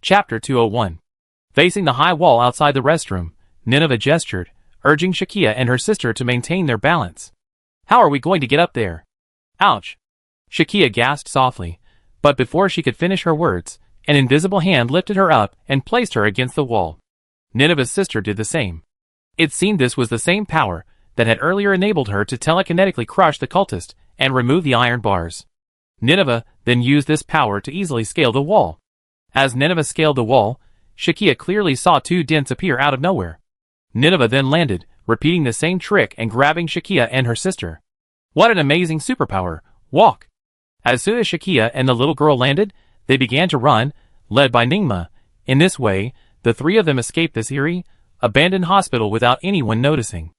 Chapter 201. Facing the high wall outside the restroom, Nineveh gestured, urging Shakia and her sister to maintain their balance. How are we going to get up there? Ouch! Shakia gasped softly, but before she could finish her words, an invisible hand lifted her up and placed her against the wall. Nineveh's sister did the same. It seemed this was the same power that had earlier enabled her to telekinetically crush the cultist and remove the iron bars. Nineveh then used this power to easily scale the wall. As Nineveh scaled the wall, Shakia clearly saw two dents appear out of nowhere. Nineveh then landed, repeating the same trick and grabbing Shakia and her sister. What an amazing superpower! Walk! As soon as Shakia and the little girl landed, they began to run, led by Ningma. In this way, the three of them escaped this eerie, abandoned hospital without anyone noticing.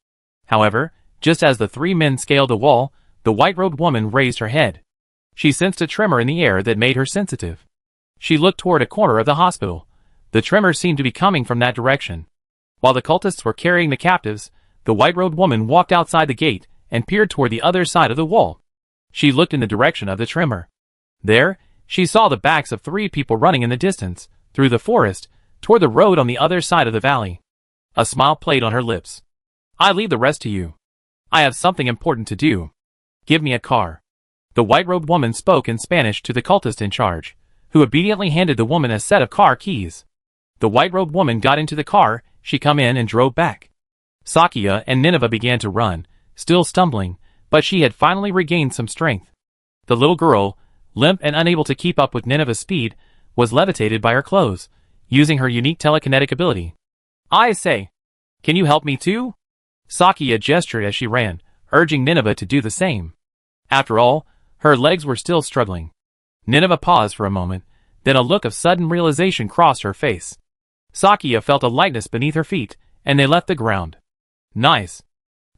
However, just as the three men scaled the wall, the white-robed woman raised her head. She sensed a tremor in the air that made her sensitive. She looked toward a corner of the hospital. The tremor seemed to be coming from that direction. While the cultists were carrying the captives, the white-robed woman walked outside the gate and peered toward the other side of the wall. She looked in the direction of the tremor. There, she saw the backs of three people running in the distance, through the forest, toward the road on the other side of the valley. A smile played on her lips. I leave the rest to you. I have something important to do. Give me a car. The white-robed woman spoke in Spanish to the cultist in charge, who obediently handed the woman a set of car keys. The white-robed woman got into the car, she come in and drove back. Sakia and Nineveh began to run, still stumbling, but she had finally regained some strength. The little girl, limp and unable to keep up with Nineveh's speed, was levitated by her clothes, using her unique telekinetic ability. I say, can you help me too? Sakia gestured as she ran, urging Nineveh to do the same. After all, her legs were still struggling. Nineveh paused for a moment, then a look of sudden realization crossed her face. Sakia felt a lightness beneath her feet, and they left the ground. Nice.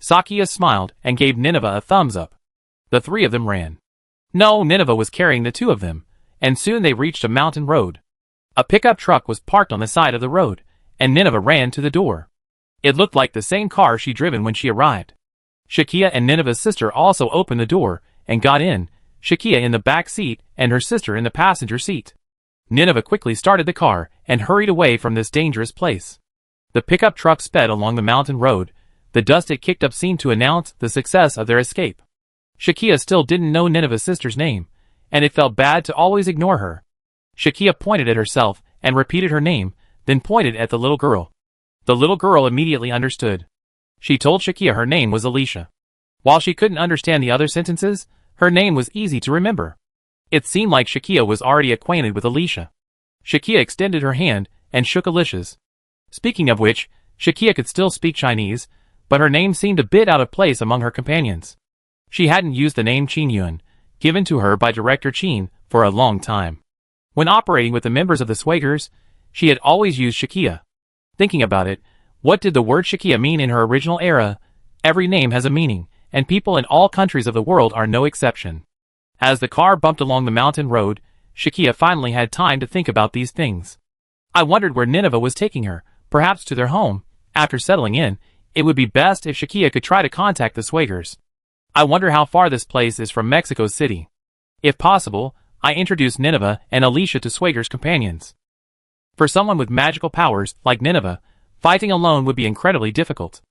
Sakia smiled and gave Nineveh a thumbs up. The three of them ran. No, Nineveh was carrying the two of them, and soon they reached a mountain road. A pickup truck was parked on the side of the road, and Nineveh ran to the door. It looked like the same car she'd driven when she arrived. Shakia and Nineveh's sister also opened the door and got in, Shakia in the back seat and her sister in the passenger seat. Nineveh quickly started the car and hurried away from this dangerous place. The pickup truck sped along the mountain road. The dust it kicked up seemed to announce the success of their escape. Shakia still didn't know Nineveh's sister's name, and it felt bad to always ignore her. Shakia pointed at herself and repeated her name, then pointed at the little girl. The little girl immediately understood. She told Shakia her name was Alicia. While she couldn't understand the other sentences, her name was easy to remember. It seemed like Shakia was already acquainted with Alicia. Shakia extended her hand and shook Alicia's. Speaking of which, Shakia could still speak Chinese, but her name seemed a bit out of place among her companions. She hadn't used the name Qin, given to her by Director Qin, for a long time. When operating with the members of the Swagers, she had always used Shakia. Thinking about it, what did the word Shakia mean in her original era? Every name has a meaning, and people in all countries of the world are no exception. As the car bumped along the mountain road, Shakia finally had time to think about these things. I wondered where Nineveh was taking her, perhaps to their home. After settling in, it would be best if Shakia could try to contact the Swagers. I wonder how far this place is from Mexico City. If possible, I introduced Nineveh and Alicia to Swagers' companions. For someone with magical powers like Nineveh, fighting alone would be incredibly difficult.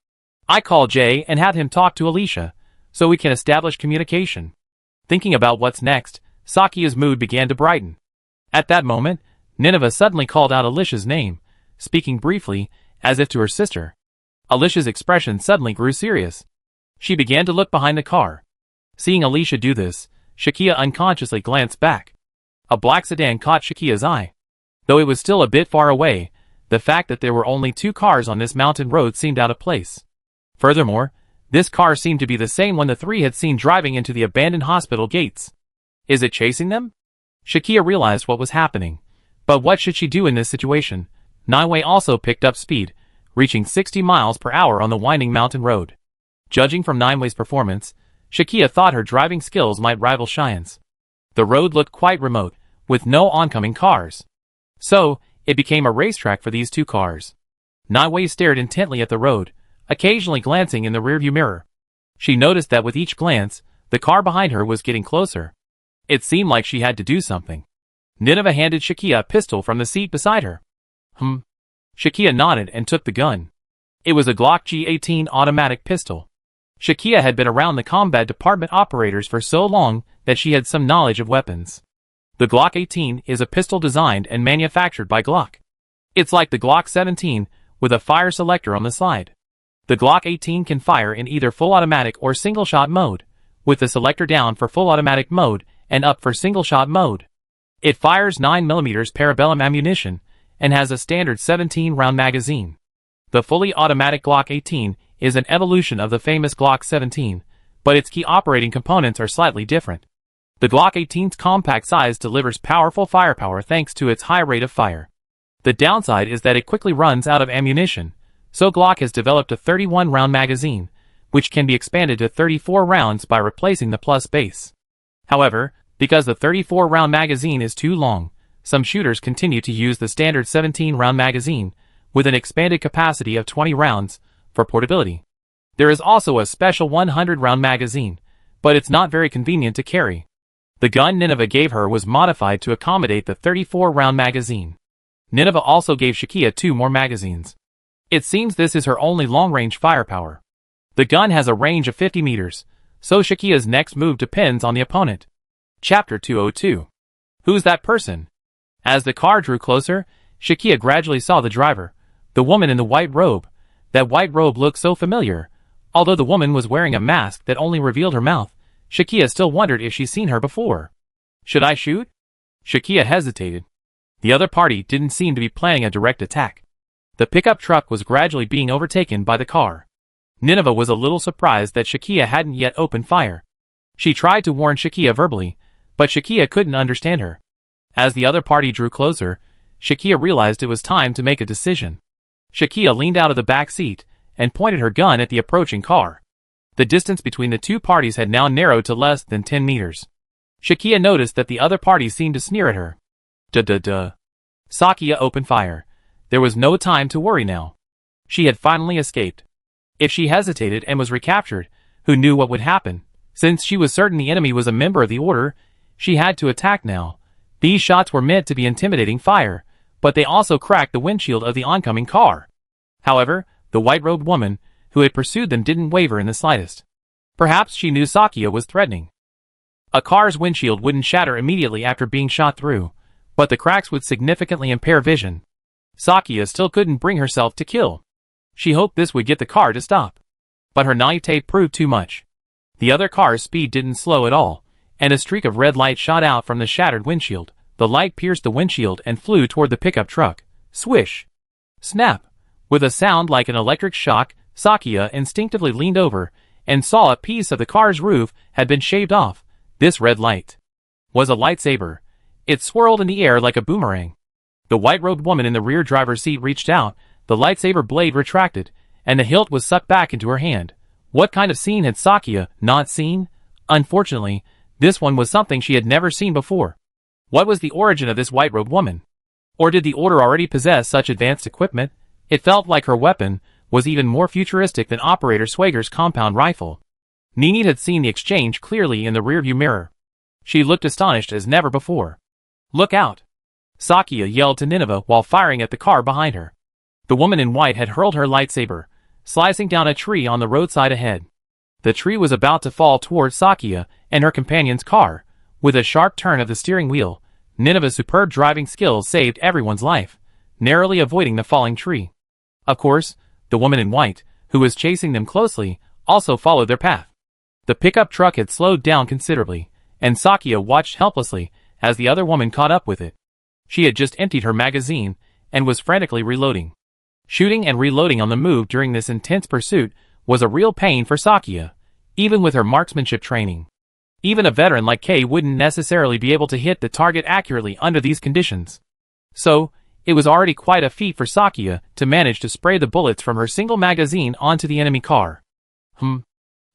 I call Jay and have him talk to Alicia, so we can establish communication. Thinking about what's next, Sakia's mood began to brighten. At that moment, Nineveh suddenly called out Alicia's name, speaking briefly, as if to her sister. Alicia's expression suddenly grew serious. She began to look behind the car. Seeing Alicia do this, Shakia unconsciously glanced back. A black sedan caught Shakia's eye. Though it was still a bit far away, the fact that there were only two cars on this mountain road seemed out of place. Furthermore, this car seemed to be the same one the three had seen driving into the abandoned hospital gates. Is it chasing them? Shakia realized what was happening. But what should she do in this situation? Naiwei also picked up speed, reaching 60 miles per hour on the winding mountain road. Judging from Naiwei's performance, Shakia thought her driving skills might rival Cheyenne's. The road looked quite remote, with no oncoming cars. So, it became a racetrack for these two cars. Naiwei stared intently at the road, occasionally glancing in the rearview mirror. She noticed that with each glance, the car behind her was getting closer. It seemed like she had to do something. Nineveh handed Shakia a pistol from the seat beside her. Shakia nodded and took the gun. It was a Glock G18 automatic pistol. Shakia had been around the combat department operators for so long that she had some knowledge of weapons. The Glock 18 is a pistol designed and manufactured by Glock. It's like the Glock 17, with a fire selector on the side. The Glock 18 can fire in either full automatic or single-shot mode, with the selector down for full automatic mode and up for single-shot mode. It fires 9mm parabellum ammunition and has a standard 17-round magazine. The fully automatic Glock 18 is an evolution of the famous Glock 17, but its key operating components are slightly different. The Glock 18's compact size delivers powerful firepower thanks to its high rate of fire. The downside is that it quickly runs out of ammunition, so Glock has developed a 31-round magazine, which can be expanded to 34 rounds by replacing the plus base. However, because the 34-round magazine is too long, some shooters continue to use the standard 17-round magazine, with an expanded capacity of 20 rounds, for portability. There is also a special 100-round magazine, but it's not very convenient to carry. The gun Nineveh gave her was modified to accommodate the 34-round magazine. Nineveh also gave Shakia 2 more magazines. It seems this is her only long-range firepower. The gun has a range of 50 meters, so Shakia's next move depends on the opponent. Chapter 202. Who's that person? As the car drew closer, Shakia gradually saw the driver, the woman in the white robe. That white robe looked so familiar. Although the woman was wearing a mask that only revealed her mouth, Shakia still wondered if she'd seen her before. Should I shoot? Shakia hesitated. The other party didn't seem to be planning a direct attack. The pickup truck was gradually being overtaken by the car. Nineveh was a little surprised that Shakia hadn't yet opened fire. She tried to warn Shakia verbally, but Shakia couldn't understand her. As the other party drew closer, Shakia realized it was time to make a decision. Shakia leaned out of the back seat and pointed her gun at the approaching car. The distance between the two parties had now narrowed to less than 10 meters. Shakia noticed that the other party seemed to sneer at her. Duh. Sakia opened fire. There was no time to worry now. She had finally escaped. If she hesitated and was recaptured, who knew what would happen? Since she was certain the enemy was a member of the Order, she had to attack now. These shots were meant to be intimidating fire, but they also cracked the windshield of the oncoming car. However, the white-robed woman, who had pursued them, didn't waver in the slightest. Perhaps she knew Sakia was threatening. A car's windshield wouldn't shatter immediately after being shot through, but the cracks would significantly impair vision. Sakia still couldn't bring herself to kill. She hoped this would get the car to stop. But her naivete proved too much. The other car's speed didn't slow at all, and a streak of red light shot out from the shattered windshield. The light pierced the windshield and flew toward the pickup truck. Swish! Snap! With a sound like an electric shock, Sakia instinctively leaned over and saw a piece of the car's roof had been shaved off. This red light was a lightsaber. It swirled in the air like a boomerang. The white-robed woman in the rear driver's seat reached out, the lightsaber blade retracted, and the hilt was sucked back into her hand. What kind of scene had Sakia not seen? Unfortunately, this one was something she had never seen before. What was the origin of this white-robed woman? Or did the Order already possess such advanced equipment? It felt like her weapon was even more futuristic than Operator Swager's compound rifle. Ninit had seen the exchange clearly in the rearview mirror. She looked astonished as never before. Look out! Sakia yelled to Nineveh while firing at the car behind her. The woman in white had hurled her lightsaber, slicing down a tree on the roadside ahead. The tree was about to fall towards Sakia and her companion's car. With a sharp turn of the steering wheel, Nineveh's superb driving skills saved everyone's life, narrowly avoiding the falling tree. Of course, the woman in white, who was chasing them closely, also followed their path. The pickup truck had slowed down considerably, and Sakia watched helplessly as the other woman caught up with it. She had just emptied her magazine and was frantically reloading. Shooting and reloading on the move during this intense pursuit was a real pain for Sakia, even with her marksmanship training. Even a veteran like Kay wouldn't necessarily be able to hit the target accurately under these conditions. So, it was already quite a feat for Sakia to manage to spray the bullets from her single magazine onto the enemy car.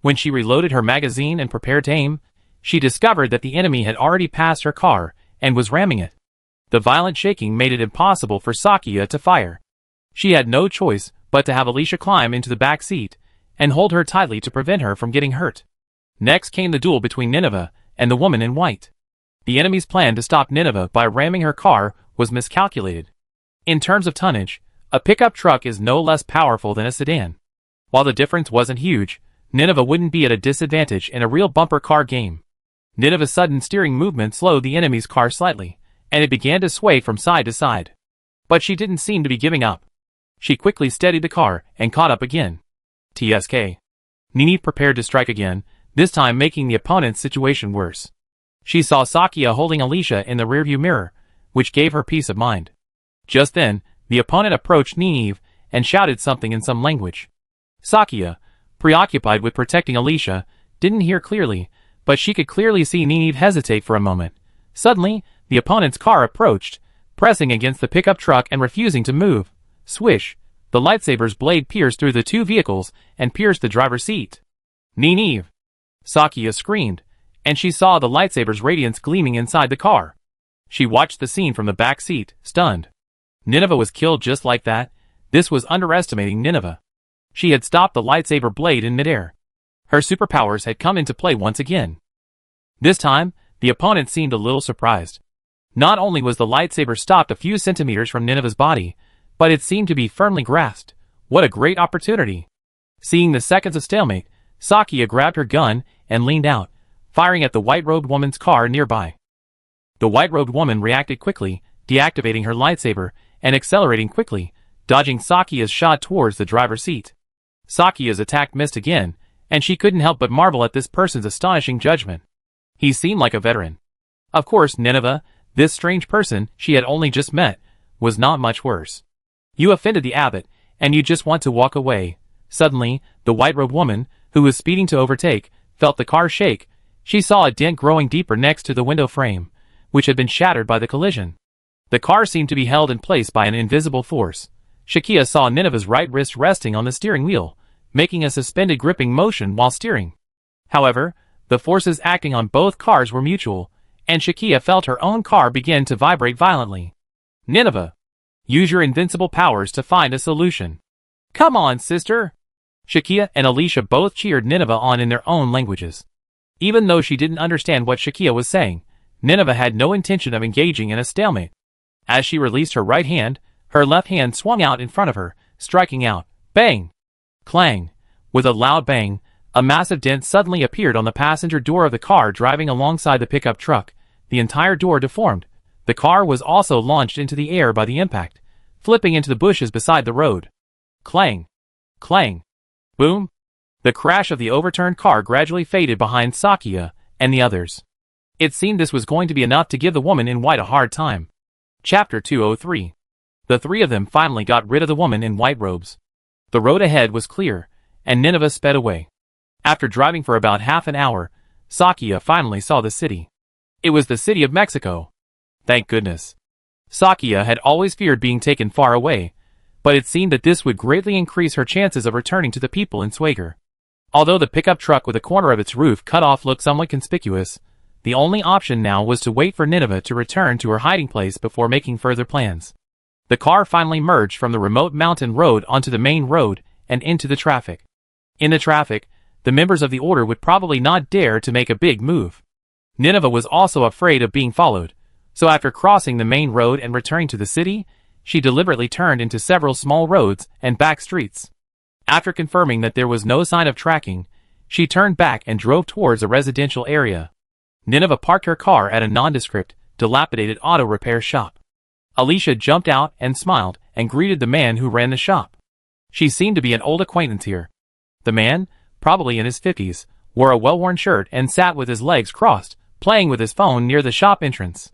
When she reloaded her magazine and prepared to aim, she discovered that the enemy had already passed her car and was ramming it. The violent shaking made it impossible for Sakia to fire. She had no choice but to have Alicia climb into the back seat and hold her tightly to prevent her from getting hurt. Next came the duel between Nineveh and the woman in white. The enemy's plan to stop Nineveh by ramming her car was miscalculated. In terms of tonnage, a pickup truck is no less powerful than a sedan. While the difference wasn't huge, Nineveh wouldn't be at a disadvantage in a real bumper car game. Nineveh's sudden steering movement slowed the enemy's car slightly, and it began to sway from side to side. But she didn't seem to be giving up. She quickly steadied the car and caught up again. TSK. Nini prepared to strike again, this time making the opponent's situation worse. She saw Sakia holding Alicia in the rearview mirror, which gave her peace of mind. Just then, the opponent approached Ninive and shouted something in some language. Sakia, preoccupied with protecting Alicia, didn't hear clearly, but she could clearly see Ninive hesitate for a moment. Suddenly, the opponent's car approached, pressing against the pickup truck and refusing to move. Swish! The lightsaber's blade pierced through the two vehicles and pierced the driver's seat. Ninive! Sakia screamed, and she saw the lightsaber's radiance gleaming inside the car. She watched the scene from the back seat, stunned. Nineveh was killed just like that. This was underestimating Nineveh. She had stopped the lightsaber blade in midair. Her superpowers had come into play once again. This time, the opponent seemed a little surprised. Not only was the lightsaber stopped a few centimeters from Nineveh's body, but it seemed to be firmly grasped. What a great opportunity! Seeing the seconds of stalemate, Sakia grabbed her gun and leaned out, firing at the white-robed woman's car nearby. The white-robed woman reacted quickly, deactivating her lightsaber and accelerating quickly, dodging Sakia's shot towards the driver's seat. Sakia's attack missed again, and she couldn't help but marvel at this person's astonishing judgment. He seemed like a veteran. Of course, Nineveh, this strange person she had only just met, was not much worse. You offended the abbot, and you just want to walk away. Suddenly, the white-robed woman, who was speeding to overtake, felt the car shake. She saw a dent growing deeper next to the window frame, which had been shattered by the collision. The car seemed to be held in place by an invisible force. Shakia saw Nineveh's right wrist resting on the steering wheel, making a suspended gripping motion while steering. However, the forces acting on both cars were mutual, and Shakia felt her own car begin to vibrate violently. Nineveh! Use your invincible powers to find a solution. Come on, sister! Shakia and Alicia both cheered Nineveh on in their own languages. Even though she didn't understand what Shakia was saying, Nineveh had no intention of engaging in a stalemate. As she released her right hand, her left hand swung out in front of her, striking out. Bang! Clang! With a loud bang, a massive dent suddenly appeared on the passenger door of the car driving alongside the pickup truck. The entire door deformed. The car was also launched into the air by the impact, flipping into the bushes beside the road. Clang! Clang! Boom! The crash of the overturned car gradually faded behind Sakia and the others. It seemed this was going to be enough to give the woman in white a hard time. Chapter 203. The three of them finally got rid of the woman in white robes. The road ahead was clear, and Nineveh sped away. After driving for about half an hour, Sakia finally saw the city. It was the city of Mexico. Thank goodness. Sakia had always feared being taken far away, but it seemed that this would greatly increase her chances of returning to the people in Swager. Although the pickup truck with a corner of its roof cut off looked somewhat conspicuous, the only option now was to wait for Nineveh to return to her hiding place before making further plans. The car finally merged from the remote mountain road onto the main road and into the traffic. In the traffic, the members of the order would probably not dare to make a big move. Nineveh was also afraid of being followed, so after crossing the main road and returning to the city, she deliberately turned into several small roads and back streets. After confirming that there was no sign of tracking, she turned back and drove towards a residential area. Nineveh parked her car at a nondescript, dilapidated auto repair shop. Alicia jumped out and smiled and greeted the man who ran the shop. She seemed to be an old acquaintance here. The man, probably in his 50s, wore a well-worn shirt and sat with his legs crossed, playing with his phone near the shop entrance.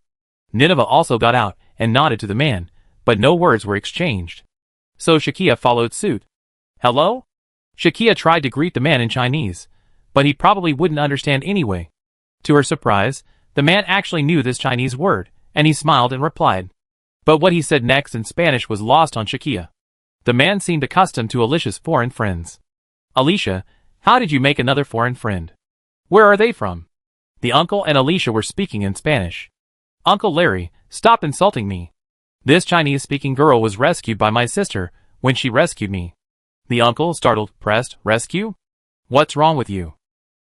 Nineveh also got out and nodded to the man, but no words were exchanged. So Shakia followed suit. Hello? Shakia tried to greet the man in Chinese, but he probably wouldn't understand anyway. To her surprise, the man actually knew this Chinese word, and he smiled and replied. But what he said next in Spanish was lost on Shakia. The man seemed accustomed to Alicia's foreign friends. Alicia, how did you make another foreign friend? Where are they from? The uncle and Alicia were speaking in Spanish. Uncle Larry, stop insulting me. This Chinese-speaking girl was rescued by my sister when she rescued me. The uncle, startled, pressed, rescue? What's wrong with you?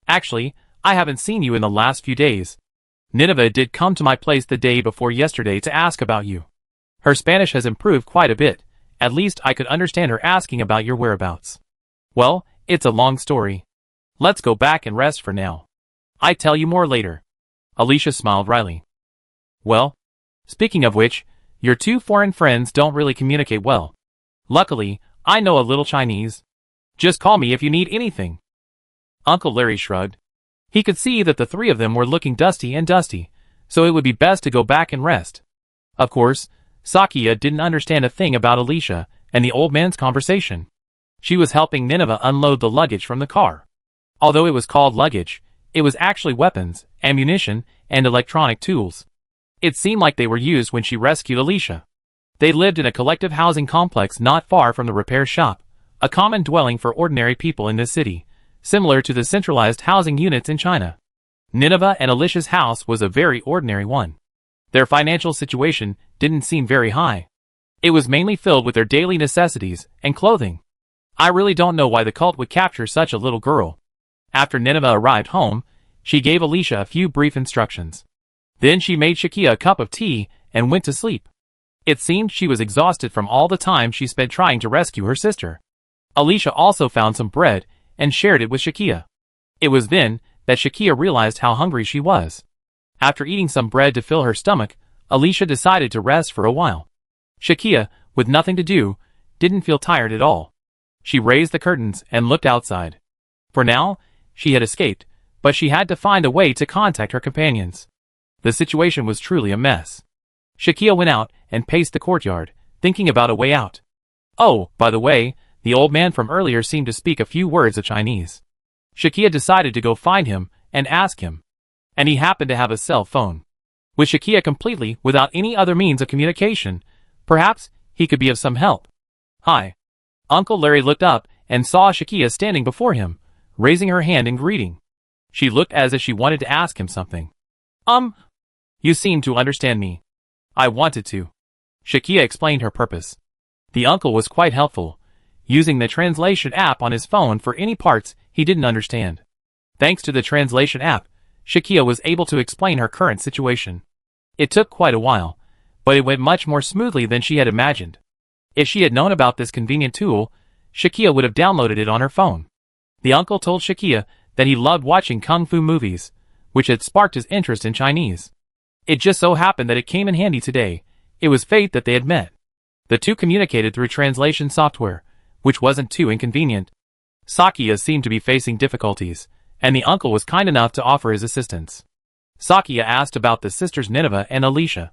Actually, I haven't seen you in the last few days. Nineveh did come to my place the day before yesterday to ask about you. Her Spanish has improved quite a bit. At least I could understand her asking about your whereabouts. Well, it's a long story. Let's go back and rest for now. I tell you more later. Alicia smiled wryly. Well, speaking of which, your two foreign friends don't really communicate well. Luckily, I know a little Chinese. Just call me if you need anything. Uncle Larry shrugged. He could see that the three of them were looking dusty, so it would be best to go back and rest. Of course, Sakia didn't understand a thing about Alicia and the old man's conversation. She was helping Nineveh unload the luggage from the car. Although it was called luggage, it was actually weapons, ammunition, and electronic tools. It seemed like they were used when she rescued Alicia. They lived in a collective housing complex not far from the repair shop, a common dwelling for ordinary people in this city, similar to the centralized housing units in China. Nineveh and Alicia's house was a very ordinary one. Their financial situation didn't seem very high. It was mainly filled with their daily necessities and clothing. I really don't know why the cult would capture such a little girl. After Nineveh arrived home, she gave Alicia a few brief instructions. Then she made Shakia a cup of tea and went to sleep. It seemed she was exhausted from all the time she spent trying to rescue her sister. Alicia also found some bread and shared it with Shakia. It was then that Shakia realized how hungry she was. After eating some bread to fill her stomach, Alicia decided to rest for a while. Shakia, with nothing to do, didn't feel tired at all. She raised the curtains and looked outside. For now, she had escaped, but she had to find a way to contact her companions. The situation was truly a mess. Shakia went out and paced the courtyard, thinking about a way out. Oh, by the way, the old man from earlier seemed to speak a few words of Chinese. Shakia decided to go find him and ask him. And he happened to have a cell phone. With Shakia completely without any other means of communication, perhaps he could be of some help. Hi. Uncle Larry looked up and saw Shakia standing before him, raising her hand in greeting. She looked as if she wanted to ask him something. You seem to understand me. I wanted to. Shakia explained her purpose. The uncle was quite helpful, using the translation app on his phone for any parts he didn't understand. Thanks to the translation app, Shakia was able to explain her current situation. It took quite a while, but it went much more smoothly than she had imagined. If she had known about this convenient tool, Shakia would have downloaded it on her phone. The uncle told Shakia that he loved watching kung fu movies, which had sparked his interest in Chinese. It just so happened that it came in handy today. It was fate that they had met. The two communicated through translation software, which wasn't too inconvenient. Sakia seemed to be facing difficulties, and the uncle was kind enough to offer his assistance. Sakia asked about the sisters Nineveh and Alicia.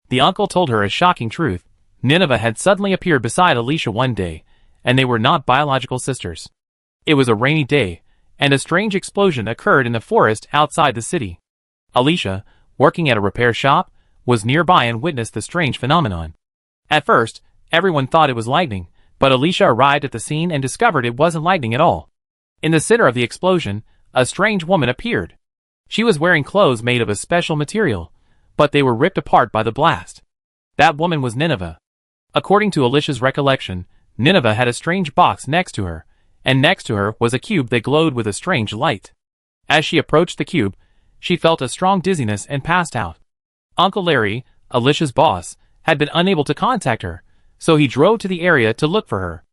The uncle told her a shocking truth. Nineveh had suddenly appeared beside Alicia one day, and they were not biological sisters. It was a rainy day, and a strange explosion occurred in the forest outside the city. Alicia, working at a repair shop, was nearby and witnessed the strange phenomenon. At first, everyone thought it was lightning, but Alicia arrived at the scene and discovered it wasn't lightning at all. In the center of the explosion, a strange woman appeared. She was wearing clothes made of a special material, but they were ripped apart by the blast. That woman was Nineveh. According to Alicia's recollection, Nineveh had a strange box next to her, and next to her was a cube that glowed with a strange light. As she approached the cube, she felt a strong dizziness and passed out. Uncle Larry, Alicia's boss, had been unable to contact her, so he drove to the area to look for her.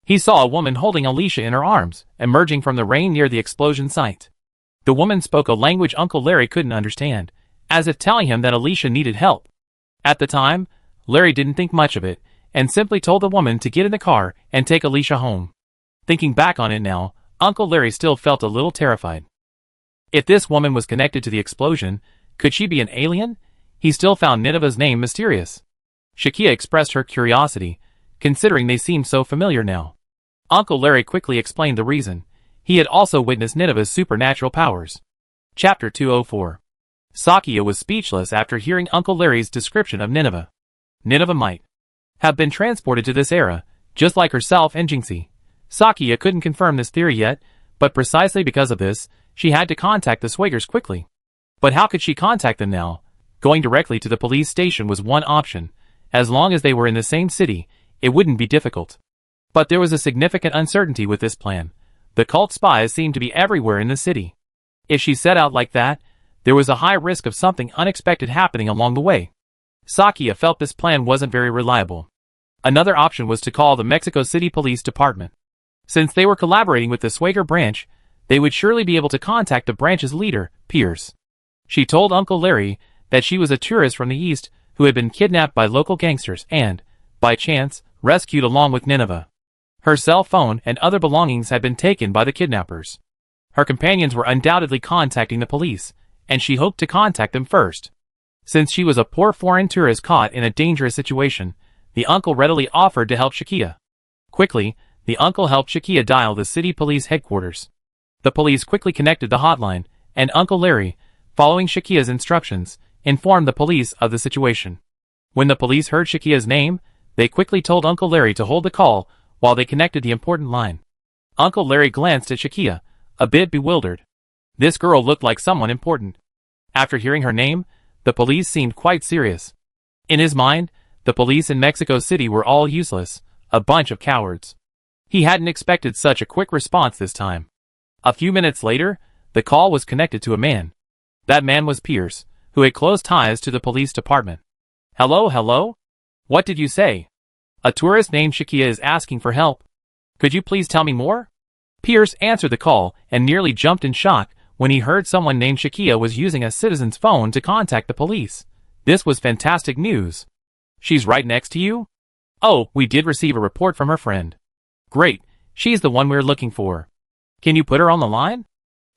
He saw a woman holding Alicia in her arms, emerging from the rain near the explosion site. The woman spoke a language Uncle Larry couldn't understand, as if telling him that Alicia needed help. At the time, Larry didn't think much of it, and simply told the woman to get in the car and take Alicia home. Thinking back on it now, Uncle Larry still felt a little terrified. If this woman was connected to the explosion, could she be an alien? He still found Nineveh's name mysterious. Shakia expressed her curiosity, considering they seemed so familiar now. Uncle Larry quickly explained the reason. He had also witnessed Nineveh's supernatural powers. Chapter 204. Sakia was speechless after hearing Uncle Larry's description of Nineveh. Nineveh might have been transported to this era, just like herself and Jinxie. Sakia couldn't confirm this theory yet, but precisely because of this, she had to contact the Swagers quickly. But how could she contact them now? Going directly to the police station was one option. As long as they were in the same city, it wouldn't be difficult. But there was a significant uncertainty with this plan. The cult spies seemed to be everywhere in the city. If she set out like that, there was a high risk of something unexpected happening along the way. Sakia felt this plan wasn't very reliable. Another option was to call the Mexico City Police Department. Since they were collaborating with the Schwager branch, they would surely be able to contact the branch's leader, Pierce. She told Uncle Larry that she was a tourist from the East who had been kidnapped by local gangsters and, by chance, rescued along with Nineveh. Her cell phone and other belongings had been taken by the kidnappers. Her companions were undoubtedly contacting the police, and she hoped to contact them first. Since she was a poor foreign tourist caught in a dangerous situation, the uncle readily offered to help Shakia. Quickly, the uncle helped Shakia dial the city police headquarters. The police quickly connected the hotline, and Uncle Larry, following Shakia's instructions, informed the police of the situation. When the police heard Shakia's name, they quickly told Uncle Larry to hold the call while they connected the important line. Uncle Larry glanced at Shakia, a bit bewildered. This girl looked like someone important. After hearing her name, the police seemed quite serious. In his mind, the police in Mexico City were all useless, a bunch of cowards. He hadn't expected such a quick response this time. A few minutes later, the call was connected to a man. That man was Pierce, who had close ties to the police department. Hello? What did you say? A tourist named Shakia is asking for help. Could you please tell me more? Pierce answered the call and nearly jumped in shock when he heard someone named Shakia was using a citizen's phone to contact the police. This was fantastic news. She's right next to you? Oh, we did receive a report from her friend. Great, she's the one we're looking for. Can you put her on the line?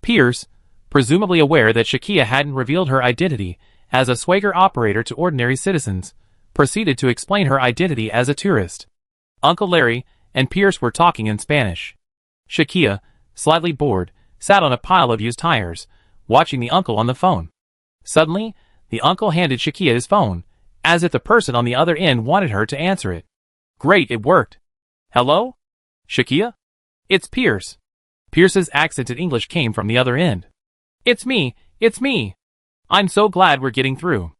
Pierce, presumably aware that Shakia hadn't revealed her identity as a Schwager operator to ordinary citizens, proceeded to explain her identity as a tourist. Uncle Larry and Pierce were talking in Spanish. Shakia, slightly bored, sat on a pile of used tires, watching the uncle on the phone. Suddenly, the uncle handed Shakia his phone, as if the person on the other end wanted her to answer it. Great, it worked. Hello? Shakia? It's Pierce. Pierce's accented English came from the other end. It's me. I'm so glad we're getting through.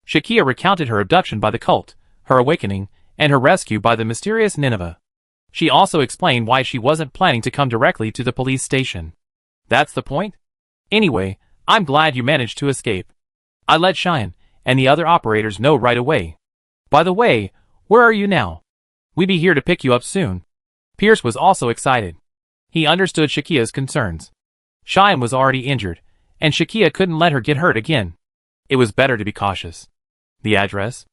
Shakia recounted her abduction by the cult, her awakening, and her rescue by the mysterious Nineveh. She also explained why she wasn't planning to come directly to the police station. That's the point? Anyway, I'm glad you managed to escape. I let Cheyenne and the other operators know right away. By the way, where are you now? We'll be here to pick you up soon. Pierce was also excited. He understood Shakia's concerns. Cheyenne was already injured, and Shakia couldn't let her get hurt again. It was better to be cautious. The address?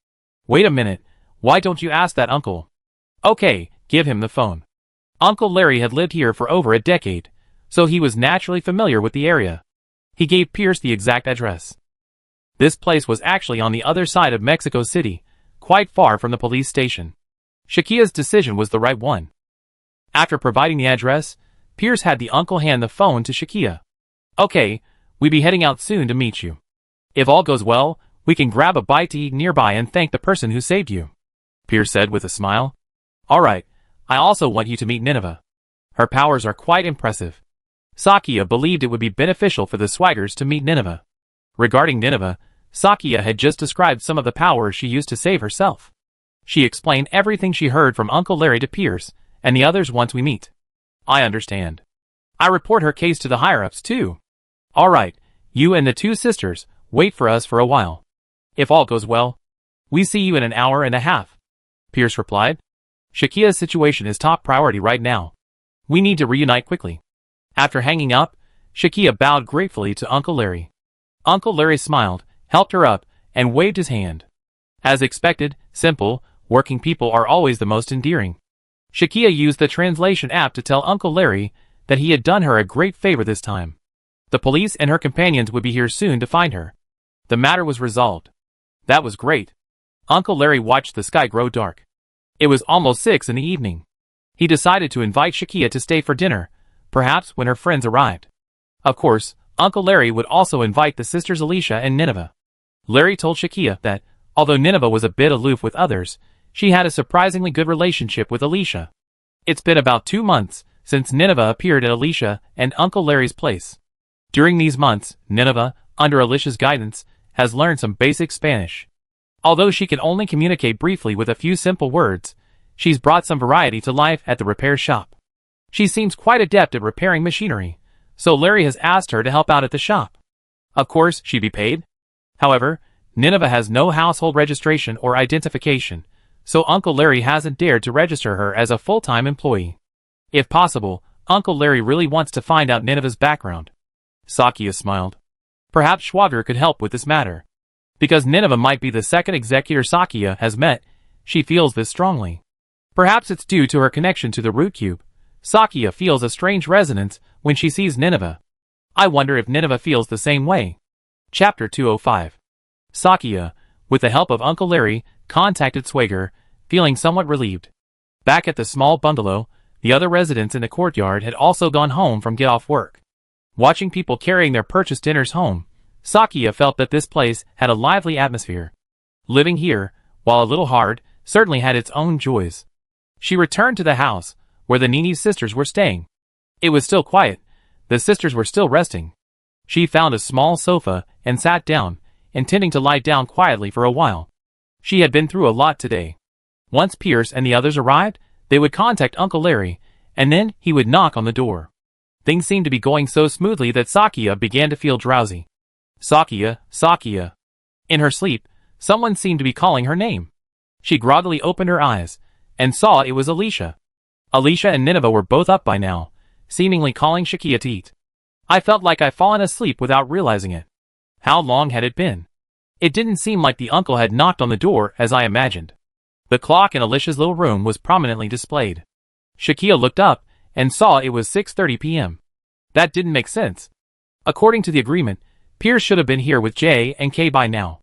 Wait a minute, why don't you ask that uncle? Okay, give him the phone. Uncle Larry had lived here for over a decade, so he was naturally familiar with the area. He gave Pierce the exact address. This place was actually on the other side of Mexico City, quite far from the police station. Shakia's decision was the right one. After providing the address, Pierce had the uncle hand the phone to Shakia. Okay, we'll be heading out soon to meet you. If all goes well, we can grab a bite to eat nearby and thank the person who saved you, Pierce said with a smile. Alright, I also want you to meet Nineveh. Her powers are quite impressive. Sakia believed it would be beneficial for the Schwagers to meet Nineveh. Regarding Nineveh, Sakia had just described some of the powers she used to save herself. She explained everything she heard from Uncle Larry to Pierce and the others once we meet. I understand. I report her case to the higher-ups too. Alright, you and the two sisters, wait for us for a while. If all goes well, we see you in an hour and a half, Pierce replied. Shakia's situation is top priority right now. We need to reunite quickly. After hanging up, Shakia bowed gratefully to Uncle Larry. Uncle Larry smiled, helped her up, and waved his hand. As expected, simple, working people are always the most endearing. Shakia used the translation app to tell Uncle Larry that he had done her a great favor this time. The police and her companions would be here soon to find her. The matter was resolved. That was great. Uncle Larry watched the sky grow dark. It was almost 6 in the evening. He decided to invite Shakia to stay for dinner, perhaps when her friends arrived. Of course, Uncle Larry would also invite the sisters Alicia and Nineveh. Larry told Shakia that, although Nineveh was a bit aloof with others, she had a surprisingly good relationship with Alicia. It's been about 2 months since Nineveh appeared at Alicia and Uncle Larry's place. During these months, Nineveh, under Alicia's guidance, has learned some basic Spanish. Although she can only communicate briefly with a few simple words, she's brought some variety to life at the repair shop. She seems quite adept at repairing machinery, so Larry has asked her to help out at the shop. Of course, she'd be paid. However, Nineveh has no household registration or identification, so Uncle Larry hasn't dared to register her as a full-time employee. If possible, Uncle Larry really wants to find out Nineveh's background. Sakia smiled. Perhaps Schwager could help with this matter. Because Nineveh might be the second executor Sakia has met, she feels this strongly. Perhaps it's due to her connection to the root cube. Sakia feels a strange resonance when she sees Nineveh. I wonder if Nineveh feels the same way. Chapter 205. Sakia, with the help of Uncle Larry, contacted Schwager, feeling somewhat relieved. Back at the small bungalow, the other residents in the courtyard had also gone home from get-off work. Watching people carrying their purchased dinners home, Sakia felt that this place had a lively atmosphere. Living here, while a little hard, certainly had its own joys. She returned to the house, where the Nini's sisters were staying. It was still quiet. The sisters were still resting. She found a small sofa and sat down, intending to lie down quietly for a while. She had been through a lot today. Once Pierce and the others arrived, they would contact Uncle Larry, and then he would knock on the door. Things seemed to be going so smoothly that Sakia began to feel drowsy. Sakia, Sakia. In her sleep, someone seemed to be calling her name. She groggily opened her eyes, and saw it was Alicia. Alicia and Nineveh were both up by now, seemingly calling Shakia to eat. I felt like I'd fallen asleep without realizing it. How long had it been? It didn't seem like the uncle had knocked on the door as I imagined. The clock in Alicia's little room was prominently displayed. Shakia looked up and saw it was 6:30 p.m. That didn't make sense. According to the agreement, Pierce should have been here with J and K by now.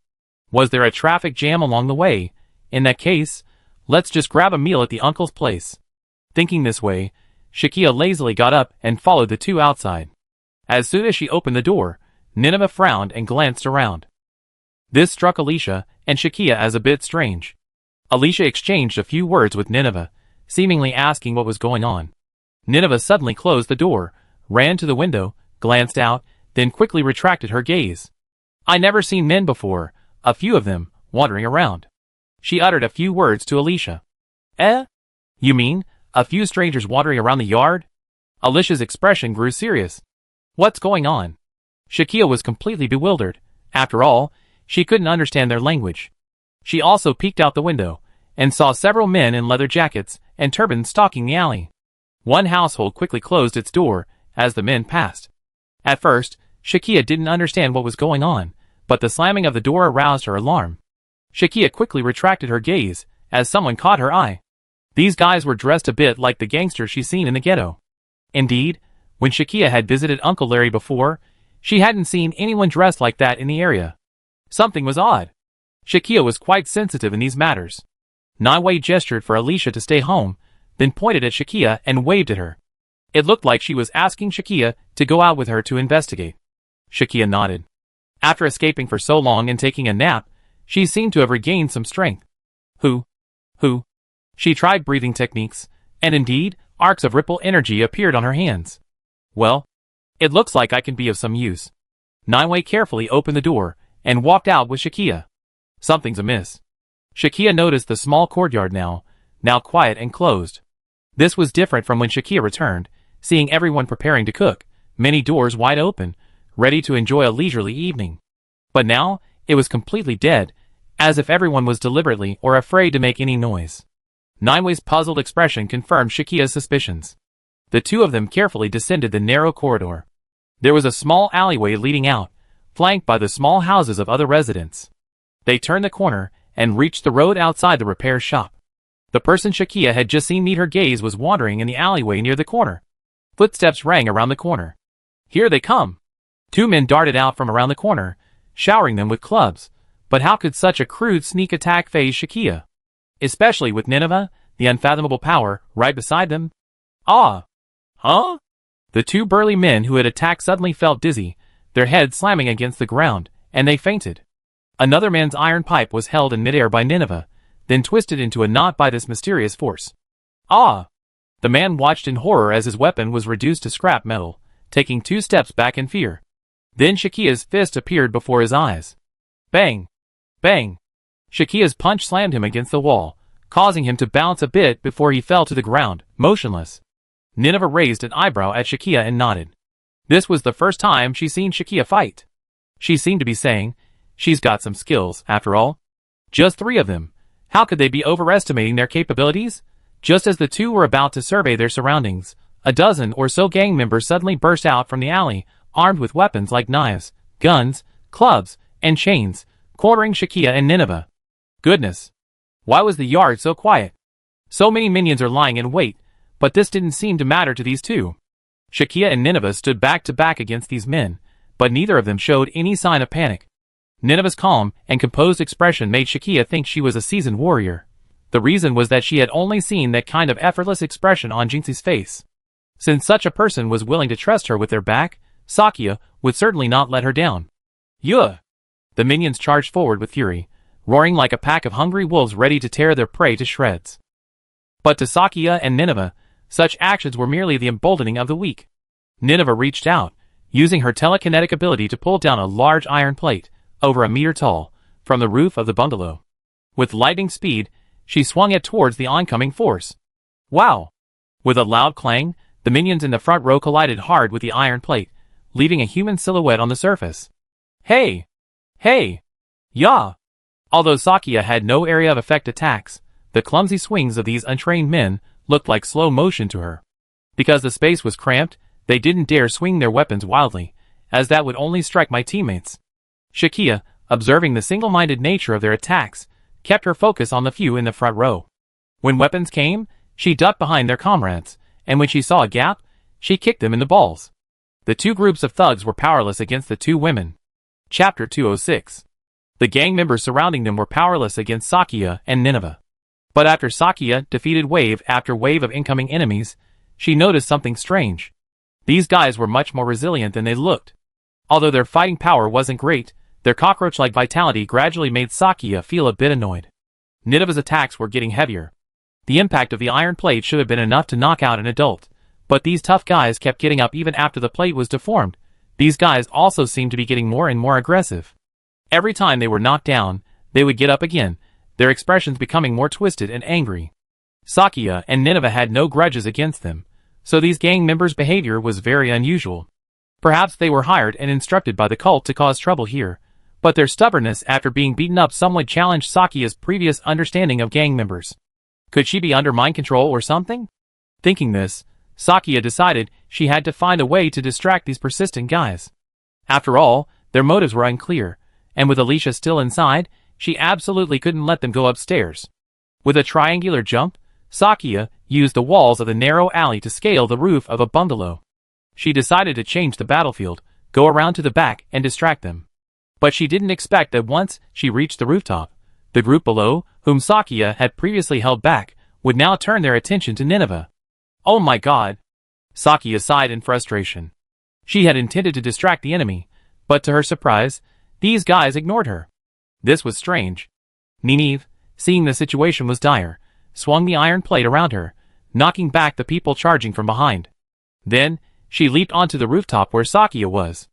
Was there a traffic jam along the way? In that case, let's just grab a meal at the uncle's place. Thinking this way, Shakia lazily got up and followed the two outside. As soon as she opened the door, Nineveh frowned and glanced around. This struck Alicia and Shakia as a bit strange. Alicia exchanged a few words with Nineveh, seemingly asking what was going on. Nineveh suddenly closed the door, ran to the window, glanced out, then quickly retracted her gaze. I never seen men before, a few of them, wandering around. She uttered a few words to Alicia. Eh? You mean, a few strangers wandering around the yard? Alicia's expression grew serious. What's going on? Shakia was completely bewildered. After all, she couldn't understand their language. She also peeked out the window, and saw several men in leather jackets and turbans stalking the alley. One household quickly closed its door as the men passed. At first, Shakia didn't understand what was going on, but the slamming of the door aroused her alarm. Shakia quickly retracted her gaze as someone caught her eye. These guys were dressed a bit like the gangsters she'd seen in the ghetto. Indeed, when Shakia had visited Uncle Larry before, she hadn't seen anyone dressed like that in the area. Something was odd. Shakia was quite sensitive in these matters. Naiwei gestured for Alicia to stay home, then pointed at Shakia and waved at her. It looked like she was asking Shakia to go out with her to investigate. Shakia nodded. After escaping for so long and taking a nap, she seemed to have regained some strength. Who? She tried breathing techniques, and indeed, arcs of ripple energy appeared on her hands. Well, it looks like I can be of some use. Naiwei carefully opened the door and walked out with Shakia. Something's amiss. Shakia noticed the small courtyard now quiet and closed. This was different from when Shakia returned, seeing everyone preparing to cook, many doors wide open, ready to enjoy a leisurely evening. But now, it was completely dead, as if everyone was deliberately or afraid to make any noise. Naiwei's puzzled expression confirmed Shakia's suspicions. The two of them carefully descended the narrow corridor. There was a small alleyway leading out, flanked by the small houses of other residents. They turned the corner and reached the road outside the repair shop. The person Shakia had just seen meet her gaze was wandering in the alleyway near the corner. Footsteps rang around the corner. Here they come! Two men darted out from around the corner, showering them with clubs. But how could such a crude sneak attack faze Shakia? Especially with Nineveh, the unfathomable power, right beside them? Ah! Huh? The two burly men who had attacked suddenly felt dizzy, their heads slamming against the ground, and they fainted. Another man's iron pipe was held in midair by Nineveh, then twisted into a knot by this mysterious force. Ah! The man watched in horror as his weapon was reduced to scrap metal, taking 2 steps back in fear. Then Shakia's fist appeared before his eyes. Bang! Bang! Shakia's punch slammed him against the wall, causing him to bounce a bit before he fell to the ground, motionless. Nineveh raised an eyebrow at Shakia and nodded. This was the first time she'd seen Shakia fight. She seemed to be saying, she's got some skills, after all. Just 3 of them. How could they be overestimating their capabilities? Just as the two were about to survey their surroundings, a dozen or so gang members suddenly burst out from the alley, armed with weapons like knives, guns, clubs, and chains, quartering Shakia and Nineveh. Goodness! Why was the yard so quiet? So many minions are lying in wait, but this didn't seem to matter to these two. Shakia and Nineveh stood back to back against these men, but neither of them showed any sign of panic. Nineveh's calm and composed expression made Shakia think she was a seasoned warrior. The reason was that she had only seen that kind of effortless expression on Jinxi's face. Since such a person was willing to trust her with their back, Sakia would certainly not let her down. Yuh! The minions charged forward with fury, roaring like a pack of hungry wolves ready to tear their prey to shreds. But to Sakia and Nineveh, such actions were merely the emboldening of the weak. Nineveh reached out, using her telekinetic ability to pull down a large iron plate, over a meter tall, from the roof of the bungalow. With lightning speed, she swung it towards the oncoming force. Wow! With a loud clang, the minions in the front row collided hard with the iron plate, leaving a human silhouette on the surface. Hey! Hey! Yah! Although Sakia had no area of effect attacks, the clumsy swings of these untrained men looked like slow motion to her. Because the space was cramped, they didn't dare swing their weapons wildly, as that would only strike my teammates. Shakia, observing the single-minded nature of their attacks, kept her focus on the few in the front row. When weapons came, she ducked behind their comrades, and when she saw a gap, she kicked them in the balls. The two groups of thugs were powerless against the two women. Chapter 206. The gang members surrounding them were powerless against Sakia and Nineveh. But after Sakia defeated wave after wave of incoming enemies, she noticed something strange. These guys were much more resilient than they looked. Although their fighting power wasn't great, their cockroach-like vitality gradually made Sakia feel a bit annoyed. Nineveh's attacks were getting heavier. The impact of the iron plate should have been enough to knock out an adult, but these tough guys kept getting up even after the plate was deformed. These guys also seemed to be getting more and more aggressive. Every time they were knocked down, they would get up again, their expressions becoming more twisted and angry. Sakia and Nineveh had no grudges against them, so these gang members' behavior was very unusual. Perhaps they were hired and instructed by the cult to cause trouble here, but their stubbornness after being beaten up somewhat challenged Sakia's previous understanding of gang members. Could she be under mind control or something? Thinking this, Sakia decided she had to find a way to distract these persistent guys. After all, their motives were unclear, and with Alicia still inside, she absolutely couldn't let them go upstairs. With a triangular jump, Sakia used the walls of the narrow alley to scale the roof of a bungalow. She decided to change the battlefield, go around to the back and distract them. But she didn't expect that once she reached the rooftop, the group below, whom Sakia had previously held back, would now turn their attention to Nineveh. Oh my god! Sakia sighed in frustration. She had intended to distract the enemy, but to her surprise, these guys ignored her. This was strange. Nineveh, seeing the situation was dire, swung the iron plate around her, knocking back the people charging from behind. Then, she leaped onto the rooftop where Sakia was.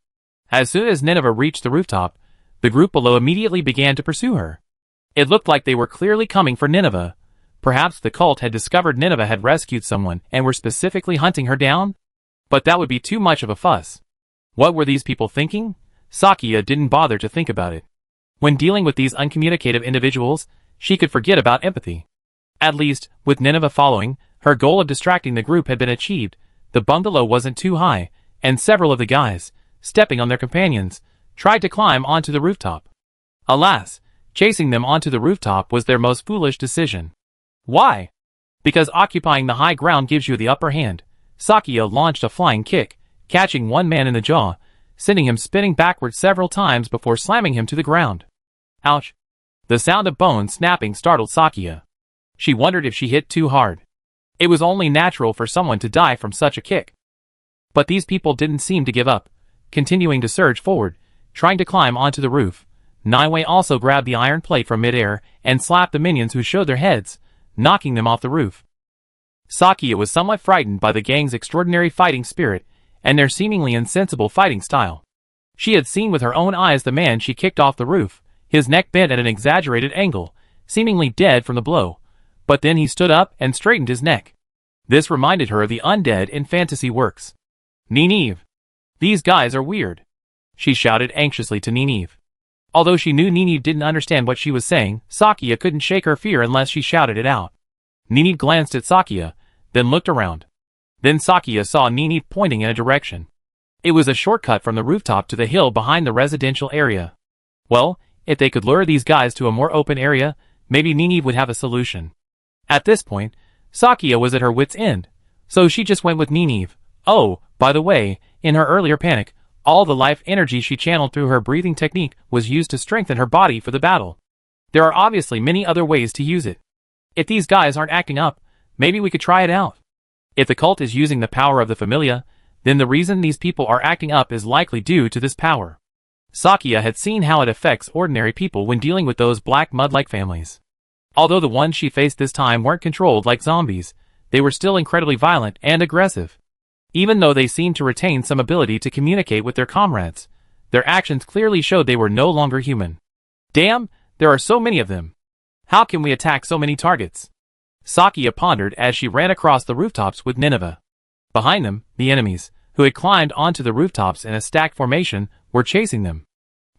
As soon as Nineveh reached the rooftop, the group below immediately began to pursue her. It looked like they were clearly coming for Nineveh. Perhaps the cult had discovered Nineveh had rescued someone and were specifically hunting her down? But that would be too much of a fuss. What were these people thinking? Sakia didn't bother to think about it. When dealing with these uncommunicative individuals, she could forget about empathy. At least, with Nineveh following, her goal of distracting the group had been achieved. The bungalow wasn't too high, and several of the guys, stepping on their companions, tried to climb onto the rooftop. Alas, chasing them onto the rooftop was their most foolish decision. Why? Because occupying the high ground gives you the upper hand. Sakia launched a flying kick, catching one man in the jaw, sending him spinning backwards several times before slamming him to the ground. Ouch! The sound of bones snapping startled Sakia. She wondered if she hit too hard. It was only natural for someone to die from such a kick. But these people didn't seem to give up, continuing to surge forward, trying to climb onto the roof. Naiwei also grabbed the iron plate from midair and slapped the minions who showed their heads, knocking them off the roof. Sakia was somewhat frightened by the gang's extraordinary fighting spirit and their seemingly insensible fighting style. She had seen with her own eyes the man she kicked off the roof, his neck bent at an exaggerated angle, seemingly dead from the blow, but then he stood up and straightened his neck. This reminded her of the undead in fantasy works. Nineveh. These guys are weird. she shouted anxiously to Nineve. Although she knew Nineve didn't understand what she was saying, Sakia couldn't shake her fear unless she shouted it out. Nineve glanced at Sakia, then looked around. Then Sakia saw Nineve pointing in a direction. It was a shortcut from the rooftop to the hill behind the residential area. Well, if they could lure these guys to a more open area, maybe Nineve would have a solution. At this point, Sakia was at her wit's end, so she just went with Nineve. Oh, by the way, in her earlier panic, all the life energy she channeled through her breathing technique was used to strengthen her body for the battle. There are obviously many other ways to use it. If these guys aren't acting up, maybe we could try it out. If the cult is using the power of the familia, then the reason these people are acting up is likely due to this power. Sakia had seen how it affects ordinary people when dealing with those black mud-like families. Although the ones she faced this time weren't controlled like zombies, they were still incredibly violent and aggressive. Even though they seemed to retain some ability to communicate with their comrades, their actions clearly showed they were no longer human. Damn, there are so many of them. How can we attack so many targets? Sakia pondered as she ran across the rooftops with Nineveh. Behind them, the enemies, who had climbed onto the rooftops in a stacked formation, were chasing them.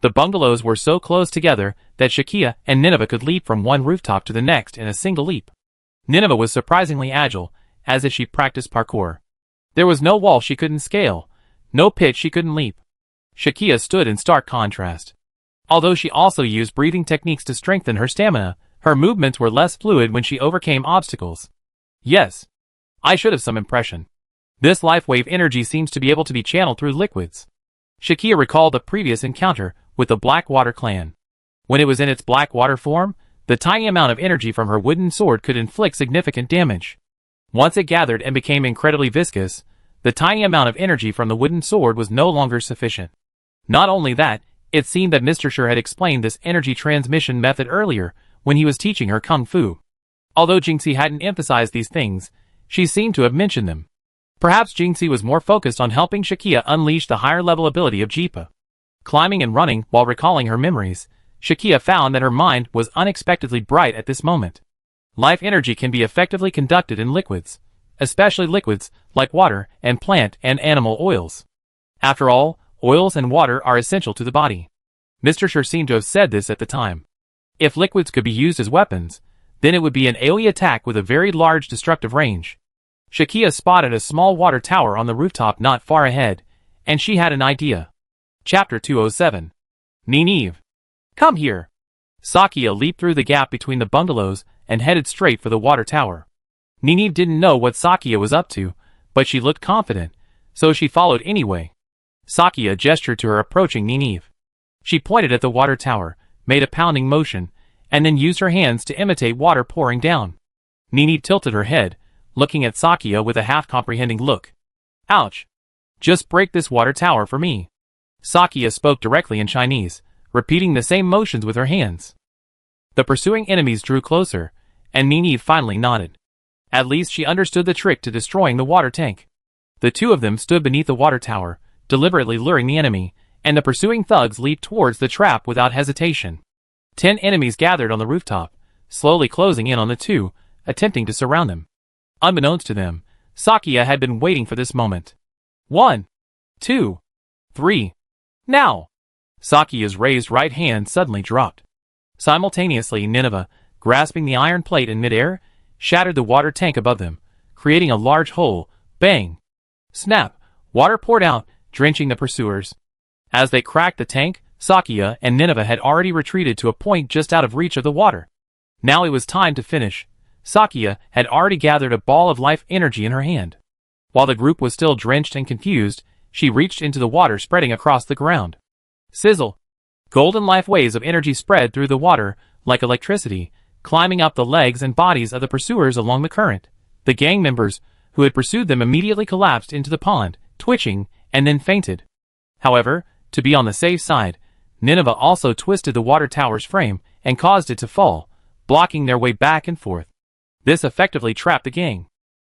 The bungalows were so close together that Shakia and Nineveh could leap from one rooftop to the next in a single leap. Nineveh was surprisingly agile, as if she practiced parkour. There was no wall she couldn't scale, no pit she couldn't leap. Shakia stood in stark contrast. Although she also used breathing techniques to strengthen her stamina, her movements were less fluid when she overcame obstacles. Yes, I should have some impression. This life wave energy seems to be able to be channeled through liquids. Shakia recalled the previous encounter with the Blackwater clan. When it was in its Blackwater form, the tiny amount of energy from her wooden sword could inflict significant damage. Once it gathered and became incredibly viscous, the tiny amount of energy from the wooden sword was no longer sufficient. Not only that, it seemed that Mr. Sher had explained this energy transmission method earlier when he was teaching her Kung Fu. Although Jingxi hadn't emphasized these things, she seemed to have mentioned them. Perhaps Jingxi was more focused on helping Shakia unleash the higher-level ability of Jipa. Climbing and running while recalling her memories, Shakia found that her mind was unexpectedly bright at this moment. Life energy can be effectively conducted in liquids, especially liquids like water and plant and animal oils. After all, oils and water are essential to the body. Mr. Sher seemed to have said this at the time. If liquids could be used as weapons, then it would be an AoE attack with a very large destructive range. Shakia spotted a small water tower on the rooftop not far ahead, and she had an idea. Chapter 207. Nineve. Come here. Sakia leaped through the gap between the bungalows and headed straight for the water tower. Nineve didn't know what Sakia was up to, but she looked confident, so she followed anyway. Sakia gestured to her approaching Nineve. She pointed at the water tower, made a pounding motion, and then used her hands to imitate water pouring down. Nineve tilted her head, looking at Sakia with a half-comprehending look. Ouch! Just break this water tower for me. Sakia spoke directly in Chinese, repeating the same motions with her hands. The pursuing enemies drew closer, and Nineve finally nodded. At least she understood the trick to destroying the water tank. The two of them stood beneath the water tower, deliberately luring the enemy, and the pursuing thugs leaped towards the trap without hesitation. 10 enemies gathered on the rooftop, slowly closing in on the two, attempting to surround them. Unbeknownst to them, Sakia had been waiting for this moment. 1, 2, 3. Now! Sakia's raised right hand suddenly dropped. Simultaneously, Nineveh, grasping the iron plate in midair, shattered the water tank above them, creating a large hole. Bang! Snap! Water poured out, drenching the pursuers. As they cracked the tank, Sakia and Nineveh had already retreated to a point just out of reach of the water. Now it was time to finish. Sakia had already gathered a ball of life energy in her hand. While the group was still drenched and confused, she reached into the water spreading across the ground. Sizzle! Golden life waves of energy spread through the water, like electricity, climbing up the legs and bodies of the pursuers along the current. The gang members, who had pursued them, immediately collapsed into the pond, twitching, and then fainted. However, to be on the safe side, Nineveh also twisted the water tower's frame and caused it to fall, blocking their way back and forth. This effectively trapped the gang.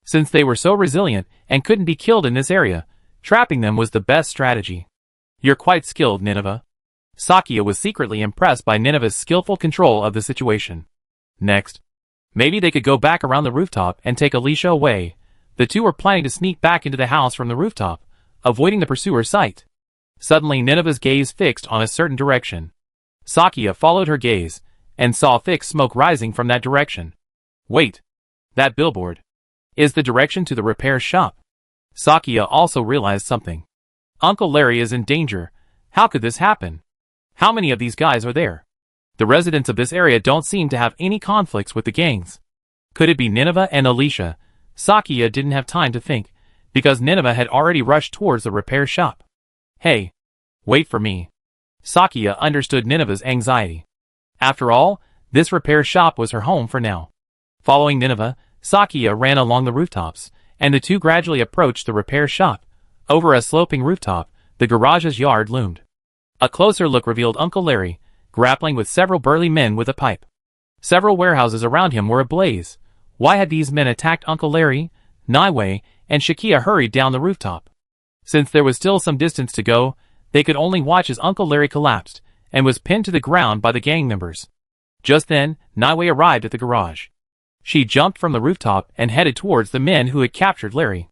Since they were so resilient and couldn't be killed in this area, trapping them was the best strategy. You're quite skilled, Nineveh. Sakia was secretly impressed by Nineveh's skillful control of the situation. Next, maybe they could go back around the rooftop and take Alicia away. The two were planning to sneak back into the house from the rooftop, avoiding the pursuer's sight. Suddenly Nineva's gaze fixed on a certain direction. Sakia followed her gaze, and saw thick smoke rising from that direction. Wait! That billboard is the direction to the repair shop. Sakia also realized something. Uncle Larry is in danger. How could this happen? How many of these guys are there? The residents of this area don't seem to have any conflicts with the gangs. Could it be Nineveh and Alicia? Sakia didn't have time to think, because Nineveh had already rushed towards the repair shop. Hey! Wait for me. Sakia understood Nineveh's anxiety. After all, this repair shop was her home for now. Following Nineveh, Sakia ran along the rooftops, and the two gradually approached the repair shop. Over a sloping rooftop, the garage's yard loomed. A closer look revealed Uncle Larry, grappling with several burly men with a pipe. Several warehouses around him were ablaze. Why had these men attacked Uncle Larry? Niwei and Shakia hurried down the rooftop. Since there was still some distance to go, they could only watch as Uncle Larry collapsed, and was pinned to the ground by the gang members. Just then, Niwei arrived at the garage. She jumped from the rooftop and headed towards the men who had captured Larry.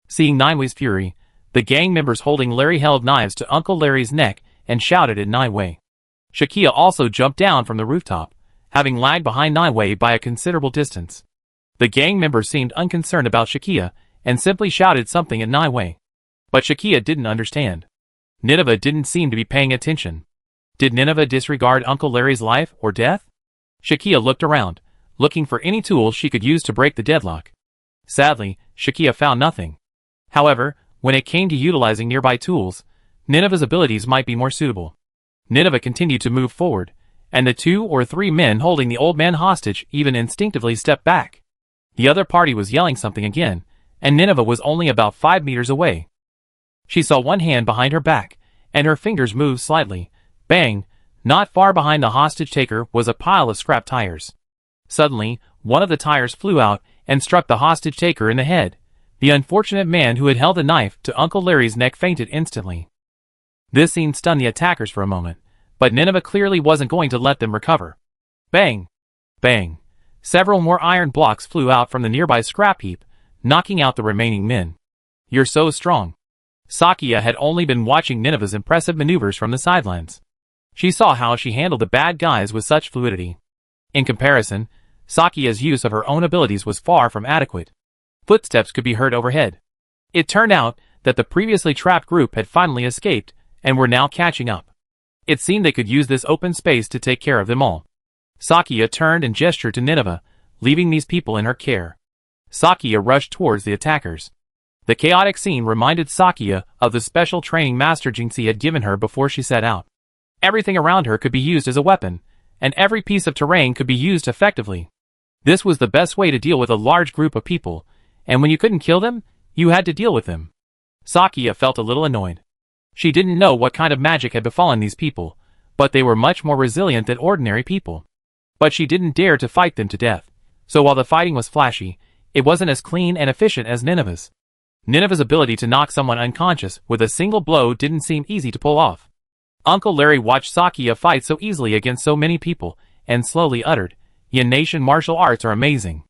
Seeing Niwei's fury, the gang members holding Larry held knives to Uncle Larry's neck and shouted at Niwei. Shakia also jumped down from the rooftop, having lagged behind Niwei by a considerable distance. The gang members seemed unconcerned about Shakia and simply shouted something at Niwei. But Shakia didn't understand. Nineveh didn't seem to be paying attention. Did Nineveh disregard Uncle Larry's life or death? Shakia looked around, looking for any tools she could use to break the deadlock. Sadly, Shakia found nothing. However, when it came to utilizing nearby tools, Nineveh's abilities might be more suitable. Nineveh continued to move forward, and the 2 or 3 men holding the old man hostage even instinctively stepped back. The other party was yelling something again, and Nineveh was only about 5 meters away. She saw one hand behind her back, and her fingers moved slightly. Bang! Not far behind the hostage taker was a pile of scrap tires. Suddenly, one of the tires flew out and struck the hostage taker in the head. The unfortunate man who had held a knife to Uncle Larry's neck fainted instantly. This scene stunned the attackers for a moment, but Nineveh clearly wasn't going to let them recover. Bang! Bang! Several more iron blocks flew out from the nearby scrap heap, knocking out the remaining men. You're so strong. Sakia had only been watching Nineveh's impressive maneuvers from the sidelines. She saw how she handled the bad guys with such fluidity. In comparison, Sakia's use of her own abilities was far from adequate. Footsteps could be heard overhead. It turned out that the previously trapped group had finally escaped, and were now catching up. It seemed they could use this open space to take care of them all. Sakia turned and gestured to Nineveh, leaving these people in her care. Sakia rushed towards the attackers. The chaotic scene reminded Sakia of the special training Master Jinxie had given her before she set out. Everything around her could be used as a weapon, and every piece of terrain could be used effectively. This was the best way to deal with a large group of people, and when you couldn't kill them, you had to deal with them. Sakia felt a little annoyed. She didn't know what kind of magic had befallen these people, but they were much more resilient than ordinary people. But she didn't dare to fight them to death, so while the fighting was flashy, it wasn't as clean and efficient as Nineveh's. Nineveh's ability to knock someone unconscious with a single blow didn't seem easy to pull off. Uncle Larry watched Sakia fight so easily against so many people, and slowly uttered, "Yin Nation martial arts are amazing."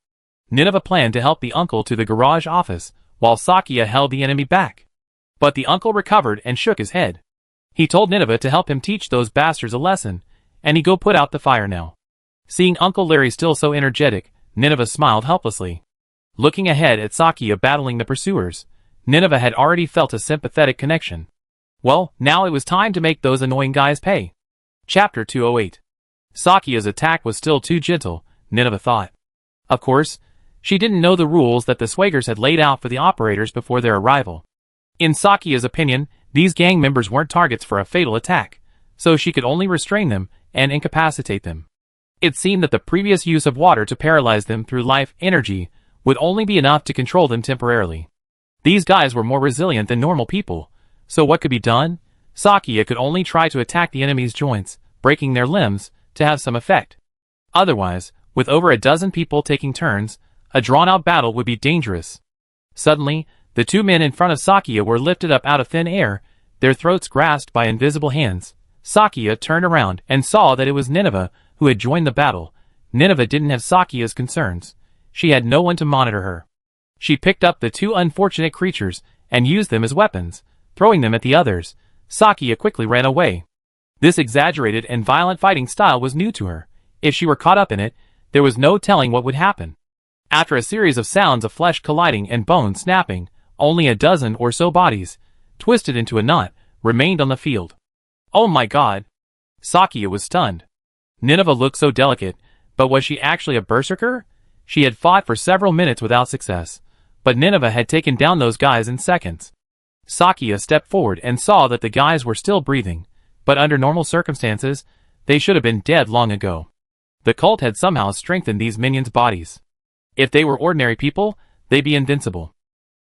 Nineveh planned to help the uncle to the garage office, while Sakia held the enemy back. But the uncle recovered and shook his head. He told Nineveh to help him teach those bastards a lesson, and he'd go put out the fire now. Seeing Uncle Larry still so energetic, Nineveh smiled helplessly. Looking ahead at Sakia battling the pursuers, Nineveh had already felt a sympathetic connection. Well, now it was time to make those annoying guys pay. Chapter 208. Sakia's attack was still too gentle, Nineveh thought. Of course, she didn't know the rules that the Swaggers had laid out for the operators before their arrival. In Sakia's opinion, these gang members weren't targets for a fatal attack, so she could only restrain them and incapacitate them. It seemed that the previous use of water to paralyze them through life energy would only be enough to control them temporarily. These guys were more resilient than normal people, so what could be done? Sakia could only try to attack the enemy's joints, breaking their limbs, to have some effect. Otherwise, with over a dozen people taking turns, a drawn-out battle would be dangerous. Suddenly, the 2 men in front of Sakia were lifted up out of thin air, their throats grasped by invisible hands. Sakia turned around and saw that it was Nineveh who had joined the battle. Nineveh didn't have Sakia's concerns. She had no one to monitor her. She picked up the 2 unfortunate creatures and used them as weapons, throwing them at the others. Sakia quickly ran away. This exaggerated and violent fighting style was new to her. If she were caught up in it, there was no telling what would happen. After a series of sounds of flesh colliding and bone snapping, only a dozen or so bodies, twisted into a knot, remained on the field. Oh my god! Sakia was stunned. Nineveh looked so delicate, but was she actually a berserker? She had fought for several minutes without success, but Nineveh had taken down those guys in seconds. Sakia stepped forward and saw that the guys were still breathing, but under normal circumstances, they should have been dead long ago. The cult had somehow strengthened these minions' bodies. If they were ordinary people, they'd be invincible.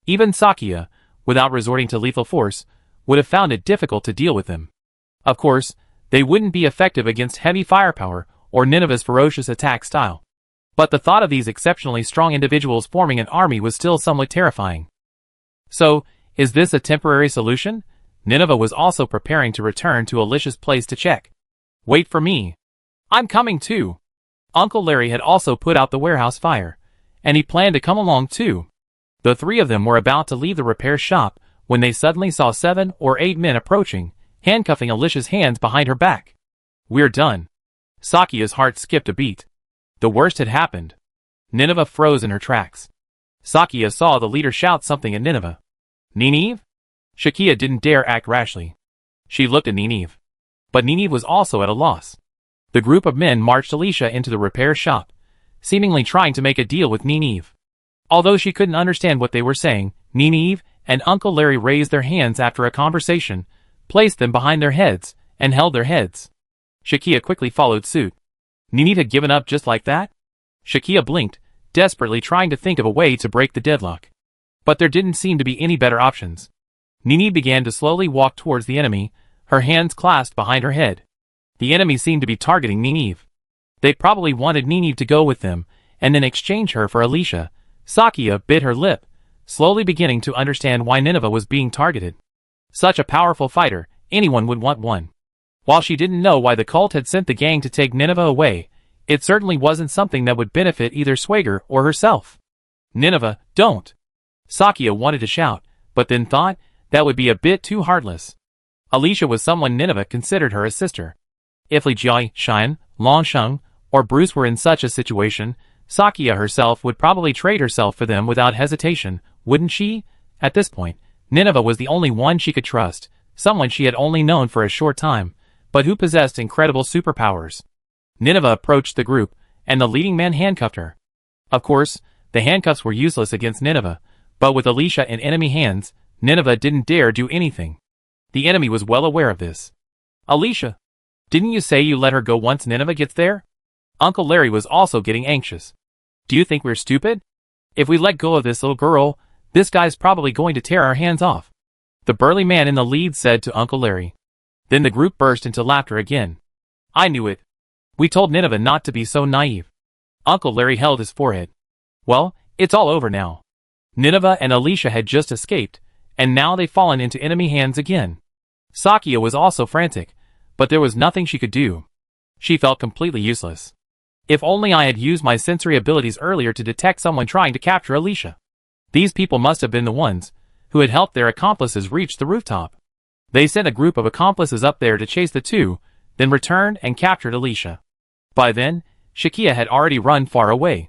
Even Sakia, without resorting to lethal force, would have found it difficult to deal with them. Of course, they wouldn't be effective against heavy firepower or Nineveh's ferocious attack style. But the thought of these exceptionally strong individuals forming an army was still somewhat terrifying. So, is this a temporary solution? Nineveh was also preparing to return to Alicia's place to check. Wait for me. I'm coming too. Uncle Larry had also put out the warehouse fire, and he planned to come along too. The three of them were about to leave the repair shop when they suddenly saw 7 or 8 men approaching, handcuffing Alicia's hands behind her back. We're done. Sakia's heart skipped a beat. The worst had happened. Nineveh froze in her tracks. Sakia saw the leader shout something at Nineveh. Nineveh? Shakia didn't dare act rashly. She looked at Nineveh. But Nineveh was also at a loss. The group of men marched Alicia into the repair shop, seemingly trying to make a deal with Nineveh. Although she couldn't understand what they were saying, Nineveh and Uncle Larry raised their hands after a conversation, placed them behind their heads, and held their heads. Shakia quickly followed suit. Nineveh had given up just like that? Shakia blinked, desperately trying to think of a way to break the deadlock. But there didn't seem to be any better options. Nineveh began to slowly walk towards the enemy, her hands clasped behind her head. The enemy seemed to be targeting Nineveh. They probably wanted Nineveh to go with them, and then exchange her for Alicia. Sakia bit her lip, slowly beginning to understand why Nineveh was being targeted. Such a powerful fighter, anyone would want one. While she didn't know why the cult had sent the gang to take Nineveh away, it certainly wasn't something that would benefit either Swagger or herself. Nineveh, don't! Sakia wanted to shout, but then thought that would be a bit too heartless. Alicia was someone Nineveh considered her a sister. If Li Jiai, Xian, Long Sheng, or Bruce were in such a situation, Sakia herself would probably trade herself for them without hesitation, wouldn't she? At this point, Nineveh was the only one she could trust, someone she had only known for a short time, but who possessed incredible superpowers. Nineveh approached the group, and the leading man handcuffed her. Of course, the handcuffs were useless against Nineveh, but with Alicia in enemy hands, Nineveh didn't dare do anything. The enemy was well aware of this. Alicia, didn't you say you let her go once Nineveh gets there? Uncle Larry was also getting anxious. Do you think we're stupid? If we let go of this little girl, this guy's probably going to tear our hands off. The burly man in the lead said to Uncle Larry. Then the group burst into laughter again. I knew it. We told Nineveh not to be so naive. Uncle Larry held his forehead. Well, it's all over now. Nineveh and Alicia had just escaped, and now they'd fallen into enemy hands again. Sakia was also frantic, but there was nothing she could do. She felt completely useless. If only I had used my sensory abilities earlier to detect someone trying to capture Alicia. These people must have been the ones who had helped their accomplices reach the rooftop. They sent a group of accomplices up there to chase the two, then returned and captured Alicia. By then, Shakia had already run far away.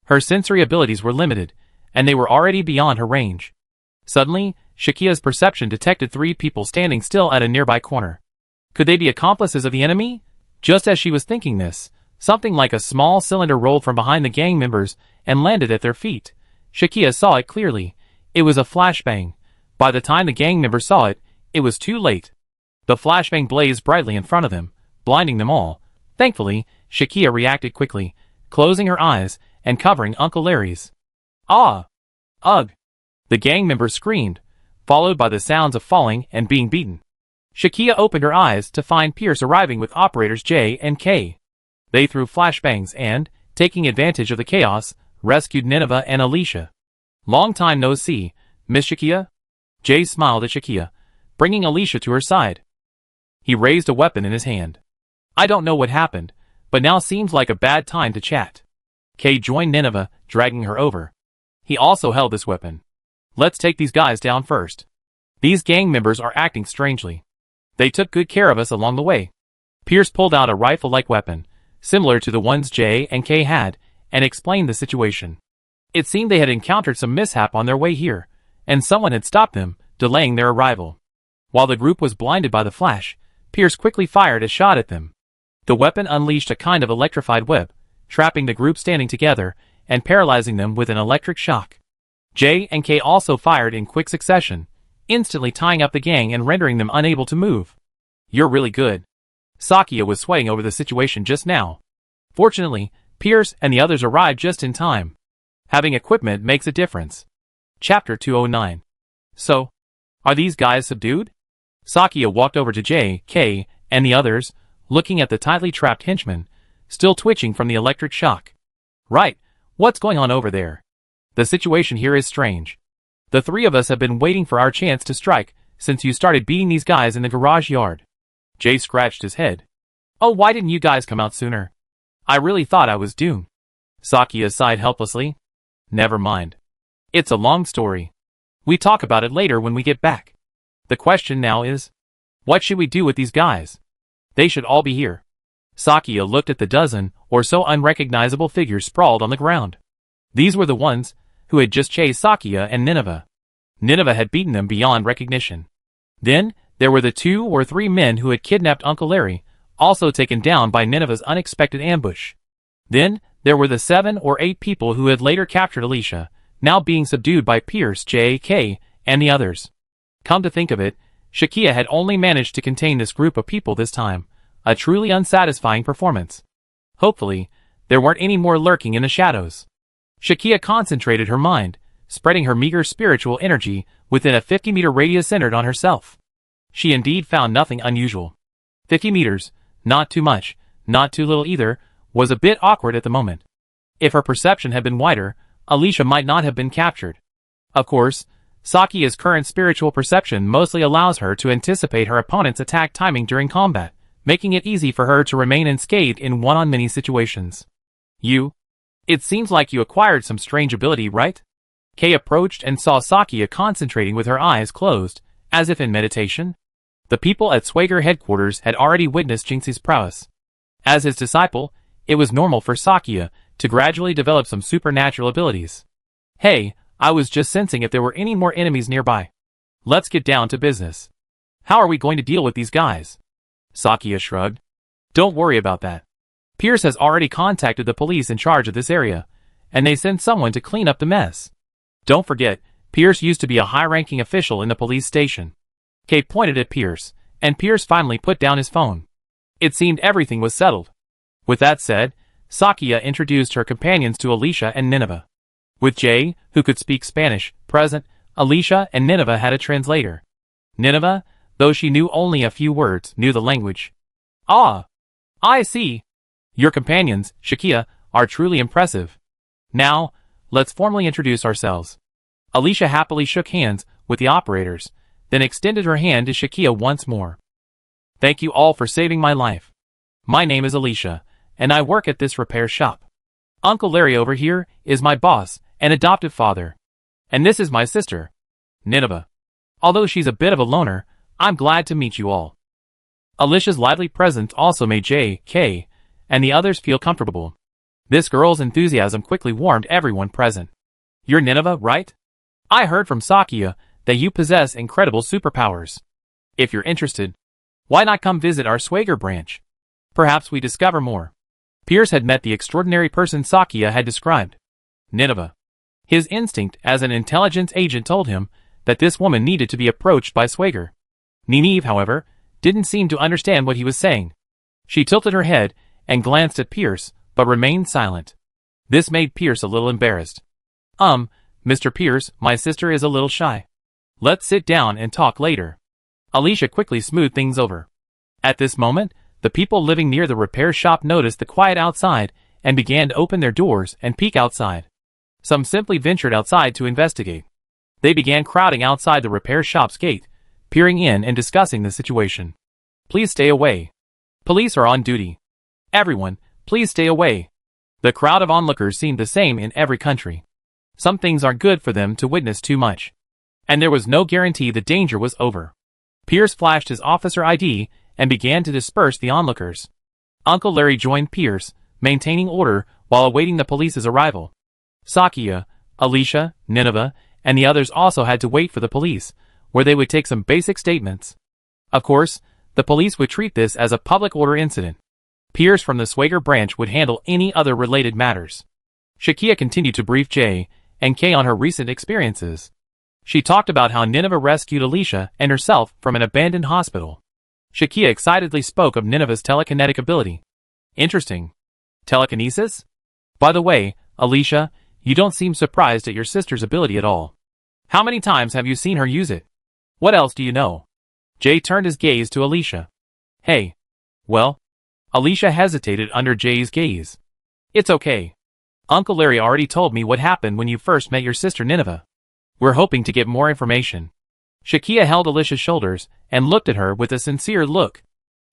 Her sensory abilities were limited, and they were already beyond her range. Suddenly, Shakia's perception detected 3 people standing still at a nearby corner. Could they be accomplices of the enemy? Just as she was thinking this, something like a small cylinder rolled from behind the gang members and landed at their feet. Shakia saw it clearly. It was a flashbang. By the time the gang members saw it, it was too late. The flashbang blazed brightly in front of them, blinding them all. Thankfully, Shakia reacted quickly, closing her eyes and covering Uncle Larry's. Ah! Ugh! The gang members screamed, followed by the sounds of falling and being beaten. Shakia opened her eyes to find Pierce arriving with operators J and K. They threw flashbangs and, taking advantage of the chaos, rescued Nineveh and Alicia. Long time no see, Miss Shakia? Jay smiled at Shakia, bringing Alicia to her side. He raised a weapon in his hand. I don't know what happened, but now seems like a bad time to chat. Kay joined Nineveh, dragging her over. He also held this weapon. Let's take these guys down first. These gang members are acting strangely. They took good care of us along the way. Pierce pulled out a rifle-like weapon, similar to the ones J and K had, and explained the situation. It seemed they had encountered some mishap on their way here, and someone had stopped them, delaying their arrival. While the group was blinded by the flash, Pierce quickly fired a shot at them. The weapon unleashed a kind of electrified web, trapping the group standing together and paralyzing them with an electric shock. J and K also fired in quick succession, instantly tying up the gang and rendering them unable to move. You're really good. Sakia was sweating over the situation just now. Fortunately, Pierce and the others arrived just in time. Having equipment makes a difference. Chapter 209. So, are these guys subdued? Sakia walked over to J, K, and the others, looking at the tightly trapped henchmen, still twitching from the electric shock. Right, what's going on over there? The situation here is strange. The three of us have been waiting for our chance to strike since you started beating these guys in the garage yard. Jay scratched his head. Oh, why didn't you guys come out sooner? I really thought I was doomed. Sakia sighed helplessly. Never mind. It's a long story. We talk about it later when we get back. The question now is, what should we do with these guys? They should all be here. Sakia looked at the dozen or so unrecognizable figures sprawled on the ground. These were the ones who had just chased Sakia and Nineveh. Nineveh had beaten them beyond recognition. Then, there were the 2 or 3 men who had kidnapped Uncle Larry, also taken down by Nineveh's unexpected ambush. Then, there were the 7 or 8 people who had later captured Alicia, now being subdued by Pierce, J, K, and the others. Come to think of it, Shakia had only managed to contain this group of people this time, a truly unsatisfying performance. Hopefully, there weren't any more lurking in the shadows. Shakia concentrated her mind, spreading her meager spiritual energy within a 50-meter radius centered on herself. She indeed found nothing unusual. 50 meters, not too much, not too little either, was a bit awkward at the moment. If her perception had been wider, Alicia might not have been captured. Of course, Sakia's current spiritual perception mostly allows her to anticipate her opponent's attack timing during combat, making it easy for her to remain unscathed in one-on-many situations. It seems like you acquired some strange ability, right? Kay approached and saw Sakia concentrating with her eyes closed, as if in meditation. The people at Swager headquarters had already witnessed Jinxie's prowess. As his disciple, it was normal for Sakia to gradually develop some supernatural abilities. Hey, I was just sensing if there were any more enemies nearby. Let's get down to business. How are we going to deal with these guys? Sakia shrugged. Don't worry about that. Pierce has already contacted the police in charge of this area, and they sent someone to clean up the mess. Don't forget, Pierce used to be a high-ranking official in the police station. Kate pointed at Pierce, and Pierce finally put down his phone. It seemed everything was settled. With that said, Sakia introduced her companions to Alicia and Nineveh. With Jay, who could speak Spanish, present, Alicia and Nineveh had a translator. Nineveh, though she knew only a few words, knew the language. Ah! I see. Your companions, Shakia, are truly impressive. Now, let's formally introduce ourselves. Alicia happily shook hands with the operators, then extended her hand to Shakia once more. Thank you all for saving my life. My name is Alicia, and I work at this repair shop. Uncle Larry over here is my boss and adoptive father. And this is my sister, Nineveh. Although she's a bit of a loner, I'm glad to meet you all. Alicia's lively presence also made J, K, and the others feel comfortable. This girl's enthusiasm quickly warmed everyone present. You're Nineveh, right? I heard from Sakia that you possess incredible superpowers. If you're interested, why not come visit our Swager branch? Perhaps we discover more. Pierce had met the extraordinary person Sakia had described. Nineveh. His instinct as an intelligence agent told him that this woman needed to be approached by Swager. Nineveh, however, didn't seem to understand what he was saying. She tilted her head and glanced at Pierce, but remained silent. This made Pierce a little embarrassed. Mr. Pierce, my sister is a little shy. Let's sit down and talk later. Alicia quickly smoothed things over. At this moment, the people living near the repair shop noticed the quiet outside and began to open their doors and peek outside. Some simply ventured outside to investigate. They began crowding outside the repair shop's gate, peering in and discussing the situation. Please stay away. Police are on duty. Everyone, please stay away. The crowd of onlookers seemed the same in every country. Some things aren't good for them to witness too much. And there was no guarantee the danger was over. Pierce flashed his officer ID and began to disperse the onlookers. Uncle Larry joined Pierce, maintaining order while awaiting the police's arrival. Sakia, Alicia, Nineveh, and the others also had to wait for the police, where they would take some basic statements. Of course, the police would treat this as a public order incident. Pierce from the Swager branch would handle any other related matters. Shakia continued to brief Jay and Kay on her recent experiences. She talked about how Nineveh rescued Alicia and herself from an abandoned hospital. Shakia excitedly spoke of Nineveh's telekinetic ability. Interesting. Telekinesis? By the way, Alicia, you don't seem surprised at your sister's ability at all. How many times have you seen her use it? What else do you know? Jay turned his gaze to Alicia. Hey. Well? Alicia hesitated under Jay's gaze. It's okay. Uncle Larry already told me what happened when you first met your sister Nineveh. We're hoping to get more information. Shakia held Alicia's shoulders and looked at her with a sincere look.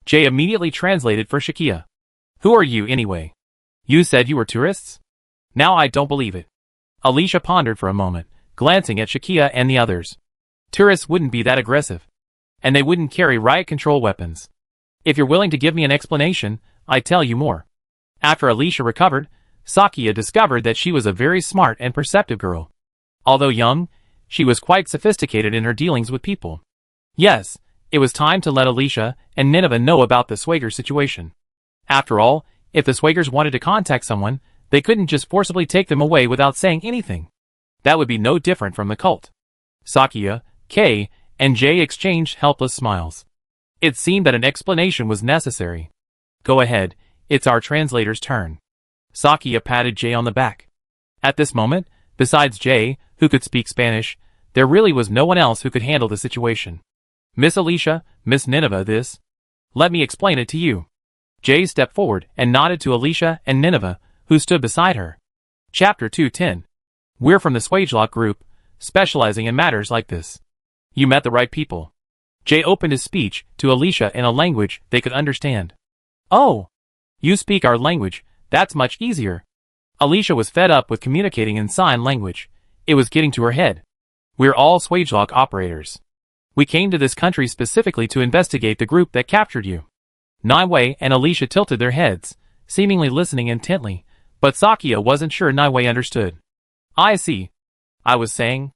Jay immediately translated for Shakia. Who are you anyway? You said you were tourists? Now I don't believe it. Alicia pondered for a moment, glancing at Shakia and the others. Tourists wouldn't be that aggressive. And they wouldn't carry riot control weapons. If you're willing to give me an explanation, I'd tell you more. After Alicia recovered, Sakia discovered that she was a very smart and perceptive girl. Although young, she was quite sophisticated in her dealings with people. Yes, it was time to let Alicia and Nineveh know about the Swager situation. After all, if the Swagers wanted to contact someone, they couldn't just forcibly take them away without saying anything. That would be no different from the cult. Sakia, Kay, and Jay exchanged helpless smiles. It seemed that an explanation was necessary. Go ahead, it's our translator's turn. Sakia patted Jay on the back. At this moment, besides Jay, who could speak Spanish, there really was no one else who could handle the situation. Miss Alicia, Miss Nineveh, this. Let me explain it to you. Jay stepped forward and nodded to Alicia and Nineveh, who stood beside her. Chapter 210. We're from the Swagelock group, specializing in matters like this. You met the right people. Jay opened his speech to Alicia in a language they could understand. Oh, you speak our language, that's much easier. Alicia was fed up with communicating in sign language. It was getting to her head. We're all Swagelock operators. We came to this country specifically to investigate the group that captured you. Naiwei and Alicia tilted their heads, seemingly listening intently, but Sakia wasn't sure Naiwei understood. I see. I was saying.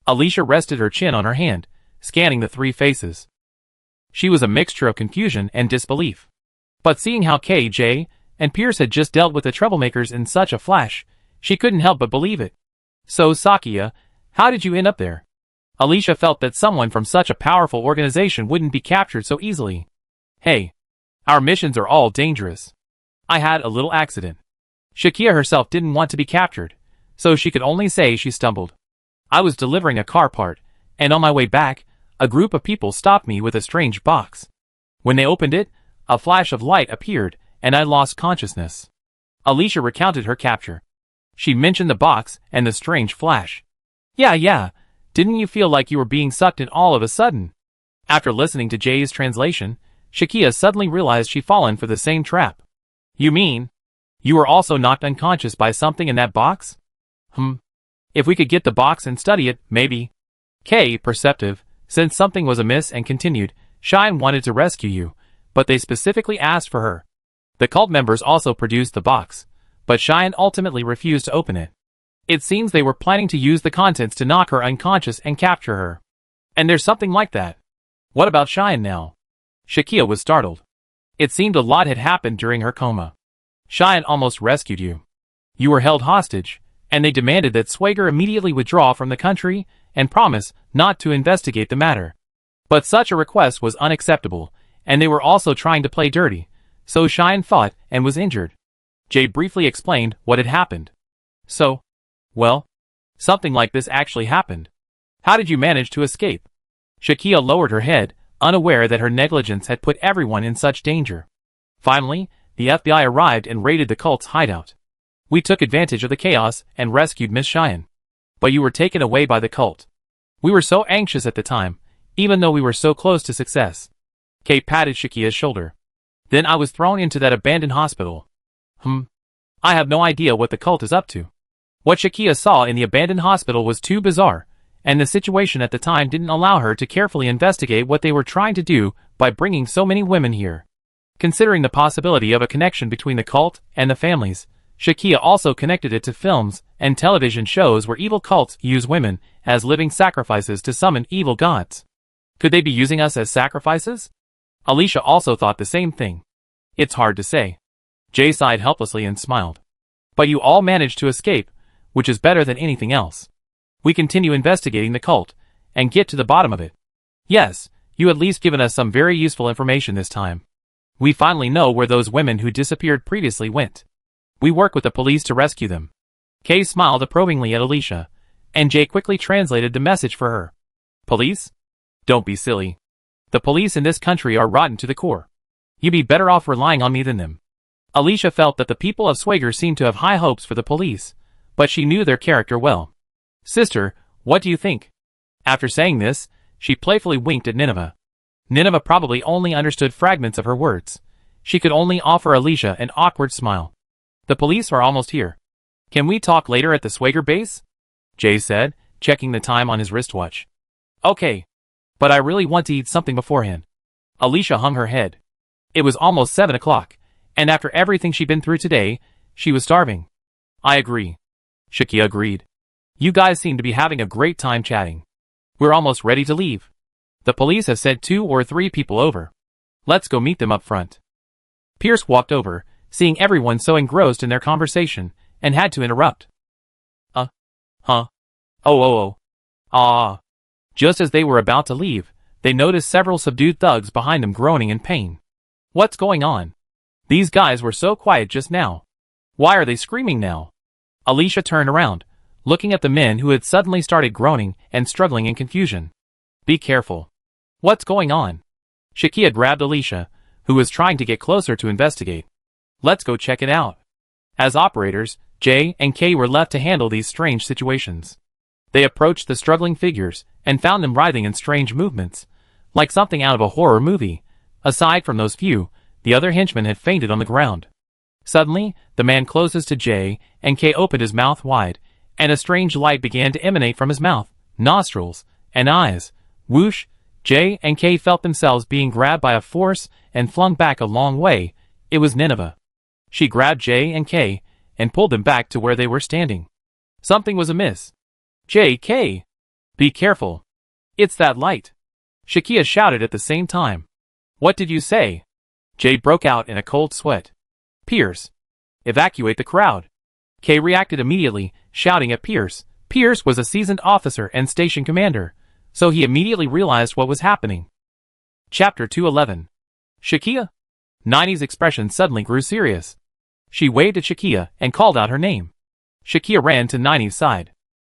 Alicia rested her chin on her hand, scanning the three faces. She was a mixture of confusion and disbelief. But seeing how Kay, Jay, and Pierce had just dealt with the troublemakers in such a flash, she couldn't help but believe it. So Sakia, how did you end up there? Alicia felt that someone from such a powerful organization wouldn't be captured so easily. Hey, our missions are all dangerous. I had a little accident. Shakia herself didn't want to be captured, so she could only say she stumbled. I was delivering a car part, and on my way back, a group of people stopped me with a strange box. When they opened it, a flash of light appeared, and I lost consciousness. Alicia recounted her capture. She mentioned the box and the strange flash. Yeah, didn't you feel like you were being sucked in all of a sudden? After listening to Jay's translation, Shakia suddenly realized she'd fallen for the same trap. You mean, you were also knocked unconscious by something in that box? If we could get the box and study it, maybe. Kay, perceptive, sensed something was amiss and continued, Shine wanted to rescue you, but they specifically asked for her. The cult members also produced the box, but Shine ultimately refused to open it. It seems they were planning to use the contents to knock her unconscious and capture her. And there's something like that. What about Shine now? Shakia was startled. It seemed a lot had happened during her coma. Shine almost rescued you. You were held hostage, and they demanded that Swager immediately withdraw from the country and promise not to investigate the matter. But such a request was unacceptable, and they were also trying to play dirty, so Shine fought and was injured. Jay briefly explained what had happened. So, well, something like this actually happened. How did you manage to escape? Shakia lowered her head, unaware that her negligence had put everyone in such danger. Finally, the FBI arrived and raided the cult's hideout. We took advantage of the chaos and rescued Miss Cheyenne. But you were taken away by the cult. We were so anxious at the time, even though we were so close to success. Kay patted Shakia's shoulder. Then I was thrown into that abandoned hospital. I have no idea what the cult is up to. What Shakia saw in the abandoned hospital was too bizarre, and the situation at the time didn't allow her to carefully investigate what they were trying to do by bringing so many women here. Considering the possibility of a connection between the cult and the families, Shakia also connected it to films and television shows where evil cults use women as living sacrifices to summon evil gods. Could they be using us as sacrifices? Alicia also thought the same thing. It's hard to say. Jay sighed helplessly and smiled. But you all managed to escape, which is better than anything else. We continue investigating the cult and get to the bottom of it. Yes, you at least given us some very useful information this time. We finally know where those women who disappeared previously went. We work with the police to rescue them. Kay smiled approvingly at Alicia, and Jay quickly translated the message for her. Police? Don't be silly. The police in this country are rotten to the core. You'd be better off relying on me than them. Alicia felt that the people of Swagger seemed to have high hopes for the police, but she knew their character well. Sister, what do you think? After saying this, she playfully winked at Nineveh. Nineveh probably only understood fragments of her words. She could only offer Alicia an awkward smile. The police are almost here. Can we talk later at the Swagger base? Jay said, checking the time on his wristwatch. Okay. But I really want to eat something beforehand. Alicia hung her head. It was almost 7 o'clock, and after everything she'd been through today, she was starving. I agree. Shakia agreed. You guys seem to be having a great time chatting. We're almost ready to leave. The police have sent 2 or 3 people over. Let's go meet them up front. Pierce walked over, seeing everyone so engrossed in their conversation, and had to interrupt. Just as they were about to leave, they noticed several subdued thugs behind them groaning in pain. What's going on? These guys were so quiet just now. Why are they screaming now? Alicia turned around, looking at the men who had suddenly started groaning and struggling in confusion. Be careful. What's going on? Shakia grabbed Alicia, who was trying to get closer to investigate. Let's go check it out. As operators, Jay and Kay were left to handle these strange situations. They approached the struggling figures and found them writhing in strange movements, like something out of a horror movie. Aside from those few, the other henchmen had fainted on the ground. Suddenly, the man closest to Jay and Kay opened his mouth wide, and a strange light began to emanate from his mouth, nostrils, and eyes. Whoosh! Jay and Kay felt themselves being grabbed by a force and flung back a long way. It was Nineveh. She grabbed Jay and Kay and pulled them back to where they were standing. Something was amiss. Kay! Be careful. It's that light. Shakia shouted at the same time. What did you say? Jay broke out in a cold sweat. Pierce. Evacuate the crowd. Kay reacted immediately, shouting at Pierce. Pierce was a seasoned officer and station commander, so he immediately realized what was happening. Chapter 211. Shakia? Nini's expression suddenly grew serious. She waved at Shakia and called out her name. Shakia ran to Nini's side.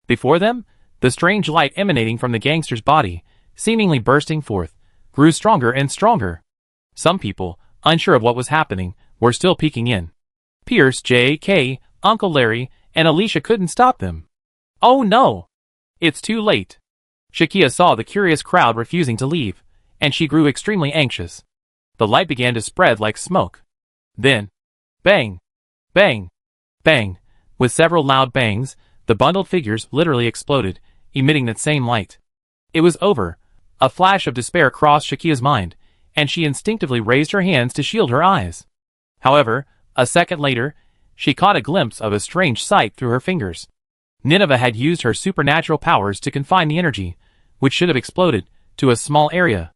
Before them, the strange light emanating from the gangster's body, seemingly bursting forth, grew stronger and stronger. Some people, unsure of what was happening, were still peeking in. Pierce, Jay, Kay, Uncle Larry, and Alicia couldn't stop them. Oh no! It's too late. Shakia saw the curious crowd refusing to leave, and she grew extremely anxious. The light began to spread like smoke. Then, bang! Bang! Bang! With several loud bangs, the bundled figures literally exploded, emitting that same light. It was over. A flash of despair crossed Shakia's mind, and she instinctively raised her hands to shield her eyes. However, a second later, she caught a glimpse of a strange sight through her fingers. Nineveh had used her supernatural powers to confine the energy, which should have exploded, to a small area.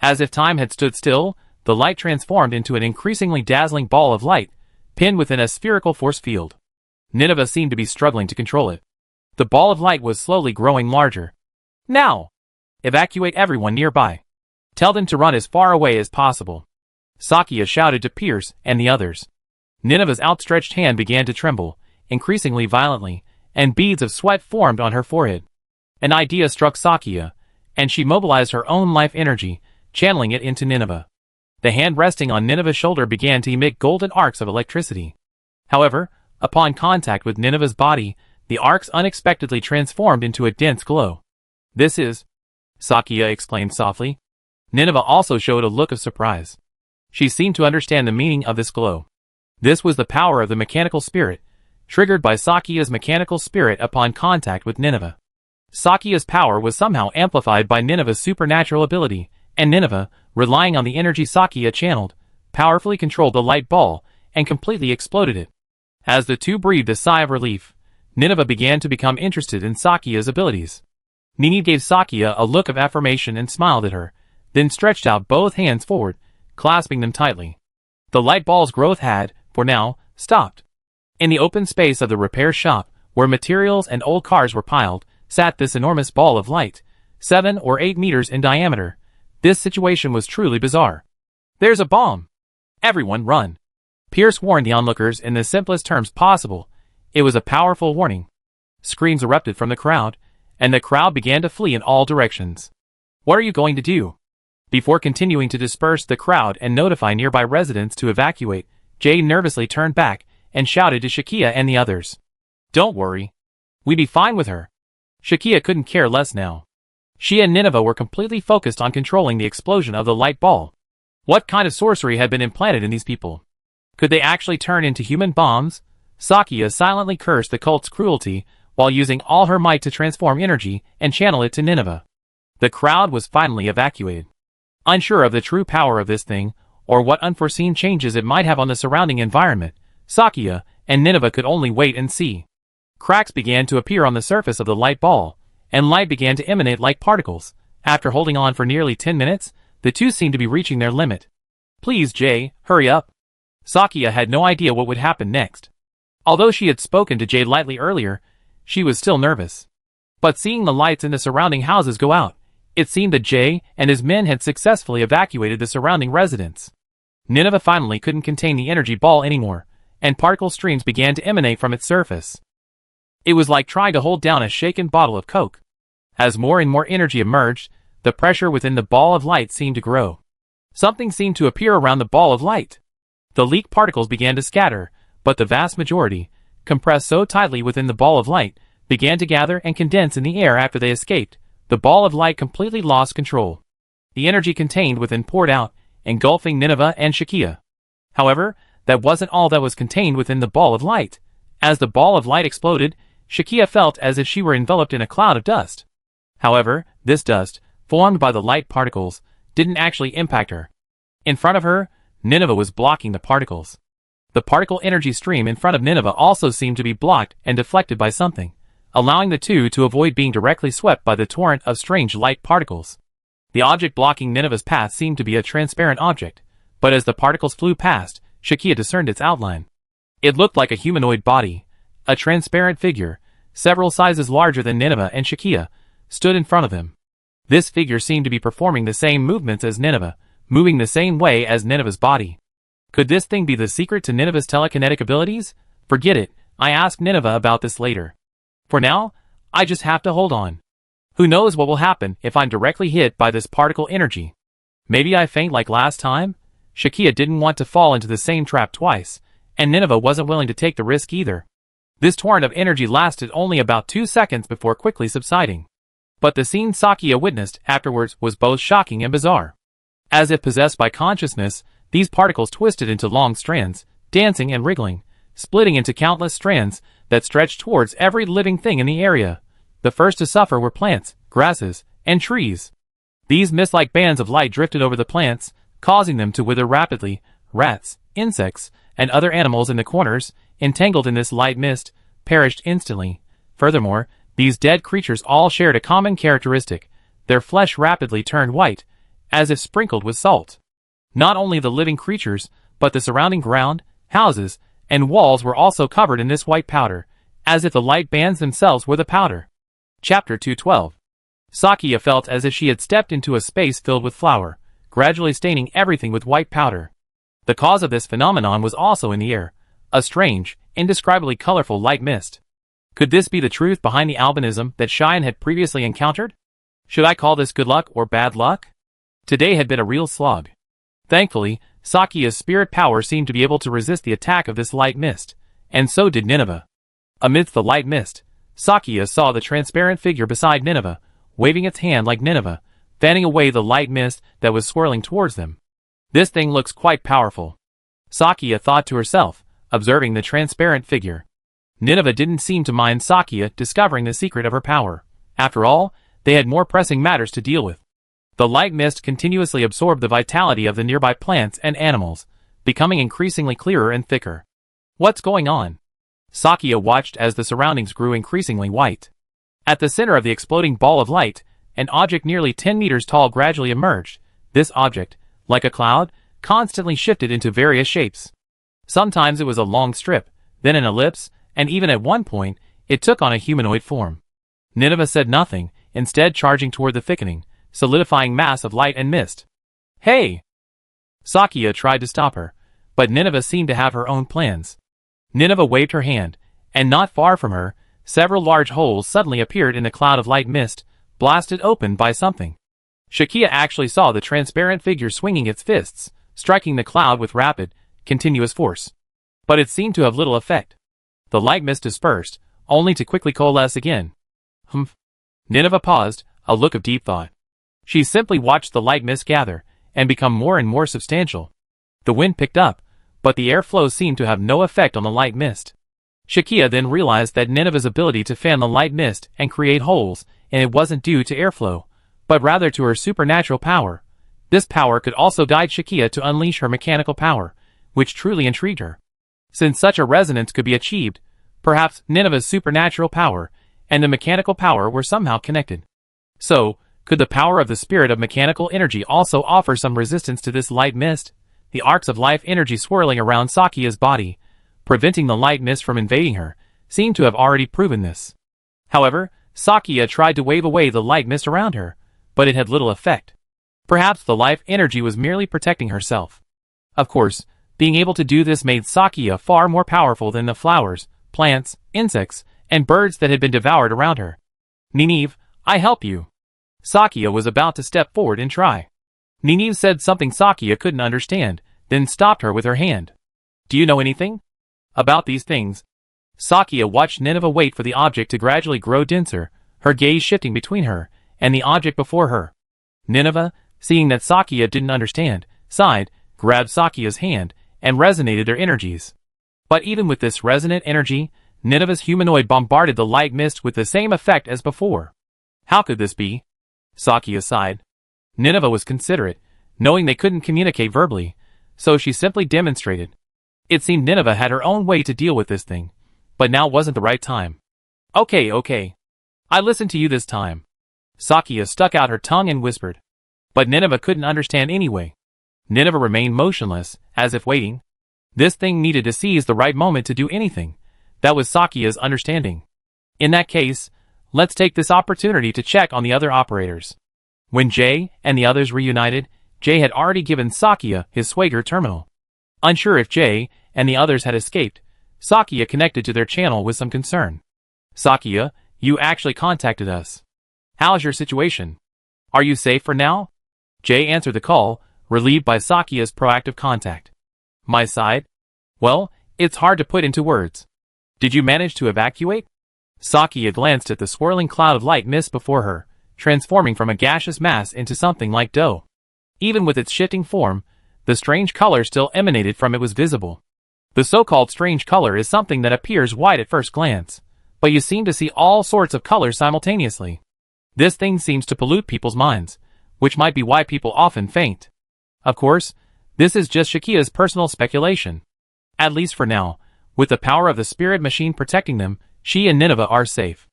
As if time had stood still, the light transformed into an increasingly dazzling ball of light, pinned within a spherical force field. Nineveh seemed to be struggling to control it. The ball of light was slowly growing larger. Now! Evacuate everyone nearby. Tell them to run as far away as possible. Sakia shouted to Pierce and the others. Nineveh's outstretched hand began to tremble, increasingly violently, and beads of sweat formed on her forehead. An idea struck Sakia, and she mobilized her own life energy, channeling it into Nineveh. The hand resting on Nineveh's shoulder began to emit golden arcs of electricity. However, upon contact with Nineveh's body, the arcs unexpectedly transformed into a dense glow. This is... Sakia exclaimed softly. Nineveh also showed a look of surprise. She seemed to understand the meaning of this glow. This was the power of the mechanical spirit, triggered by Sakia's mechanical spirit upon contact with Nineveh. Sakya's power was somehow amplified by Nineveh's supernatural ability, and Nineveh, relying on the energy Sakya channeled, powerfully controlled the light ball and completely exploded it. As the two breathed a sigh of relief, Nineveh began to become interested in Sakya's abilities. Nini gave Sakya a look of affirmation and smiled at her, then stretched out both hands forward, clasping them tightly. The light ball's growth had, for now, stopped. In the open space of the repair shop, where materials and old cars were piled, sat this enormous ball of light, 7 or 8 meters in diameter. This situation was truly bizarre. "There's a bomb! Everyone run!" Pierce warned the onlookers in the simplest terms possible. It was a powerful warning. Screams erupted from the crowd, and the crowd began to flee in all directions. "What are you going to do?" Before continuing to disperse the crowd and notify nearby residents to evacuate, Jay nervously turned back and shouted to Shakia and the others. "Don't worry. We'd be fine with her." Shakia couldn't care less now. She and Nineveh were completely focused on controlling the explosion of the light ball. What kind of sorcery had been implanted in these people? Could they actually turn into human bombs? Sakya silently cursed the cult's cruelty while using all her might to transform energy and channel it to Nineveh. The crowd was finally evacuated. Unsure of the true power of this thing, or what unforeseen changes it might have on the surrounding environment, Sakya and Nineveh could only wait and see. Cracks began to appear on the surface of the light ball, and light began to emanate like particles. After holding on for nearly 10 minutes, the two seemed to be reaching their limit. "Please, Jay, hurry up." Sakya had no idea what would happen next. Although she had spoken to Jay lightly earlier, she was still nervous. But seeing the lights in the surrounding houses go out, it seemed that Jay and his men had successfully evacuated the surrounding residents. Nineveh finally couldn't contain the energy ball anymore, and particle streams began to emanate from its surface. It was like trying to hold down a shaken bottle of Coke. As more and more energy emerged, the pressure within the ball of light seemed to grow. Something seemed to appear around the ball of light. The leak particles began to scatter, but the vast majority, compressed so tightly within the ball of light, began to gather and condense in the air after they escaped. The ball of light completely lost control. The energy contained within poured out, engulfing Nineveh and Shakia. However, that wasn't all that was contained within the ball of light. As the ball of light exploded, Shakia felt as if she were enveloped in a cloud of dust. However, this dust, formed by the light particles, didn't actually impact her. In front of her, Nineveh was blocking the particles. The particle energy stream in front of Nineveh also seemed to be blocked and deflected by something, allowing the two to avoid being directly swept by the torrent of strange light particles. The object blocking Nineveh's path seemed to be a transparent object, but as the particles flew past, Shakia discerned its outline. It looked like a humanoid body. A transparent figure, several sizes larger than Nineveh and Shakia, stood in front of them. This figure seemed to be performing the same movements as Nineveh, moving the same way as Nineveh's body. Could this thing be the secret to Nineveh's telekinetic abilities? Forget it, I asked Nineveh about this later. For now, I just have to hold on. Who knows what will happen if I'm directly hit by this particle energy? Maybe I faint like last time? Shakia didn't want to fall into the same trap twice, and Nineveh wasn't willing to take the risk either. This torrent of energy lasted only about 2 seconds before quickly subsiding. But the scene Sakya witnessed afterwards was both shocking and bizarre. As if possessed by consciousness, these particles twisted into long strands, dancing and wriggling, splitting into countless strands that stretched towards every living thing in the area. The first to suffer were plants, grasses, and trees. These mist-like bands of light drifted over the plants, causing them to wither rapidly. Rats, insects, and other animals in the corners, entangled in this light mist, perished instantly. Furthermore, these dead creatures all shared a common characteristic. Their flesh rapidly turned white, as if sprinkled with salt. Not only the living creatures, but the surrounding ground, houses, and walls were also covered in this white powder, as if the light bands themselves were the powder. Chapter 212. Sakya felt as if she had stepped into a space filled with flour, gradually staining everything with white powder. The cause of this phenomenon was also in the air, a strange, indescribably colorful light mist. Could this be the truth behind the albinism that Cheyenne had previously encountered? Should I call this good luck or bad luck? Today had been a real slog. Thankfully, Sakya's spirit power seemed to be able to resist the attack of this light mist, and so did Nineveh. Amidst the light mist, Sakya saw the transparent figure beside Nineveh, waving its hand like Nineveh, fanning away the light mist that was swirling towards them. This thing looks quite powerful, Sakya thought to herself, observing the transparent figure. Nineveh didn't seem to mind Sakya discovering the secret of her power. After all, they had more pressing matters to deal with. The light mist continuously absorbed the vitality of the nearby plants and animals, becoming increasingly clearer and thicker. What's going on? Sakia watched as the surroundings grew increasingly white. At the center of the exploding ball of light, an object nearly 10 meters tall gradually emerged. This object, like a cloud, constantly shifted into various shapes. Sometimes it was a long strip, then an ellipse, and even at one point, it took on a humanoid form. Nineveh said nothing, instead charging toward the thickening, solidifying mass of light and mist. Hey! Sakia tried to stop her, but Nineveh seemed to have her own plans. Nineveh waved her hand, and not far from her, several large holes suddenly appeared in the cloud of light mist, blasted open by something. Shakia actually saw the transparent figure swinging its fists, striking the cloud with rapid, continuous force. But it seemed to have little effect. The light mist dispersed, only to quickly coalesce again. Nineveh paused, a look of deep thought. She simply watched the light mist gather, and become more and more substantial. The wind picked up, but the airflow seemed to have no effect on the light mist. Shakia then realized that Nineveh's ability to fan the light mist and create holes, and it wasn't due to airflow, but rather to her supernatural power. This power could also guide Shakia to unleash her mechanical power, which truly intrigued her. Since such a resonance could be achieved, perhaps Nineveh's supernatural power and the mechanical power were somehow connected. So, could the power of the spirit of mechanical energy also offer some resistance to this light mist? The arcs of life energy swirling around Sakia's body, preventing the light mist from invading her, seemed to have already proven this. However, Sakia tried to wave away the light mist around her, but it had little effect. Perhaps the life energy was merely protecting herself. Of course, being able to do this made Sakia far more powerful than the flowers, plants, insects, and birds that had been devoured around her. Nineveh, I help you. Sakia was about to step forward and try. Nineveh said something Sakia couldn't understand, then stopped her with her hand. Do you know anything about these things? Sakia watched Nineveh wait for the object to gradually grow denser, her gaze shifting between her and the object before her. Nineveh, seeing that Sakia didn't understand, sighed, grabbed Sakia's hand, and resonated their energies. But even with this resonant energy, Nineveh's humanoid bombarded the light mist with the same effect as before. How could this be? Sakia sighed. Nineveh was considerate, knowing they couldn't communicate verbally, so she simply demonstrated. It seemed Nineveh had her own way to deal with this thing, but now wasn't the right time. Okay. I listened to you this time. Sakia stuck out her tongue and whispered. But Nineveh couldn't understand anyway. Nineveh remained motionless, as if waiting. This thing needed to seize the right moment to do anything. That was Sakia's understanding. In that case, let's take this opportunity to check on the other operators. When Jay and the others reunited, Jay had already given Sakia his Swagger terminal. Unsure if Jay and the others had escaped, Sakia connected to their channel with some concern. Sakia, you actually contacted us. How's your situation? Are you safe for now? Jay answered the call, relieved by Sakia's proactive contact. My side? Well, it's hard to put into words. Did you manage to evacuate? Sakia glanced at the swirling cloud of light mist before her, transforming from a gaseous mass into something like dough. Even with its shifting form, the strange color still emanated from it was visible. The so-called strange color is something that appears white at first glance, but you seem to see all sorts of colors simultaneously. This thing seems to pollute people's minds, which might be why people often faint. Of course, this is just Shakia's personal speculation. At least for now, with the power of the spirit machine protecting them, she and Nineveh are safe.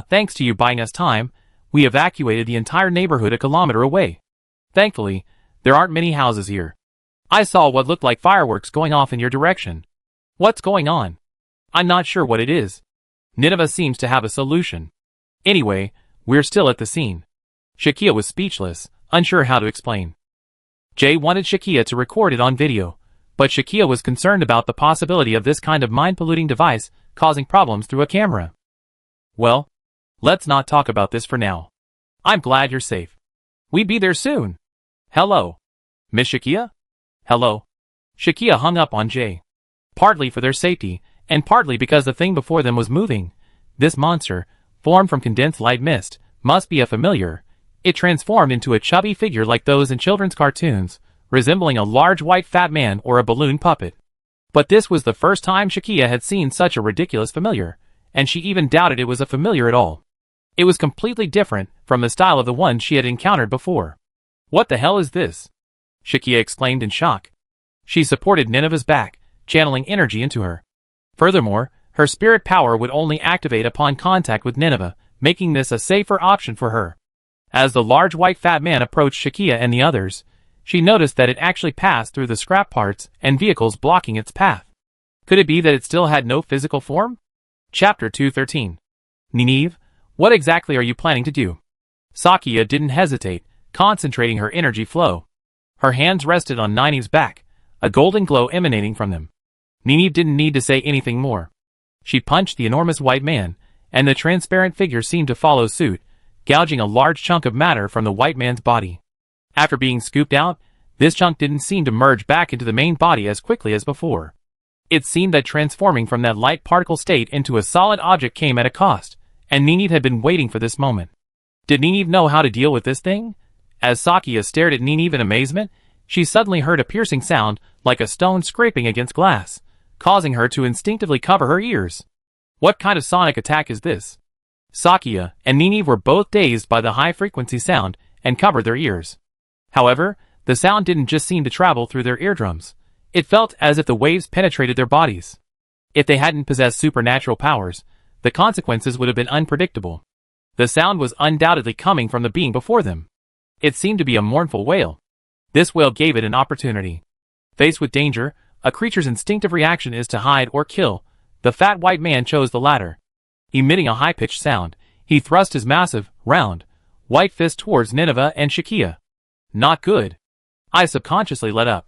Thanks to you buying us time, we evacuated the entire neighborhood a kilometer away. Thankfully, there aren't many houses here. I saw what looked like fireworks going off in your direction. What's going on? I'm not sure what it is. Nineveh seems to have a solution. Anyway, we're still at the scene. Shakia was speechless, unsure how to explain. Jay wanted Shakia to record it on video, but Shakia was concerned about the possibility of this kind of mind-polluting device causing problems through a camera. Well, let's not talk about this for now. I'm glad you're safe. We'll be there soon. Hello. Miss Shakia? Hello. Shakia hung up on Jay. Partly for their safety, and partly because the thing before them was moving. This monster, formed from condensed light mist, must be a familiar. It transformed into a chubby figure like those in children's cartoons, resembling a large white fat man or a balloon puppet. But this was the first time Shakia had seen such a ridiculous familiar, and she even doubted it was a familiar at all. It was completely different from the style of the one she had encountered before. What the hell is this? Shakia exclaimed in shock. She supported Nineveh's back, channeling energy into her. Furthermore, her spirit power would only activate upon contact with Nineveh, making this a safer option for her. As the large white fat man approached Shakia and the others, she noticed that it actually passed through the scrap parts and vehicles blocking its path. Could it be that it still had no physical form? Chapter 213. Nineveh, what exactly are you planning to do? Sakia didn't hesitate, concentrating her energy flow. Her hands rested on Nineveh's back, a golden glow emanating from them. Nineveh didn't need to say anything more. She punched the enormous white man, and the transparent figure seemed to follow suit, gouging a large chunk of matter from the white man's body. After being scooped out, this chunk didn't seem to merge back into the main body as quickly as before. It seemed that transforming from that light particle state into a solid object came at a cost, and Nineveh had been waiting for this moment. Did Nineveh know how to deal with this thing? As Sakia stared at Nineveh in amazement, she suddenly heard a piercing sound like a stone scraping against glass, causing her to instinctively cover her ears. What kind of sonic attack is this? Sakia and Nineveh were both dazed by the high-frequency sound and covered their ears. However, the sound didn't just seem to travel through their eardrums. It felt as if the waves penetrated their bodies. If they hadn't possessed supernatural powers, the consequences would have been unpredictable. The sound was undoubtedly coming from the being before them. It seemed to be a mournful wail. This wail gave it an opportunity. Faced with danger, a creature's instinctive reaction is to hide or kill. The fat white man chose the latter. Emitting a high-pitched sound, he thrust his massive, round, white fist towards Nineveh and Shakia. Not good. I subconsciously let up.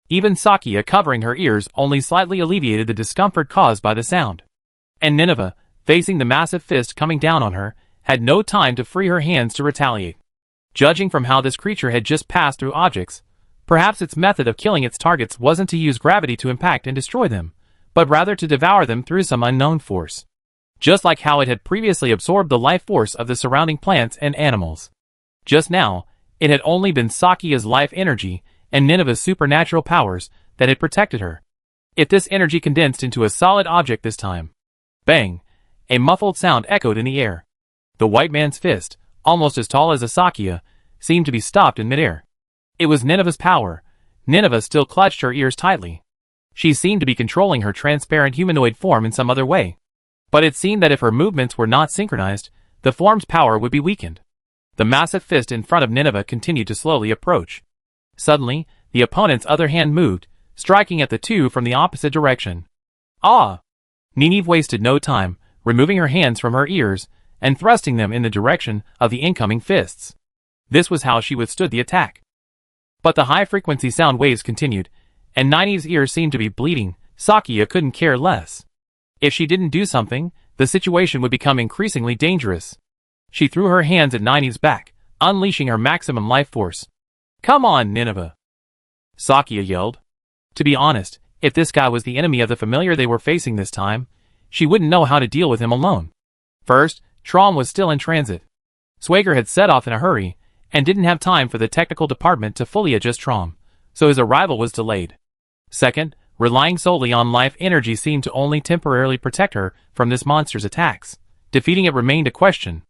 Even Sakia covering her ears only slightly alleviated the discomfort caused by the sound. And Nineveh, facing the massive fist coming down on her, had no time to free her hands to retaliate. Judging from how this creature had just passed through objects, perhaps its method of killing its targets wasn't to use gravity to impact and destroy them, but rather to devour them through some unknown force. Just like how it had previously absorbed the life force of the surrounding plants and animals. Just now, it had only been Sakia's life energy and Nineveh's supernatural powers that had protected her. If this energy condensed into a solid object this time. Bang! A muffled sound echoed in the air. The white man's fist, almost as tall as a Sakia, seemed to be stopped in midair. It was Nineveh's power. Nineveh still clutched her ears tightly. She seemed to be controlling her transparent humanoid form in some other way. But it seemed that if her movements were not synchronized, the form's power would be weakened. The massive fist in front of Nineveh continued to slowly approach. Suddenly, the opponent's other hand moved, striking at the two from the opposite direction. Ah! Nineveh wasted no time, removing her hands from her ears and thrusting them in the direction of the incoming fists. This was how she withstood the attack. But the high-frequency sound waves continued, and Nineveh's ears seemed to be bleeding. Sakia couldn't care less. If she didn't do something, the situation would become increasingly dangerous. She threw her hands at Nineveh's back, unleashing her maximum life force. Come on, Nineveh! Sakia yelled. To be honest, if this guy was the enemy of the familiar they were facing this time, she wouldn't know how to deal with him alone. First, Trom was still in transit. Swager had set off in a hurry, and didn't have time for the technical department to fully adjust Trom, so his arrival was delayed. Second, relying solely on life energy seemed to only temporarily protect her from this monster's attacks. Defeating it remained a question.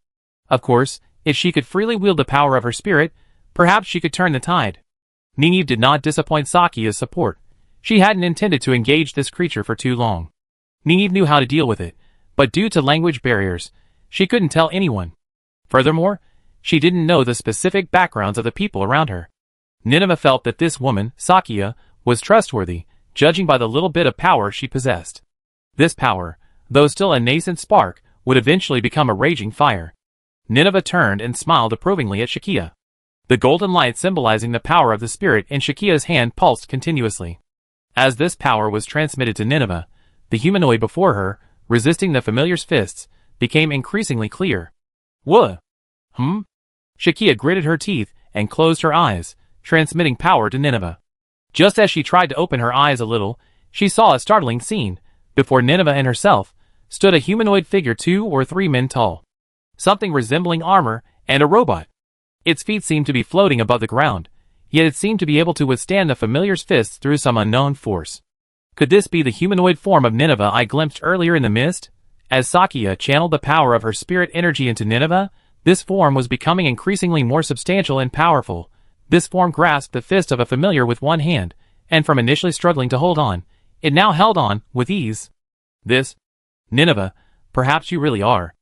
Of course, if she could freely wield the power of her spirit, perhaps she could turn the tide. Nineveh did not disappoint Sakia's support. She hadn't intended to engage this creature for too long. Nineveh knew how to deal with it, but due to language barriers, she couldn't tell anyone. Furthermore, she didn't know the specific backgrounds of the people around her. Nineveh felt that this woman, Sakia, was trustworthy, judging by the little bit of power she possessed. This power, though still a nascent spark, would eventually become a raging fire. Nineveh turned and smiled approvingly at Shakia. The golden light symbolizing the power of the spirit in Shakia's hand pulsed continuously. As this power was transmitted to Nineveh, the humanoid before her, resisting the familiar's fists, became increasingly clear. Wha? Shakia gritted her teeth and closed her eyes, transmitting power to Nineveh. Just as she tried to open her eyes a little, she saw a startling scene. Before Nineveh and herself stood a humanoid figure 2 or 3 men tall. Something resembling armor and a robot. Its feet seemed to be floating above the ground, yet it seemed to be able to withstand the familiar's fists through some unknown force. Could this be the humanoid form of Nineveh I glimpsed earlier in the mist? As Sakia channeled the power of her spirit energy into Nineveh, this form was becoming increasingly more substantial and powerful. This form grasped the fist of a familiar with one hand, and from initially struggling to hold on, it now held on with ease. This, Nineveh, perhaps you really are.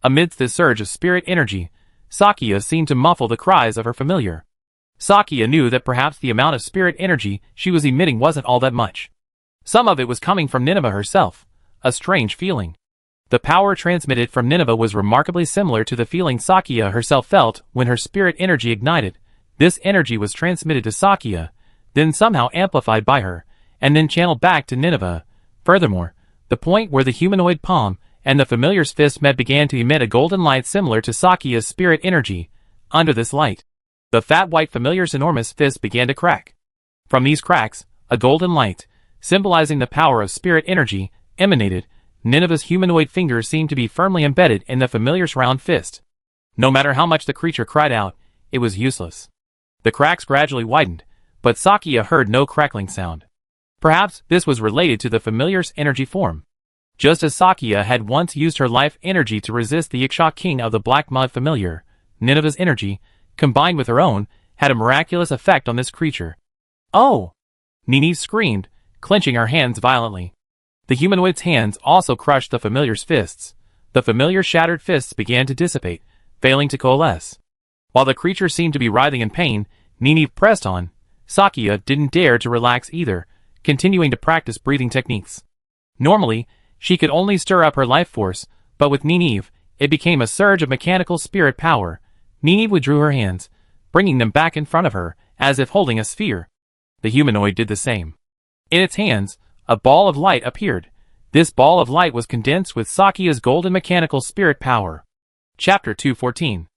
Amidst this surge of spirit energy, Sakia seemed to muffle the cries of her familiar. Sakia knew that perhaps the amount of spirit energy she was emitting wasn't all that much. Some of it was coming from Nineveh herself, a strange feeling. The power transmitted from Nineveh was remarkably similar to the feeling Sakia herself felt when her spirit energy ignited. This energy was transmitted to Sakia, then somehow amplified by her, and then channeled back to Nineveh. Furthermore, the point where the humanoid palm and the familiar's fist met began to emit a golden light similar to Sakia's spirit energy. Under this light, the fat white familiar's enormous fist began to crack. From these cracks, a golden light, symbolizing the power of spirit energy, emanated. Nineveh's humanoid fingers seemed to be firmly embedded in the familiar's round fist. No matter how much the creature cried out, it was useless. The cracks gradually widened, but Sakia heard no crackling sound. Perhaps this was related to the familiar's energy form. Just as Sakia had once used her life energy to resist the Iksha king of the Black Mud familiar, Nineveh's energy, combined with her own, had a miraculous effect on this creature. "Oh!" Nini screamed, clenching her hands violently. The humanoid's hands also crushed the familiar's fists. The familiar's shattered fists began to dissipate, failing to coalesce. While the creature seemed to be writhing in pain, Nini pressed on. Sakia didn't dare to relax either, continuing to practice breathing techniques. Normally, she could only stir up her life force, but with Nineve, it became a surge of mechanical spirit power. Nineve withdrew her hands, bringing them back in front of her, as if holding a sphere. The humanoid did the same. In its hands, a ball of light appeared. This ball of light was condensed with Sakia's golden mechanical spirit power. Chapter 214.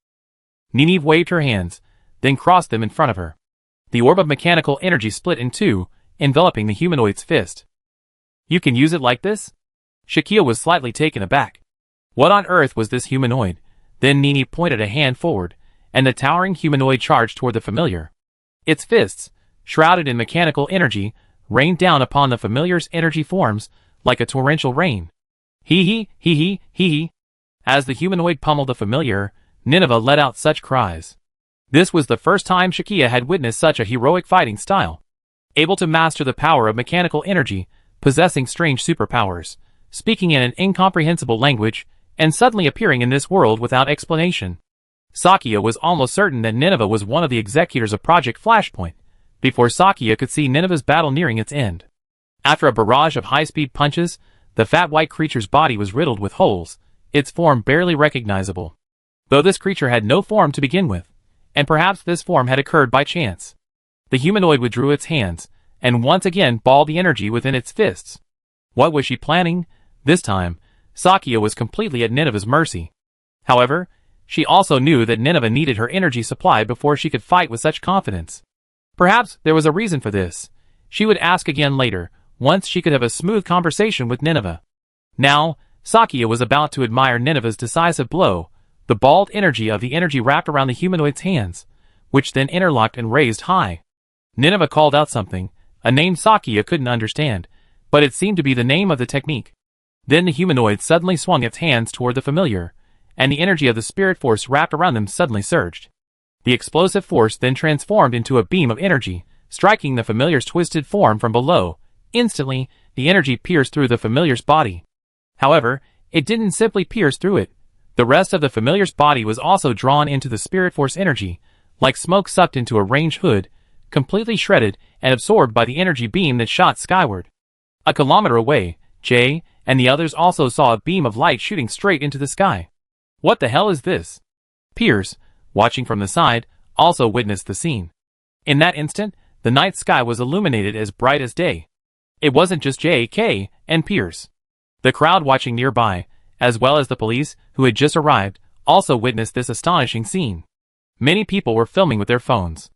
Nineve waved her hands, then crossed them in front of her. The orb of mechanical energy split in two, enveloping the humanoid's fist. "You can use it like this?" Shakia was slightly taken aback. What on earth was this humanoid? Then Nini pointed a hand forward, and the towering humanoid charged toward the familiar. Its fists, shrouded in mechanical energy, rained down upon the familiar's energy forms like a torrential rain. Hee hee. As the humanoid pummeled the familiar, Nineveh let out such cries. This was the first time Shakia had witnessed such a heroic fighting style. Able to master the power of mechanical energy, possessing strange superpowers, speaking in an incomprehensible language, and suddenly appearing in this world without explanation. Sakia was almost certain that Nineveh was one of the executors of Project Flashpoint, before Sakia could see Nineveh's battle nearing its end. After a barrage of high-speed punches, the fat white creature's body was riddled with holes, its form barely recognizable. Though this creature had no form to begin with, and perhaps this form had occurred by chance. The humanoid withdrew its hands, and once again balled the energy within its fists. What was she planning? This time, Sakia was completely at Nineveh's mercy. However, she also knew that Nineveh needed her energy supply before she could fight with such confidence. Perhaps there was a reason for this. She would ask again later, once she could have a smooth conversation with Nineveh. Now, Sakia was about to admire Nineveh's decisive blow, the balled energy of the energy wrapped around the humanoid's hands, which then interlocked and raised high. Nineveh called out something, a name Sakia couldn't understand, but it seemed to be the name of the technique. Then the humanoid suddenly swung its hands toward the familiar, and the energy of the spirit force wrapped around them suddenly surged. The explosive force then transformed into a beam of energy, striking the familiar's twisted form from below. Instantly, the energy pierced through the familiar's body. However, it didn't simply pierce through it. The rest of the familiar's body was also drawn into the spirit force energy, like smoke sucked into a range hood, completely shredded and absorbed by the energy beam that shot skyward. A kilometer away, Jay and the others also saw a beam of light shooting straight into the sky. "What the hell is this?" Pierce, watching from the side, also witnessed the scene. In that instant, the night sky was illuminated as bright as day. It wasn't just J.K. and Pierce. The crowd watching nearby, as well as the police, who had just arrived, also witnessed this astonishing scene. Many people were filming with their phones.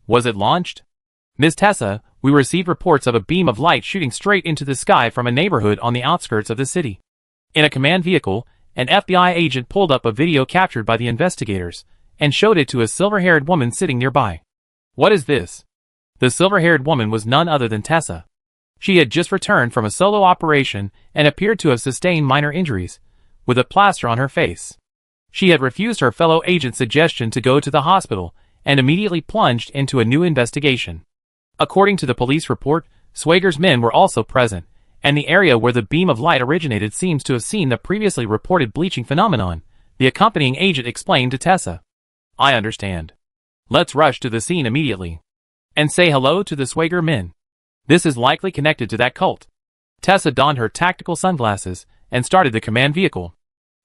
Was it launched? "Ms. Tessa, we received reports of a beam of light shooting straight into the sky from a neighborhood on the outskirts of the city." In a command vehicle, an FBI agent pulled up a video captured by the investigators, and showed it to a silver-haired woman sitting nearby. "What is this?" The silver-haired woman was none other than Tessa. She had just returned from a solo operation and appeared to have sustained minor injuries, with a plaster on her face. She had refused her fellow agent's suggestion to go to the hospital and immediately plunged into a new investigation. According to the police report, Swager's men were also present, and the area where the beam of light originated seems to have seen the previously reported bleaching phenomenon, the accompanying agent explained to Tessa. I understand. Let's rush to the scene immediately. And say hello to the Swager men. This is likely connected to that cult. Tessa donned her tactical sunglasses and started the command vehicle.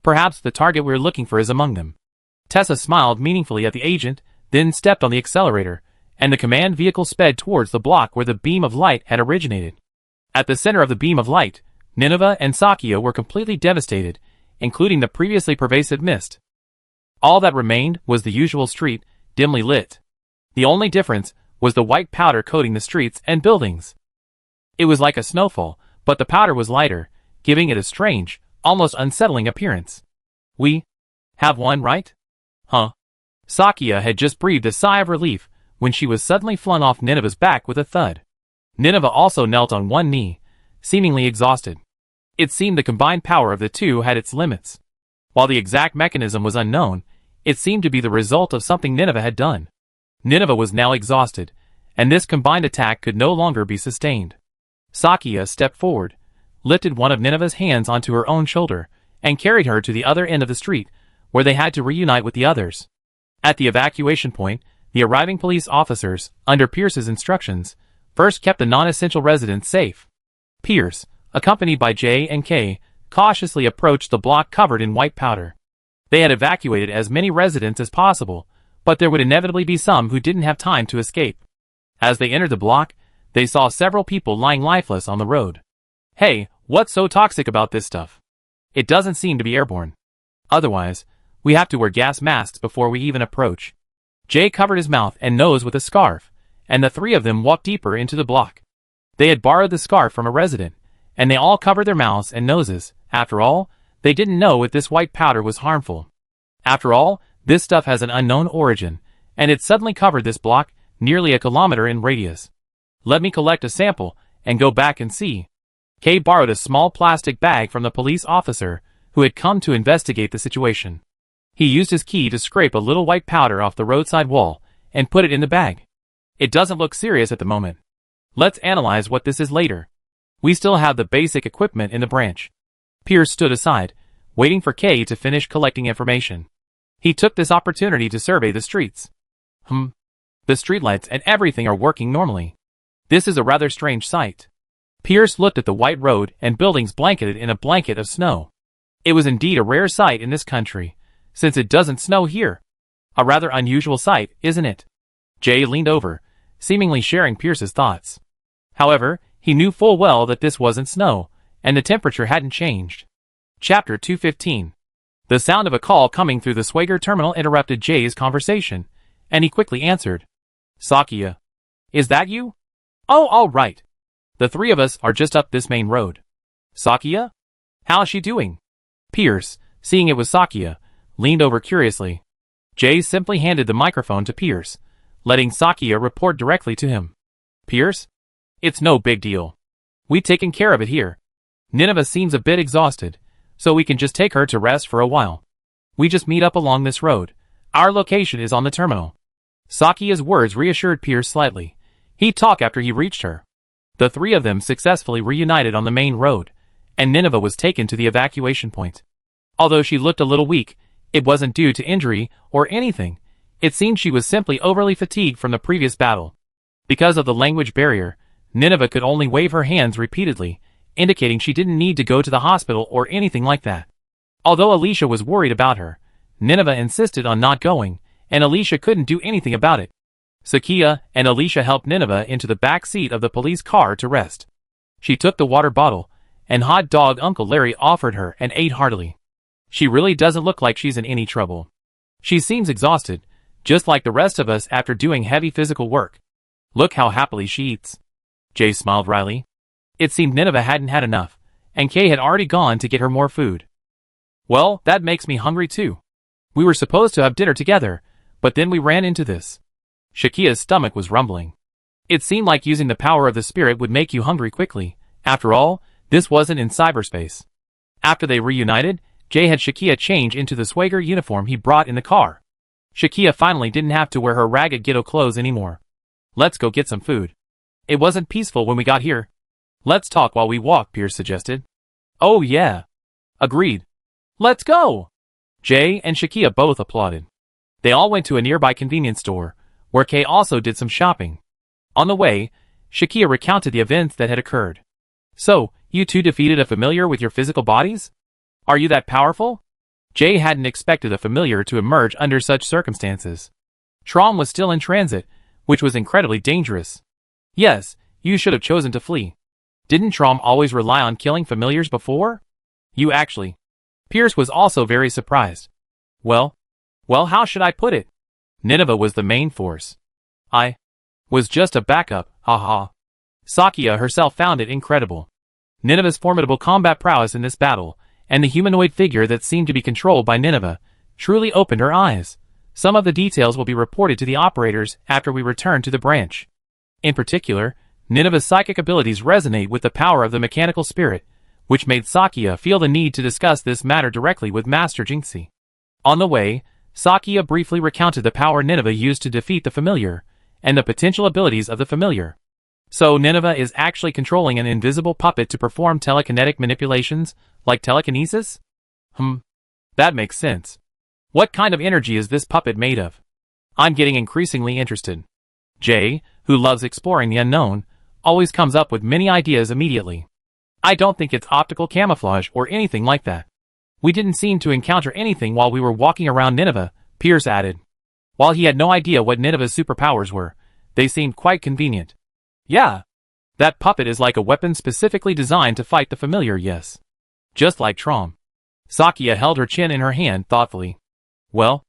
Perhaps the target we're looking for is among them. Tessa smiled meaningfully at the agent, then stepped on the accelerator, and the command vehicle sped towards the block where the beam of light had originated. At the center of the beam of light, Nineveh and Sakia were completely devastated, including the previously pervasive mist. All that remained was the usual street, dimly lit. The only difference was the white powder coating the streets and buildings. It was like a snowfall, but the powder was lighter, giving it a strange, almost unsettling appearance. We have won, right? Huh? Sakia had just breathed a sigh of relief when she was suddenly flung off Nineveh's back with a thud. Nineveh also knelt on one knee, seemingly exhausted. It seemed the combined power of the two had its limits. While the exact mechanism was unknown, it seemed to be the result of something Nineveh had done. Nineveh was now exhausted, and this combined attack could no longer be sustained. Sakia stepped forward, lifted one of Nineveh's hands onto her own shoulder, and carried her to the other end of the street, where they had to reunite with the others. At the evacuation point, the arriving police officers, under Pierce's instructions, first kept the non-essential residents safe. Pierce, accompanied by J and K, cautiously approached the block covered in white powder. They had evacuated as many residents as possible, but there would inevitably be some who didn't have time to escape. As they entered the block, they saw several people lying lifeless on the road. Hey, what's so toxic about this stuff? It doesn't seem to be airborne. Otherwise, we have to wear gas masks before we even approach. Jay covered his mouth and nose with a scarf, and the three of them walked deeper into the block. They had borrowed the scarf from a resident, and they all covered their mouths and noses. After all, they didn't know if this white powder was harmful. After all, this stuff has an unknown origin, and it suddenly covered this block, nearly a kilometer in radius. Let me collect a sample and go back and see. Kay borrowed a small plastic bag from the police officer who had come to investigate the situation. He used his key to scrape a little white powder off the roadside wall and put it in the bag. It doesn't look serious at the moment. Let's analyze what this is later. We still have the basic equipment in the branch. Pierce stood aside, waiting for Kay to finish collecting information. He took this opportunity to survey the streets. The streetlights and everything are working normally. This is a rather strange sight. Pierce looked at the white road and buildings blanketed in a blanket of snow. It was indeed a rare sight in this country, since it doesn't snow here. A rather unusual sight, isn't it? Jay leaned over, seemingly sharing Pierce's thoughts. However, he knew full well that this wasn't snow, and the temperature hadn't changed. Chapter 215. The sound of a call coming through the Swager terminal interrupted Jay's conversation, and he quickly answered. Sakia. Is that you? Oh, all right. The three of us are just up this main road. Sakia? How's she doing? Pierce, seeing it was Sakia, leaned over curiously. Jay simply handed the microphone to Pierce, letting Sakia report directly to him. Pierce? It's no big deal. We've taken care of it here. Nineveh seems a bit exhausted, so we can just take her to rest for a while. We just meet up along this road. Our location is on the terminal. Sakia's words reassured Pierce slightly. He'd talk after he reached her. The three of them successfully reunited on the main road, and Nineveh was taken to the evacuation point. Although she looked a little weak, it wasn't due to injury or anything. It seemed she was simply overly fatigued from the previous battle. Because of the language barrier, Nineveh could only wave her hands repeatedly, indicating she didn't need to go to the hospital or anything like that. Although Alicia was worried about her, Nineveh insisted on not going, and Alicia couldn't do anything about it. Sakia and Alicia helped Nineveh into the back seat of the police car to rest. She took the water bottle, and hot dog Uncle Larry offered her and ate heartily. She really doesn't look like she's in any trouble. She seems exhausted, just like the rest of us after doing heavy physical work. Look how happily she eats. Jay smiled wryly. It seemed Nineveh hadn't had enough, and Kay had already gone to get her more food. Well, that makes me hungry too. We were supposed to have dinner together, but then we ran into this. Shakia's stomach was rumbling. It seemed like using the power of the spirit would make you hungry quickly. After all, this wasn't in cyberspace. After they reunited, Jay had Shakia change into the swagger uniform he brought in the car. Shakia finally didn't have to wear her ragged ghetto clothes anymore. Let's go get some food. It wasn't peaceful when we got here. Let's talk while we walk, Pierce suggested. Oh yeah. Agreed. Let's go. Jay and Shakia both applauded. They all went to a nearby convenience store, where Kay also did some shopping. On the way, Shakia recounted the events that had occurred. So, you two defeated a familiar with your physical bodies? Are you that powerful? Jay hadn't expected a familiar to emerge under such circumstances. Trom was still in transit, which was incredibly dangerous. Yes, you should have chosen to flee. Didn't Trom always rely on killing familiars before? You actually. Pierce was also very surprised. Well, how should I put it? Nineveh was the main force. I was just a backup, haha. Sakia herself found it incredible. Nineveh's formidable combat prowess in this battle, and the humanoid figure that seemed to be controlled by Nineveh, truly opened her eyes. Some of the details will be reported to the operators after we return to the branch. In particular, Nineveh's psychic abilities resonate with the power of the mechanical spirit, which made Sakia feel the need to discuss this matter directly with Master Jinxie. On the way, Sakia briefly recounted the power Nineveh used to defeat the familiar, and the potential abilities of the familiar. So Nineveh is actually controlling an invisible puppet to perform telekinetic manipulations, like telekinesis? That makes sense. What kind of energy is this puppet made of? I'm getting increasingly interested. Jay, who loves exploring the unknown, always comes up with many ideas immediately. I don't think it's optical camouflage or anything like that. We didn't seem to encounter anything while we were walking around Nineveh, Pierce added. While he had no idea what Nineveh's superpowers were, they seemed quite convenient. Yeah. That puppet is like a weapon specifically designed to fight the familiar, yes. Just like Trom. Sakia held her chin in her hand thoughtfully. Well,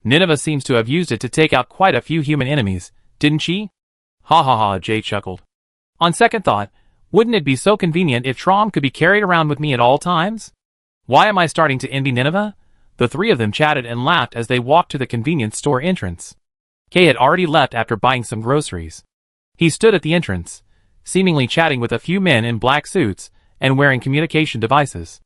Nineveh seems to have used it to take out quite a few human enemies, didn't she? Ha ha ha, Jay chuckled. On second thought, wouldn't it be so convenient if Trom could be carried around with me at all times? Why am I starting to envy Nineveh? The three of them chatted and laughed as they walked to the convenience store entrance. Kay had already left after buying some groceries. He stood at the entrance, seemingly chatting with a few men in black suits and wearing communication devices.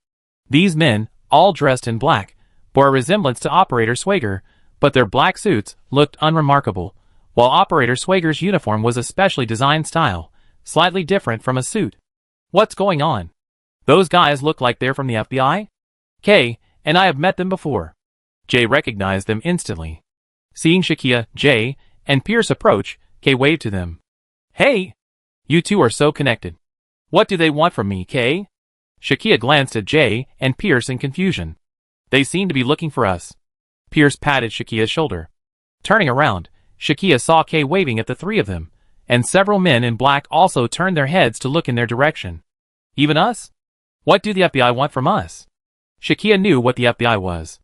These men, all dressed in black, bore a resemblance to Operator Swagger, but their black suits looked unremarkable, while Operator Swagger's uniform was a specially designed style, slightly different from a suit. What's going on? Those guys look like they're from the FBI? Kay and I have met them before. Jay recognized them instantly. Seeing Shakia, Jay, and Pierce approach, Kay waved to them. Hey! You two are so connected. What do they want from me, Kay? Shakia glanced at Jay and Pierce in confusion. They seem to be looking for us. Pierce patted Shakia's shoulder. Turning around, Shakia saw Kay waving at the three of them, and several men in black also turned their heads to look in their direction. Even us? What do the FBI want from us? Shakia knew what the FBI was.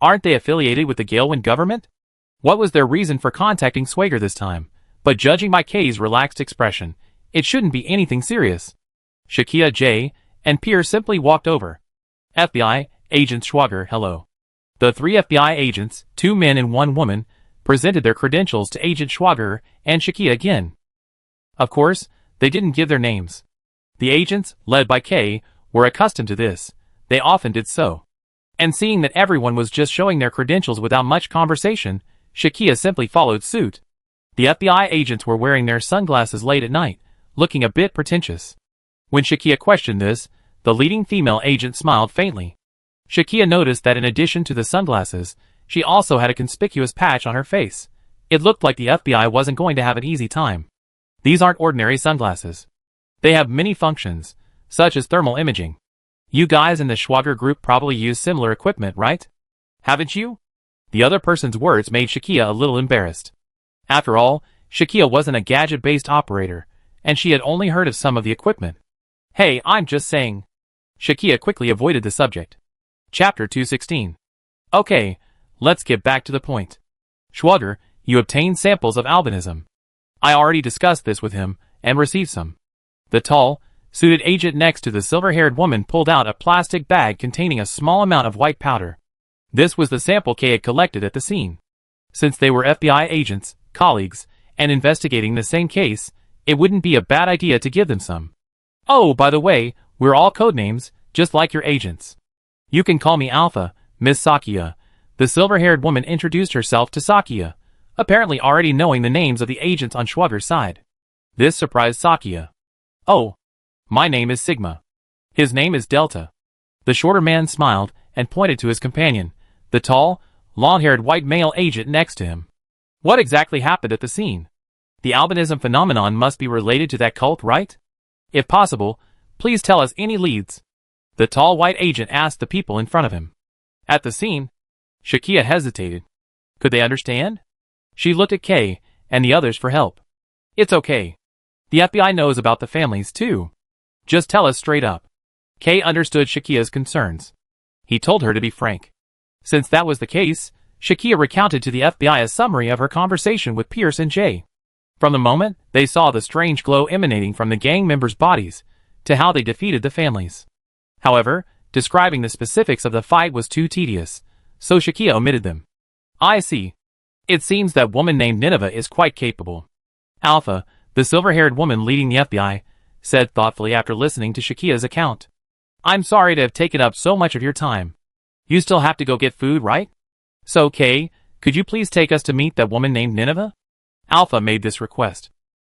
Aren't they affiliated with the Galewind government? What was their reason for contacting Swagger this time? But judging by Kay's relaxed expression, it shouldn't be anything serious. Shakia, Jay, and Pierce simply walked over. FBI, Agent Schwager, hello. The three FBI agents, 2 men and 1 woman, presented their credentials to Agent Schwager and Shakia again. Of course, they didn't give their names. The agents, led by Kay, were accustomed to this. They often did so. And seeing that everyone was just showing their credentials without much conversation, Shakia simply followed suit. The FBI agents were wearing their sunglasses late at night, looking a bit pretentious. When Shakia questioned this, the leading female agent smiled faintly. Shakia noticed that in addition to the sunglasses, she also had a conspicuous patch on her face. It looked like the FBI wasn't going to have an easy time. These aren't ordinary sunglasses. They have many functions, such as thermal imaging. You guys in the Schwager group probably use similar equipment, right? Haven't you? The other person's words made Shakia a little embarrassed. After all, Shakia wasn't a gadget-based operator, and she had only heard of some of the equipment. Hey, I'm just saying. Shakia quickly avoided the subject. Chapter 216. Okay, let's get back to the point. Schwager, you obtained samples of albinism. I already discussed this with him, and received some. The tall, suited agent next to the silver-haired woman pulled out a plastic bag containing a small amount of white powder. This was the sample Kay had collected at the scene. Since they were FBI agents, colleagues, and investigating the same case, It wouldn't be a bad idea to give them some. Oh, by the way, we're all codenames, just like your agents. You can call me Alpha, Miss Sakia. The silver-haired woman introduced herself to Sakia, apparently already knowing the names of the agents on Schwager's side. This surprised Sakia. Oh, my name is Sigma. His name is Delta. The shorter man smiled and pointed to his companion, the tall, long-haired white male agent next to him. What exactly happened at the scene? The albinism phenomenon must be related to that cult, right? If possible, please tell us any leads. The tall white agent asked the people in front of him. At the scene, Shakia hesitated. Could they understand? She looked at Kay and the others for help. It's okay. The FBI knows about the families too. Just tell us straight up. Kay understood Shakia's concerns. He told her to be frank. Since that was the case, Shakia recounted to the FBI a summary of her conversation with Pierce and Jay. From the moment they saw the strange glow emanating from the gang members' bodies, to how they defeated the families. However, describing the specifics of the fight was too tedious, so Shakia omitted them. I see. It seems that woman named Nineveh is quite capable. Alpha, the silver-haired woman leading the FBI, said thoughtfully after listening to Shakia's account. I'm sorry to have taken up so much of your time. You still have to go get food, right? So, Kay, could you please take us to meet that woman named Nineveh? Alpha made this request.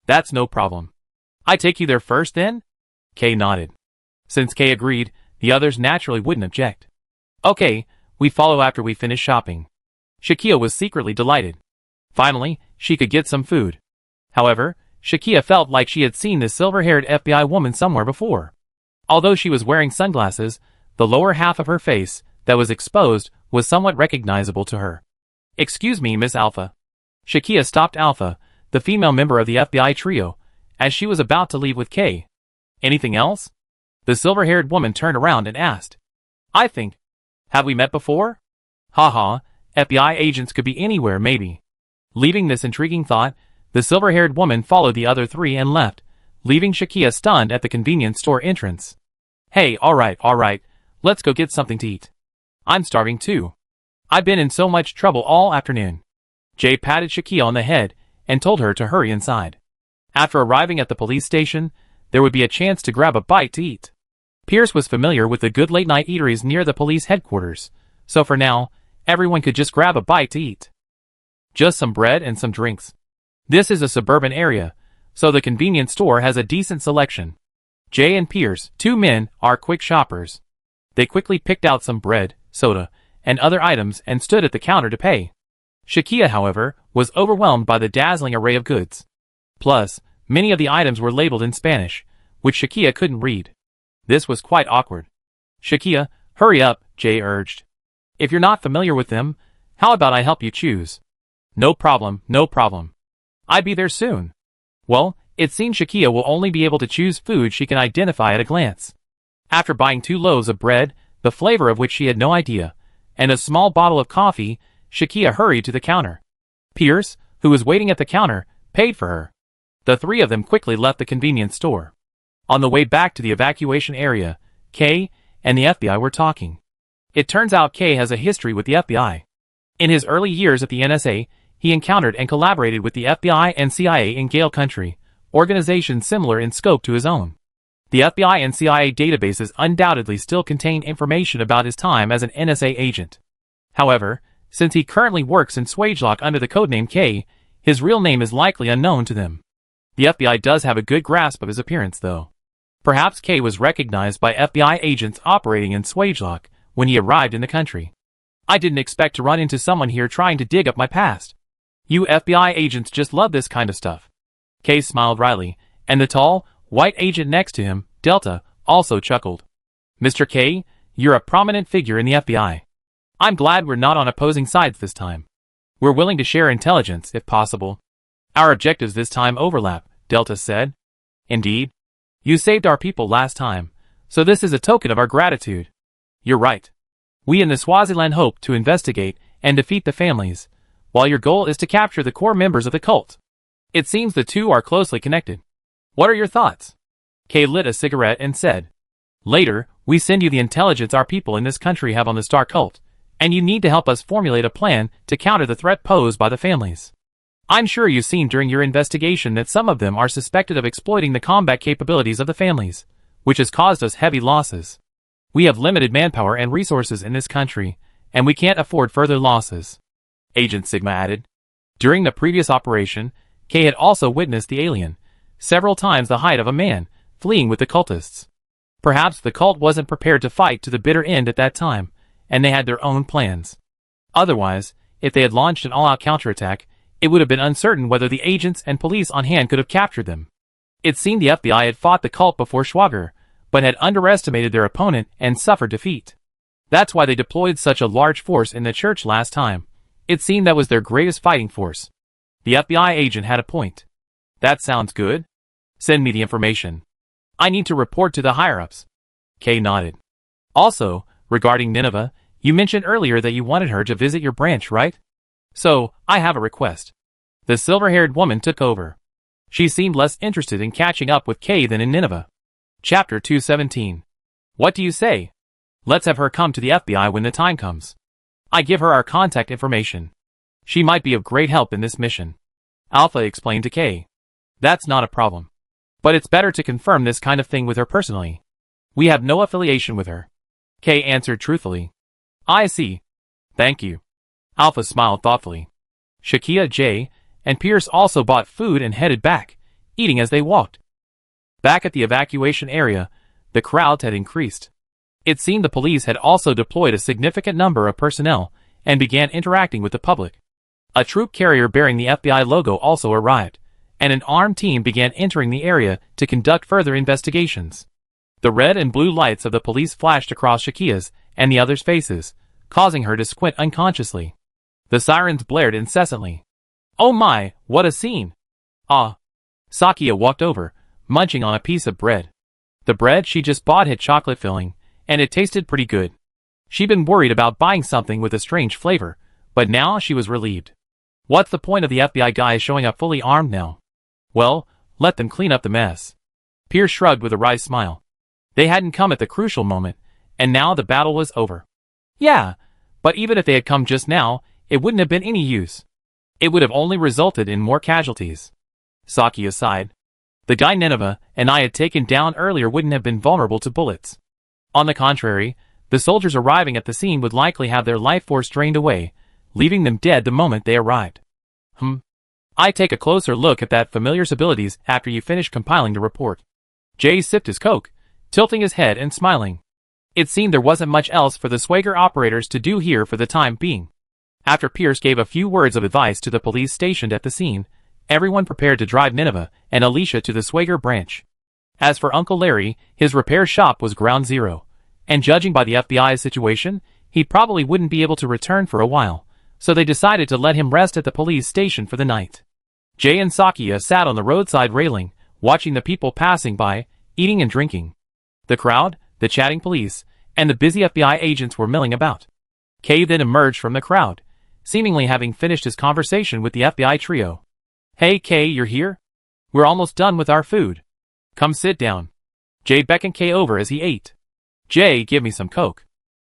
That's no problem. I take you there first then? Kay nodded. Since Kay agreed, the others naturally wouldn't object. Okay, we follow after we finish shopping. Shakia was secretly delighted. Finally, she could get some food. However, Shakia felt like she had seen this silver-haired FBI woman somewhere before. Although she was wearing sunglasses, the lower half of her face, that was exposed, was somewhat recognizable to her. Excuse me, Miss Alpha. Shakia stopped Alpha, the female member of the FBI trio, as she was about to leave with Kay. Anything else? The silver-haired woman turned around and asked. I think. Have we met before? Haha, FBI agents could be anywhere maybe. Leaving this intriguing thought, the silver-haired woman followed the other three and left, leaving Shakia stunned at the convenience store entrance. Hey, alright, let's go get something to eat. I'm starving too. I've been in so much trouble all afternoon. Jay patted Shakia on the head and told her to hurry inside. After arriving at the police station, there would be a chance to grab a bite to eat. Pierce was familiar with the good late-night eateries near the police headquarters, so for now, everyone could just grab a bite to eat. Just some bread and some drinks. This is a suburban area, so the convenience store has a decent selection. Jay and Pierce, two men, are quick shoppers. They quickly picked out some bread, soda, and other items and stood at the counter to pay. Shakia, however, was overwhelmed by the dazzling array of goods. Plus, many of the items were labeled in Spanish, which Shakia couldn't read. This was quite awkward. Shakia, hurry up, Jay urged. If you're not familiar with them, how about I help you choose? No problem. I'll be there soon. Well, it seems Shakia will only be able to choose food she can identify at a glance. After buying 2 loaves of bread, the flavor of which she had no idea, and a small bottle of coffee, Shakia hurried to the counter. Pierce, who was waiting at the counter, paid for her. The three of them quickly left the convenience store. On the way back to the evacuation area, Kay and the FBI were talking. It turns out Kay has a history with the FBI. In his early years at the NSA, he encountered and collaborated with the FBI and CIA in Gale Country, organizations similar in scope to his own. The FBI and CIA databases undoubtedly still contain information about his time as an NSA agent. However, since he currently works in Swagelock under the codename K, his real name is likely unknown to them. The FBI does have a good grasp of his appearance, though. Perhaps K was recognized by FBI agents operating in Swagelock when he arrived in the country. I didn't expect to run into someone here trying to dig up my past. You FBI agents just love this kind of stuff. K smiled wryly, and the tall, white agent next to him, Delta, also chuckled. Mr. K, you're a prominent figure in the FBI. I'm glad we're not on opposing sides this time. We're willing to share intelligence, if possible. Our objectives this time overlap, Delta said. Indeed. You saved our people last time, so this is a token of our gratitude. You're right. We in the Swaziland hope to investigate and defeat the families, while your goal is to capture the core members of the cult. It seems the two are closely connected. What are your thoughts? Kay lit a cigarette and said, Later, we send you the intelligence our people in this country have on the Star Cult, and you need to help us formulate a plan to counter the threat posed by the families. I'm sure you've seen during your investigation that some of them are suspected of exploiting the combat capabilities of the families, which has caused us heavy losses. We have limited manpower and resources in this country, and we can't afford further losses. Agent Sigma added. During the previous operation, Kay had also witnessed the alien, several times the height of a man, fleeing with the cultists. Perhaps the cult wasn't prepared to fight to the bitter end at that time, and they had their own plans. Otherwise, if they had launched an all-out counterattack, it would have been uncertain whether the agents and police on hand could have captured them. It seemed the FBI had fought the cult before Schwager, but had underestimated their opponent and suffered defeat. That's why they deployed such a large force in the church last time. It seemed that was their greatest fighting force. The FBI agent had a point. That sounds good. Send me the information. I need to report to the higher-ups. Kay nodded. Also, regarding Nineveh, you mentioned earlier that you wanted her to visit your branch, right? So, I have a request. The silver-haired woman took over. She seemed less interested in catching up with Kay than in Nineveh. Chapter 217. What do you say? Let's have her come to the FBI when the time comes. I give her our contact information. She might be of great help in this mission. Alpha explained to Kay. That's not a problem. But it's better to confirm this kind of thing with her personally. We have no affiliation with her. Kay answered truthfully. I see. Thank you. Alpha smiled thoughtfully. Shakia, Jay, and Pierce also bought food and headed back, eating as they walked. Back at the evacuation area, the crowds had increased. It seemed the police had also deployed a significant number of personnel and began interacting with the public. A troop carrier bearing the FBI logo also arrived, and an armed team began entering the area to conduct further investigations. The red and blue lights of the police flashed across Shakia's and the others' faces, causing her to squint unconsciously. The sirens blared incessantly. Oh my, what a scene! Ah! Sakia walked over, munching on a piece of bread. The bread she just bought had chocolate filling, and it tasted pretty good. She'd been worried about buying something with a strange flavor, but now she was relieved. What's the point of the FBI guys showing up fully armed now? Well, let them clean up the mess. Pierce shrugged with a wry smile. They hadn't come at the crucial moment, and now the battle was over. Yeah, but even if they had come just now, it wouldn't have been any use. It would have only resulted in more casualties. Sakia sighed. The guy Nineveh and I had taken down earlier wouldn't have been vulnerable to bullets. On the contrary, the soldiers arriving at the scene would likely have their life force drained away, leaving them dead the moment they arrived. I take a closer look at that familiar's abilities after you finish compiling the report. Jay sipped his coke, tilting his head and smiling. It seemed there wasn't much else for the Swagger operators to do here for the time being. After Pierce gave a few words of advice to the police stationed at the scene, everyone prepared to drive Nineveh and Alicia to the Swagger branch. As for Uncle Larry, his repair shop was ground zero, and judging by the FBI's situation, he probably wouldn't be able to return for a while, so they decided to let him rest at the police station for the night. Jay and Sakia sat on the roadside railing, watching the people passing by, eating and drinking. The crowd, the chatting police, and the busy FBI agents were milling about. Kay then emerged from the crowd, seemingly having finished his conversation with the FBI trio. Hey Kay, you're here? We're almost done with our food. Come sit down. Jay beckoned Kay over as he ate. Jay, give me some Coke.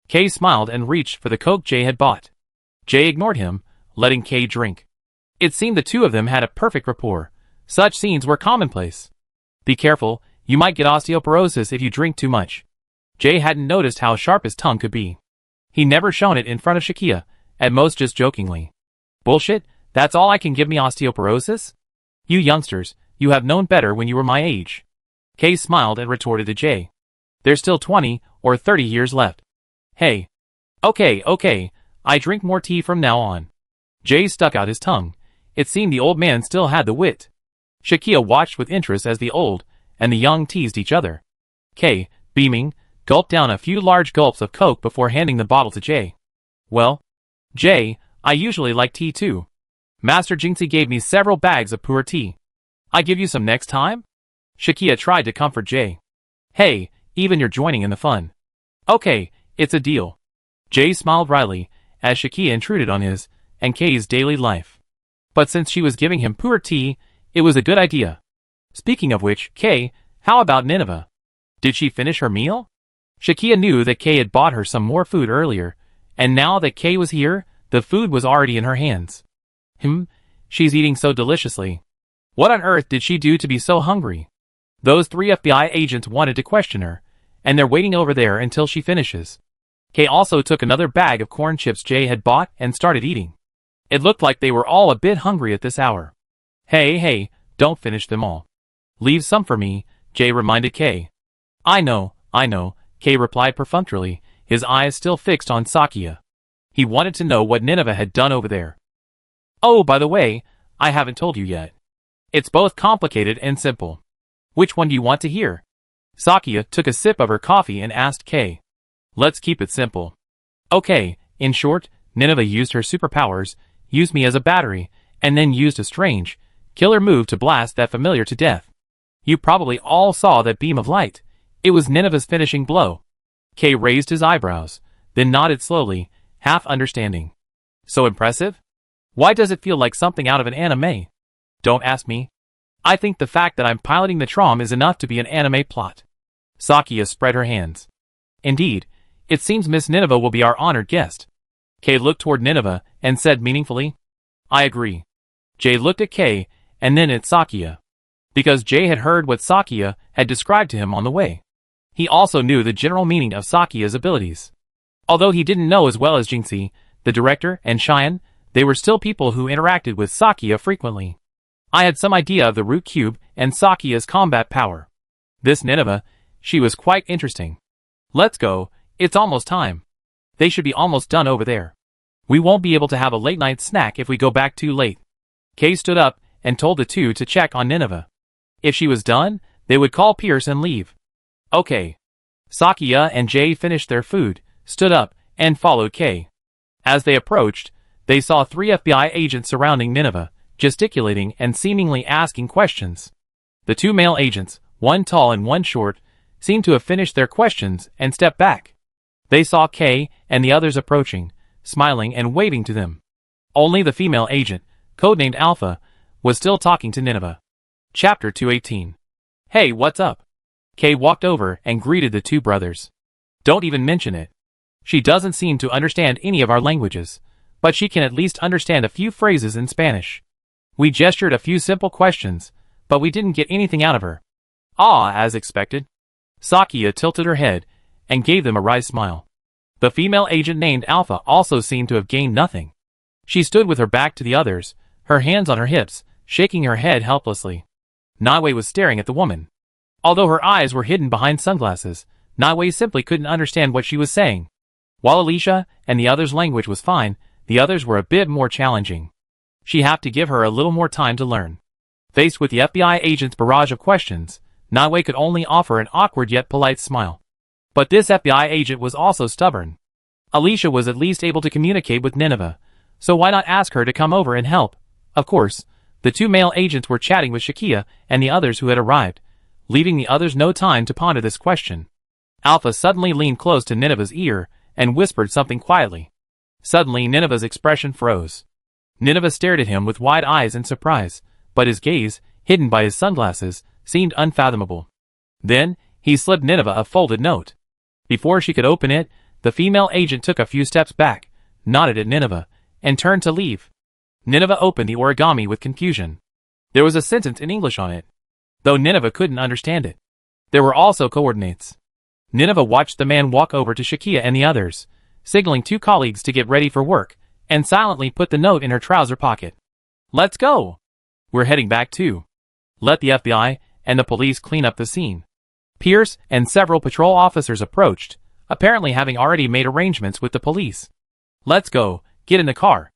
Kay smiled and reached for the Coke Jay had bought. Jay ignored him, letting Kay drink. It seemed the two of them had a perfect rapport. Such scenes were commonplace. Be careful, you might get osteoporosis if you drink too much. Jay hadn't noticed how sharp his tongue could be. He never shown it in front of Shakia, at most just jokingly. Bullshit, that's all I can give me osteoporosis? You youngsters, you have known better when you were my age. Kay smiled and retorted to Jay. There's still 20 or 30 years left. Hey. Okay, I drink more tea from now on. Jay stuck out his tongue. It seemed the old man still had the wit. Shakia watched with interest as the old and the young teased each other. Kay, beaming, gulped down a few large gulps of Coke before handing the bottle to Jay. Well, Jay, I usually like tea too. Master Jinxie gave me several bags of pu'er tea. I give you some next time? Shakia tried to comfort Jay. Hey, even you're joining in the fun. Okay, it's a deal. Jay smiled wryly as Shakia intruded on his and Kay's daily life. But since she was giving him pu'er tea, it was a good idea. Speaking of which, Kay, how about Nineveh? Did she finish her meal? Shakia knew that Kay had bought her some more food earlier, and now that Kay was here, the food was already in her hands. She's eating so deliciously. What on earth did she do to be so hungry? Those 3 FBI agents wanted to question her, and they're waiting over there until she finishes. Kay also took another bag of corn chips Jay had bought and started eating. It looked like they were all a bit hungry at this hour. Hey, don't finish them all. Leave some for me, Jay reminded Kay. I know, Kay replied perfunctorily, his eyes still fixed on Sakia. He wanted to know what Nineveh had done over there. Oh, by the way, I haven't told you yet. It's both complicated and simple. Which one do you want to hear? Sakia took a sip of her coffee and asked Kay. Let's keep it simple. Okay, in short, Nineveh used her superpowers, used me as a battery, and then used a strange, killer move to blast that familiar to death. You probably all saw that beam of light. It was Nineveh's finishing blow. Kay raised his eyebrows, then nodded slowly, half understanding. So impressive? Why does it feel like something out of an anime? Don't ask me. I think the fact that I'm piloting the trom is enough to be an anime plot. Sakia spread her hands. Indeed, it seems Miss Nineveh will be our honored guest. Kay looked toward Nineveh and said meaningfully, I agree. Jay looked at Kay and then at Sakia. Because Jay had heard what Sakia had described to him on the way. He also knew the general meaning of Sakia's abilities. Although he didn't know as well as Jinxie, the director, and Cheyenne, they were still people who interacted with Sakia frequently. I had some idea of the root cube and Sakia's combat power. This Nineveh, she was quite interesting. Let's go, it's almost time. They should be almost done over there. We won't be able to have a late night snack if we go back too late. Kay stood up and told the two to check on Nineveh. If she was done, they would call Pierce and leave. Okay. Sakia and Jay finished their food, stood up, and followed Kay. As they approached, they saw 3 FBI agents surrounding Nineveh, gesticulating and seemingly asking questions. The 2 male agents, one tall and one short, seemed to have finished their questions and stepped back. They saw Kay and the others approaching, smiling and waving to them. Only the female agent, codenamed Alpha, was still talking to Nineveh. Chapter 218. Hey, what's up? Kay walked over and greeted the 2 brothers. Don't even mention it. She doesn't seem to understand any of our languages, but she can at least understand a few phrases in Spanish. We gestured a few simple questions, but we didn't get anything out of her. Ah, as expected. Sakia tilted her head and gave them a wry smile. The female agent named Alpha also seemed to have gained nothing. She stood with her back to the others, her hands on her hips, shaking her head helplessly. Naiwei was staring at the woman. Although her eyes were hidden behind sunglasses, Naiwei simply couldn't understand what she was saying. While Alicia and the others' language was fine, the others were a bit more challenging. She'd have to give her a little more time to learn. Faced with the FBI agent's barrage of questions, Naiwei could only offer an awkward yet polite smile. But this FBI agent was also stubborn. Alicia was at least able to communicate with Nineveh, so why not ask her to come over and help? Of course, the 2 male agents were chatting with Shakia and the others who had arrived, leaving the others no time to ponder this question. Alpha suddenly leaned close to Nineveh's ear and whispered something quietly. Suddenly Nineveh's expression froze. Nineveh stared at him with wide eyes in surprise, but his gaze, hidden by his sunglasses, seemed unfathomable. Then, he slipped Nineveh a folded note. Before she could open it, the female agent took a few steps back, nodded at Nineveh, and turned to leave. Nineveh opened the origami with confusion. There was a sentence in English on it, though Nineveh couldn't understand it. There were also coordinates. Nineveh watched the man walk over to Shakia and the others, signaling 2 colleagues to get ready for work, and silently put the note in her trouser pocket. Let's go! We're heading back too. Let the FBI and the police clean up the scene. Pierce and several patrol officers approached, apparently having already made arrangements with the police. Let's go, get in the car.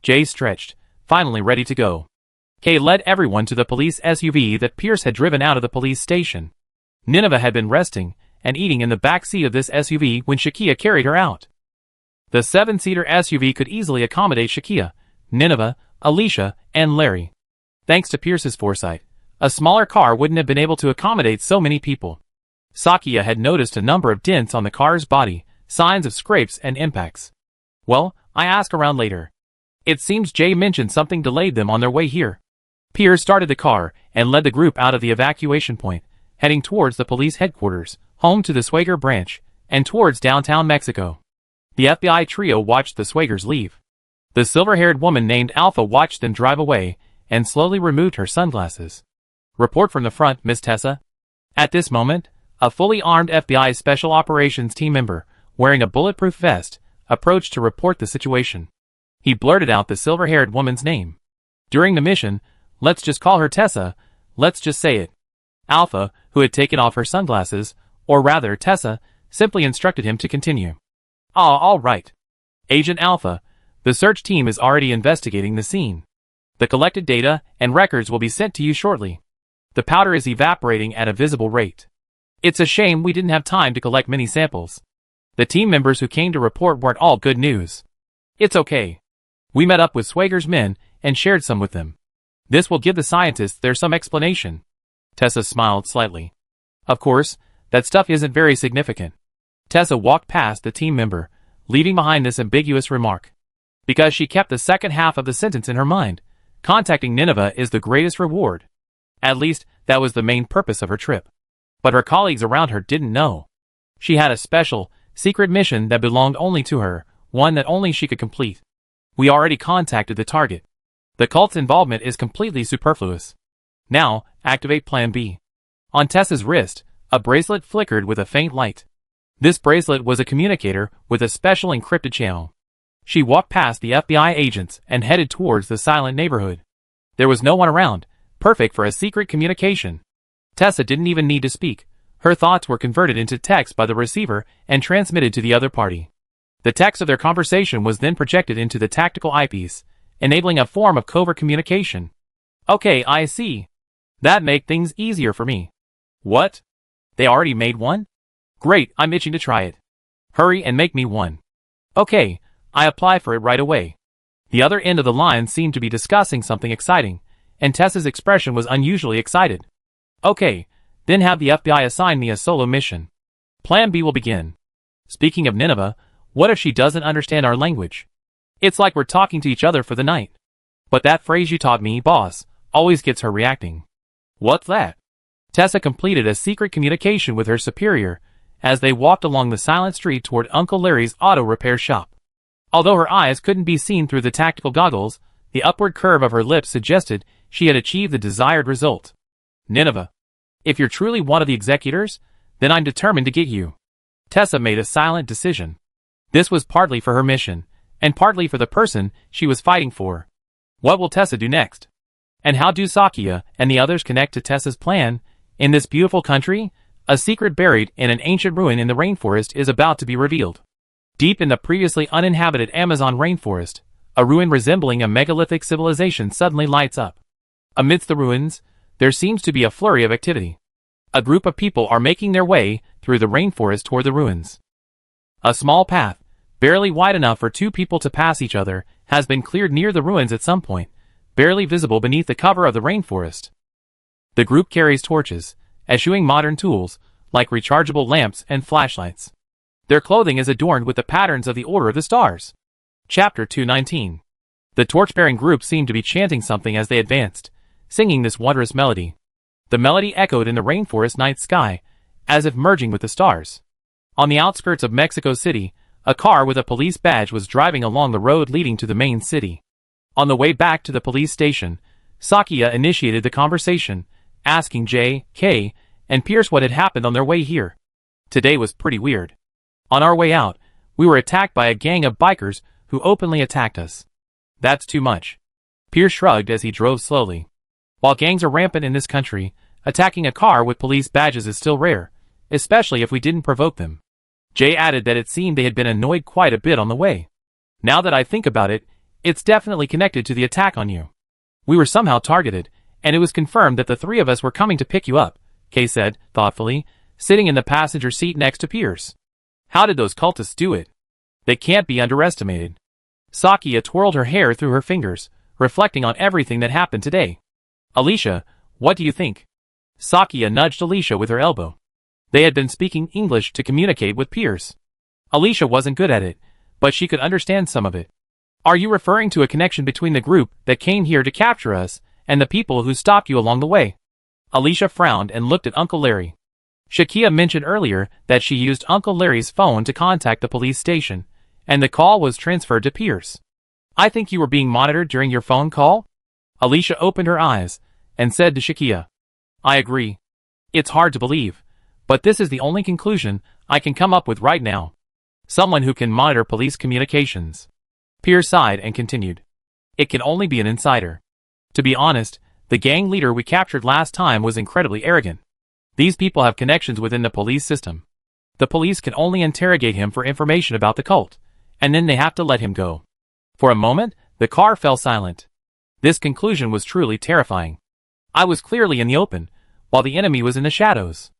Jay stretched, finally ready to go. Kay led everyone to the police SUV that Pierce had driven out of the police station. Nineveh had been resting and eating in the back seat of this SUV when Shakia carried her out. The 7-seater SUV could easily accommodate Shakia, Nineveh, Alicia, and Larry. Thanks to Pierce's foresight, a smaller car wouldn't have been able to accommodate so many people. Sakia had noticed a number of dents on the car's body, signs of scrapes and impacts. Well, I asked around later. It seems Jay mentioned something delayed them on their way here. Pierce started the car and led the group out of the evacuation point, heading towards the police headquarters, home to the Swager branch, and towards downtown Mexico. The FBI trio watched the Swagers leave. The silver-haired woman named Alpha watched them drive away and slowly removed her sunglasses. Report from the front, Miss Tessa. At this moment, a fully armed FBI Special Operations team member, wearing a bulletproof vest, approached to report the situation. He blurted out the silver-haired woman's name. During the mission, let's just call her Tessa, let's just say it. Alpha, who had taken off her sunglasses, or rather Tessa, simply instructed him to continue. Ah, all right. Agent Alpha, the search team is already investigating the scene. The collected data and records will be sent to you shortly. The powder is evaporating at a visible rate. It's a shame we didn't have time to collect many samples. The team members who came to report weren't all good news. It's okay. We met up with Swager's men and shared some with them. This will give the scientists there some explanation. Tessa smiled slightly. Of course, that stuff isn't very significant. Tessa walked past the team member, leaving behind this ambiguous remark. Because she kept the second half of the sentence in her mind. Contacting Nineveh is the greatest reward. At least, that was the main purpose of her trip. But her colleagues around her didn't know. She had a special, secret mission that belonged only to her, one that only she could complete. We already contacted the target. The cult's involvement is completely superfluous. Now, activate Plan B. On Tessa's wrist, a bracelet flickered with a faint light. This bracelet was a communicator with a special encrypted channel. She walked past the FBI agents and headed towards the silent neighborhood. There was no one around, perfect for a secret communication. Tessa didn't even need to speak. Her thoughts were converted into text by the receiver and transmitted to the other party. The text of their conversation was then projected into the tactical eyepiece, enabling a form of covert communication. Okay, I see. That make things easier for me. What? They already made one? Great, I'm itching to try it. Hurry and make me one. Okay, I apply for it right away. The other end of the line seemed to be discussing something exciting, and Tessa's expression was unusually excited. Okay, then have the FBI assign me a solo mission. Plan B will begin. Speaking of Nineveh, what if she doesn't understand our language? It's like we're talking to each other for the night. But that phrase you taught me, boss, always gets her reacting. What's that? Tessa completed a secret communication with her superior as they walked along the silent street toward Uncle Larry's auto repair shop. Although her eyes couldn't be seen through the tactical goggles, the upward curve of her lips suggested she had achieved the desired result. Nineveh. If you're truly one of the executors, then I'm determined to get you. Tessa made a silent decision. This was partly for her mission, and partly for the person she was fighting for. What will Tessa do next? And how do Sakia and the others connect to Tessa's plan? In this beautiful country, a secret buried in an ancient ruin in the rainforest is about to be revealed. Deep in the previously uninhabited Amazon rainforest, a ruin resembling a megalithic civilization suddenly lights up. Amidst the ruins, there seems to be a flurry of activity. A group of people are making their way through the rainforest toward the ruins. A small path, barely wide enough for two people to pass each other, has been cleared near the ruins at some point, barely visible beneath the cover of the rainforest. The group carries torches, eschewing modern tools, like rechargeable lamps and flashlights. Their clothing is adorned with the patterns of the Order of the Stars. Chapter 219. The torch-bearing group seemed to be chanting something as they advanced, singing this wondrous melody. The melody echoed in the rainforest night sky, as if merging with the stars. On the outskirts of Mexico City, a car with a police badge was driving along the road leading to the main city. On the way back to the police station, Sakia initiated the conversation, asking J, K, and Pierce what had happened on their way here. Today was pretty weird. On our way out, we were attacked by a gang of bikers who openly attacked us. That's too much. Pierce shrugged as he drove slowly. While gangs are rampant in this country, attacking a car with police badges is still rare, especially if we didn't provoke them. Jay added that it seemed they had been annoyed quite a bit on the way. Now that I think about it, it's definitely connected to the attack on you. We were somehow targeted, and it was confirmed that the three of us were coming to pick you up, Kay said, thoughtfully, sitting in the passenger seat next to Pierce. How did those cultists do it? They can't be underestimated. Sakia twirled her hair through her fingers, reflecting on everything that happened today. Alicia, what do you think? Sakia nudged Alicia with her elbow. They had been speaking English to communicate with Pierce. Alicia wasn't good at it, but she could understand some of it. Are you referring to a connection between the group that came here to capture us and the people who stopped you along the way? Alicia frowned and looked at Uncle Larry. Shakia mentioned earlier that she used Uncle Larry's phone to contact the police station, and the call was transferred to Pierce. I think you were being monitored during your phone call? Alicia opened her eyes and said to Shakia. I agree. It's hard to believe, but this is the only conclusion I can come up with right now. Someone who can monitor police communications. Pierce sighed and continued. It can only be an insider. To be honest, the gang leader we captured last time was incredibly arrogant. These people have connections within the police system. The police can only interrogate him for information about the cult, and then they have to let him go. For a moment, the car fell silent. This conclusion was truly terrifying. I was clearly in the open, while the enemy was in the shadows.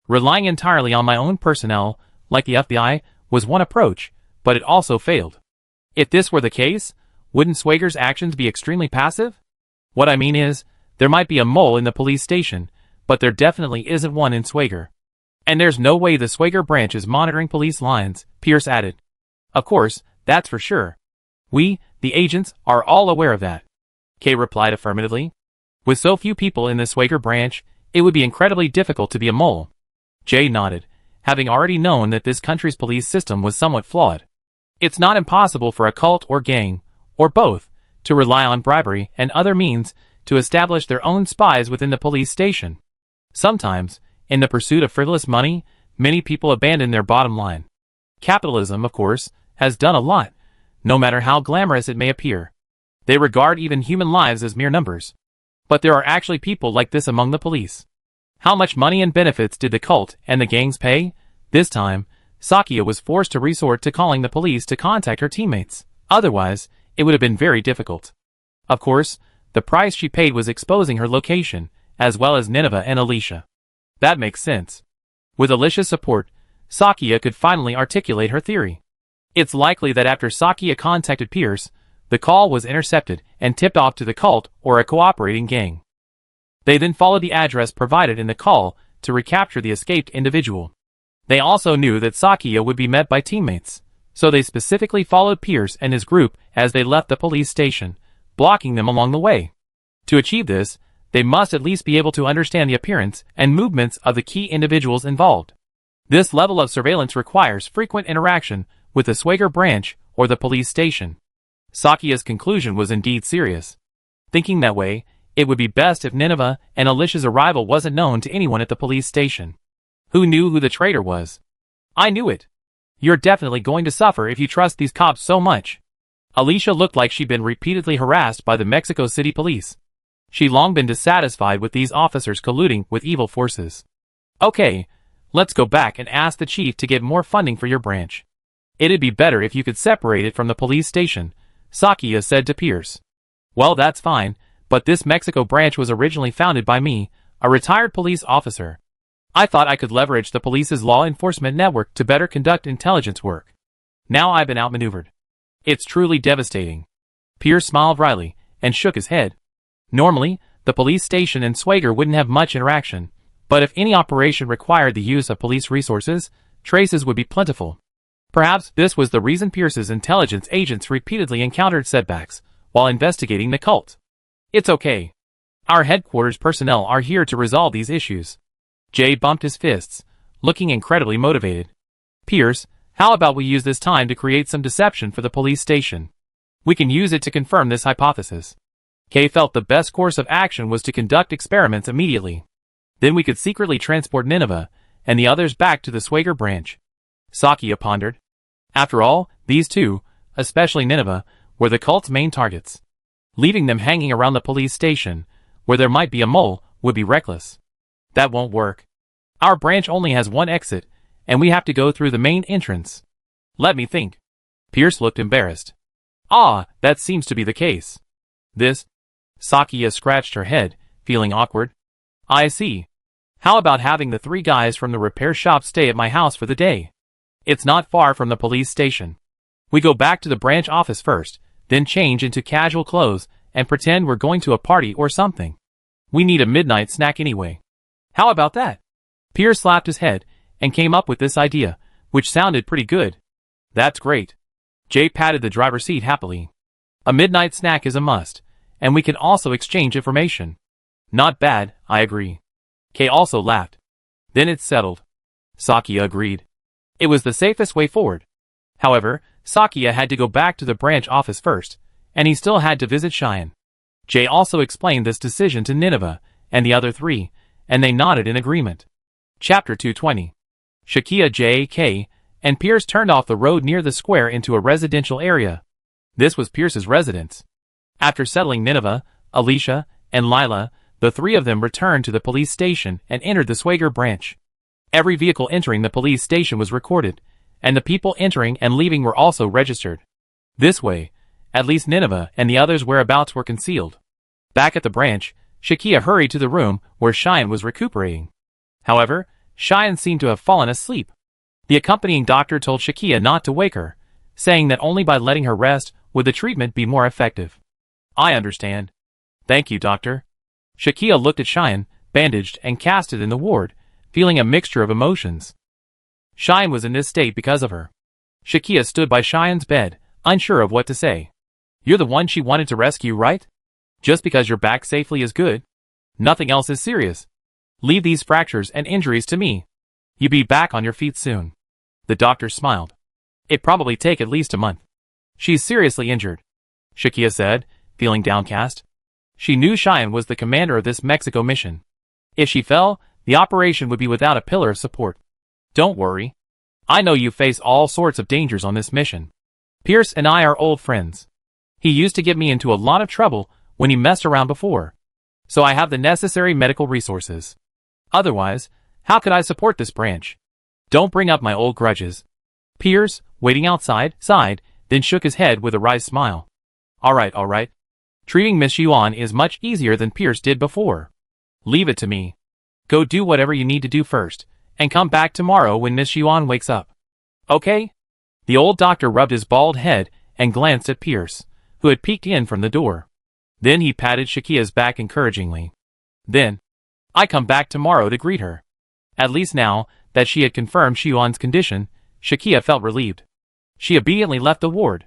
Relying entirely on my own personnel, like the FBI, was one approach, but it also failed. If this were the case, wouldn't Swager's actions be extremely passive? What I mean is, there might be a mole in the police station, but there definitely isn't one in Swager. And there's no way the Swager branch is monitoring police lines, Pierce added. Of course, that's for sure. We, the agents, are all aware of that. Kay replied affirmatively. With so few people in the Swager branch, it would be incredibly difficult to be a mole. Jay nodded, having already known that this country's police system was somewhat flawed. It's not impossible for a cult or gang, or both, to rely on bribery and other means to establish their own spies within the police station. Sometimes, in the pursuit of frivolous money, many people abandon their bottom line. Capitalism, of course, has done a lot, no matter how glamorous it may appear. They regard even human lives as mere numbers. But there are actually people like this among the police. How much money and benefits did the cult and the gangs pay? This time, Sakia was forced to resort to calling the police to contact her teammates. Otherwise, it would have been very difficult. Of course, the price she paid was exposing her location, as well as Nineveh and Alicia. That makes sense. With Alicia's support, Sakia could finally articulate her theory. It's likely that after Sakia contacted Pierce, the call was intercepted and tipped off to the cult or a cooperating gang. They then followed the address provided in the call to recapture the escaped individual. They also knew that Sakia would be met by teammates, so they specifically followed Pierce and his group as they left the police station, blocking them along the way. To achieve this, they must at least be able to understand the appearance and movements of the key individuals involved. This level of surveillance requires frequent interaction with the Swager branch or the police station. Sakia's conclusion was indeed serious. Thinking that way, it would be best if Nineveh and Alicia's arrival wasn't known to anyone at the police station. Who knew who the traitor was? I knew it. You're definitely going to suffer if you trust these cops so much. Alicia looked like she'd been repeatedly harassed by the Mexico City police. She'd long been dissatisfied with these officers colluding with evil forces. Okay, let's go back and ask the chief to get more funding for your branch. It'd be better if you could separate it from the police station, Sakia said to Pierce. Well, that's fine, but this Mexico branch was originally founded by me, a retired police officer. I thought I could leverage the police's law enforcement network to better conduct intelligence work. Now I've been outmaneuvered. It's truly devastating. Pierce smiled wryly and shook his head. Normally, the police station and Swager wouldn't have much interaction, but if any operation required the use of police resources, traces would be plentiful. Perhaps this was the reason Pierce's intelligence agents repeatedly encountered setbacks while investigating the cult. It's okay. Our headquarters personnel are here to resolve these issues. Jay bumped his fists, looking incredibly motivated. Pierce, how about we use this time to create some deception for the police station? We can use it to confirm this hypothesis. Kay felt the best course of action was to conduct experiments immediately. Then we could secretly transport Nineveh and the others back to the Swager branch. Sakia pondered. After all, these two, especially Nineveh, were the cult's main targets. Leaving them hanging around the police station, where there might be a mole, would be reckless. That won't work. Our branch only has one exit, and we have to go through the main entrance. Let me think. Pierce looked embarrassed. Ah, that seems to be the case. Sakia scratched her head, feeling awkward. I see. How about having the three guys from the repair shop stay at my house for the day? It's not far from the police station. We go back to the branch office first, then change into casual clothes and pretend we're going to a party or something. We need a midnight snack anyway. How about that? Pierce slapped his head and came up with this idea, which sounded pretty good. That's great. Jay patted the driver's seat happily. A midnight snack is a must, and we can also exchange information. Not bad, I agree. Kay also laughed. Then it's settled. Sakia agreed. It was the safest way forward. However, Sakia had to go back to the branch office first, and he still had to visit Cheyenne. Jay also explained this decision to Nineveh and the other three, and they nodded in agreement. Chapter 220. Shakia, J.K., and Pierce turned off the road near the square into a residential area. This was Pierce's residence. After settling Nineveh, Alicia, and Lila, the three of them returned to the police station and entered the Swager branch. Every vehicle entering the police station was recorded, and the people entering and leaving were also registered. This way, at least Nineveh and the others' whereabouts were concealed. Back at the branch, Shakia hurried to the room where Cheyenne was recuperating. However, Cheyenne seemed to have fallen asleep. The accompanying doctor told Shakia not to wake her, saying that only by letting her rest would the treatment be more effective. I understand. Thank you, doctor. Shakia looked at Cheyenne, bandaged and casted in the ward, feeling a mixture of emotions. Cheyenne was in this state because of her. Shakia stood by Cheyenne's bed, unsure of what to say. You're the one she wanted to rescue, right? Just because you're back safely is good. Nothing else is serious. Leave these fractures and injuries to me. You'll be back on your feet soon. The doctor smiled. It'd probably take at least a month. She's seriously injured, Shakia said, feeling downcast. She knew Cheyenne was the commander of this Mexico mission. If she fell, the operation would be without a pillar of support. Don't worry. I know you face all sorts of dangers on this mission. Pierce and I are old friends. He used to get me into a lot of trouble when he messed around before. So I have the necessary medical resources. Otherwise, how could I support this branch? Don't bring up my old grudges. Pierce, waiting outside, sighed, then shook his head with a wry smile. All right. Treating Miss Yuan is much easier than Pierce did before. Leave it to me. Go do whatever you need to do first, and come back tomorrow when Miss Yuan wakes up. Okay? The old doctor rubbed his bald head and glanced at Pierce, who had peeked in from the door. Then he patted Shakia's back encouragingly. Then, I come back tomorrow to greet her. At least now that she had confirmed Yuan's condition, Shakia felt relieved. She obediently left the ward.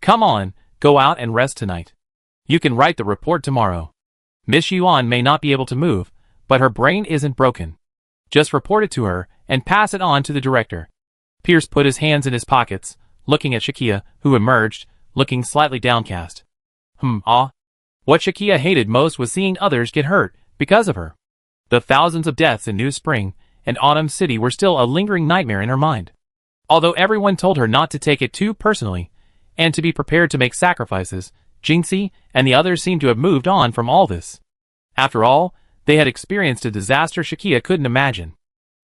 Come on, go out and rest tonight. You can write the report tomorrow. Miss Yuan may not be able to move, but her brain isn't broken. Just report it to her and pass it on to the director. Pierce put his hands in his pockets, looking at Shakia, who emerged, looking slightly downcast. What Shakia hated most was seeing others get hurt because of her. The thousands of deaths in New Spring and Autumn City were still a lingering nightmare in her mind. Although everyone told her not to take it too personally, and to be prepared to make sacrifices, Jinxie and the others seemed to have moved on from all this. After all, they had experienced a disaster Shakia couldn't imagine.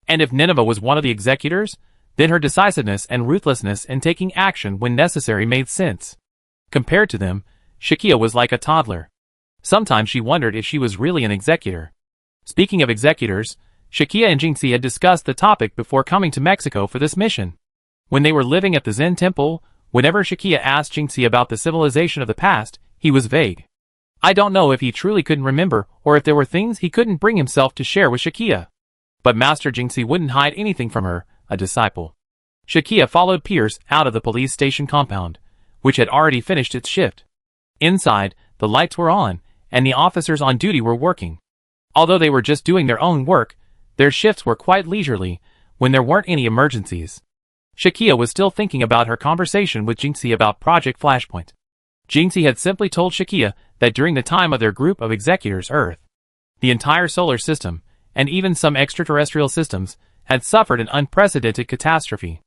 And if Nineveh was one of the executors, then her decisiveness and ruthlessness in taking action when necessary made sense. Compared to them, Shakia was like a toddler. Sometimes she wondered if she was really an executor. Speaking of executors, Shakia and Jinxie had discussed the topic before coming to Mexico for this mission. When they were living at the Zen temple, whenever Shakia asked Jinxie about the civilization of the past, he was vague. I don't know if he truly couldn't remember or if there were things he couldn't bring himself to share with Shakia. But Master Jinxie wouldn't hide anything from her, a disciple. Shakia followed Pierce out of the police station compound, which had already finished its shift. Inside, the lights were on, and the officers on duty were working. Although they were just doing their own work, their shifts were quite leisurely when there weren't any emergencies. Shakia was still thinking about her conversation with Jinxie about Project Flashpoint. Jinxie had simply told Shakia that during the time of their group of executors Earth, the entire solar system, and even some extraterrestrial systems, had suffered an unprecedented catastrophe.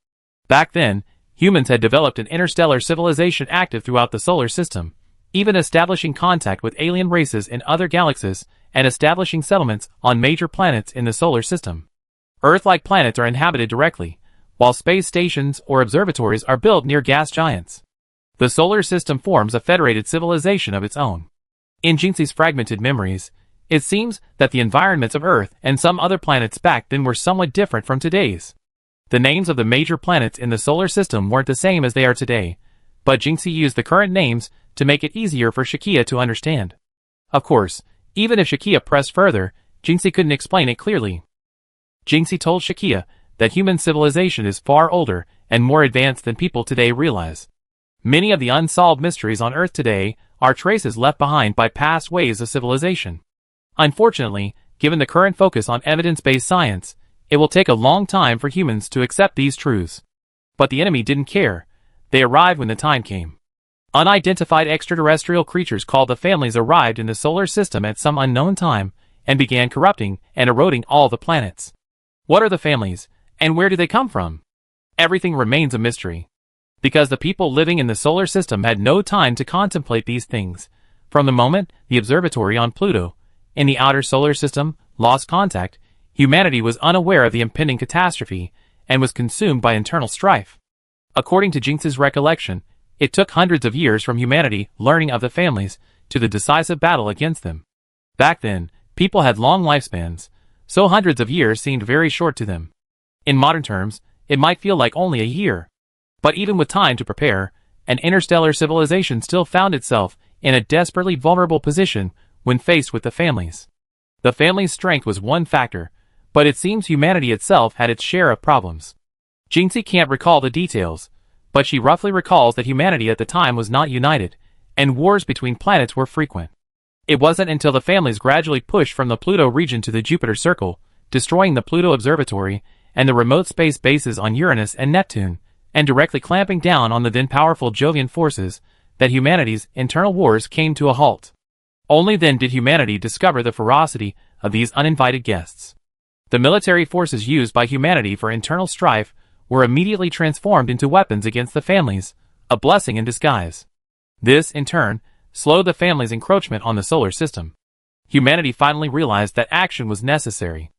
Back then, humans had developed an interstellar civilization active throughout the solar system, even establishing contact with alien races in other galaxies and establishing settlements on major planets in the solar system. Earth-like planets are inhabited directly, while space stations or observatories are built near gas giants. The solar system forms a federated civilization of its own. In Jinxie's fragmented memories, it seems that the environments of Earth and some other planets back then were somewhat different from today's. The names of the major planets in the solar system weren't the same as they are today, but Jinxie used the current names to make it easier for Shakia to understand. Of course, even if Shakia pressed further, Jinxie couldn't explain it clearly. Jinxie told Shakia that human civilization is far older and more advanced than people today realize. Many of the unsolved mysteries on Earth today are traces left behind by past waves of civilization. Unfortunately, given the current focus on evidence-based science, it will take a long time for humans to accept these truths. But the enemy didn't care. They arrived when the time came. Unidentified extraterrestrial creatures called the families arrived in the solar system at some unknown time and began corrupting and eroding all the planets. What are the families, and where do they come from? Everything remains a mystery. Because the people living in the solar system had no time to contemplate these things. From the moment the observatory on Pluto, in the outer solar system, lost contact, humanity was unaware of the impending catastrophe and was consumed by internal strife. According to Jinx's recollection, it took hundreds of years from humanity learning of the families to the decisive battle against them. Back then, people had long lifespans, so hundreds of years seemed very short to them. In modern terms, it might feel like only a year. But even with time to prepare, an interstellar civilization still found itself in a desperately vulnerable position when faced with the families. The family's strength was one factor, but it seems humanity itself had its share of problems. Jinxie can't recall the details, but she roughly recalls that humanity at the time was not united, and wars between planets were frequent. It wasn't until the families gradually pushed from the Pluto region to the Jupiter circle, destroying the Pluto observatory and the remote space bases on Uranus and Neptune, and directly clamping down on the then powerful Jovian forces, that humanity's internal wars came to a halt. Only then did humanity discover the ferocity of these uninvited guests. The military forces used by humanity for internal strife were immediately transformed into weapons against the families, a blessing in disguise. This, in turn, slowed the families' encroachment on the solar system. Humanity finally realized that action was necessary.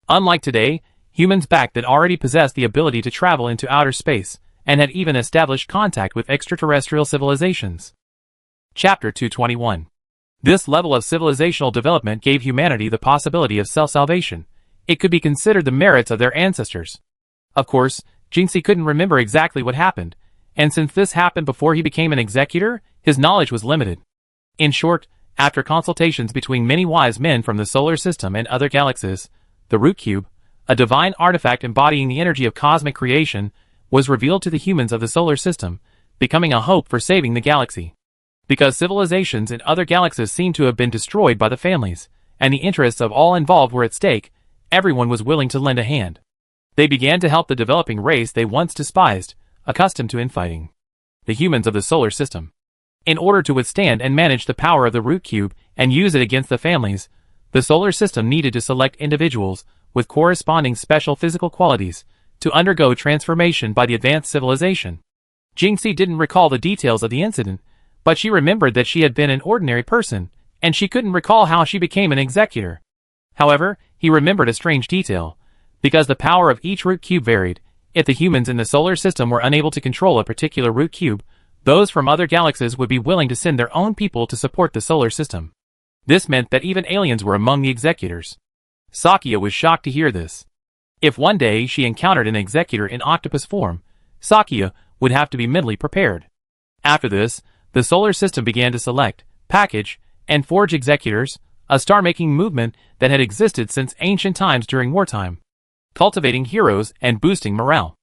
Unlike today, humans back then already possessed the ability to travel into outer space, and had even established contact with extraterrestrial civilizations. Chapter 221. This level of civilizational development gave humanity the possibility of self-salvation. It could be considered the merits of their ancestors. Of course, Jinxie couldn't remember exactly what happened, and since this happened before he became an executor, his knowledge was limited. In short, after consultations between many wise men from the solar system and other galaxies, the Root Cube, a divine artifact embodying the energy of cosmic creation, was revealed to the humans of the solar system, becoming a hope for saving the galaxy. Because civilizations in other galaxies seemed to have been destroyed by the families, and the interests of all involved were at stake, everyone was willing to lend a hand. They began to help the developing race they once despised, accustomed to infighting. The humans of the solar system. In order to withstand and manage the power of the Root Cube and use it against the families, the solar system needed to select individuals with corresponding special physical qualities to undergo transformation by the advanced civilization. Jinxie didn't recall the details of the incident, but she remembered that she had been an ordinary person, and she couldn't recall how she became an executor. However, he remembered a strange detail. Because the power of each Root Cube varied, if the humans in the solar system were unable to control a particular Root Cube, those from other galaxies would be willing to send their own people to support the solar system. This meant that even aliens were among the executors. Sakia was shocked to hear this. If one day she encountered an executor in octopus form, Sakia would have to be mentally prepared. After this, the solar system began to select, package, and forge executors, a star-making movement that had existed since ancient times during wartime, cultivating heroes and boosting morale.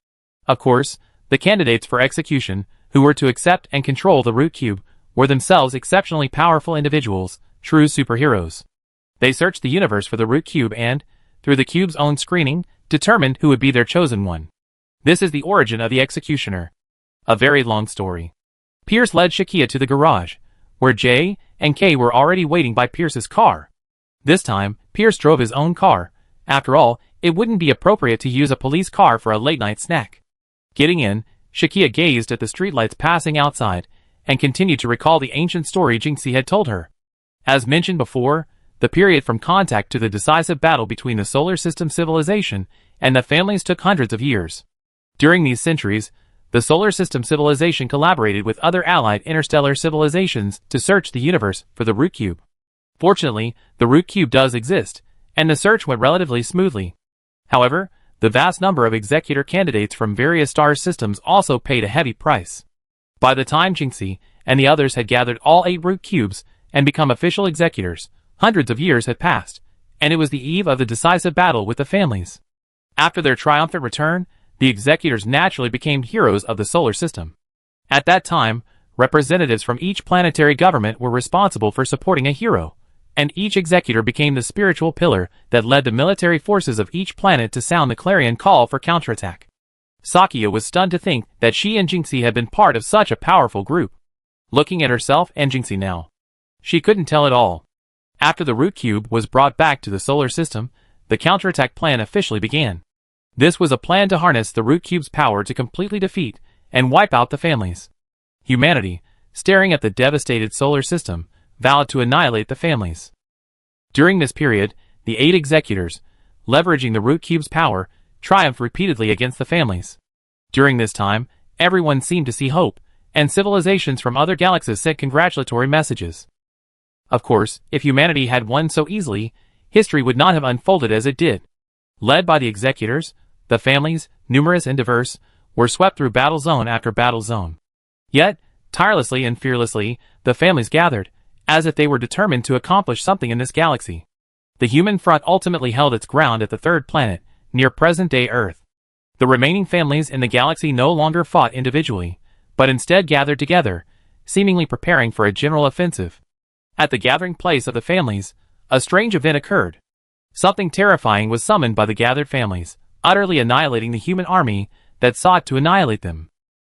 Of course, the candidates for execution, who were to accept and control the Root Cube, were themselves exceptionally powerful individuals, true superheroes. They searched the universe for the Root Cube and, through the cube's own screening, determined who would be their chosen one. This is the origin of the executioner. A very long story. Pierce led Shakia to the garage, where J and K were already waiting by Pierce's car. This time, Pierce drove his own car. After all, it wouldn't be appropriate to use a police car for a late-night snack. Getting in, Shakia gazed at the streetlights passing outside, and continued to recall the ancient story Jinxie had told her. As mentioned before, the period from contact to the decisive battle between the solar system civilization and the families took hundreds of years. During these centuries, the solar system civilization collaborated with other allied interstellar civilizations to search the universe for the Root Cube. Fortunately, the Root Cube does exist, and the search went relatively smoothly. However, the vast number of executor candidates from various star systems also paid a heavy price. By the time Jinxie and the others had gathered all 8 Root Cubes and become official executors, hundreds of years had passed, and it was the eve of the decisive battle with the families. After their triumphant return, the executors naturally became heroes of the solar system. At that time, representatives from each planetary government were responsible for supporting a hero, and each executor became the spiritual pillar that led the military forces of each planet to sound the clarion call for counterattack. Sakia was stunned to think that she and Jinxie had been part of such a powerful group. looking at herself and Jinxie now. She couldn't tell at all. After the root cube was brought back to the solar system, the counterattack plan officially began. This was a plan to harness the root cube's power to completely defeat and wipe out the families. Humanity, staring at the devastated solar system, vowed to annihilate the families. During this period, the 8 executors, leveraging the root cube's power, triumphed repeatedly against the families. During this time, everyone seemed to see hope, and civilizations from other galaxies sent congratulatory messages. Of course, if humanity had won so easily, history would not have unfolded as it did. Led by the executors, the families, numerous and diverse, were swept through battle zone after battle zone. Yet, tirelessly and fearlessly, the families gathered, as if they were determined to accomplish something in this galaxy. The human front ultimately held its ground at the 3rd planet, near present-day Earth. The remaining families in the galaxy no longer fought individually, but instead gathered together, seemingly preparing for a general offensive. At the gathering place of the families, a strange event occurred. Something terrifying was summoned by the gathered families, utterly annihilating the human army that sought to annihilate them.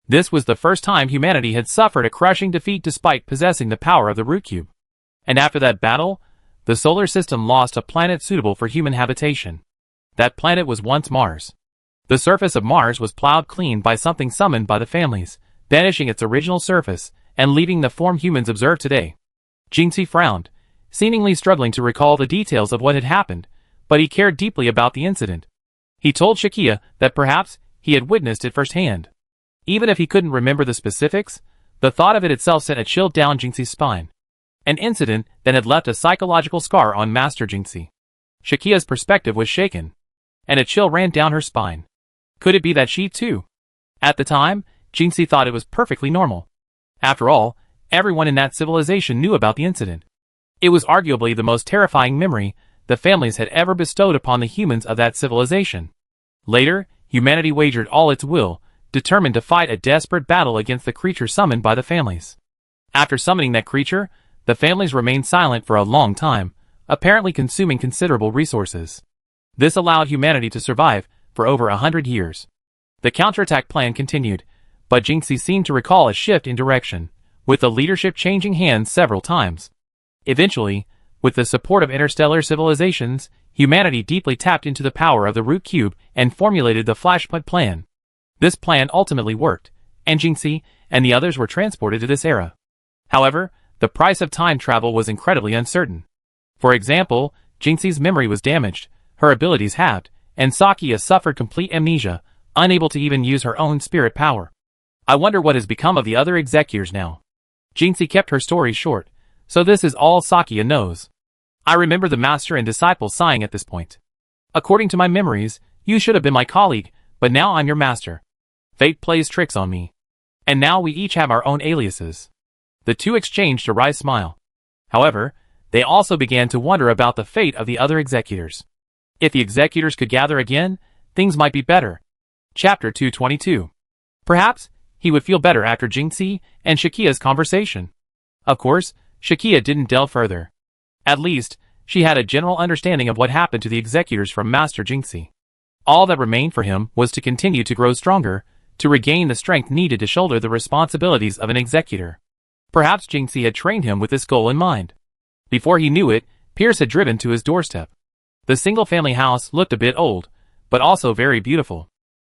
This was the first time humanity had suffered a crushing defeat despite possessing the power of the root cube. And after that battle, the solar system lost a planet suitable for human habitation. That planet was once Mars. The surface of Mars was plowed clean by something summoned by the families, banishing its original surface and leaving the form humans observe today. Jinxie frowned, seemingly struggling to recall the details of what had happened, but he cared deeply about the incident. He told Shakia that perhaps he had witnessed it firsthand. Even if he couldn't remember the specifics, the thought of it itself sent a chill down Jinxie's spine. An incident that had left a psychological scar on Master Jinxie. Shakia's perspective was shaken, and a chill ran down her spine. Could it be that she too? At the time, Jinxie thought it was perfectly normal. After all, everyone in that civilization knew about the incident. It was arguably the most terrifying memory the families had ever bestowed upon the humans of that civilization. Later, humanity wagered all its will, determined to fight a desperate battle against the creature summoned by the families. After summoning that creature, the families remained silent for a long time, apparently consuming considerable resources. This allowed humanity to survive for over 100 years. The counterattack plan continued, but Jinxie seemed to recall a shift in direction, with the leadership changing hands several times. Eventually, with the support of interstellar civilizations, humanity deeply tapped into the power of the root cube and formulated the Flashpoint plan. This plan ultimately worked, and Jinxie and the others were transported to this era. However, the price of time travel was incredibly uncertain. For example, Jinxie's memory was damaged, her abilities halved, and Sakia suffered complete amnesia, unable to even use her own spirit power. I wonder what has become of the other executors now. Jinxie kept her story short, so this is all Sakia knows. I remember the master and disciple sighing at this point. According to my memories, you should have been my colleague, but now I'm your master. Fate plays tricks on me. And now we each have our own aliases. The two exchanged a wry smile. However, they also began to wonder about the fate of the other executors. If the executors could gather again, things might be better. Chapter 222. Perhaps he would feel better after Jinxie and Shakia's conversation. Of course, Shakia didn't delve further. At least, she had a general understanding of what happened to the executors from Master Jinxie. All that remained for him was to continue to grow stronger, to regain the strength needed to shoulder the responsibilities of an executor. Perhaps Jinxie had trained him with this goal in mind. Before he knew it, Pierce had driven to his doorstep. The single-family house looked a bit old, but also very beautiful.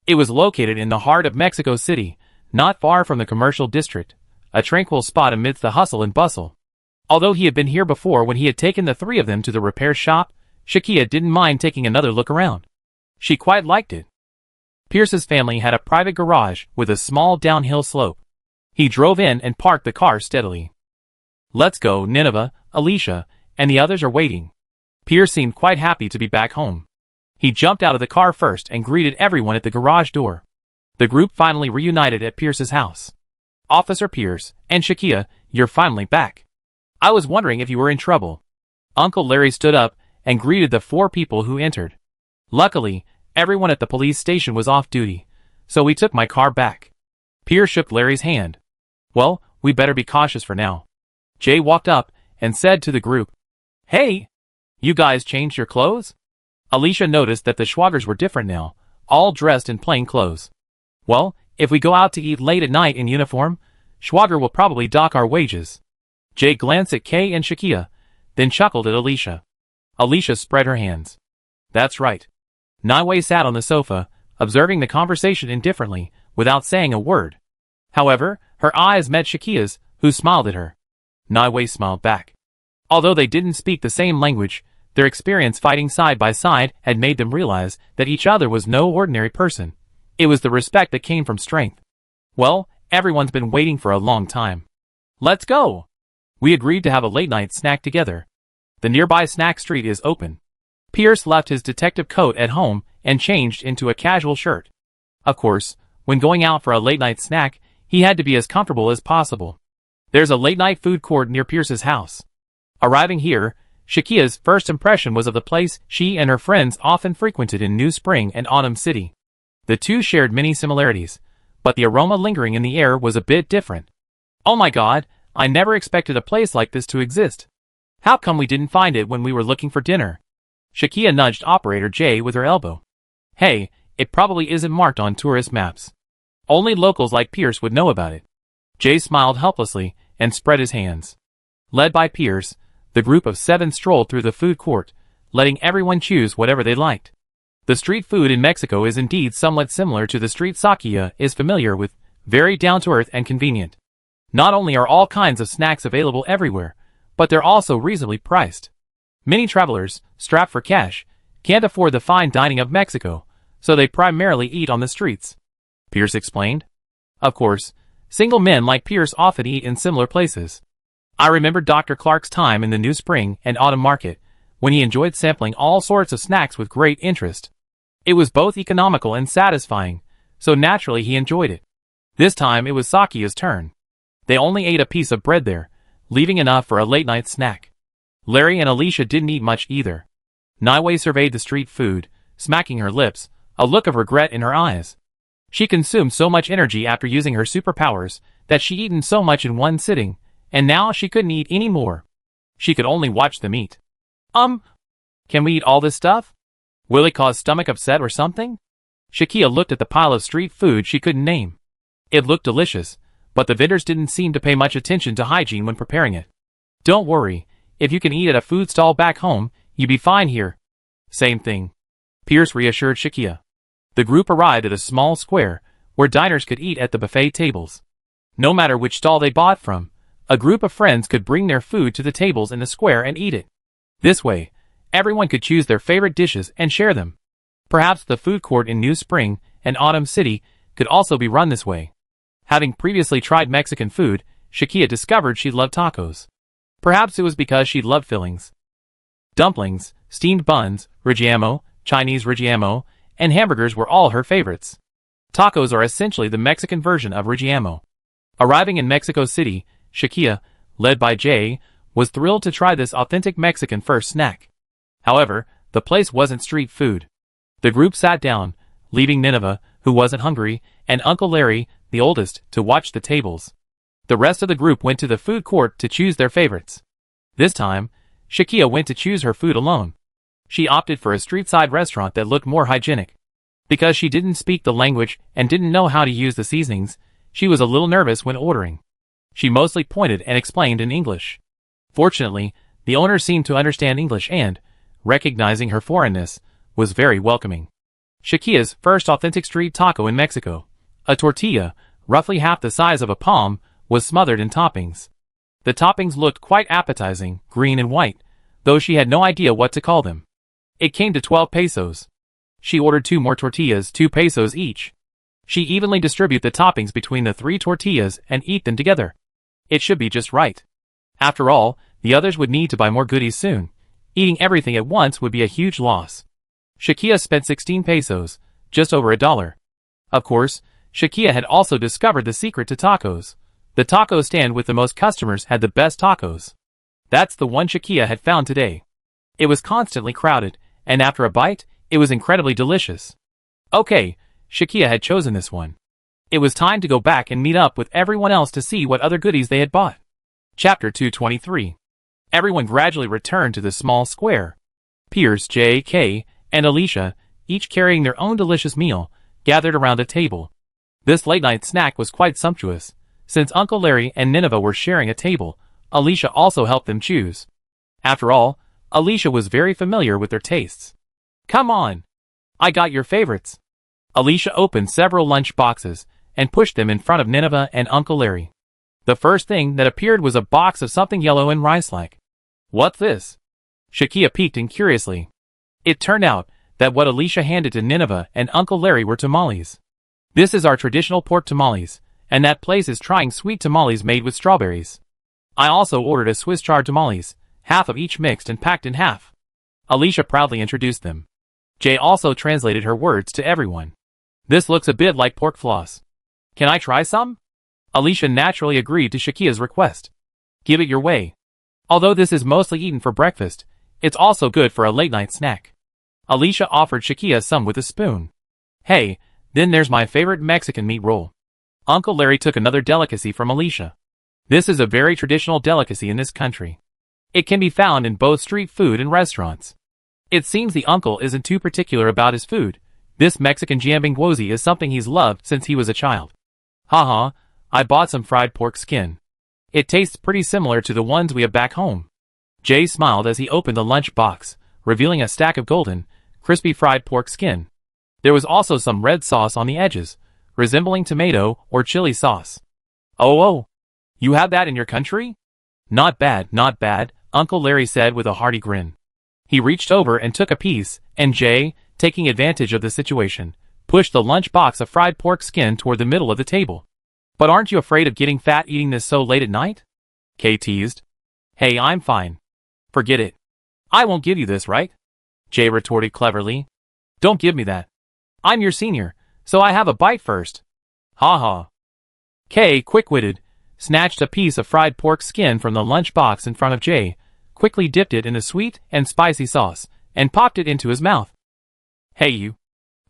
It was located in the heart of Mexico City, not far from the commercial district, a tranquil spot amidst the hustle and bustle. Although he had been here before when he had taken the 3 of them to the repair shop, Shakia didn't mind taking another look around. She quite liked it. Pierce's family had a private garage with a small downhill slope. He drove in and parked the car steadily. Let's go, Nineveh, Alicia, and the others are waiting. Pierce seemed quite happy to be back home. He jumped out of the car first and greeted everyone at the garage door. The group finally reunited at Pierce's house. Officer Pierce and Shakia, you're finally back. I was wondering if you were in trouble. Uncle Larry stood up and greeted the 4 people who entered. Luckily, everyone at the police station was off duty, so we took my car back. Pierce shook Larry's hand. Well, we better be cautious for now. Jay walked up and said to the group, Hey! You guys changed your clothes? Alicia noticed that the Schwagers were different now, all dressed in plain clothes. Well, if we go out to eat late at night in uniform, Schwager will probably dock our wages. Jay glanced at Kay and Shakia, then chuckled at Alicia. Alicia spread her hands. That's right. Naiwei sat on the sofa, observing the conversation indifferently, without saying a word. However, her eyes met Shakia's, who smiled at her. Naiwei smiled back. Although they didn't speak the same language, their experience fighting side by side had made them realize that each other was no ordinary person. It was the respect that came from strength. Well, everyone's been waiting for a long time. Let's go! We agreed to have a late-night snack together. The nearby snack street is open. Pierce left his detective coat at home and changed into a casual shirt. Of course, when going out for a late-night snack, he had to be as comfortable as possible. There's a late-night food court near Pierce's house. Arriving here, Shakia's first impression was of the place she and her friends often frequented in New Spring and Autumn City. The two shared many similarities, but the aroma lingering in the air was a bit different. Oh my god, I never expected a place like this to exist. How come we didn't find it when we were looking for dinner? Shakia nudged operator Jay with her elbow. Hey, it probably isn't marked on tourist maps. Only locals like Pierce would know about it. Jay smiled helplessly and spread his hands. Led by Pierce, the group of 7 strolled through the food court, letting everyone choose whatever they liked. The street food in Mexico is indeed somewhat similar to the street Shakia is familiar with, very down-to-earth and convenient. Not only are all kinds of snacks available everywhere, but they're also reasonably priced. Many travelers, strapped for cash, can't afford the fine dining of Mexico, so they primarily eat on the streets. Pierce explained. Of course, single men like Pierce often eat in similar places. I remember Dr. Clark's time in the New Spring and Autumn Market, when he enjoyed sampling all sorts of snacks with great interest. It was both economical and satisfying, so naturally he enjoyed it. This time it was Sakia's turn. They only ate a piece of bread there, leaving enough for a late-night snack. Larry and Alicia didn't eat much either. Naiwei surveyed the street food, smacking her lips, a look of regret in her eyes. She consumed so much energy after using her superpowers that she'd eaten so much in one sitting, and now she couldn't eat any more. She could only watch them eat. Can we eat all this stuff? Will it cause stomach upset or something? Shakia looked at the pile of street food she couldn't name. It looked delicious, but the vendors didn't seem to pay much attention to hygiene when preparing it. Don't worry, if you can eat at a food stall back home, you'll be fine here. Same thing. Pierce reassured Shakia. The group arrived at a small square, where diners could eat at the buffet tables. No matter which stall they bought from, a group of friends could bring their food to the tables in the square and eat it. This way, everyone could choose their favorite dishes and share them. Perhaps the food court in New Spring and Autumn City could also be run this way. Having previously tried Mexican food, Shakia discovered she loved tacos. Perhaps it was because she loved fillings. Dumplings, steamed buns, relleno, Chinese relleno, and hamburgers were all her favorites. Tacos are essentially the Mexican version of relleno. Arriving in Mexico City, Shakia, led by Jay, was thrilled to try this authentic Mexican first snack. However, the place wasn't street food. The group sat down, leaving Nineveh, who wasn't hungry, and Uncle Larry, the oldest, to watch the tables. The rest of the group went to the food court to choose their favorites. This time, Shakia went to choose her food alone. She opted for a street-side restaurant that looked more hygienic. Because she didn't speak the language and didn't know how to use the seasonings, she was a little nervous when ordering. She mostly pointed and explained in English. Fortunately, the owner seemed to understand English and, recognizing her foreignness, was very welcoming. Shakia's first authentic street taco in Mexico, a tortilla, roughly half the size of a palm, was smothered in toppings. The toppings looked quite appetizing, green and white, though she had no idea what to call them. It came to 12 pesos. She ordered 2 more tortillas, 2 pesos each. She evenly distributed the toppings between the 3 tortillas and eat them together. It should be just right. After all, the others would need to buy more goodies soon. Eating everything at once would be a huge loss. Shakia spent 16 pesos, just over $1. Of course, Shakia had also discovered the secret to tacos. The taco stand with the most customers had the best tacos. That's the one Shakia had found today. It was constantly crowded, and after a bite, it was incredibly delicious. Okay, Shakia had chosen this one. It was time to go back and meet up with everyone else to see what other goodies they had bought. Chapter 223. Everyone gradually returned to the small square. Pierce, Jay, Kay, and Alicia, each carrying their own delicious meal, gathered around a table. This late-night snack was quite sumptuous, Since Uncle Larry and Nineveh were sharing a table, Alicia also helped them choose. After all, Alicia was very familiar with their tastes. Come on! I got your favorites. Alicia opened several lunch boxes and pushed them in front of Nineveh and Uncle Larry. The first thing that appeared was a box of something yellow and rice-like. What's this? Shakia peeked in curiously. It turned out that what Alicia handed to Nineveh and Uncle Larry were tamales. This is our traditional pork tamales, and that place is trying sweet tamales made with strawberries. I also ordered a Swiss chard tamales, half of each mixed and packed in half. Alicia proudly introduced them. Jay also translated her words to everyone. This looks a bit like pork floss. Can I try some? Alicia naturally agreed to Shakia's request. Give it your way. Although this is mostly eaten for breakfast, it's also good for a late-night snack. Alicia offered Shakia some with a spoon. Hey, then there's my favorite Mexican meat roll. Uncle Larry took another delicacy from Alicia. This is a very traditional delicacy in this country. It can be found in both street food and restaurants. It seems the uncle isn't too particular about his food. This Mexican jambingwozi is something he's loved since he was a child. Haha, I bought some fried pork skin. It tastes pretty similar to the ones we have back home. Jay smiled as he opened the lunch box, revealing a stack of golden, crispy fried pork skin. There was also some red sauce on the edges, resembling tomato or chili sauce. Oh, you have that in your country? Not bad, not bad, Uncle Larry said with a hearty grin. He reached over and took a piece, and Jay, taking advantage of the situation, pushed the lunch box of fried pork skin toward the middle of the table. But aren't you afraid of getting fat eating this so late at night? Kay teased. Hey, I'm fine. Forget it. I won't give you this, right? Jay retorted cleverly. Don't give me that. I'm your senior, so I have a bite first. Ha ha. Kay, quick-witted, snatched a piece of fried pork skin from the lunch box in front of Jay, quickly dipped it in the sweet and spicy sauce, and popped it into his mouth. Hey you.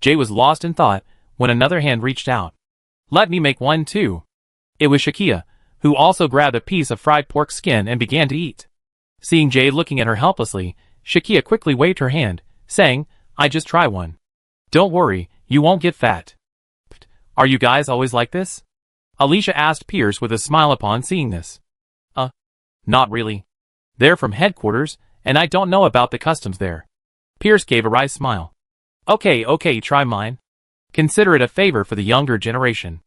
Jay was lost in thought when another hand reached out. Let me make one too. It was Shakia, who also grabbed a piece of fried pork skin and began to eat. Seeing Jay looking at her helplessly, Shakia quickly waved her hand, saying, I just try one. Don't worry, you won't get fat. Are you guys always like this? Alicia asked Pierce with a smile upon seeing this. Not really. They're from headquarters, and I don't know about the customs there. Pierce gave a wry smile. Okay, try mine. Consider it a favor for the younger generation.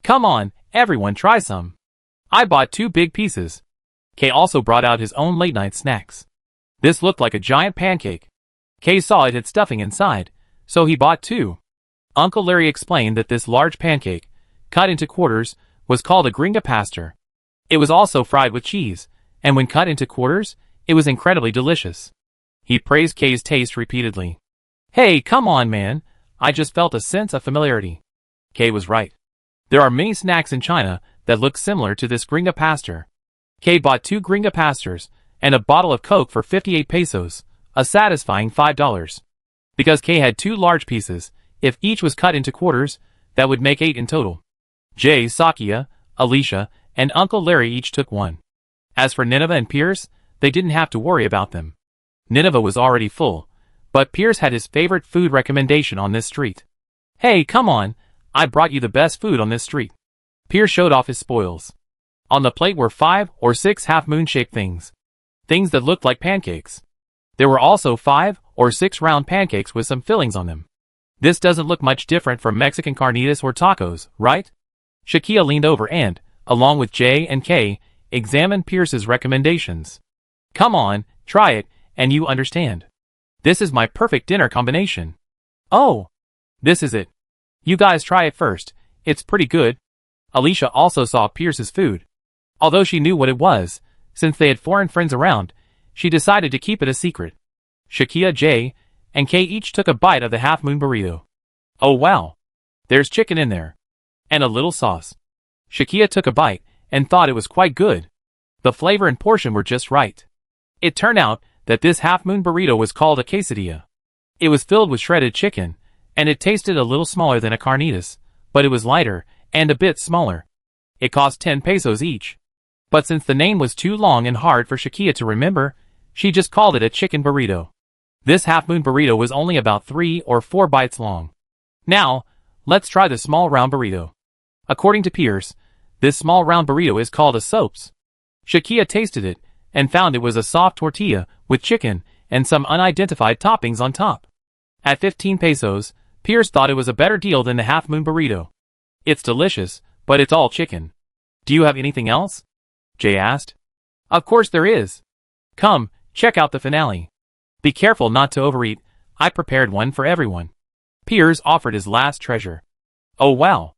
Come on, everyone try some. I bought 2 big pieces. Kay also brought out his own late-night snacks. This looked like a giant pancake. Kay saw it had stuffing inside, so he bought 2. Uncle Larry explained that this large pancake, cut into quarters, was called a gringa pastor. It was also fried with cheese, and when cut into quarters, it was incredibly delicious. He praised Kay's taste repeatedly. Hey, come on man, I just felt a sense of familiarity. Kay was right. There are many snacks in China that look similar to this gringa pastor. Kay bought 2 gringa pastors and a bottle of Coke for 58 pesos, a satisfying $5. Because Kay had 2 large pieces, if each was cut into quarters, that would make 8 in total. Jay, Sakia, Alicia, and Uncle Larry each took 1. As for Nineveh and Pierce, they didn't have to worry about them. Nineveh was already full, but Pierce had his favorite food recommendation on this street. Hey, come on, I brought you the best food on this street. Pierce showed off his spoils. On the plate were 5 or 6 half-moon-shaped things. Things that looked like pancakes. There were also 5 or 6 round pancakes with some fillings on them. This doesn't look much different from Mexican carnitas or tacos, right? Shakia leaned over and, along with Jay and Kay, examined Pierce's recommendations. Come on, try it, and you understand. This is my perfect dinner combination. Oh, this is it. You guys try it first, it's pretty good. Alicia also saw Pierce's food. Although she knew what it was, since they had foreign friends around, she decided to keep it a secret. Shakia, Jay, and Kay each took a bite of the half-moon burrito. Oh wow! There's chicken in there. And a little sauce. Shakia took a bite and thought it was quite good. The flavor and portion were just right. It turned out that this half-moon burrito was called a quesadilla. It was filled with shredded chicken, and it tasted a little smaller than a carnitas, but it was lighter and a bit smaller. It cost 10 pesos each. But since the name was too long and hard for Shakia to remember, she just called it a chicken burrito. This half-moon burrito was only about 3 or 4 bites long. Now, let's try the small round burrito. According to Pierce, This small round burrito is called a soaps. Shakia tasted it, and found it was a soft tortilla with chicken and some unidentified toppings on top. At 15 pesos, Pierce thought it was a better deal than the Half Moon burrito. It's delicious, but it's all chicken. Do you have anything else? Jay asked. Of course there is. Come, check out the finale. Be careful not to overeat, I prepared one for everyone. Pierce offered his last treasure. Oh wow.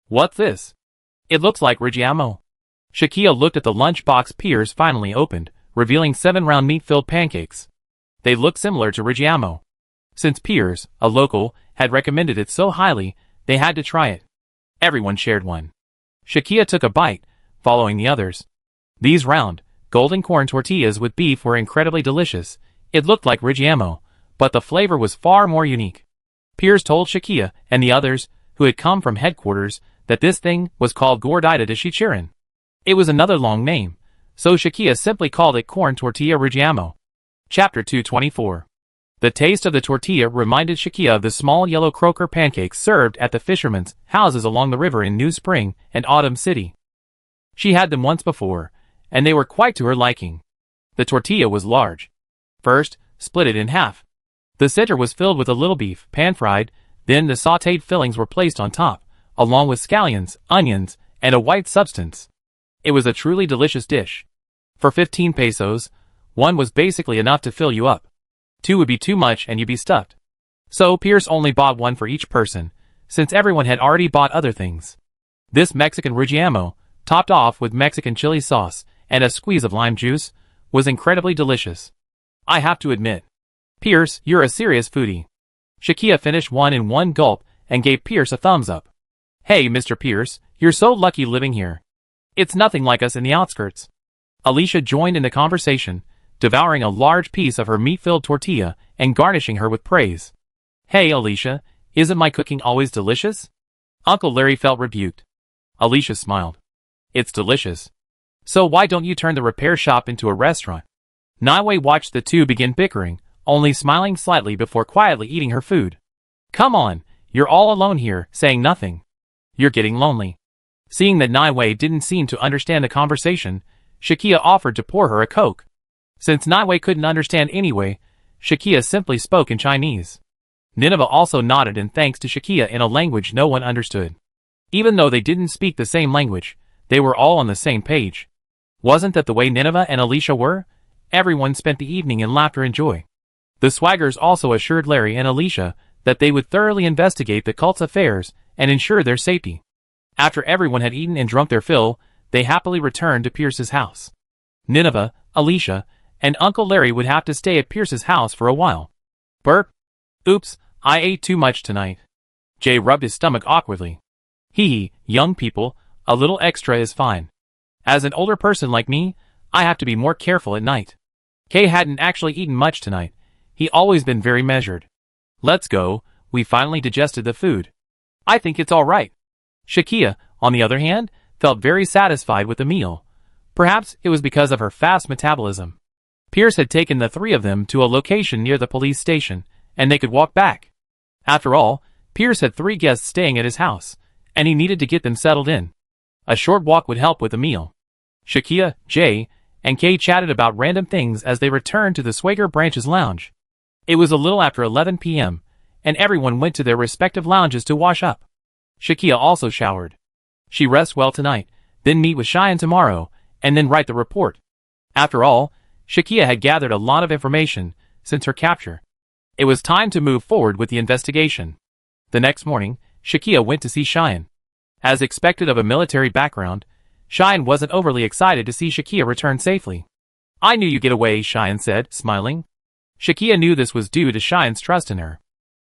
What's this? It looks like Reggiano. Shakia looked at the lunchbox Pierce finally opened, revealing 7 round meat-filled pancakes. They looked similar to Reggiano. Since Pierce, a local, had recommended it so highly, they had to try it. Everyone shared one. Shakia took a bite, following the others. These round, golden corn tortillas with beef were incredibly delicious. It looked like Reggiano, but the flavor was far more unique. Pierce told Shakia and the others, who had come from headquarters, that this thing was called Gordita de Chichirin. It was another long name, so Shakia simply called it corn tortilla Reggiano. Chapter 224. The taste of the tortilla reminded Shakia of the small yellow croaker pancakes served at the fishermen's houses along the river in New Spring and Autumn City. She had them once before, and they were quite to her liking. The tortilla was large. First, split it in half. The center was filled with a little beef, pan-fried, then the sautéed fillings were placed on top, along with scallions, onions, and a white substance. It was a truly delicious dish. For 15 pesos, one was basically enough to fill you up. 2 would be too much and you'd be stuffed. So Pierce only bought one for each person, since everyone had already bought other things. This Mexican Reggiano, topped off with Mexican chili sauce and a squeeze of lime juice, was incredibly delicious. I have to admit. Pierce, you're a serious foodie. Shakia finished one in one gulp and gave Pierce a thumbs up. Hey Mr. Pierce, you're so lucky living here. It's nothing like us in the outskirts. Alicia joined in the conversation, devouring a large piece of her meat-filled tortilla and garnishing her with praise. Hey Alicia, isn't my cooking always delicious? Uncle Larry felt rebuked. Alicia smiled. It's delicious. So why don't you turn the repair shop into a restaurant? Naiwei watched the two begin bickering, only smiling slightly before quietly eating her food. Come on, you're all alone here, saying nothing. You're getting lonely. Seeing that Naiwei didn't seem to understand the conversation, Shakia offered to pour her a Coke. Since Naiwei couldn't understand anyway, Shakia simply spoke in Chinese. Nineveh also nodded in thanks to Shakia in a language no one understood. Even though they didn't speak the same language, they were all on the same page. Wasn't that the way Nineveh and Alicia were? Everyone spent the evening in laughter and joy. The Swaggers also assured Larry and Alicia that they would thoroughly investigate the cult's affairs and ensure their safety. After everyone had eaten and drunk their fill, they happily returned to Pierce's house. Nineveh, Alicia, and Uncle Larry would have to stay at Pierce's house for a while. Burp. Oops, I ate too much tonight. Jay rubbed his stomach awkwardly. Hee, young people, a little extra is fine. As an older person like me, I have to be more careful at night. Kay hadn't actually eaten much tonight. He always been very measured. Let's go, we finally digested the food. I think it's all right. Shakia, on the other hand, felt very satisfied with the meal. Perhaps it was because of her fast metabolism. Pierce had taken the three of them to a location near the police station, and they could walk back. After all, Pierce had 3 guests staying at his house, and he needed to get them settled in. A short walk would help with the meal. Shakia, Jay, and Kay chatted about random things as they returned to the Swagger Branch's lounge. It was a little after 11 p.m., and everyone went to their respective lounges to wash up. Shakia also showered. She rests well tonight, then meet with Cheyenne tomorrow, and then write the report. After all, Shakia had gathered a lot of information since her capture. It was time to move forward with the investigation. The next morning, Shakia went to see Cheyenne. As expected of a military background, Cheyenne wasn't overly excited to see Shakia return safely. I knew you'd get away, Cheyenne said, smiling. Shakia knew this was due to Cheyenne's trust in her.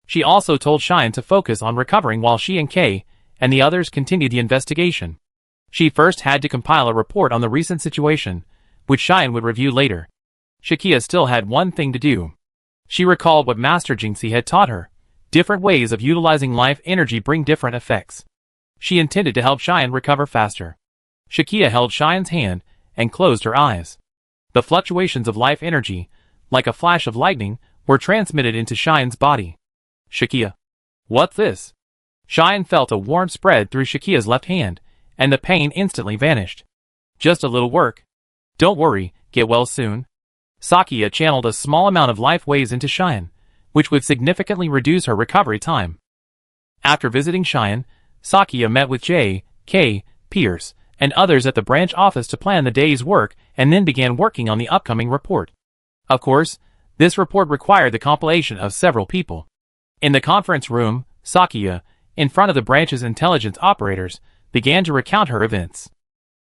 She also told Cheyenne to focus on recovering while she and Kay and the others continued the investigation. She first had to compile a report on the recent situation, which Cheyenne would review later. Shakia still had one thing to do. She recalled what Master Jinxie had taught her. Different ways of utilizing life energy bring different effects. She intended to help Cheyenne recover faster. Shakia held Cheyenne's hand and closed her eyes. The fluctuations of life energy, like a flash of lightning, were transmitted into Cheyenne's body. Shakia. What's this? Cheyenne felt a warmth spread through Shakia's left hand, and the pain instantly vanished. Just a little work. Don't worry, get well soon. Sakia channeled a small amount of life waves into Cheyenne, which would significantly reduce her recovery time. After visiting Cheyenne, Sakia met with J.K. Pierce and others at the branch office to plan the day's work and then began working on the upcoming report. Of course, this report required the compilation of several people. In the conference room, Sakia, in front of the branch's intelligence operators, began to recount her events.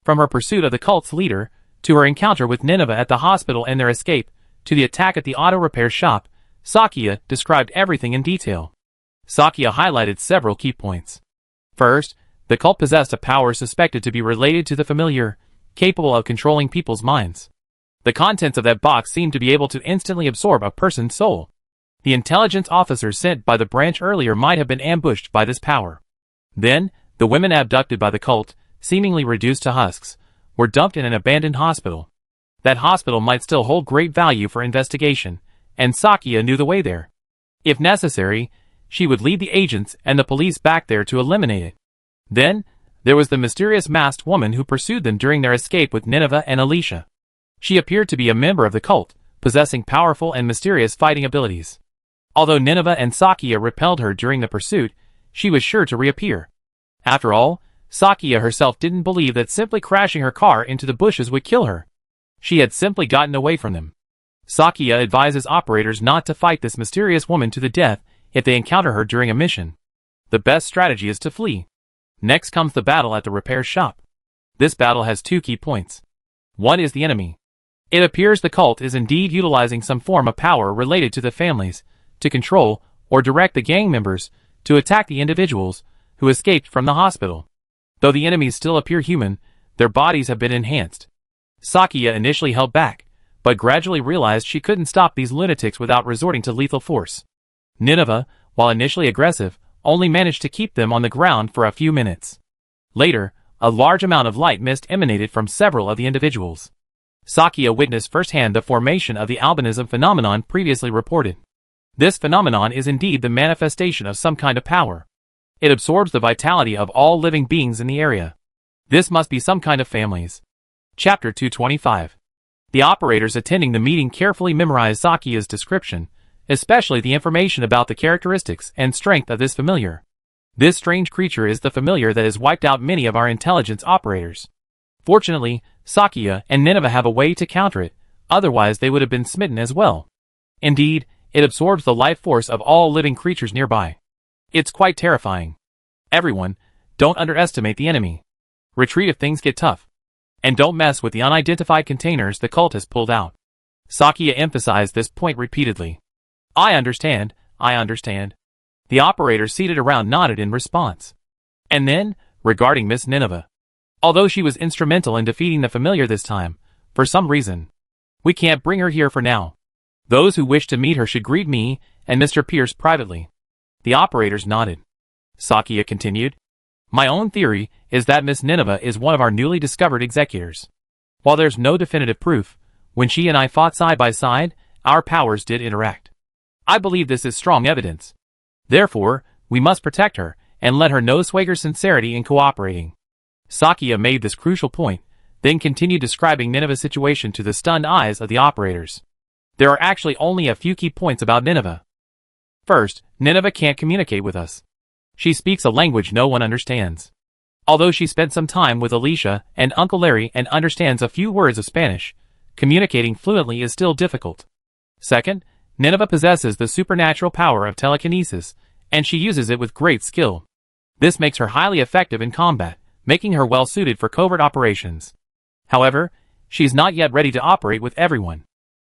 From her pursuit of the cult's leader, to her encounter with Nineveh at the hospital and their escape, to the attack at the auto repair shop, Sakia described everything in detail. Sakia highlighted several key points. First, the cult possessed a power suspected to be related to the familiar, capable of controlling people's minds. The contents of that box seemed to be able to instantly absorb a person's soul. The intelligence officers sent by the branch earlier might have been ambushed by this power. Then, the women abducted by the cult, seemingly reduced to husks, were dumped in an abandoned hospital. That hospital might still hold great value for investigation, and Sakia knew the way there. If necessary, she would lead the agents and the police back there to eliminate it. Then, there was the mysterious masked woman who pursued them during their escape with Nineveh and Alicia. She appeared to be a member of the cult, possessing powerful and mysterious fighting abilities. Although Nineveh and Sakia repelled her during the pursuit, she was sure to reappear. After all, Sakia herself didn't believe that simply crashing her car into the bushes would kill her. She had simply gotten away from them. Sakia advises operators not to fight this mysterious woman to the death if they encounter her during a mission. The best strategy is to flee. Next comes the battle at the repair shop. This battle has two key points. One is the enemy. It appears the cult is indeed utilizing some form of power related to the families, to control or direct the gang members to attack the individuals who escaped from the hospital. Though the enemies still appear human, their bodies have been enhanced. Sakia initially held back, but gradually realized she couldn't stop these lunatics without resorting to lethal force. Nineveh, while initially aggressive, only managed to keep them on the ground for a few minutes. Later, a large amount of light mist emanated from several of the individuals. Sakia witnessed firsthand the formation of the albinism phenomenon previously reported. This phenomenon is indeed the manifestation of some kind of power. It absorbs the vitality of all living beings in the area. This must be some kind of families. Chapter 225. The operators attending the meeting carefully memorized Sakia's description, especially the information about the characteristics and strength of this familiar. This strange creature is the familiar that has wiped out many of our intelligence operators. Fortunately, Sakia and Nineveh have a way to counter it, otherwise they would have been smitten as well. Indeed, it absorbs the life force of all living creatures nearby. It's quite terrifying. Everyone, don't underestimate the enemy. Retreat if things get tough. And don't mess with the unidentified containers the cult has pulled out. Sakia emphasized this point repeatedly. I understand. The operators seated around nodded in response. And then, regarding Miss Nineveh. Although she was instrumental in defeating the familiar this time, for some reason, we can't bring her here for now. Those who wish to meet her should greet me and Mr. Pierce privately. The operators nodded. Sakia continued. My own theory is that Miss Nineveh is one of our newly discovered executors. While there's no definitive proof, when she and I fought side by side, our powers did interact. I believe this is strong evidence. Therefore, we must protect her, and let her know Swager's sincerity in cooperating. Sakia made this crucial point, then continued describing Nineveh's situation to the stunned eyes of the operators. There are actually only a few key points about Nineveh. First, Nineveh can't communicate with us. She speaks a language no one understands. Although she spent some time with Alicia and Uncle Larry and understands a few words of Spanish, communicating fluently is still difficult. Second, Nineveh possesses the supernatural power of telekinesis, and she uses it with great skill. This makes her highly effective in combat, making her well suited for covert operations. However, she's not yet ready to operate with everyone.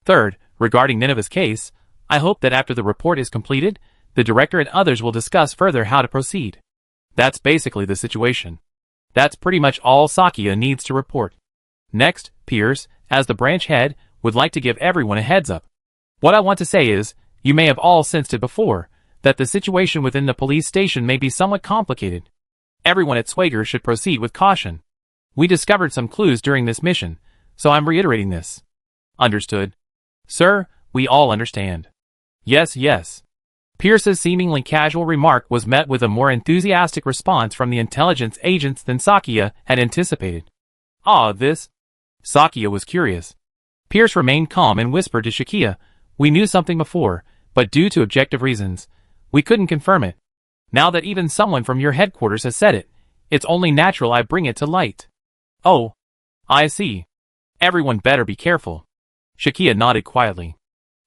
Third, regarding Nineveh's case, I hope that after the report is completed, the director and others will discuss further how to proceed. That's basically the situation. That's pretty much all Sakia needs to report. Next, Pierce, as the branch head, would like to give everyone a heads up. What I want to say is, you may have all sensed it before, that the situation within the police station may be somewhat complicated. Everyone at Swager should proceed with caution. We discovered some clues during this mission, so I'm reiterating this. Understood. Sir, we all understand. Yes. Pierce's seemingly casual remark was met with a more enthusiastic response from the intelligence agents than Sakia had anticipated. "Ah, this?" Sakia was curious. Pierce remained calm and whispered to Shakia, "We knew something before, but due to objective reasons, we couldn't confirm it. Now that even someone from your headquarters has said it, it's only natural I bring it to light." "Oh, I see. Everyone better be careful." Shakia nodded quietly.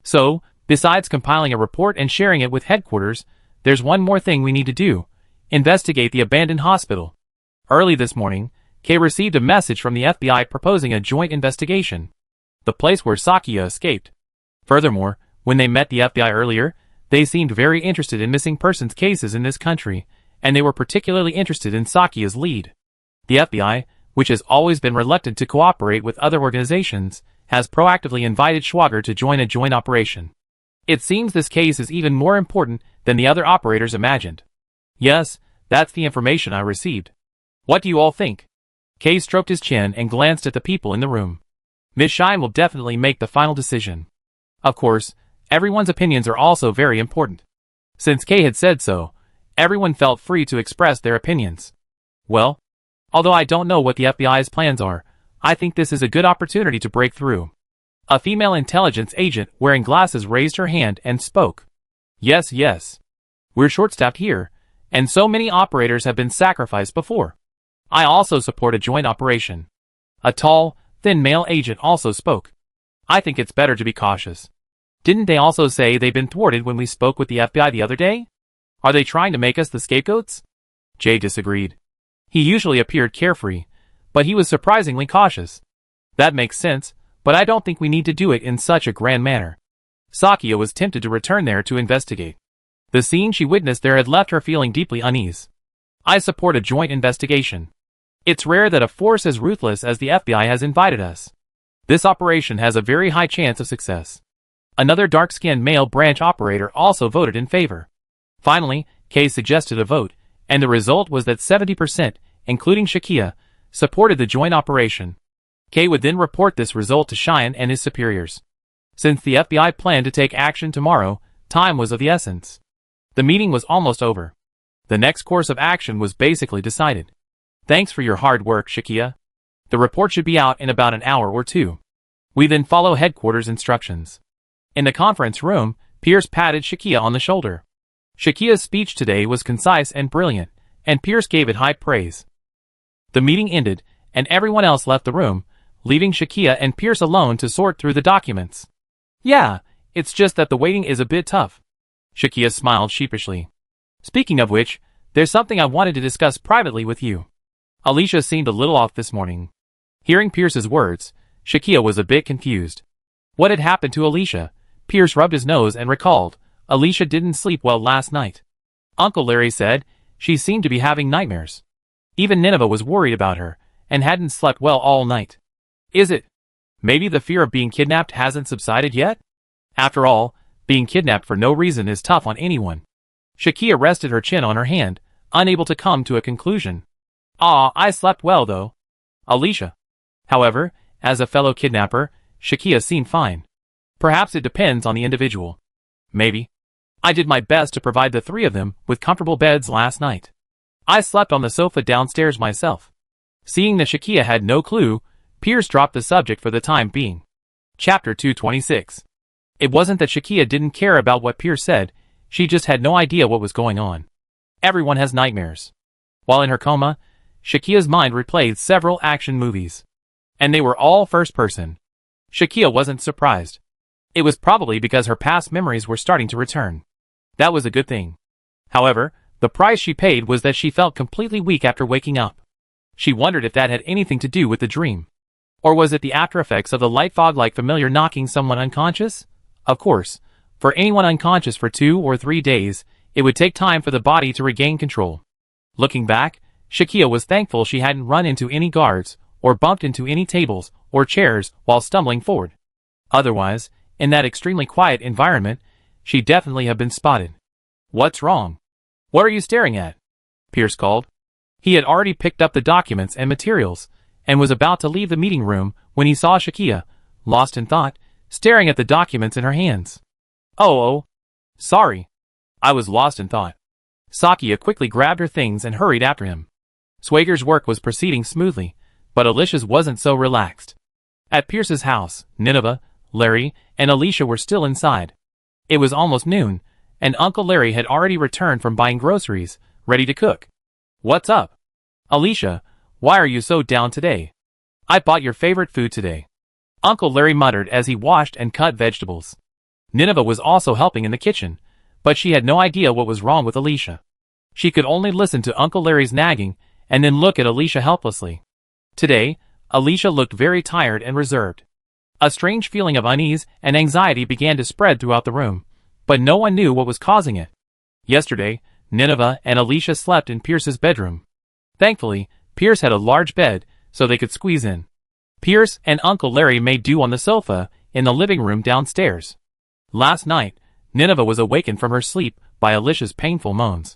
"So, besides compiling a report and sharing it with headquarters, there's one more thing we need to do. Investigate the abandoned hospital." Early this morning, Kay received a message from the FBI proposing a joint investigation. The place where Sakia escaped. Furthermore, when they met the FBI earlier, they seemed very interested in missing persons cases in this country, and they were particularly interested in Sakia's lead. The FBI, which has always been reluctant to cooperate with other organizations, has proactively invited Schwager to join a joint operation. It seems this case is even more important than the other operators imagined. Yes, that's the information I received. What do you all think? Kay stroked his chin and glanced at the people in the room. Ms. Shine will definitely make the final decision. Of course, everyone's opinions are also very important. Since Kay had said so, everyone felt free to express their opinions. Well, although I don't know what the FBI's plans are, I think this is a good opportunity to break through. A female intelligence agent wearing glasses raised her hand and spoke. Yes. We're short-staffed here, and so many operators have been sacrificed before. I also support a joint operation. A tall, thin male agent also spoke. I think it's better to be cautious. Didn't they also say they've been thwarted when we spoke with the FBI the other day? Are they trying to make us the scapegoats? Jay disagreed. He usually appeared carefree, but he was surprisingly cautious. That makes sense, but I don't think we need to do it in such a grand manner. Sakia was tempted to return there to investigate. The scene she witnessed there had left her feeling deeply uneasy. I support a joint investigation. It's rare that a force as ruthless as the FBI has invited us. This operation has a very high chance of success. Another dark-skinned male branch operator also voted in favor. Finally, Kay suggested a vote, and the result was that 70%, including Shakia, supported the joint operation. Kay would then report this result to Cheyenne and his superiors. Since the FBI planned to take action tomorrow, time was of the essence. The meeting was almost over. The next course of action was basically decided. Thanks for your hard work, Shakia. The report should be out in about an hour or two. We then follow headquarters instructions. In the conference room, Pierce patted Shakia on the shoulder. Shakia's speech today was concise and brilliant, and Pierce gave it high praise. The meeting ended, and everyone else left the room, leaving Shakia and Pierce alone to sort through the documents. Yeah, it's just that the waiting is a bit tough. Shakia smiled sheepishly. Speaking of which, there's something I wanted to discuss privately with you. Alicia seemed a little off this morning. Hearing Pierce's words, Shakia was a bit confused. What had happened to Alicia? Pierce rubbed his nose and recalled, Alicia didn't sleep well last night. Uncle Larry said, she seemed to be having nightmares. Even Nineveh was worried about her, and hadn't slept well all night. Is it? Maybe the fear of being kidnapped hasn't subsided yet? After all, being kidnapped for no reason is tough on anyone. Shakia rested her chin on her hand, unable to come to a conclusion. I slept well though. Alicia. However, as a fellow kidnapper, Shakia seemed fine. Perhaps it depends on the individual. Maybe. I did my best to provide the three of them with comfortable beds last night. I slept on the sofa downstairs myself. Seeing that Shakia had no clue, Pierce dropped the subject for the time being. Chapter 226. It wasn't that Shakia didn't care about what Pierce said, she just had no idea what was going on. Everyone has nightmares. While in her coma, Shakia's mind replayed several action movies. And they were all first person. Shakia wasn't surprised. It was probably because her past memories were starting to return. That was a good thing. However, the price she paid was that she felt completely weak after waking up. She wondered if that had anything to do with the dream. Or was it the after effects of the light fog-like familiar knocking someone unconscious? Of course, for anyone unconscious for 2 or 3 days, it would take time for the body to regain control. Looking back, Shakia was thankful she hadn't run into any guards, or bumped into any tables or chairs while stumbling forward. Otherwise, in that extremely quiet environment, she'd definitely have been spotted. What's wrong? What are you staring at? Pierce called. He had already picked up the documents and materials, and was about to leave the meeting room when he saw Shakia, lost in thought, staring at the documents in her hands. Oh, sorry. I was lost in thought. Sakia quickly grabbed her things and hurried after him. Swager's work was proceeding smoothly, but Alicia's wasn't so relaxed. At Pierce's house, Nineveh, Larry, and Alicia were still inside. It was almost noon, and Uncle Larry had already returned from buying groceries, ready to cook. What's up? Alicia, why are you so down today? I bought your favorite food today. Uncle Larry muttered as he washed and cut vegetables. Nineveh was also helping in the kitchen, but she had no idea what was wrong with Alicia. She could only listen to Uncle Larry's nagging and then look at Alicia helplessly. Today, Alicia looked very tired and reserved. A strange feeling of unease and anxiety began to spread throughout the room, but no one knew what was causing it. Yesterday, Nineveh and Alicia slept in Pierce's bedroom. Thankfully, Pierce had a large bed, so they could squeeze in. Pierce and Uncle Larry made do on the sofa in the living room downstairs. Last night, Nineveh was awakened from her sleep by Alicia's painful moans.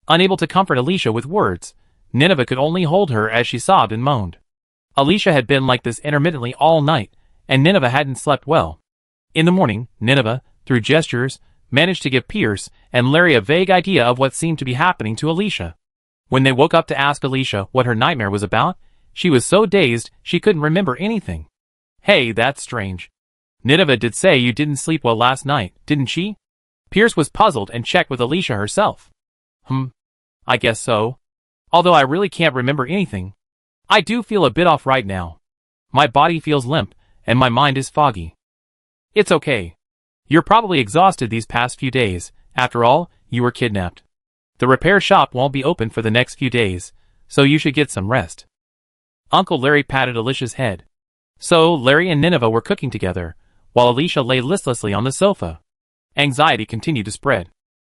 Unable to comfort Alicia with words, Nineveh could only hold her as she sobbed and moaned. Alicia had been like this intermittently all night, and Nineveh hadn't slept well. In the morning, Nineveh, through gestures, managed to give Pierce and Larry a vague idea of what seemed to be happening to Alicia. When they woke up to ask Alicia what her nightmare was about, she was so dazed she couldn't remember anything. Hey, that's strange. Nineveh did say you didn't sleep well last night, didn't she? Pierce was puzzled and checked with Alicia herself. I guess so. Although I really can't remember anything. I do feel a bit off right now. My body feels limp, and my mind is foggy. It's okay. You're probably exhausted these past few days. After all, you were kidnapped. The repair shop won't be open for the next few days, so you should get some rest. Uncle Larry patted Alicia's head. So, Larry and Nineveh were cooking together, while Alicia lay listlessly on the sofa. Anxiety continued to spread.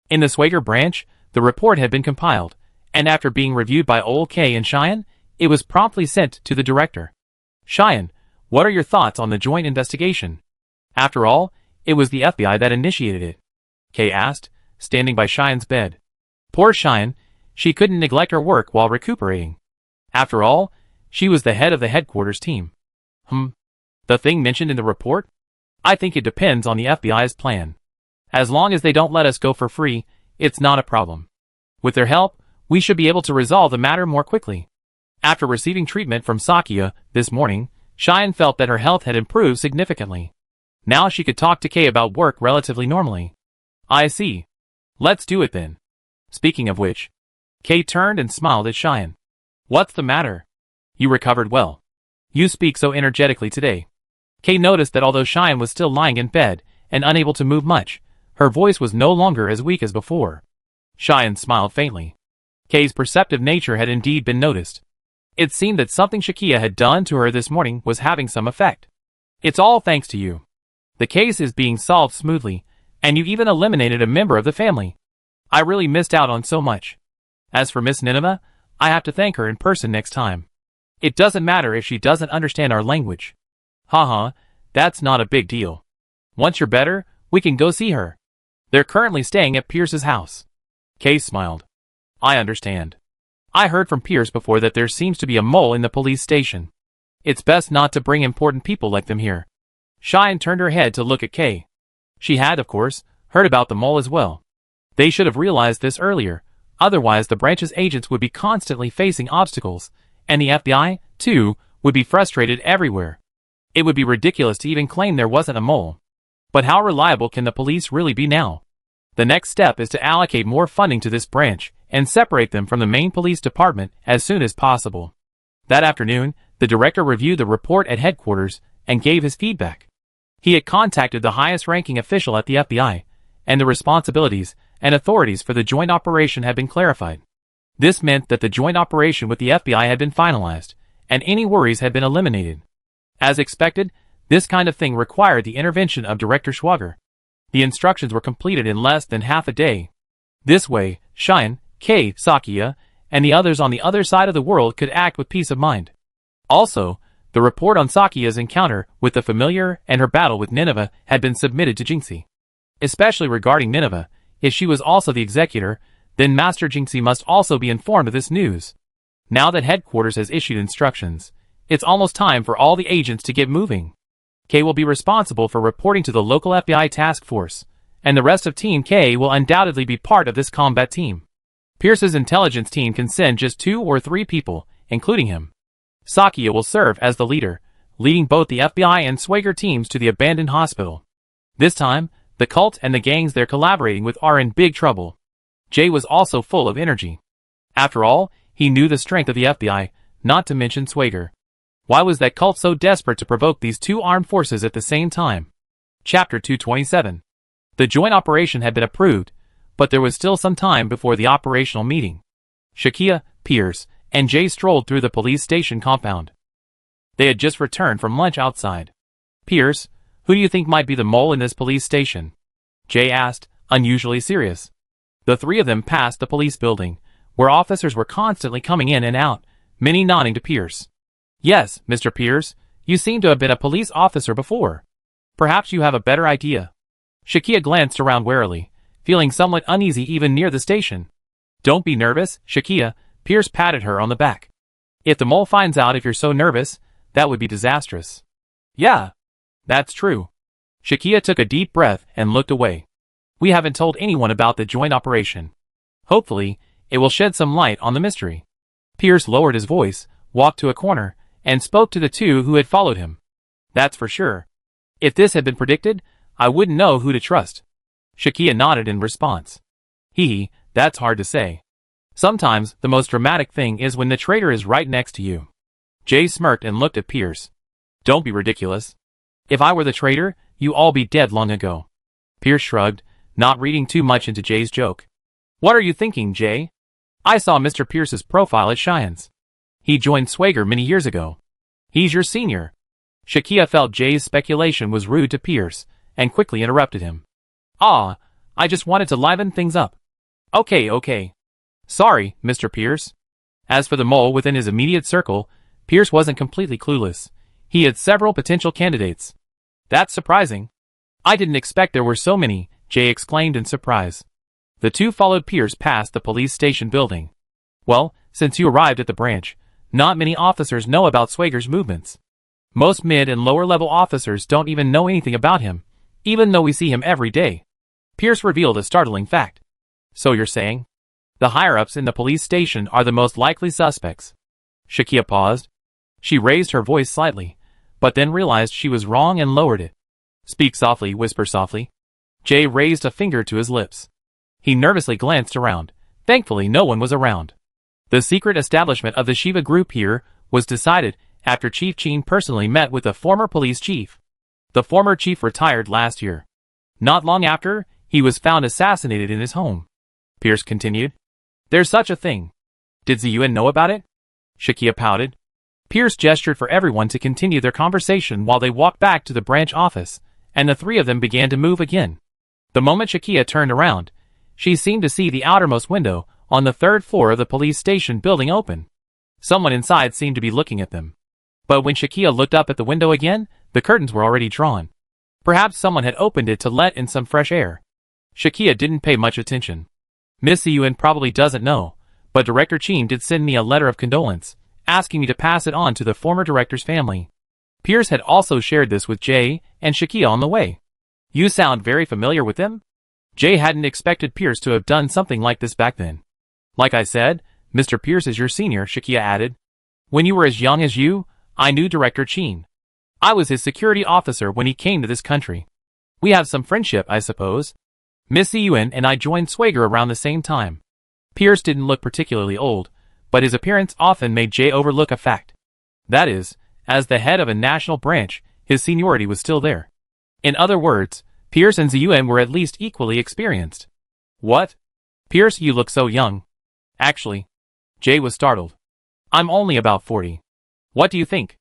In the Swager branch, the report had been compiled, and after being reviewed by Old K and Cheyenne, it was promptly sent to the director. Cheyenne, what are your thoughts on the joint investigation? After all, it was the FBI that initiated it. Kay asked, standing by Cheyenne's bed. Poor Cheyenne, she couldn't neglect her work while recuperating. After all, she was the head of the headquarters team. The thing mentioned in the report? I think it depends on the FBI's plan. As long as they don't let us go for free, it's not a problem. With their help, we should be able to resolve the matter more quickly. After receiving treatment from Sakia this morning, Cheyenne felt that her health had improved significantly. Now she could talk to Kay about work relatively normally. I see. Let's do it then. Speaking of which, Kay turned and smiled at Cheyenne. What's the matter? You recovered well. You speak so energetically today. Kay noticed that although Cheyenne was still lying in bed and unable to move much, her voice was no longer as weak as before. Cheyenne smiled faintly. Kay's perceptive nature had indeed been noticed. It seemed that something Shakia had done to her this morning was having some effect. It's all thanks to you. The case is being solved smoothly, and you even eliminated a member of the family. I really missed out on so much. As for Miss Nineveh, I have to thank her in person next time. It doesn't matter if she doesn't understand our language. Haha, that's not a big deal. Once you're better, we can go see her. They're currently staying at Pierce's house. Kay smiled. I understand. I heard from Pierce before that there seems to be a mole in the police station. It's best not to bring important people like them here. Cheyenne turned her head to look at Kay. She had, of course, heard about the mole as well. They should have realized this earlier, otherwise the branch's agents would be constantly facing obstacles, and the FBI, too, would be frustrated everywhere. It would be ridiculous to even claim there wasn't a mole. But how reliable can the police really be now? The next step is to allocate more funding to this branch and separate them from the main police department as soon as possible. That afternoon, the director reviewed the report at headquarters and gave his feedback. He had contacted the highest-ranking official at the FBI, and the responsibilities and authorities for the joint operation had been clarified. This meant that the joint operation with the FBI had been finalized, and any worries had been eliminated. As expected, this kind of thing required the intervention of Director Schwager. The instructions were completed in less than half a day. This way, Cheyenne, Kay, Sakia, and the others on the other side of the world could act with peace of mind. Also, the report on Sakia's encounter with the familiar and her battle with Nineveh had been submitted to Jinxie. Especially regarding Nineveh, if she was also the executor, then Master Jinxie must also be informed of this news. Now that headquarters has issued instructions, it's almost time for all the agents to get moving. Kay will be responsible for reporting to the local FBI task force, and the rest of Team K will undoubtedly be part of this combat team. Pierce's intelligence team can send just 2 or 3 people, including him. Sakia will serve as the leader, leading both the FBI and Swagger teams to the abandoned hospital. This time, the cult and the gangs they're collaborating with are in big trouble. Jay was also full of energy. After all, he knew the strength of the FBI, not to mention Swagger. Why was that cult so desperate to provoke these 2 armed forces at the same time? Chapter 227. The joint operation had been approved, but there was still some time before the operational meeting. Shakia, Pierce, and Jay strolled through the police station compound. They had just returned from lunch outside. Pierce, who do you think might be the mole in this police station? Jay asked, unusually serious. The 3 of them passed the police building, where officers were constantly coming in and out, many nodding to Pierce. Yes, Mr. Pierce, you seem to have been a police officer before. Perhaps you have a better idea. Shakia glanced around warily, feeling somewhat uneasy even near the station. Don't be nervous, Shakia, Pierce patted her on the back. If the mole finds out if you're so nervous, that would be disastrous. Yeah, that's true. Shakia took a deep breath and looked away. We haven't told anyone about the joint operation. Hopefully, it will shed some light on the mystery. Pierce lowered his voice, walked to a corner, and spoke to the 2 who had followed him. That's for sure. If this had been predicted, I wouldn't know who to trust. Shakia nodded in response. That's hard to say. Sometimes, the most dramatic thing is when the traitor is right next to you. Jay smirked and looked at Pierce. Don't be ridiculous. If I were the traitor, you'd all be dead long ago. Pierce shrugged, not reading too much into Jay's joke. What are you thinking, Jay? I saw Mr. Pierce's profile at Cheyenne's. He joined Swagger many years ago. He's your senior. Shakia felt Jay's speculation was rude to Pierce, and quickly interrupted him. I just wanted to liven things up. Okay. Sorry, Mr. Pierce. As for the mole within his immediate circle, Pierce wasn't completely clueless. He had several potential candidates. That's surprising. I didn't expect there were so many, Jay exclaimed in surprise. The 2 followed Pierce past the police station building. Well, since you arrived at the branch, not many officers know about Swagger's movements. Most mid and lower level officers don't even know anything about him, even though we see him every day. Pierce revealed a startling fact. So you're saying? The higher-ups in the police station are the most likely suspects. Shakia paused. She raised her voice slightly, but then realized she was wrong and lowered it. Speak softly, whisper softly. Jay raised a finger to his lips. He nervously glanced around. Thankfully, no one was around. The secret establishment of the Shiva group here was decided after Chief Chin personally met with the former police chief. The former chief retired last year. Not long after, he was found assassinated in his home. Pierce continued. There's such a thing. Did Ziyuan know about it? Shakia pouted. Pierce gestured for everyone to continue their conversation while they walked back to the branch office, and the 3 of them began to move again. The moment Shakia turned around, she seemed to see the outermost window on the 3rd floor of the police station building open. Someone inside seemed to be looking at them. But when Shakia looked up at the window again, the curtains were already drawn. Perhaps someone had opened it to let in some fresh air. Shakia didn't pay much attention. Miss Ziyuan probably doesn't know, but Director Chin did send me a letter of condolence, asking me to pass it on to the former director's family. Pierce had also shared this with Jay and Shakia on the way. You sound very familiar with them? Jay hadn't expected Pierce to have done something like this back then. Like I said, Mr. Pierce is your senior, Shakia added. When you were as young as you, I knew Director Chin. I was his security officer when he came to this country. We have some friendship, I suppose. Miss Ziyuan and I joined Swagger around the same time. Pierce didn't look particularly old, but his appearance often made Jay overlook a fact. That is, as the head of a national branch, his seniority was still there. In other words, Pierce and Ziyuan were at least equally experienced. What? Pierce, you look so young. Actually, Jay was startled. I'm only about 40. What do you think?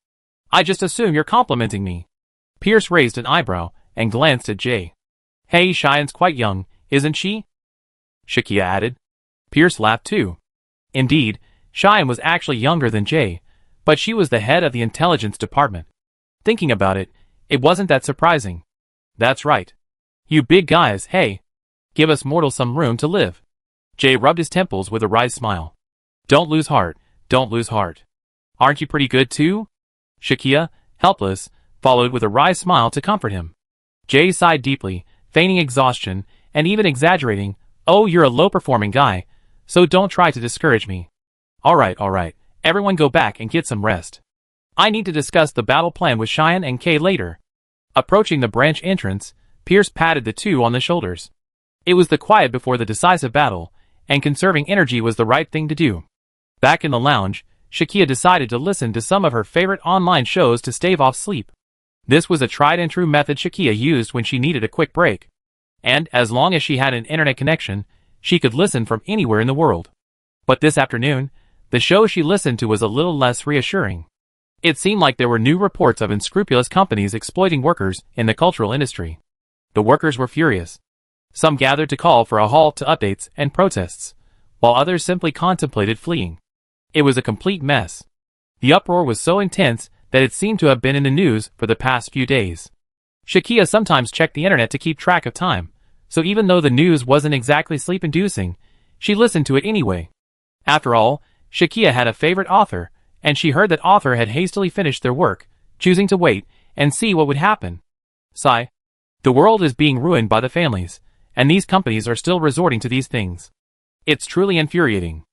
I just assume you're complimenting me. Pierce raised an eyebrow and glanced at Jay. Hey, Cheyenne's quite young, isn't she? Shakia added. Pierce laughed too. Indeed, Cheyenne was actually younger than Jay, but she was the head of the intelligence department. Thinking about it, it wasn't that surprising. That's right. You big guys, hey. Give us mortals some room to live. Jay rubbed his temples with a wry smile. Don't lose heart, don't lose heart. Aren't you pretty good too? Shakia, helpless, followed with a wry smile to comfort him. Jay sighed deeply, feigning exhaustion, and even exaggerating. "Oh, you're a low-performing guy, so don't try to discourage me. Alright, everyone go back and get some rest. I need to discuss the battle plan with Cheyenne and Kay later." Approaching the branch entrance, Pierce patted the two on the shoulders. It was the quiet before the decisive battle, and conserving energy was the right thing to do. Back in the lounge, Shakia decided to listen to some of her favorite online shows to stave off sleep. This was a tried-and-true method Shakia used when she needed a quick break. And, as long as she had an internet connection, she could listen from anywhere in the world. But this afternoon, the show she listened to was a little less reassuring. It seemed like there were new reports of unscrupulous companies exploiting workers in the cultural industry. The workers were furious. Some gathered to call for a halt to updates and protests, while others simply contemplated fleeing. It was a complete mess. The uproar was so intense that it seemed to have been in the news for the past few days. Shakia sometimes checked the internet to keep track of time, so even though the news wasn't exactly sleep-inducing, she listened to it anyway. After all, Shakia had a favorite author, and she heard that author had hastily finished their work, choosing to wait and see what would happen. Sigh. The world is being ruined by the families, and these companies are still resorting to these things. It's truly infuriating.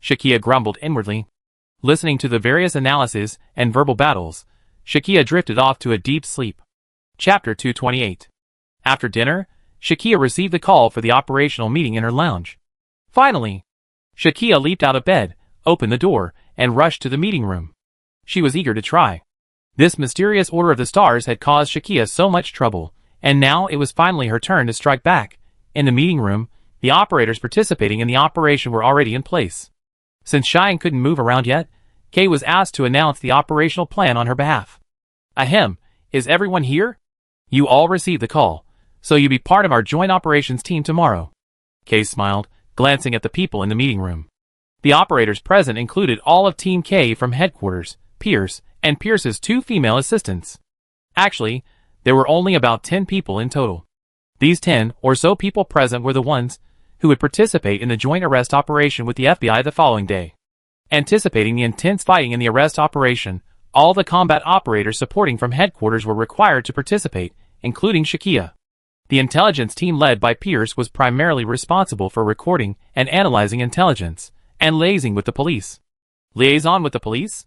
Shakia grumbled inwardly. Listening to the various analyses and verbal battles, Shakia drifted off to a deep sleep. Chapter 228. After dinner, Shakia received the call for the operational meeting in her lounge. Finally! Shakia leaped out of bed, opened the door, and rushed to the meeting room. She was eager to try. This mysterious order of the stars had caused Shakia so much trouble, and now it was finally her turn to strike back. In the meeting room, the operators participating in the operation were already in place. Since Cheyenne couldn't move around yet, Kay was asked to announce the operational plan on her behalf. "Ahem, is everyone here? You all received the call, so you'll be part of our joint operations team tomorrow." Kay smiled, glancing at the people in the meeting room. The operators present included all of Team K from headquarters, Pierce, and Pierce's 2 female assistants. Actually, there were only about 10 people in total. These 10 or so people present were the ones who would participate in the joint arrest operation with the FBI the following day. Anticipating the intense fighting in the arrest operation, all the combat operators supporting from headquarters were required to participate, including Shakia. The intelligence team led by Pierce was primarily responsible for recording and analyzing intelligence, and liaising with the police. Liaison with the police?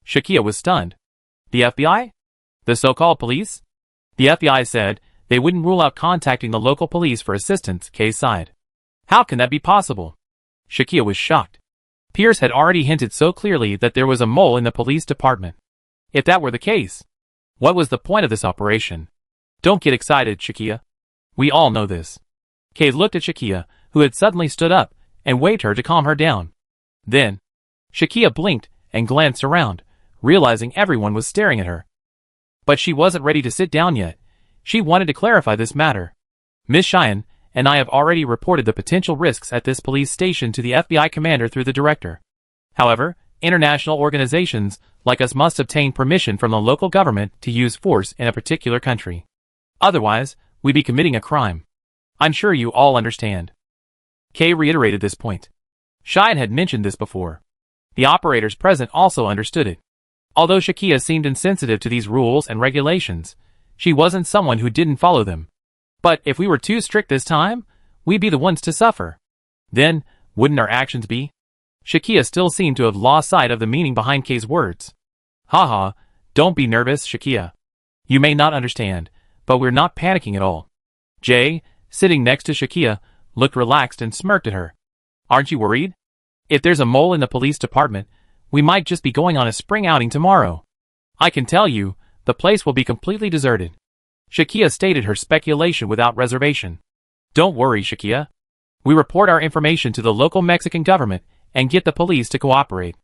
Shakia was stunned. The FBI? The so-called police? The FBI said they wouldn't rule out contacting the local police for assistance, Kay sighed. How can that be possible? Shakia was shocked. Pierce had already hinted so clearly that there was a mole in the police department. If that were the case, what was the point of this operation? Don't get excited, Shakia. We all know this. Kay looked at Shakia, who had suddenly stood up, and waved her to calm her down. Then, Shakia blinked and glanced around, realizing everyone was staring at her. But she wasn't ready to sit down yet. She wanted to clarify this matter. "Miss Cheyenne and I have already reported the potential risks at this police station to the FBI commander through the director. However, international organizations like us must obtain permission from the local government to use force in a particular country. Otherwise, we'd be committing a crime. I'm sure you all understand." Kay reiterated this point. Cheyenne had mentioned this before. The operators present also understood it. Although Shakia seemed insensitive to these rules and regulations, she wasn't someone who didn't follow them. But if we were too strict this time, we'd be the ones to suffer. Then, wouldn't our actions be? Shakia still seemed to have lost sight of the meaning behind Kay's words. Haha, don't be nervous, Shakia. You may not understand, but we're not panicking at all. Jay, sitting next to Shakia, looked relaxed and smirked at her. Aren't you worried? If there's a mole in the police department, we might just be going on a spring outing tomorrow. I can tell you, the place will be completely deserted. Shakia stated her speculation without reservation. Don't worry, Shakia. We report our information to the local Mexican government and get the police to cooperate.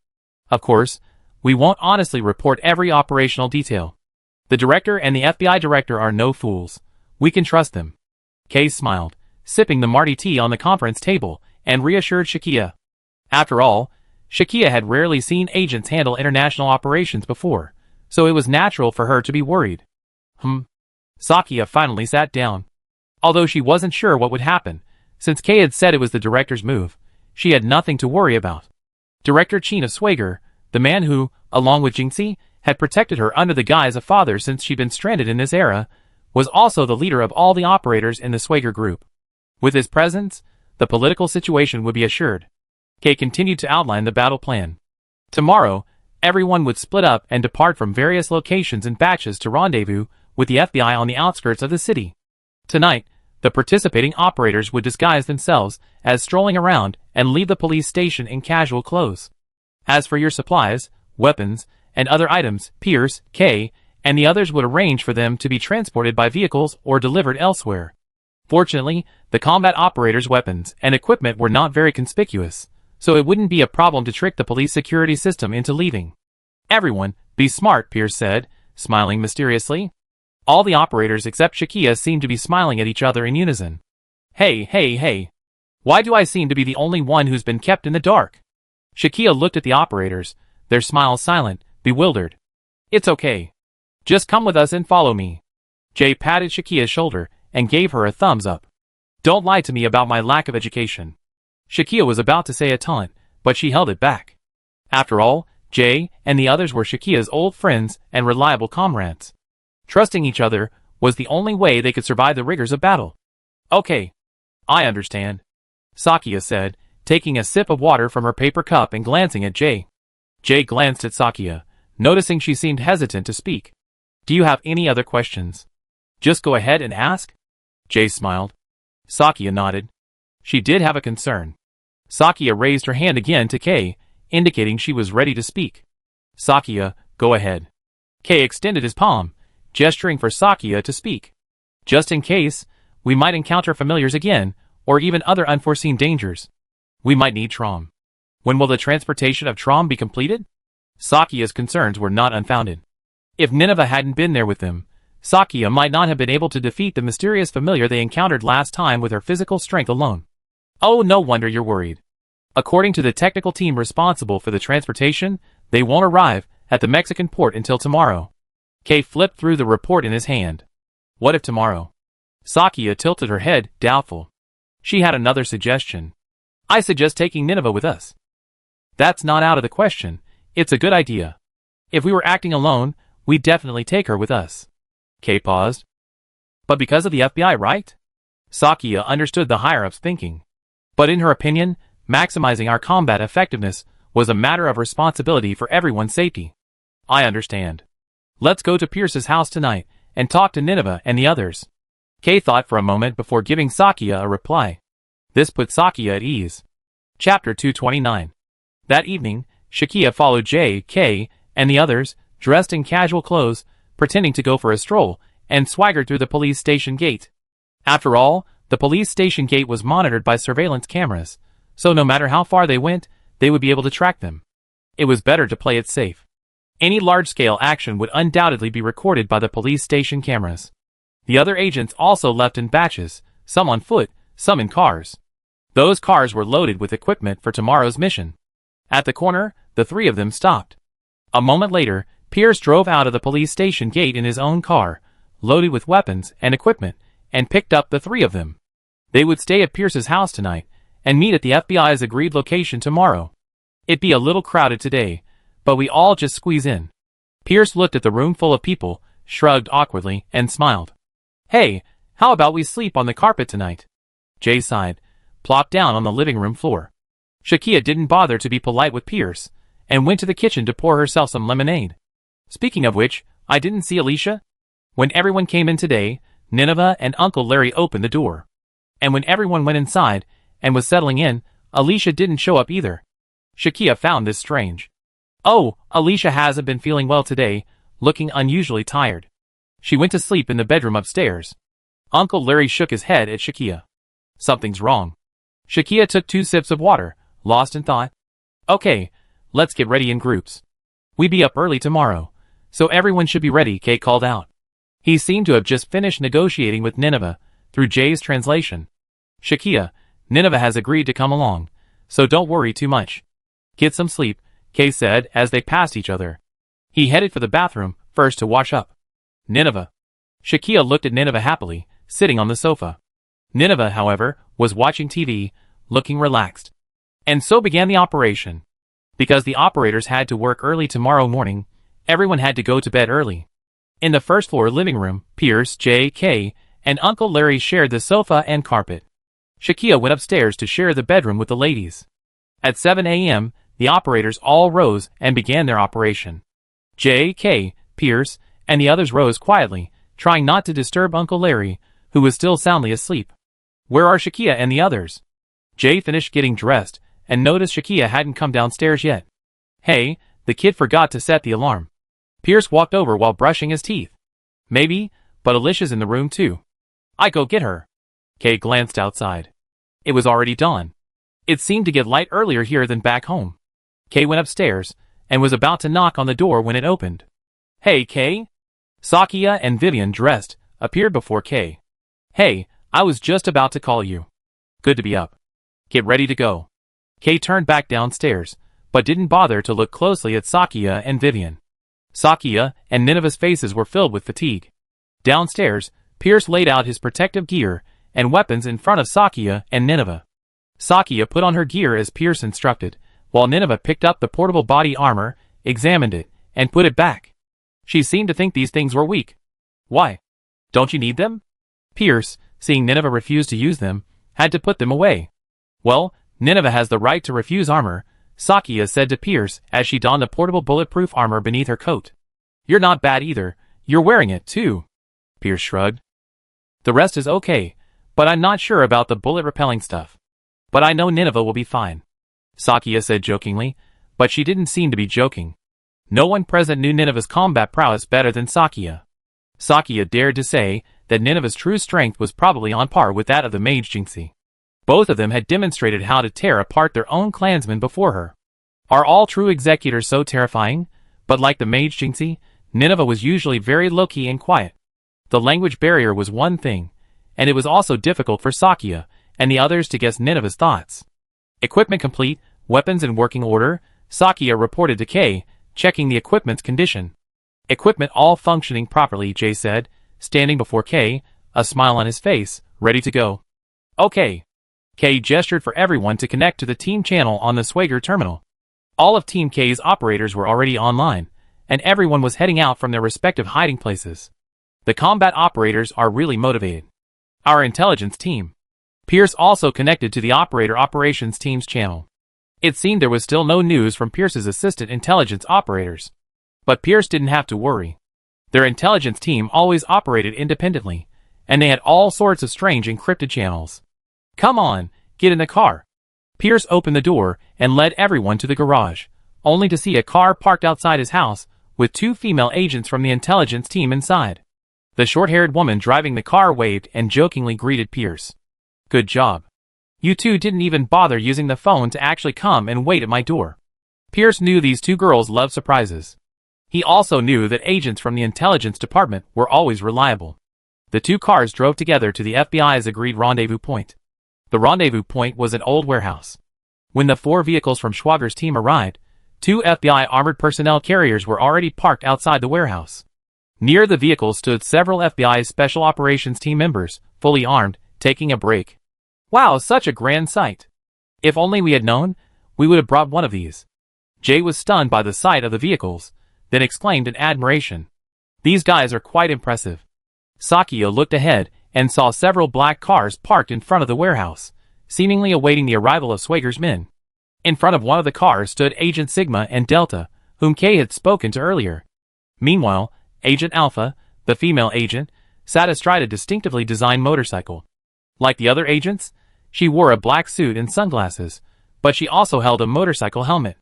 Of course, we won't honestly report every operational detail. The director and the FBI director are no fools. We can trust them. Kay smiled, sipping the Marty tea on the conference table, and reassured Shakia. After all, Shakia had rarely seen agents handle international operations before, so it was natural for her to be worried. Sakia finally sat down. Although she wasn't sure what would happen, since Kay had said it was the director's move, she had nothing to worry about. Director Chin of Swager, the man who, along with Jinxie, had protected her under the guise of father since she'd been stranded in this era, was also the leader of all the operators in the Swager group. With his presence, the political situation would be assured. Kay continued to outline the battle plan. Tomorrow, everyone would split up and depart from various locations in batches to rendezvous with the FBI on the outskirts of the city. Tonight, the participating operators would disguise themselves as strolling around and leave the police station in casual clothes. As for your supplies, weapons, and other items, Pierce, Kay, and the others would arrange for them to be transported by vehicles or delivered elsewhere. Fortunately, the combat operators' weapons and equipment were not very conspicuous, so it wouldn't be a problem to trick the police security system into leaving. Everyone, be smart, Pierce said, smiling mysteriously. All the operators except Shakia seemed to be smiling at each other in unison. Hey. Why do I seem to be the only one who's been kept in the dark? Shakia looked at the operators, their smiles silent, bewildered. It's okay. Just come with us and follow me. Jay patted Shakia's shoulder and gave her a thumbs up. Don't lie to me about my lack of education. Shakia was about to say a taunt, but she held it back. After all, Jay and the others were Shakia's old friends and reliable comrades. Trusting each other was the only way they could survive the rigors of battle. Okay. I understand, Sakia said, taking a sip of water from her paper cup and glancing at Jay. Jay glanced at Sakia, noticing she seemed hesitant to speak. Do you have any other questions? Just go ahead and ask? Jay smiled. Sakia nodded. She did have a concern. Sakia raised her hand again to Kay, indicating she was ready to speak. Sakia, go ahead. Kay extended his palm, gesturing for Sakia to speak. Just in case, we might encounter familiars again, or even other unforeseen dangers. We might need Trom. When will the transportation of Trom be completed? Sakia's concerns were not unfounded. If Nineveh hadn't been there with them, Sakia might not have been able to defeat the mysterious familiar they encountered last time with her physical strength alone. Oh, no wonder you're worried. According to the technical team responsible for the transportation, they won't arrive at the Mexican port until tomorrow. Kay flipped through the report in his hand. What if tomorrow? Sakia tilted her head, doubtful. She had another suggestion. I suggest taking Nineveh with us. That's not out of the question. It's a good idea. If we were acting alone, we'd definitely take her with us. Kay paused. But because of the FBI, right? Sakia understood the higher-ups thinking. But in her opinion, maximizing our combat effectiveness was a matter of responsibility for everyone's safety. I understand. Let's go to Pierce's house tonight and talk to Nineveh and the others. Kay thought for a moment before giving Sakia a reply. This put Sakia at ease. Chapter 229. That evening, Shakia followed Jay, Kay, and the others, dressed in casual clothes, pretending to go for a stroll, and swaggered through the police station gate. After all, the police station gate was monitored by surveillance cameras, so no matter how far they went, they would be able to track them. It was better to play it safe. Any large-scale action would undoubtedly be recorded by the police station cameras. The other agents also left in batches, some on foot, some in cars. Those cars were loaded with equipment for tomorrow's mission. At the corner, the three of them stopped. A moment later, Pierce drove out of the police station gate in his own car, loaded with weapons and equipment, and picked up the three of them. They would stay at Pierce's house tonight, and meet at the FBI's agreed location tomorrow. It'd be a little crowded today, but we all just squeeze in. Pierce looked at the room full of people, shrugged awkwardly, and smiled. Hey, how about we sleep on the carpet tonight? Jay sighed, plopped down on the living room floor. Shakia didn't bother to be polite with Pierce, and went to the kitchen to pour herself some lemonade. Speaking of which, I didn't see Alicia. When everyone came in today, Nineveh and Uncle Larry opened the door. And when everyone went inside and was settling in, Alicia didn't show up either. Shakia found this strange. Oh, Alicia hasn't been feeling well today, looking unusually tired. She went to sleep in the bedroom upstairs. Uncle Larry shook his head at Shakia. Something's wrong. Shakia took 2 sips of water, lost in thought. Okay, let's get ready in groups. We be up early tomorrow, so everyone should be ready, Kay called out. He seemed to have just finished negotiating with Nineveh, through Jay's translation. Shakia, Nineveh has agreed to come along, so don't worry too much. Get some sleep, Kay said as they passed each other. He headed for the bathroom, first to wash up. Nineveh. Shakia looked at Nineveh happily, sitting on the sofa. Nineveh, however, was watching TV, looking relaxed. And so began the operation. Because the operators had to work early tomorrow morning, everyone had to go to bed early. In the first floor living room, Pierce, Jay, Kay, and Uncle Larry shared the sofa and carpet. Shakia went upstairs to share the bedroom with the ladies. At 7 a.m., the operators all rose and began their operation. J.K., Pierce, and the others rose quietly, trying not to disturb Uncle Larry, who was still soundly asleep. Where are Shakia and the others? Jay finished getting dressed and noticed Shakia hadn't come downstairs yet. Hey, the kid forgot to set the alarm. Pierce walked over while brushing his teeth. Maybe, but Alicia's in the room too. I go get her. Kay glanced outside. It was already dawn. It seemed to get light earlier here than back home. Kay went upstairs and was about to knock on the door when it opened. Hey, Kay? Sakia and Vivian, dressed, appeared before Kay. Hey, I was just about to call you. Good to be up. Get ready to go. Kay turned back downstairs, but didn't bother to look closely at Sakia and Vivian. Sakia and Nineveh's faces were filled with fatigue. Downstairs, Pierce laid out his protective gear and weapons in front of Sakia and Nineveh. Sakia put on her gear as Pierce instructed, while Nineveh picked up the portable body armor, examined it, and put it back. She seemed to think these things were weak. Why? Don't you need them? Pierce, seeing Nineveh refuse to use them, had to put them away. Well, Nineveh has the right to refuse armor, Sakia said to Pierce as she donned the portable bulletproof armor beneath her coat. You're not bad either, you're wearing it too. Pierce shrugged. The rest is okay, but I'm not sure about the bullet-repelling stuff. But I know Nineveh will be fine. Sakia said jokingly, but she didn't seem to be joking. No one present knew Nineveh's combat prowess better than Sakia. Sakia dared to say that Nineveh's true strength was probably on par with that of the mage Jinxie. Both of them had demonstrated how to tear apart their own clansmen before her. Are all true executors so terrifying? But like the mage Jinxie, Nineveh was usually very low-key and quiet. The language barrier was one thing, and it was also difficult for Sakia and the others to guess Nineveh's thoughts. Equipment complete, weapons in working order, Sakia reported to Kay, checking the equipment's condition. Equipment all functioning properly, Jay said, standing before Kay, a smile on his face, ready to go. Okay. Kay gestured for everyone to connect to the team channel on the Swagger terminal. All of Team K's operators were already online, and everyone was heading out from their respective hiding places. The combat operators are really motivated. Our intelligence team. Pierce also connected to the operator operations team's channel. It seemed there was still no news from Pierce's assistant intelligence operators. But Pierce didn't have to worry. Their intelligence team always operated independently, and they had all sorts of strange encrypted channels. Come on, get in the car. Pierce opened the door and led everyone to the garage, only to see a car parked outside his house with two female agents from the intelligence team inside. The short-haired woman driving the car waved and jokingly greeted Pierce. Good job. You two didn't even bother using the phone to actually come and wait at my door. Pierce knew these two girls loved surprises. He also knew that agents from the intelligence department were always reliable. The two cars drove together to the FBI's agreed rendezvous point. The rendezvous point was an old warehouse. When the four vehicles from Schwager's team arrived, two FBI armored personnel carriers were already parked outside the warehouse. Near the vehicles stood several FBI Special Operations team members, fully armed, taking a break. Wow, such a grand sight. If only we had known, we would have brought one of these. Jay was stunned by the sight of the vehicles, then exclaimed in admiration. These guys are quite impressive. Sakia looked ahead and saw several black cars parked in front of the warehouse, seemingly awaiting the arrival of Swagger's men. In front of one of the cars stood Agent Sigma and Delta, whom Kay had spoken to earlier. Meanwhile, Agent Alpha, the female agent, sat astride a distinctively designed motorcycle. Like the other agents, she wore a black suit and sunglasses, but she also held a motorcycle helmet.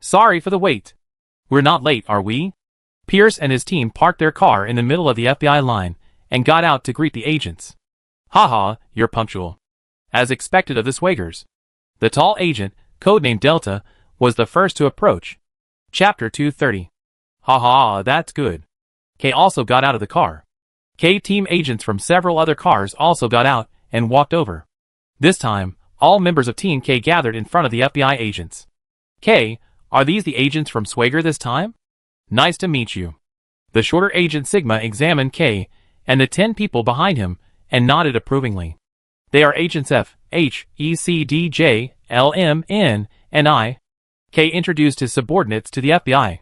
Sorry for the wait. We're not late, are we? Pierce and his team parked their car in the middle of the FBI line and got out to greet the agents. Haha, you're punctual. As expected of the Swaggers. The tall agent, codenamed Delta, was the first to approach. Chapter 230. Haha, that's good. Kay also got out of the car. K team agents from several other cars also got out and walked over. This time, all members of Team K gathered in front of the FBI agents. Kay, are these the agents from Swagger this time? Nice to meet you. The shorter agent Sigma examined Kay and the 10 people behind him and nodded approvingly. They are Agents F, H, E, C, D, J, L, M, N, and I. Kay introduced his subordinates to the FBI.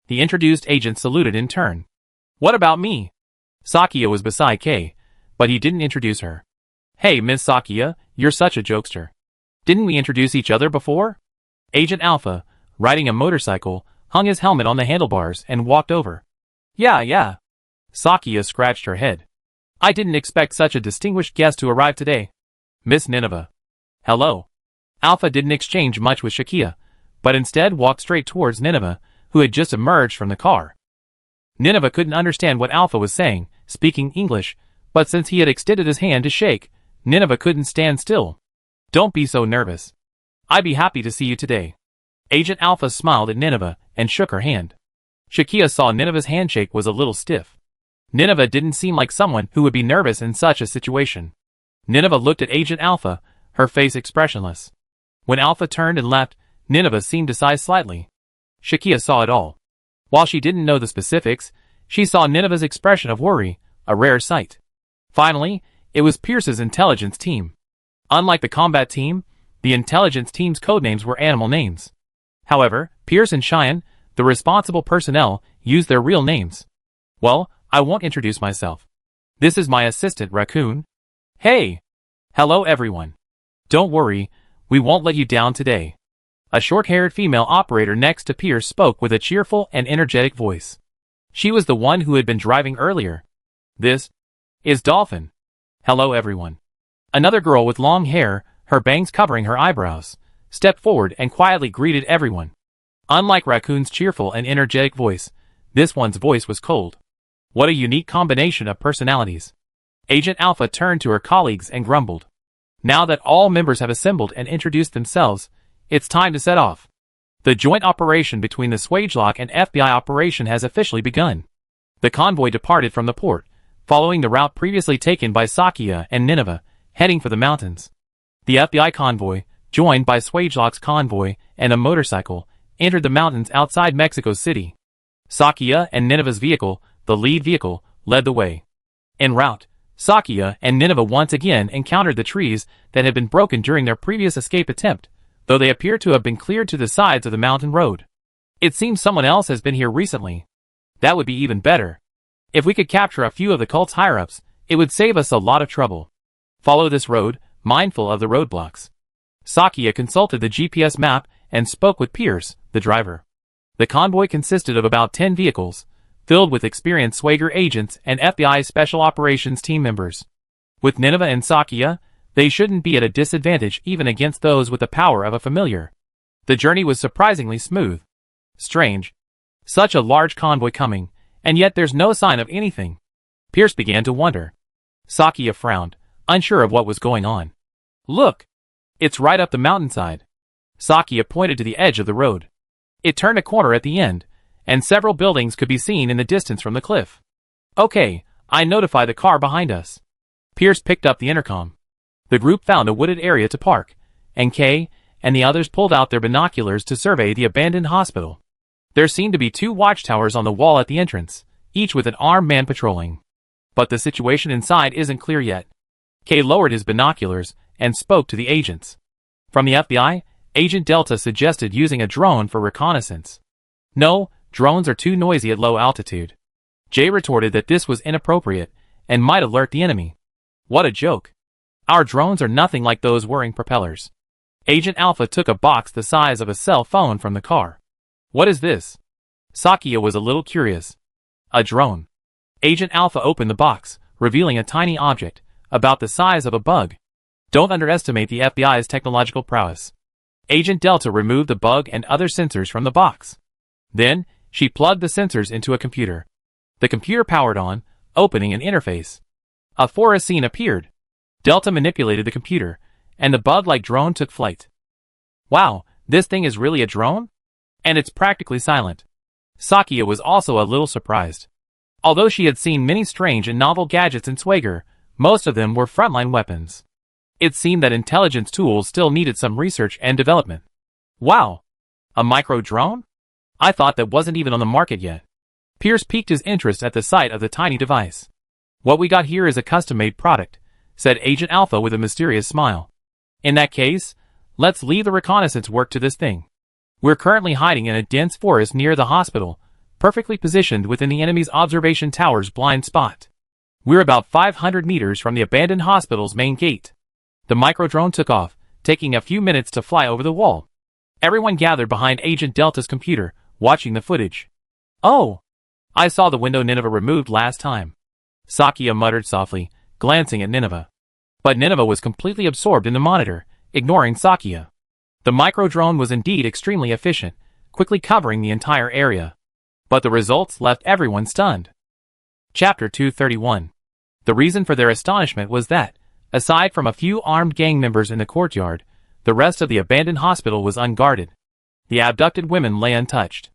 The introduced agent saluted in turn. What about me? Sakia was beside Kay, but he didn't introduce her. Hey, Miss Sakia, You're such a jokester. Didn't we introduce each other before? Agent Alpha, riding a motorcycle, hung his helmet on the handlebars and walked over. Yeah. Sakia scratched her head. I didn't expect such a distinguished guest to arrive today. Miss Nineveh. Hello. Alpha didn't exchange much with Shakia, but instead walked straight towards Nineveh, who had just emerged from the car. Nineveh couldn't understand what Alpha was saying, speaking English, but since he had extended his hand to shake, Nineveh couldn't stand still. Don't be so nervous. I'd be happy to see you today. Agent Alpha smiled at Nineveh and shook her hand. Shakia saw Nineveh's handshake was a little stiff. Nineveh didn't seem like someone who would be nervous in such a situation. Nineveh looked at Agent Alpha, her face expressionless. When Alpha turned and left, Nineveh seemed to sigh slightly. Shakia saw it all. While she didn't know the specifics, she saw Nineveh's expression of worry, a rare sight. Finally, it was Pierce's intelligence team. Unlike the combat team, the intelligence team's codenames were animal names. However, Pierce and Cheyenne, the responsible personnel, used their real names. Well, I won't introduce myself. This is my assistant, Raccoon. Hey! Hello everyone. Don't worry, we won't let you down today. A short-haired female operator next to Pierce spoke with a cheerful and energetic voice. She was the one who had been driving earlier. This is Dolphin. Hello everyone. Another girl with long hair, her bangs covering her eyebrows, stepped forward and quietly greeted everyone. Unlike Raccoon's cheerful and energetic voice, this one's voice was cold. What a unique combination of personalities. Agent Alpha turned to her colleagues and grumbled. Now that all members have assembled and introduced themselves, it's time to set off. The joint operation between the Swagelock and FBI operation has officially begun. The convoy departed from the port, following the route previously taken by Sakia and Nineveh, heading for the mountains. The FBI convoy, joined by Swagelock's convoy and a motorcycle, entered the mountains outside Mexico City. Sakia and Nineveh's vehicle, the lead vehicle, led the way. En route, Sakia and Nineveh once again encountered the trees that had been broken during their previous escape attempt, though they appear to have been cleared to the sides of the mountain road. It seems someone else has been here recently. That would be even better. If we could capture a few of the cult's higher-ups, it would save us a lot of trouble. Follow this road, mindful of the roadblocks. Sakia consulted the GPS map and spoke with Pierce, the driver. The convoy consisted of about 10 vehicles, filled with experienced Swager agents and FBI Special Operations team members. With Nineveh and Sakia, they shouldn't be at a disadvantage even against those with the power of a familiar. The journey was surprisingly smooth. Strange. Such a large convoy coming, and yet there's no sign of anything. Pierce began to wonder. Sakia frowned, unsure of what was going on. Look! It's right up the mountainside. Sakia pointed to the edge of the road. It turned a corner at the end, and several buildings could be seen in the distance from the cliff. Okay, I notify the car behind us. Pierce picked up the intercom. The group found a wooded area to park, and Kay and the others pulled out their binoculars to survey the abandoned hospital. There seemed to be 2 watchtowers on the wall at the entrance, each with an armed man patrolling. But the situation inside isn't clear yet. Kay lowered his binoculars and spoke to the agents. From the FBI, Agent Delta suggested using a drone for reconnaissance. No, drones are too noisy at low altitude. Jay retorted that this was inappropriate and might alert the enemy. What a joke. Our drones are nothing like those whirring propellers. Agent Alpha took a box the size of a cell phone from the car. What is this? Sakia was a little curious. A drone. Agent Alpha opened the box, revealing a tiny object, about the size of a bug. Don't underestimate the FBI's technological prowess. Agent Delta removed the bug and other sensors from the box. Then, she plugged the sensors into a computer. The computer powered on, opening an interface. A forest scene appeared. Delta manipulated the computer, and the bug-like drone took flight. Wow, this thing is really a drone? And it's practically silent. Sakia was also a little surprised. Although she had seen many strange and novel gadgets in Swager, most of them were frontline weapons. It seemed that intelligence tools still needed some research and development. Wow! A micro-drone? I thought that wasn't even on the market yet. Pierce piqued his interest at the sight of the tiny device. What we got here is a custom-made product, said Agent Alpha with a mysterious smile. In that case, let's leave the reconnaissance work to this thing. We're currently hiding in a dense forest near the hospital, perfectly positioned within the enemy's observation tower's blind spot. We're about 500 meters from the abandoned hospital's main gate. The microdrone took off, taking a few minutes to fly over the wall. Everyone gathered behind Agent Delta's computer, watching the footage. "Oh! I saw the window Nineveh removed last time," Sakia muttered softly, glancing at Nineveh. But Nineveh was completely absorbed in the monitor, ignoring Sakia. The microdrone was indeed extremely efficient, quickly covering the entire area. But the results left everyone stunned. Chapter 231. The reason for their astonishment was that, aside from a few armed gang members in the courtyard, the rest of the abandoned hospital was unguarded. The abducted women lay untouched.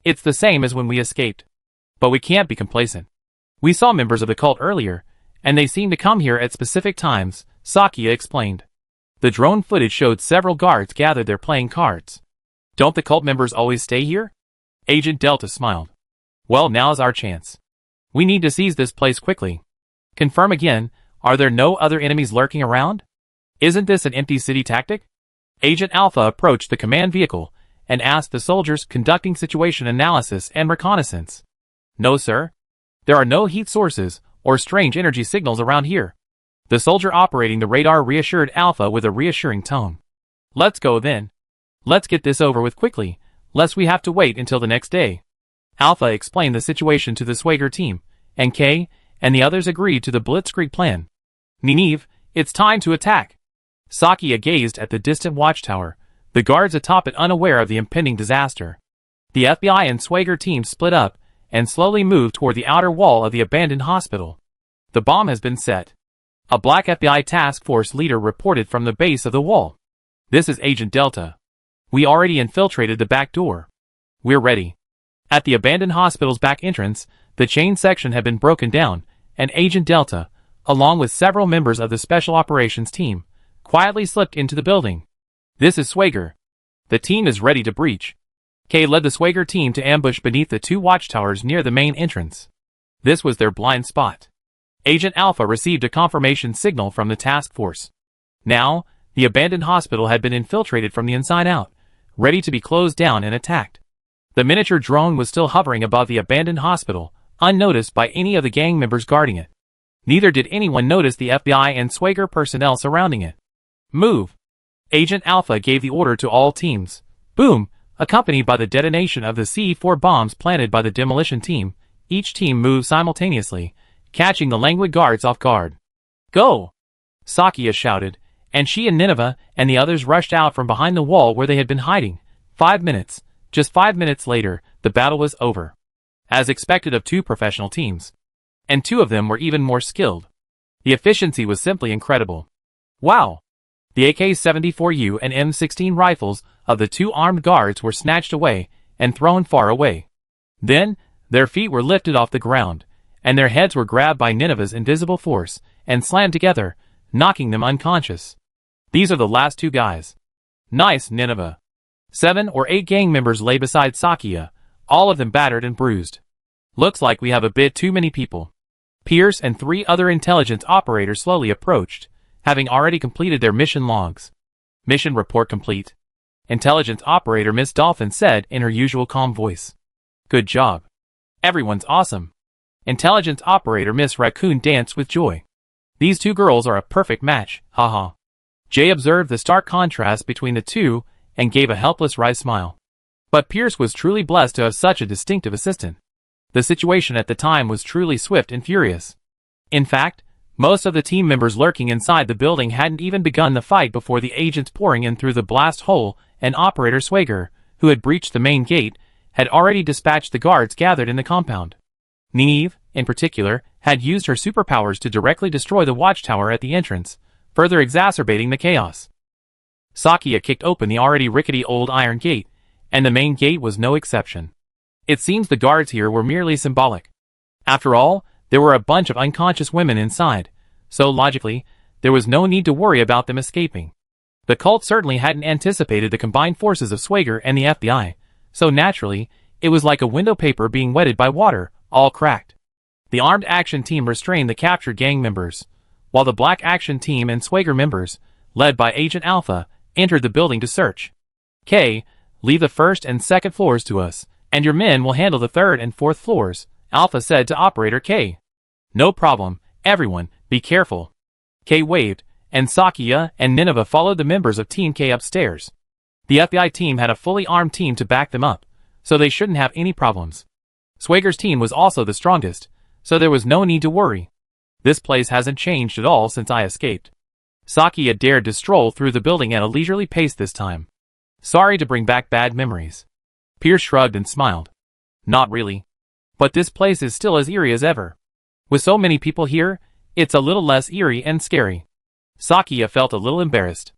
"It's the same as when we escaped. But we can't be complacent. We saw members of the cult earlier, and they seem to come here at specific times," Sakia explained. The drone footage showed several guards gathered there playing cards. "Don't the cult members always stay here?" Agent Delta smiled. "Well, now's our chance. We need to seize this place quickly. Confirm again, are there no other enemies lurking around? Isn't this an empty city tactic?" Agent Alpha approached the command vehicle and asked the soldiers conducting situation analysis and reconnaissance. "No, sir. There are no heat sources or strange energy signals around here." The soldier operating the radar reassured Alpha with a reassuring tone. "Let's go then. Let's get this over with quickly, lest we have to wait until the next day." Alpha explained the situation to the Swagger team, and Kay and the others agreed to the blitzkrieg plan. "Nineveh, it's time to attack." Sakia gazed at the distant watchtower, the guards atop it unaware of the impending disaster. The FBI and Swagger teams split up and slowly moved toward the outer wall of the abandoned hospital. "The bomb has been set," a black FBI task force leader reported from the base of the wall. "This is Agent Delta. We already infiltrated the back door. We're ready." At the abandoned hospital's back entrance, the chain section had been broken down, and Agent Delta, along with several members of the Special Operations team, quietly slipped into the building. "This is Swagger. The team is ready to breach." Kay led the Swagger team to ambush beneath the two watchtowers near the main entrance. This was their blind spot. Agent Alpha received a confirmation signal from the task force. Now, the abandoned hospital had been infiltrated from the inside out, ready to be closed down and attacked. The miniature drone was still hovering above the abandoned hospital, unnoticed by any of the gang members guarding it. Neither did anyone notice the FBI and Swagger personnel surrounding it. "Move!" Agent Alpha gave the order to all teams. Boom! Accompanied by the detonation of the C4 bombs planted by the demolition team, each team moved simultaneously, catching the languid guards off guard. "Go!" Sakia shouted, and she and Nineveh and the others rushed out from behind the wall where they had been hiding. Just 5 minutes later, the battle was over. As expected of two professional teams. And two of them were even more skilled. The efficiency was simply incredible. Wow! The AK-74U and M16 rifles of the two armed guards were snatched away and thrown far away. Then, their feet were lifted off the ground, and their heads were grabbed by Nineveh's invisible force and slammed together, knocking them unconscious. "These are the last two guys." "Nice, Nineveh." 7 or 8 gang members lay beside Sakia, all of them battered and bruised. "Looks like we have a bit too many people." Pierce and 3 other intelligence operators slowly approached, having already completed their mission logs. "Mission report complete," Intelligence Operator Miss Dolphin said in her usual calm voice. "Good job. Everyone's awesome." Intelligence Operator Miss Raccoon danced with joy. "These two girls are a perfect match, haha." Jay observed the stark contrast between the two and gave a helpless wry smile. But Pierce was truly blessed to have such a distinctive assistant. The situation at the time was truly swift and furious. In fact, most of the team members lurking inside the building hadn't even begun the fight before the agents pouring in through the blast hole and Operator Swagger, who had breached the main gate, had already dispatched the guards gathered in the compound. Nineveh, in particular, had used her superpowers to directly destroy the watchtower at the entrance, further exacerbating the chaos. Sakia kicked open the already rickety old iron gate, and the main gate was no exception. It seems the guards here were merely symbolic. After all, there were a bunch of unconscious women inside, so logically, there was no need to worry about them escaping. The cult certainly hadn't anticipated the combined forces of Swagger and the FBI, so naturally, it was like a window paper being wetted by water, all cracked. The armed action team restrained the captured gang members, while the black action team and Swagger members, led by Agent Alpha, entered the building to search. "Kay, leave the 1st and 2nd floors to us, and your men will handle the 3rd and 4th floors," Alpha said to Operator Kay. "No problem, everyone, be careful." Kay waved, and Sakia and Nineveh followed the members of Team K upstairs. The FBI team had a fully armed team to back them up, so they shouldn't have any problems. Swager's team was also the strongest, so there was no need to worry. This place hasn't changed at all since I escaped. Sakia dared to stroll through the building at a leisurely pace this time. Sorry to bring back bad memories. Pierce shrugged and smiled. Not really. But this place is still as eerie as ever. With so many people here, it's a little less eerie and scary. Sakia felt a little embarrassed.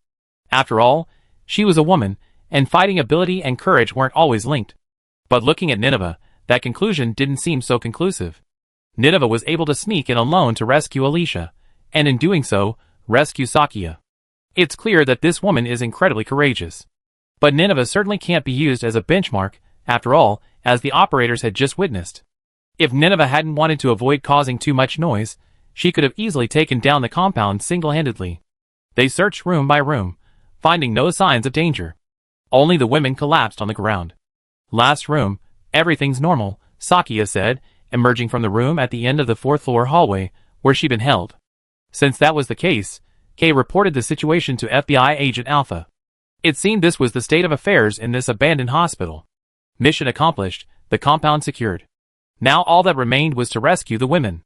After all, she was a woman, and fighting ability and courage weren't always linked. But looking at Nineveh, that conclusion didn't seem so conclusive. Nineveh was able to sneak in alone to rescue Alicia, and in doing so, rescue Sakia. It's clear that this woman is incredibly courageous. But Nineveh certainly can't be used as a benchmark, after all, as the operators had just witnessed. If Nineveh hadn't wanted to avoid causing too much noise, she could have easily taken down the compound single-handedly. They searched room by room, finding no signs of danger. Only the women collapsed on the ground. Last room, everything's normal, Sakia said, emerging from the room at the end of the fourth-floor hallway, where she'd been held. Since that was the case, Kay reported the situation to FBI Agent Alpha. It seemed this was the state of affairs in this abandoned hospital. Mission accomplished, the compound secured. Now all that remained was to rescue the women.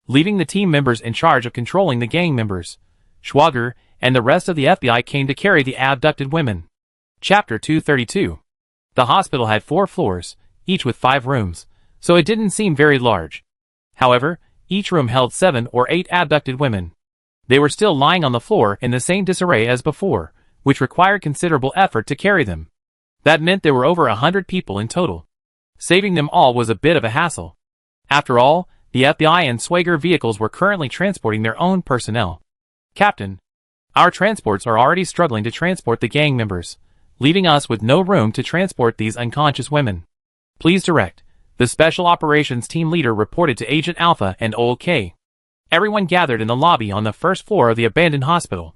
Leaving the team members in charge of controlling the gang members, Schwager and the rest of the FBI came to carry the abducted women. Chapter 232. The hospital had 4 floors, each with 5 rooms, so it didn't seem very large. However, each room held 7 or 8 abducted women. They were still lying on the floor in the same disarray as before, which required considerable effort to carry them. That meant there were over 100 people in total. Saving them all was a bit of a hassle. After all, the FBI and Swager vehicles were currently transporting their own personnel. Captain, our transports are already struggling to transport the gang members, leaving us with no room to transport these unconscious women. Please direct, the Special Operations Team Leader reported to Agent Alpha and Old K. Everyone gathered in the lobby on the first floor of the abandoned hospital.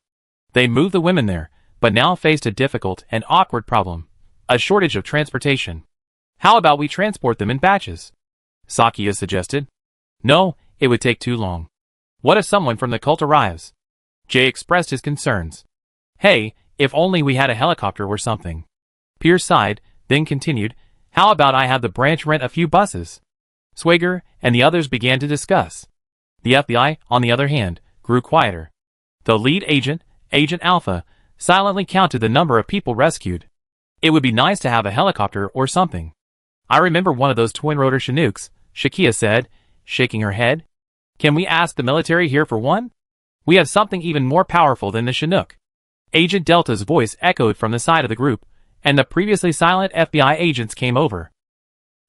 They moved the women there, but now faced a difficult and awkward problem, a shortage of transportation. How about we transport them in batches? Sakia suggested. No, it would take too long. What if someone from the cult arrives? Jay expressed his concerns. Hey, if only we had a helicopter or something. Pierce sighed, then continued, how about I have the branch rent a few buses? Swager and the others began to discuss. The FBI, on the other hand, grew quieter. The lead agent, Agent Alpha, silently counted the number of people rescued. It would be nice to have a helicopter or something. I remember one of those twin-rotor Chinooks, Shakia said, shaking her head. Can we ask the military here for one? We have something even more powerful than the Chinook. Agent Delta's voice echoed from the side of the group, and the previously silent FBI agents came over.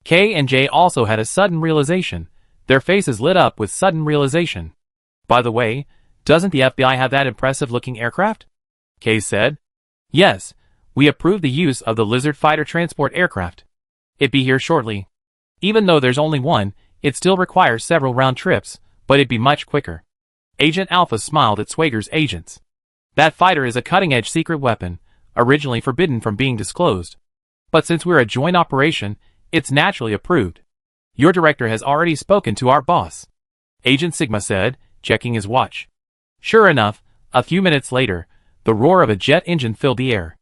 K and J also had a sudden realization. Their faces lit up with sudden realization. By the way, doesn't the FBI have that impressive-looking aircraft? K said. Yes, we approved the use of the Lizard fighter transport aircraft. It'd be here shortly. Even though there's only one, it still requires several round trips, but it'd be much quicker. Agent Alpha smiled at Swager's agents. That fighter is a cutting-edge secret weapon, originally forbidden from being disclosed. But since we're a joint operation, it's naturally approved. Your director has already spoken to our boss. Agent Sigma said, checking his watch. Sure enough, a few minutes later, the roar of a jet engine filled the air.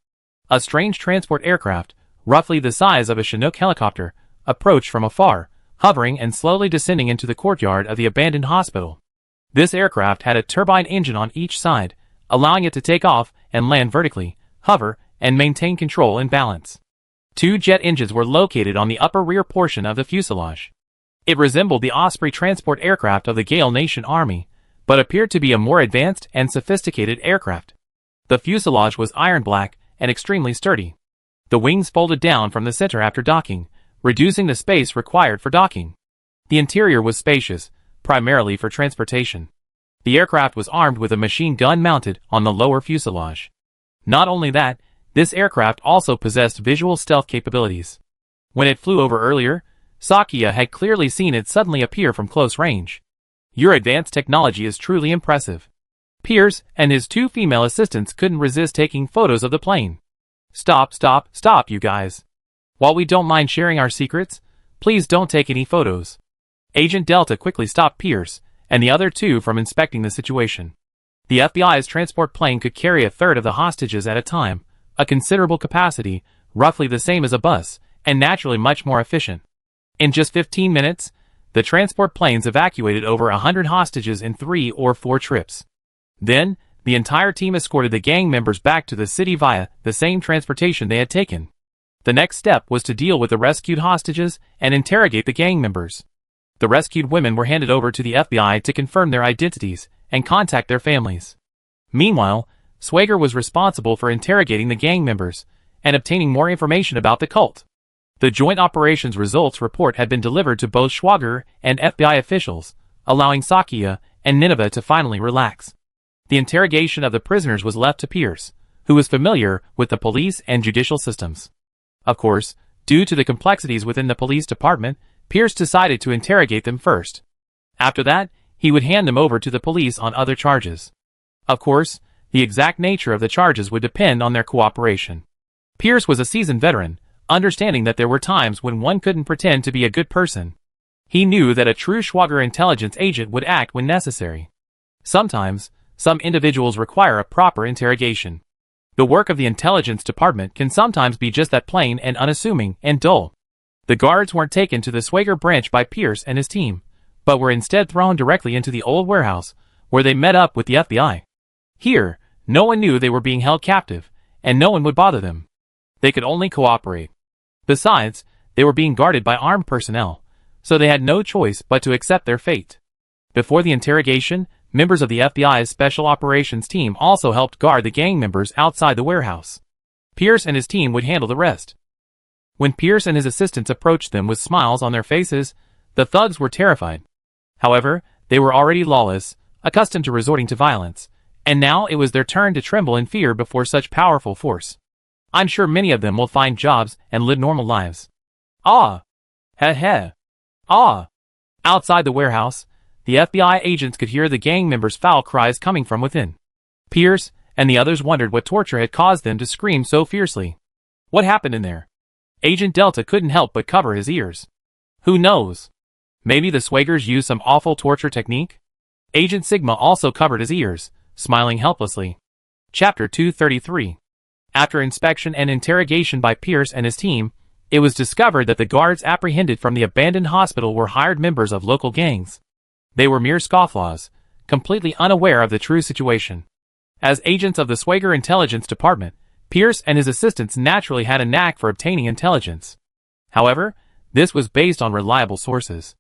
A strange transport aircraft, roughly the size of a Chinook helicopter, approached from afar, hovering and slowly descending into the courtyard of the abandoned hospital. This aircraft had a turbine engine on each side, allowing it to take off and land vertically, hover, and maintain control and balance. 2 jet engines were located on the upper rear portion of the fuselage. It resembled the Osprey transport aircraft of the Gale Nation Army, but appeared to be a more advanced and sophisticated aircraft. The fuselage was iron black and extremely sturdy. The wings folded down from the center after docking, reducing the space required for docking. The interior was spacious, primarily for transportation. The aircraft was armed with a machine gun mounted on the lower fuselage. Not only that, this aircraft also possessed visual stealth capabilities. When it flew over earlier, Sakia had clearly seen it suddenly appear from close range. Your advanced technology is truly impressive. Pierce and his 2 female assistants couldn't resist taking photos of the plane. Stop, you guys. While we don't mind sharing our secrets, please don't take any photos. Agent Delta quickly stopped Pierce and the other 2 from inspecting the situation. The FBI's transport plane could carry a third of the hostages at a time, a considerable capacity, roughly the same as a bus, and naturally much more efficient. In just 15 minutes, the transport planes evacuated over 100 hostages in 3 or 4 trips. Then, the entire team escorted the gang members back to the city via the same transportation they had taken. The next step was to deal with the rescued hostages and interrogate the gang members. The rescued women were handed over to the FBI to confirm their identities and contact their families. Meanwhile, Swager was responsible for interrogating the gang members and obtaining more information about the cult. The Joint Operations Results Report had been delivered to both Swager and FBI officials, allowing Shakia and Nineveh to finally relax. The interrogation of the prisoners was left to Pierce, who was familiar with the police and judicial systems. Of course, due to the complexities within the police department, Pierce decided to interrogate them first. After that, he would hand them over to the police on other charges. Of course, the exact nature of the charges would depend on their cooperation. Pierce was a seasoned veteran, understanding that there were times when one couldn't pretend to be a good person. He knew that a true Schwager intelligence agent would act when necessary. Sometimes, some individuals require a proper interrogation. The work of the intelligence department can sometimes be just that plain and unassuming and dull. The guards weren't taken to the Swager branch by Pierce and his team, but were instead thrown directly into the old warehouse, where they met up with the FBI. Here, no one knew they were being held captive, and no one would bother them. They could only cooperate. Besides, they were being guarded by armed personnel, so they had no choice but to accept their fate. Before the interrogation, members of the FBI's Special Operations team also helped guard the gang members outside the warehouse. Pierce and his team would handle the rest. When Pierce and his assistants approached them with smiles on their faces, the thugs were terrified. However, they were already lawless, accustomed to resorting to violence, and now it was their turn to tremble in fear before such powerful force. I'm sure many of them will find jobs and live normal lives. Ah! Heh heh! Ah! Outside the warehouse, the FBI agents could hear the gang members' foul cries coming from within. Pierce and the others wondered what torture had caused them to scream so fiercely. What happened in there? Agent Delta couldn't help but cover his ears. Who knows? Maybe the Swagers used some awful torture technique? Agent Sigma also covered his ears, smiling helplessly. Chapter 233. After inspection and interrogation by Pierce and his team, it was discovered that the guards apprehended from the abandoned hospital were hired members of local gangs. They were mere scofflaws, completely unaware of the true situation. As agents of the Swager Intelligence Department, Pierce and his assistants naturally had a knack for obtaining intelligence. However, this was based on reliable sources.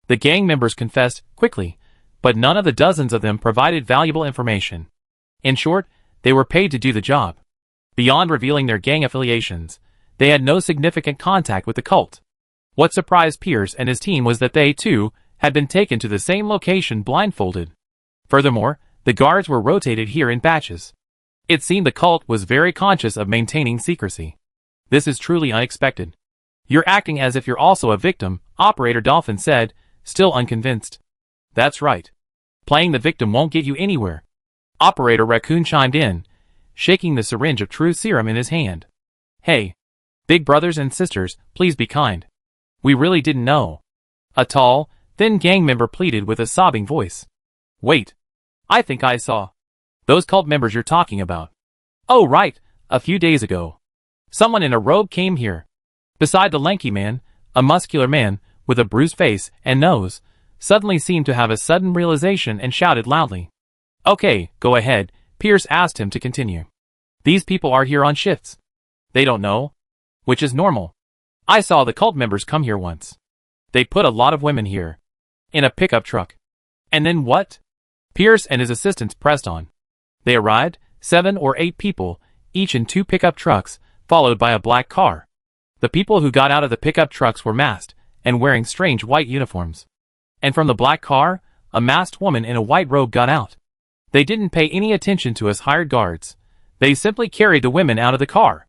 The gang members confessed quickly, but none of the dozens of them provided valuable information. In short, they were paid to do the job. Beyond revealing their gang affiliations, they had no significant contact with the cult. What surprised Pierce and his team was that they, too, had been taken to the same location blindfolded. Furthermore, the guards were rotated here in batches. It seemed the cult was very conscious of maintaining secrecy. This is truly unexpected. You're acting as if you're also a victim, Operator Dolphin said, still unconvinced. That's right. Playing the victim won't get you anywhere. Operator Raccoon chimed in, shaking the syringe of truth serum in his hand. Hey, big brothers and sisters, please be kind. We really didn't know. A tall, thin gang member pleaded with a sobbing voice. Wait. I think I saw. Those cult members you're talking about. Oh right, a few days ago. Someone in a robe came here. Beside the lanky man, a muscular man, with a bruised face and nose, suddenly seemed to have a sudden realization and shouted loudly. Okay, go ahead, Pierce asked him to continue. These people are here on shifts. They don't know. Which is normal. I saw the cult members come here once. They put a lot of women here. In a pickup truck. And then what? Pierce and his assistants pressed on. They arrived, 7 or 8 people, each in 2 pickup trucks, followed by a black car. The people who got out of the pickup trucks were masked, and wearing strange white uniforms. And from the black car, a masked woman in a white robe got out. They didn't pay any attention to us hired guards. They simply carried the women out of the car.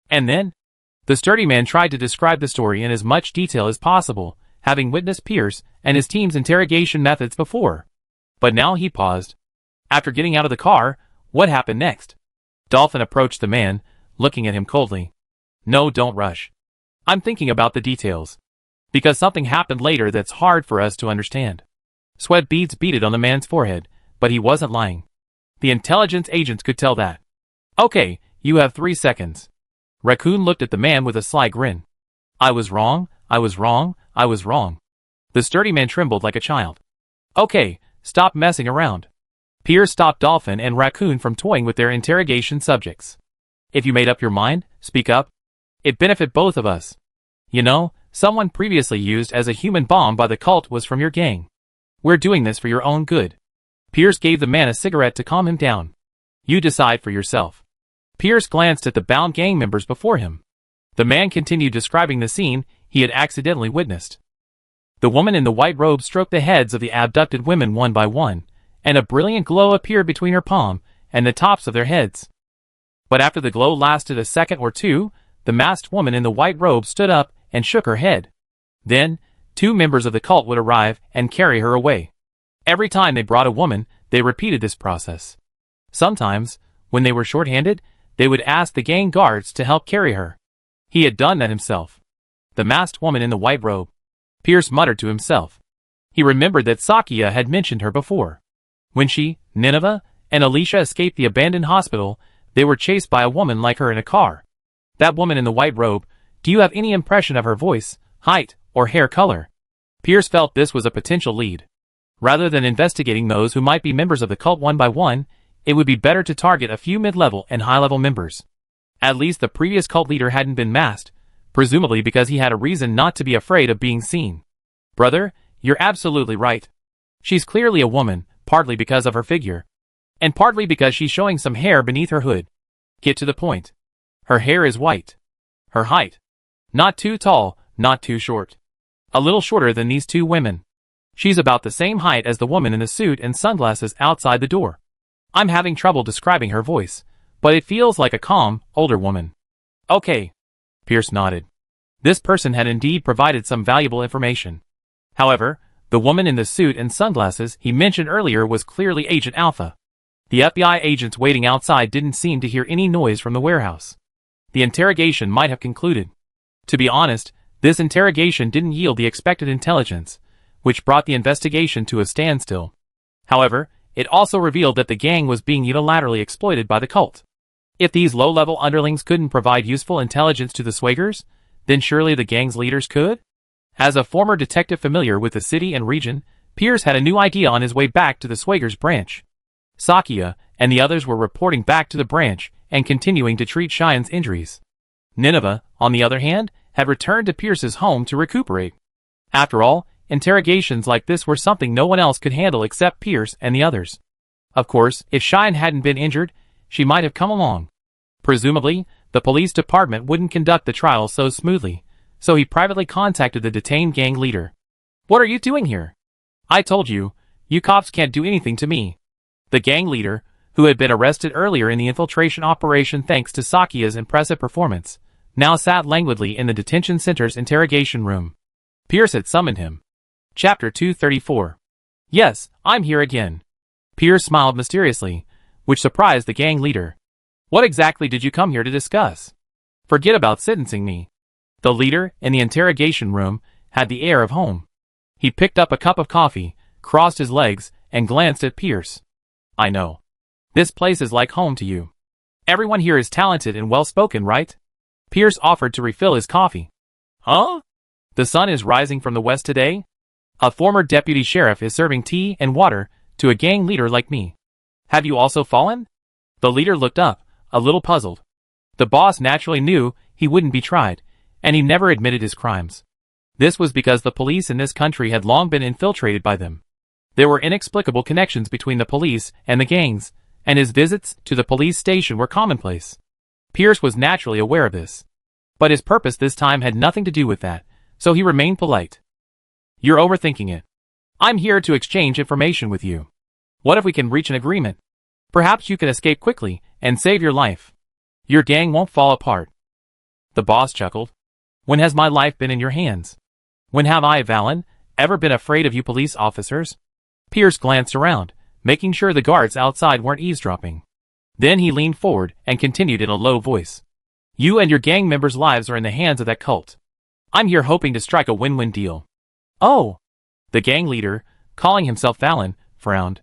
And then? The sturdy man tried to describe the story in as much detail as possible, having witnessed Pierce and his team's interrogation methods before. But now he paused. After getting out of the car, what happened next? Dolphin approached the man, looking at him coldly. No, don't rush. I'm thinking about the details. Because something happened later that's hard for us to understand. Sweat beads beaded on the man's forehead, but he wasn't lying. The intelligence agents could tell that. Okay, you have 3 seconds. Raccoon looked at the man with a sly grin. I was wrong, I was wrong, I was wrong. The sturdy man trembled like a child. Okay, stop messing around. Pierce stopped Dolphin and Raccoon from toying with their interrogation subjects. If you made up your mind, speak up. It benefit both of us. You know, someone previously used as a human bomb by the cult was from your gang. We're doing this for your own good. Pierce gave the man a cigarette to calm him down. You decide for yourself. Pierce glanced at the bound gang members before him. The man continued describing the scene he had accidentally witnessed. The woman in the white robe stroked the heads of the abducted women one by one, and a brilliant glow appeared between her palm and the tops of their heads. But after the glow lasted a second or two, the masked woman in the white robe stood up and shook her head. Then, 2 members of the cult would arrive and carry her away. Every time they brought a woman, they repeated this process. Sometimes, when they were short-handed, they would ask the gang guards to help carry her. He had done that himself. The masked woman in the white robe. Pierce muttered to himself. He remembered that Sakia had mentioned her before. When she, Nineveh, and Alicia escaped the abandoned hospital, they were chased by a woman like her in a car. That woman in the white robe, do you have any impression of her voice, height, or hair color? Pierce felt this was a potential lead. Rather than investigating those who might be members of the cult one by one, it would be better to target a few mid-level and high-level members. At least the previous cult leader hadn't been masked, presumably because he had a reason not to be afraid of being seen. Brother, you're absolutely right. She's clearly a woman, partly because of her figure. And partly because she's showing some hair beneath her hood. Get to the point. Her hair is white. Her height. Not too tall, not too short. A little shorter than these 2 women. She's about the same height as the woman in the suit and sunglasses outside the door. I'm having trouble describing her voice, but it feels like a calm, older woman. Okay. Pierce nodded. This person had indeed provided some valuable information. However, the woman in the suit and sunglasses he mentioned earlier was clearly Agent Alpha. The FBI agents waiting outside didn't seem to hear any noise from the warehouse. The interrogation might have concluded. To be honest, this interrogation didn't yield the expected intelligence, which brought the investigation to a standstill. However, it also revealed that the gang was being unilaterally exploited by the cult. If these low-level underlings couldn't provide useful intelligence to the Swagers, then surely the gang's leaders could? As a former detective familiar with the city and region, Pierce had a new idea on his way back to the Swagers branch. Sakia and the others were reporting back to the branch and continuing to treat Cheyenne's injuries. Nineveh, on the other hand, had returned to Pierce's home to recuperate. After all, interrogations like this were something no one else could handle except Pierce and the others. Of course, if Cheyenne hadn't been injured, she might have come along. Presumably, the police department wouldn't conduct the trial so smoothly, so he privately contacted the detained gang leader. What are you doing here? I told you, you cops can't do anything to me. The gang leader, who had been arrested earlier in the infiltration operation thanks to Sakia's impressive performance, now sat languidly in the detention center's interrogation room. Pierce had summoned him. Chapter 234. Yes, I'm here again. Pierce smiled mysteriously, which surprised the gang leader. What exactly did you come here to discuss? Forget about sentencing me. The leader, in the interrogation room, had the air of home. He picked up a cup of coffee, crossed his legs, and glanced at Pierce. I know. This place is like home to you. Everyone here is talented and well-spoken, right? Pierce offered to refill his coffee. Huh? The sun is rising from the west today? A former deputy sheriff is serving tea and water to a gang leader like me. Have you also fallen? The leader looked up, a little puzzled. The boss naturally knew he wouldn't be tried, and he never admitted his crimes. This was because the police in this country had long been infiltrated by them. There were inexplicable connections between the police and the gangs, and his visits to the police station were commonplace. Pierce was naturally aware of this. But his purpose this time had nothing to do with that, so he remained polite. You're overthinking it. I'm here to exchange information with you. What if we can reach an agreement? Perhaps you can escape quickly and save your life. Your gang won't fall apart. The boss chuckled. When has my life been in your hands? When have I, Valen, ever been afraid of you police officers? Pierce glanced around, making sure the guards outside weren't eavesdropping. Then he leaned forward and continued in a low voice. You and your gang members' lives are in the hands of that cult. I'm here hoping to strike a win-win deal. Oh! The gang leader, calling himself Valen, frowned.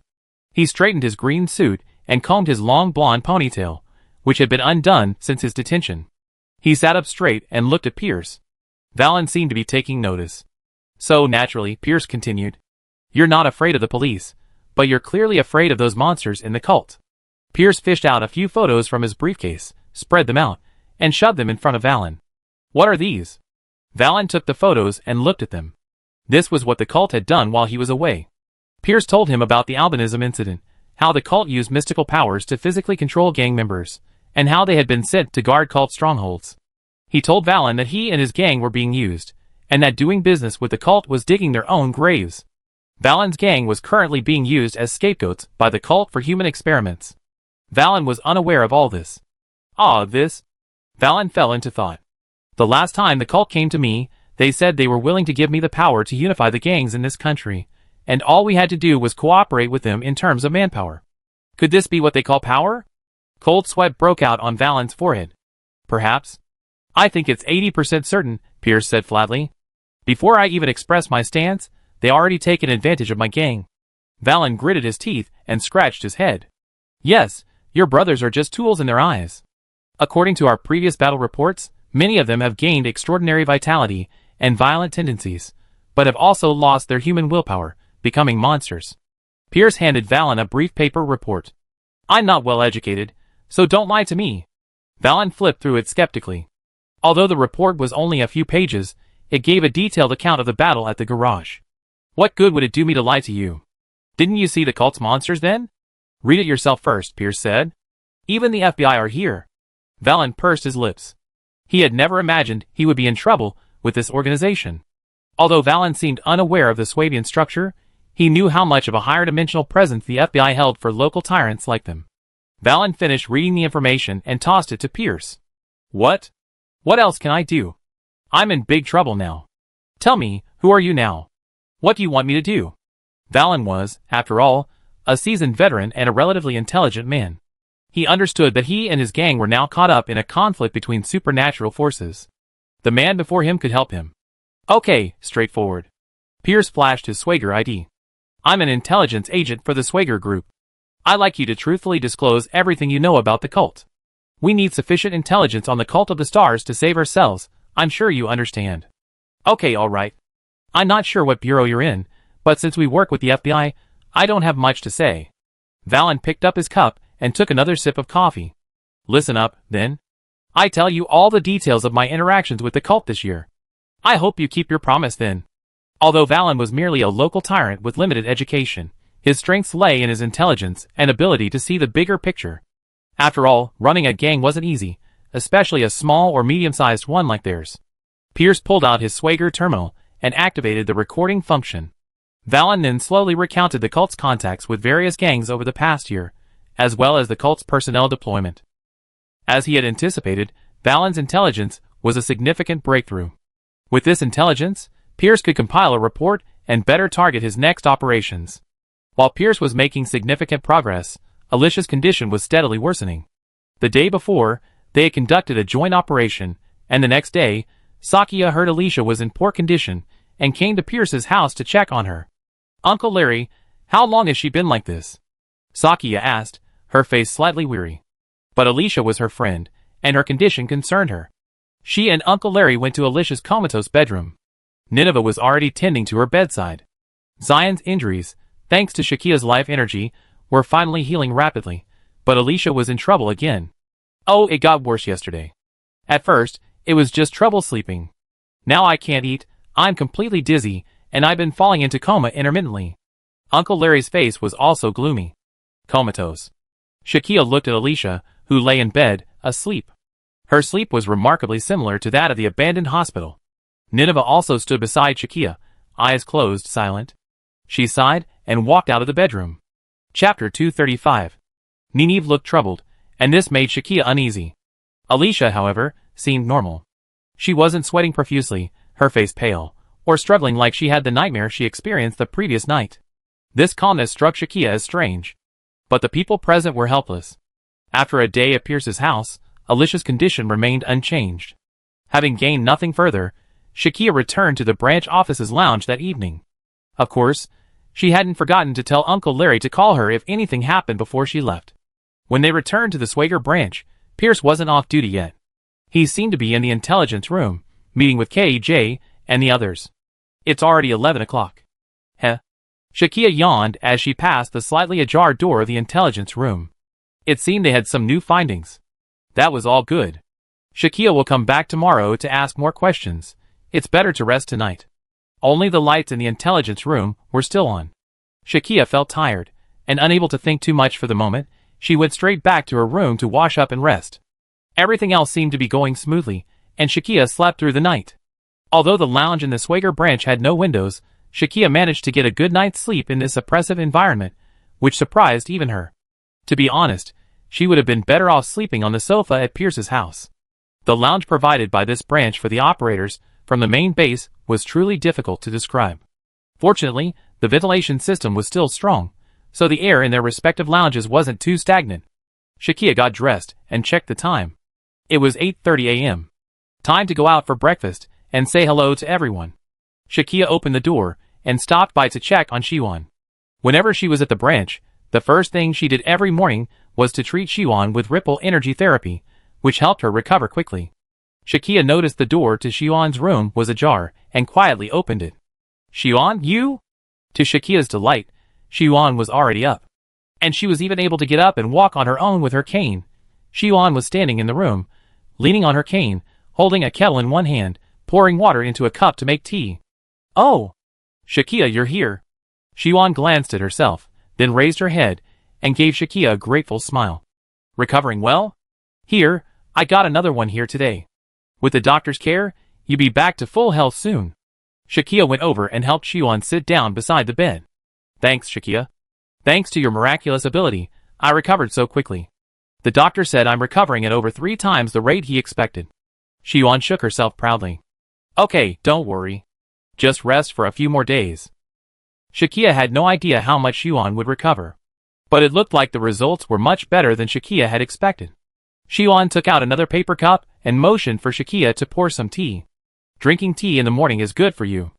He straightened his green suit and combed his long blonde ponytail, which had been undone since his detention. He sat up straight and looked at Pierce. Valen seemed to be taking notice. So, naturally, Pierce continued, "You're not afraid of the police, but you're clearly afraid of those monsters in the cult." Pierce fished out a few photos from his briefcase, spread them out, and shoved them in front of Valen. "What are these?" Valen took the photos and looked at them. This was what the cult had done while he was away. Pierce told him about the albinism incident, how the cult used mystical powers to physically control gang members, and how they had been sent to guard cult strongholds. He told Valen that he and his gang were being used, and that doing business with the cult was digging their own graves. Valen's gang was currently being used as scapegoats by the cult for human experiments. Valen was unaware of all this. Valen fell into thought. The last time the cult came to me, they said they were willing to give me the power to unify the gangs in this country, and all we had to do was cooperate with them in terms of manpower. Could this be what they call power? Cold sweat broke out on Valen's forehead. Perhaps. I think it's 80% certain, Pierce said flatly. Before I even express my stance, they already taken advantage of my gang. Valen gritted his teeth and scratched his head. Yes, your brothers are just tools in their eyes. According to our previous battle reports, many of them have gained extraordinary vitality and violent tendencies, but have also lost their human willpower, becoming monsters. Pierce handed Valen a brief paper report. I'm not well educated, so don't lie to me. Valen flipped through it skeptically. Although the report was only a few pages, it gave a detailed account of the battle at the garage. What good would it do me to lie to you? Didn't you see the cult's monsters then? Read it yourself first, Pierce said. Even the FBI are here. Valen pursed his lips. He had never imagined he would be in trouble with this organization. Although Valen seemed unaware of the Swabian structure, he knew how much of a higher dimensional presence the FBI held for local tyrants like them. Valen finished reading the information and tossed it to Pierce. What? What else can I do? I'm in big trouble now. Tell me, who are you now? What do you want me to do? Valen was, after all, a seasoned veteran and a relatively intelligent man. He understood that he and his gang were now caught up in a conflict between supernatural forces. The man before him could help him. Okay, straightforward. Pierce flashed his Swager ID. I'm an intelligence agent for the Swager Group. I'd like you to truthfully disclose everything you know about the cult. We need sufficient intelligence on the cult of the stars to save ourselves, I'm sure you understand. Okay, alright. I'm not sure what bureau you're in, but since we work with the FBI, I don't have much to say. Valen picked up his cup and took another sip of coffee. Listen up, then. I tell you all the details of my interactions with the cult this year. I hope you keep your promise then. Although Valen was merely a local tyrant with limited education, his strengths lay in his intelligence and ability to see the bigger picture. After all, running a gang wasn't easy, especially a small or medium-sized one like theirs. Pierce pulled out his Swager terminal and activated the recording function. Valen then slowly recounted the cult's contacts with various gangs over the past year, as well as the cult's personnel deployment. As he had anticipated, Valen's intelligence was a significant breakthrough. With this intelligence, Pierce could compile a report and better target his next operations. While Pierce was making significant progress, Alicia's condition was steadily worsening. The day before, they had conducted a joint operation, and the next day, Sakia heard Alicia was in poor condition and came to Pierce's house to check on her. Uncle Larry, how long has she been like this? Sakia asked, her face slightly weary. But Alicia was her friend, and her condition concerned her. She and Uncle Larry went to Alicia's comatose bedroom. Nineveh was already tending to her bedside. Zion's injuries, thanks to Shakia's life energy, were finally healing rapidly, but Alicia was in trouble again. Oh, it got worse yesterday. At first, it was just trouble sleeping. Now I can't eat, I'm completely dizzy, and I've been falling into coma intermittently. Uncle Larry's face was also gloomy. Comatose. Shakia looked at Alicia, who lay in bed, asleep. Her sleep was remarkably similar to that of the abandoned hospital. Nineveh also stood beside Shakia, eyes closed, silent. She sighed and walked out of the bedroom. Chapter 235. Nineveh looked troubled, and this made Shakia uneasy. Alicia, however, seemed normal. She wasn't sweating profusely, her face pale, or struggling like she had the nightmare she experienced the previous night. This calmness struck Shakia as strange. But the people present were helpless. After a day at Pierce's house, Alicia's condition remained unchanged. Having gained nothing further, Shakia returned to the branch office's lounge that evening. Of course, she hadn't forgotten to tell Uncle Larry to call her if anything happened before she left. When they returned to the Swager branch, Pierce wasn't off duty yet. He seemed to be in the intelligence room, meeting with KJ and the others. It's already 11 o'clock. Heh. Shakia yawned as she passed the slightly ajar door of the intelligence room. It seemed they had some new findings. That was all good. Shakia will come back tomorrow to ask more questions. It's better to rest tonight. Only the lights in the intelligence room were still on. Shakia felt tired, and unable to think too much for the moment, she went straight back to her room to wash up and rest. Everything else seemed to be going smoothly, and Shakia slept through the night. Although the lounge in the Swager branch had no windows, Shakia managed to get a good night's sleep in this oppressive environment, which surprised even her. To be honest, she would have been better off sleeping on the sofa at Pierce's house. The lounge provided by this branch for the operators from the main base was truly difficult to describe. Fortunately, the ventilation system was still strong, so the air in their respective lounges wasn't too stagnant. Shakia got dressed and checked the time. It was 8:30 a.m. Time to go out for breakfast and say hello to everyone. Shakia opened the door and stopped by to check on Shiwan. Whenever she was at the branch, the first thing she did every morning was to treat Shiwan with ripple energy therapy, which helped her recover quickly. Shakia noticed the door to Shiwan's room was ajar and quietly opened it. "Shiwan, you?" To Shakia's delight, Shiwan was already up. And she was even able to get up and walk on her own with her cane. Shiwan was standing in the room, leaning on her cane, holding a kettle in one hand, pouring water into a cup to make tea. "Oh! Shakia, you're here." Shiwan glanced at herself, then raised her head, and gave Shakia a grateful smile. "Recovering well? Here, I got another one here today. With the doctor's care, you'll be back to full health soon." Shakia went over and helped Shiwan sit down beside the bed. "Thanks, Shakia. Thanks to your miraculous ability, I recovered so quickly. The doctor said I'm recovering at over 3 times the rate he expected." Shiwan shook herself proudly. "Okay, don't worry. Just rest for a few more days." Shakia had no idea how much Shiwan would recover. But it looked like the results were much better than Shakia had expected. Shiwan took out another paper cup and motioned for Shakia to pour some tea. "Drinking tea in the morning is good for you.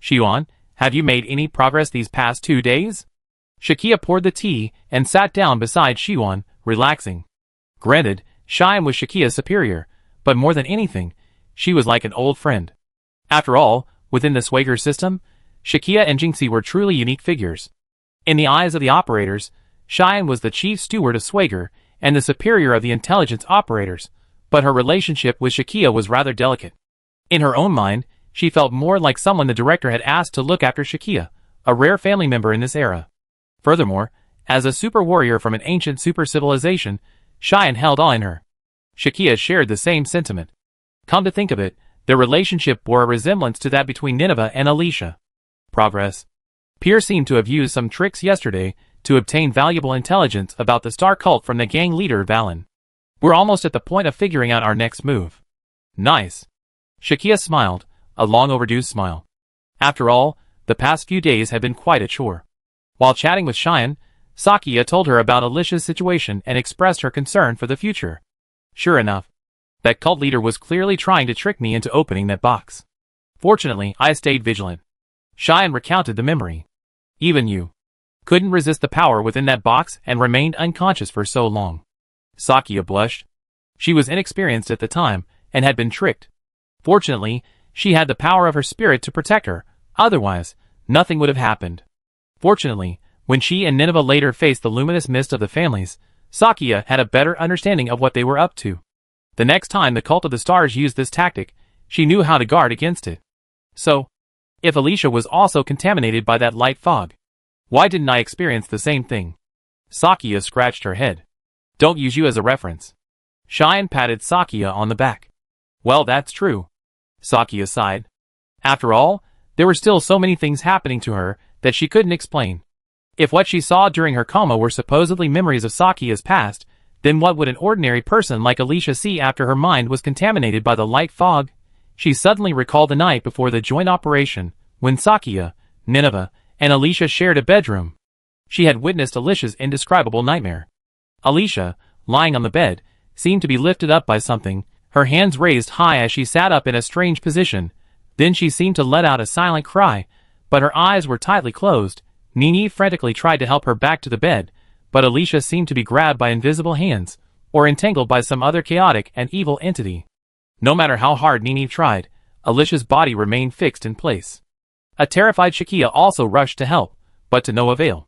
Shiwan, have you made any progress these past 2 days?" Shakia poured the tea and sat down beside Shiwan, relaxing. Granted, Shiwan was Shakia's superior, but more than anything, she was like an old friend. After all, within the Swager system, Shakia and Jinxie were truly unique figures. In the eyes of the operators, Shiwan was the chief steward of Swager and the superior of the intelligence operators, but her relationship with Shakia was rather delicate. In her own mind, she felt more like someone the director had asked to look after Shakia, a rare family member in this era. Furthermore, as a super warrior from an ancient super civilization, Shiwan held awe in her. Shakia shared the same sentiment. Come to think of it, their relationship bore a resemblance to that between Nineveh and Alicia. Progress. Pierre seemed to have used some tricks yesterday to obtain valuable intelligence about the star cult from the gang leader Valen. We're almost at the point of figuring out our next move. Nice. Shakia smiled, a long overdue smile. After all, the past few days had been quite a chore. While chatting with Shiwan, Sakia told her about Alicia's situation and expressed her concern for the future. Sure enough, that cult leader was clearly trying to trick me into opening that box. Fortunately, I stayed vigilant. Shiwan recounted the memory. Even you couldn't resist the power within that box and remained unconscious for so long. Sakia blushed. She was inexperienced at the time and had been tricked. Fortunately, she had the power of her spirit to protect her, otherwise, nothing would have happened. Fortunately, when she and Nineveh later faced the luminous mist of the families, Sakia had a better understanding of what they were up to. The next time the Cult of the Stars used this tactic, she knew how to guard against it. So, if Alicia was also contaminated by that light fog, why didn't I experience the same thing? Sakia scratched her head. Don't use you as a reference. Shiwan patted Sakia on the back. Well, that's true. Sakia sighed. After all, there were still so many things happening to her that she couldn't explain. If what she saw during her coma were supposedly memories of Sakia's past, then what would an ordinary person like Alicia see after her mind was contaminated by the light fog? She suddenly recalled the night before the joint operation, when Sakia, Nineveh, and Alicia shared a bedroom. She had witnessed Alicia's indescribable nightmare. Alicia, lying on the bed, seemed to be lifted up by something, her hands raised high as she sat up in a strange position. Then she seemed to let out a silent cry, but her eyes were tightly closed. Nini frantically tried to help her back to the bed, but Alicia seemed to be grabbed by invisible hands, or entangled by some other chaotic and evil entity. No matter how hard Ninive tried, Alicia's body remained fixed in place. A terrified Shakia also rushed to help, but to no avail.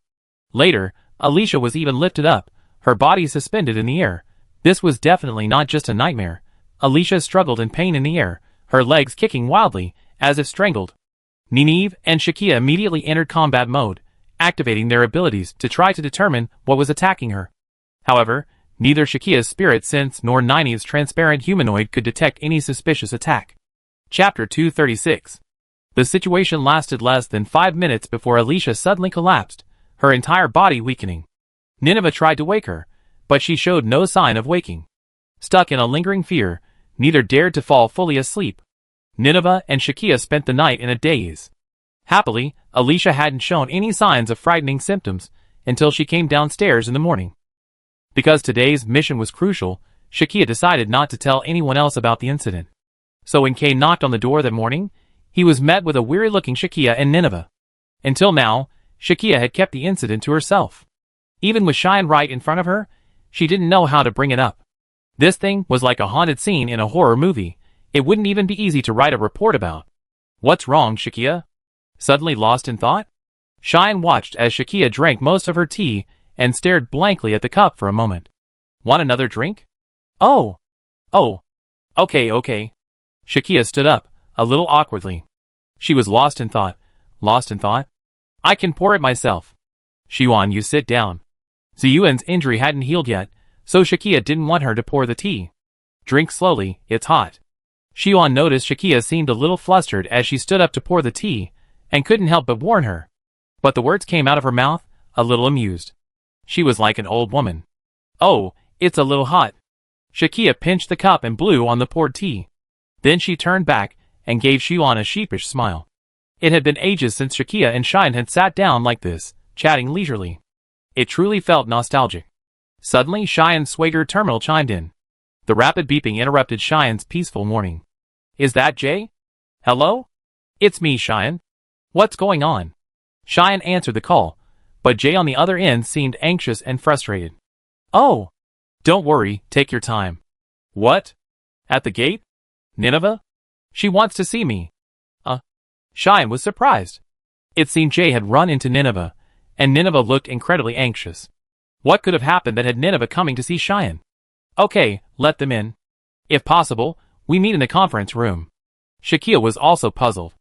Later, Alicia was even lifted up, her body suspended in the air. This was definitely not just a nightmare. Alicia struggled in pain in the air, her legs kicking wildly, as if strangled. Ninive and Shakia immediately entered combat mode, activating their abilities to try to determine what was attacking her. However, neither Shakia's spirit sense nor Ninive's transparent humanoid could detect any suspicious attack. Chapter 236. The situation lasted less than 5 minutes before Alicia suddenly collapsed, her entire body weakening. Nineveh tried to wake her, but she showed no sign of waking. Stuck in a lingering fear, neither dared to fall fully asleep. Nineveh and Shakia spent the night in a daze. Happily, Alicia hadn't shown any signs of frightening symptoms until she came downstairs in the morning. Because today's mission was crucial, Shakia decided not to tell anyone else about the incident. So when Kay knocked on the door that morning, he was met with a weary-looking Shakia and Nineveh. Until now, Shakia had kept the incident to herself. Even with Cheyenne right in front of her, she didn't know how to bring it up. This thing was like a haunted scene in a horror movie. It wouldn't even be easy to write a report about. "What's wrong, Shakia?" Suddenly lost in thought? Cheyenne watched as Shakia drank most of her tea and stared blankly at the cup for a moment. "Want another drink?" Oh. Okay. Shakia stood up, a little awkwardly. She was lost in thought. Lost in thought? "I can pour it myself." "Xiuan, you sit down." Ziyuan's injury hadn't healed yet, so Shakia didn't want her to pour the tea. "Drink slowly, it's hot." Xiuan noticed Shakia seemed a little flustered as she stood up to pour the tea, and couldn't help but warn her. But the words came out of her mouth, a little amused. She was like an old woman. "Oh, it's a little hot." Shakia pinched the cup and blew on the poured tea. Then she turned back and gave Xiuan a sheepish smile. It had been ages since Shakia and Cheyenne had sat down like this, chatting leisurely. It truly felt nostalgic. Suddenly Cheyenne's Swagger terminal chimed in. The rapid beeping interrupted Cheyenne's peaceful morning. "Is that Jay?" "Hello? It's me, Cheyenne. What's going on?" Cheyenne answered the call, but Jay on the other end seemed anxious and frustrated. "Oh. Don't worry, take your time." "What? At the gate? Nineveh? She wants to see me." Cheyenne was surprised. It seemed Jay had run into Nineveh, and Nineveh looked incredibly anxious. What could have happened that had Nineveh coming to see Cheyenne? "Okay, let them in. If possible, we meet in the conference room." Shakia was also puzzled.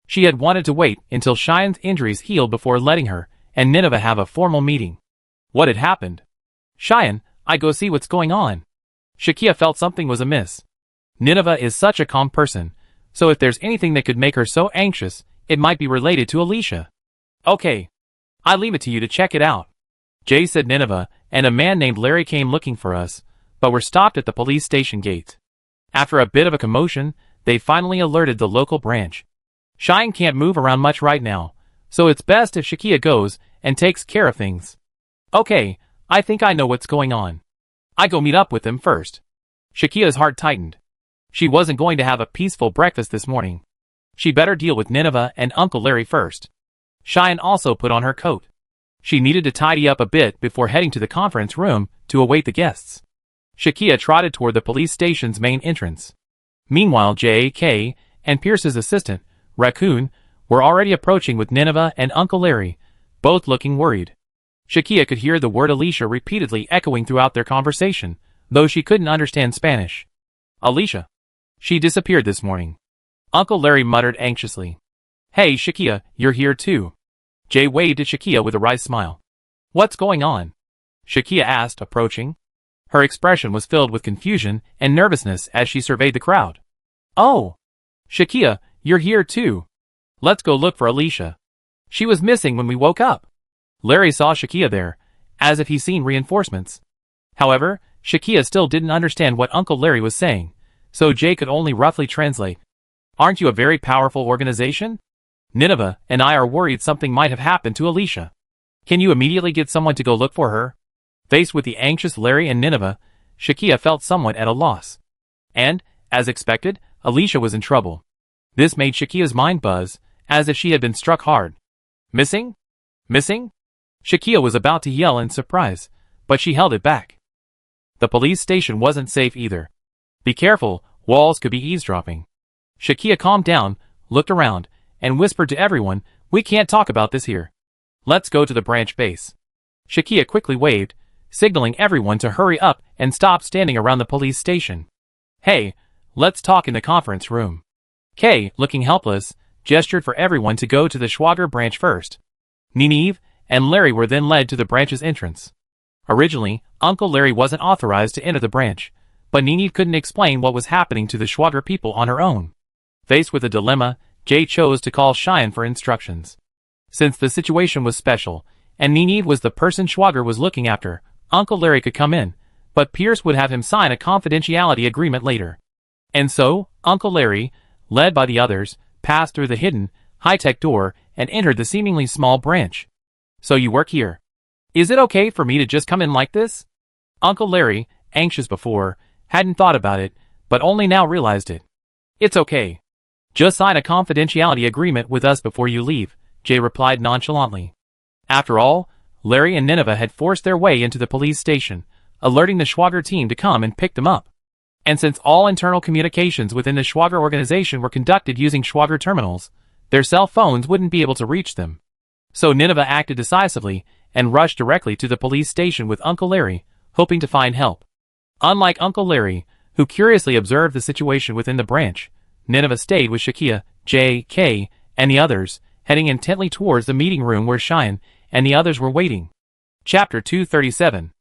She had wanted to wait until Cheyenne's injuries healed before letting her and Nineveh have a formal meeting. What had happened? "Cheyenne, I go see what's going on." Shakia felt something was amiss. Nineveh is such a calm person, so if there's anything that could make her so anxious, it might be related to Alicia. "Okay. I leave it to you to check it out." Jay said Nineveh, and a man named Larry came looking for us, but were stopped at the police station gate. After a bit of a commotion, they finally alerted the local branch. Cheyenne can't move around much right now, so it's best if Shakia goes and takes care of things. "Okay, I think I know what's going on. I go meet up with them first." Shakia's heart tightened. She wasn't going to have a peaceful breakfast this morning. She better deal with Nineveh and Uncle Larry first. Cheyenne also put on her coat. She needed to tidy up a bit before heading to the conference room to await the guests. Shakia trotted toward the police station's main entrance. Meanwhile, J.K. and Pierce's assistant, Raccoon, were already approaching with Nineveh and Uncle Larry, both looking worried. Shakia could hear the word Alicia repeatedly echoing throughout their conversation, though she couldn't understand Spanish. "Alicia. She disappeared this morning." Uncle Larry muttered anxiously. "Hey, Shakia, you're here too." Jay waved at Shakia with a wry smile. "What's going on?" Shakia asked, approaching. Her expression was filled with confusion and nervousness as she surveyed the crowd. "Oh. Shakia, you're here too. Let's go look for Alicia. She was missing when we woke up." Larry saw Shakia there, as if he'd seen reinforcements. However, Shakia still didn't understand what Uncle Larry was saying, so Jay could only roughly translate. "Aren't you a very powerful organization? Nineveh and I are worried something might have happened to Alicia. Can you immediately get someone to go look for her?" Faced with the anxious Larry and Nineveh, Shakia felt somewhat at a loss. And, as expected, Alicia was in trouble. This made Shakia's mind buzz, as if she had been struck hard. "Missing? Missing? Shakia was about to yell in surprise, but she held it back. The police station wasn't safe either. Be careful, walls could be eavesdropping. Shakia calmed down, looked around, and whispered to everyone, "We can't talk about this here. Let's go to the branch base." Shakia quickly waved, signaling everyone to hurry up and stop standing around the police station. "Hey, let's talk in the conference room." Kay, looking helpless, gestured for everyone to go to the Schwager branch first. Nineve and Larry were then led to the branch's entrance. Originally, Uncle Larry wasn't authorized to enter the branch, but Nineve couldn't explain what was happening to the Schwager people on her own. Faced with a dilemma, Jay chose to call Cheyenne for instructions. Since the situation was special, and Nineve was the person Schwager was looking after, Uncle Larry could come in, but Pierce would have him sign a confidentiality agreement later. And so, Uncle Larry, led by the others, passed through the hidden, high-tech door and entered the seemingly small branch. "So you work here. Is it okay for me to just come in like this?" Uncle Larry, anxious before, hadn't thought about it, but only now realized it. "It's okay. Just sign a confidentiality agreement with us before you leave," Jay replied nonchalantly. After all, Larry and Nineveh had forced their way into the police station, alerting the Schwager team to come and pick them up. And since all internal communications within the Schwager organization were conducted using Schwager terminals, their cell phones wouldn't be able to reach them. So Nineveh acted decisively and rushed directly to the police station with Uncle Larry, hoping to find help. Unlike Uncle Larry, who curiously observed the situation within the branch, Nineveh stayed with Shakia, Jay, Kay, and the others, heading intently towards the meeting room where Cheyenne and the others were waiting. Chapter 237.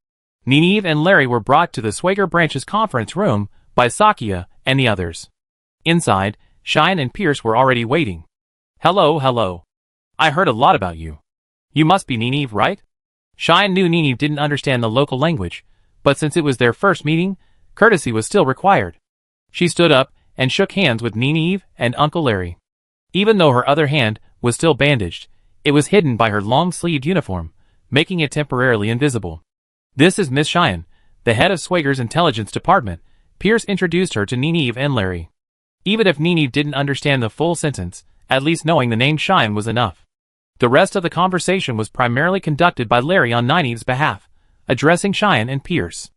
Nineve and Larry were brought to the Schwager branch's conference room by Sakia and the others. Inside, Cheyenne and Pierce were already waiting. Hello. I heard a lot about you. You must be Nineve, right?" Cheyenne knew Nineve didn't understand the local language, but since it was their first meeting, courtesy was still required. She stood up and shook hands with Nineve and Uncle Larry. Even though her other hand was still bandaged, it was hidden by her long-sleeved uniform, making it temporarily invisible. "This is Miss Cheyenne, the head of Schwager's intelligence department." Pierce introduced her to Nineve and Larry. Even if Nineve didn't understand the full sentence, at least knowing the name Cheyenne was enough. The rest of the conversation was primarily conducted by Larry on Nineve's behalf, addressing Cheyenne and Pierce.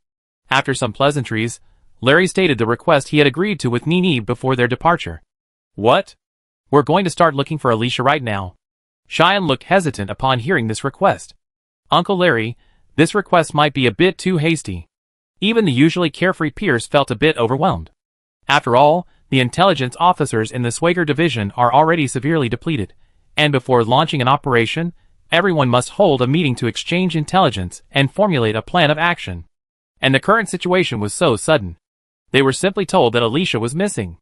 After some pleasantries, Larry stated the request he had agreed to with Nineve before their departure. "What? We're going to start looking for Alicia right now." Cheyenne looked hesitant upon hearing this request. "Uncle Larry, this request might be a bit too hasty." Even the usually carefree Pierce felt a bit overwhelmed. After all, the intelligence officers in the Schwager division are already severely depleted, and before launching an operation, everyone must hold a meeting to exchange intelligence and formulate a plan of action. And the current situation was so sudden. They were simply told that Alicia was missing.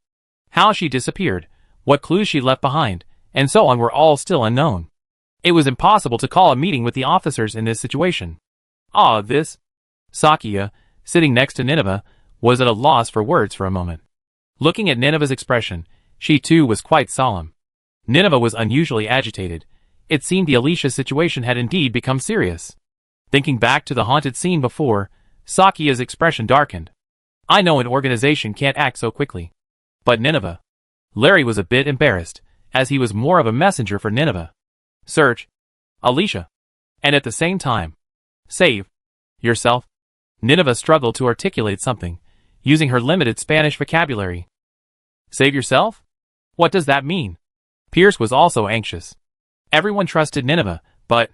How she disappeared, what clues she left behind, and so on were all still unknown. It was impossible to call a meeting with the officers in this situation. This. Sakia, sitting next to Nineveh, was at a loss for words for a moment. Looking at Nineveh's expression, she too was quite solemn. Nineveh was unusually agitated. It seemed the Alicia situation had indeed become serious. Thinking back to the haunted scene before, Sakia's expression darkened. "I know an organization can't act so quickly. But Nineveh." Larry was a bit embarrassed, as he was more of a messenger for Nineveh. "Search Alicia. And at the same time, save yourself." Nineveh struggled to articulate something, using her limited Spanish vocabulary. "Save yourself? What does that mean?" Pierce was also anxious. Everyone trusted Nineveh, but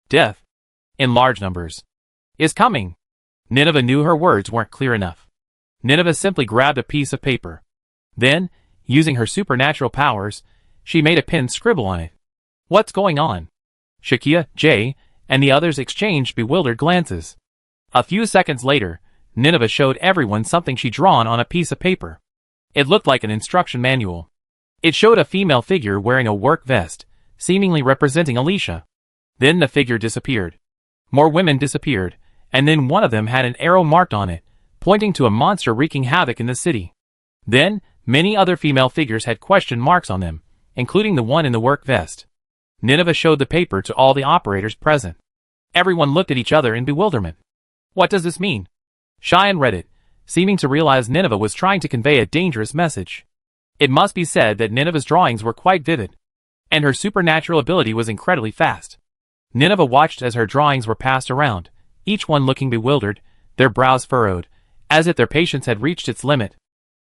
death, in large numbers, is coming. Nineveh knew her words weren't clear enough. Nineveh simply grabbed a piece of paper. Then, using her supernatural powers, she made a pen scribble on it. "What's going on?" Shakia, Jay, and the others exchanged bewildered glances. A few seconds later, Nineveh showed everyone something she'd drawn on a piece of paper. It looked like an instruction manual. It showed a female figure wearing a work vest, seemingly representing Alicia. Then the figure disappeared. More women disappeared, and then one of them had an arrow marked on it, pointing to a monster wreaking havoc in the city. Then, many other female figures had question marks on them, including the one in the work vest. Nineveh showed the paper to all the operators present. Everyone looked at each other in bewilderment. "What does this mean?" Cheyenne read it, seeming to realize Nineveh was trying to convey a dangerous message. It must be said that Nineveh's drawings were quite vivid, and her supernatural ability was incredibly fast. Nineveh watched as her drawings were passed around, each one looking bewildered, their brows furrowed, as if their patience had reached its limit.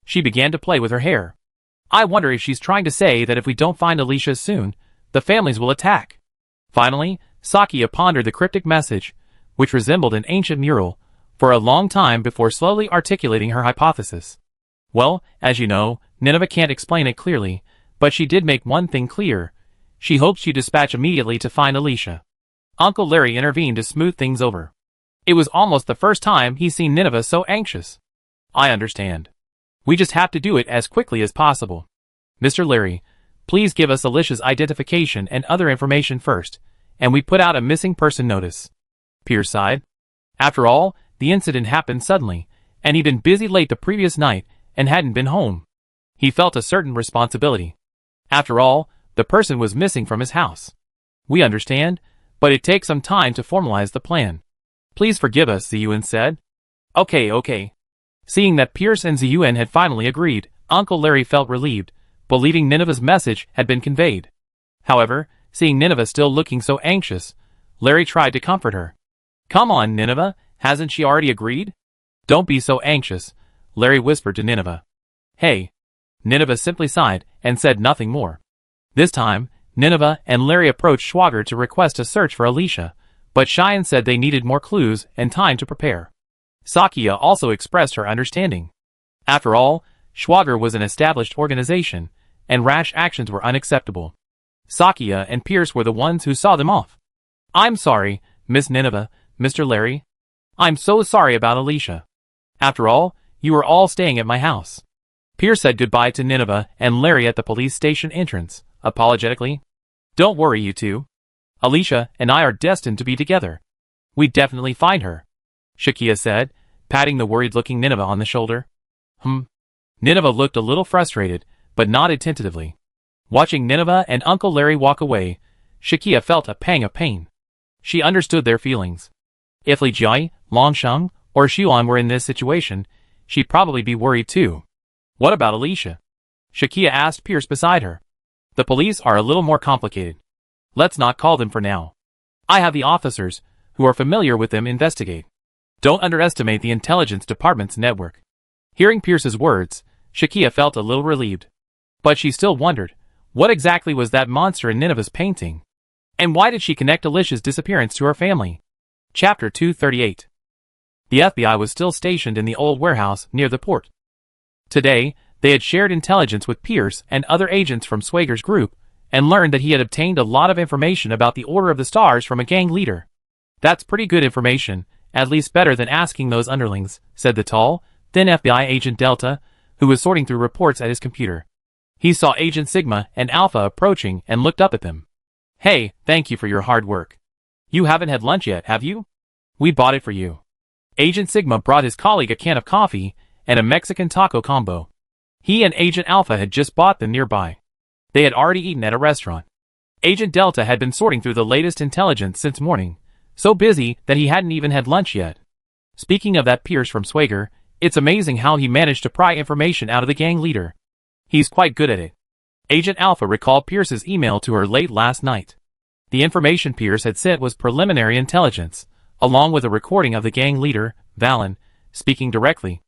She began to play with her hair. I wonder if she's trying to say that if we don't find Alicia soon, the families will attack. Finally, Sakia pondered the cryptic message, which resembled an ancient mural, for a long time before slowly articulating her hypothesis. Well, as you know, Nineveh can't explain it clearly, but she did make one thing clear. She hoped she'd dispatch immediately to find Alicia. Uncle Larry intervened to smooth things over. It was almost the first time he's seen Nineveh so anxious. I understand. We just have to do it as quickly as possible. Mr. Larry, please give us Alicia's identification and other information first, and we put out a missing person notice. Pierce sighed. After all, the incident happened suddenly, and he'd been busy late the previous night and hadn't been home. He felt a certain responsibility. After all, the person was missing from his house. We understand, but it takes some time to formalize the plan. Please forgive us, Ziyuan said. Okay. Seeing that Pierce and Ziyuan had finally agreed, Uncle Larry felt relieved, believing Nineveh's message had been conveyed. However, seeing Nineveh still looking so anxious, Larry tried to comfort her. Come on, Nineveh, hasn't she already agreed? Don't be so anxious, Larry whispered to Nineveh. Hey. Nineveh simply sighed and said nothing more. This time, Nineveh and Larry approached Schwager to request a search for Alicia, but Cheyenne said they needed more clues and time to prepare. Sakia also expressed her understanding. After all, Schwager was an established organization, and rash actions were unacceptable. Sakia and Pierce were the ones who saw them off. I'm sorry, Miss Nineveh, Mr. Larry. I'm so sorry about Alicia. After all, you were all staying at my house. Pierce said goodbye to Nineveh and Larry at the police station entrance, apologetically. Don't worry, you two. Alicia and I are destined to be together. We'd definitely find her, Shakia said, patting the worried-looking Nineveh on the shoulder. Nineveh looked a little frustrated, but nodded tentatively. Watching Nineveh and Uncle Larry walk away, Shakia felt a pang of pain. She understood their feelings. If Li Jiai, Longsheng, or Xuan were in this situation, she'd probably be worried too. What about Alicia? Shakia asked Pierce beside her. The police are a little more complicated. Let's not call them for now. I have the officers, who are familiar with them, investigate. Don't underestimate the intelligence department's network. Hearing Pierce's words, Shakia felt a little relieved. But she still wondered, what exactly was that monster in Nineveh's painting? And why did she connect Alicia's disappearance to her family? Chapter 238. The FBI was still stationed in the old warehouse near the port. Today, they had shared intelligence with Pierce and other agents from Swager's group, and learned that he had obtained a lot of information about the Order of the Stars from a gang leader. That's pretty good information, at least better than asking those underlings, said the tall, thin FBI agent Delta, who was sorting through reports at his computer. He saw Agent Sigma and Alpha approaching and looked up at them. Hey, thank you for your hard work. You haven't had lunch yet, have you? We bought it for you. Agent Sigma brought his colleague a can of coffee and a Mexican taco combo. He and Agent Alpha had just bought them nearby. They had already eaten at a restaurant. Agent Delta had been sorting through the latest intelligence since morning, so busy that he hadn't even had lunch yet. Speaking of that Pierce from Swager, it's amazing how he managed to pry information out of the gang leader. He's quite good at it. Agent Alpha recalled Pierce's email to her late last night. The information Pierce had sent was preliminary intelligence, along with a recording of the gang leader, Valen, speaking directly.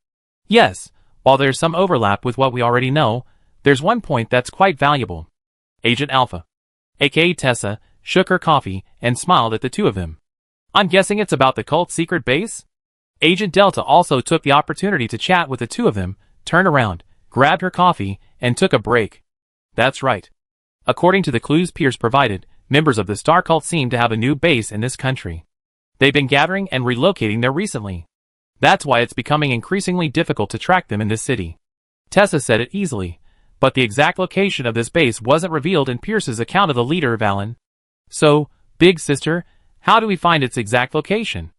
Yes, while there's some overlap with what we already know, there's one point that's quite valuable. Agent Alpha, aka Tessa, shook her coffee and smiled at the two of them. I'm guessing it's about the cult's secret base? Agent Delta also took the opportunity to chat with the two of them, turned around, grabbed her coffee, and took a break. That's right. According to the clues Pierce provided, members of the Star Cult seem to have a new base in this country. They've been gathering and relocating there recently. That's why it's becoming increasingly difficult to track them in this city. Tessa said it easily, but the exact location of this base wasn't revealed in Pierce's account of the leader, Valen. So, big sister, how do we find its exact location?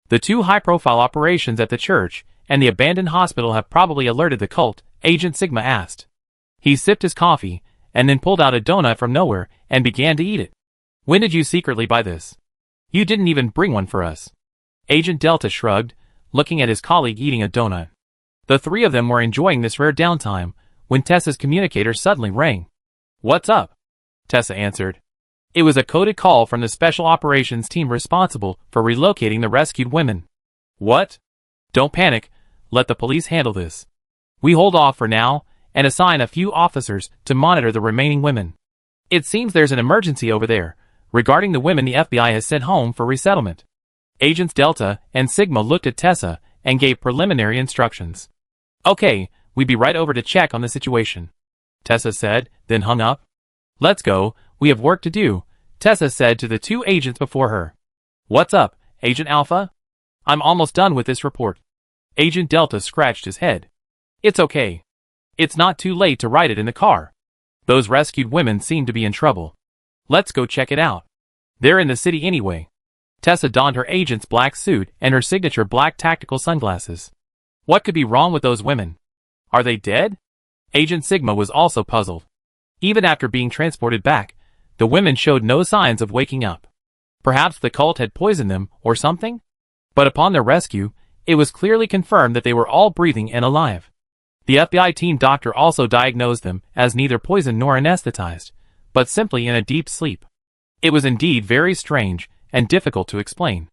The two high-profile operations at the church and the abandoned hospital have probably alerted the cult, Agent Sigma asked. He sipped his coffee, and then pulled out a donut from nowhere and began to eat it. When did you secretly buy this? You didn't even bring one for us. Agent Delta shrugged, looking at his colleague eating a donut. The three of them were enjoying this rare downtime when Tessa's communicator suddenly rang. What's up? Tessa answered. It was a coded call from the special operations team responsible for relocating the rescued women. What? Don't panic, let the police handle this. We hold off for now and assign a few officers to monitor the remaining women. It seems there's an emergency over there regarding the women the FBI has sent home for resettlement. Agents Delta and Sigma looked at Tessa and gave preliminary instructions. Okay, we'd be right over to check on the situation, Tessa said, then hung up. Let's go, we have work to do, Tessa said to the two agents before her. What's up, Agent Alpha? I'm almost done with this report. Agent Delta scratched his head. It's okay. It's not too late to write it in the car. Those rescued women seem to be in trouble. Let's go check it out. They're in the city anyway. Tessa donned her agent's black suit and her signature black tactical sunglasses. What could be wrong with those women? Are they dead? Agent Sigma was also puzzled. Even after being transported back, the women showed no signs of waking up. Perhaps the cult had poisoned them or something? But upon their rescue, it was clearly confirmed that they were all breathing and alive. The FBI team doctor also diagnosed them as neither poisoned nor anesthetized, but simply in a deep sleep. It was indeed very strange and difficult to explain.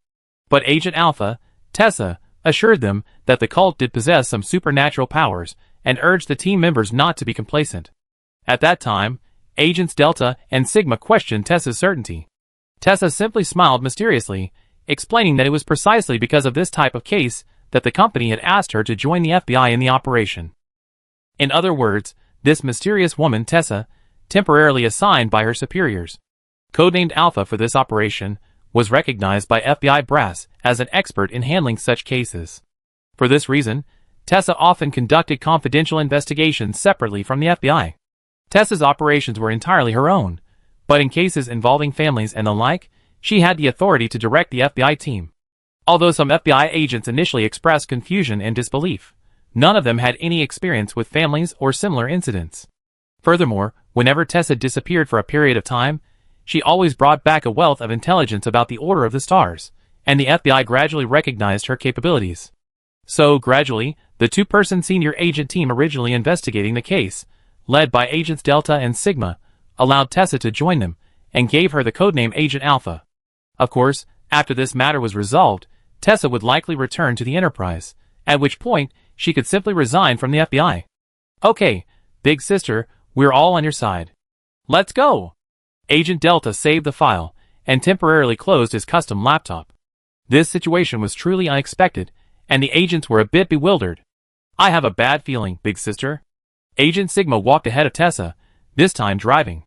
But Agent Alpha, Tessa, assured them that the cult did possess some supernatural powers and urged the team members not to be complacent. At that time, Agents Delta and Sigma questioned Tessa's certainty. Tessa simply smiled mysteriously, explaining that it was precisely because of this type of case that the company had asked her to join the FBI in the operation. In other words, this mysterious woman Tessa, temporarily assigned by her superiors, codenamed Alpha for this operation, was recognized by FBI brass as an expert in handling such cases. For this reason, Tessa often conducted confidential investigations separately from the FBI. Tessa's operations were entirely her own, but in cases involving families and the like, she had the authority to direct the FBI team. Although some FBI agents initially expressed confusion and disbelief, none of them had any experience with families or similar incidents. Furthermore, whenever Tessa disappeared for a period of time, she always brought back a wealth of intelligence about the Order of the Stars, and the FBI gradually recognized her capabilities. So, gradually, the two-person senior agent team originally investigating the case, led by Agents Delta and Sigma, allowed Tessa to join them, and gave her the codename Agent Alpha. Of course, after this matter was resolved, Tessa would likely return to the Enterprise, at which point, she could simply resign from the FBI. Okay, big sister, we're all on your side. Let's go! Agent Delta saved the file, and temporarily closed his custom laptop. This situation was truly unexpected, and the agents were a bit bewildered. I have a bad feeling, big sister. Agent Sigma walked ahead of Tessa, this time driving.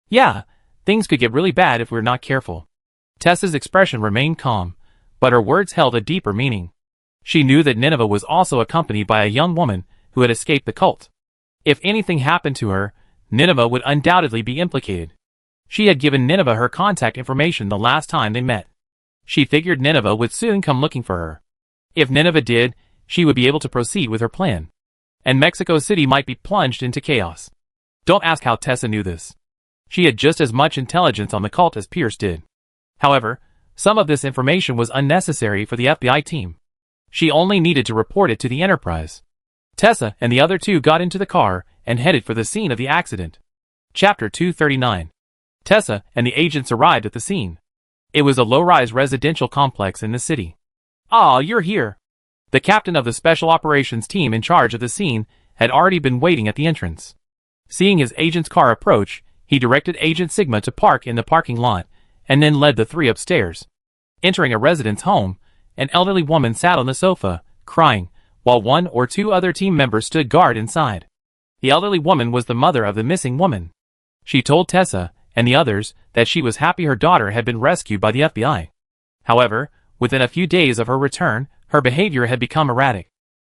Yeah, things could get really bad if we're not careful. Tessa's expression remained calm, but her words held a deeper meaning. She knew that Nineveh was also accompanied by a young woman who had escaped the cult. If anything happened to her, Nineveh would undoubtedly be implicated. She had given Nineveh her contact information the last time they met. She figured Nineveh would soon come looking for her. If Nineveh did, she would be able to proceed with her plan. And Mexico City might be plunged into chaos. Don't ask how Tessa knew this. She had just as much intelligence on the cult as Pierce did. However, some of this information was unnecessary for the FBI team. She only needed to report it to the Enterprise. Tessa and the other two got into the car and headed for the scene of the accident. Chapter 239. Tessa and the agents arrived at the scene. It was a low-rise residential complex in the city. Ah, you're here. The captain of the special operations team in charge of the scene had already been waiting at the entrance. Seeing his agent's car approach, he directed Agent Sigma to park in the parking lot, and then led the three upstairs. Entering a resident's home, an elderly woman sat on the sofa, crying, while one or two other team members stood guard inside. The elderly woman was the mother of the missing woman. She told Tessa and the others that she was happy her daughter had been rescued by the FBI. However, within a few days of her return, her behavior had become erratic.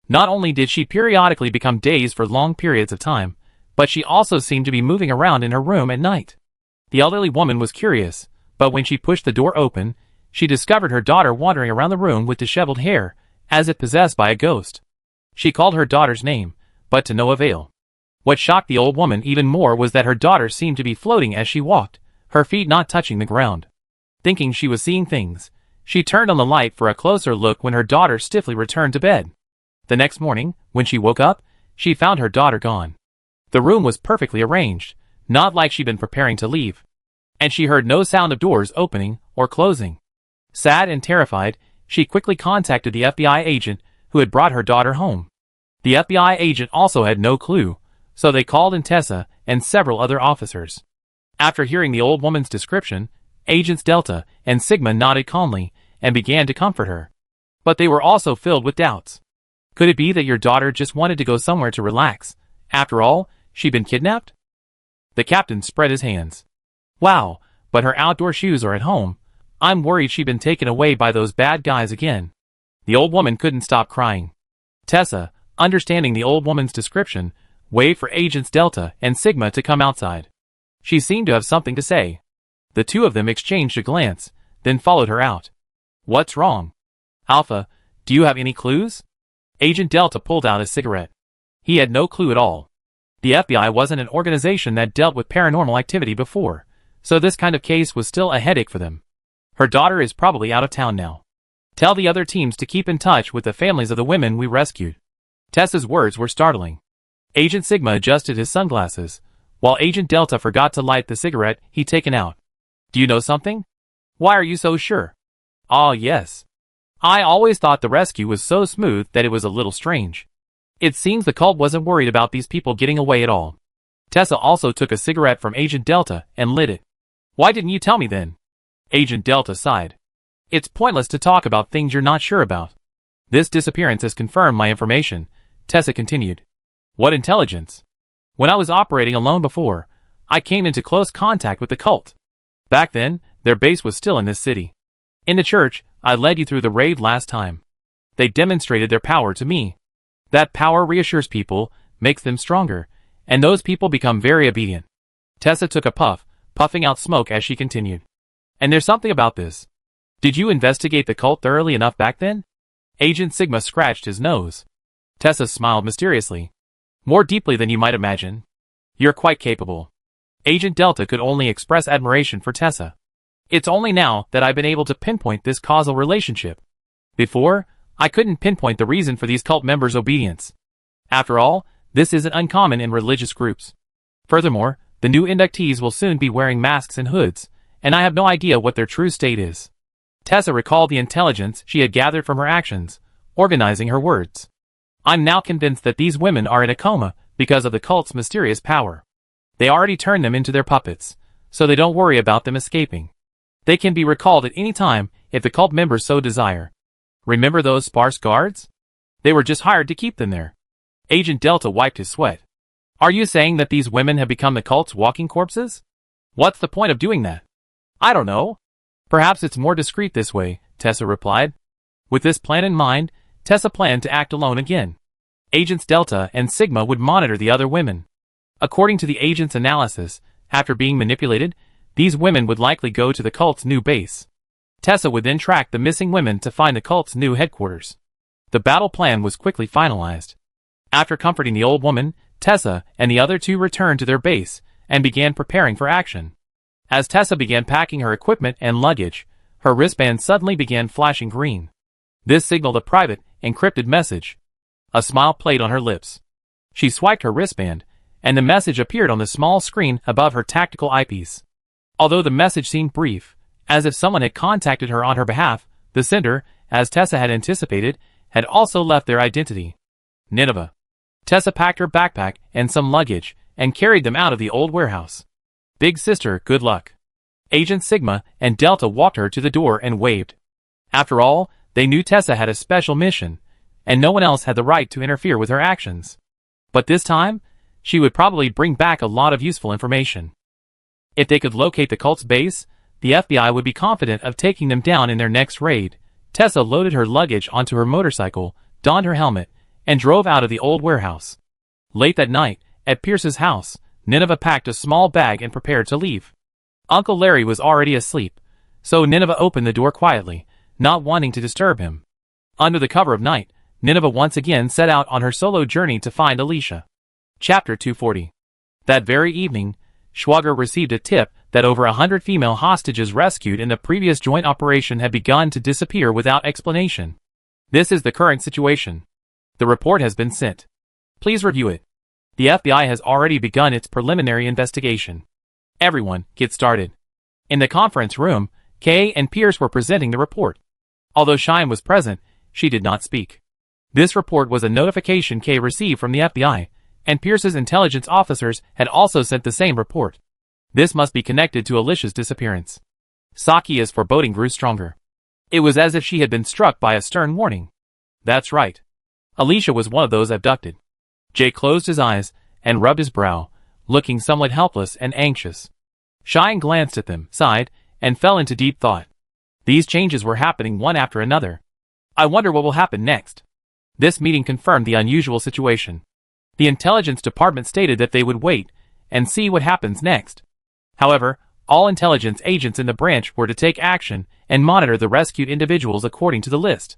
Not only did she periodically become dazed for long periods of time, but she also seemed to be moving around in her room at night. The elderly woman was curious, but when she pushed the door open, she discovered her daughter wandering around the room with disheveled hair, as if possessed by a ghost. She called her daughter's name, but to no avail. What shocked the old woman even more was that her daughter seemed to be floating as she walked, her feet not touching the ground. Thinking she was seeing things, she turned on the light for a closer look when her daughter stiffly returned to bed. The next morning, when she woke up, she found her daughter gone. The room was perfectly arranged, not like she'd been preparing to leave. and she heard no sound of doors opening or closing. Sad and terrified, she quickly contacted the FBI agent who had brought her daughter home. The FBI agent also had no clue, so they called in Tessa and several other officers. After hearing the old woman's description, Agents Delta and Sigma nodded calmly and began to comfort her. But they were also filled with doubts. Could it be that your daughter just wanted to go somewhere to relax? After all, she'd been kidnapped? The captain spread his hands. Wow, but her outdoor shoes are at home. I'm worried she'd been taken away by those bad guys again. The old woman couldn't stop crying. Tessa, understanding the old woman's description, waved for Agents Delta and Sigma to come outside. She seemed to have something to say. The two of them exchanged a glance, then followed her out. What's wrong? Alpha, do you have any clues? Agent Delta pulled out a cigarette. He had no clue at all. The FBI wasn't an organization that dealt with paranormal activity before, so this kind of case was still a headache for them. Her daughter is probably out of town now. Tell the other teams to keep in touch with the families of the women we rescued. Tessa's words were startling. Agent Sigma adjusted his sunglasses, while Agent Delta forgot to light the cigarette he'd taken out. Do you know something? Why are you so sure? Ah, yes. I always thought the rescue was so smooth that it was a little strange. It seems the cult wasn't worried about these people getting away at all. Tessa also took a cigarette from Agent Delta and lit it. Why didn't you tell me then? Agent Delta sighed. It's pointless to talk about things you're not sure about. This disappearance has confirmed my information, Tessa continued. What intelligence? When I was operating alone before, I came into close contact with the cult. Back then, their base was still in this city. In the church, I led you through the raid last time. They demonstrated their power to me. That power reassures people, makes them stronger, and those people become very obedient. Tessa took a puff, puffing out smoke as she continued. And there's something about this. Did you investigate the cult thoroughly enough back then? Agent Sigma scratched his nose. Tessa smiled mysteriously. More deeply than you might imagine. You're quite capable. Agent Delta could only express admiration for Tessa. It's only now that I've been able to pinpoint this causal relationship. Before, I couldn't pinpoint the reason for these cult members' obedience. After all, this isn't uncommon in religious groups. Furthermore, the new inductees will soon be wearing masks and hoods, and I have no idea what their true state is. Tessa recalled the intelligence she had gathered from her actions, organizing her words. I'm now convinced that these women are in a coma because of the cult's mysterious power. They already turned them into their puppets, so they don't worry about them escaping. They can be recalled at any time if the cult members so desire. Remember those sparse guards? They were just hired to keep them there. Agent Delta wiped his sweat. Are you saying that these women have become the cult's walking corpses? What's the point of doing that? I don't know. Perhaps it's more discreet this way, Tessa replied. With this plan in mind, Tessa planned to act alone again. Agents Delta and Sigma would monitor the other women. According to the agent's analysis, after being manipulated, these women would likely go to the cult's new base. Tessa would then track the missing women to find the cult's new headquarters. The battle plan was quickly finalized. After comforting the old woman, Tessa and the other two returned to their base and began preparing for action. As Tessa began packing her equipment and luggage, her wristband suddenly began flashing green. This signaled a private, encrypted message. A smile played on her lips. She swiped her wristband, and the message appeared on the small screen above her tactical eyepiece. Although the message seemed brief, as if someone had contacted her on her behalf, the sender, as Tessa had anticipated, had also left their identity. Nineveh. Tessa packed her backpack and some luggage, and carried them out of the old warehouse. Big sister, good luck. Agent Sigma and Delta walked her to the door and waved. After all, they knew Tessa had a special mission, and no one else had the right to interfere with her actions. But this time, she would probably bring back a lot of useful information. If they could locate the cult's base, the FBI would be confident of taking them down in their next raid. Tessa loaded her luggage onto her motorcycle, donned her helmet, and drove out of the old warehouse. Late that night, at Pierce's house, Nineveh packed a small bag and prepared to leave. Uncle Larry was already asleep, so Nineveh opened the door quietly, not wanting to disturb him. Under the cover of night, Nineveh once again set out on her solo journey to find Alicia. Chapter 240. That very evening, Schwager received a tip that over 100 female hostages rescued in the previous joint operation had begun to disappear without explanation. This is the current situation. The report has been sent. Please review it. The FBI has already begun its preliminary investigation. Everyone, get started. In the conference room, Kay and Pierce were presenting the report. Although Cheyenne was present, she did not speak. This report was a notification Kay received from the FBI, and Pierce's intelligence officers had also sent the same report. This must be connected to Alicia's disappearance. Sakia's foreboding grew stronger. It was as if she had been struck by a stern warning. That's right. Alicia was one of those abducted. Jay closed his eyes and rubbed his brow, looking somewhat helpless and anxious. Cheyenne glanced at them, sighed, and fell into deep thought. These changes were happening one after another. I wonder what will happen next. This meeting confirmed the unusual situation. The intelligence department stated that they would wait and see what happens next. However, all intelligence agents in the branch were to take action and monitor the rescued individuals according to the list.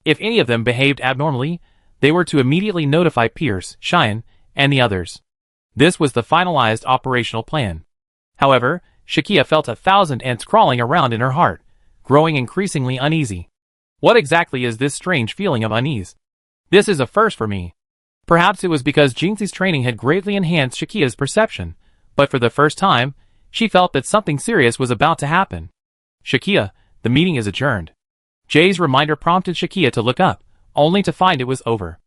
If any of them behaved abnormally, they were to immediately notify Pierce, Cheyenne, and the others. This was the finalized operational plan. However, Shakia felt 1,000 ants crawling around in her heart, growing increasingly uneasy. What exactly is this strange feeling of unease? This is a first for me. Perhaps it was because Jinxie's training had greatly enhanced Shakia's perception, but for the first time, she felt that something serious was about to happen. Shakia, the meeting is adjourned. Jay's reminder prompted Shakia to look up, only to find it was over.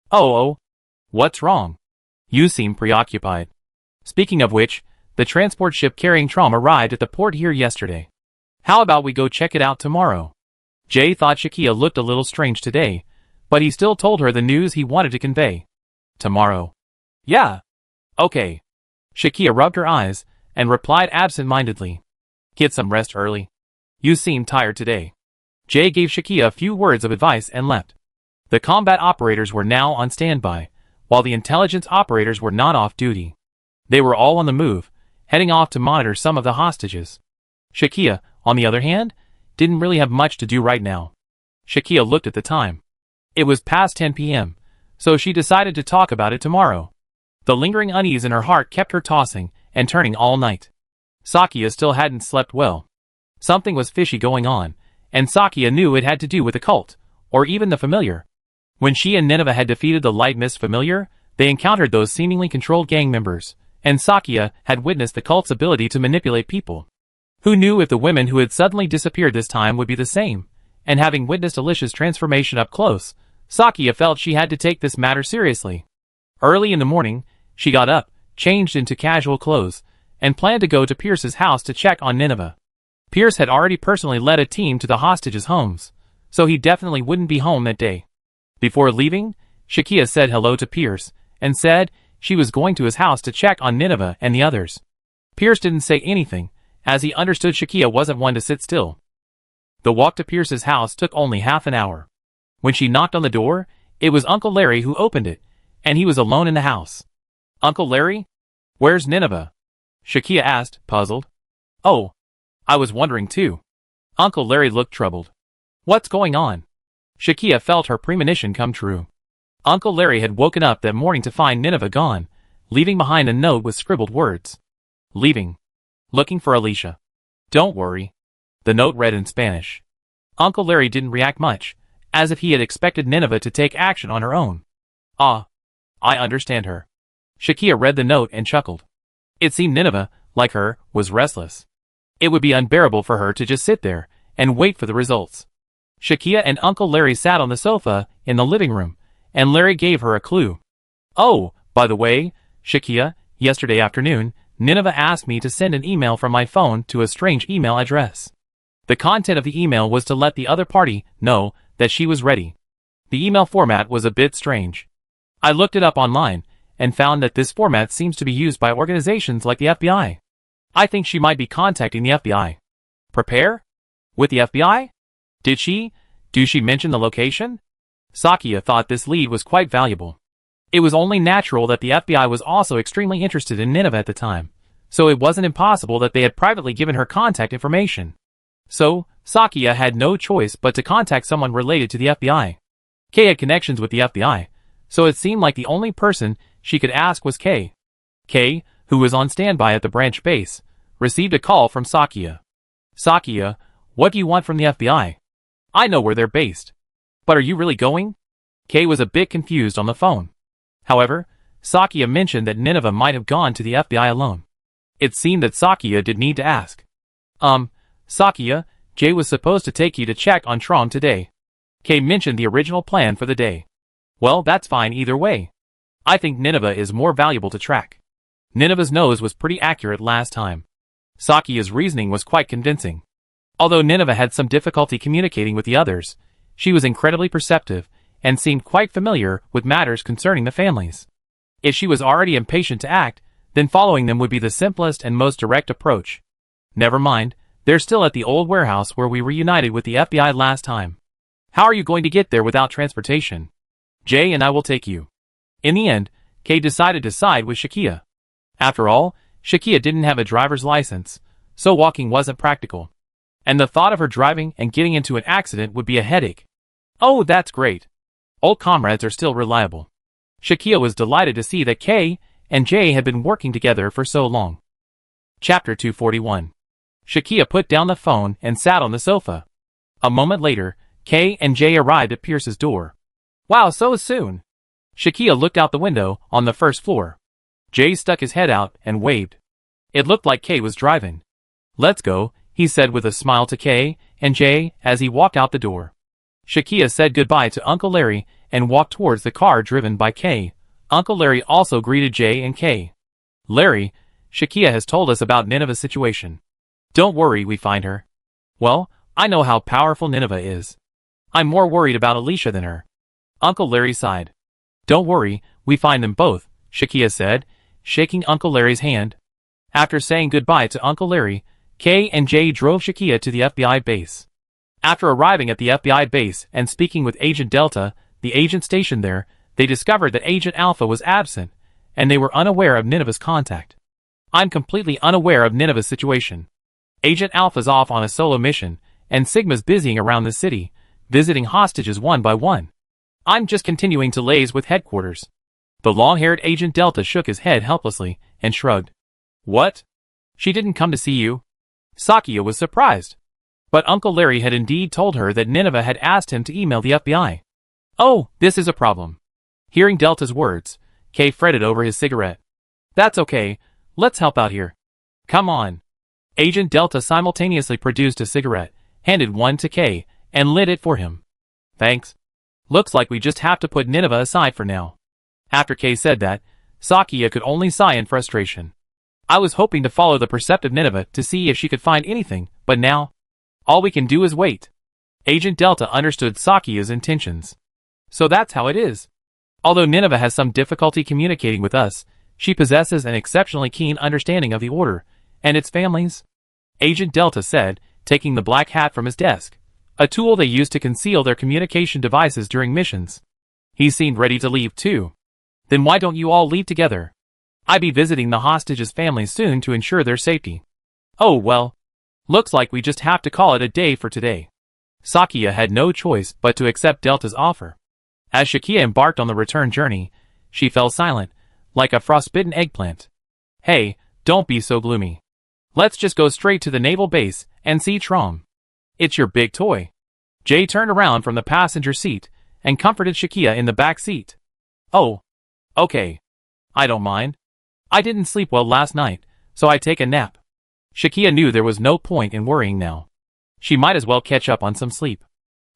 Oh, what's wrong? You seem preoccupied. Speaking of which, the transport ship carrying Trom arrived at the port here yesterday. How about we go check it out tomorrow? Jay thought Shakia looked a little strange today, but he still told her the news he wanted to convey. Tomorrow. Yeah. Okay. Shakia rubbed her eyes and replied absent-mindedly. Get some rest early. You seem tired today. Jay gave Shakia a few words of advice and left. The combat operators were now on standby, while the intelligence operators were not off duty. They were all on the move, heading off to monitor some of the hostages. Shakia, on the other hand, didn't really have much to do right now. Shakia looked at the time. It was past 10 p.m., so she decided to talk about it tomorrow. The lingering unease in her heart kept her tossing and turning all night. Sakia still hadn't slept well. Something was fishy going on, and Sakia knew it had to do with the cult, or even the familiar. When she and Nineveh had defeated the Light Mist familiar, they encountered those seemingly controlled gang members, and Sakia had witnessed the cult's ability to manipulate people. Who knew if the women who had suddenly disappeared this time would be the same? And having witnessed Alicia's transformation up close, Sakia felt she had to take this matter seriously. Early in the morning, she got up, changed into casual clothes, and planned to go to Pierce's house to check on Nineveh. Pierce had already personally led a team to the hostages' homes, so he definitely wouldn't be home that day. Before leaving, Shakia said hello to Pierce, and said she was going to his house to check on Nineveh and the others. Pierce didn't say anything, as he understood Shakia wasn't one to sit still. The walk to Pierce's house took only half an hour. When she knocked on the door, it was Uncle Larry who opened it, and he was alone in the house. Uncle Larry? Where's Nineveh? Shakia asked, puzzled. Oh, I was wondering too. Uncle Larry looked troubled. What's going on? Shakia felt her premonition come true. Uncle Larry had woken up that morning to find Nineveh gone, leaving behind a note with scribbled words. Leaving. Looking for Alicia. Don't worry. The note read in Spanish. Uncle Larry didn't react much, as if he had expected Nineveh to take action on her own. Ah, I understand her. Shakia read the note and chuckled. It seemed Nineveh, like her, was restless. It would be unbearable for her to just sit there and wait for the results. Shakia and Uncle Larry sat on the sofa in the living room, and Larry gave her a clue. Oh, by the way, Shakia, yesterday afternoon, Nineveh asked me to send an email from my phone to a strange email address. The content of the email was to let the other party know that she was ready. The email format was a bit strange. I looked it up online and found that this format seems to be used by organizations like the FBI. I think she might be contacting the FBI. Prepare? With the FBI? Do she mention the location? Sakia thought this lead was quite valuable. It was only natural that the FBI was also extremely interested in Nineveh at the time, so it wasn't impossible that they had privately given her contact information. So, Sakia had no choice but to contact someone related to the FBI. Kay had connections with the FBI, so it seemed like the only person she could ask was Kay. Kay, who was on standby at the branch base, received a call from Sakia. Sakia, what do you want from the FBI? I know where they're based. But are you really going? Kay was a bit confused on the phone. However, Sakia mentioned that Nineveh might have gone to the FBI alone. It seemed that Sakia did need to ask. Sakia, Jay was supposed to take you to check on Tron today. Kay mentioned the original plan for the day. Well, that's fine either way. I think Nineveh is more valuable to track. Nineveh's nose was pretty accurate last time. Sakia's reasoning was quite convincing. Although Nineveh had some difficulty communicating with the others, she was incredibly perceptive and seemed quite familiar with matters concerning the families. If she was already impatient to act, then following them would be the simplest and most direct approach. Never mind, they're still at the old warehouse where we reunited with the FBI last time. How are you going to get there without transportation? Jay and I will take you. In the end, Kay decided to side with Shakia. After all, Shakia didn't have a driver's license, so walking wasn't practical. And the thought of her driving and getting into an accident would be a headache. Oh, that's great. Old comrades are still reliable. Shakia was delighted to see that Kay and Jay had been working together for so long. Chapter 241. Shakia put down the phone and sat on the sofa. A moment later, Kay and Jay arrived at Pierce's door. Wow, so soon. Shakia looked out the window on the first floor. Jay stuck his head out and waved. It looked like Kay was driving. Let's go, he said with a smile to Kay and Jay as he walked out the door. Shakia said goodbye to Uncle Larry and walked towards the car driven by Kay. Uncle Larry also greeted Jay and Kay. Larry, Shakia has told us about Nineveh's situation. Don't worry, we find her. Well, I know how powerful Nineveh is. I'm more worried about Alicia than her. Uncle Larry sighed. Don't worry, we find them both, Shakia said, shaking Uncle Larry's hand. After saying goodbye to Uncle Larry, Kay and Jay drove Shakia to the FBI base. After arriving at the FBI base and speaking with Agent Delta, the agent stationed there, they discovered that Agent Alpha was absent, and they were unaware of Nineveh's contact. I'm completely unaware of Nineveh's situation. Agent Alpha's off on a solo mission, and Sigma's busying around the city, visiting hostages one by one. I'm just continuing to liaise with headquarters. The long-haired Agent Delta shook his head helplessly and shrugged. What? She didn't come to see you? Sakia was surprised. But Uncle Larry had indeed told her that Nineveh had asked him to email the FBI. Oh, this is a problem. Hearing Delta's words, Kay fretted over his cigarette. That's okay, let's help out here. Come on. Agent Delta simultaneously produced a cigarette, handed one to Kay, and lit it for him. Thanks. Looks like we just have to put Nineveh aside for now. After Kay said that, Sakia could only sigh in frustration. I was hoping to follow the perceptive Nineveh to see if she could find anything, but now, all we can do is wait. Agent Delta understood Sakia's intentions. So that's how it is. Although Nineveh has some difficulty communicating with us, she possesses an exceptionally keen understanding of the Order and its families. Agent Delta said, taking the black hat from his desk, a tool they use to conceal their communication devices during missions. He seemed ready to leave too. Then why don't you all leave together? I'll be visiting the hostages' families soon to ensure their safety. Oh well. Looks like we just have to call it a day for today. Sakia had no choice but to accept Delta's offer. As Shakia embarked on the return journey, she fell silent, like a frostbitten eggplant. Hey, don't be so gloomy. Let's just go straight to the naval base and see Trom. It's your big toy. Jay turned around from the passenger seat and comforted Shakia in the back seat. Oh. Okay. I don't mind. I didn't sleep well last night, so I take a nap. Shakia knew there was no point in worrying now. She might as well catch up on some sleep.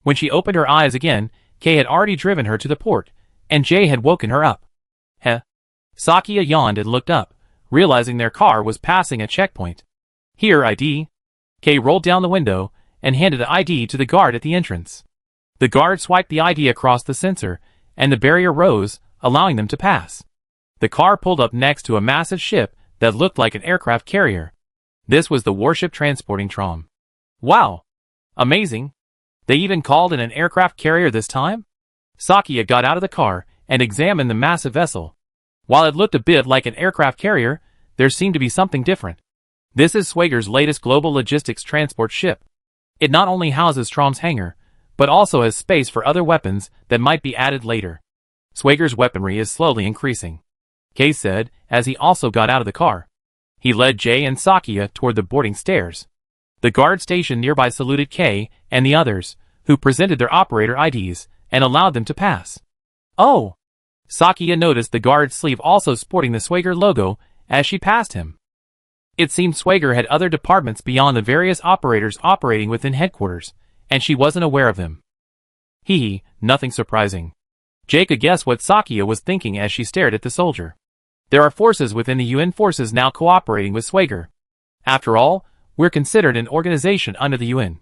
When she opened her eyes again, Kay had already driven her to the port, and Jay had woken her up. Heh. Sakia yawned and looked up, realizing their car was passing a checkpoint. Here, ID. Kay rolled down the window and handed the ID to the guard at the entrance. The guard swiped the ID across the sensor, and the barrier rose, allowing them to pass. The car pulled up next to a massive ship that looked like an aircraft carrier. This was the warship transporting Trom. Wow! Amazing! They even called it an aircraft carrier this time? Sakia got out of the car and examined the massive vessel. While it looked a bit like an aircraft carrier, there seemed to be something different. This is Swager's latest global logistics transport ship. It not only houses Trom's hangar, but also has space for other weapons that might be added later. Swager's weaponry is slowly increasing, Kay said as he also got out of the car. He led Jay and Sakia toward the boarding stairs. The guard stationed nearby saluted Kay and the others, who presented their operator IDs and allowed them to pass. Oh! Sakia noticed the guard's sleeve also sporting the Swager logo as she passed him. It seemed Swagger had other departments beyond the various operators operating within headquarters, and she wasn't aware of them. Nothing surprising. Jay could guess what Sakia was thinking as she stared at the soldier. There are forces within the UN forces now cooperating with Swagger. After all, we're considered an organization under the UN.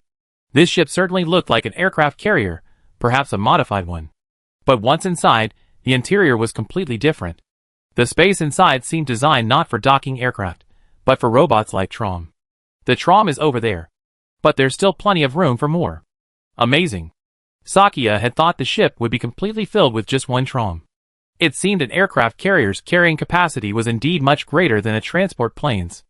This ship certainly looked like an aircraft carrier, perhaps a modified one. But once inside, the interior was completely different. The space inside seemed designed not for docking aircraft, but for robots like Trom. The Trom is over there. But there's still plenty of room for more. Amazing. Sakia had thought the ship would be completely filled with just one Trom. It seemed an aircraft carrier's carrying capacity was indeed much greater than a transport plane's.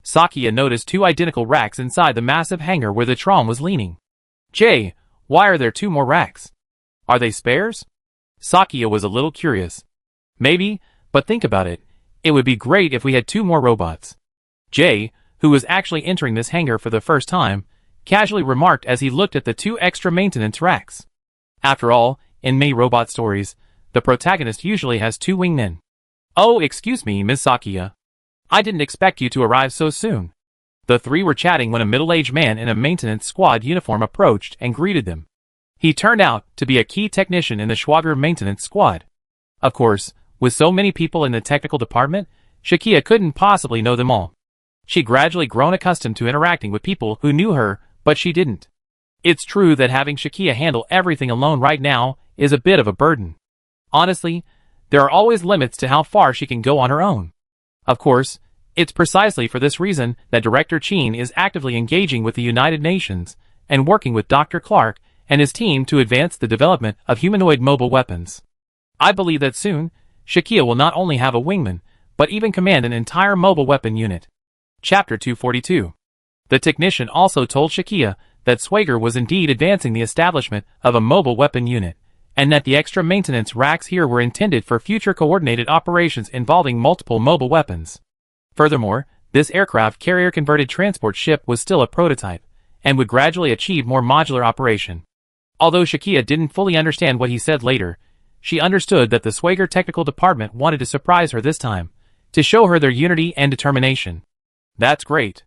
Sakia noticed two identical racks inside the massive hangar where the Trom was leaning. Jay, why are there two more racks? Are they spares? Sakia was a little curious. Maybe, but think about it. It would be great if we had two more robots. Jay, who was actually entering this hangar for the first time, casually remarked as he looked at the two extra maintenance racks. After all, in many robot stories, the protagonist usually has two wingmen. Oh, excuse me, Miss Sakia. I didn't expect you to arrive so soon. The three were chatting when a middle-aged man in a maintenance squad uniform approached and greeted them. He turned out to be a key technician in the Schwager maintenance squad. Of course, with so many people in the technical department, Shakia couldn't possibly know them all. She'd gradually grown accustomed to interacting with people who knew her, but she didn't. It's true that having Shakia handle everything alone right now is a bit of a burden. Honestly, there are always limits to how far she can go on her own. Of course, it's precisely for this reason that Director Cheen is actively engaging with the United Nations and working with Dr. Clark and his team to advance the development of humanoid mobile weapons. I believe that soon, Shakia will not only have a wingman, but even command an entire mobile weapon unit. Chapter 242. The technician also told Shakia that Swagger was indeed advancing the establishment of a mobile weapon unit, and that the extra maintenance racks here were intended for future coordinated operations involving multiple mobile weapons. Furthermore, this aircraft carrier-converted transport ship was still a prototype, and would gradually achieve more modular operation. Although Shakia didn't fully understand what he said later, she understood that the Swagger Technical Department wanted to surprise her this time, to show her their unity and determination. That's great.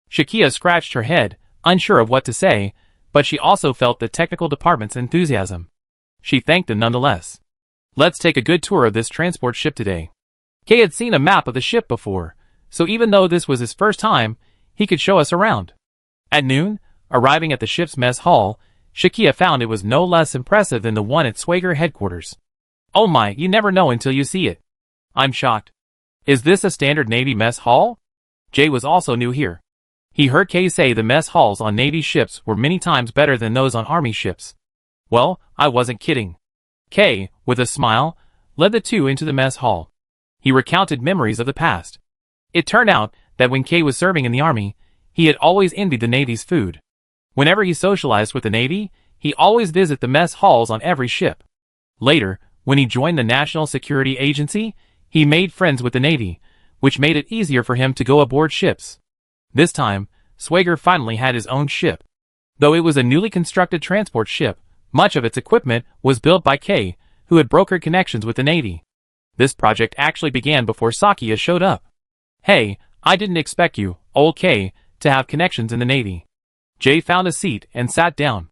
Shakia scratched her head, unsure of what to say, but she also felt the technical department's enthusiasm. She thanked them nonetheless. Let's take a good tour of this transport ship today. Kay had seen a map of the ship before, so even though this was his first time, he could show us around. At noon, arriving at the ship's mess hall, Shakia found it was no less impressive than the one at Swagger headquarters. Oh my, you never know until you see it. I'm shocked. Is this a standard Navy mess hall? Jay was also new here. He heard Kay say the mess halls on Navy ships were many times better than those on Army ships. Well, I wasn't kidding. Kay, with a smile, led the two into the mess hall. He recounted memories of the past. It turned out that when Kay was serving in the Army, he had always envied the Navy's food. Whenever he socialized with the Navy, he always visited the mess halls on every ship. Later, when he joined the National Security Agency, he made friends with the Navy, which made it easier for him to go aboard ships. This time, Swagger finally had his own ship. Though it was a newly constructed transport ship, much of its equipment was built by Kay, who had brokered connections with the Navy. This project actually began before Sakia showed up. Hey, I didn't expect you, old Kay, to have connections in the Navy. Jay found a seat and sat down.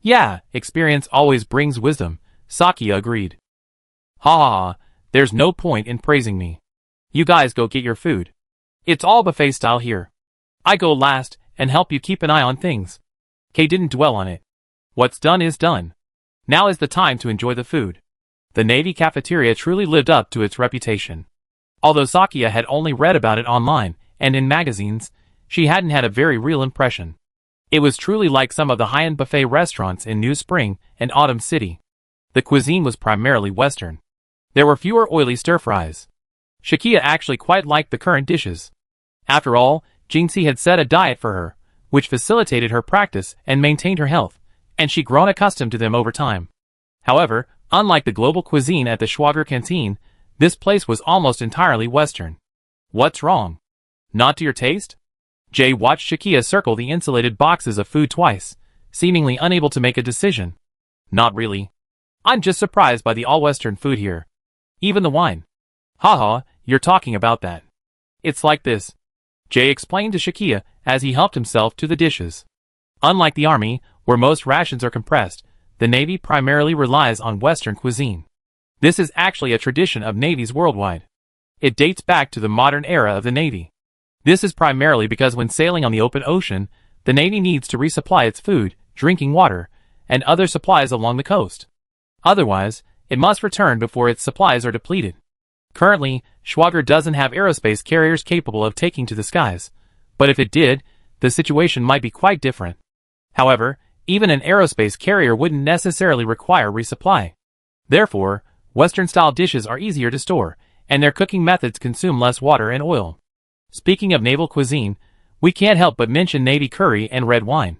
Yeah, experience always brings wisdom, Sakia agreed. Ha ha ha, there's no point in praising me. You guys go get your food. It's all buffet style here. I go last and help you keep an eye on things. Kay didn't dwell on it. What's done is done. Now is the time to enjoy the food. The Navy cafeteria truly lived up to its reputation. Although Sakia had only read about it online and in magazines, she hadn't had a very real impression. It was truly like some of the high-end buffet restaurants in New Spring and Autumn City. The cuisine was primarily Western. There were fewer oily stir-fries. Shakia actually quite liked the current dishes. After all, Jinxie had set a diet for her, which facilitated her practice and maintained her health, and she'd grown accustomed to them over time. However, unlike the global cuisine at the Schwager canteen, this place was almost entirely Western. What's wrong? Not to your taste? Jay watched Shakia circle the insulated boxes of food twice, seemingly unable to make a decision. Not really. I'm just surprised by the all-Western food here. Even the wine. Haha, you're talking about that. It's like this. Jay explained to Shakia as he helped himself to the dishes. Unlike the Army, where most rations are compressed, the Navy primarily relies on Western cuisine. This is actually a tradition of navies worldwide. It dates back to the modern era of the Navy. This is primarily because when sailing on the open ocean, the Navy needs to resupply its food, drinking water, and other supplies along the coast. Otherwise, it must return before its supplies are depleted. Currently, Schwager doesn't have aerospace carriers capable of taking to the skies, but if it did, the situation might be quite different. However, even an aerospace carrier wouldn't necessarily require resupply. Therefore, Western-style dishes are easier to store, and their cooking methods consume less water and oil. Speaking of naval cuisine, we can't help but mention Navy curry and red wine.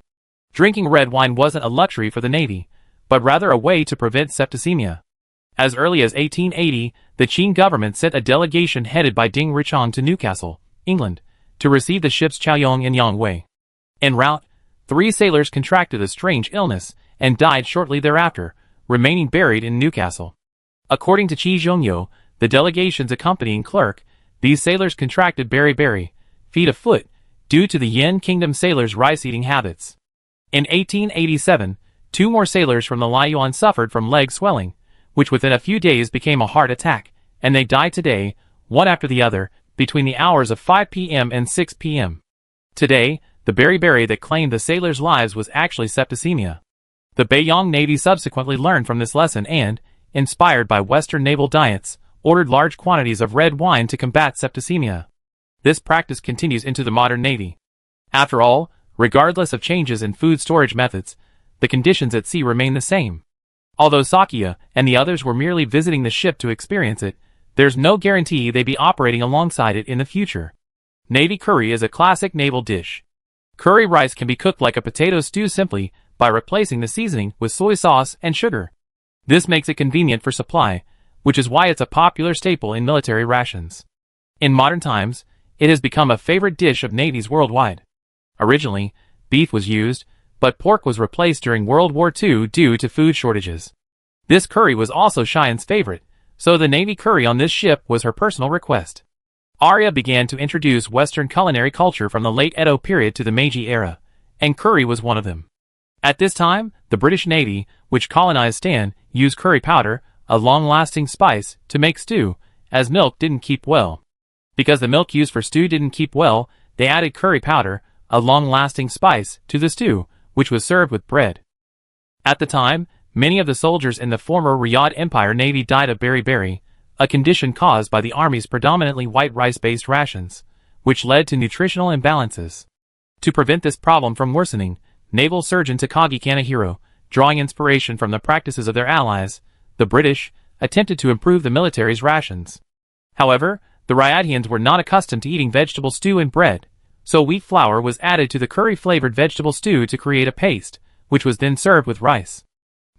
Drinking red wine wasn't a luxury for the Navy, but rather a way to prevent septicemia. As early as 1880, the Qing government sent a delegation headed by Ding Richong to Newcastle, England, to receive the ships Chaoyong and Yangwei. En route, 3 sailors contracted a strange illness and died shortly thereafter, remaining buried in Newcastle. According to Qi Zhongyo, the delegation's accompanying clerk, these sailors contracted beriberi, feet of foot, due to the Yin Kingdom sailors' rice-eating habits. In 1887, 2 more sailors from the Liuan suffered from leg swelling, which within a few days became a heart attack, and they died today, one after the other, between the hours of 5 p.m. and 6 p.m. Today, the beriberi that claimed the sailors' lives was actually septicemia. The Beiyang Navy subsequently learned from this lesson and, inspired by Western naval diets, ordered large quantities of red wine to combat septicemia. This practice continues into the modern Navy. After all, regardless of changes in food storage methods, the conditions at sea remain the same. Although Sakia and the others were merely visiting the ship to experience it, there's no guarantee they'd be operating alongside it in the future. Navy curry is a classic naval dish. Curry rice can be cooked like a potato stew simply by replacing the seasoning with soy sauce and sugar. This makes it convenient for supply, which is why it's a popular staple in military rations. In modern times, it has become a favorite dish of navies worldwide. Originally, beef was used, but pork was replaced during World War II due to food shortages. This curry was also Cheyenne's favorite, so the Navy curry on this ship was her personal request. Arya began to introduce Western culinary culture from the late Edo period to the Meiji era, and curry was one of them. At this time, the British Navy, which colonized Stan, used curry powder, a long-lasting spice, to make stew, as milk didn't keep well. Because the milk used for stew didn't keep well, they added curry powder, a long-lasting spice, to the stew, which was served with bread. At the time, many of the soldiers in the former Riyadh Empire Navy died of beriberi, a condition caused by the Army's predominantly white rice-based rations, which led to nutritional imbalances. To prevent this problem from worsening, naval surgeon Takagi Kanehiro, drawing inspiration from the practices of their allies, the British, attempted to improve the military's rations. However, the Riyadhians were not accustomed to eating vegetable stew and bread, so wheat flour was added to the curry-flavored vegetable stew to create a paste, which was then served with rice.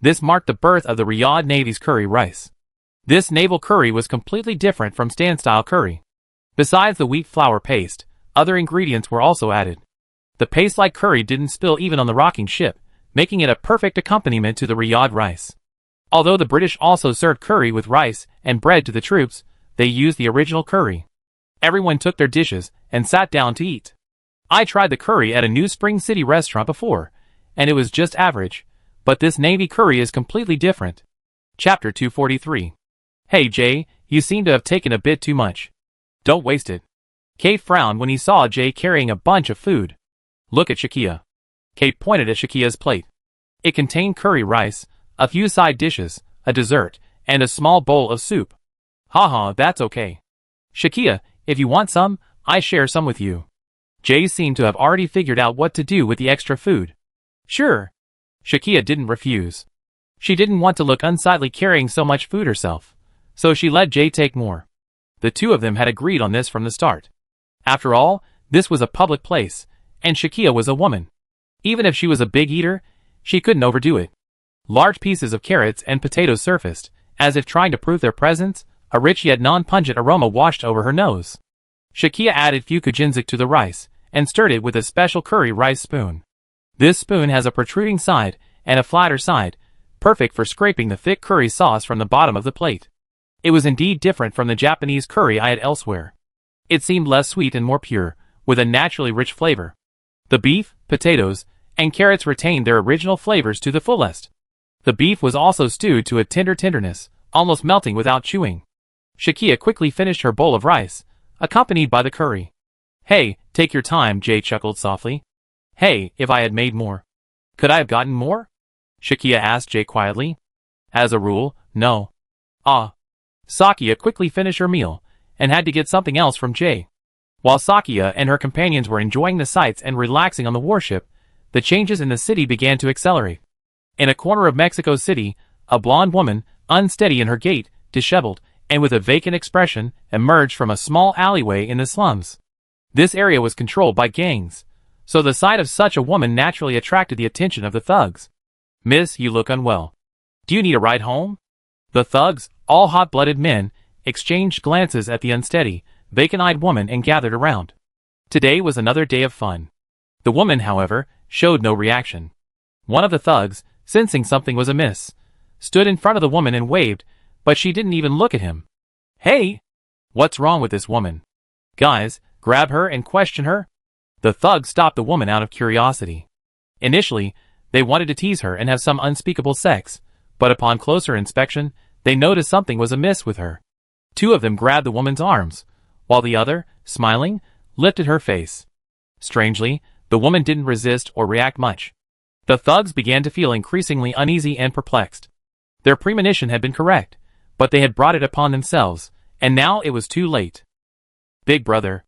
This marked the birth of the Riyadh Navy's curry rice. This naval curry was completely different from Stan-style curry. Besides the wheat flour paste, other ingredients were also added. The paste-like curry didn't spill even on the rocking ship, making it a perfect accompaniment to the Riyadh rice. Although the British also served curry with rice and bread to the troops, they used the original curry. Everyone took their dishes and sat down to eat. I tried the curry at a New Spring City restaurant before, and it was just average, but this Navy curry is completely different. Chapter 243. Hey Jay, you seem to have taken a bit too much. Don't waste it. Kate frowned when he saw Jay carrying a bunch of food. Look at Shakia. Kate pointed at Shakia's plate. It contained curry rice, a few side dishes, a dessert, and a small bowl of soup. Haha, that's okay. Shakia, if you want some, I share some with you. Jay seemed to have already figured out what to do with the extra food. Sure. Shakia didn't refuse. She didn't want to look unsightly carrying so much food herself, so she let Jay take more. The two of them had agreed on this from the start. After all, this was a public place, and Shakia was a woman. Even if she was a big eater, she couldn't overdo it. Large pieces of carrots and potatoes surfaced, as if trying to prove their presence. A rich yet non-pungent aroma washed over her nose. Shakia added fukujinzik to the rice, and stirred it with a special curry rice spoon. This spoon has a protruding side, and a flatter side, perfect for scraping the thick curry sauce from the bottom of the plate. It was indeed different from the Japanese curry I had elsewhere. It seemed less sweet and more pure, with a naturally rich flavor. The beef, potatoes, and carrots retained their original flavors to the fullest. The beef was also stewed to a tender tenderness, almost melting without chewing. Shakia quickly finished her bowl of rice, accompanied by the curry. "Hey, take your time," Jay chuckled softly. "Hey, if I had made more. Could I have gotten more?" Shakia asked Jay quietly. "As a rule, no." "Ah." Sakia quickly finished her meal, and had to get something else from Jay. While Sakia and her companions were enjoying the sights and relaxing on the warship, the changes in the city began to accelerate. In a corner of Mexico City, a blonde woman, unsteady in her gait, disheveled, and with a vacant expression, emerged from a small alleyway in the slums. This area was controlled by gangs, so the sight of such a woman naturally attracted the attention of the thugs. "Miss, you look unwell. Do you need a ride home?" The thugs, all hot-blooded men, exchanged glances at the unsteady, vacant-eyed woman and gathered around. Today was another day of fun. The woman, however, showed no reaction. One of the thugs, sensing something was amiss, stood in front of the woman and waved, but she didn't even look at him. "Hey! What's wrong with this woman? Guys, grab her and question her." The thugs stopped the woman out of curiosity. Initially, they wanted to tease her and have some unspeakable sex, but upon closer inspection, they noticed something was amiss with her. Two of them grabbed the woman's arms, while the other, smiling, lifted her face. Strangely, the woman didn't resist or react much. The thugs began to feel increasingly uneasy and perplexed. Their premonition had been correct, but they had brought it upon themselves, and now it was too late. Big brother,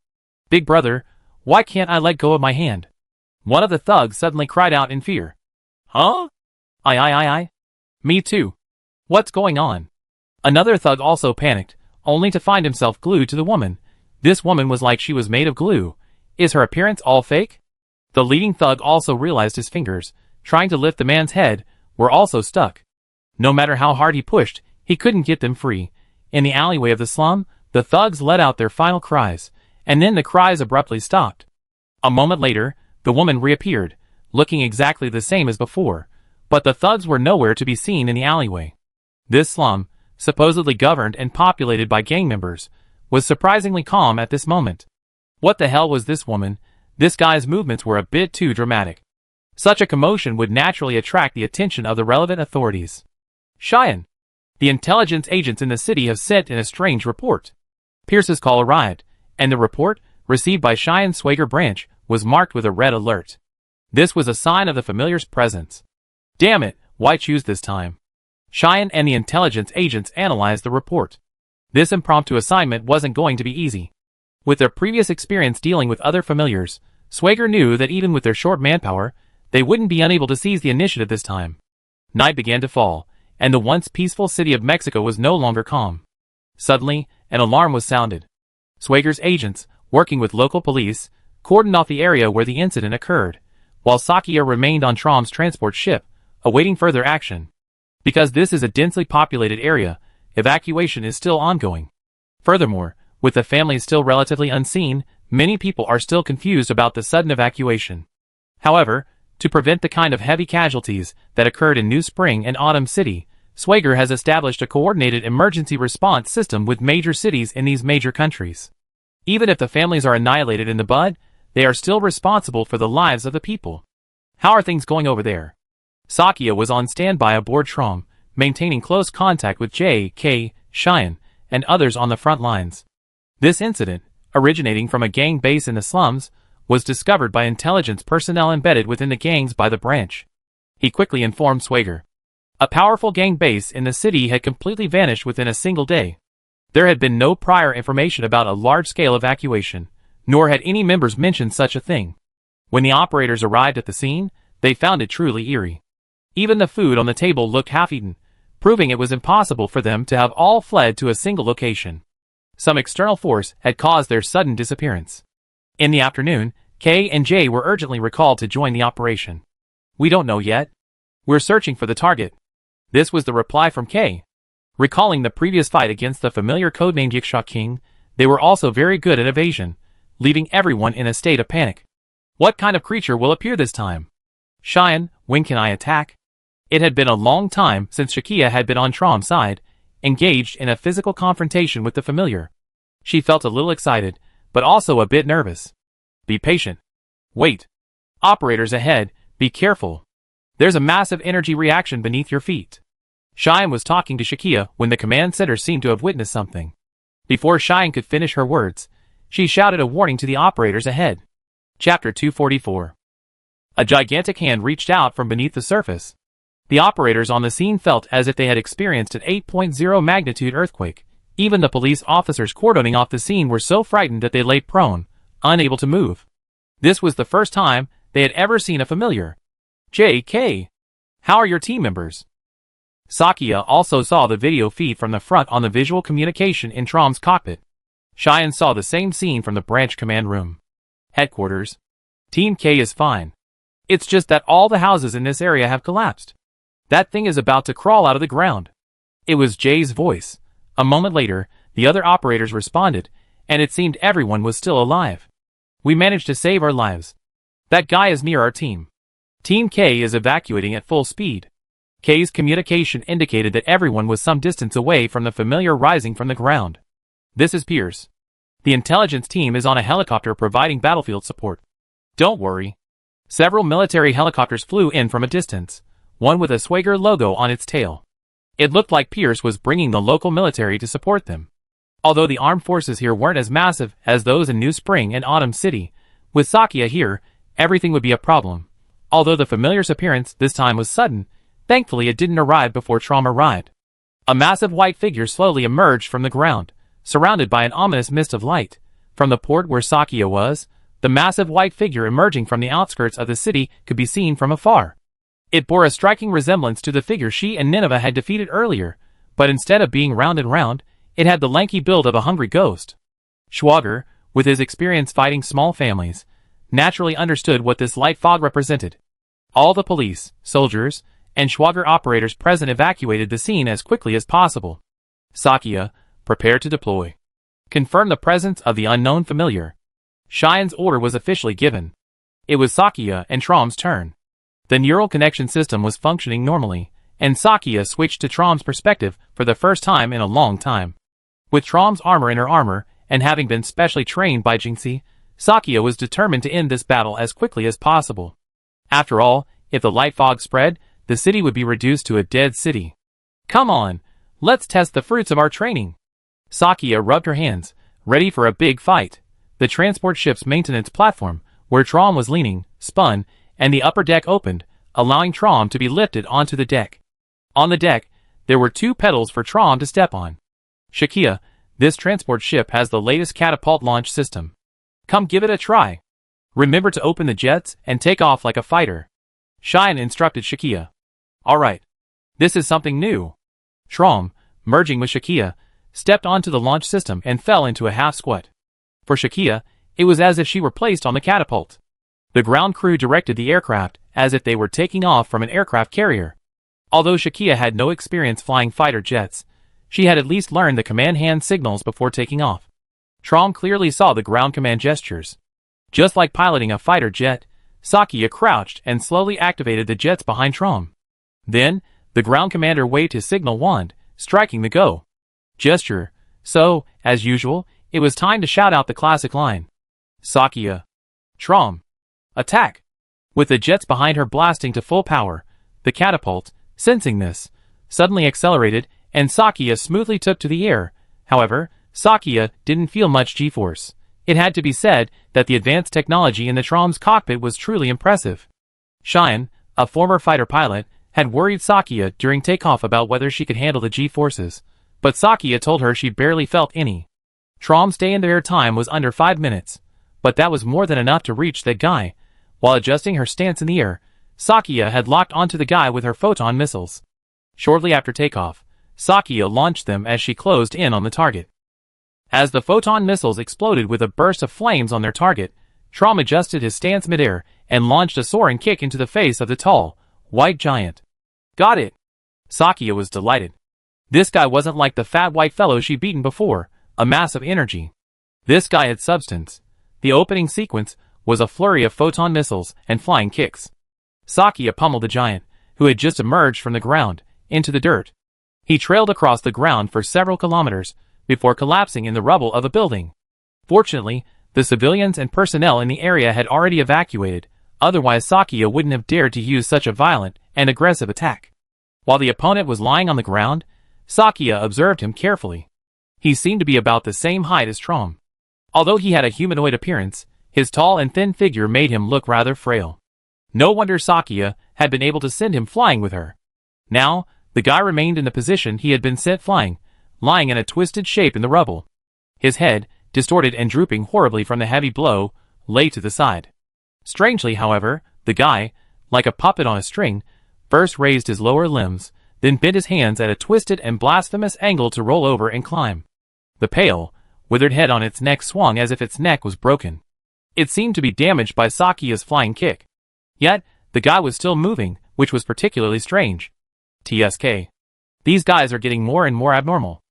why can't I let go of my hand?" One of the thugs suddenly cried out in fear. "Huh? I. Me too. What's going on?" Another thug also panicked, only to find himself glued to the woman. This woman was like she was made of glue. Is her appearance all fake? The leading thug also realized his fingers, trying to lift the man's head, were also stuck. No matter how hard he pushed, he couldn't get them free. In the alleyway of the slum, the thugs let out their final cries, and then the cries abruptly stopped. A moment later, the woman reappeared, looking exactly the same as before, but the thugs were nowhere to be seen in the alleyway. This slum, supposedly governed and populated by gang members, was surprisingly calm at this moment. What the hell was this woman? This guy's movements were a bit too dramatic. Such a commotion would naturally attract the attention of the relevant authorities. Cheyenne. The intelligence agents in the city have sent in a strange report. Pierce's call arrived, and the report, received by Cheyenne's Swager branch, was marked with a red alert. This was a sign of the familiar's presence. Damn it, why choose this time? Cheyenne and the intelligence agents analyzed the report. This impromptu assignment wasn't going to be easy. With their previous experience dealing with other familiars, Swager knew that even with their short manpower, they wouldn't be unable to seize the initiative this time. Night began to fall, and the once peaceful city of Mexico was no longer calm. Suddenly, an alarm was sounded. Swager's agents, working with local police, cordoned off the area where the incident occurred, while Sakia remained on Trom's transport ship, awaiting further action. Because this is a densely populated area, evacuation is still ongoing. Furthermore, with the families still relatively unseen, many people are still confused about the sudden evacuation. However, to prevent the kind of heavy casualties that occurred in New Spring and Autumn City, Swager has established a coordinated emergency response system with major cities in these major countries. Even if the families are annihilated in the bud, they are still responsible for the lives of the people. How are things going over there? Sakia was on standby aboard Trom, maintaining close contact with J.K., Cheyenne, and others on the front lines. This incident, originating from a gang base in the slums, was discovered by intelligence personnel embedded within the gangs by the branch. He quickly informed Swager. A powerful gang base in the city had completely vanished within a single day. There had been no prior information about a large-scale evacuation, nor had any members mentioned such a thing. When the operators arrived at the scene, they found it truly eerie. Even the food on the table looked half-eaten, proving it was impossible for them to have all fled to a single location. Some external force had caused their sudden disappearance. In the afternoon, K and J were urgently recalled to join the operation. "We don't know yet. We're searching for the target." This was the reply from K. Recalling the previous fight against the familiar codenamed Yiksha King, they were also very good at evasion, leaving everyone in a state of panic. What kind of creature will appear this time? Cheyenne, when can I attack? It had been a long time since Shakia had been on Trom's side, engaged in a physical confrontation with the familiar. She felt a little excited, but also a bit nervous. Be patient. Wait. Operators ahead, be careful. There's a massive energy reaction beneath your feet. Cheyenne was talking to Shakia when the command center seemed to have witnessed something. Before Cheyenne could finish her words, she shouted a warning to the operators ahead. Chapter 244. A gigantic hand reached out from beneath the surface. The operators on the scene felt as if they had experienced an 8.0 magnitude earthquake. Even the police officers cordoning off the scene were so frightened that they lay prone, unable to move. This was the first time they had ever seen a familiar. J.K. How are your team members? Sakia also saw the video feed from the front on the visual communication in Trom's cockpit. Cheyenne saw the same scene from the branch command room. Headquarters. Team K is fine. It's just that all the houses in this area have collapsed. That thing is about to crawl out of the ground. It was Jay's voice. A moment later, the other operators responded, and it seemed everyone was still alive. We managed to save our lives. That guy is near our team. Team K is evacuating at full speed. K's communication indicated that everyone was some distance away from the familiar rising from the ground. This is Pierce. The intelligence team is on a helicopter providing battlefield support. Don't worry. Several military helicopters flew in from a distance, one with a Swagger logo on its tail. It looked like Pierce was bringing the local military to support them. Although the armed forces here weren't as massive as those in New Spring and Autumn City, with Sakia here, everything would be a problem. Although the familiar's appearance this time was sudden, thankfully it didn't arrive before Trom arrived. A massive white figure slowly emerged from the ground, surrounded by an ominous mist of light. From the port where Sakia was, the massive white figure emerging from the outskirts of the city could be seen from afar. It bore a striking resemblance to the figure she and Nineveh had defeated earlier, but instead of being round and round, it had the lanky build of a hungry ghost. Schwager, with his experience fighting small families, naturally understood what this light fog represented. All the police, soldiers, and Schwager operators present evacuated the scene as quickly as possible. Sakia, prepare to deploy. Confirm the presence of the unknown familiar. Cheyenne's order was officially given. It was Sakia and Trom's turn. The neural connection system was functioning normally, and Sakia switched to Trom's perspective for the first time in a long time. With Trom's armor in her armor, and having been specially trained by Jinxie, Sakia was determined to end this battle as quickly as possible. After all, if the light fog spread, the city would be reduced to a dead city. Come on, let's test the fruits of our training. Sakia rubbed her hands, ready for a big fight. The transport ship's maintenance platform, where Trom was leaning, spun, and the upper deck opened, allowing Trom to be lifted onto the deck. On the deck, there were 2 pedals for Trom to step on. Shakia, this transport ship has the latest catapult launch system. Come give it a try. Remember to open the jets and take off like a fighter. Cheyenne instructed Shakia. Alright. This is something new. Trom, merging with Shakia, stepped onto the launch system and fell into a half squat. For Shakia, it was as if she were placed on the catapult. The ground crew directed the aircraft as if they were taking off from an aircraft carrier. Although Shakia had no experience flying fighter jets, she had at least learned the command hand signals before taking off. Trom clearly saw the ground command gestures. Just like piloting a fighter jet, Sakia crouched and slowly activated the jets behind Trom. Then, the ground commander waved his signal wand, striking the go gesture. So, as usual, it was time to shout out the classic line. Sakia. Trom. Attack! With the jets behind her blasting to full power, the catapult, sensing this, suddenly accelerated, and Sakia smoothly took to the air. However, Sakia didn't feel much G-force. It had to be said that the advanced technology in the Trom's cockpit was truly impressive. Cheyenne, a former fighter pilot, had worried Sakia during takeoff about whether she could handle the G-forces, but Sakia told her she barely felt any. Trom's stay-in-the-air time was under 5 minutes, but that was more than enough to reach that guy. While adjusting her stance in the air, Sakia had locked onto the guy with her photon missiles. Shortly after takeoff, Sakia launched them as she closed in on the target. As the photon missiles exploded with a burst of flames on their target, Trom adjusted his stance midair and launched a soaring kick into the face of the tall, white giant. Got it! Sakia was delighted. This guy wasn't like the fat white fellow she'd beaten before, a mass of energy. This guy had substance. The opening sequence was a flurry of photon missiles and flying kicks. Sakia pummeled the giant, who had just emerged from the ground, into the dirt. He trailed across the ground for several kilometers, before collapsing in the rubble of a building. Fortunately, The civilians and personnel in the area had already evacuated, otherwise Sakia wouldn't have dared to use such a violent and aggressive attack. While the opponent was lying on the ground, Sakia observed him carefully. He seemed to be about the same height as Trom. Although he had a humanoid appearance, his tall and thin figure made him look rather frail. No wonder Sakia had been able to send him flying with her. Now, the guy remained in the position he had been sent flying, lying in a twisted shape in the rubble. His head, distorted and drooping horribly from the heavy blow, lay to the side. Strangely, however, the guy, like a puppet on a string, first raised his lower limbs, then bent his hands at a twisted and blasphemous angle to roll over and climb. The pale, withered head on its neck swung as if its neck was broken. It seemed to be damaged by Sakia's flying kick. Yet, the guy was still moving, which was particularly strange. TSK. These guys are getting more and more abnormal.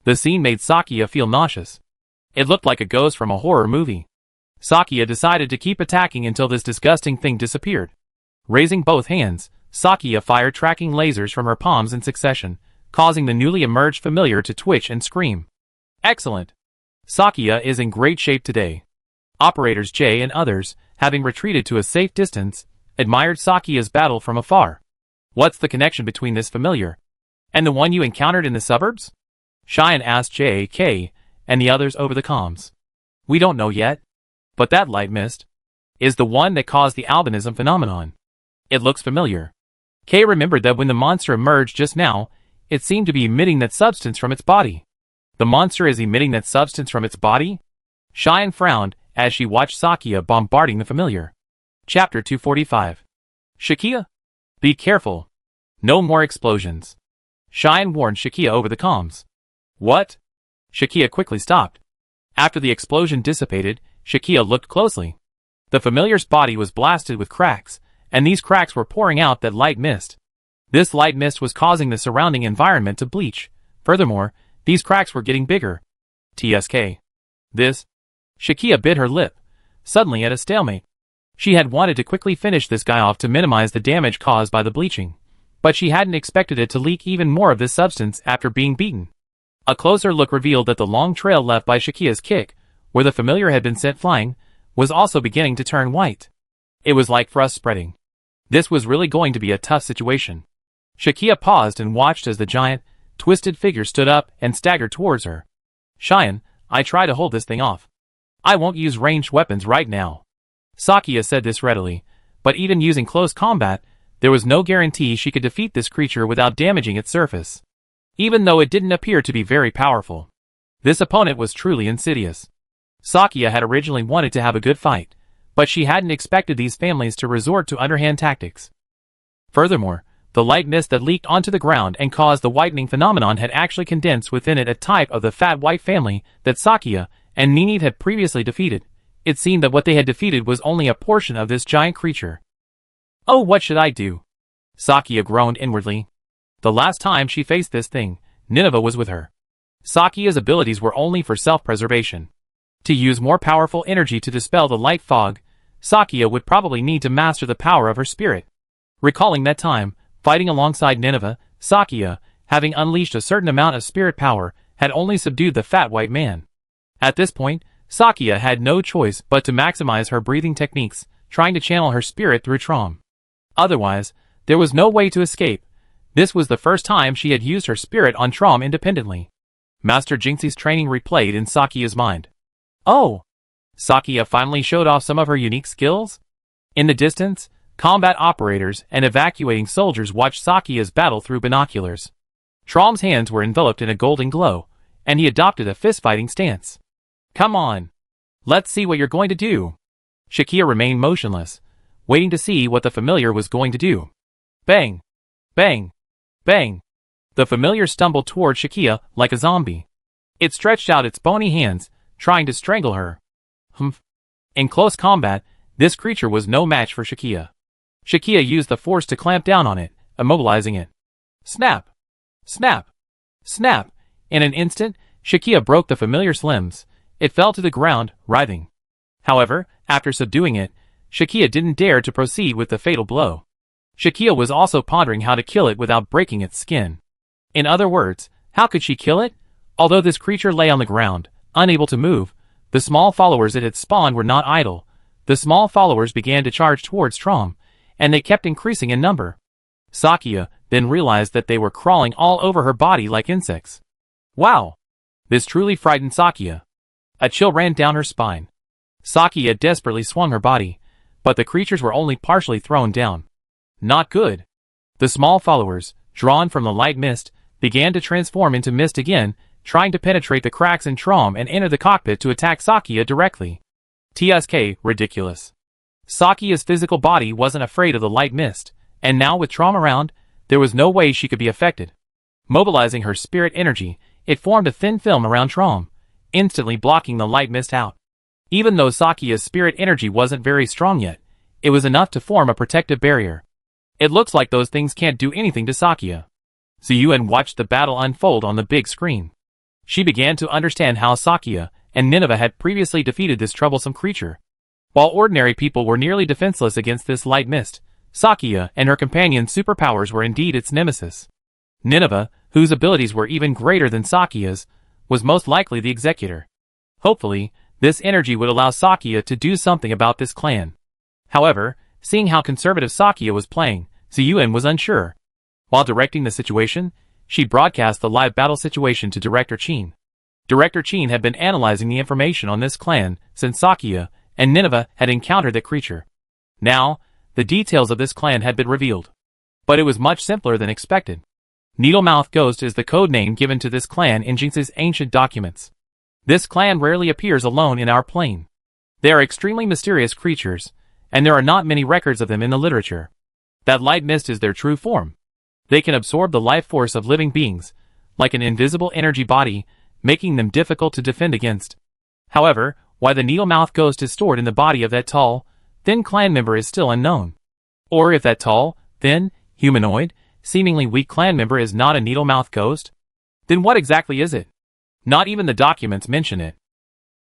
The scene made Sakia feel nauseous. It looked like a ghost from a horror movie. Sakia decided to keep attacking until this disgusting thing disappeared. Raising both hands, Sakia fired tracking lasers from her palms in succession, causing the newly emerged familiar to twitch and scream. Excellent! Sakia is in great shape today. Operators J and others, having retreated to a safe distance, admired Sakia's battle from afar. What's the connection between this familiar and the one you encountered in the suburbs? Cheyenne asked J.K. and the others over the comms. We don't know yet. But that light mist is the one that caused the albinism phenomenon. It looks familiar. Kay remembered that when the monster emerged just now, it seemed to be emitting that substance from its body. The monster is emitting that substance from its body? Cheyenne frowned as she watched Sakia bombarding the familiar. Chapter 245. Shakia? Be careful. No more explosions. Cheyenne warned Shakia over the comms. What? Shakia quickly stopped. After the explosion dissipated, Shakia looked closely. The familiar's body was blasted with cracks, and these cracks were pouring out that light mist. This light mist was causing the surrounding environment to bleach. Furthermore, these cracks were getting bigger. TSK. This? Shakia bit her lip, suddenly at a stalemate. She had wanted to quickly finish this guy off to minimize the damage caused by the bleaching, but she hadn't expected it to leak even more of this substance after being beaten. A closer look revealed that the long trail left by Shakia's kick, where the familiar had been sent flying, was also beginning to turn white. It was like frost spreading. This was really going to be a tough situation. Shakia paused and watched as the giant, twisted figure stood up and staggered towards her. Cheyenne, I try to hold this thing off. I won't use ranged weapons right now. Sakia said this readily, but even using close combat, there was no guarantee she could defeat this creature without damaging its surface. Even though it didn't appear to be very powerful. This opponent was truly insidious. Sakia had originally wanted to have a good fight, but she hadn't expected these families to resort to underhand tactics. Furthermore, the light mist that leaked onto the ground and caused the whitening phenomenon had actually condensed within it a type of the fat white family that Sakia and Nineve had previously defeated. It seemed that what they had defeated was only a portion of this giant creature. Oh, what should I do? Sakia groaned inwardly. The last time she faced this thing, Nineveh was with her. Sakia's abilities were only for self-preservation. To use more powerful energy to dispel the light fog, Sakia would probably need to master the power of her spirit. Recalling that time, fighting alongside Nineveh, Sakia, having unleashed a certain amount of spirit power, had only subdued the fat white man. At this point, Sakia had no choice but to maximize her breathing techniques, trying to channel her spirit through Trom. Otherwise, there was no way to escape. This was the first time she had used her spirit on Trom independently. Master Jinxie's training replayed in Sakia's mind. Oh! Sakia finally showed off some of her unique skills? In the distance, combat operators and evacuating soldiers watched Sakia's battle through binoculars. Trom's hands were enveloped in a golden glow, and he adopted a fist-fighting stance. Come on! Let's see what you're going to do! Shakia remained motionless, waiting to see what the familiar was going to do. Bang! Bang! Bang! The familiar stumbled toward Shakia like a zombie. It stretched out its bony hands, trying to strangle her. Humph. In close combat, this creature was no match for Shakia. Shakia used the force to clamp down on it, immobilizing it. Snap! Snap! Snap! In an instant, Shakia broke the familiar's limbs. It fell to the ground, writhing. However, after subduing it, Shakia didn't dare to proceed with the fatal blow. Shakia was also pondering how to kill it without breaking its skin. In other words, how could she kill it? Although this creature lay on the ground, unable to move, The small followers it had spawned were not idle. The small followers began to charge towards Trom, and they kept increasing in number. Sakia then realized that they were crawling all over her body like insects. Wow! This truly frightened Sakia. A chill ran down her spine. Sakia desperately swung her body, but the creatures were only partially thrown down. Not good. The small followers, drawn from the light mist, began to transform into mist again, trying to penetrate the cracks in Trom and enter the cockpit to attack Sakia directly. TSK, ridiculous. Sakia's physical body wasn't afraid of the light mist, and now with Trom around, there was no way she could be affected. Mobilizing her spirit energy, it formed a thin film around Trom, instantly blocking the light mist out. Even though Sakia's spirit energy wasn't very strong yet, it was enough to form a protective barrier. It looks like those things can't do anything to Sakia. Ziyuan watched the battle unfold on the big screen. She began to understand how Sakia and Nineveh had previously defeated this troublesome creature. While ordinary people were nearly defenseless against this light mist, Sakia and her companion's superpowers were indeed its nemesis. Nineveh, whose abilities were even greater than Sakia's, was most likely the executor. Hopefully, this energy would allow Sakia to do something about this clan. However, seeing how conservative Sakia was playing, Ziyuan was unsure. While directing the situation, she broadcast the live battle situation to Director Qin. Director Qin had been analyzing the information on this clan since Sakia and Nineveh had encountered the creature. Now, the details of this clan had been revealed. But it was much simpler than expected. Needlemouth Ghost is the code name given to this clan in Jinx's ancient documents. This clan rarely appears alone in our plane. They are extremely mysterious creatures, and there are not many records of them in the literature. That light mist is their true form. They can absorb the life force of living beings, like an invisible energy body, making them difficult to defend against. However, why the Needlemouth Ghost is stored in the body of that tall, thin clan member is still unknown. Or if that tall, thin, humanoid, seemingly weak clan member is not a Needlemouth Ghost, then what exactly is it? Not even the documents mention it.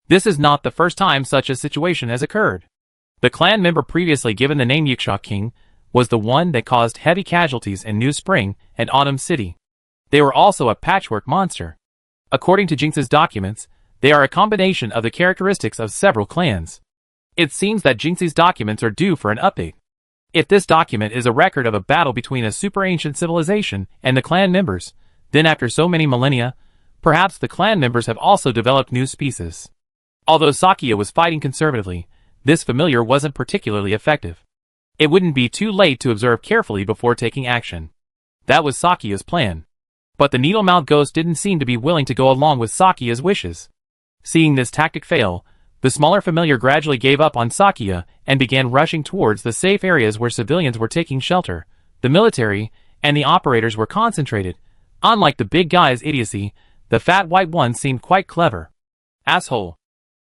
This is not the first time such a situation has occurred. The clan member previously given the name Yiksha King was the one that caused heavy casualties in New Spring and Autumn City. They were also a patchwork monster. According to Jinx's documents, they are a combination of the characteristics of several clans. It seems that Jinx's documents are due for an update. If this document is a record of a battle between a super ancient civilization and the clan members, then after so many millennia, perhaps the clan members have also developed new species. Although Sakia was fighting conservatively, this familiar wasn't particularly effective. It wouldn't be too late to observe carefully before taking action. That was Sakia's plan. But the Needlemouth Ghost didn't seem to be willing to go along with Sakia's wishes. Seeing this tactic fail, the smaller familiar gradually gave up on Sakia and began rushing towards the safe areas where civilians were taking shelter. The military and the operators were concentrated. Unlike the big guy's idiocy, the fat white one seemed quite clever. Asshole.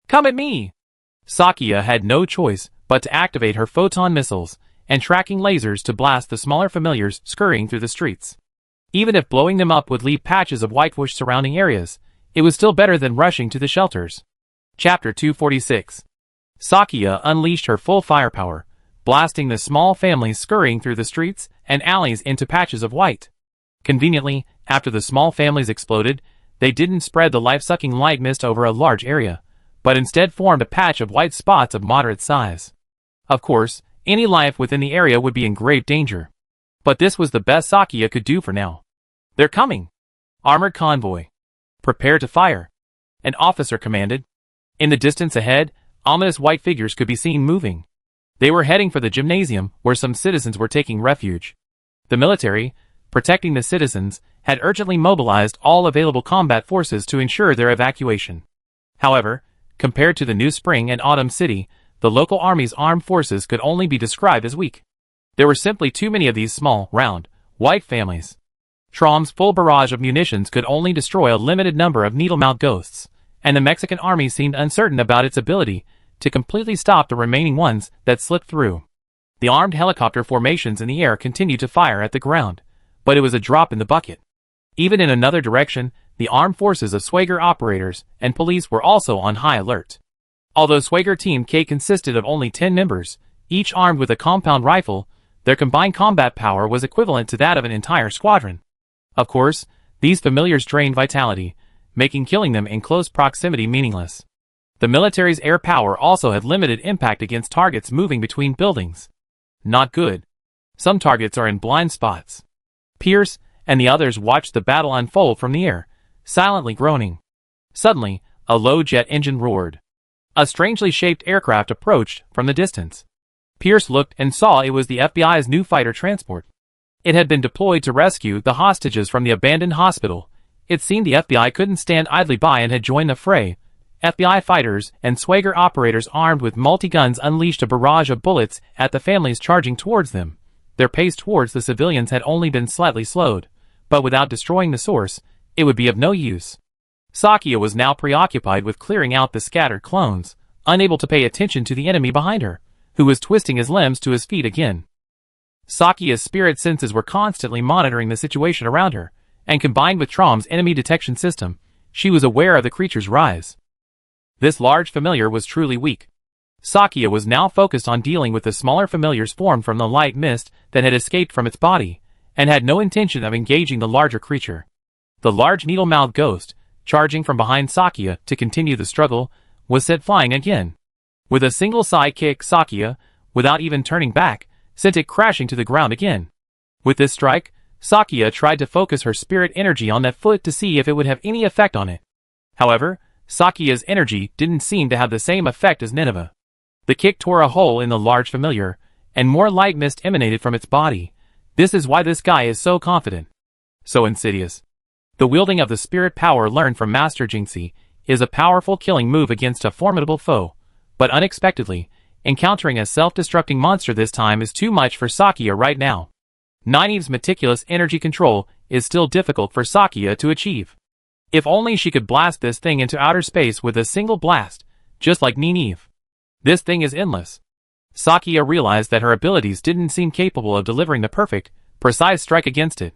Come at me! Sakia had no choice but to activate her photon missiles and tracking lasers to blast the smaller familiars scurrying through the streets. Even if blowing them up would leave patches of whitewash surrounding areas, it was still better than rushing to the shelters. Chapter 246. Sakia unleashed her full firepower, blasting the small families scurrying through the streets and alleys into patches of white. Conveniently, after the small families exploded, they didn't spread the life-sucking light mist over a large area, but instead formed a patch of white spots of moderate size. Of course, any life within the area would be in grave danger. But this was the best Sakia could do for now. They're coming! Armored convoy. Prepare to fire. An officer commanded. In the distance ahead, ominous white figures could be seen moving. They were heading for the gymnasium where some citizens were taking refuge. The military, protecting the citizens, had urgently mobilized all available combat forces to ensure their evacuation. However, compared to the New Spring and Autumn City, the local army's armed forces could only be described as weak. There were simply too many of these small, round, white families. Trom's full barrage of munitions could only destroy a limited number of Needlemouth Ghosts, and the Mexican army seemed uncertain about its ability to completely stop the remaining ones that slipped through. The armed helicopter formations in the air continued to fire at the ground, but it was a drop in the bucket. Even in another direction, the armed forces of Swager operators and police were also on high alert. Although Swager Team K consisted of only 10 members, each armed with a compound rifle, their combined combat power was equivalent to that of an entire squadron. Of course, these familiars drained vitality, making killing them in close proximity meaningless. The military's air power also had limited impact against targets moving between buildings. Not good. Some targets are in blind spots. Pierce and the others watched the battle unfold from the air, silently groaning. Suddenly, a low jet engine roared. A strangely shaped aircraft approached from the distance. Pierce looked and saw it was the FBI's new fighter transport. It had been deployed to rescue the hostages from the abandoned hospital. It seemed the FBI couldn't stand idly by and had joined the fray. FBI fighters and Swagger operators armed with multi-guns unleashed a barrage of bullets at the families charging towards them. Their pace towards the civilians had only been slightly slowed, but without destroying the source, it would be of no use. Sakia was now preoccupied with clearing out the scattered clones, unable to pay attention to the enemy behind her, who was twisting his limbs to his feet again. Sakia's spirit senses were constantly monitoring the situation around her, and combined with Trom's enemy detection system, she was aware of the creature's rise. This large familiar was truly weak. Sakia was now focused on dealing with the smaller familiars formed from the light mist that had escaped from its body, and had no intention of engaging the larger creature. The large needle-mouthed ghost, charging from behind Sakia to continue the struggle, was set flying again. With a single side kick, Sakia, without even turning back, sent it crashing to the ground again. With this strike, Sakia tried to focus her spirit energy on that foot to see if it would have any effect on it. However, Sakia's energy didn't seem to have the same effect as Nineveh. The kick tore a hole in the large familiar, and more light mist emanated from its body. This is why this guy is so confident. So insidious. The wielding of the spirit power learned from Master Jinxie is a powerful killing move against a formidable foe, but unexpectedly, encountering a self-destructing monster this time is too much for Sakia right now. Nynaeve's meticulous energy control is still difficult for Sakia to achieve. If only she could blast this thing into outer space with a single blast, just like Nynaeve. This thing is endless. Sakia realized that her abilities didn't seem capable of delivering the perfect, precise strike against it.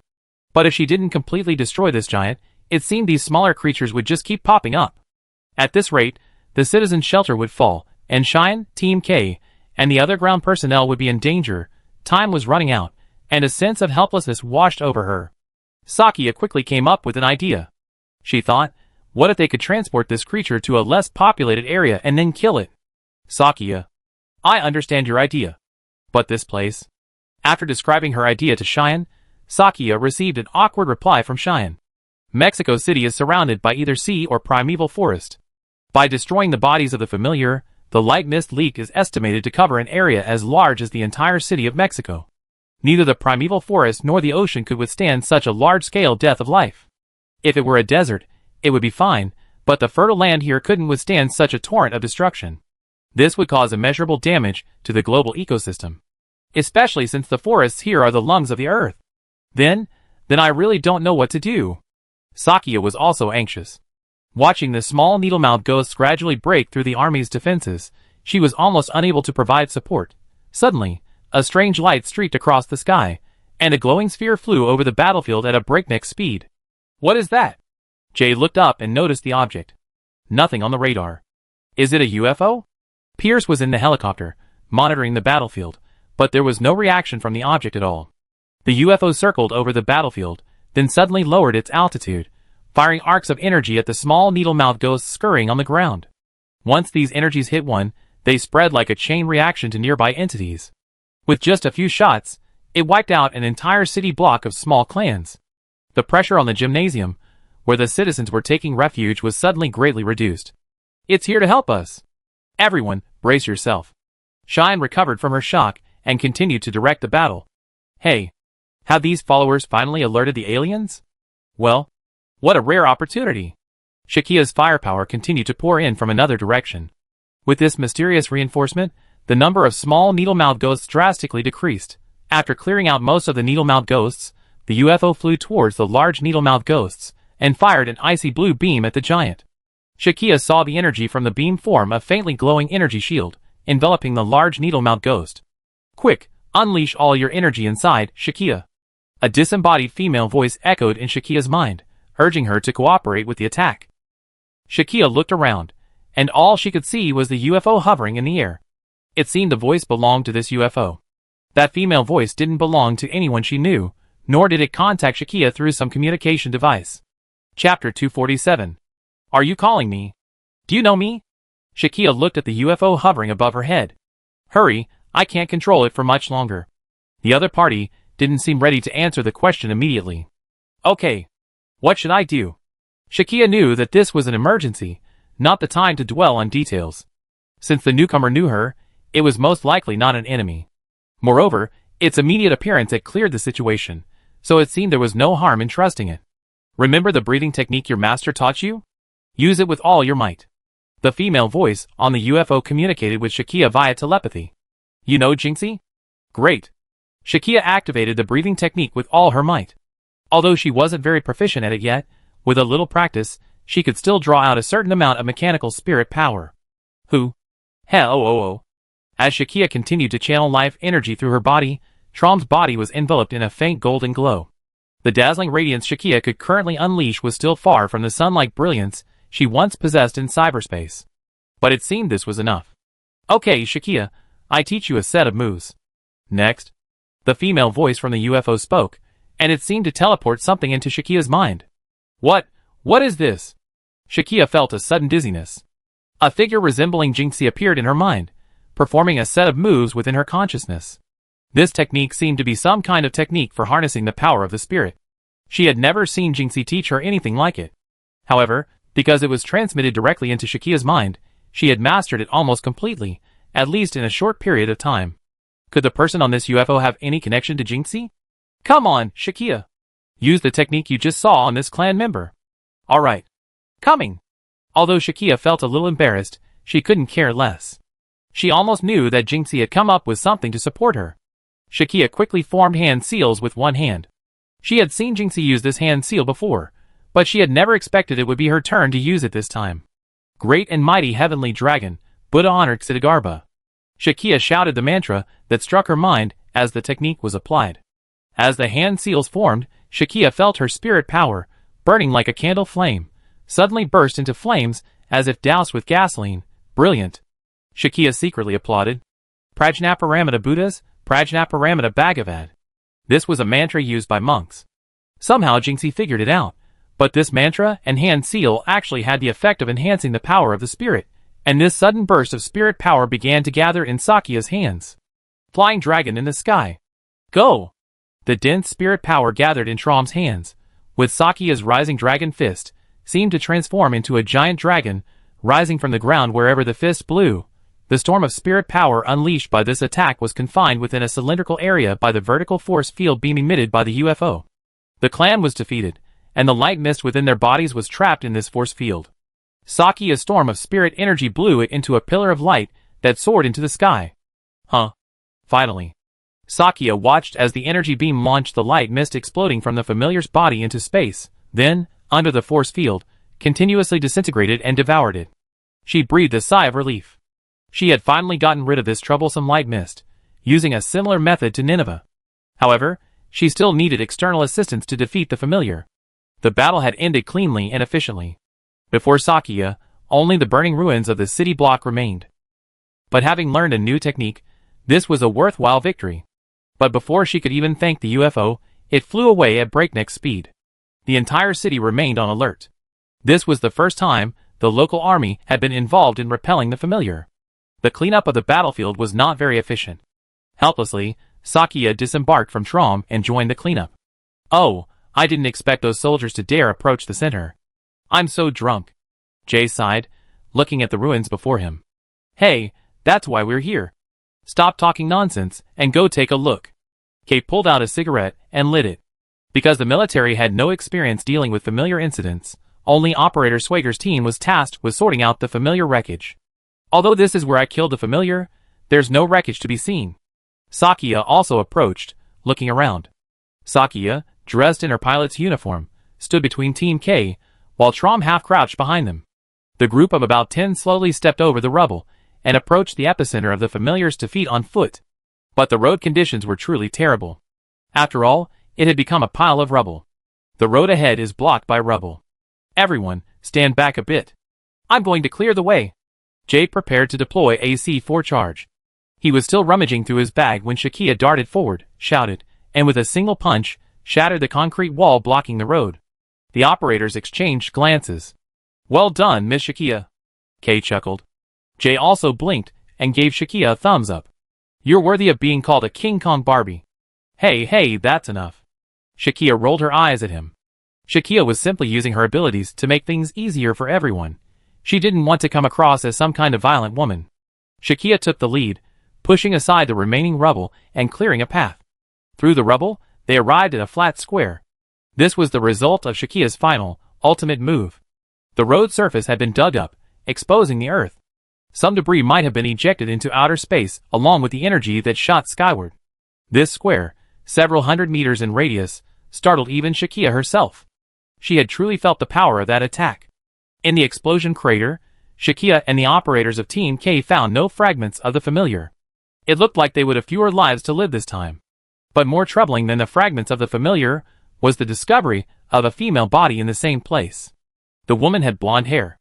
But if she didn't completely destroy this giant, it seemed these smaller creatures would just keep popping up. At this rate, the citizen shelter would fall, and Cheyenne, Team K, and the other ground personnel would be in danger. Time was running out, and a sense of helplessness washed over her. Sakia quickly came up with an idea. She thought, what if they could transport this creature to a less populated area and then kill it? Sakia, I understand your idea. But this place? After describing her idea to Cheyenne, Sakia received an awkward reply from Cheyenne. Mexico City is surrounded by either sea or primeval forest. By destroying the bodies of the familiar, the light mist leak is estimated to cover an area as large as the entire city of Mexico. Neither the primeval forest nor the ocean could withstand such a large-scale death of life. If it were a desert, it would be fine, but the fertile land here couldn't withstand such a torrent of destruction. This would cause immeasurable damage to the global ecosystem, especially since the forests here are the lungs of the earth. Then I really don't know what to do. Sakia was also anxious. Watching the small needle-mouthed ghosts gradually break through the army's defenses, she was almost unable to provide support. Suddenly, a strange light streaked across the sky, and a glowing sphere flew over the battlefield at a breakneck speed. What is that? Jay looked up and noticed the object. Nothing on the radar. Is it a UFO? Pierce was in the helicopter, monitoring the battlefield, but there was no reaction from the object at all. The UFO circled over the battlefield, then suddenly lowered its altitude, firing arcs of energy at the small needle-mouthed ghosts scurrying on the ground. Once these energies hit one, they spread like a chain reaction to nearby entities. With just a few shots, it wiped out an entire city block of small clans. The pressure on the gymnasium, where the citizens were taking refuge, was suddenly greatly reduced. It's here to help us. Everyone, brace yourself. Cheyenne recovered from her shock and continued to direct the battle. Hey, have these followers finally alerted the aliens? Well, what a rare opportunity. Shakia's firepower continued to pour in from another direction. With this mysterious reinforcement, the number of small needle-mouthed ghosts drastically decreased. After clearing out most of the needle-mouthed ghosts, the UFO flew towards the large needle-mouthed ghosts and fired an icy blue beam at the giant. Shakia saw the energy from the beam form a faintly glowing energy shield, enveloping the large needle-mouthed ghost. Quick, unleash all your energy inside, Shakia. A disembodied female voice echoed in Shakia's mind, urging her to cooperate with the attack. Shakia looked around, and all she could see was the UFO hovering in the air. It seemed the voice belonged to this UFO. That female voice didn't belong to anyone she knew, nor did it contact Shakia through some communication device. Chapter 247. Are you calling me? Do you know me? Shakia looked at the UFO hovering above her head. Hurry, I can't control it for much longer. The other party didn't seem ready to answer the question immediately. Okay. What should I do? Shakia knew that this was an emergency, not the time to dwell on details. Since the newcomer knew her, it was most likely not an enemy. Moreover, its immediate appearance had cleared the situation, so it seemed there was no harm in trusting it. Remember the breathing technique your master taught you? Use it with all your might. The female voice on the UFO communicated with Shakia via telepathy. You know Jinxie? Great. Shakia activated the breathing technique with all her might. Although she wasn't very proficient at it yet, with a little practice, she could still draw out a certain amount of mechanical spirit power. As Shakia continued to channel life energy through her body, Trom's body was enveloped in a faint golden glow. The dazzling radiance Shakia could currently unleash was still far from the sun-like brilliance she once possessed in cyberspace. But it seemed this was enough. Okay, Shakia, I teach you a set of moves. Next. The female voice from the UFO spoke, and it seemed to teleport something into Shakia's mind. What is this? Shakia felt a sudden dizziness. A figure resembling Jinxie appeared in her mind, performing a set of moves within her consciousness. This technique seemed to be some kind of technique for harnessing the power of the spirit. She had never seen Jinxie teach her anything like it. However, because it was transmitted directly into Shakia's mind, she had mastered it almost completely, at least in a short period of time. Could the person on this UFO have any connection to Jinxie? Come on, Shakia. Use the technique you just saw on this clan member. Alright. Coming. Although Shakia felt a little embarrassed, she couldn't care less. She almost knew that Jinxie had come up with something to support her. Shakia quickly formed hand seals with one hand. She had seen Jinxie use this hand seal before, but she had never expected it would be her turn to use it this time. Great and mighty heavenly dragon, Buddha honored Ksiddhartha. Shakia shouted the mantra that struck her mind as the technique was applied. As the hand seals formed, Shakia felt her spirit power, burning like a candle flame, suddenly burst into flames as if doused with gasoline. Brilliant. Shakia secretly applauded. Prajnaparamita Buddhas, Prajnaparamita Bhagavad. This was a mantra used by monks. Somehow Jinxie figured it out, but this mantra and hand seal actually had the effect of enhancing the power of the spirit, and this sudden burst of spirit power began to gather in Sakia's hands. Flying dragon in the sky. Go! The dense spirit power gathered in Trom's hands, with Sakia's rising dragon fist, seemed to transform into a giant dragon, rising from the ground wherever the fist blew. The storm of spirit power unleashed by this attack was confined within a cylindrical area by the vertical force field beam emitted by the UFO. The clan was defeated, and the light mist within their bodies was trapped in this force field. Sakia's storm of spirit energy blew it into a pillar of light that soared into the sky. Finally. Sakia watched as the energy beam launched the light mist exploding from the familiar's body into space, then, under the force field, continuously disintegrated and devoured it. She breathed a sigh of relief. She had finally gotten rid of this troublesome light mist, using a similar method to Nineveh. However, she still needed external assistance to defeat the familiar. The battle had ended cleanly and efficiently. Before Sakia, only the burning ruins of the city block remained. But having learned a new technique, this was a worthwhile victory. But before she could even thank the UFO, it flew away at breakneck speed. The entire city remained on alert. This was the first time the local army had been involved in repelling the familiar. The cleanup of the battlefield was not very efficient. Helplessly, Sakia disembarked from Trom and joined the cleanup. Oh, I didn't expect those soldiers to dare approach the center. I'm so drunk. Jay sighed, looking at the ruins before him. Hey, that's why we're here. Stop talking nonsense and go take a look. Kate pulled out a cigarette and lit it. Because the military had no experience dealing with familiar incidents, only Operator Swager's team was tasked with sorting out the familiar wreckage. Although this is where I killed the familiar, there's no wreckage to be seen. Sakia also approached, looking around. Sakia, dressed in her pilot's uniform, stood between Team K, while Trom half-crouched behind them. The group of about 10 slowly stepped over the rubble and approached the epicenter of the familiar's defeat on foot. But the road conditions were truly terrible. After all, it had become a pile of rubble. The road ahead is blocked by rubble. Everyone, stand back a bit. I'm going to clear the way. Jay prepared to deploy AC-4 charge. He was still rummaging through his bag when Shakia darted forward, shouted, and with a single punch, shattered the concrete wall blocking the road. The operators exchanged glances. Well done, Miss Shakia. Kay chuckled. Jay also blinked and gave Shakia a thumbs up. You're worthy of being called a King Kong Barbie. Hey, that's enough. Shakia rolled her eyes at him. Shakia was simply using her abilities to make things easier for everyone. She didn't want to come across as some kind of violent woman. Shakia took the lead, pushing aside the remaining rubble and clearing a path. Through the rubble, they arrived at a flat square. This was the result of Shakia's final, ultimate move. The road surface had been dug up, exposing the earth. Some debris might have been ejected into outer space along with the energy that shot skyward. This square, several hundred meters in radius, startled even Shakia herself. She had truly felt the power of that attack. In the explosion crater, Shakia and the operators of Team K found no fragments of the familiar. It looked like they would have fewer lives to live this time. But more troubling than the fragments of the familiar was the discovery of a female body in the same place. The woman had blonde hair.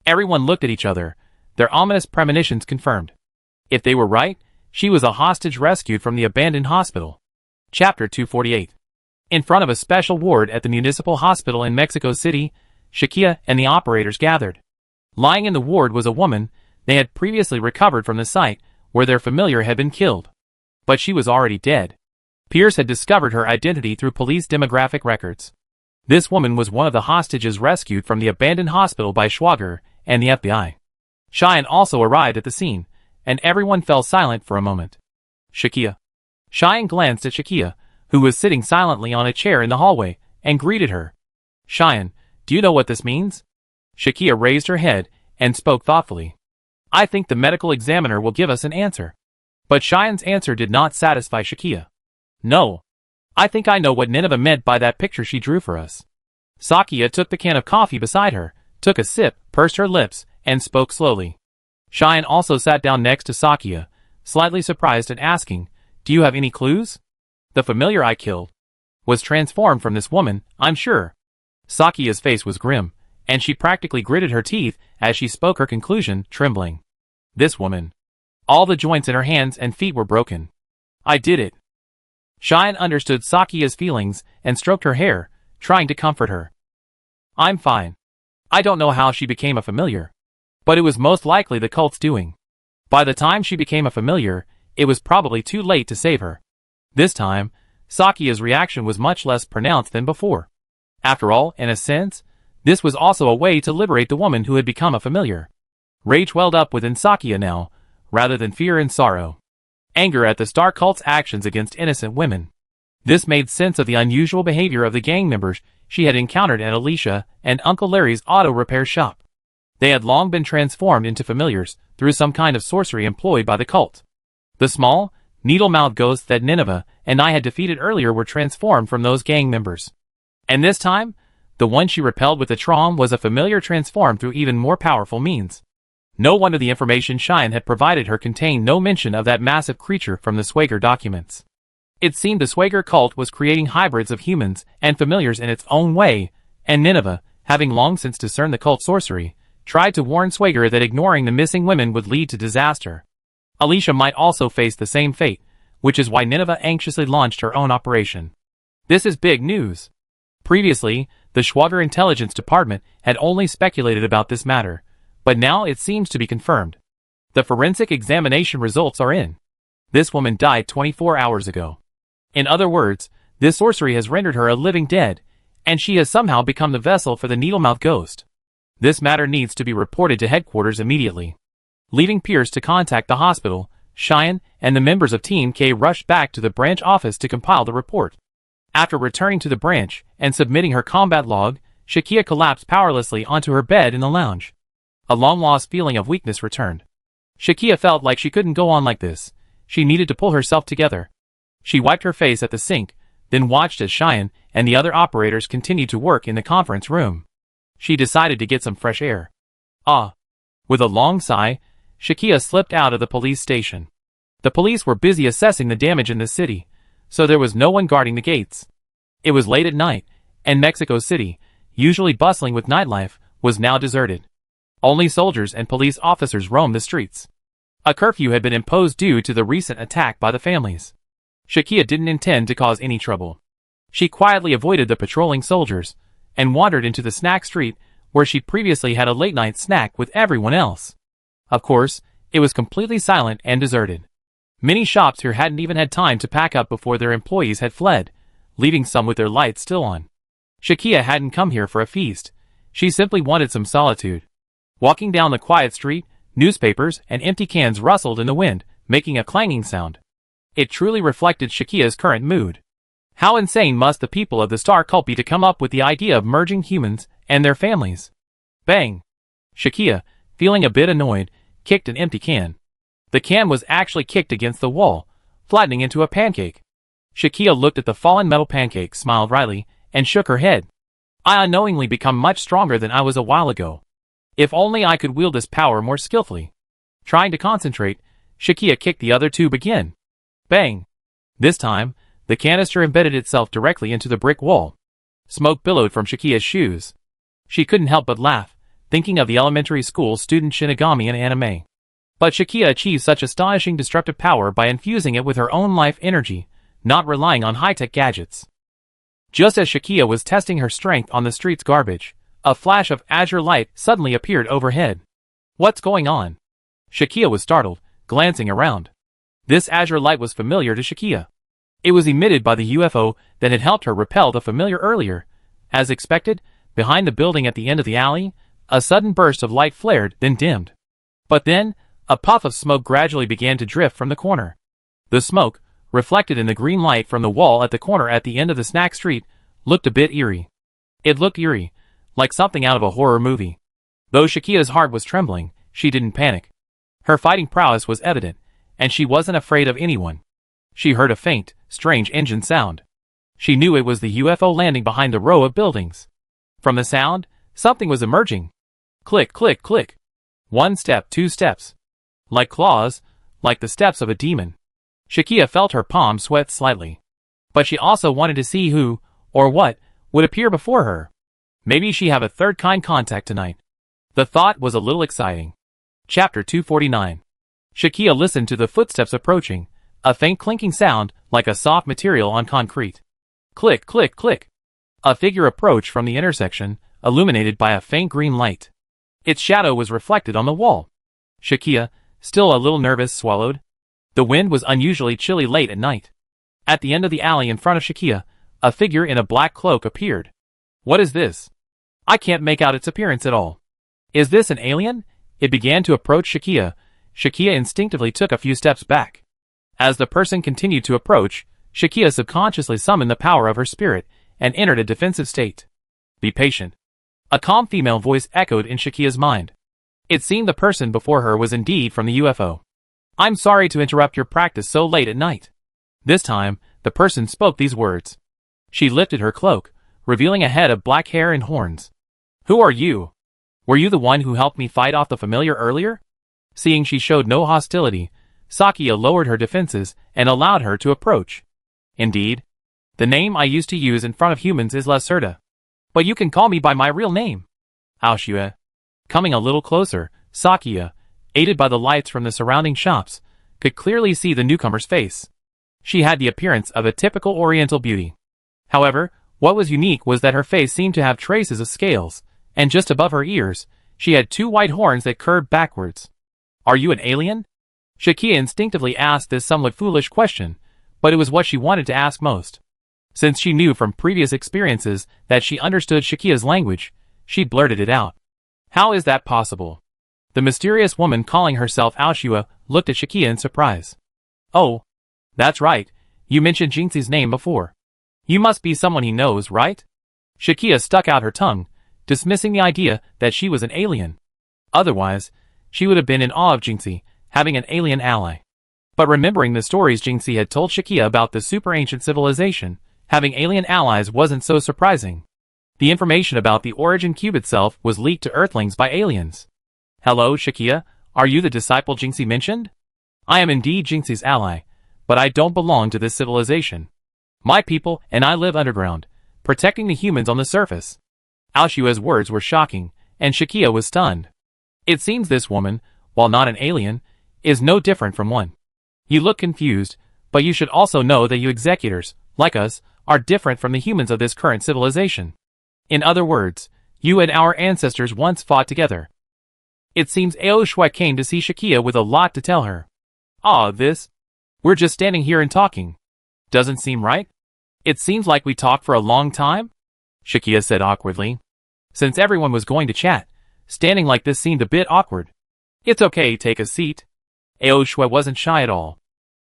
Everyone looked at each other, their ominous premonitions confirmed. If they were right, she was a hostage rescued from the abandoned hospital. Chapter 248. In front of a special ward at the municipal hospital in Mexico City, Shakia and the operators gathered. Lying in the ward was a woman they had previously recovered from the site where their familiar had been killed. But she was already dead. Pierce had discovered her identity through police demographic records. This woman was one of the hostages rescued from the abandoned hospital by Schwager and the FBI. Cheyenne also arrived at the scene, and everyone fell silent for a moment. Shakia. Cheyenne glanced at Shakia, who was sitting silently on a chair in the hallway, and greeted her. Cheyenne, do you know what this means? Shakia raised her head and spoke thoughtfully. I think the medical examiner will give us an answer. But Cheyenne's answer did not satisfy Shakia. No. I think I know what Nineveh meant by that picture she drew for us. Sakia took the can of coffee beside her, took a sip, pursed her lips, and spoke slowly. Cheyenne also sat down next to Sakia, slightly surprised and asking, do you have any clues? The familiar I killed was transformed from this woman, I'm sure. Sakia's face was grim, and she practically gritted her teeth as she spoke her conclusion, trembling. This woman. All the joints in her hands and feet were broken. I did it. Cheyenne understood Sakia's feelings and stroked her hair, trying to comfort her. I'm fine. I don't know how she became a familiar. But it was most likely the cult's doing. By the time she became a familiar, it was probably too late to save her. This time, Sakia's reaction was much less pronounced than before. After all, in a sense, this was also a way to liberate the woman who had become a familiar. Rage welled up within Sakia now, rather than fear and sorrow. Anger at the Star Cult's actions against innocent women. This made sense of the unusual behavior of the gang members she had encountered at Alicia and Uncle Larry's auto repair shop. They had long been transformed into familiars through some kind of sorcery employed by the cult. The small, needle-mouthed ghosts that Nineveh and I had defeated earlier were transformed from those gang members. And this time, the one she repelled with the traum was a familiar transformed through even more powerful means. No wonder the information Cheyenne had provided her contained no mention of that massive creature from the Schwager documents. It seemed the Schwager cult was creating hybrids of humans and familiars in its own way, and Nineveh, having long since discerned the cult sorcery, tried to warn Schwager that ignoring the missing women would lead to disaster. Alicia might also face the same fate, which is why Nineveh anxiously launched her own operation. This is big news. Previously, the Schwager Intelligence Department had only speculated about this matter, but now it seems to be confirmed. The forensic examination results are in. This woman died 24 hours ago. In other words, this sorcery has rendered her a living dead, and she has somehow become the vessel for the Needlemouth Ghost. This matter needs to be reported to headquarters immediately. Leaving Pierce to contact the hospital, Cheyenne and the members of Team K rushed back to the branch office to compile the report. After returning to the branch and submitting her combat log, Shakia collapsed powerlessly onto her bed in the lounge. A long-lost feeling of weakness returned. Shakia felt like she couldn't go on like this. She needed to pull herself together. She wiped her face at the sink, then watched as Cheyenne and the other operators continued to work in the conference room. She decided to get some fresh air. With a long sigh, Shakia slipped out of the police station. The police were busy assessing the damage in the city, so there was no one guarding the gates. It was late at night, and Mexico City, usually bustling with nightlife, was now deserted. Only soldiers and police officers roamed the streets. A curfew had been imposed due to the recent attack by the families. Shakia didn't intend to cause any trouble. She quietly avoided the patrolling soldiers, and wandered into the snack street where she previously had a late-night snack with everyone else. Of course, it was completely silent and deserted. Many shops here hadn't even had time to pack up before their employees had fled, leaving some with their lights still on. Shakia hadn't come here for a feast. She simply wanted some solitude. Walking down the quiet street, newspapers and empty cans rustled in the wind, making a clanging sound. It truly reflected Shakia's current mood. How insane must the people of the Star Cult be to come up with the idea of merging humans and their families? Bang! Shakia, feeling a bit annoyed, kicked an empty can. The can was actually kicked against the wall, flattening into a pancake. Shakia looked at the fallen metal pancake, smiled wryly, and shook her head. I unknowingly become much stronger than I was a while ago. If only I could wield this power more skillfully. Trying to concentrate, Shakia kicked the other tube again. Bang! This time, the canister embedded itself directly into the brick wall. Smoke billowed from Shakia's shoes. She couldn't help but laugh, thinking of the elementary school student Shinigami in anime. But Shakia achieved such astonishing destructive power by infusing it with her own life energy, not relying on high-tech gadgets. Just as Shakia was testing her strength on the street's garbage, a flash of azure light suddenly appeared overhead. What's going on? Shakia was startled, glancing around. This azure light was familiar to Shakia. It was emitted by the UFO that had helped her repel the familiar earlier. As expected, behind the building at the end of the alley, a sudden burst of light flared, then dimmed. But then, a puff of smoke gradually began to drift from the corner. The smoke, reflected in the green light from the wall at the corner at the end of the snack street, looked a bit eerie. It looked eerie, like something out of a horror movie. Though Shakia's heart was trembling, she didn't panic. Her fighting prowess was evident, and she wasn't afraid of anyone. She heard a faint, strange engine sound. She knew it was the UFO landing behind the row of buildings. From the sound, something was emerging. Click, click, click. 1 step, 2 steps. Like claws, like the steps of a demon. Shakia felt her palms sweat slightly. But she also wanted to see who, or what, would appear before her. Maybe she have a third kind contact tonight. The thought was a little exciting. Chapter 249. Shakia listened to the footsteps approaching, a faint clinking sound like a soft material on concrete. Click, click, click. A figure approached from the intersection, illuminated by a faint green light. Its shadow was reflected on the wall. Shakia, still a little nervous, swallowed. The wind was unusually chilly late at night. At the end of the alley in front of Shakia, a figure in a black cloak appeared. What is this? I can't make out its appearance at all. Is this an alien? It began to approach Shakia. Shakia instinctively took a few steps back. As the person continued to approach, Shakia subconsciously summoned the power of her spirit and entered a defensive state. Be patient. A calm female voice echoed in Shakia's mind. It seemed the person before her was indeed from the UFO. I'm sorry to interrupt your practice so late at night. This time, the person spoke these words. She lifted her cloak, revealing a head of black hair and horns. Who are you? Were you the one who helped me fight off the familiar earlier? Seeing she showed no hostility, Sakia lowered her defenses and allowed her to approach. Indeed. The name I used to use in front of humans is Lacerda. But you can call me by my real name. Aoshue. Coming a little closer, Sakia, aided by the lights from the surrounding shops, could clearly see the newcomer's face. She had the appearance of a typical Oriental beauty. However, what was unique was that her face seemed to have traces of scales, and just above her ears, she had 2 white horns that curved backwards. Are you an alien? Shakia instinctively asked this somewhat foolish question, but it was what she wanted to ask most. Since she knew from previous experiences that she understood Shakia's language, she blurted it out. How is that possible? The mysterious woman calling herself Aoshue looked at Shakia in surprise. Oh, that's right, you mentioned Jinxi's name before. You must be someone he knows, right? Shakia stuck out her tongue, dismissing the idea that she was an alien. Otherwise, she would have been in awe of Jinxi, having an alien ally. But remembering the stories Jinxi had told Shakia about the super ancient civilization, having alien allies wasn't so surprising. The information about the origin cube itself was leaked to Earthlings by aliens. Hello, Shakia, are you the disciple Jinxi mentioned? I am indeed Jinxi's ally, but I don't belong to this civilization. My people and I live underground, protecting the humans on the surface. Aoshue's words were shocking, and Shakia was stunned. It seems this woman, while not an alien, is no different from one. You look confused, but you should also know that you executors, like us, are different from the humans of this current civilization. In other words, you and our ancestors once fought together. It seems Ao Shui came to see Shakia with a lot to tell her. We're just standing here and talking. Doesn't seem right? It seems like we talked for a long time? Shakia said awkwardly. Since everyone was going to chat, standing like this seemed a bit awkward. It's okay, take a seat. Ao Shui wasn't shy at all.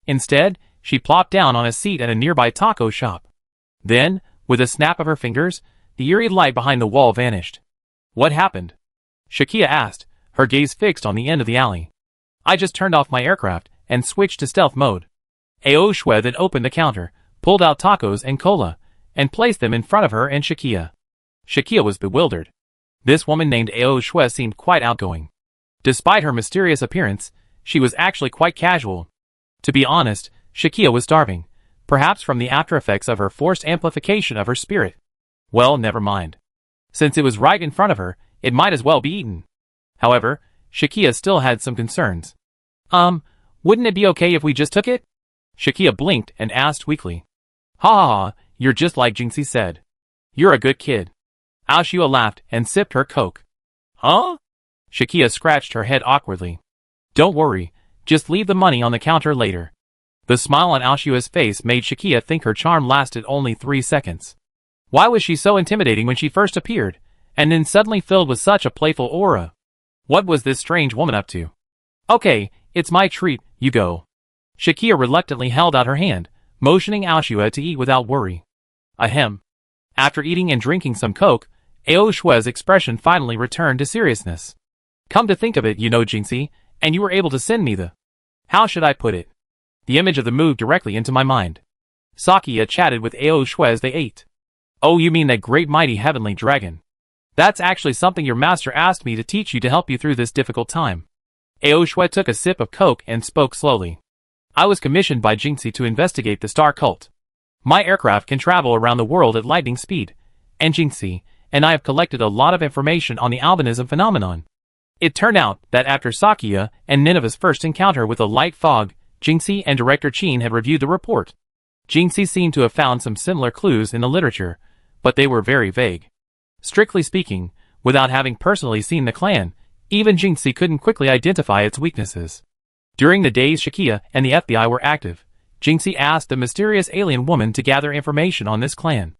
Instead, she plopped down on a seat at a nearby taco shop. Then, with a snap of her fingers, the eerie light behind the wall vanished. What happened? Shakia asked, her gaze fixed on the end of the alley. I just turned off my aircraft and switched to stealth mode. Ao Shui then opened the counter, pulled out tacos and cola, and placed them in front of her and Shakia. Shakia was bewildered. This woman named Ao Shui seemed quite outgoing. Despite her mysterious appearance, she was actually quite casual. To be honest, Shakia was starving, perhaps from the after-effects of her forced amplification of her spirit. Well, never mind. Since it was right in front of her, it might as well be eaten. However, Shakia still had some concerns. Wouldn't it be okay if we just took it? Shakia blinked and asked weakly. Ha ha ha, you're just like Jinxie said. You're a good kid. Ao Shui laughed and sipped her Coke. Huh? Shakia scratched her head awkwardly. Don't worry, just leave the money on the counter later. The smile on Ao Shui's face made Shakia think her charm lasted only 3 seconds. Why was she so intimidating when she first appeared, and then suddenly filled with such a playful aura? What was this strange woman up to? Okay, it's my treat, you go. Shakia reluctantly held out her hand, motioning Ao Shui to eat without worry. Ahem. After eating and drinking some Coke, Ao Shui's expression finally returned to seriousness. Come to think of it, you know, Jinxie, and you were able to send me the... How should I put it? The image of the move directly into my mind. Sakia chatted with Ao Shui as they ate. Oh, you mean that great mighty heavenly dragon? That's actually something your master asked me to teach you to help you through this difficult time. Ao Shui took a sip of Coke and spoke slowly. I was commissioned by Jinxie to investigate the star cult. My aircraft can travel around the world at lightning speed, and Jinxie and I have collected a lot of information on the albinism phenomenon. It turned out that after Sakia and Nineveh's first encounter with a light fog, Jinxie and Director Qin had reviewed the report. Jinxie seemed to have found some similar clues in the literature, but they were very vague. Strictly speaking, without having personally seen the clan, even Jinxie couldn't quickly identify its weaknesses. During the days Shakia and the FBI were active, Jinxie asked the mysterious alien woman to gather information on this clan.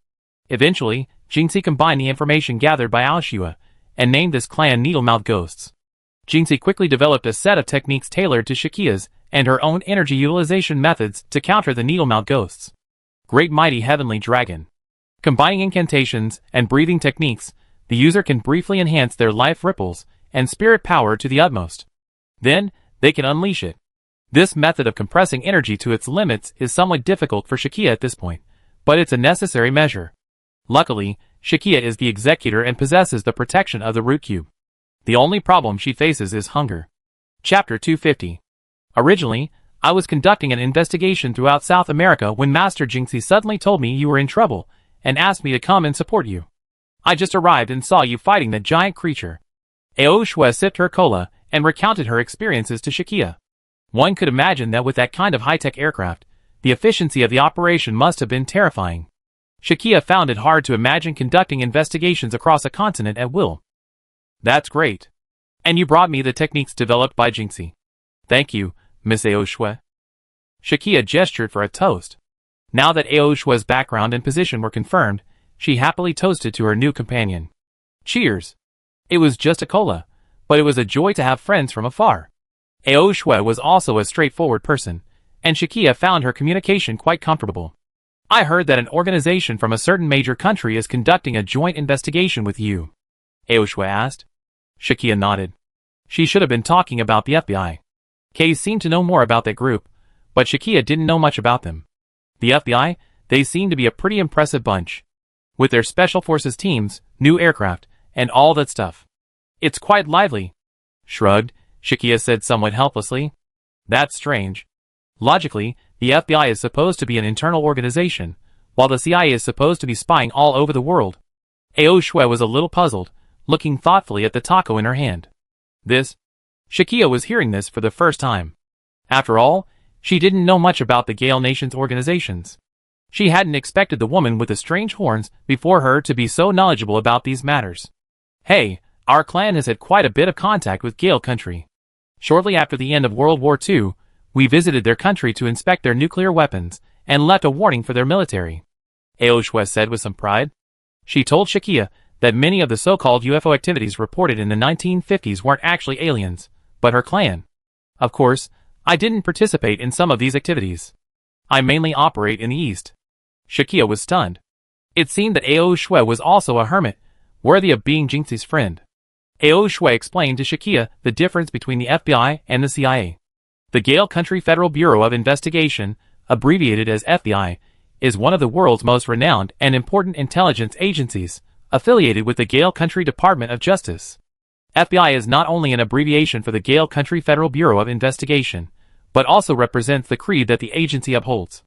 Eventually, Jinxie combined the information gathered by Ao Shui and named this clan Needlemouth Ghosts. Jinxie quickly developed a set of techniques tailored to Shakia's and her own energy utilization methods to counter the Needlemouth Ghosts. Great mighty heavenly dragon. Combining incantations and breathing techniques, the user can briefly enhance their life ripples and spirit power to the utmost. Then, they can unleash it. This method of compressing energy to its limits is somewhat difficult for Shakia at this point, but it's a necessary measure. Luckily, Shakia is the executor and possesses the protection of the root cube. The only problem she faces is hunger. Chapter 250. Originally, I was conducting an investigation throughout South America when Master Jinxie suddenly told me you were in trouble and asked me to come and support you. I just arrived and saw you fighting that giant creature. Ao Shui sipped her cola and recounted her experiences to Shakia. One could imagine that with that kind of high-tech aircraft, the efficiency of the operation must have been terrifying. Shakia found it hard to imagine conducting investigations across a continent at will. That's great. And you brought me the techniques developed by Jinxie. Thank you, Miss Ao Shui. Shakia gestured for a toast. Now that Ao Shui's background and position were confirmed, she happily toasted to her new companion. Cheers. It was just a cola, but it was a joy to have friends from afar. Ao Shui was also a straightforward person, and Shakia found her communication quite comfortable. I heard that an organization from a certain major country is conducting a joint investigation with you. Ao Shui asked. Shakia nodded. She should have been talking about the FBI. Kay seemed to know more about that group, but Shakia didn't know much about them. The FBI, they seemed to be a pretty impressive bunch. With their special forces teams, new aircraft, and all that stuff. It's quite lively. Shrugged, Shakia said somewhat helplessly. That's strange. Logically, the FBI is supposed to be an internal organization, while the CIA is supposed to be spying all over the world. Ao Shui was a little puzzled, looking thoughtfully at the taco in her hand. Shakia was hearing this for the first time. After all, she didn't know much about the Gale Nation's organizations. She hadn't expected the woman with the strange horns before her to be so knowledgeable about these matters. Hey, Our clan has had quite a bit of contact with Gale country. Shortly after the end of World War II, we visited their country to inspect their nuclear weapons and left a warning for their military. Aoshwe said with some pride. She told Shakia that many of the so-called UFO activities reported in the 1950s weren't actually aliens, but her clan. Of course, I didn't participate in some of these activities. I mainly operate in the East. Shakia was stunned. It seemed that Aoshwe was also a hermit, worthy of being Jinxi's friend. Aoshwe explained to Shakia the difference between the FBI and the CIA. The Gale Country Federal Bureau of Investigation, abbreviated as FBI, is one of the world's most renowned and important intelligence agencies, affiliated with the Gale Country Department of Justice. FBI is not only an abbreviation for the Gale Country Federal Bureau of Investigation, but also represents the creed that the agency upholds: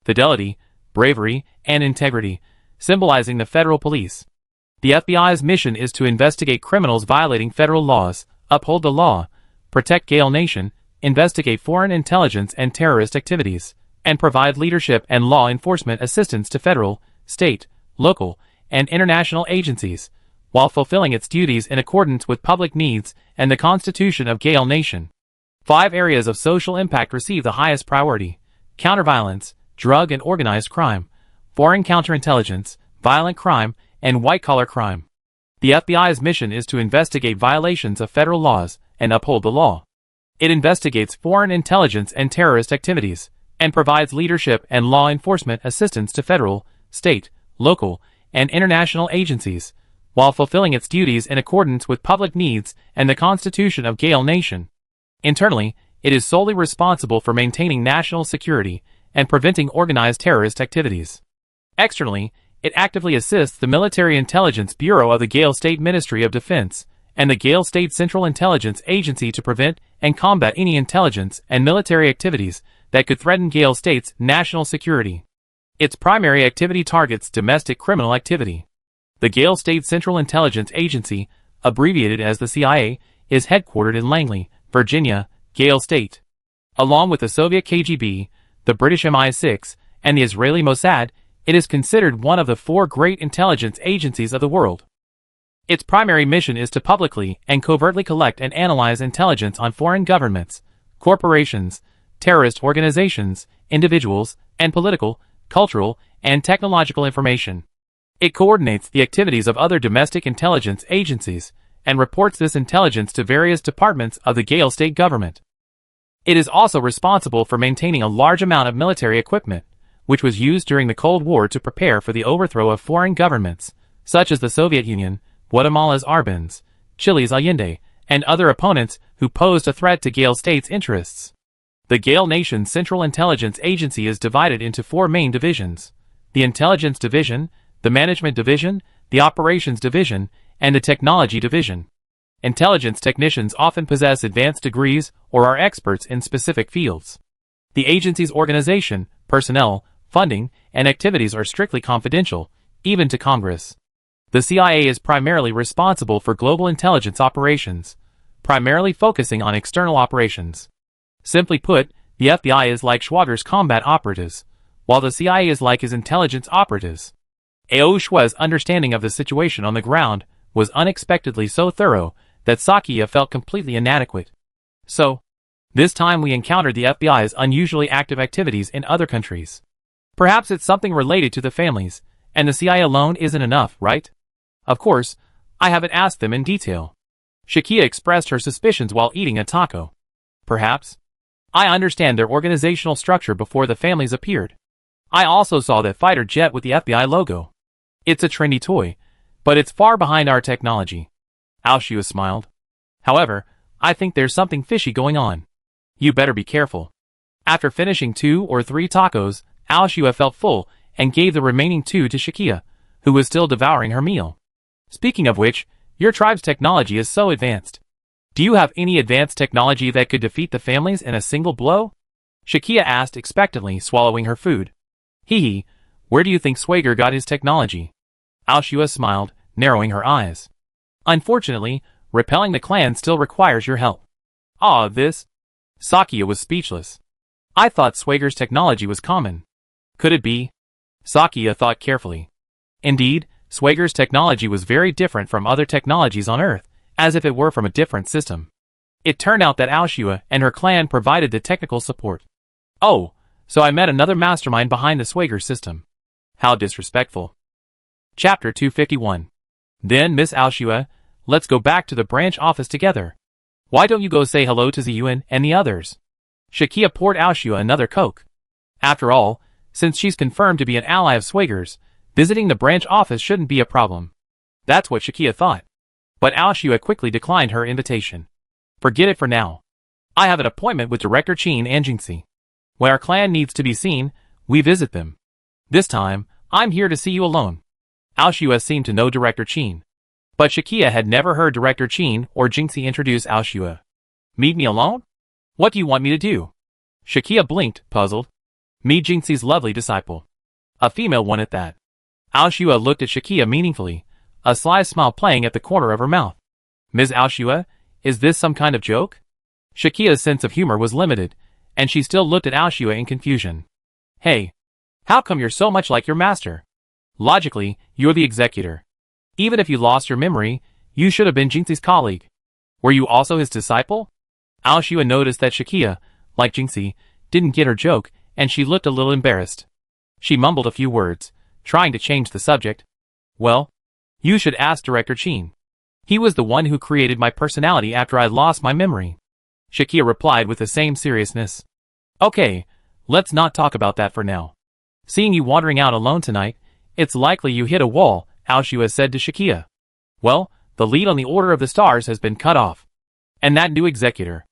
fidelity, bravery, and integrity, symbolizing the federal police. The FBI's mission is to investigate criminals violating federal laws, uphold the law, protect Gale Nation, investigate foreign intelligence and terrorist activities, and provide leadership and law enforcement assistance to federal, state, local, and international agencies, while fulfilling its duties in accordance with public needs and the Constitution of Gale Nation. 5 areas of social impact receive the highest priority: counterviolence, drug and organized crime, foreign counterintelligence, violent crime, and white-collar crime. The FBI's mission is to investigate violations of federal laws and uphold the law. It investigates foreign intelligence and terrorist activities, and provides leadership and law enforcement assistance to federal, state, local, and international agencies, while fulfilling its duties in accordance with public needs and the Constitution of Gale Nation. Internally, it is solely responsible for maintaining national security and preventing organized terrorist activities. Externally, it actively assists the Military Intelligence Bureau of the Gale State Ministry of Defense and the Gale State Central Intelligence Agency to prevent and combat any intelligence and military activities that could threaten Gale State's national security. Its primary activity targets domestic criminal activity. The Gale State Central Intelligence Agency, abbreviated as the CIA, is headquartered in Langley, Virginia, Gale State. Along with the Soviet KGB, the British MI6, and the Israeli Mossad, it is considered one of the 4 great intelligence agencies of the world. Its primary mission is to publicly and covertly collect and analyze intelligence on foreign governments, corporations, terrorist organizations, individuals, and political, cultural, and technological information. It coordinates the activities of other domestic intelligence agencies and reports this intelligence to various departments of the Gale state government. It is also responsible for maintaining a large amount of military equipment, which was used during the Cold War to prepare for the overthrow of foreign governments, such as the Soviet Union, Guatemala's Arbenz, Chile's Allende, and other opponents who posed a threat to Gale State's interests. The Gale Nation Central Intelligence Agency is divided into 4 main divisions: the Intelligence Division, the Management Division, the Operations Division, and the Technology Division. Intelligence technicians often possess advanced degrees or are experts in specific fields. The agency's organization, personnel, funding, and activities are strictly confidential, even to Congress. The CIA is primarily responsible for global intelligence operations, primarily focusing on external operations. Simply put, the FBI is like Schwager's combat operatives, while the CIA is like his intelligence operatives. Aoshwe's understanding of the situation on the ground was unexpectedly so thorough that Sakia felt completely inadequate. So, this time we encountered the FBI's unusually active activities in other countries. Perhaps it's something related to the families, and the CIA alone isn't enough, right? Of course, I haven't asked them in detail. Shakia expressed her suspicions while eating a taco. Perhaps. I understand their organizational structure before the families appeared. I also saw that fighter jet with the FBI logo. It's a trendy toy, but it's far behind our technology. Aoshwe smiled. However, I think there's something fishy going on. You better be careful. After finishing 2 or 3 tacos, Aoshwe felt full and gave the remaining 2 to Shakia, who was still devouring her meal. Speaking of which, your tribe's technology is so advanced. Do you have any advanced technology that could defeat the families in a single blow? Shakia asked expectantly, swallowing her food. Hee, where do you think Swager got his technology? Aoshwe smiled, narrowing her eyes. Unfortunately, repelling the clan still requires your help. This? Sakia was speechless. I thought Swager's technology was common. Could it be? Sakia thought carefully. Indeed, Swager's technology was very different from other technologies on Earth, as if it were from a different system. It turned out that Aoshua and her clan provided the technical support. Oh, so I met another mastermind behind the Swagger system. How disrespectful. Chapter 251. Then, Miss Aoshua, let's go back to the branch office together. Why don't you go say hello to Ziyuan and the others? Shakia poured Aoshua another Coke. After all, since she's confirmed to be an ally of Swagger's, visiting the branch office shouldn't be a problem. That's what Shakia thought. But Aoshua quickly declined her invitation. Forget it for now. I have an appointment with Director Qin and Jingxi. When our clan needs to be seen, we visit them. This time, I'm here to see you alone. Aoshua seemed to know Director Qin. But Shakia had never heard Director Qin or Jingxi introduce Aoshua. Meet me alone? What do you want me to do? Shakia blinked, puzzled. Meet Jingxi's lovely disciple. A female one at that. Aoshua looked at Shakia meaningfully, a sly smile playing at the corner of her mouth. Ms. Aoshua, is this some kind of joke? Shakia's sense of humor was limited, and she still looked at Aoshua in confusion. Hey, how come you're so much like your master? Logically, you're the executor. Even if you lost your memory, you should have been Jingxi's colleague. Were you also his disciple? Aoshua noticed that Shakia, like Jingxi, didn't get her joke, and she looked a little embarrassed. She mumbled a few words, trying to change the subject. Well, you should ask Director Qin. He was the one who created my personality after I lost my memory. Shakia replied with the same seriousness. Okay, let's not talk about that for now. Seeing you wandering out alone tonight, it's likely you hit a wall, Aoshua said to Shakia. Well, the lead on the Order of the Stars has been cut off. And that new executor.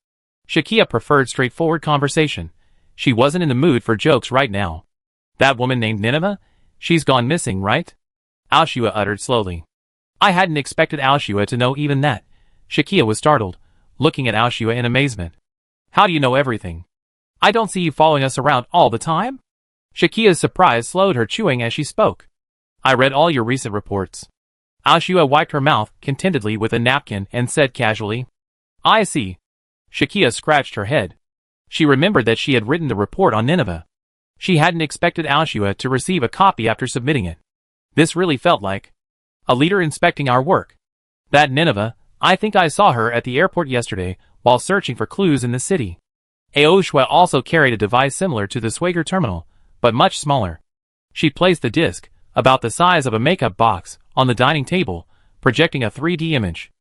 Shakia preferred straightforward conversation. She wasn't in the mood for jokes right now. That woman named Nineveh? She's gone missing, right? Aoshua uttered slowly. I hadn't expected Aoshua to know even that. Shakia was startled, looking at Aoshua in amazement. How do you know everything? I don't see you following us around all the time? Shakia's surprise slowed her chewing as she spoke. I read all your recent reports. Aoshua wiped her mouth contentedly with a napkin and said casually. I see. Shakia scratched her head. She remembered that she had written the report on Nineveh. She hadn't expected Aoshua to receive a copy after submitting it. This really felt like a leader inspecting our work. That Nineveh, I think I saw her at the airport yesterday while searching for clues in the city. Aoshua also carried a device similar to the Swagger terminal, but much smaller. She placed the disc, about the size of a makeup box, on the dining table, projecting a 3D image.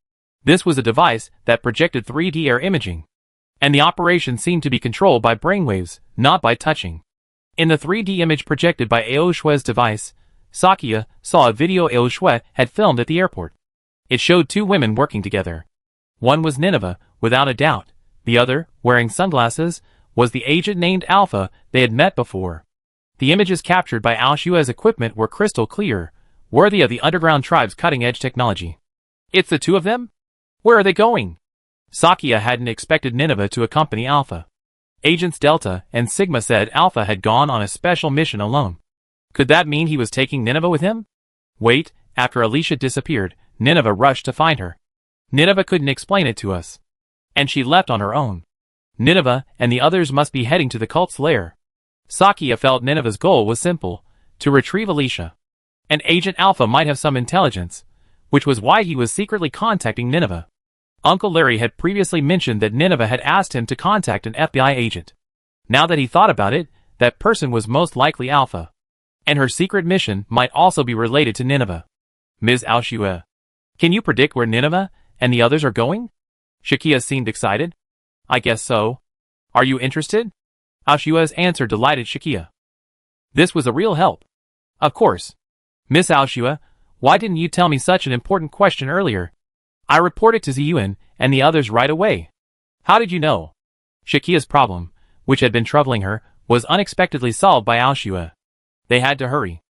This was a device that projected 3D air imaging. And the operation seemed to be controlled by brainwaves, not by touching. In the 3D image projected by Aoshua's device, Sakia saw a video Aoshua had filmed at the airport. It showed two women working together. One was Nineveh, without a doubt. The other, wearing sunglasses, was the agent named Alpha they had met before. The images captured by Aoshua's equipment were crystal clear, worthy of the underground tribe's cutting-edge technology. It's the two of them? Where are they going? Sakia hadn't expected Nineveh to accompany Alpha. Agents Delta and Sigma said Alpha had gone on a special mission alone. Could that mean he was taking Nineveh with him? Wait, after Alicia disappeared, Nineveh rushed to find her. Nineveh couldn't explain it to us. And she left on her own. Nineveh and the others must be heading to the cult's lair. Sakia felt Nineveh's goal was simple, to retrieve Alicia. And Agent Alpha might have some intelligence, which was why he was secretly contacting Nineveh. Uncle Larry had previously mentioned that Nineveh had asked him to contact an FBI agent. Now that he thought about it, that person was most likely Alpha. And her secret mission might also be related to Nineveh. Ms. Aoshua, can you predict where Nineveh and the others are going? Shakia seemed excited. I guess so. Are you interested? Aoshua's answer delighted Shakia. This was a real help. Of course. Miss Aoshua, why didn't you tell me such an important question earlier? I reported to Ziyuan and the others right away. How did you know? Shakia's problem, which had been troubling her, was unexpectedly solved by Aoshua. They had to hurry.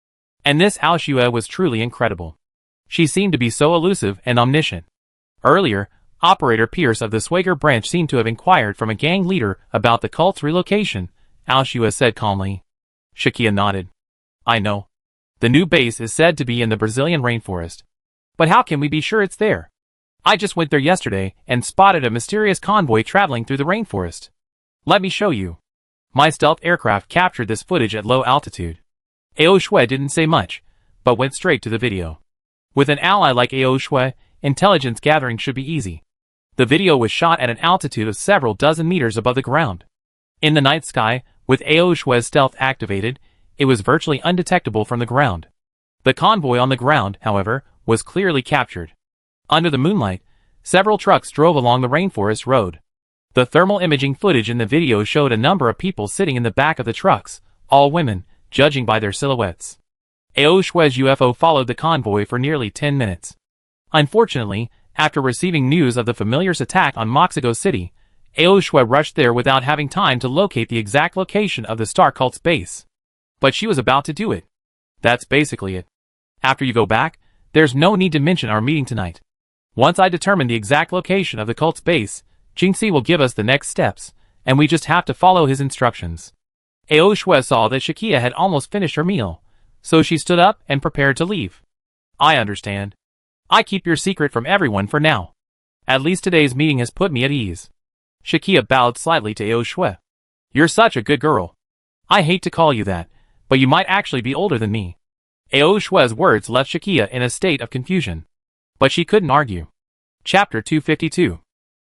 And this Aoshua was truly incredible. She seemed to be so elusive and omniscient. Earlier, Operator Pierce of the Swagger branch seemed to have inquired from a gang leader about the cult's relocation, Aoshua said calmly. Shakia nodded. I know. The new base is said to be in the Brazilian rainforest. But how can we be sure it's there? I just went there yesterday and spotted a mysterious convoy traveling through the rainforest. Let me show you. My stealth aircraft captured this footage at low altitude. Aoshua didn't say much, but went straight to the video. With an ally like Aoshua, intelligence gathering should be easy. The video was shot at an altitude of several dozen meters above the ground. In the night sky, with AO Shue's stealth activated, it was virtually undetectable from the ground. The convoy on the ground, however, was clearly captured. Under the moonlight, several trucks drove along the rainforest road. The thermal imaging footage in the video showed a number of people sitting in the back of the trucks, all women, judging by their silhouettes. AO Shue's UFO followed the convoy for nearly 10 minutes. Unfortunately, after receiving news of the familiar's attack on Moxico City, AO Shue rushed there without having time to locate the exact location of the Star Cult's base. But she was about to do it. That's basically it. After you go back, there's no need to mention our meeting tonight. Once I determine the exact location of the cult's base, Jingxi will give us the next steps, and we just have to follow his instructions. AO Shue saw that Shakia had almost finished her meal, so she stood up and prepared to leave. I understand. I keep your secret from everyone for now. At least today's meeting has put me at ease. Shakia bowed slightly to AO Shue. You're such a good girl. I hate to call you that, but you might actually be older than me. AO Shue's words left Shakia in a state of confusion. But she couldn't argue. Chapter 252.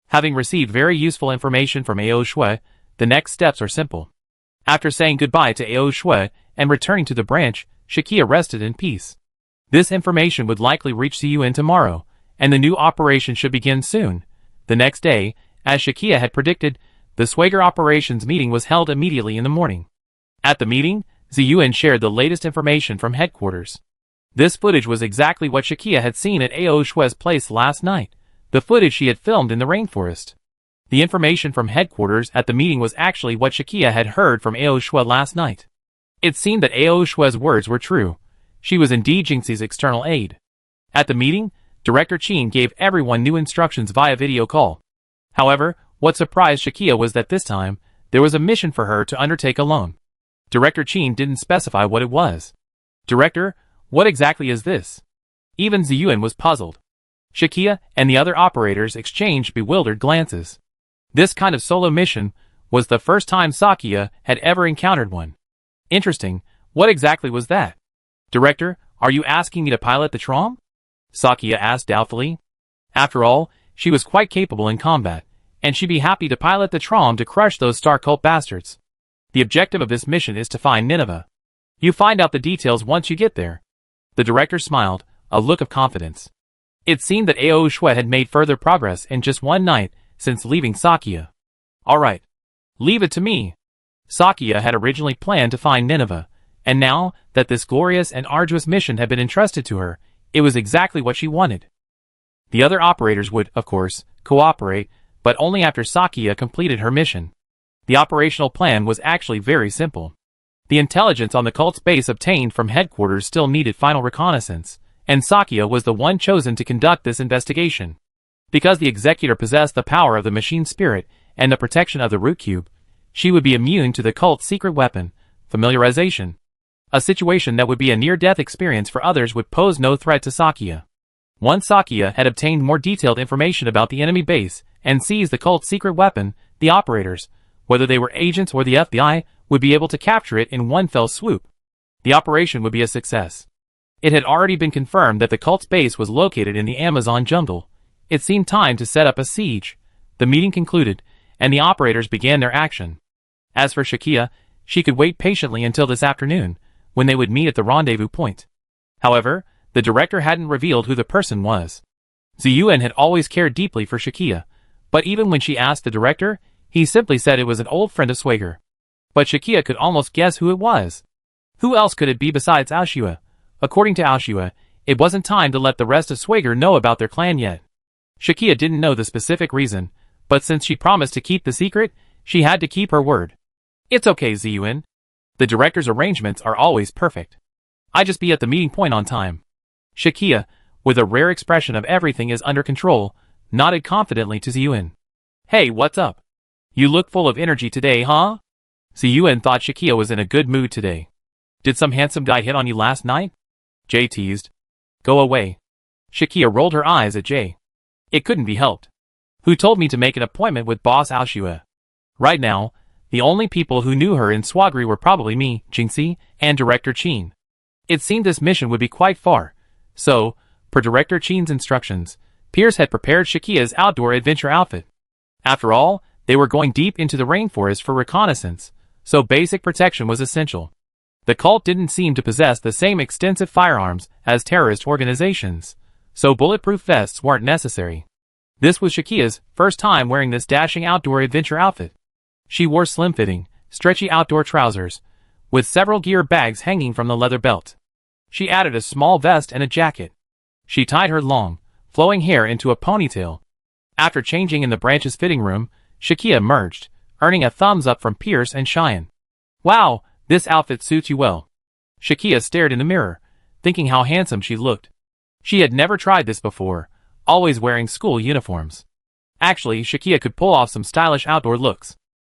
Having received very useful information from AO Shue, the next steps are simple. After saying goodbye to AO Shue and returning to the branch, Shakia rested in peace. This information would likely reach Ziyuan tomorrow, and the new operation should begin soon. The next day, as Shakia had predicted, the Swagger operations meeting was held immediately in the morning. At the meeting, Ziyuan shared the latest information from headquarters. This footage was exactly what Shakia had seen at AO Shue's place last night, the footage she had filmed in the rainforest. The information from headquarters at the meeting was actually what Shakia had heard from AO Shue last night. It seemed that AO Shue's words were true. She was indeed Jingxi's external aide. At the meeting, Director Qin gave everyone new instructions via video call. However, what surprised Shakia was that this time, there was a mission for her to undertake alone. Director Qin didn't specify what it was. Director, what exactly is this? Even Ziyuan was puzzled. Shakia and the other operators exchanged bewildered glances. This kind of solo mission was the first time Sakia had ever encountered one. Interesting, what exactly was that? Director, are you asking me to pilot the Trom? Sakia asked doubtfully. After all, she was quite capable in combat, and she'd be happy to pilot the Trom to crush those Star Cult bastards. The objective of this mission is to find Nineveh. You find out the details once you get there. The director smiled, a look of confidence. It seemed that AO Shue had made further progress in just one night since leaving Sakia. Alright. Leave it to me. Sakia had originally planned to find Nineveh, and now that this glorious and arduous mission had been entrusted to her, it was exactly what she wanted. The other operators would, of course, cooperate, but only after Sakia completed her mission. The operational plan was actually very simple. The intelligence on the cult's base obtained from headquarters still needed final reconnaissance, and Sakia was the one chosen to conduct this investigation. Because the executor possessed the power of the machine spirit and the protection of the root cube, she would be immune to the cult's secret weapon, familiarization. A situation that would be a near-death experience for others would pose no threat to Sakia. Once Sakia had obtained more detailed information about the enemy base and seized the cult's secret weapon, the operators, whether they were agents or the FBI, would be able to capture it in one fell swoop. The operation would be a success. It had already been confirmed that the cult's base was located in the Amazon jungle. It seemed time to set up a siege. The meeting concluded, and the operators began their action. As for Shakia, she could wait patiently until this afternoon, when they would meet at the rendezvous point. However, the director hadn't revealed who the person was. Ziyuan had always cared deeply for Shakia, but even when she asked the director, he simply said it was an old friend of Swagger. But Shakia could almost guess who it was. Who else could it be besides Aoshue? According to Aoshue, it wasn't time to let the rest of Swagger know about their clan yet. Shakia didn't know the specific reason, but since she promised to keep the secret, she had to keep her word. It's okay, Ziyuan. The director's arrangements are always perfect. I just be at the meeting point on time. Shakia, with a rare expression of everything is under control, nodded confidently to Ziyuan. Hey, what's up? You look full of energy today, huh? Ziyuan thought Shakia was in a good mood today. Did some handsome guy hit on you last night? Jay teased. Go away. Shakia rolled her eyes at Jay. It couldn't be helped. Who told me to make an appointment with Boss Aoshue? Right now, the only people who knew her in Swagri were probably me, Jingxi, and Director Qin. It seemed this mission would be quite far, so, per Director Qin's instructions, Pierce had prepared Shakia's outdoor adventure outfit. After all, they were going deep into the rainforest for reconnaissance, so basic protection was essential. The cult didn't seem to possess the same extensive firearms as terrorist organizations, so bulletproof vests weren't necessary. This was Shakia's first time wearing this dashing outdoor adventure outfit. She wore slim-fitting, stretchy outdoor trousers, with several gear bags hanging from the leather belt. She added a small vest and a jacket. She tied her long, flowing hair into a ponytail. After changing in the branch's fitting room, Shakia emerged, earning a thumbs up from Pierce and Cheyenne. "Wow, this outfit suits you well." Shakia stared in the mirror, thinking how handsome she looked. She had never tried this before, always wearing school uniforms. Actually, Shakia could pull off some stylish outdoor looks.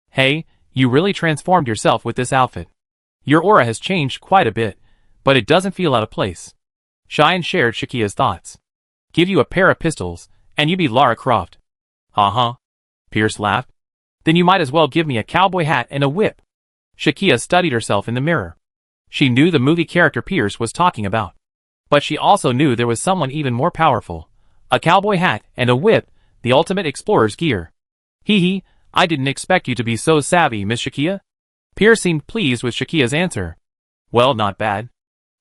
"Hey, you really transformed yourself with this outfit. Your aura has changed quite a bit, but it doesn't feel out of place." Cheyenne shared Shakia's thoughts. "Give you a pair of pistols, and you be Lara Croft." "Uh-huh." Pierce laughed. "Then you might as well give me a cowboy hat and a whip." Shakia studied herself in the mirror. She knew the movie character Pierce was talking about. But she also knew there was someone even more powerful. A cowboy hat and a whip, the ultimate explorer's gear. "Hee hee, I didn't expect you to be so savvy, Miss Shakia." Pierce seemed pleased with Shakia's answer. "Well, not bad."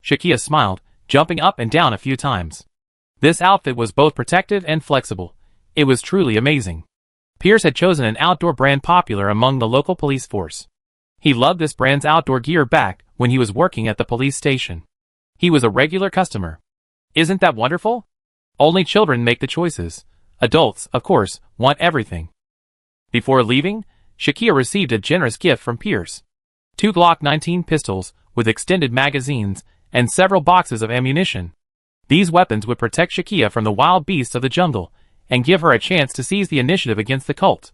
Shakia smiled, jumping up and down a few times. This outfit was both protective and flexible. It was truly amazing. Pierce had chosen an outdoor brand popular among the local police force. He loved this brand's outdoor gear back when he was working at the police station. He was a regular customer. Isn't that wonderful? Only children make the choices. Adults, of course, want everything. Before leaving, Shakia received a generous gift from Pierce. 2 Glock 19 pistols with extended magazines and several boxes of ammunition. These weapons would protect Shakia from the wild beasts of the jungle and give her a chance to seize the initiative against the cult.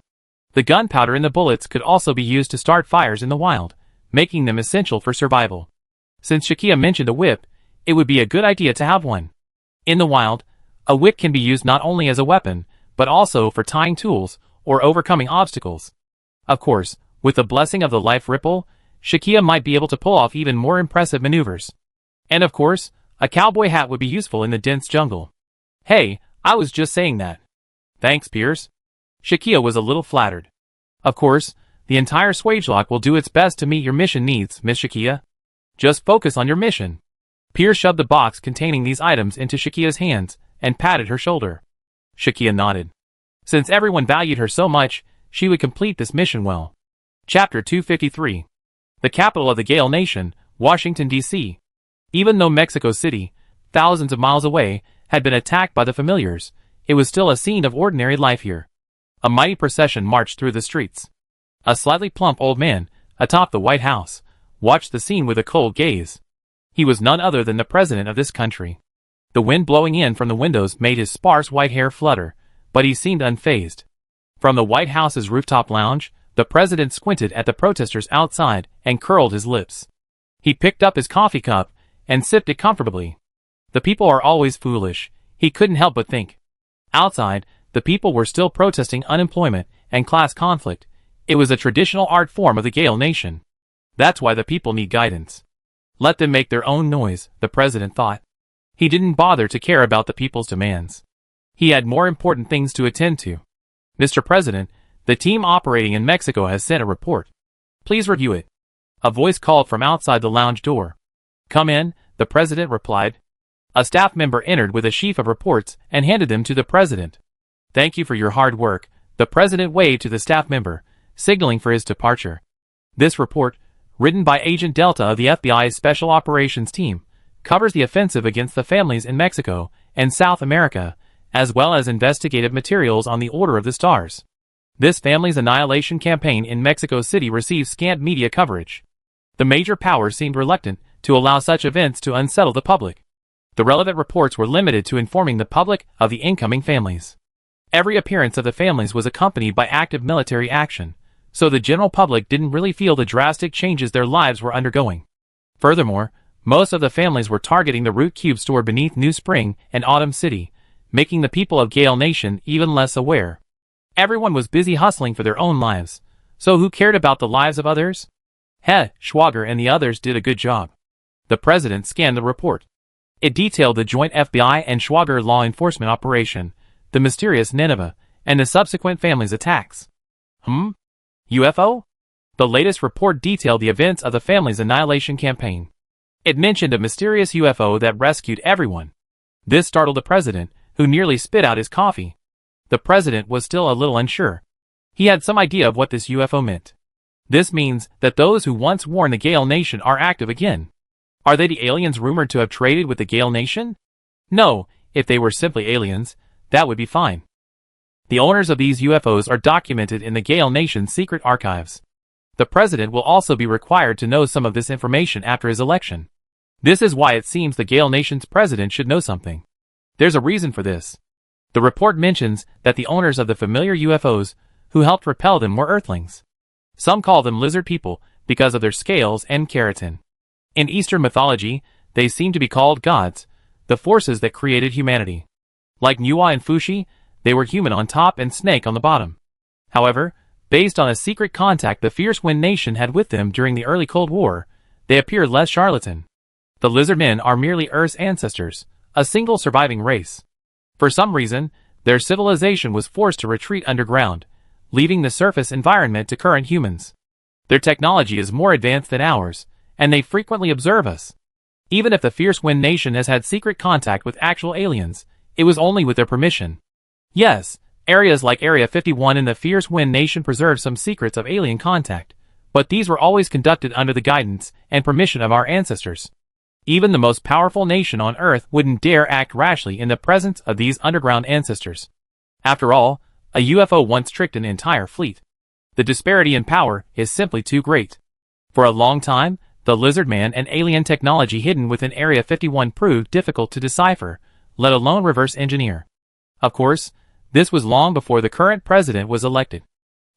The gunpowder in the bullets could also be used to start fires in the wild, making them essential for survival. Since Shakia mentioned a whip, it would be a good idea to have one. In the wild, a whip can be used not only as a weapon, but also for tying tools or overcoming obstacles. Of course, with the blessing of the life ripple, Shakia might be able to pull off even more impressive maneuvers. And of course, a cowboy hat would be useful in the dense jungle. "Hey, I was just saying that." "Thanks, Pierce." Shakia was a little flattered. "Of course, the entire Swagelok will do its best to meet your mission needs, Miss Shakia. Just focus on your mission." Pierce shoved the box containing these items into Shakia's hands and patted her shoulder. Shakia nodded. Since everyone valued her so much, she would complete this mission well. Chapter 253. The capital of the Gale Nation, Washington, D.C. Even though Mexico City, thousands of miles away, had been attacked by the familiars, it was still a scene of ordinary life here. A mighty procession marched through the streets. A slightly plump old man, atop the White House, watched the scene with a cold gaze. He was none other than the president of this country. The wind blowing in from the windows made his sparse white hair flutter, but he seemed unfazed. From the White House's rooftop lounge, the president squinted at the protesters outside and curled his lips. He picked up his coffee cup and sipped it comfortably. The people are always foolish, he couldn't help but think. Outside, the people were still protesting unemployment and class conflict. It was a traditional art form of the Gale Nation. That's why the people need guidance. Let them make their own noise, the president thought. He didn't bother to care about the people's demands. He had more important things to attend to. "Mr. President, the team operating in Mexico has sent a report. Please review it." A voice called from outside the lounge door. "Come in," the president replied. A staff member entered with a sheaf of reports and handed them to the president. "Thank you for your hard work," the president waved to the staff member, signaling for his departure. This report, written by Agent Delta of the FBI's Special Operations Team, covers the offensive against the families in Mexico and South America, as well as investigative materials on the Order of the Stars. This family's annihilation campaign in Mexico City received scant media coverage. The major powers seemed reluctant to allow such events to unsettle the public. The relevant reports were limited to informing the public of the incoming families. Every appearance of the families was accompanied by active military action, so the general public didn't really feel the drastic changes their lives were undergoing. Furthermore, most of the families were targeting the Root Cube store beneath New Spring and Autumn City, making the people of Gale Nation even less aware. Everyone was busy hustling for their own lives, so who cared about the lives of others? Schwager and the others did a good job. The president scanned the report. It detailed the joint FBI and Schwager law enforcement operation, the mysterious Nineveh, and the subsequent family's attacks. UFO? The latest report detailed the events of the family's annihilation campaign. It mentioned a mysterious UFO that rescued everyone. This startled the president, who nearly spit out his coffee. The president was still a little unsure. He had some idea of what this UFO meant. This means that those who once warned the Gale Nation are active again. Are they the aliens rumored to have traded with the Gale Nation? No, if they were simply aliens, that would be fine. The owners of these UFOs are documented in the Gale Nation's secret archives. The president will also be required to know some of this information after his election. This is why it seems the Gale Nation's president should know something. There's a reason for this. The report mentions that the owners of the familiar UFOs who helped repel them were Earthlings. Some call them lizard people because of their scales and keratin. In Eastern mythology, they seem to be called gods, the forces that created humanity. Like Nuwa and Fushi, they were human on top and snake on the bottom. However, based on a secret contact the Fierce Wind Nation had with them during the early Cold War, they appear less charlatan. The lizard men are merely Earth's ancestors, a single surviving race. For some reason, their civilization was forced to retreat underground, leaving the surface environment to current humans. Their technology is more advanced than ours, and they frequently observe us. Even if the Fierce Wind Nation has had secret contact with actual aliens, it was only with their permission. Yes, areas like Area 51 in the Fierce Wind Nation preserve some secrets of alien contact, but these were always conducted under the guidance and permission of our ancestors. Even the most powerful nation on Earth wouldn't dare act rashly in the presence of these underground ancestors. After all, a UFO once tricked an entire fleet. The disparity in power is simply too great. For a long time, the lizard man and alien technology hidden within Area 51 proved difficult to decipher, let alone reverse engineer. Of course, this was long before the current president was elected.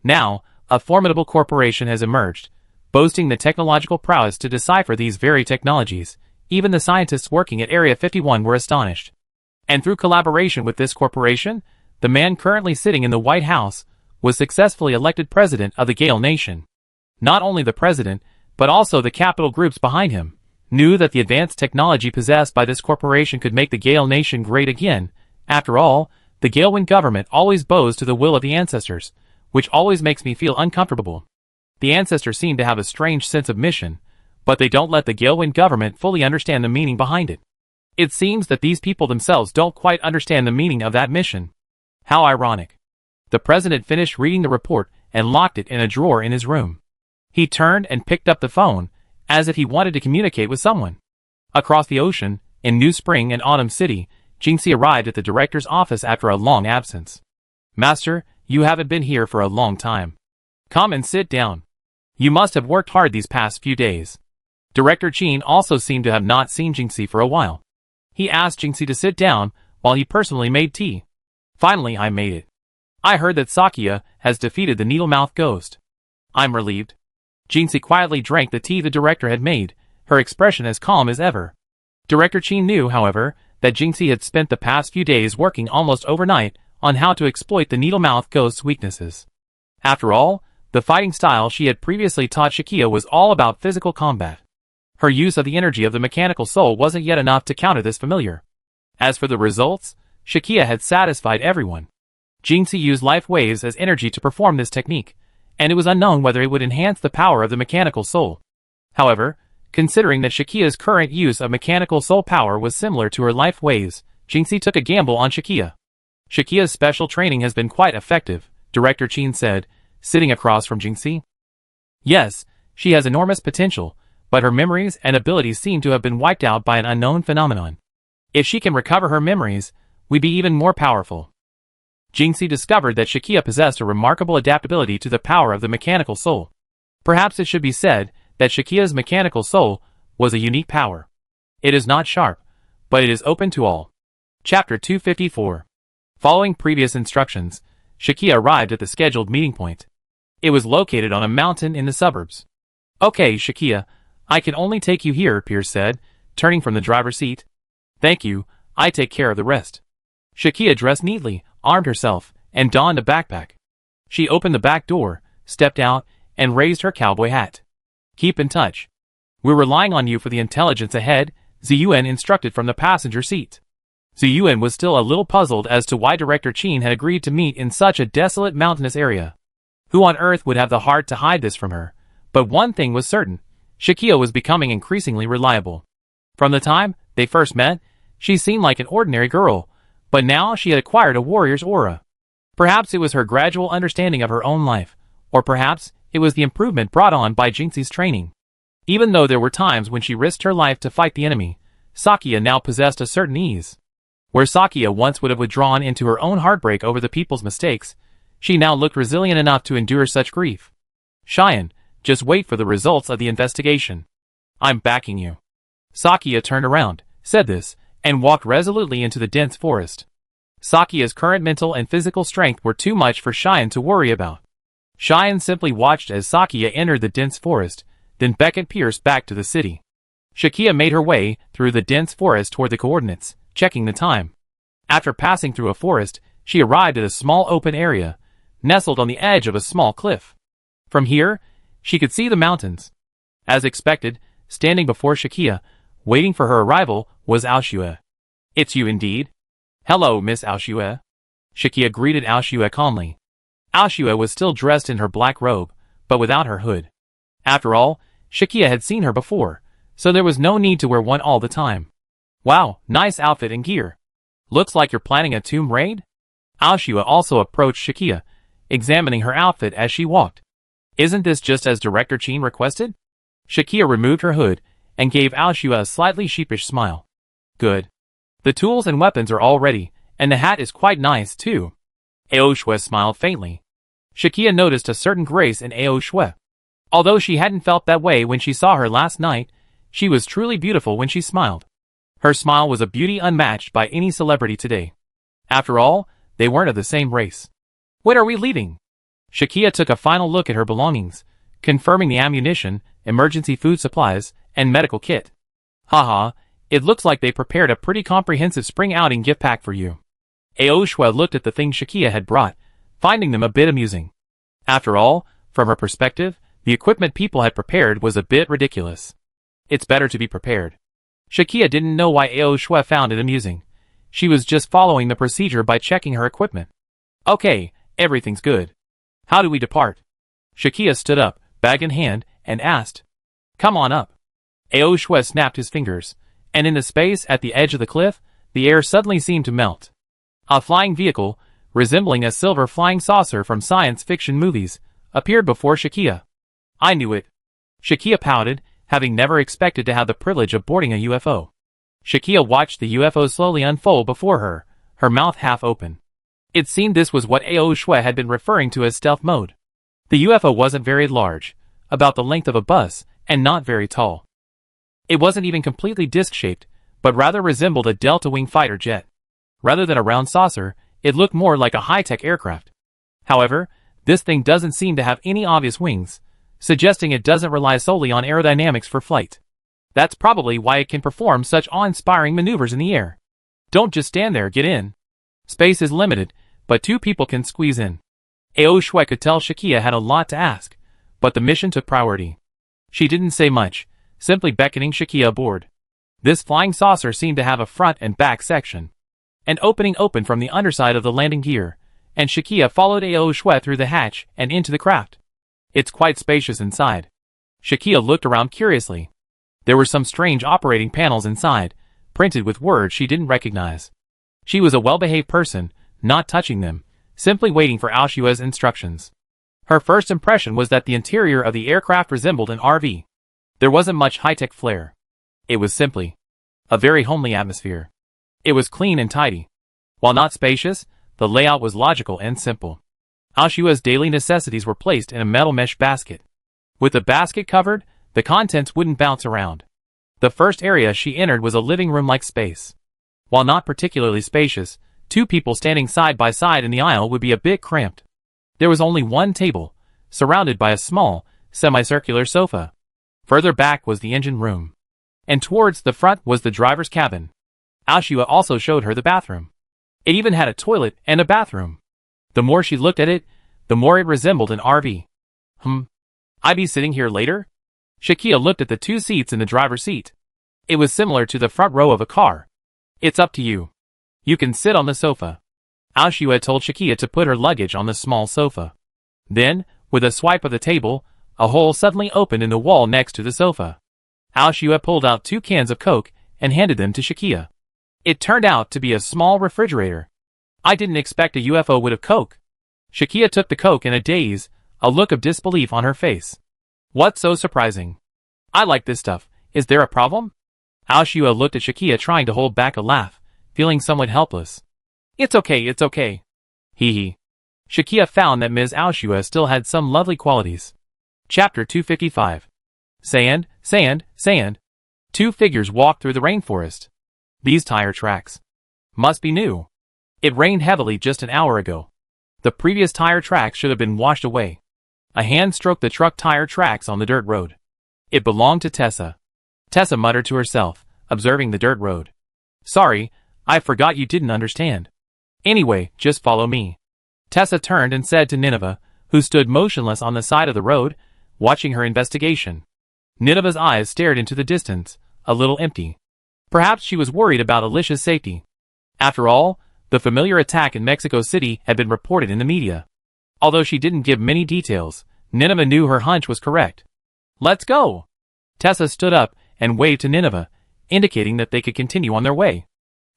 Now, a formidable corporation has emerged, boasting the technological prowess to decipher these very technologies. Even the scientists working at Area 51 were astonished. And through collaboration with this corporation, the man currently sitting in the White House was successfully elected president of the Gale Nation. Not only the president, but also the capital groups behind him, knew that the advanced technology possessed by this corporation could make the Gale Nation great again. After all, the Galewind government always bows to the will of the ancestors, which always makes me feel uncomfortable. The ancestors seem to have a strange sense of mission, but they don't let the Galewind government fully understand the meaning behind it. It seems that these people themselves don't quite understand the meaning of that mission. How ironic. The president finished reading the report and locked it in a drawer in his room. He turned and picked up the phone, as if he wanted to communicate with someone. Across the ocean, in New Spring and Autumn City, Jinxie arrived at the director's office after a long absence. Master, you haven't been here for a long time. Come and sit down. You must have worked hard these past few days. Director Chin also seemed to have not seen Jinxie for a while. He asked Jinxie to sit down while he personally made tea. Finally, I made it. I heard that Sakya has defeated the Needle-Mouth Ghost. I'm relieved. Jinxie quietly drank the tea the director had made, her expression as calm as ever. Director Chin knew, however, that Jinxie had spent the past few days working almost overnight on how to exploit the Needle-Mouth Ghost's weaknesses. After all, the fighting style she had previously taught Shakia was all about physical combat. Her use of the energy of the mechanical soul wasn't yet enough to counter this familiar. As for the results, Shakia had satisfied everyone. Jinxie used life waves as energy to perform this technique, and it was unknown whether it would enhance the power of the mechanical soul. However, considering that Shakia's current use of mechanical soul power was similar to her life waves, Jinxie took a gamble on Shakia. Shakia's special training has been quite effective, Director Chin said, sitting across from Jinxie. Yes, she has enormous potential, but her memories and abilities seem to have been wiped out by an unknown phenomenon. If she can recover her memories, we'd be even more powerful. Jinxie discovered that Shakia possessed a remarkable adaptability to the power of the mechanical soul. Perhaps it should be said that Shakia's mechanical soul was a unique power. It is not sharp, but it is open to all. Chapter 254. Following previous instructions, Shakia arrived at the scheduled meeting point. It was located on a mountain in the suburbs. Okay, Shakia, I can only take you here, Pierce said, turning from the driver's seat. Thank you, I take care of the rest. Shakia dressed neatly, armed herself, and donned a backpack. She opened the back door, stepped out, and raised her cowboy hat. Keep in touch. We're relying on you for the intelligence ahead, Ziyuan instructed from the passenger seat. Ziyuan was still a little puzzled as to why Director Qin had agreed to meet in such a desolate mountainous area. Who on earth would have the heart to hide this from her? But one thing was certain. Shakia was becoming increasingly reliable. From the time they first met, she seemed like an ordinary girl, but now she had acquired a warrior's aura. Perhaps it was her gradual understanding of her own life, or perhaps it was the improvement brought on by Jinxi's training. Even though there were times when she risked her life to fight the enemy, Sakia now possessed a certain ease. Where Sakia once would have withdrawn into her own heartbreak over the people's mistakes, she now looked resilient enough to endure such grief. Cheyenne, just wait for the results of the investigation. I'm backing you. Sakia turned around, said this, and walked resolutely into the dense forest. Sakia's current mental and physical strength were too much for Cheyenne to worry about. Cheyenne simply watched as Sakia entered the dense forest, then beckoned Pierce back to the city. Shakia made her way through the dense forest toward the coordinates, checking the time. After passing through a forest, she arrived at a small open area, nestled on the edge of a small cliff. From here, she could see the mountains. As expected, standing before Shakia, waiting for her arrival, was Aoshue. It's you indeed? Hello, Miss Aoshue. Shakia greeted Aoshue calmly. Aoshue was still dressed in her black robe, but without her hood. After all, Shakia had seen her before, so there was no need to wear one all the time. Wow, nice outfit and gear. Looks like you're planning a tomb raid? Aoshue also approached Shakia, examining her outfit as she walked. Isn't this just as Director Qin requested? Shakia removed her hood and gave Aoshue a slightly sheepish smile. Good. The tools and weapons are all ready, and the hat is quite nice too. Aoshue smiled faintly. Shakia noticed a certain grace in Aoshue. Although she hadn't felt that way when she saw her last night, she was truly beautiful when she smiled. Her smile was a beauty unmatched by any celebrity today. After all, they weren't of the same race. When are we leaving? Shakia took a final look at her belongings, confirming the ammunition, emergency food supplies, and medical kit. Haha, it looks like they prepared a pretty comprehensive spring outing gift pack for you. Aoshue looked at the things Shakia had brought, finding them a bit amusing. After all, from her perspective, the equipment people had prepared was a bit ridiculous. It's better to be prepared. Shakia didn't know why Aoshue found it amusing. She was just following the procedure by checking her equipment. Okay, everything's good. How do we depart? Shakia stood up, bag in hand, and asked. Come on up. Aoshue snapped his fingers, and in the space at the edge of the cliff, the air suddenly seemed to melt. A flying vehicle, resembling a silver flying saucer from science fiction movies, appeared before Shakia. I knew it. Shakia pouted, having never expected to have the privilege of boarding a UFO. Shakia watched the UFO slowly unfold before her, her mouth half open. It seemed this was what Aoshue had been referring to as stealth mode. The UFO wasn't very large, about the length of a bus, and not very tall. It wasn't even completely disc-shaped, but rather resembled a delta-wing fighter jet. Rather than a round saucer, it looked more like a high-tech aircraft. However, this thing doesn't seem to have any obvious wings, suggesting it doesn't rely solely on aerodynamics for flight. That's probably why it can perform such awe-inspiring maneuvers in the air. Don't just stand there, get in. Space is limited, but 2 people can squeeze in. Aoshue could tell Shakia had a lot to ask, but the mission took priority. She didn't say much, simply beckoning Shakia aboard. This flying saucer seemed to have a front and back section. An opening opened from the underside of the landing gear, and Shakia followed Aoshue through the hatch and into the craft. It's quite spacious inside. Shakia looked around curiously. There were some strange operating panels inside, printed with words she didn't recognize. She was a well-behaved person, not touching them, simply waiting for Aoshue's instructions. Her first impression was that the interior of the aircraft resembled an RV. There wasn't much high-tech flair. It was simply a very homely atmosphere. It was clean and tidy. While not spacious, the layout was logical and simple. Aoshue's daily necessities were placed in a metal mesh basket. With the basket covered, the contents wouldn't bounce around. The first area she entered was a living room-like space. While not particularly spacious, 2 people standing side by side in the aisle would be a bit cramped. There was only one table, surrounded by a small, semicircular sofa. Further back was the engine room. And towards the front was the driver's cabin. Aoshue also showed her the bathroom. It even had a toilet and a bathroom. The more she looked at it, the more it resembled an RV. I'd be sitting here later? Shakia looked at the 2 seats in the driver's seat. It was similar to the front row of a car. It's up to you. You can sit on the sofa. Aoshua told Shakia to put her luggage on the small sofa. Then, with a swipe of the table, a hole suddenly opened in the wall next to the sofa. Aoshua pulled out 2 cans of Coke and handed them to Shakia. It turned out to be a small refrigerator. I didn't expect a UFO would have Coke. Shakia took the Coke in a daze, a look of disbelief on her face. What's so surprising? I like this stuff. Is there a problem? Aoshua looked at Shakia trying to hold back a laugh, feeling somewhat helpless. It's okay, it's okay. Hee hee. Shakia found that Ms. Aoshua still had some lovely qualities. Chapter 255. Sand, sand, sand. 2 figures walked through the rainforest. These tire tracks must be new. It rained heavily just an hour ago. The previous tire tracks should have been washed away. A hand stroked the truck tire tracks on the dirt road. It belonged to Tessa. Tessa muttered to herself, observing the dirt road. Sorry, I forgot you didn't understand. Anyway, just follow me. Tessa turned and said to Nineveh, who stood motionless on the side of the road, watching her investigation. Nineveh's eyes stared into the distance, a little empty. Perhaps she was worried about Alicia's safety. After all, the familiar attack in Mexico City had been reported in the media. Although she didn't give many details, Nineveh knew her hunch was correct. Let's go! Tessa stood up and waved to Nineveh, indicating that they could continue on their way.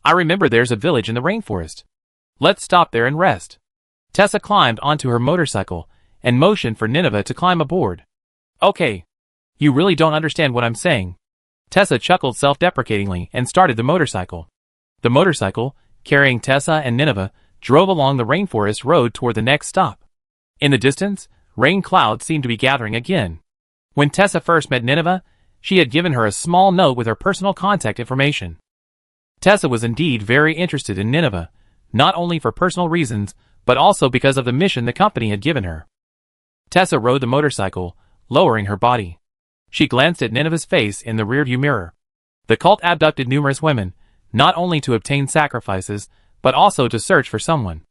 I remember there's a village in the rainforest. Let's stop there and rest. Tessa climbed onto her motorcycle and motioned for Nineveh to climb aboard. Okay. You really don't understand what I'm saying. Tessa chuckled self-deprecatingly and started the motorcycle. The motorcycle, carrying Tessa and Nineveh, drove along the rainforest road toward the next stop. In the distance, rain clouds seemed to be gathering again. When Tessa first met Nineveh, she had given her a small note with her personal contact information. Tessa was indeed very interested in Nineveh, not only for personal reasons, but also because of the mission the company had given her. Tessa rode the motorcycle, lowering her body. She glanced at Nineveh's face in the rearview mirror. The cult abducted numerous women, not only to obtain sacrifices, but also to search for someone.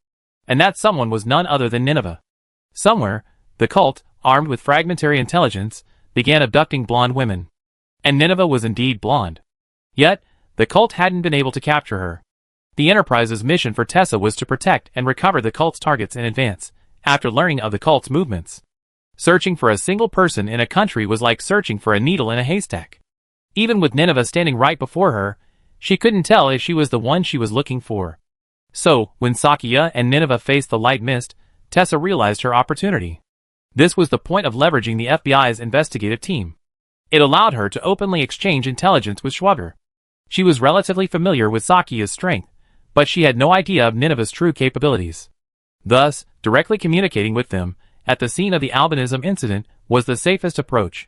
And that someone was none other than Nineveh. Somewhere, the cult, armed with fragmentary intelligence, began abducting blonde women. And Nineveh was indeed blonde. Yet, the cult hadn't been able to capture her. The Enterprise's mission for Tessa was to protect and recover the cult's targets in advance, after learning of the cult's movements. Searching for a single person in a country was like searching for a needle in a haystack. Even with Nineveh standing right before her, she couldn't tell if she was the one she was looking for. So, when Sakia and Nineveh faced the light mist, Tessa realized her opportunity. This was the point of leveraging the FBI's investigative team. It allowed her to openly exchange intelligence with Schwager. She was relatively familiar with Sakia's strength, but she had no idea of Nineveh's true capabilities. Thus, directly communicating with them, at the scene of the albinism incident, was the safest approach.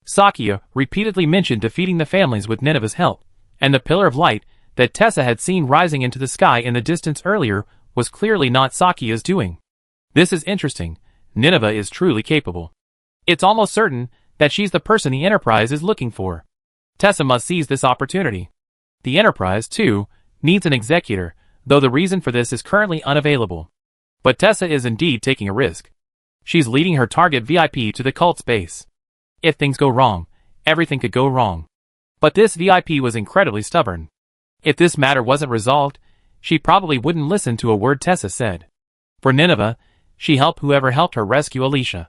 Sakia repeatedly mentioned defeating the families with Nineveh's help, and the pillar of light that Tessa had seen rising into the sky in the distance earlier was clearly not Sakia's doing. This is interesting. Nineveh is truly capable. It's almost certain that she's the person the Enterprise is looking for. Tessa must seize this opportunity. The Enterprise, too, needs an executor, though the reason for this is currently unavailable. But Tessa is indeed taking a risk. She's leading her target VIP to the cult's base. If things go wrong, everything could go wrong. But this VIP was incredibly stubborn. If this matter wasn't resolved, she probably wouldn't listen to a word Tessa said. For Nineveh, she helped whoever helped her rescue Alicia.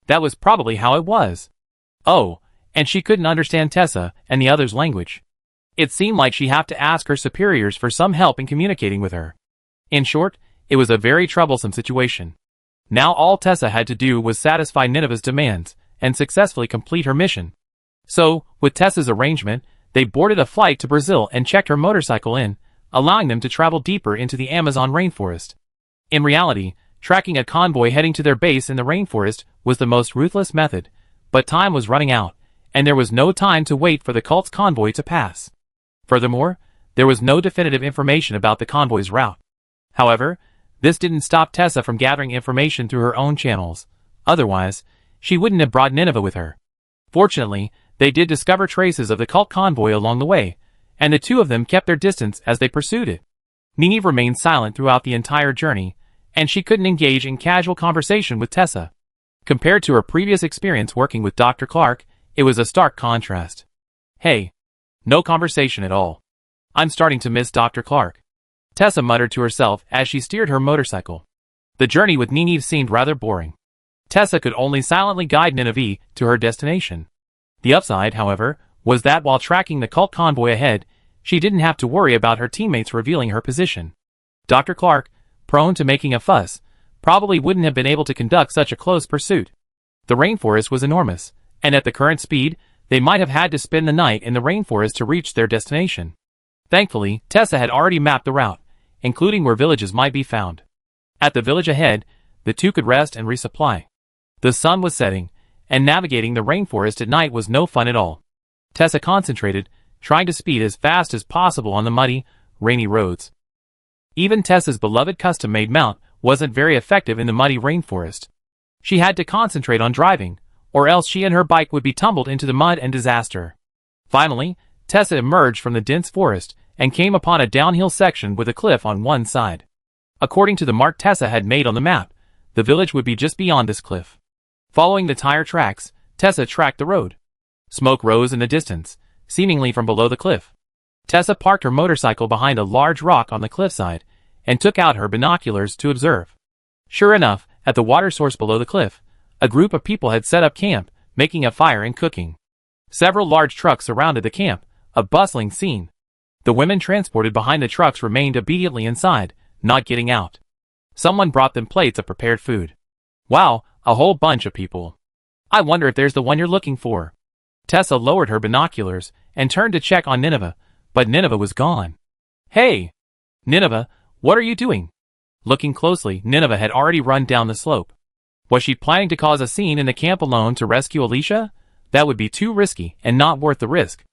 That was probably how it was. Oh, and she couldn't understand Tessa and the others' language. It seemed like she'd have to ask her superiors for some help in communicating with her. In short, it was a very troublesome situation. Now all Tessa had to do was satisfy Nineveh's demands and successfully complete her mission. So, with Tessa's arrangement, they boarded a flight to Brazil and checked her motorcycle in, allowing them to travel deeper into the Amazon rainforest. In reality, tracking a convoy heading to their base in the rainforest was the most ruthless method, but time was running out, and there was no time to wait for the cult's convoy to pass. Furthermore, there was no definitive information about the convoy's route. However, this didn't stop Tessa from gathering information through her own channels. Otherwise, she wouldn't have brought Nineveh with her. Fortunately, they did discover traces of the cult convoy along the way, and the two of them kept their distance as they pursued it. Neve remained silent throughout the entire journey, and she couldn't engage in casual conversation with Tessa. Compared to her previous experience working with Dr. Clark, it was a stark contrast. Hey. No conversation at all. I'm starting to miss Dr. Clark. Tessa muttered to herself as she steered her motorcycle. The journey with Nini seemed rather boring. Tessa could only silently guide Nineveh to her destination. The upside, however, was that while tracking the cult convoy ahead, she didn't have to worry about her teammates revealing her position. Dr. Clark, prone to making a fuss, probably wouldn't have been able to conduct such a close pursuit. The rainforest was enormous, and at the current speed, they might have had to spend the night in the rainforest to reach their destination. Thankfully, Tessa had already mapped the route, including where villages might be found. At the village ahead, the two could rest and resupply. The sun was setting, and navigating the rainforest at night was no fun at all. Tessa concentrated, trying to speed as fast as possible on the muddy, rainy roads. Even Tessa's beloved custom-made mount wasn't very effective in the muddy rainforest. She had to concentrate on driving, or else she and her bike would be tumbled into the mud and disaster. Finally, Tessa emerged from the dense forest and came upon a downhill section with a cliff on one side. According to the mark Tessa had made on the map, the village would be just beyond this cliff. Following the tire tracks, Tessa tracked the road. Smoke rose in the distance, seemingly from below the cliff. Tessa parked her motorcycle behind a large rock on the cliffside and took out her binoculars to observe. Sure enough, at the water source below the cliff, a group of people had set up camp, making a fire and cooking. Several large trucks surrounded the camp, a bustling scene. The women transported behind the trucks remained obediently inside, not getting out. Someone brought them plates of prepared food. Wow, a whole bunch of people. I wonder if there's the one you're looking for. Tessa lowered her binoculars and turned to check on Nineveh, but Nineveh was gone. Hey! Nineveh, what are you doing? Looking closely, Nineveh had already run down the slope. Was she planning to cause a scene in the camp alone to rescue Alicia? That would be too risky and not worth the risk.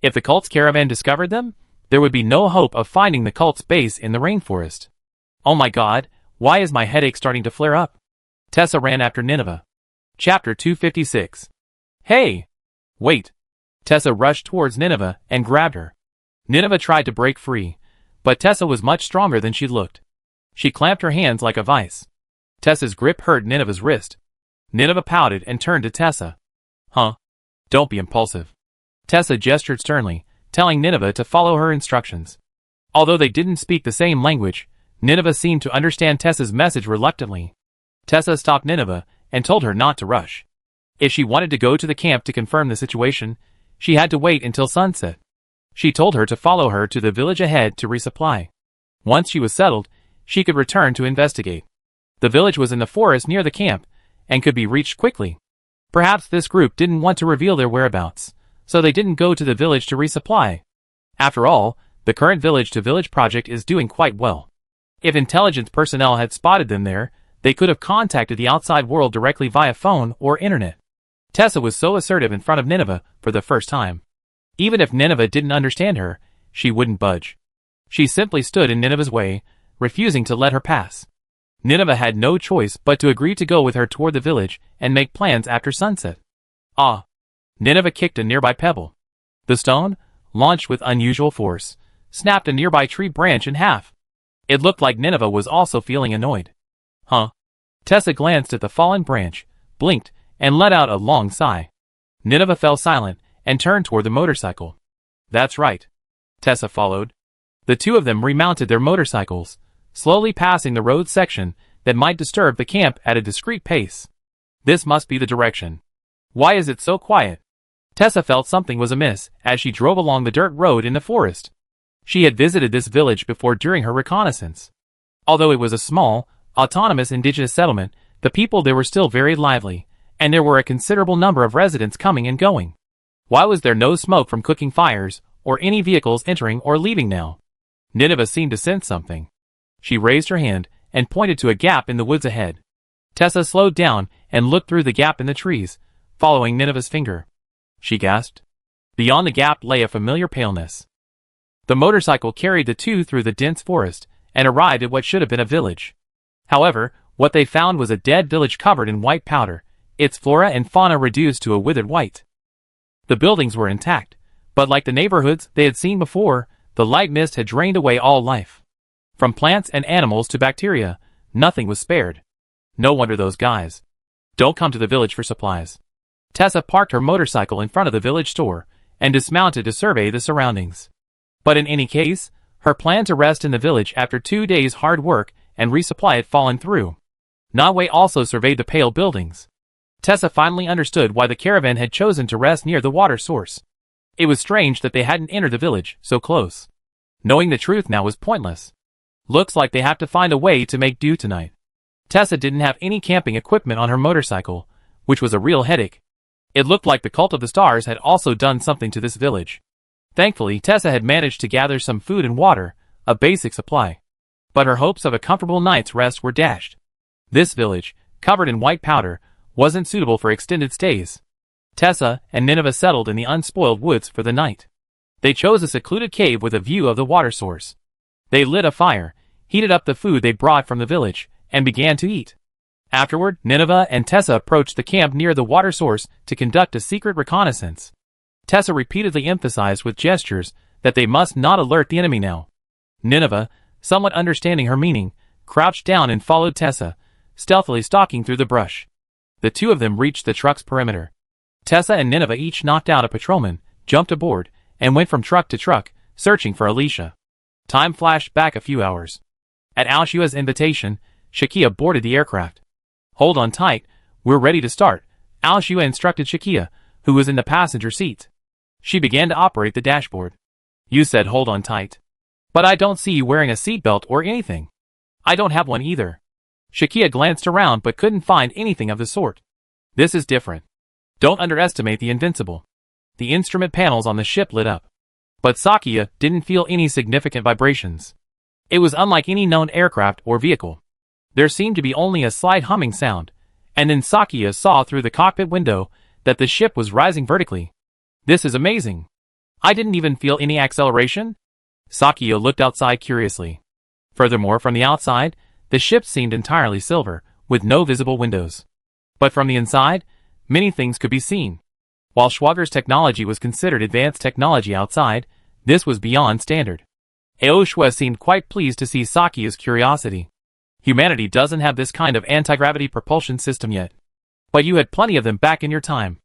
If the cult's caravan discovered them, there would be no hope of finding the cult's base in the rainforest. Oh my god, why is my headache starting to flare up? Tessa ran after Nineveh. Chapter 256. Hey! Wait! Tessa rushed towards Nineveh and grabbed her. Nineveh tried to break free, but Tessa was much stronger than she looked. She clamped her hands like a vice. Tessa's grip hurt Nineveh's wrist. Nineveh pouted and turned to Tessa. Huh? Don't be impulsive. Tessa gestured sternly, telling Nineveh to follow her instructions. Although they didn't speak the same language, Nineveh seemed to understand Tessa's message reluctantly. Tessa stopped Nineveh and told her not to rush. If she wanted to go to the camp to confirm the situation, she had to wait until sunset. She told her to follow her to the village ahead to resupply. Once she was settled, she could return to investigate. The village was in the forest near the camp, and could be reached quickly. Perhaps this group didn't want to reveal their whereabouts, so they didn't go to the village to resupply. After all, the current village-to-village project is doing quite well. If intelligence personnel had spotted them there, they could have contacted the outside world directly via phone or internet. Tessa was so assertive in front of Nineveh for the first time. Even if Nineveh didn't understand her, she wouldn't budge. She simply stood in Nineveh's way, refusing to let her pass. Nineveh had no choice but to agree to go with her toward the village and make plans after sunset. Ah! Nineveh kicked a nearby pebble. The stone, launched with unusual force, snapped a nearby tree branch in half. It looked like Nineveh was also feeling annoyed. Huh? Tessa glanced at the fallen branch, blinked, and let out a long sigh. Nineveh fell silent and turned toward the motorcycle. That's right. Tessa followed. The two of them remounted their motorcycles, slowly passing the road section that might disturb the camp at a discreet pace. This must be the direction. Why is it so quiet? Tessa felt something was amiss as she drove along the dirt road in the forest. She had visited this village before during her reconnaissance. Although it was a small, autonomous indigenous settlement, the people there were still very lively, and there were a considerable number of residents coming and going. Why was there no smoke from cooking fires, or any vehicles entering or leaving now? Nineveh seemed to sense something. She raised her hand and pointed to a gap in the woods ahead. Tessa slowed down and looked through the gap in the trees, following Nineveh's finger. She gasped. Beyond the gap lay a familiar paleness. The motorcycle carried the two through the dense forest and arrived at what should have been a village. However, what they found was a dead village covered in white powder, its flora and fauna reduced to a withered white. The buildings were intact, but like the neighborhoods they had seen before, the light mist had drained away all life. From plants and animals to bacteria, nothing was spared. No wonder those guys don't come to the village for supplies. Tessa parked her motorcycle in front of the village store and dismounted to survey the surroundings. But in any case, Her plan to rest in the village after 2 days' hard work and resupply had fallen through. Nawe also surveyed the pale buildings. Tessa finally understood why the caravan had chosen to rest near the water source. It was strange that they hadn't entered the village so close. Knowing the truth now was pointless. Looks like they have to find a way to make do tonight. Tessa didn't have any camping equipment on her motorcycle, which was a real headache. It looked like the Cult of the Stars had also done something to this village. Thankfully, Tessa had managed to gather some food and water, a basic supply. But her hopes of a comfortable night's rest were dashed. This village, covered in white powder, wasn't suitable for extended stays. Tessa and Nineveh settled in the unspoiled woods for the night. They chose a secluded cave with a view of the water source. They lit a fire, heated up the food they brought from the village, and began to eat. Afterward, Nineveh and Tessa approached the camp near the water source to conduct a secret reconnaissance. Tessa repeatedly emphasized with gestures that they must not alert the enemy now. Nineveh, somewhat understanding her meaning, crouched down and followed Tessa, stealthily stalking through the brush. The two of them reached the truck's perimeter. Tessa and Nineveh each knocked out a patrolman, jumped aboard, and went from truck to truck, searching for Alicia. Time flashed back a few hours. At Al-Shua's invitation, Shakia boarded the aircraft. "Hold on tight, we're ready to start," Al-Shua instructed Shakia, who was in the passenger seat. She began to operate the dashboard. "You said hold on tight. But I don't see you wearing a seatbelt or anything." "I don't have one either." Shakia glanced around but couldn't find anything of the sort. "This is different. Don't underestimate the invincible." The instrument panels on the ship lit up. But Sakia didn't feel any significant vibrations. It was unlike any known aircraft or vehicle. There seemed to be only a slight humming sound, and then Sakia saw through the cockpit window that the ship was rising vertically. "This is amazing. I didn't even feel any acceleration?" Sakia looked outside curiously. Furthermore, from the outside, the ship seemed entirely silver, with no visible windows. But from the inside, many things could be seen. While Schwager's technology was considered advanced technology outside, this was beyond standard. Aoshua seemed quite pleased to see Sakia's curiosity. "Humanity doesn't have this kind of anti-gravity propulsion system yet. But you had plenty of them back in your time."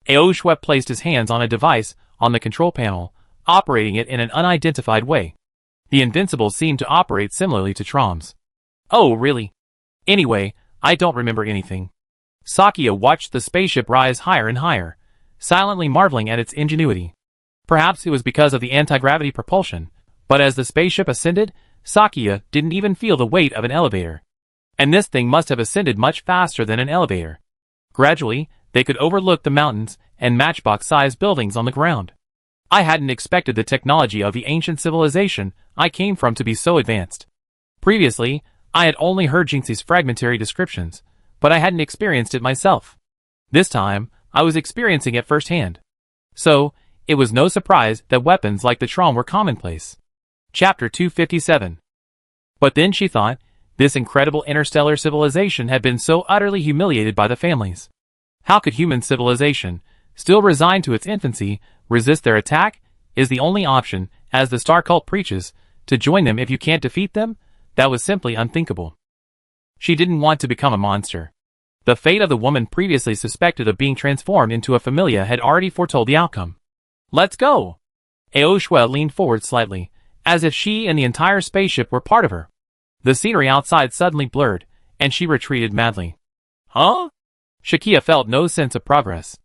Aoshua placed his hands on a device on the control panel, operating it in an unidentified way. The Invincible seemed to operate similarly to Trom's. "Oh, really? Anyway, I don't remember anything." Sakia watched the spaceship rise higher and higher, silently marveling at its ingenuity. Perhaps it was because of the anti-gravity propulsion, but as the spaceship ascended, Sakia didn't even feel the weight of an elevator. And this thing must have ascended much faster than an elevator. Gradually, they could overlook the mountains and matchbox-sized buildings on the ground. "I hadn't expected the technology of the ancient civilization I came from to be so advanced. Previously, I had only heard Jinxi's fragmentary descriptions, but I hadn't experienced it myself. This time, I was experiencing it firsthand. So, it was no surprise that weapons like the Trom were commonplace." Chapter 257. But then she thought, this incredible interstellar civilization had been so utterly humiliated by the families. How could human civilization, still resigned to its infancy, resist their attack? Is the only option, as the Star Cult preaches, to join them if you can't defeat them? That was simply unthinkable. She didn't want to become a monster. The fate of the woman previously suspected of being transformed into a familia had already foretold the outcome. "Let's go!" Aoshua leaned forward slightly, as if she and the entire spaceship were part of her. The scenery outside suddenly blurred, and she retreated madly. "Huh?" Shakia felt no sense of progress.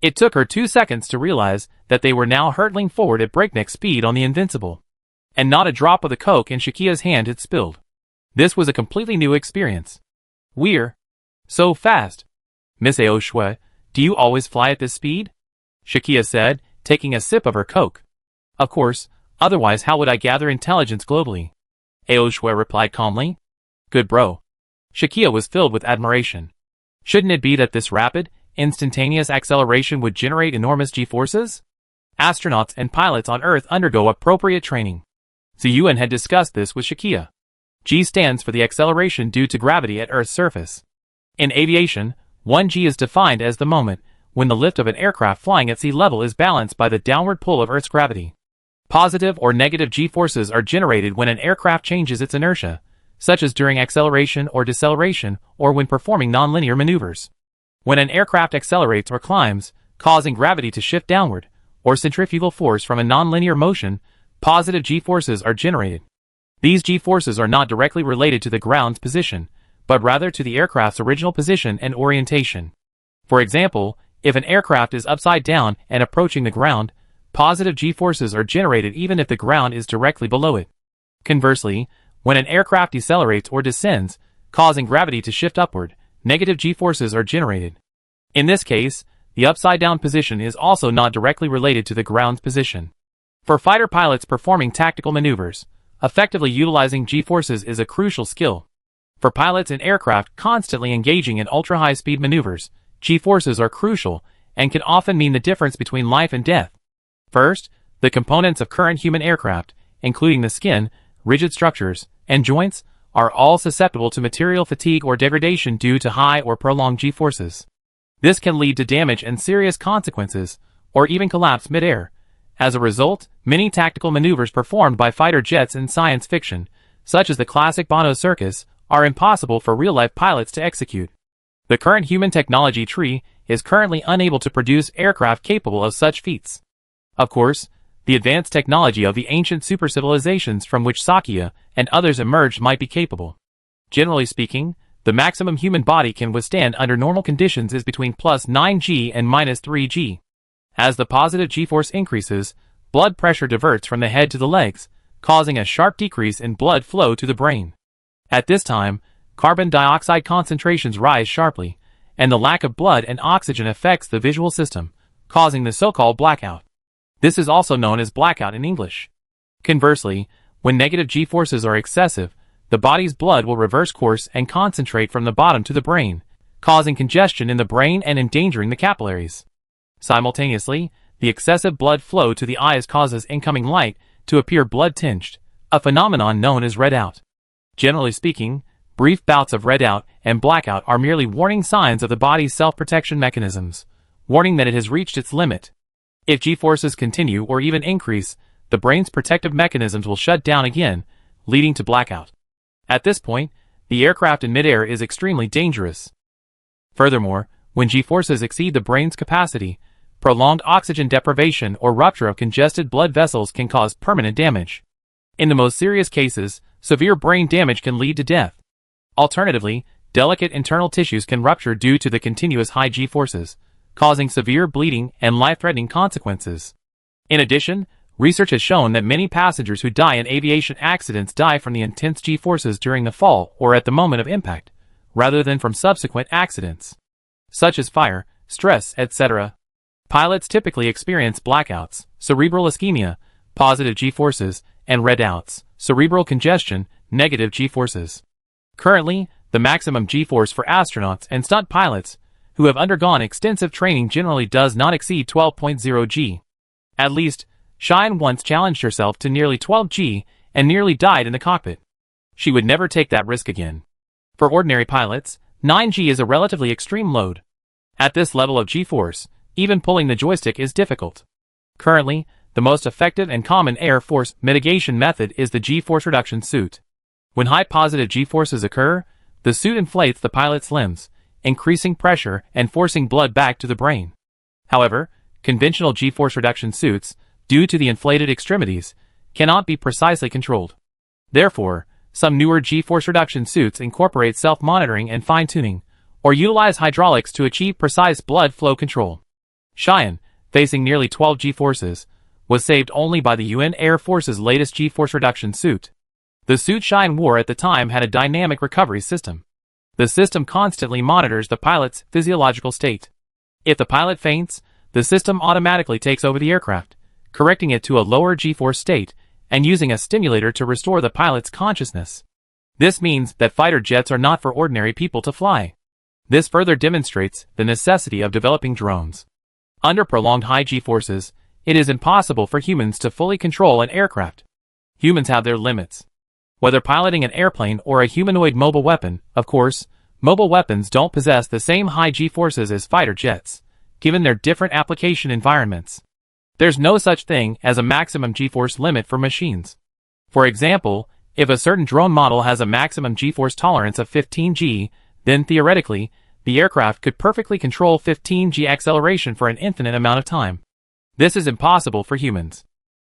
It took her 2 seconds to realize that they were now hurtling forward at breakneck speed on the Invincible. And not a drop of the coke in Shakia's hand had spilled. This was a completely new experience. "We're so fast. Miss Aoshua, do you always fly at this speed?" Shakia said, taking a sip of her coke. "Of course, otherwise how would I gather intelligence globally?" Aoshua replied calmly. "Good bro." Shakia was filled with admiration. Shouldn't it be that this rapid, instantaneous acceleration would generate enormous G-forces? Astronauts and pilots on Earth undergo appropriate training. Ziyuan had discussed this with Shakia. G stands for the acceleration due to gravity at Earth's surface. In aviation, 1G is defined as the moment when the lift of an aircraft flying at sea level is balanced by the downward pull of Earth's gravity. Positive or negative G-forces are generated when an aircraft changes its inertia, such as during acceleration or deceleration or when performing nonlinear maneuvers. When an aircraft accelerates or climbs, causing gravity to shift downward, or centrifugal force from a nonlinear motion, positive g-forces are generated. These g-forces are not directly related to the ground's position, but rather to the aircraft's original position and orientation. For example, if an aircraft is upside down and approaching the ground, positive g-forces are generated even if the ground is directly below it. Conversely, when an aircraft decelerates or descends, causing gravity to shift upward, negative g-forces are generated. In this case, the upside-down position is also not directly related to the ground's position. For fighter pilots performing tactical maneuvers, effectively utilizing g-forces is a crucial skill. For pilots in aircraft constantly engaging in ultra-high-speed maneuvers, g-forces are crucial and can often mean the difference between life and death. First, the components of current human aircraft, including the skin, rigid structures, and joints, are all susceptible to material fatigue or degradation due to high or prolonged g-forces. This can lead to damage and serious consequences, or even collapse mid-air. As a result, many tactical maneuvers performed by fighter jets in science fiction, such as the classic Bono's Circus, are impossible for real-life pilots to execute. The current human technology tree is currently unable to produce aircraft capable of such feats. Of course, the advanced technology of the ancient super-civilizations from which Sakya and others emerged might be capable. Generally speaking, the maximum human body can withstand under normal conditions is between plus 9G and minus 3G. As the positive g-force increases, blood pressure diverts from the head to the legs, causing a sharp decrease in blood flow to the brain. At this time, carbon dioxide concentrations rise sharply, and the lack of blood and oxygen affects the visual system, causing the so-called blackout. This is also known as blackout in English. Conversely, when negative g-forces are excessive, the body's blood will reverse course and concentrate from the bottom to the brain, causing congestion in the brain and endangering the capillaries. Simultaneously, the excessive blood flow to the eyes causes incoming light to appear blood-tinged, a phenomenon known as redout. Generally speaking, brief bouts of redout and blackout are merely warning signs of the body's self-protection mechanisms, warning that it has reached its limit. If g-forces continue or even increase, the brain's protective mechanisms will shut down again, leading to blackout. At this point, the aircraft in midair is extremely dangerous. Furthermore, when g-forces exceed the brain's capacity, prolonged oxygen deprivation or rupture of congested blood vessels can cause permanent damage. In the most serious cases, severe brain damage can lead to death. Alternatively, delicate internal tissues can rupture due to the continuous high g-forces, causing severe bleeding and life-threatening consequences. In addition, research has shown that many passengers who die in aviation accidents die from the intense g-forces during the fall or at the moment of impact, rather than from subsequent accidents, such as fire, stress, etc. Pilots typically experience blackouts, cerebral ischemia, positive g-forces, and redouts, cerebral congestion, negative g-forces. Currently, the maximum g-force for astronauts and stunt pilots who have undergone extensive training generally does not exceed 12.0 G. At least, Cheyenne once challenged herself to nearly 12 G and nearly died in the cockpit. She would never take that risk again. For ordinary pilots, 9 G is a relatively extreme load. At this level of G-force, even pulling the joystick is difficult. Currently, the most effective and common Air Force mitigation method is the G-force reduction suit. When high positive G-forces occur, the suit inflates the pilot's limbs, increasing pressure and forcing blood back to the brain. However, conventional G-force reduction suits, due to the inflated extremities, cannot be precisely controlled. Therefore, some newer G-force reduction suits incorporate self-monitoring and fine-tuning, or utilize hydraulics to achieve precise blood flow control. Cheyenne, facing nearly 12 G-forces, was saved only by the UN Air Force's latest G-force reduction suit. The suit Cheyenne wore at the time had a dynamic recovery system. The system constantly monitors the pilot's physiological state. If the pilot faints, the system automatically takes over the aircraft, correcting it to a lower G-force state and using a stimulator to restore the pilot's consciousness. This means that fighter jets are not for ordinary people to fly. This further demonstrates the necessity of developing drones. Under prolonged high G-forces, it is impossible for humans to fully control an aircraft. Humans have their limits. Whether piloting an airplane or a humanoid mobile weapon, of course, mobile weapons don't possess the same high G-forces as fighter jets, given their different application environments. There's no such thing as a maximum G-force limit for machines. For example, if a certain drone model has a maximum G-force tolerance of 15 G, then theoretically, the aircraft could perfectly control 15 G acceleration for an infinite amount of time. This is impossible for humans.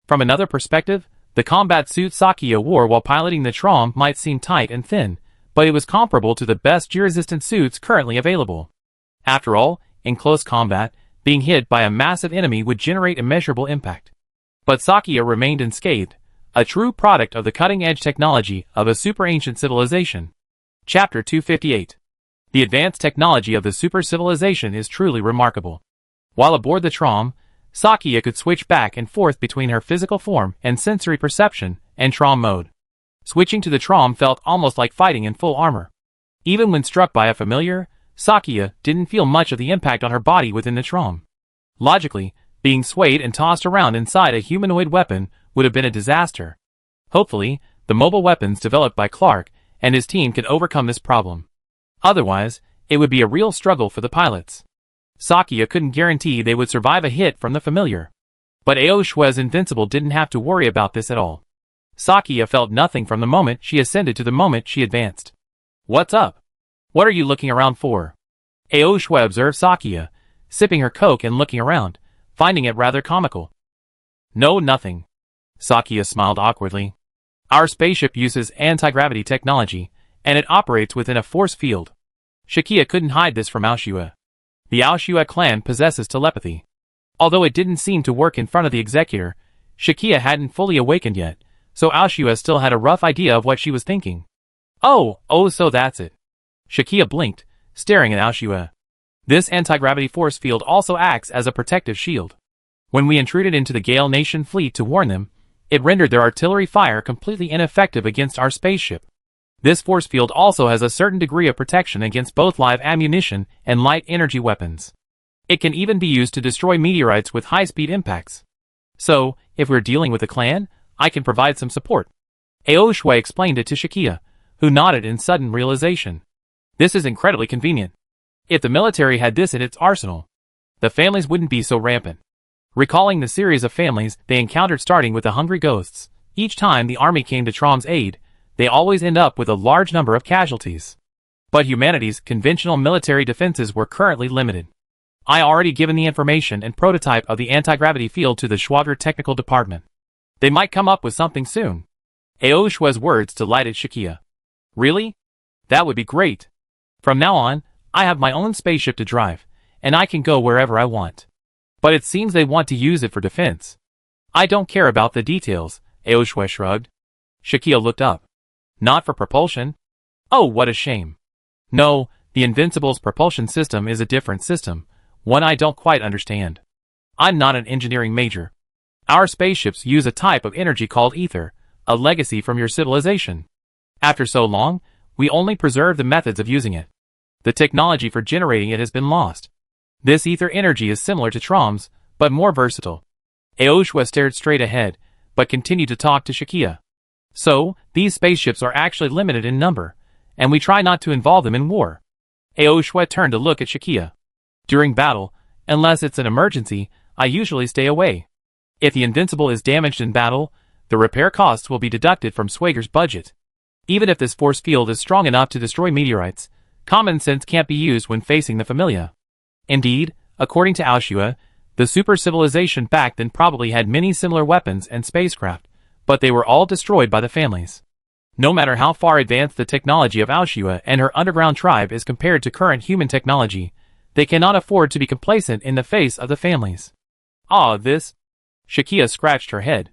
From another perspective, The combat suit Sakia wore while piloting the Trom might seem tight and thin, but it was comparable to the best G-resistant suits currently available. After all, in close combat, being hit by a massive enemy would generate immeasurable impact. But Sakia remained unscathed, a true product of the cutting-edge technology of a super-ancient civilization. Chapter 258. The advanced technology of the super-civilization is truly remarkable. While aboard the Trom, Sakia could switch back and forth between her physical form and sensory perception and Trom mode. Switching to the Trom felt almost like fighting in full armor. Even when struck by a familiar, Sakia didn't feel much of the impact on her body within the Trom. Logically, being swayed and tossed around inside a humanoid weapon would have been a disaster. Hopefully, the mobile weapons developed by Clark and his team can overcome this problem. Otherwise, it would be a real struggle for the pilots. Sakia couldn't guarantee they would survive a hit from the familiar. But Aoshua's invincible didn't have to worry about this at all. Sakia felt nothing from the moment she ascended to the moment she advanced. What's up? What are you looking around for? Aoshua observed Sakia, sipping her coke and looking around, finding it rather comical. No, nothing. Sakia smiled awkwardly. Our spaceship uses anti-gravity technology, and it operates within a force field. Shakia couldn't hide this from Aoshua. The Aoshua clan possesses telepathy. Although it didn't seem to work in front of the executor, Shakia hadn't fully awakened yet, so Aoshua still had a rough idea of what she was thinking. Oh, so that's it. Shakia blinked, staring at Aoshua. This anti-gravity force field also acts as a protective shield. When we intruded into the Gale Nation fleet to warn them, it rendered their artillery fire completely ineffective against our spaceship. This force field also has a certain degree of protection against both live ammunition and light energy weapons. It can even be used to destroy meteorites with high-speed impacts. So, if we're dealing with a clan, I can provide some support. Aoshua explained it to Shakia, who nodded in sudden realization. This is incredibly convenient. If the military had this in its arsenal, the families wouldn't be so rampant. Recalling the series of families they encountered starting with the hungry ghosts, each time the army came to Trom's aid, they always end up with a large number of casualties. But humanity's conventional military defenses were currently limited. I already given the information and prototype of the anti-gravity field to the Schwager Technical Department. They might come up with something soon. Aoshua's words delighted Shakia. Really? That would be great. From now on, I have my own spaceship to drive, and I can go wherever I want. But it seems they want to use it for defense. I don't care about the details, Aoshua shrugged. Shakia looked up. Not for propulsion? Oh, what a shame. No, the Invincible's propulsion system is a different system, one I don't quite understand. I'm not an engineering major. Our spaceships use a type of energy called ether, a legacy from your civilization. After so long, we only preserve the methods of using it. The technology for generating it has been lost. This ether energy is similar to Trom's, but more versatile. Aoshua stared straight ahead, but continued to talk to Shakia. So, these spaceships are actually limited in number, and we try not to involve them in war. Aoshua turned to look at Shakia. During battle, unless it's an emergency, I usually stay away. If the Invincible is damaged in battle, the repair costs will be deducted from Schwager's budget. Even if this force field is strong enough to destroy meteorites, common sense can't be used when facing the Familia. Indeed, according to Aoshua, the super civilization back then probably had many similar weapons and spacecraft, but they were all destroyed by the families. No matter how far advanced the technology of Aoshua and her underground tribe is compared to current human technology, they cannot afford to be complacent in the face of the families. This? Shakia scratched her head.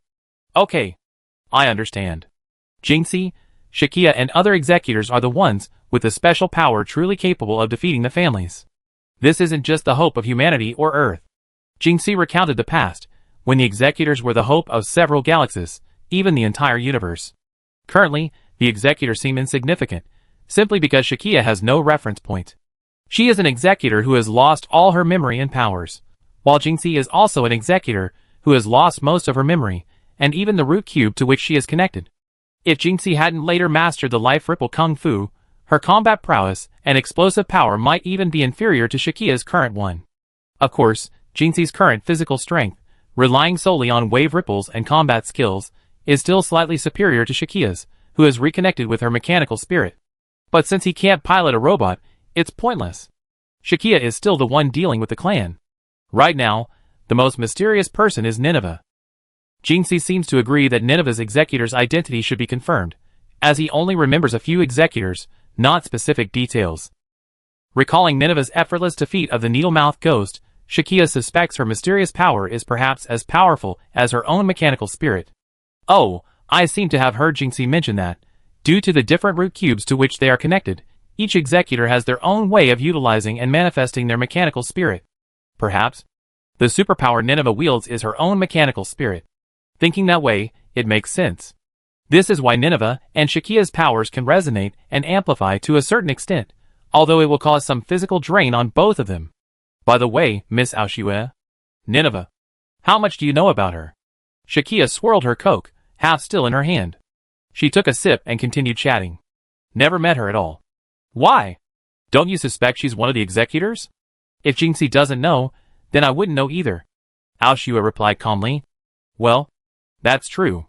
Okay. I understand. Jinxie, Shakia and other executors are the ones with the special power truly capable of defeating the families. This isn't just the hope of humanity or Earth. Jinxie recounted the past, when the executors were the hope of several galaxies, even the entire universe. Currently, the executors seem insignificant, simply because Shakia has no reference point. She is an executor who has lost all her memory and powers, while Jinxie is also an executor who has lost most of her memory, and even the root cube to which she is connected. If Jinxie hadn't later mastered the life ripple kung fu, her combat prowess and explosive power might even be inferior to Shakia's current one. Of course, Jinxie's current physical strength, relying solely on wave ripples and combat skills, is still slightly superior to Shakia's, who has reconnected with her mechanical spirit. But since he can't pilot a robot, it's pointless. Shakia is still the one dealing with the clan. Right now, the most mysterious person is Nineveh. Jingxi seems to agree that Nineveh's executor's identity should be confirmed, as he only remembers a few executors, not specific details. Recalling Nineveh's effortless defeat of the needle-mouthed ghost, Shakia suspects her mysterious power is perhaps as powerful as her own mechanical spirit. Oh, I seem to have heard Jingxi mention that, due to the different root cubes to which they are connected, each executor has their own way of utilizing and manifesting their mechanical spirit. Perhaps the superpower Nineveh wields is her own mechanical spirit. Thinking that way, it makes sense. This is why Nineveh and Shakia's powers can resonate and amplify to a certain extent, although it will cause some physical drain on both of them. By the way, Miss Aoshue, Nineveh, how much do you know about her? Shakia swirled her coke, half still in her hand. She took a sip and continued chatting. Never met her at all. Why? Don't you suspect she's one of the executors? If Jingxi doesn't know, then I wouldn't know either. Aoshue replied calmly. Well, that's true.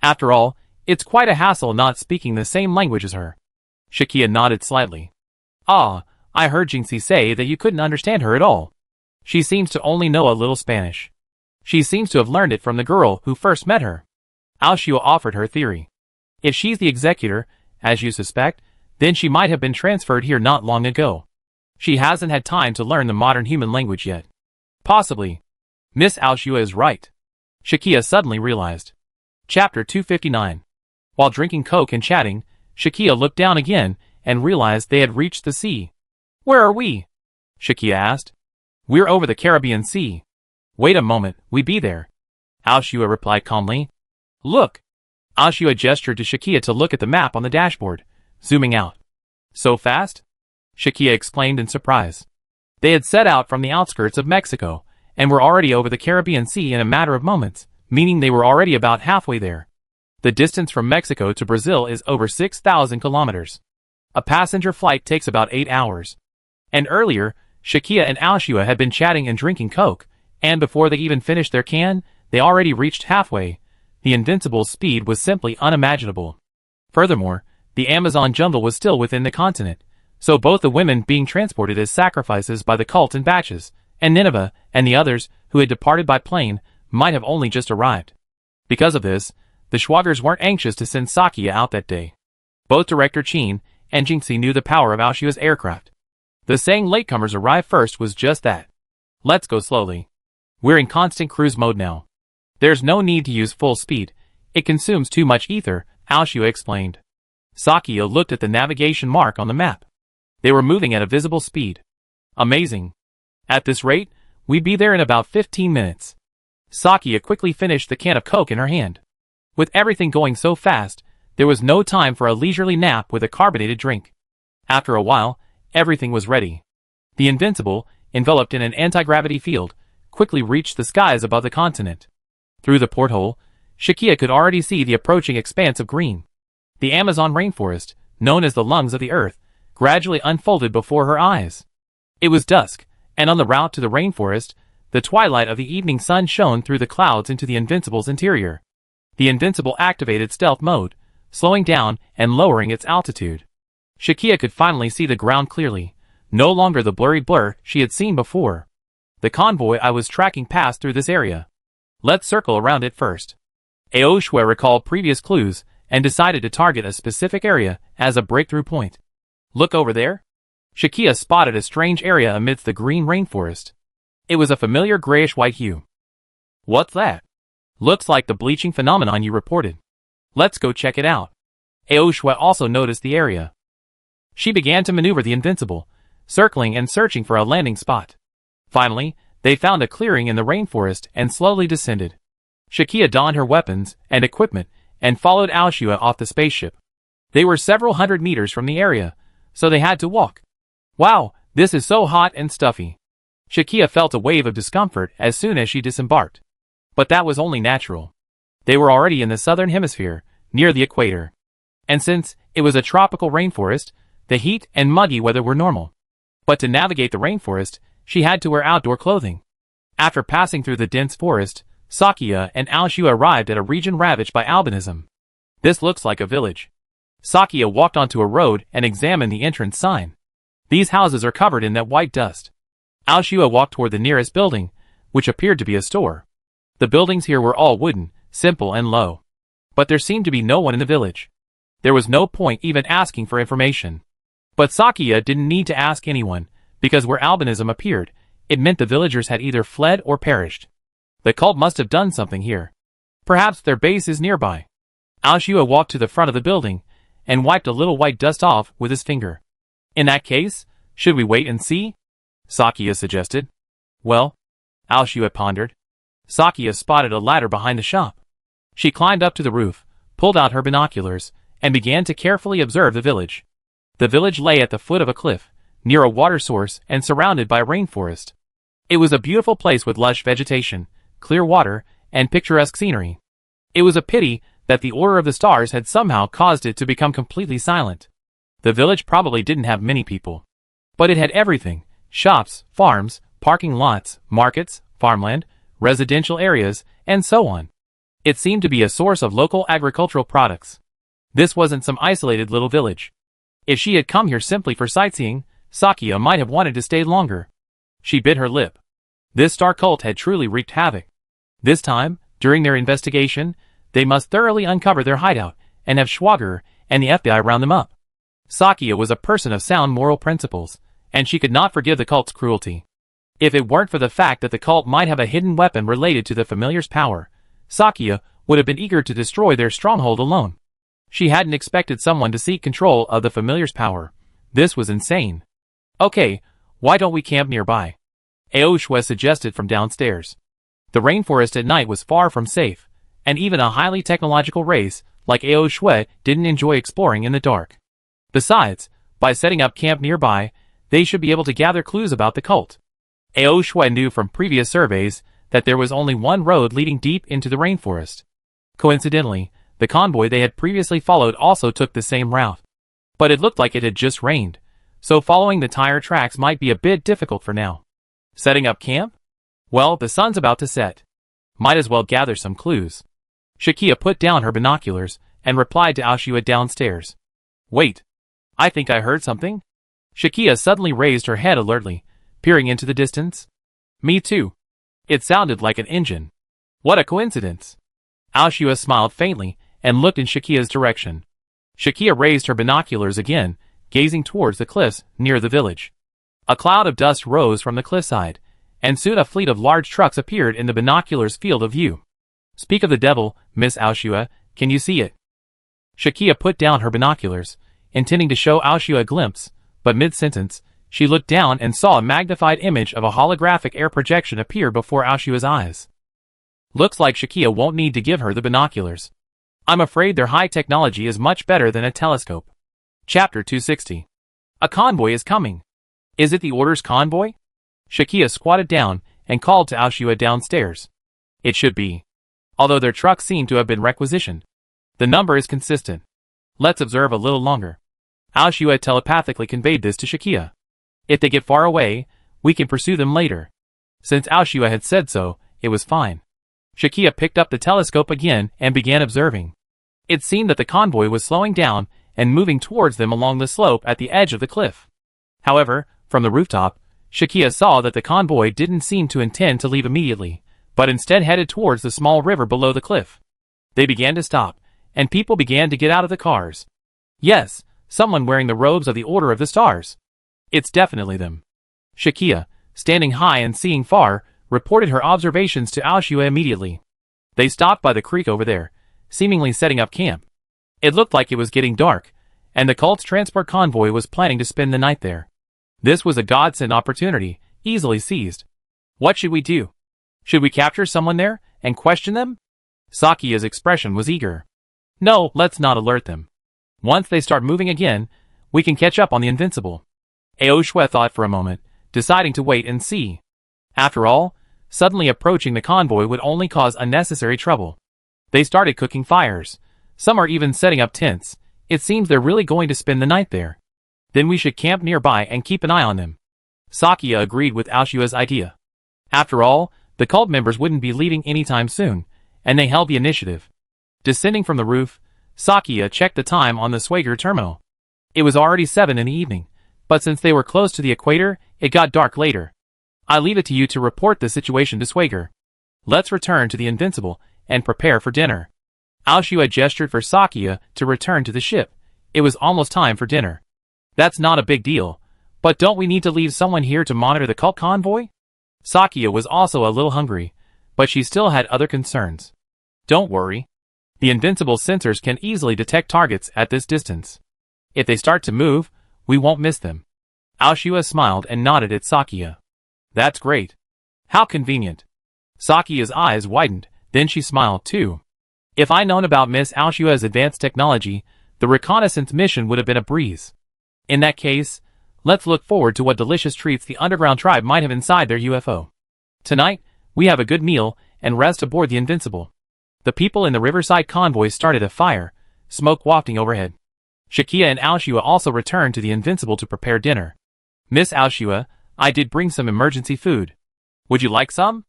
After all, it's quite a hassle not speaking the same language as her. Shakia nodded slightly. Ah, I heard Jingxi say that you couldn't understand her at all. She seems to only know a little Spanish. She seems to have learned it from the girl who first met her. Aoshue offered her theory. If she's the executor, as you suspect, then she might have been transferred here not long ago. She hasn't had time to learn the modern human language yet. Possibly. Miss Aoshue is right. Shakia suddenly realized. Chapter 259. While drinking coke and chatting, Shakia looked down again and realized they had reached the sea. Where are we? Shakia asked. We're over the Caribbean Sea. Wait a moment, we be there. Aoshue replied calmly. Look. Aoshue gestured to Shakia to look at the map on the dashboard, zooming out. So fast? Shakia exclaimed in surprise. They had set out from the outskirts of Mexico, and were already over the Caribbean Sea in a matter of moments, meaning they were already about halfway there. The distance from Mexico to Brazil is over 6,000 kilometers. A passenger flight takes about 8 hours. And earlier, Shakia and Aoshue had been chatting and drinking coke, and before they even finished their can, they already reached halfway. The Invincible's speed was simply unimaginable. Furthermore, the Amazon jungle was still within the continent, so both the women being transported as sacrifices by the cult in batches, and Nineveh and the others who had departed by plane might have only just arrived. Because of this, the Schwagers weren't anxious to send Sakia out that day. Both Director Chin and Jingxi knew the power of Aoshue's aircraft. The saying latecomers arrive first was just that. Let's go slowly. We're in constant cruise mode now. There's no need to use full speed. It consumes too much ether, Aoshue explained. Sakia looked at the navigation mark on the map. They were moving at a visible speed. Amazing. At this rate, we'd be there in about 15 minutes. Sakia quickly finished the can of coke in her hand. With everything going so fast, there was no time for a leisurely nap with a carbonated drink. After a while, everything was ready. The Invincible, enveloped in an anti-gravity field, quickly reached the skies above the continent. Through the porthole, Shakia could already see the approaching expanse of green. The Amazon rainforest, known as the lungs of the earth, gradually unfolded before her eyes. It was dusk, and on the route to the rainforest, the twilight of the evening sun shone through the clouds into the Invincible's interior. The Invincible activated stealth mode, slowing down and lowering its altitude. Shakia could finally see the ground clearly, no longer the blurry blur she had seen before. The convoy I was tracking passed through this area. Let's circle around it first. Aoshue recalled previous clues and decided to target a specific area as a breakthrough point. Look over there? Shakia spotted a strange area amidst the green rainforest. It was a familiar grayish-white hue. What's that? Looks like the bleaching phenomenon you reported. Let's go check it out. Aoshue also noticed the area. She began to maneuver the Invincible, circling and searching for a landing spot. Finally, they found a clearing in the rainforest and slowly descended. Shakia donned her weapons and equipment and followed Aoshue off the spaceship. They were several hundred meters from the area, so they had to walk. Wow, this is so hot and stuffy. Shakia felt a wave of discomfort as soon as she disembarked. But that was only natural. They were already in the southern hemisphere, near the equator. And since it was a tropical rainforest, the heat and muggy weather were normal. But to navigate the rainforest, she had to wear outdoor clothing. After passing through the dense forest, Sakia and Aoshue arrived at a region ravaged by albinism. This looks like a village. Sakia walked onto a road and examined the entrance sign. These houses are covered in that white dust. Aoshue walked toward the nearest building, which appeared to be a store. The buildings here were all wooden, simple and low. But there seemed to be no one in the village. There was no point even asking for information. But Sakia didn't need to ask anyone, because where albinism appeared, it meant the villagers had either fled or perished. The cult must have done something here. Perhaps their base is nearby. Aoshua walked to the front of the building, and wiped a little white dust off with his finger. In that case, should we wait and see? Sakia suggested. Well, Aoshua pondered. Sakia spotted a ladder behind the shop. She climbed up to the roof, pulled out her binoculars, and began to carefully observe the village. The village lay at the foot of a cliff, near a water source and surrounded by rainforest. It was a beautiful place with lush vegetation, clear water, and picturesque scenery. It was a pity that the Order of the Stars had somehow caused it to become completely silent. The village probably didn't have many people. But it had everything: shops, farms, parking lots, markets, farmland, residential areas, and so on. It seemed to be a source of local agricultural products. This wasn't some isolated little village. If she had come here simply for sightseeing, Sakia might have wanted to stay longer. She bit her lip. This star cult had truly wreaked havoc. This time, during their investigation, they must thoroughly uncover their hideout and have Schwager and the FBI round them up. Sakia was a person of sound moral principles, and she could not forgive the cult's cruelty. If it weren't for the fact that the cult might have a hidden weapon related to the familiar's power, Sakia would have been eager to destroy their stronghold alone. She hadn't expected someone to seek control of the familiar's power. This was insane. Okay, why don't we camp nearby? Aoshua suggested from downstairs. The rainforest at night was far from safe, and even a highly technological race like Aoshua didn't enjoy exploring in the dark. Besides, by setting up camp nearby, they should be able to gather clues about the cult. Aoshua knew from previous surveys that there was only one road leading deep into the rainforest. Coincidentally, the convoy they had previously followed also took the same route. But it looked like it had just rained, so following the tire tracks might be a bit difficult for now. Setting up camp? Well, the sun's about to set. Might as well gather some clues. Shakia put down her binoculars and replied to Aoshua downstairs. Wait. I think I heard something. Shakia suddenly raised her head alertly, peering into the distance. Me too. It sounded like an engine. What a coincidence. Aoshua smiled faintly and looked in Shakia's direction. Shakia raised her binoculars again, gazing towards the cliffs near the village. A cloud of dust rose from the cliffside, and soon a fleet of large trucks appeared in the binoculars' field of view. Speak of the devil, Miss Aoshua, can you see it? Shakia put down her binoculars, intending to show Aoshua a glimpse, but mid-sentence, she looked down and saw a magnified image of a holographic air projection appear before Aoshua's eyes. Looks like Shakia won't need to give her the binoculars. I'm afraid their high technology is much better than a telescope. Chapter 260. A convoy is coming. Is it the Order's convoy? Shakia squatted down and called to Aoshua downstairs. It should be. Although their trucks seem to have been requisitioned. The number is consistent. Let's observe a little longer. Aoshua telepathically conveyed this to Shakia. If they get far away, we can pursue them later. Since Aoshua had said so, it was fine. Shakia picked up the telescope again and began observing. It seemed that the convoy was slowing down and moving towards them along the slope at the edge of the cliff. However, from the rooftop, Shakia saw that the convoy didn't seem to intend to leave immediately, but instead headed towards the small river below the cliff. They began to stop, and people began to get out of the cars. Yes, someone wearing the robes of the Order of the Stars. It's definitely them. Shakia, standing high and seeing far, reported her observations to Aoshua immediately. They stopped by the creek over there, seemingly setting up camp. It looked like it was getting dark, and the cult's transport convoy was planning to spend the night there. This was a godsend opportunity, easily seized. What should we do? Should we capture someone there and question them? Sakia's expression was eager. No, let's not alert them. Once they start moving again, we can catch up on the Invincible. Aoshua thought for a moment, deciding to wait and see. After all, suddenly approaching the convoy would only cause unnecessary trouble. They started cooking fires. Some are even setting up tents. It seems they're really going to spend the night there. Then we should camp nearby and keep an eye on them. Sakia agreed with Aoshua's idea. After all, the cult members wouldn't be leaving anytime soon, and they held the initiative. Descending from the roof, Sakia checked the time on the Schwager terminal. It was already 7 in the evening, but since they were close to the equator, it got dark later. I leave it to you to report the situation to Schwager. Let's return to the Invincible and prepare for dinner. Aoshua gestured for Sakia to return to the ship. It was almost time for dinner. That's not a big deal, but don't we need to leave someone here to monitor the cult convoy? Sakia was also a little hungry, but she still had other concerns. Don't worry. The invincible sensors can easily detect targets at this distance. If they start to move, we won't miss them. Aoshua smiled and nodded at Sakia. That's great. How convenient. Sakia's eyes widened, then she smiled too. If I'd known about Miss Aoshua's advanced technology, the reconnaissance mission would have been a breeze. In that case, let's look forward to what delicious treats the underground tribe might have inside their UFO. Tonight, we have a good meal and rest aboard the Invincible. The people in the Riverside convoy started a fire, smoke wafting overhead. Shakia and Aoshua also returned to the Invincible to prepare dinner. Miss Aoshua, I did bring some emergency food. Would you like some?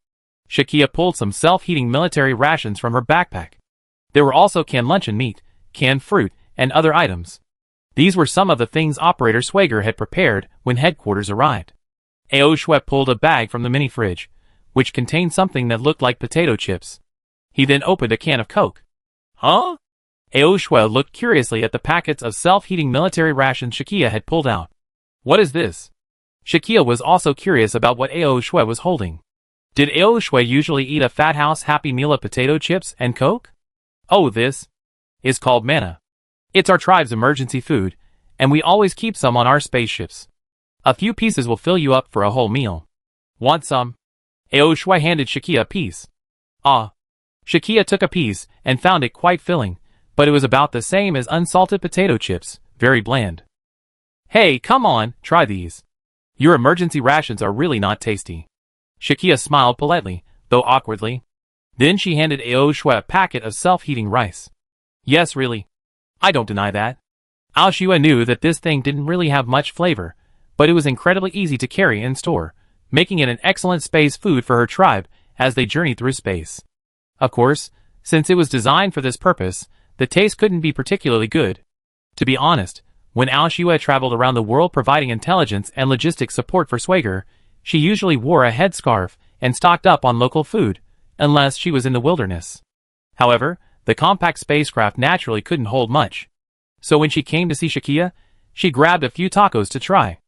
Shakia pulled some self-heating military rations from her backpack. There were also canned luncheon meat, canned fruit, and other items. These were some of the things Operator Swager had prepared when headquarters arrived. Aoshua pulled a bag from the mini-fridge, which contained something that looked like potato chips. He then opened a can of Coke. Huh? Aoshua looked curiously at the packets of self-heating military rations Shakia had pulled out. What is this? Shakia was also curious about what Aoshua was holding. Did Aoshua usually eat a Fat House Happy Meal of potato chips and Coke? Oh, this is called manna. It's our tribe's emergency food, and we always keep some on our spaceships. A few pieces will fill you up for a whole meal. Want some? Aoshua handed Shakia a piece. Ah. Shakia took a piece and found it quite filling, but it was about the same as unsalted potato chips, very bland. Hey, come on, try these. Your emergency rations are really not tasty. Shakia smiled politely, though awkwardly. Then she handed Aoshua a packet of self-heating rice. Yes, really. I don't deny that. Aoshua knew that this thing didn't really have much flavor, but it was incredibly easy to carry and store, making it an excellent space food for her tribe as they journeyed through space. Of course, since it was designed for this purpose, the taste couldn't be particularly good. To be honest, when Aoshua traveled around the world providing intelligence and logistics support for Swager, she usually wore a headscarf and stocked up on local food, unless she was in the wilderness. However, the compact spacecraft naturally couldn't hold much. So when she came to see Shakia, she grabbed a few tacos to try.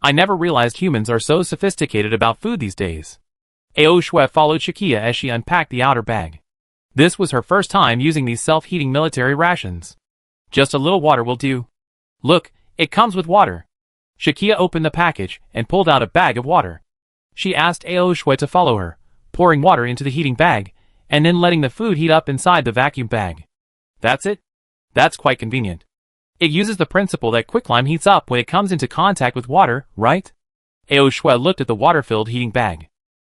I never realized humans are so sophisticated about food these days. Aoshua followed Shakia as she unpacked the outer bag. This was her first time using these self-heating military rations. Just a little water will do. Look, it comes with water. Shakia opened the package and pulled out a bag of water. She asked Aoshua to follow her, pouring water into the heating bag, and then letting the food heat up inside the vacuum bag. That's it? That's quite convenient. It uses the principle that quicklime heats up when it comes into contact with water, right? Aoshua looked at the water-filled heating bag.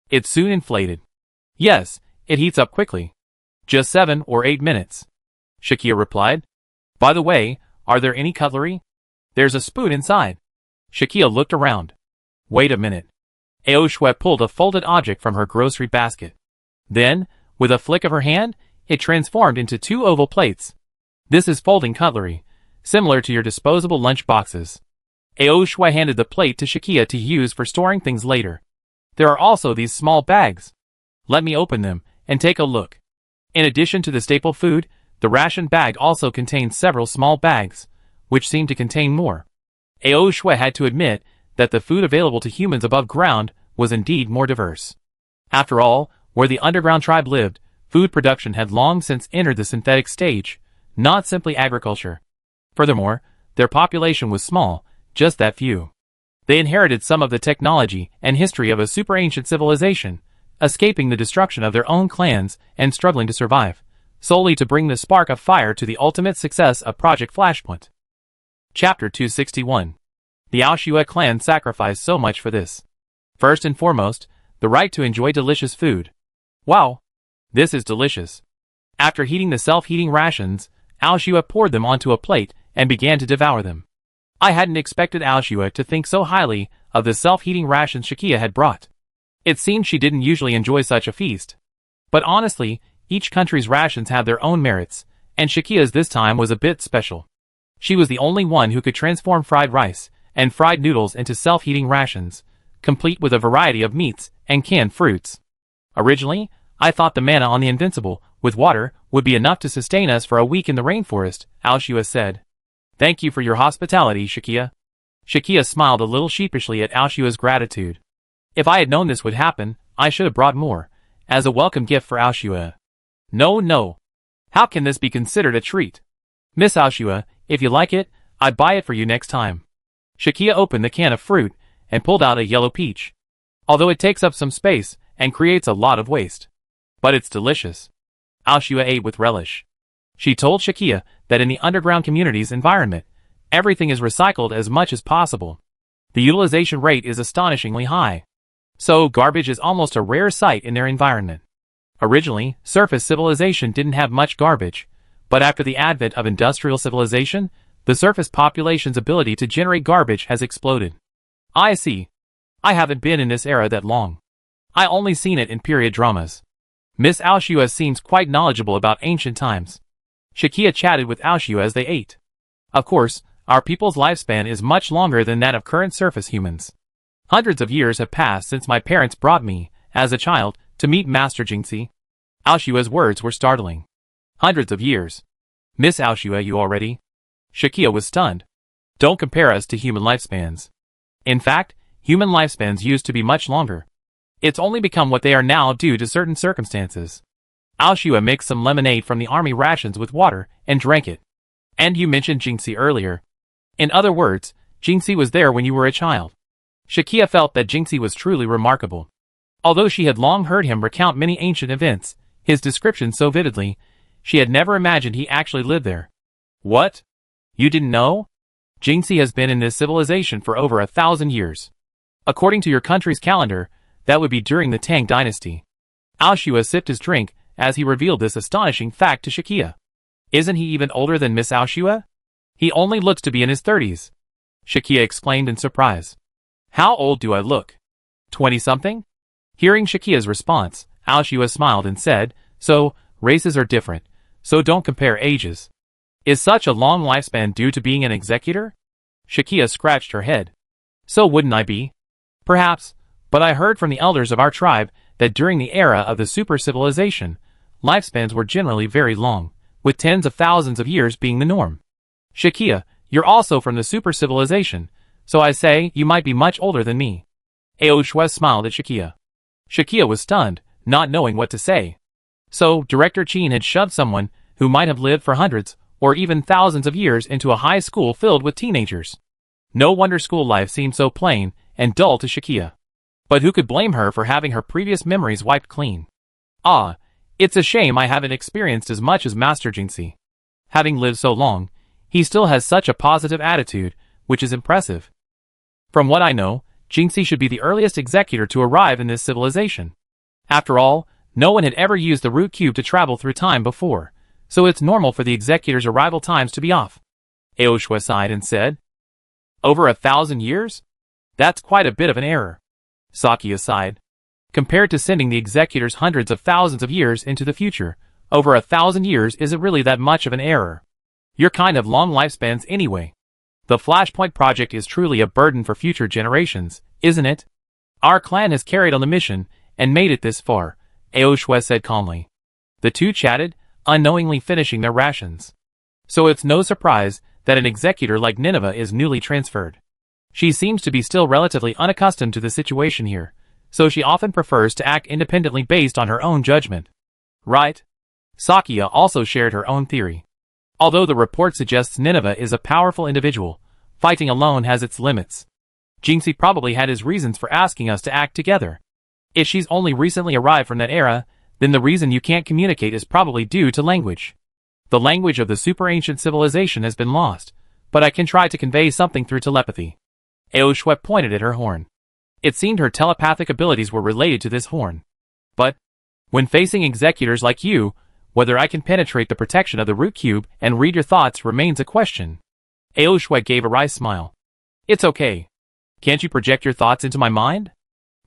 It soon inflated. Yes, it heats up quickly. Just 7 or 8 minutes. Shakia replied. By the way, are there any cutlery? There's a spoon inside. Shakia looked around. Wait a minute. Aoshua pulled a folded object from her grocery basket. Then, with a flick of her hand, it transformed into 2 oval plates. This is folding cutlery, similar to your disposable lunch boxes. Aoshua handed the plate to Shakia to use for storing things later. There are also these small bags. Let me open them and take a look. In addition to the staple food, the ration bag also contains several small bags, which seem to contain more. Aoshua had to admit that the food available to humans above ground was indeed more diverse. After all, where the underground tribe lived, food production had long since entered the synthetic stage, not simply agriculture. Furthermore, their population was small, just that few. They inherited some of the technology and history of a super-ancient civilization, escaping the destruction of their own clans and struggling to survive, solely to bring the spark of fire to the ultimate success of Project Flashpoint. Chapter 261. The Aoshua clan sacrificed so much for this. First and foremost, the right to enjoy delicious food. Wow! This is delicious. After heating the self-heating rations, Aoshua poured them onto a plate and began to devour them. I hadn't expected Aoshua to think so highly of the self-heating rations Shakia had brought. It seemed she didn't usually enjoy such a feast. But honestly, each country's rations have their own merits, and Shakia's this time was a bit special. She was the only one who could transform fried rice and fried noodles into self-heating rations, complete with a variety of meats and canned fruits. Originally, I thought the manna on the Invincible with water, would be enough to sustain us for a week in the rainforest, Aoshua said. Thank you for your hospitality, Shakia. Shakia smiled a little sheepishly at Aoshua's gratitude. If I had known this would happen, I should have brought more, as a welcome gift for Aoshua. No. How can this be considered a treat? Miss Aoshua, if you like it, I'd buy it for you next time. Shakia opened the can of fruit and pulled out a yellow peach. Although it takes up some space and creates a lot of waste. But it's delicious. Aoshua ate with relish. She told Shakia that in the underground community's environment, everything is recycled as much as possible. The utilization rate is astonishingly high. So garbage is almost a rare sight in their environment. Originally, surface civilization didn't have much garbage, but after the advent of industrial civilization, the surface population's ability to generate garbage has exploded. I see. I haven't been in this era that long. I only seen it in period dramas. Miss Aoshua seems quite knowledgeable about ancient times. Shakia chatted with Aoshua as they ate. Of course, our people's lifespan is much longer than that of current surface humans. Hundreds of years have passed since my parents brought me, as a child, to meet Master Jingxi. Aoshua's words were startling. Hundreds of years. Miss Aoshua, you already? Shakia was stunned. Don't compare us to human lifespans. In fact, human lifespans used to be much longer. It's only become what they are now due to certain circumstances. Aoshua mixed some lemonade from the army rations with water and drank it. And you mentioned Jingxi earlier. In other words, Jingxi was there when you were a child. Shakia felt that Jingxi was truly remarkable. Although she had long heard him recount many ancient events, his description so vividly, she had never imagined he actually lived there. What? You didn't know? Jingxi has been in this civilization for over 1,000 years. According to your country's calendar, that would be during the Tang dynasty. Aoshua sipped his drink as he revealed this astonishing fact to Shakia. Isn't he even older than Miss Aoshua? He only looks to be in his 30s. Shakia exclaimed in surprise. How old do I look? 20-something? Hearing Shakia's response, Aoshua smiled and said, so, races are different, so don't compare ages. Is such a long lifespan due to being an executor? Shakia scratched her head. So wouldn't I be? Perhaps, but I heard from the elders of our tribe that during the era of the super civilization, lifespans were generally very long, with tens of thousands of years being the norm. Shakia, you're also from the super civilization, so I say you might be much older than me. Aoshua smiled at Shakia. Shakia was stunned, not knowing what to say. So, Director Qin had shoved someone who might have lived for hundreds or even thousands of years into a high school filled with teenagers. No wonder school life seemed so plain and dull to Shakia. But who could blame her for having her previous memories wiped clean? Ah, it's a shame I haven't experienced as much as Master Jingxi. Having lived so long, he still has such a positive attitude, which is impressive. From what I know, Jingxi should be the earliest executor to arrive in this civilization. After all, no one had ever used the root cube to travel through time before, so it's normal for the executor's arrival times to be off. Aoshua sighed and said, Over 1,000 years? That's quite a bit of an error. Sakia sighed. Compared to sending the executors hundreds of thousands of years into the future, over 1,000 years isn't really that much of an error. You're kind of long lifespans anyway. The Flashpoint project is truly a burden for future generations, isn't it? Our clan has carried on the mission and made it this far, Aoshua said calmly. The two chatted, unknowingly finishing their rations. So it's no surprise that an executor like Nineveh is newly transferred. She seems to be still relatively unaccustomed to the situation here, so she often prefers to act independently based on her own judgment. Right? Sakia also shared her own theory. Although the report suggests Nineveh is a powerful individual, fighting alone has its limits. Jingxi probably had his reasons for asking us to act together. If she's only recently arrived from that era, then the reason you can't communicate is probably due to language. The language of the super ancient civilization has been lost, but I can try to convey something through telepathy. Aoshua pointed at her horn. It seemed her telepathic abilities were related to this horn. But, when facing executors like you, whether I can penetrate the protection of the root cube and read your thoughts remains a question. Aoshua gave a wry smile. It's okay. Can't you project your thoughts into my mind?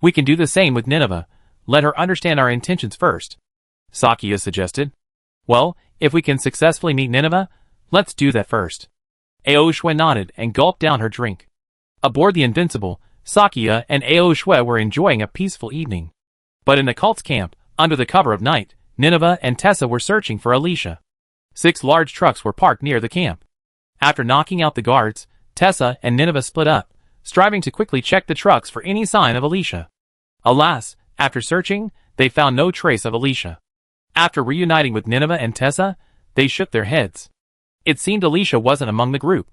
We can do the same with Nineveh. Let her understand our intentions first. Sakia suggested. Well, if we can successfully meet Nineveh, let's do that first. Aoshua nodded and gulped down her drink. Aboard the Invincible, Sakia and Aoshua were enjoying a peaceful evening. But in the cult's camp, under the cover of night, Nineveh and Tessa were searching for Alicia. 6 large trucks were parked near the camp. After knocking out the guards, Tessa and Nineveh split up, striving to quickly check the trucks for any sign of Alicia. Alas, after searching, they found no trace of Alicia. After reuniting with Nineveh and Tessa, they shook their heads. It seemed Alicia wasn't among the group.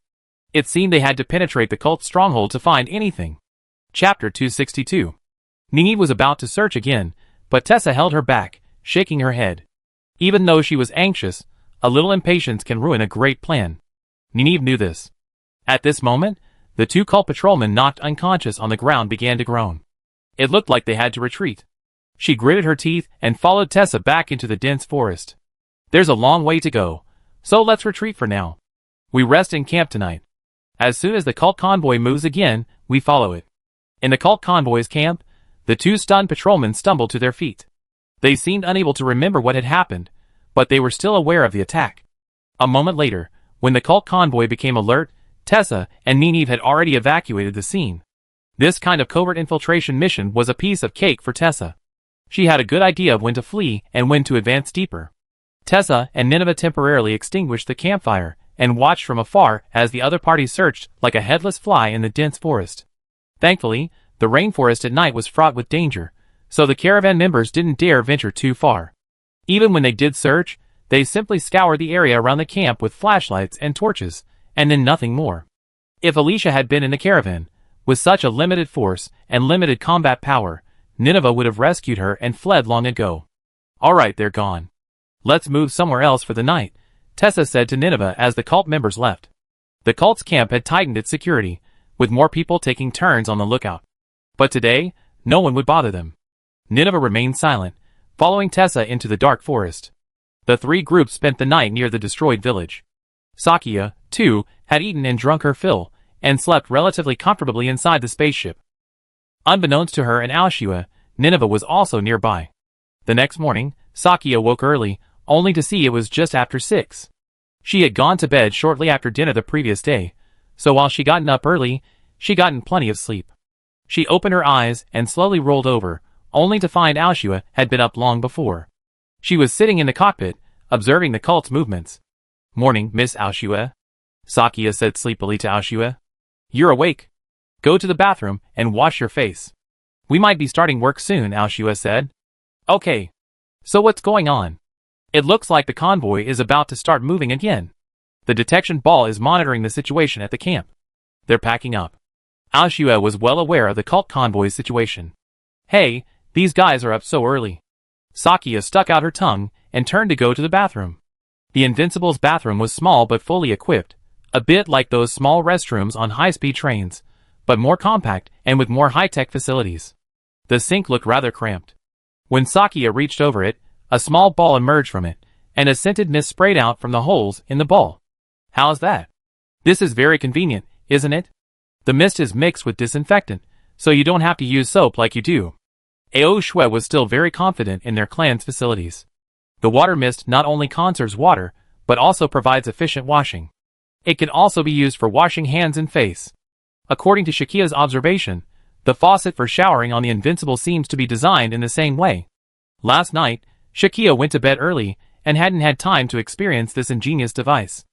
It seemed they had to penetrate the cult's stronghold to find anything. Chapter 262. Nini was about to search again, but Tessa held her back, shaking her head. Even though she was anxious, a little impatience can ruin a great plan. Nini knew this. At this moment, the 2 cult patrolmen knocked unconscious on the ground began to groan. It looked like they had to retreat. She gritted her teeth and followed Tessa back into the dense forest. There's a long way to go, so let's retreat for now. We rest in camp tonight. As soon as the cult convoy moves again, we follow it. In the cult convoy's camp, the 2 stunned patrolmen stumbled to their feet. They seemed unable to remember what had happened, but they were still aware of the attack. A moment later, when the cult convoy became alert, Tessa and Nini had already evacuated the scene. This kind of covert infiltration mission was a piece of cake for Tessa. She had a good idea of when to flee and when to advance deeper. Tessa and Nineveh temporarily extinguished the campfire and watched from afar as the other party searched like a headless fly in the dense forest. Thankfully, the rainforest at night was fraught with danger, so the caravan members didn't dare venture too far. Even when they did search, they simply scoured the area around the camp with flashlights and torches, and then nothing more. If Alicia had been in the caravan, with such a limited force and limited combat power, Nineveh would have rescued her and fled long ago. Alright, they're gone. Let's move somewhere else for the night, Tessa said to Nineveh as the cult members left. The cult's camp had tightened its security, with more people taking turns on the lookout. But today, no one would bother them. Nineveh remained silent, following Tessa into the dark forest. The 3 groups spent the night near the destroyed village. Sakia, too, had eaten and drunk her fill, and slept relatively comfortably inside the spaceship. Unbeknownst to her and Aoshua, Nineveh was also nearby. The next morning, Sakia woke early, only to see it was just after 6. She had gone to bed shortly after dinner the previous day, so while she gotten up early, she gotten plenty of sleep. She opened her eyes and slowly rolled over, only to find Aoshua had been up long before. She was sitting in the cockpit, observing the cult's movements. "Morning, Miss Aoshua," Sakia said sleepily to Aoshua. "You're awake. Go to the bathroom and wash your face. We might be starting work soon," Aoshua said. "Okay. So what's going on?" "It looks like the convoy is about to start moving again. The detection ball is monitoring the situation at the camp. They're packing up." Aoshua was well aware of the cult convoy's situation. "Hey, these guys are up so early." Sakia stuck out her tongue and turned to go to the bathroom. The Invincible's bathroom was small but fully equipped, a bit like those small restrooms on high-speed trains, but more compact and with more high-tech facilities. The sink looked rather cramped. When Sakia reached over it, a small ball emerged from it, and a scented mist sprayed out from the holes in the ball. "How's that? This is very convenient, isn't it? The mist is mixed with disinfectant, so you don't have to use soap like you do." Aoshua was still very confident in their clan's facilities. The water mist not only conserves water, but also provides efficient washing. It can also be used for washing hands and face. According to Shakia's observation, the faucet for showering on the Invincible seems to be designed in the same way. Last night, Shakia went to bed early and hadn't had time to experience this ingenious device.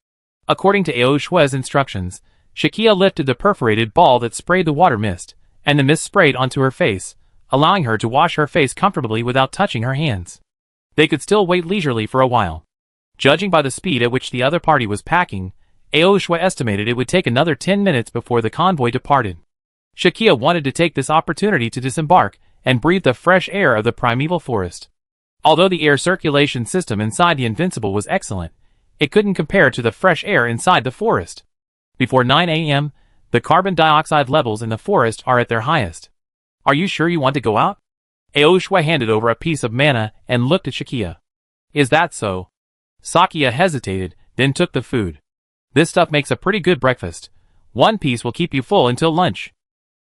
According to Aoshua's instructions, Shakia lifted the perforated ball that sprayed the water mist, and the mist sprayed onto her face, allowing her to wash her face comfortably without touching her hands. They could still wait leisurely for a while. Judging by the speed at which the other party was packing, Aoshua estimated it would take another 10 minutes before the convoy departed. Shakia wanted to take this opportunity to disembark and breathe the fresh air of the primeval forest. Although the air circulation system inside the Invincible was excellent, it couldn't compare to the fresh air inside the forest. Before 9 a.m., the carbon dioxide levels in the forest are at their highest. "Are you sure you want to go out?" Aoshua handed over a piece of manna and looked at Shakia. "Is that so?" Sakia hesitated, then took the food. "This stuff makes a pretty good breakfast. One piece will keep you full until lunch."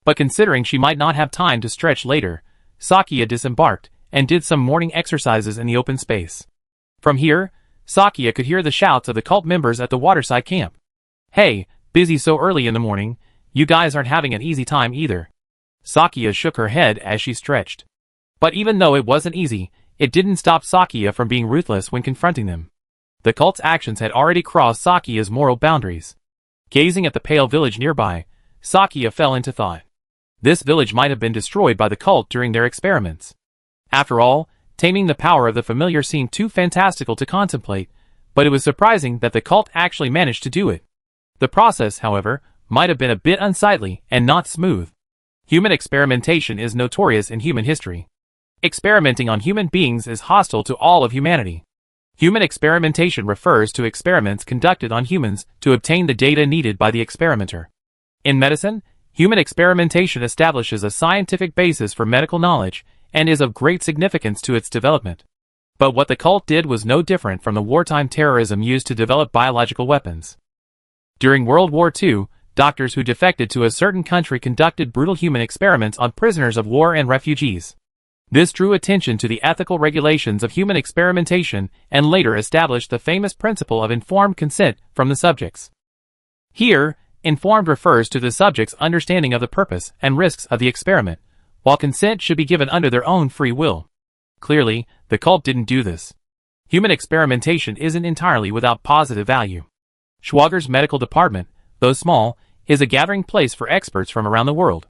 But considering she might not have time to stretch later, Sakia disembarked and did some morning exercises in the open space. From here, Sakia could hear the shouts of the cult members at the waterside camp. "Hey, busy so early in the morning, you guys aren't having an easy time either." Sakia shook her head as she stretched. But even though it wasn't easy, it didn't stop Sakia from being ruthless when confronting them. The cult's actions had already crossed Sakia's moral boundaries. Gazing at the pale village nearby, Sakia fell into thought. This village might have been destroyed by the cult during their experiments. After all, taming the power of the familiar seemed too fantastical to contemplate, but it was surprising that the cult actually managed to do it. The process, however, might have been a bit unsightly and not smooth. Human experimentation is notorious in human history. Experimenting on human beings is hostile to all of humanity. Human experimentation refers to experiments conducted on humans to obtain the data needed by the experimenter. In medicine, human experimentation establishes a scientific basis for medical knowledge and is of great significance to its development. But what the cult did was no different from the wartime terrorism used to develop biological weapons. During World War II, doctors who defected to a certain country conducted brutal human experiments on prisoners of war and refugees. This drew attention to the ethical regulations of human experimentation and later established the famous principle of informed consent from the subjects. Here, informed refers to the subject's understanding of the purpose and risks of the experiment, while consent should be given under their own free will. Clearly, the cult didn't do this. Human experimentation isn't entirely without positive value. Schwager's medical department, though small, is a gathering place for experts from around the world.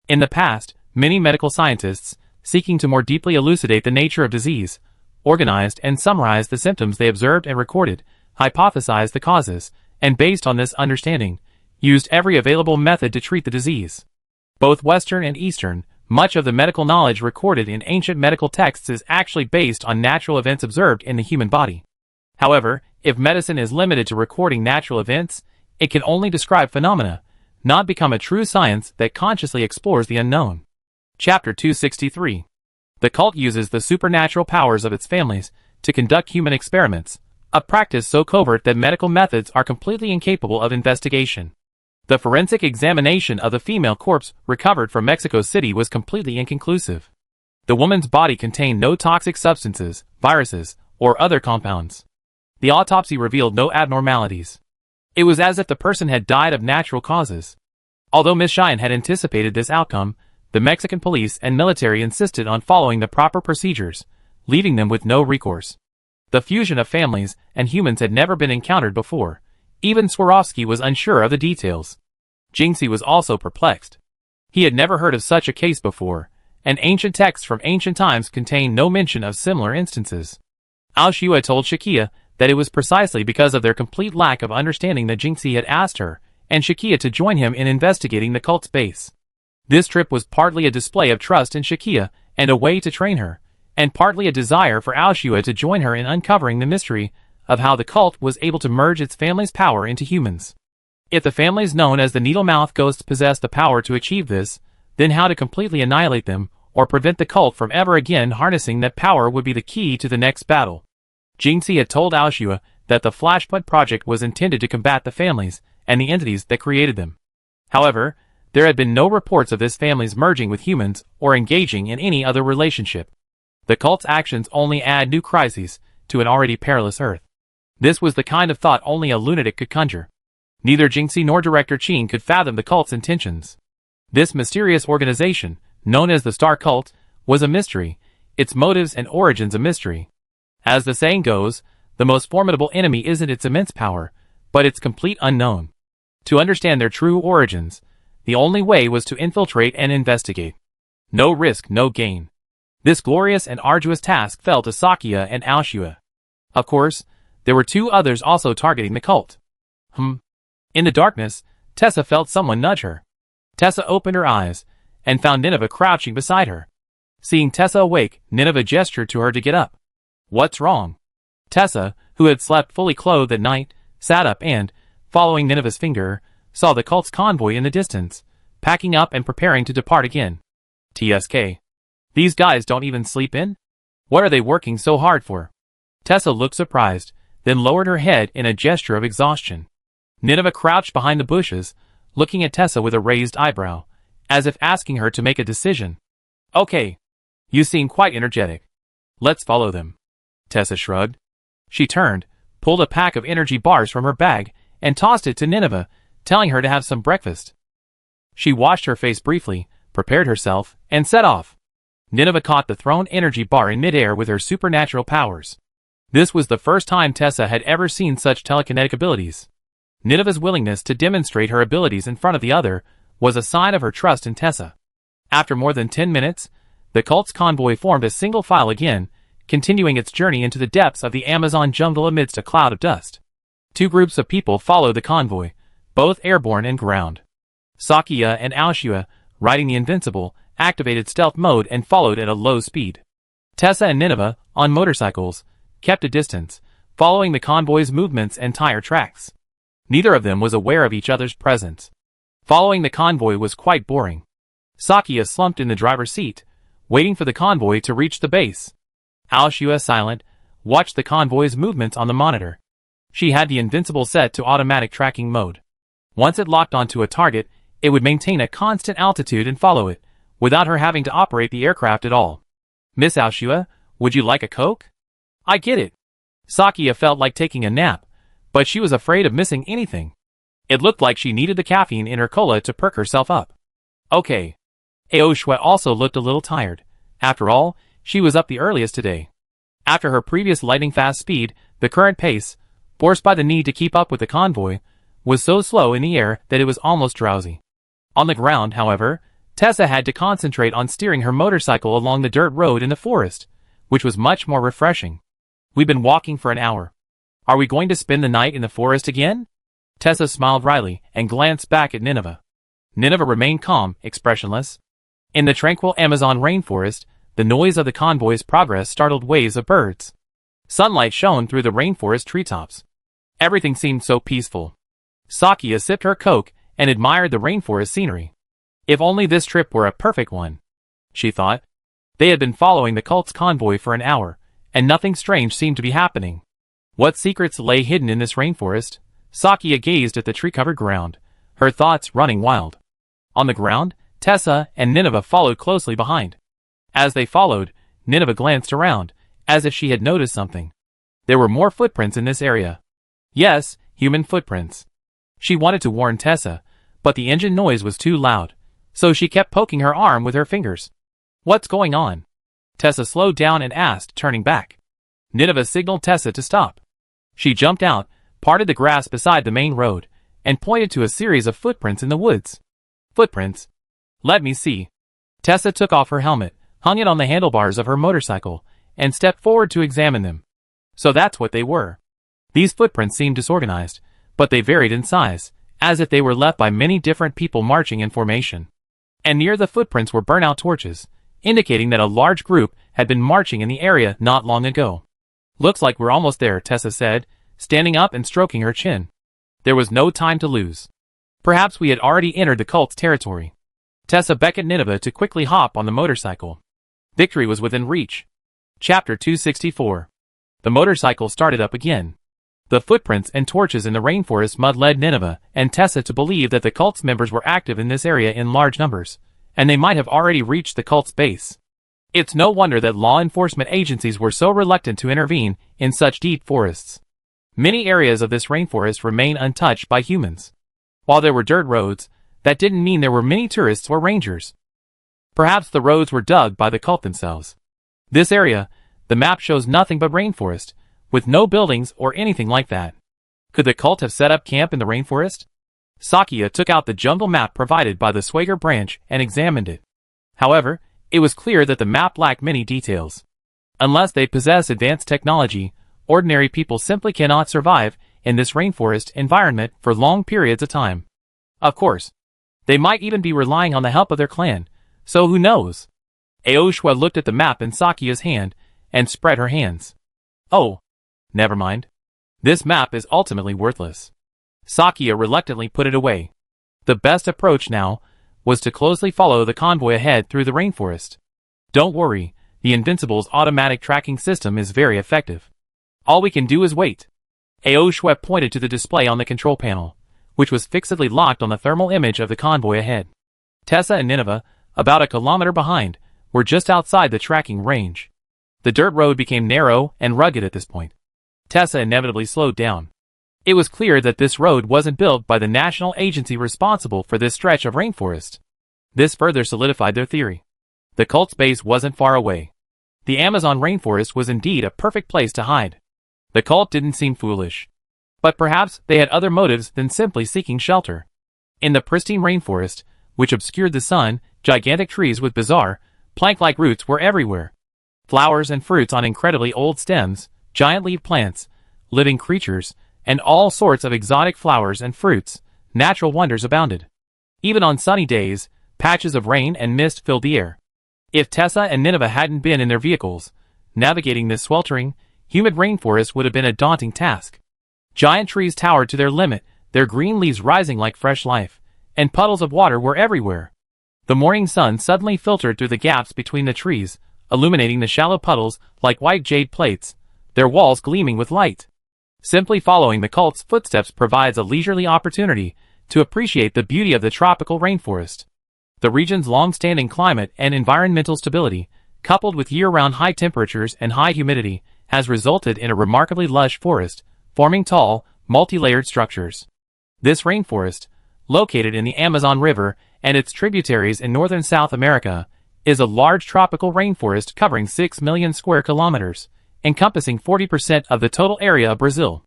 In the past, many medical scientists, seeking to more deeply elucidate the nature of disease, organized and summarized the symptoms they observed and recorded, hypothesized the causes, and based on this understanding, used every available method to treat the disease. Both Western and Eastern, much of the medical knowledge recorded in ancient medical texts is actually based on natural events observed in the human body. However, if medicine is limited to recording natural events, it can only describe phenomena, not become a true science that consciously explores the unknown. Chapter 263. The cult uses the supernatural powers of its families to conduct human experiments, a practice so covert that medical methods are completely incapable of investigation. The forensic examination of the female corpse recovered from Mexico City was completely inconclusive. The woman's body contained no toxic substances, viruses, or other compounds. The autopsy revealed no abnormalities. It was as if the person had died of natural causes. Although Ms. Cheyenne had anticipated this outcome, the Mexican police and military insisted on following the proper procedures, leaving them with no recourse. The fusion of families and humans had never been encountered before. Even Swarovski was unsure of the details. Jinxie was also perplexed. He had never heard of such a case before, and ancient texts from ancient times contained no mention of similar instances. Aoshua told Shakia that it was precisely because of their complete lack of understanding that Jinxie had asked her and Shakia to join him in investigating the cult's base. This trip was partly a display of trust in Shakia and a way to train her, and partly a desire for Aoshua to join her in uncovering the mystery of how the cult was able to merge its family's power into humans. If the families known as the Needlemouth Ghosts possessed the power to achieve this, then how to completely annihilate them or prevent the cult from ever again harnessing that power would be the key to the next battle. Jinxie had told Aoshua that the Flashpoint Project was intended to combat the families and the entities that created them. However, there had been no reports of this family's merging with humans or engaging in any other relationship. The cult's actions only add new crises to an already perilous Earth. This was the kind of thought only a lunatic could conjure. Neither Jinxie nor Director Qin could fathom the cult's intentions. This mysterious organization, known as the Star Cult, was a mystery, its motives and origins a mystery. As the saying goes, the most formidable enemy isn't its immense power, but its complete unknown. To understand their true origins, the only way was to infiltrate and investigate. No risk, no gain. This glorious and arduous task fell to Sakia and Aoshua. Of course, there were two others also targeting the cult. In the darkness, Tessa felt someone nudge her. Tessa opened her eyes and found Nineveh crouching beside her. Seeing Tessa awake, Nineveh gestured to her to get up. "What's wrong?" Tessa, who had slept fully clothed at night, sat up and, following Nineveh's finger, saw the cult's convoy in the distance, packing up and preparing to depart again. TSK. These guys don't even sleep in? What are they working so hard for? Tessa looked surprised, then lowered her head in a gesture of exhaustion. Nineveh crouched behind the bushes, looking at Tessa with a raised eyebrow, as if asking her to make a decision. "Okay. You seem quite energetic. Let's follow them." Tessa shrugged. She turned, pulled a pack of energy bars from her bag, and tossed it to Nineveh, telling her to have some breakfast. She washed her face briefly, prepared herself, and set off. Nineveh caught the thrown energy bar in midair with her supernatural powers. This was the first time Tessa had ever seen such telekinetic abilities. Nineveh's willingness to demonstrate her abilities in front of the other was a sign of her trust in Tessa. After more than 10 minutes, the cult's convoy formed a single file again, continuing its journey into the depths of the Amazon jungle amidst a cloud of dust. Two groups of people followed the convoy, both airborne and ground. Sakia and Aoshua, riding the Invincible, activated stealth mode and followed at a low speed. Tessa and Nineveh, on motorcycles, kept a distance, following the convoy's movements and tire tracks. Neither of them was aware of each other's presence. Following the convoy was quite boring. Sakia slumped in the driver's seat, waiting for the convoy to reach the base. Aoshua, silent, watched the convoy's movements on the monitor. She had the Invincible set to automatic tracking mode. Once it locked onto a target, it would maintain a constant altitude and follow it, without her having to operate the aircraft at all. Miss Aoshua, would you like a Coke? I get it. Sakia felt like taking a nap, but she was afraid of missing anything. It looked like she needed the caffeine in her cola to perk herself up. Okay. Aoshua also looked a little tired. After all, she was up the earliest today. After her previous lightning-fast speed, the current pace, forced by the need to keep up with the convoy, was so slow in the air that it was almost drowsy. On the ground, however, Tessa had to concentrate on steering her motorcycle along the dirt road in the forest, which was much more refreshing. We've been walking for an hour. Are we going to spend the night in the forest again? Tessa smiled wryly and glanced back at Nineveh. Nineveh remained calm, expressionless. In the tranquil Amazon rainforest, the noise of the convoy's progress startled waves of birds. Sunlight shone through the rainforest treetops. Everything seemed so peaceful. Sakia sipped her Coke and admired the rainforest scenery. If only this trip were a perfect one, she thought. They had been following the cult's convoy for an hour, and nothing strange seemed to be happening. What secrets lay hidden in this rainforest? Sakia gazed at the tree-covered ground, her thoughts running wild. On the ground, Tessa and Nineveh followed closely behind. As they followed, Nineveh glanced around, as if she had noticed something. There were more footprints in this area. Yes, human footprints. She wanted to warn Tessa, but the engine noise was too loud, so she kept poking her arm with her fingers. What's going on? Tessa slowed down and asked, turning back. Nineveh signaled Tessa to stop. She jumped out, parted the grass beside the main road, and pointed to a series of footprints in the woods. Footprints? Let me see. Tessa took off her helmet, hung it on the handlebars of her motorcycle, and stepped forward to examine them. So that's what they were. These footprints seemed disorganized, but they varied in size, as if they were left by many different people marching in formation. And near the footprints were burnout torches, indicating that a large group had been marching in the area not long ago. Looks like we're almost there, Tessa said, standing up and stroking her chin. There was no time to lose. Perhaps we had already entered the cult's territory. Tessa beckoned Nineveh to quickly hop on the motorcycle. Victory was within reach. Chapter 264. The motorcycle started up again. The footprints and torches in the rainforest mud led Nineveh and Tessa to believe that the cult's members were active in this area in large numbers, and they might have already reached the cult's base. It's no wonder that law enforcement agencies were so reluctant to intervene in such deep forests. Many areas of this rainforest remain untouched by humans. While there were dirt roads, that didn't mean there were many tourists or rangers. Perhaps the roads were dug by the cult themselves. This area, the map shows nothing but rainforest, with no buildings or anything like that. Could the cult have set up camp in the rainforest? Sakia took out the jungle map provided by the Swagger branch and examined it. However, it was clear that the map lacked many details. Unless they possess advanced technology, ordinary people simply cannot survive in this rainforest environment for long periods of time. Of course, they might even be relying on the help of their clan, so who knows? Aoshua looked at the map in Sakia's hand and spread her hands. Oh, never mind. This map is ultimately worthless. Sakia reluctantly put it away. The best approach now was to closely follow the convoy ahead through the rainforest. Don't worry, the Invincible's automatic tracking system is very effective. All we can do is wait. Aoshua pointed to the display on the control panel, which was fixedly locked on the thermal image of the convoy ahead. Tessa and Nineveh, about a kilometer behind, were just outside the tracking range. The dirt road became narrow and rugged at this point. Tessa inevitably slowed down. It was clear that this road wasn't built by the national agency responsible for this stretch of rainforest. This further solidified their theory. The cult's base wasn't far away. The Amazon rainforest was indeed a perfect place to hide. The cult didn't seem foolish. But perhaps they had other motives than simply seeking shelter. In the pristine rainforest, which obscured the sun, gigantic trees with bizarre, plank-like roots were everywhere. Flowers and fruits on incredibly old stems, giant leaf plants, living creatures, and all sorts of exotic flowers and fruits, natural wonders abounded. Even on sunny days, patches of rain and mist filled the air. If Tessa and Nineveh hadn't been in their vehicles, navigating this sweltering, humid rainforest would have been a daunting task. Giant trees towered to their limit, their green leaves rising like fresh life, and puddles of water were everywhere. The morning sun suddenly filtered through the gaps between the trees, illuminating the shallow puddles like white jade plates, their walls gleaming with light. Simply following the cult's footsteps provides a leisurely opportunity to appreciate the beauty of the tropical rainforest. The region's long-standing climate and environmental stability, coupled with year-round high temperatures and high humidity, has resulted in a remarkably lush forest, forming tall, multi-layered structures. This rainforest, located in the Amazon River and its tributaries in northern South America, is a large tropical rainforest covering 6 million square kilometers, encompassing 40% of the total area of Brazil.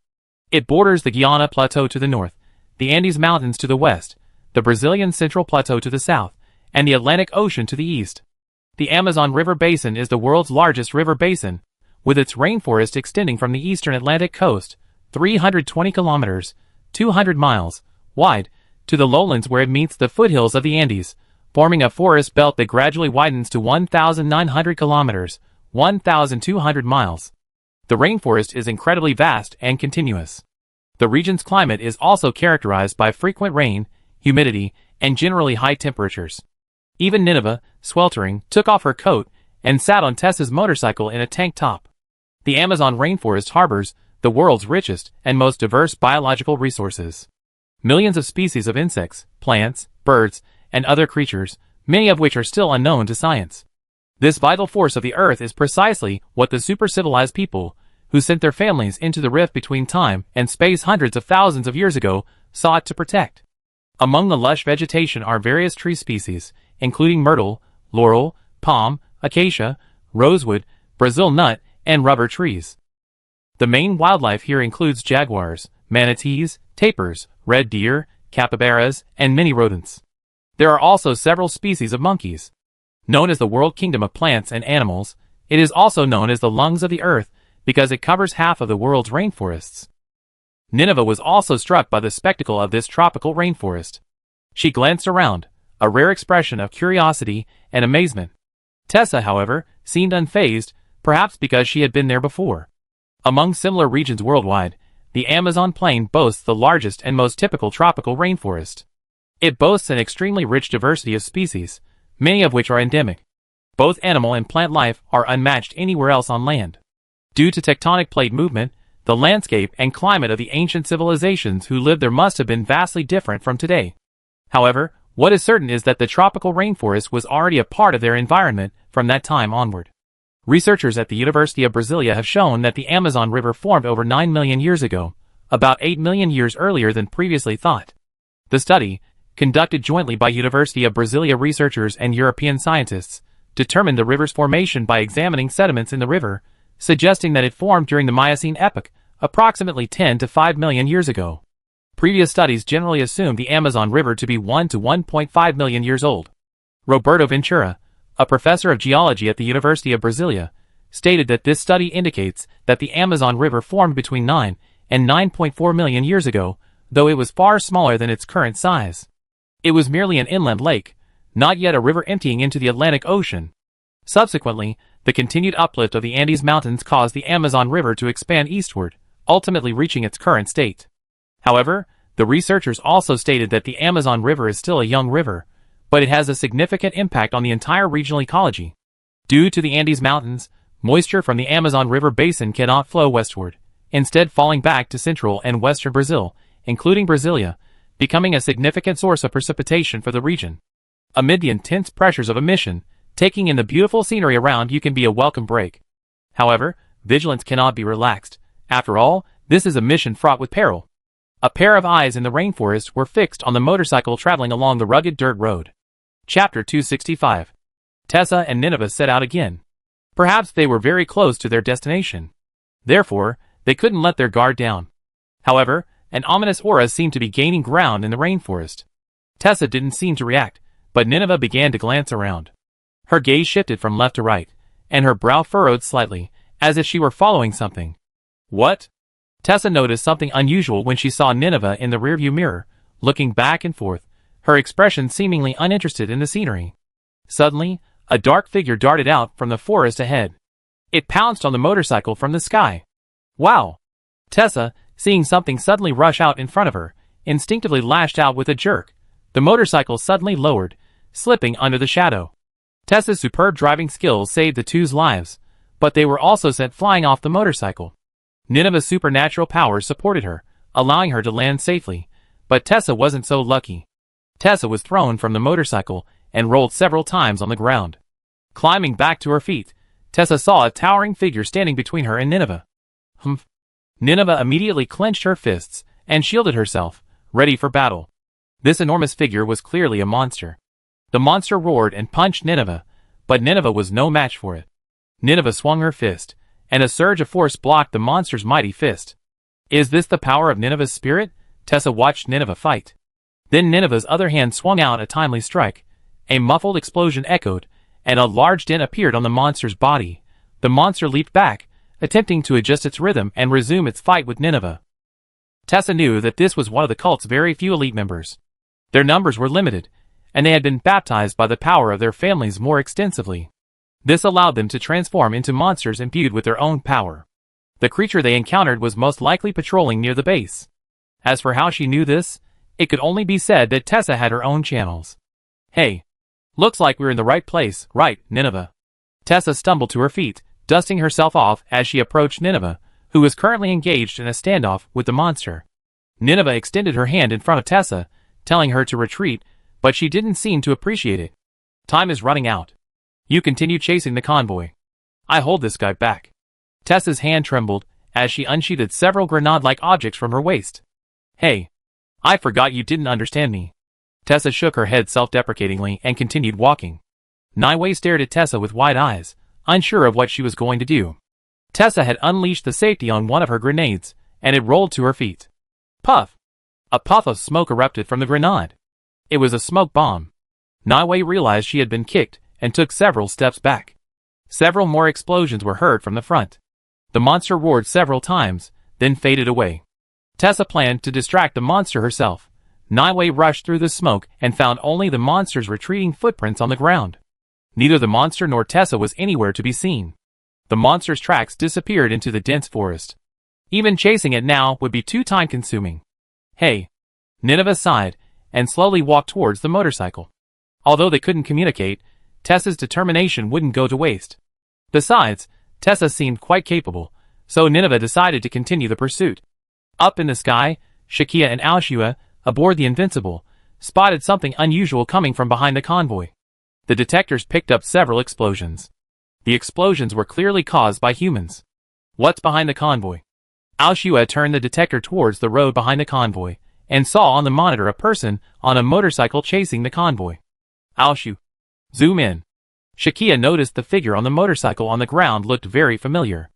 It borders the Guiana Plateau to the north, the Andes Mountains to the west, the Brazilian Central Plateau to the south, and the Atlantic Ocean to the east. The Amazon River Basin is the world's largest river basin, with its rainforest extending from the eastern Atlantic coast, 320 kilometers, 200 miles, wide, to the lowlands where it meets the foothills of the Andes, forming a forest belt that gradually widens to 1,900 kilometers, 1,200 miles. The rainforest is incredibly vast and continuous. The region's climate is also characterized by frequent rain, humidity, and generally high temperatures. Even Nineveh, sweltering, took off her coat and sat on Tessa's motorcycle in a tank top. The Amazon rainforest harbors the world's richest and most diverse biological resources. Millions of species of insects, plants, birds, and other creatures, many of which are still unknown to science. This vital force of the earth is precisely what the super-civilized people, who sent their families into the rift between time and space hundreds of thousands of years ago, sought to protect. Among the lush vegetation are various tree species, including myrtle, laurel, palm, acacia, rosewood, Brazil nut, and rubber trees. The main wildlife here includes jaguars, manatees, tapirs, red deer, capybaras, and many rodents. There are also several species of monkeys. Known as the world kingdom of plants and animals, it is also known as the lungs of the earth because it covers half of the world's rainforests. Nineveh was also struck by the spectacle of this tropical rainforest. She glanced around, a rare expression of curiosity and amazement. Tessa, however, seemed unfazed, perhaps because she had been there before. Among similar regions worldwide, the Amazon plain boasts the largest and most typical tropical rainforest. It boasts an extremely rich diversity of species, many of which are endemic. Both animal and plant life are unmatched anywhere else on land. Due to tectonic plate movement, the landscape and climate of the ancient civilizations who lived there must have been vastly different from today. However, what is certain is that the tropical rainforest was already a part of their environment from that time onward. Researchers at the University of Brasilia have shown that the Amazon River formed over 9 million years ago, about 8 million years earlier than previously thought. The study, conducted jointly by University of Brasilia researchers and European scientists, determined the river's formation by examining sediments in the river, suggesting that it formed during the Miocene epoch, approximately 10 to 5 million years ago. Previous studies generally assumed the Amazon River to be 1 to 1.5 million years old. Roberto Ventura, a professor of geology at the University of Brasilia, stated that this study indicates that the Amazon River formed between 9 and 9.4 million years ago, though it was far smaller than its current size. It was merely an inland lake, not yet a river emptying into the Atlantic Ocean. Subsequently, the continued uplift of the Andes Mountains caused the Amazon River to expand eastward, ultimately reaching its current state. However, the researchers also stated that the Amazon River is still a young river, but it has a significant impact on the entire regional ecology. Due to the Andes Mountains, moisture from the Amazon River basin cannot flow westward, instead falling back to central and western Brazil, including Brasilia, becoming a significant source of precipitation for the region. Amid the intense pressures of a mission, taking in the beautiful scenery around you can be a welcome break. However, vigilance cannot be relaxed. After all, this is a mission fraught with peril. A pair of eyes in the rainforest were fixed on the motorcycle traveling along the rugged dirt road. Chapter 265. Tessa and Nineveh set out again. Perhaps they were very close to their destination. Therefore, they couldn't let their guard down. However, an ominous aura seemed to be gaining ground in the rainforest. Tessa didn't seem to react, but Nineveh began to glance around. Her gaze shifted from left to right, and her brow furrowed slightly, as if she were following something. What? Tessa noticed something unusual when she saw Nineveh in the rearview mirror, looking back and forth, her expression seemingly uninterested in the scenery. Suddenly, a dark figure darted out from the forest ahead. It pounced on the motorcycle from the sky. Wow! Tessa, seeing something suddenly rush out in front of her, instinctively lashed out with a jerk. The motorcycle suddenly lowered, slipping under the shadow. Tessa's superb driving skills saved the two's lives, but they were also sent flying off the motorcycle. Nineveh's supernatural powers supported her, allowing her to land safely, but Tessa wasn't so lucky. Tessa was thrown from the motorcycle and rolled several times on the ground. Climbing back to her feet, Tessa saw a towering figure standing between her and Nineveh. Humph! Nineveh immediately clenched her fists and shielded herself, ready for battle. This enormous figure was clearly a monster. The monster roared and punched Nineveh, but Nineveh was no match for it. Nineveh swung her fist, and a surge of force blocked the monster's mighty fist. Is this the power of Nineveh's spirit? Tessa watched Nineveh fight. Then Nineveh's other hand swung out a timely strike. A muffled explosion echoed, and a large dent appeared on the monster's body. The monster leaped back, attempting to adjust its rhythm and resume its fight with Nineveh. Tessa knew that this was one of the cult's very few elite members. Their numbers were limited, and they had been baptized by the power of their families more extensively. This allowed them to transform into monsters imbued with their own power. The creature they encountered was most likely patrolling near the base. As for how she knew this, it could only be said that Tessa had her own channels. Hey! Looks like we're in the right place, right, Nineveh? Tessa stumbled to her feet, dusting herself off as she approached Nineveh, who was currently engaged in a standoff with the monster. Nineveh extended her hand in front of Tessa, telling her to retreat, but she didn't seem to appreciate it. Time is running out. You continue chasing the convoy. I hold this guy back. Tessa's hand trembled as she unsheathed several grenade-like objects from her waist. Hey! I forgot you didn't understand me. Tessa shook her head self-deprecatingly and continued walking. Naiwei stared at Tessa with wide eyes, unsure of what she was going to do. Tessa had unleashed the safety on one of her grenades, and it rolled to her feet. Puff! A puff of smoke erupted from the grenade. It was a smoke bomb. Naiwei realized she had been kicked and took several steps back. Several more explosions were heard from the front. The monster roared several times, then faded away. Tessa planned to distract the monster herself. Naiwei rushed through the smoke and found only the monster's retreating footprints on the ground. Neither the monster nor Tessa was anywhere to be seen. The monster's tracks disappeared into the dense forest. Even chasing it now would be too time-consuming. Hey! Nineveh sighed, and slowly walked towards the motorcycle. Although they couldn't communicate, Tessa's determination wouldn't go to waste. Besides, Tessa seemed quite capable, so Nineveh decided to continue the pursuit. Up in the sky, Shakia and Aoshua, aboard the Invincible, spotted something unusual coming from behind the convoy. The detectors picked up several explosions. The explosions were clearly caused by humans. What's behind the convoy? Aoshua turned the detector towards the road behind the convoy, and saw on the monitor a person on a motorcycle chasing the convoy. Aoshu. Zoom in. Shakia noticed the figure on the motorcycle on the ground looked very familiar.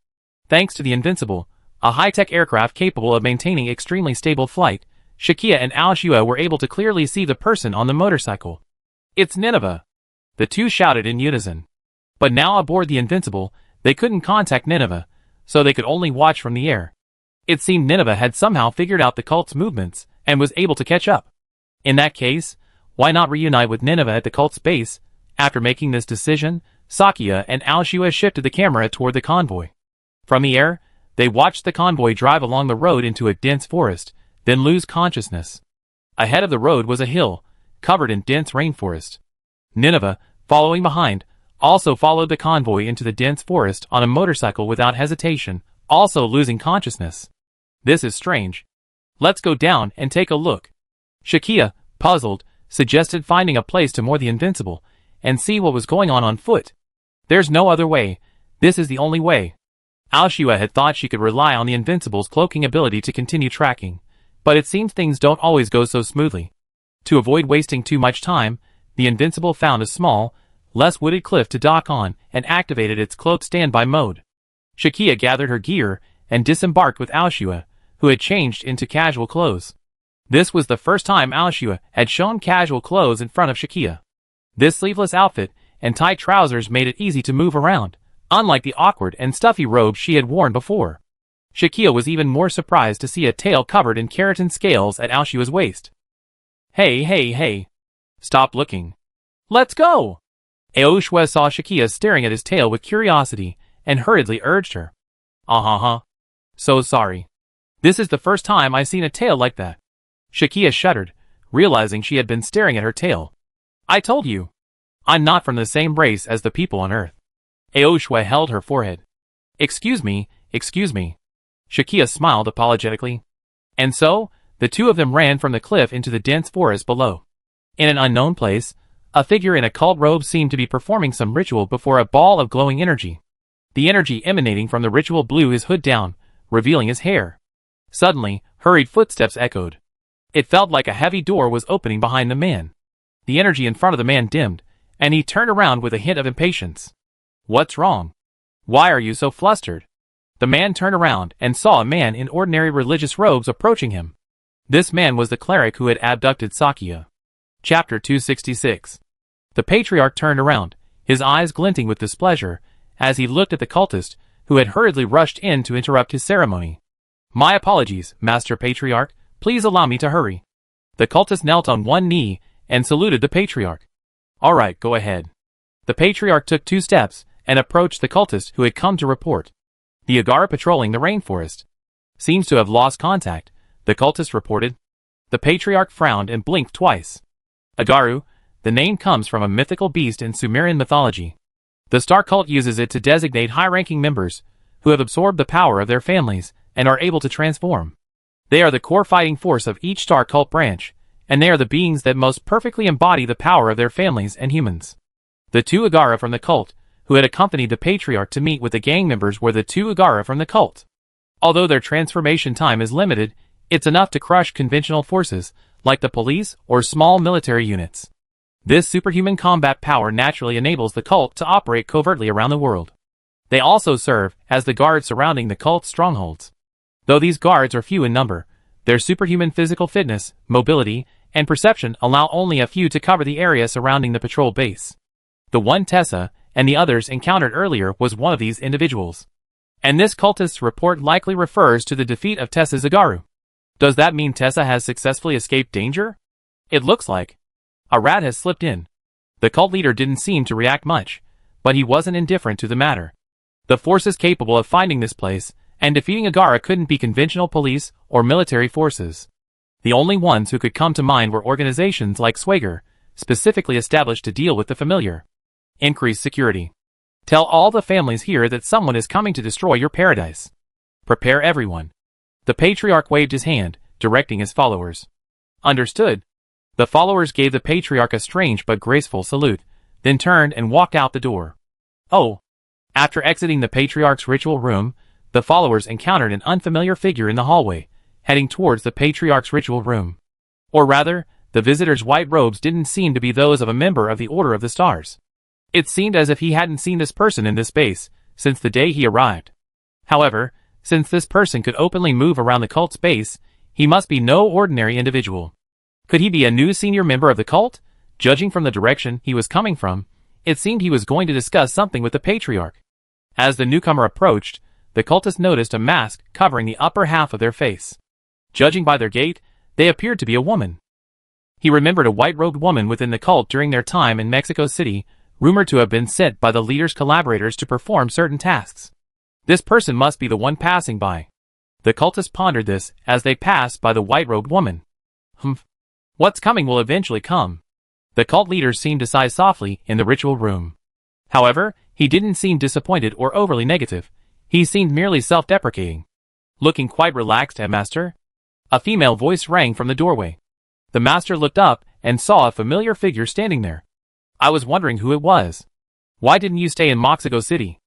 Thanks to the Invincible, a high-tech aircraft capable of maintaining extremely stable flight, Shakia and Aoshua were able to clearly see the person on the motorcycle. It's Nineveh! The two shouted in unison. But now aboard the Invincible, they couldn't contact Nineveh, so they could only watch from the air. It seemed Nineveh had somehow figured out the cult's movements, and was able to catch up. In that case, why not reunite with Nineveh at the cult's base? After making this decision, Sakia and Aoshua shifted the camera toward the convoy. From the air, they watched the convoy drive along the road into a dense forest, then lose consciousness. Ahead of the road was a hill, covered in dense rainforest. Nineveh, following behind, also followed the convoy into the dense forest on a motorcycle without hesitation, also losing consciousness. This is strange. Let's go down and take a look. Shakia, puzzled, suggested finding a place to moor the Invincible, and see what was going on foot. There's no other way. This is the only way. Aoshua had thought she could rely on the Invincible's cloaking ability to continue tracking, but it seems things don't always go so smoothly. To avoid wasting too much time, the Invincible found a small, less wooded cliff to dock on and activated its cloaked standby mode. Shakia gathered her gear and disembarked with Aoshua, who had changed into casual clothes. This was the first time Aoshua had shown casual clothes in front of Shakia. This sleeveless outfit and tight trousers made it easy to move around, unlike the awkward and stuffy robes she had worn before. Shakia was even more surprised to see a tail covered in keratin scales at Aoshua's waist. Hey. Stop looking. Let's go! Aoshua saw Shakia staring at his tail with curiosity and hurriedly urged her. So sorry. This is the first time I've seen a tail like that. Shakia shuddered, realizing she had been staring at her tail. I told you. I'm not from the same race as the people on Earth. Aoshua held her forehead. Excuse me. Shakia smiled apologetically. And so, the two of them ran from the cliff into the dense forest below. In an unknown place, a figure in a cult robe seemed to be performing some ritual before a ball of glowing energy. The energy emanating from the ritual blew his hood down, revealing his hair. Suddenly, hurried footsteps echoed. It felt like a heavy door was opening behind the man. The energy in front of the man dimmed, and he turned around with a hint of impatience. What's wrong? Why are you so flustered? The man turned around and saw a man in ordinary religious robes approaching him. This man was the cleric who had abducted Sakia. Chapter 266. The patriarch turned around, his eyes glinting with displeasure, as he looked at the cultist, who had hurriedly rushed in to interrupt his ceremony. My apologies, Master Patriarch, please allow me to hurry. The cultist knelt on one knee and saluted the patriarch. All right, go ahead. The patriarch took 2 steps and approached the cultist who had come to report. The Agara patrolling the rainforest. Seems to have lost contact, the cultist reported. The patriarch frowned and blinked twice. Agaru, the name comes from a mythical beast in Sumerian mythology. The star cult uses it to designate high-ranking members who have absorbed the power of their families and are able to transform. They are the core fighting force of each star cult branch, and they are the beings that most perfectly embody the power of their families and humans. The 2 Agara from the cult, who had accompanied the patriarch to meet with the gang members, were the 2 Agara from the cult. Although their transformation time is limited, it's enough to crush conventional forces, like the police or small military units. This superhuman combat power naturally enables the cult to operate covertly around the world. They also serve as the guards surrounding the cult's strongholds. Though these guards are few in number, their superhuman physical fitness, mobility, and perception allow only a few to cover the area surrounding the patrol base. The one Tessa and the others encountered earlier was one of these individuals. And this cultist's report likely refers to the defeat of Tessa's Agaru. Does that mean Tessa has successfully escaped danger? It looks like. A rat has slipped in. The cult leader didn't seem to react much, but he wasn't indifferent to the matter. The forces capable of finding this place and defeating Agara couldn't be conventional police or military forces. The only ones who could come to mind were organizations like Swagger, specifically established to deal with the familiar. Increase security. Tell all the families here that someone is coming to destroy your paradise. Prepare everyone. The patriarch waved his hand, directing his followers. Understood. The followers gave the patriarch a strange but graceful salute, then turned and walked out the door. Oh. After exiting the patriarch's ritual room, the followers encountered an unfamiliar figure in the hallway, heading towards the patriarch's ritual room. Or rather, the visitor's white robes didn't seem to be those of a member of the Order of the Stars. It seemed as if he hadn't seen this person in this base since the day he arrived. However, since this person could openly move around the cult's base, he must be no ordinary individual. Could he be a new senior member of the cult? Judging from the direction he was coming from, it seemed he was going to discuss something with the patriarch. As the newcomer approached, the cultist noticed a mask covering the upper half of their face. Judging by their gait, they appeared to be a woman. He remembered a white-robed woman within the cult during their time in Mexico City, rumored to have been sent by the leader's collaborators to perform certain tasks. This person must be the one passing by. The cultist pondered this as they passed by the white-robed woman. What's coming will eventually come. The cult leader seemed to sigh softly in the ritual room. However, he didn't seem disappointed or overly negative. He seemed merely self-deprecating. Looking quite relaxed, master? A female voice rang from the doorway. The master looked up and saw a familiar figure standing there. I was wondering who it was. Why didn't you stay in Mexico City?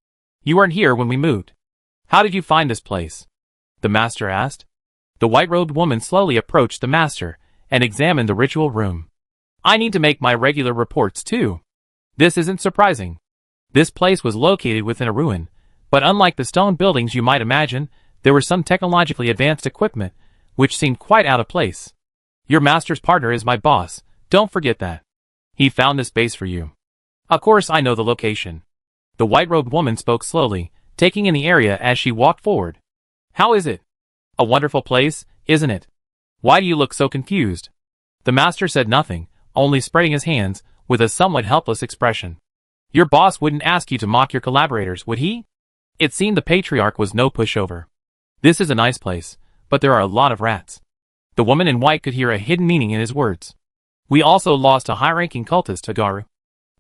You weren't here when we moved. How did you find this place? The master asked. The white-robed woman slowly approached the master and examined the ritual room. I need to make my regular reports too. This isn't surprising. This place was located within a ruin, but unlike the stone buildings you might imagine, there was some technologically advanced equipment, which seemed quite out of place. Your master's partner is my boss, don't forget that. He found this base for you. Of course I know the location. The white-robed woman spoke slowly, taking in the area as she walked forward. How is it? A wonderful place, isn't it? Why do you look so confused? The master said nothing, only spreading his hands, with a somewhat helpless expression. Your boss wouldn't ask you to mock your collaborators, would he? It seemed the patriarch was no pushover. This is a nice place, but there are a lot of rats. The woman in white could hear a hidden meaning in his words. We also lost a high-ranking cultist, Hagaru.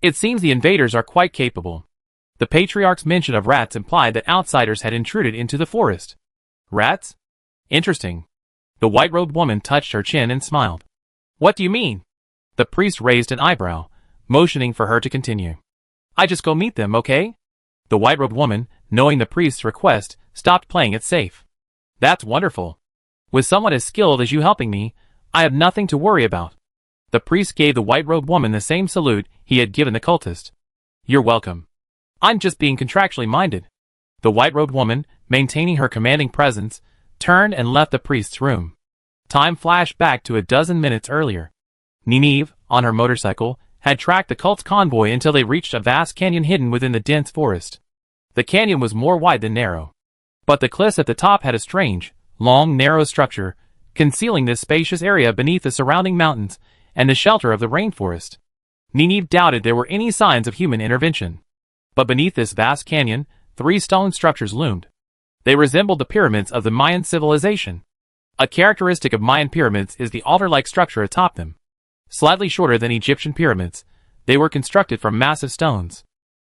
It seems the invaders are quite capable. The patriarch's mention of rats implied that outsiders had intruded into the forest. Rats? Interesting. The white-robed woman touched her chin and smiled. What do you mean? The priest raised an eyebrow, motioning for her to continue. I just go meet them, okay? The white-robed woman, knowing the priest's request, stopped playing it safe. That's wonderful. With someone as skilled as you helping me, I have nothing to worry about. The priest gave the white-robed woman the same salute he had given the cultist. You're welcome. I'm just being contractually minded. The white-robed woman, maintaining her commanding presence, turned and left the priest's room. Time flashed back to a dozen minutes earlier. Nineve, on her motorcycle, had tracked the cult's convoy until they reached a vast canyon hidden within the dense forest. The canyon was more wide than narrow. But the cliffs at the top had a strange, long, narrow structure, concealing this spacious area beneath the surrounding mountains and the shelter of the rainforest. Nineve doubted there were any signs of human intervention. But beneath this vast canyon, 3 stone structures loomed. They resembled the pyramids of the Mayan civilization. A characteristic of Mayan pyramids is the altar-like structure atop them. Slightly shorter than Egyptian pyramids, they were constructed from massive stones.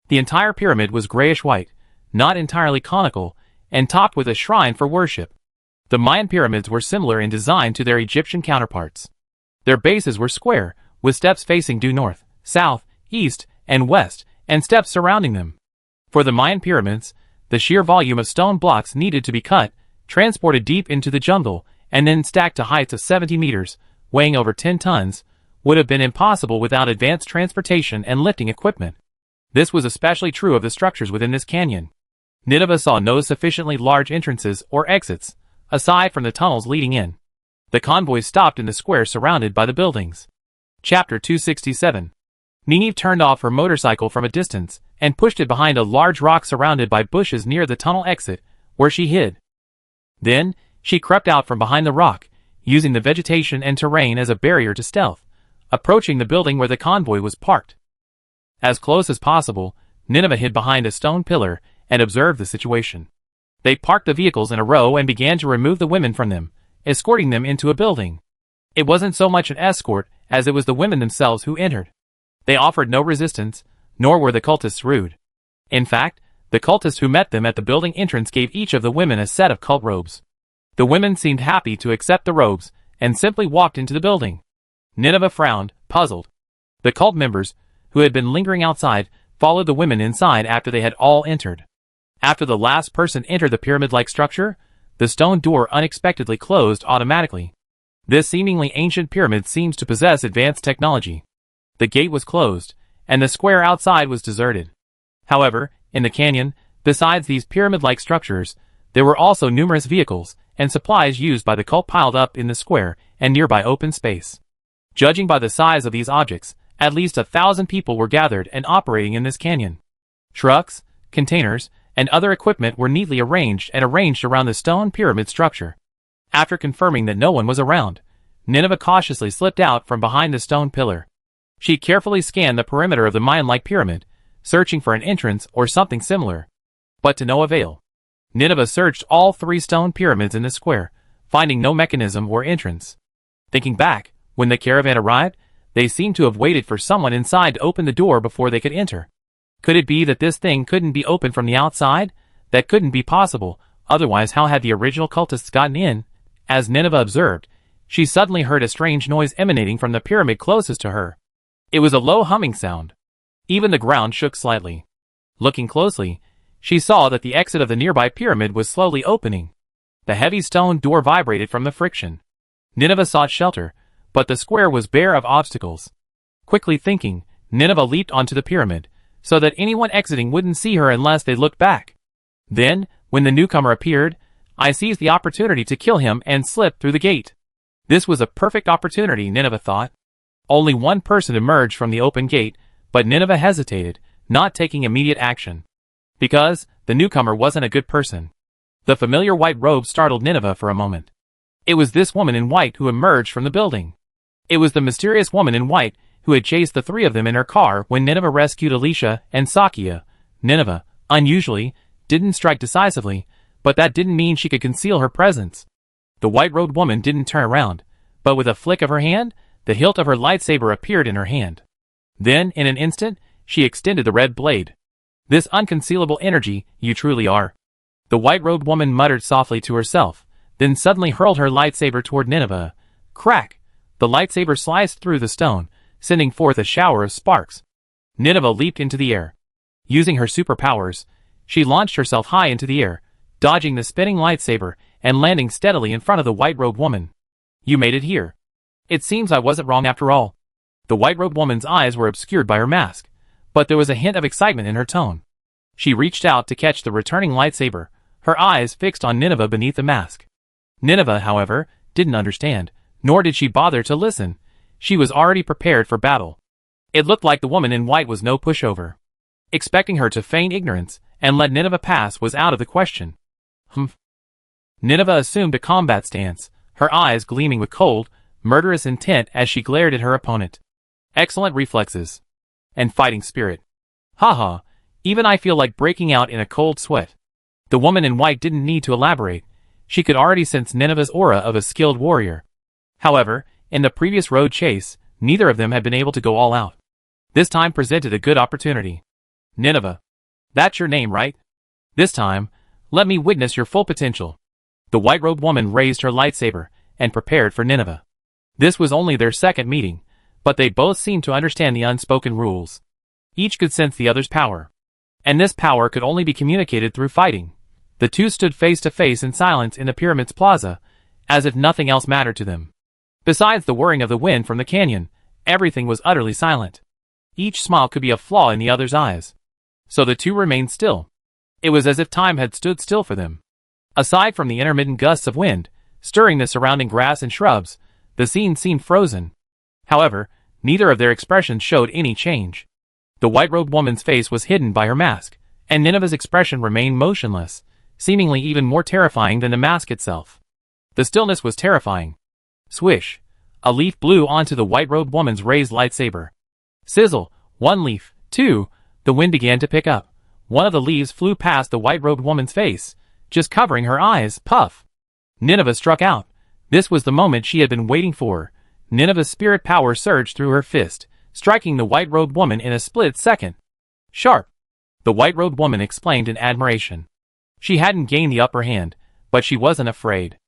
The entire pyramid was grayish-white, not entirely conical, and topped with a shrine for worship. The Mayan pyramids were similar in design to their Egyptian counterparts. Their bases were square, with steps facing due north, south, east, and west, and steps surrounding them. For the Mayan pyramids, the sheer volume of stone blocks needed to be cut, transported deep into the jungle, and then stacked to heights of 70 meters, weighing over 10 tons, would have been impossible without advanced transportation and lifting equipment. This was especially true of the structures within this canyon. Nineveh saw no sufficiently large entrances or exits, aside from the tunnels leading in. The convoy stopped in the square surrounded by the buildings. Chapter 267. Nineve turned off her motorcycle from a distance and pushed it behind a large rock surrounded by bushes near the tunnel exit, where she hid. Then, she crept out from behind the rock, using the vegetation and terrain as a barrier to stealth, approaching the building where the convoy was parked. As close as possible, Nineveh hid behind a stone pillar and observed the situation. They parked the vehicles in a row and began to remove the women from them, escorting them into a building. It wasn't so much an escort as it was the women themselves who entered. They offered no resistance, nor were the cultists rude. In fact, the cultist who met them at the building entrance gave each of the women a set of cult robes. The women seemed happy to accept the robes and simply walked into the building. Nineveh frowned, puzzled. The cult members, who had been lingering outside, followed the women inside after they had all entered. After the last person entered the pyramid-like structure, the stone door unexpectedly closed automatically. This seemingly ancient pyramid seems to possess advanced technology. The gate was closed, and the square outside was deserted. However, in the canyon, besides these pyramid-like structures, there were also numerous vehicles and supplies used by the cult piled up in the square and nearby open space. Judging by the size of these objects, at least 1,000 people were gathered and operating in this canyon. Trucks, containers, and other equipment were neatly arranged around the stone pyramid structure. After confirming that no one was around, Nineveh cautiously slipped out from behind the stone pillar. She carefully scanned the perimeter of the Mayan-like pyramid, searching for an entrance or something similar. But to no avail. Nineveh searched all 3 stone pyramids in the square, finding no mechanism or entrance. Thinking back, when the caravan arrived, they seemed to have waited for someone inside to open the door before they could enter. Could it be that this thing couldn't be opened from the outside? That couldn't be possible, otherwise how had the original cultists gotten in? As Nineveh observed, she suddenly heard a strange noise emanating from the pyramid closest to her. It was a low humming sound. Even the ground shook slightly. Looking closely, she saw that the exit of the nearby pyramid was slowly opening. The heavy stone door vibrated from the friction. Nineveh sought shelter, but the square was bare of obstacles. Quickly thinking, Nineveh leaped onto the pyramid, so that anyone exiting wouldn't see her unless they looked back. Then, when the newcomer appeared, I seized the opportunity to kill him and slipped through the gate. This was a perfect opportunity, Nineveh thought. Only one person emerged from the open gate, but Nineveh hesitated, not taking immediate action. Because the newcomer wasn't a good person. The familiar white robe startled Nineveh for a moment. It was this woman in white who emerged from the building. It was the mysterious woman in white who had chased the three of them in her car when Nineveh rescued Alicia and Sakia. Nineveh, unusually, didn't strike decisively, but that didn't mean she could conceal her presence. The white-robed woman didn't turn around, but with a flick of her hand, the hilt of her lightsaber appeared in her hand. Then, in an instant, she extended the red blade. This unconcealable energy, you truly are. The white-robed woman muttered softly to herself, then suddenly hurled her lightsaber toward Nineveh. Crack! The lightsaber sliced through the stone, sending forth a shower of sparks. Nineveh leaped into the air. Using her superpowers, she launched herself high into the air, dodging the spinning lightsaber and landing steadily in front of the white-robed woman. You made it here. It seems I wasn't wrong after all. The white-robed woman's eyes were obscured by her mask, but there was a hint of excitement in her tone. She reached out to catch the returning lightsaber, her eyes fixed on Nineveh beneath the mask. Nineveh, however, didn't understand, nor did she bother to listen. She was already prepared for battle. It looked like the woman in white was no pushover. Expecting her to feign ignorance and let Nineveh pass was out of the question. Nineveh assumed a combat stance, her eyes gleaming with cold, murderous intent as she glared at her opponent. Excellent reflexes. And fighting spirit. Haha, even I feel like breaking out in a cold sweat. The woman in white didn't need to elaborate. She could already sense Nineveh's aura of a skilled warrior. However, in the previous road chase, neither of them had been able to go all out. This time presented a good opportunity. Nineveh. That's your name, right? This time, let me witness your full potential. The white-robed woman raised her lightsaber and prepared for Nineveh. This was only their second meeting, but they both seemed to understand the unspoken rules. Each could sense the other's power. And this power could only be communicated through fighting. The two stood face to face in silence in the pyramid's plaza, as if nothing else mattered to them. Besides the whirring of the wind from the canyon, everything was utterly silent. Each smile could be a flaw in the other's eyes. So the two remained still. It was as if time had stood still for them. Aside from the intermittent gusts of wind, stirring the surrounding grass and shrubs, the scene seemed frozen. However, neither of their expressions showed any change. The white-robed woman's face was hidden by her mask, and Nineveh's expression remained motionless, seemingly even more terrifying than the mask itself. The stillness was terrifying. Swish! A leaf blew onto the white-robed woman's raised lightsaber. Sizzle! One leaf, two! The wind began to pick up. One of the leaves flew past the white-robed woman's face, just covering her eyes. Puff! Nineveh struck out. This was the moment she had been waiting for. Nineveh's spirit power surged through her fist, striking the white-robed woman in a split second. Sharp! The white-robed woman exclaimed in admiration. She hadn't gained the upper hand, but she wasn't afraid.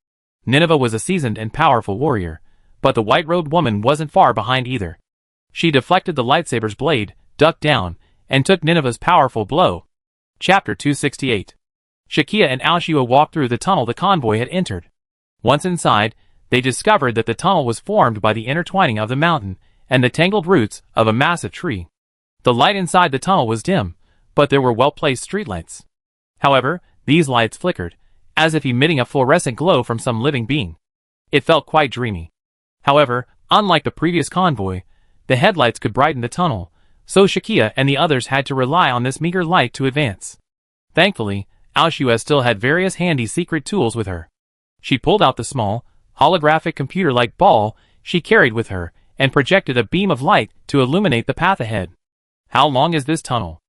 Nineveh was a seasoned and powerful warrior, but the white-robed woman wasn't far behind either. She deflected the lightsaber's blade, ducked down, and took Nineveh's powerful blow. Chapter 268. Shakia and Alshua walked through the tunnel the convoy had entered. Once inside, they discovered that the tunnel was formed by the intertwining of the mountain and the tangled roots of a massive tree. The light inside the tunnel was dim, but there were well-placed streetlights. However, these lights flickered, as if emitting a fluorescent glow from some living being. It felt quite dreamy. However, unlike the previous convoy, the headlights could brighten the tunnel, so Shakia and the others had to rely on this meager light to advance. Thankfully, Alshua still had various handy secret tools with her. She pulled out the small, holographic computer-like ball she carried with her and projected a beam of light to illuminate the path ahead. How long is this tunnel?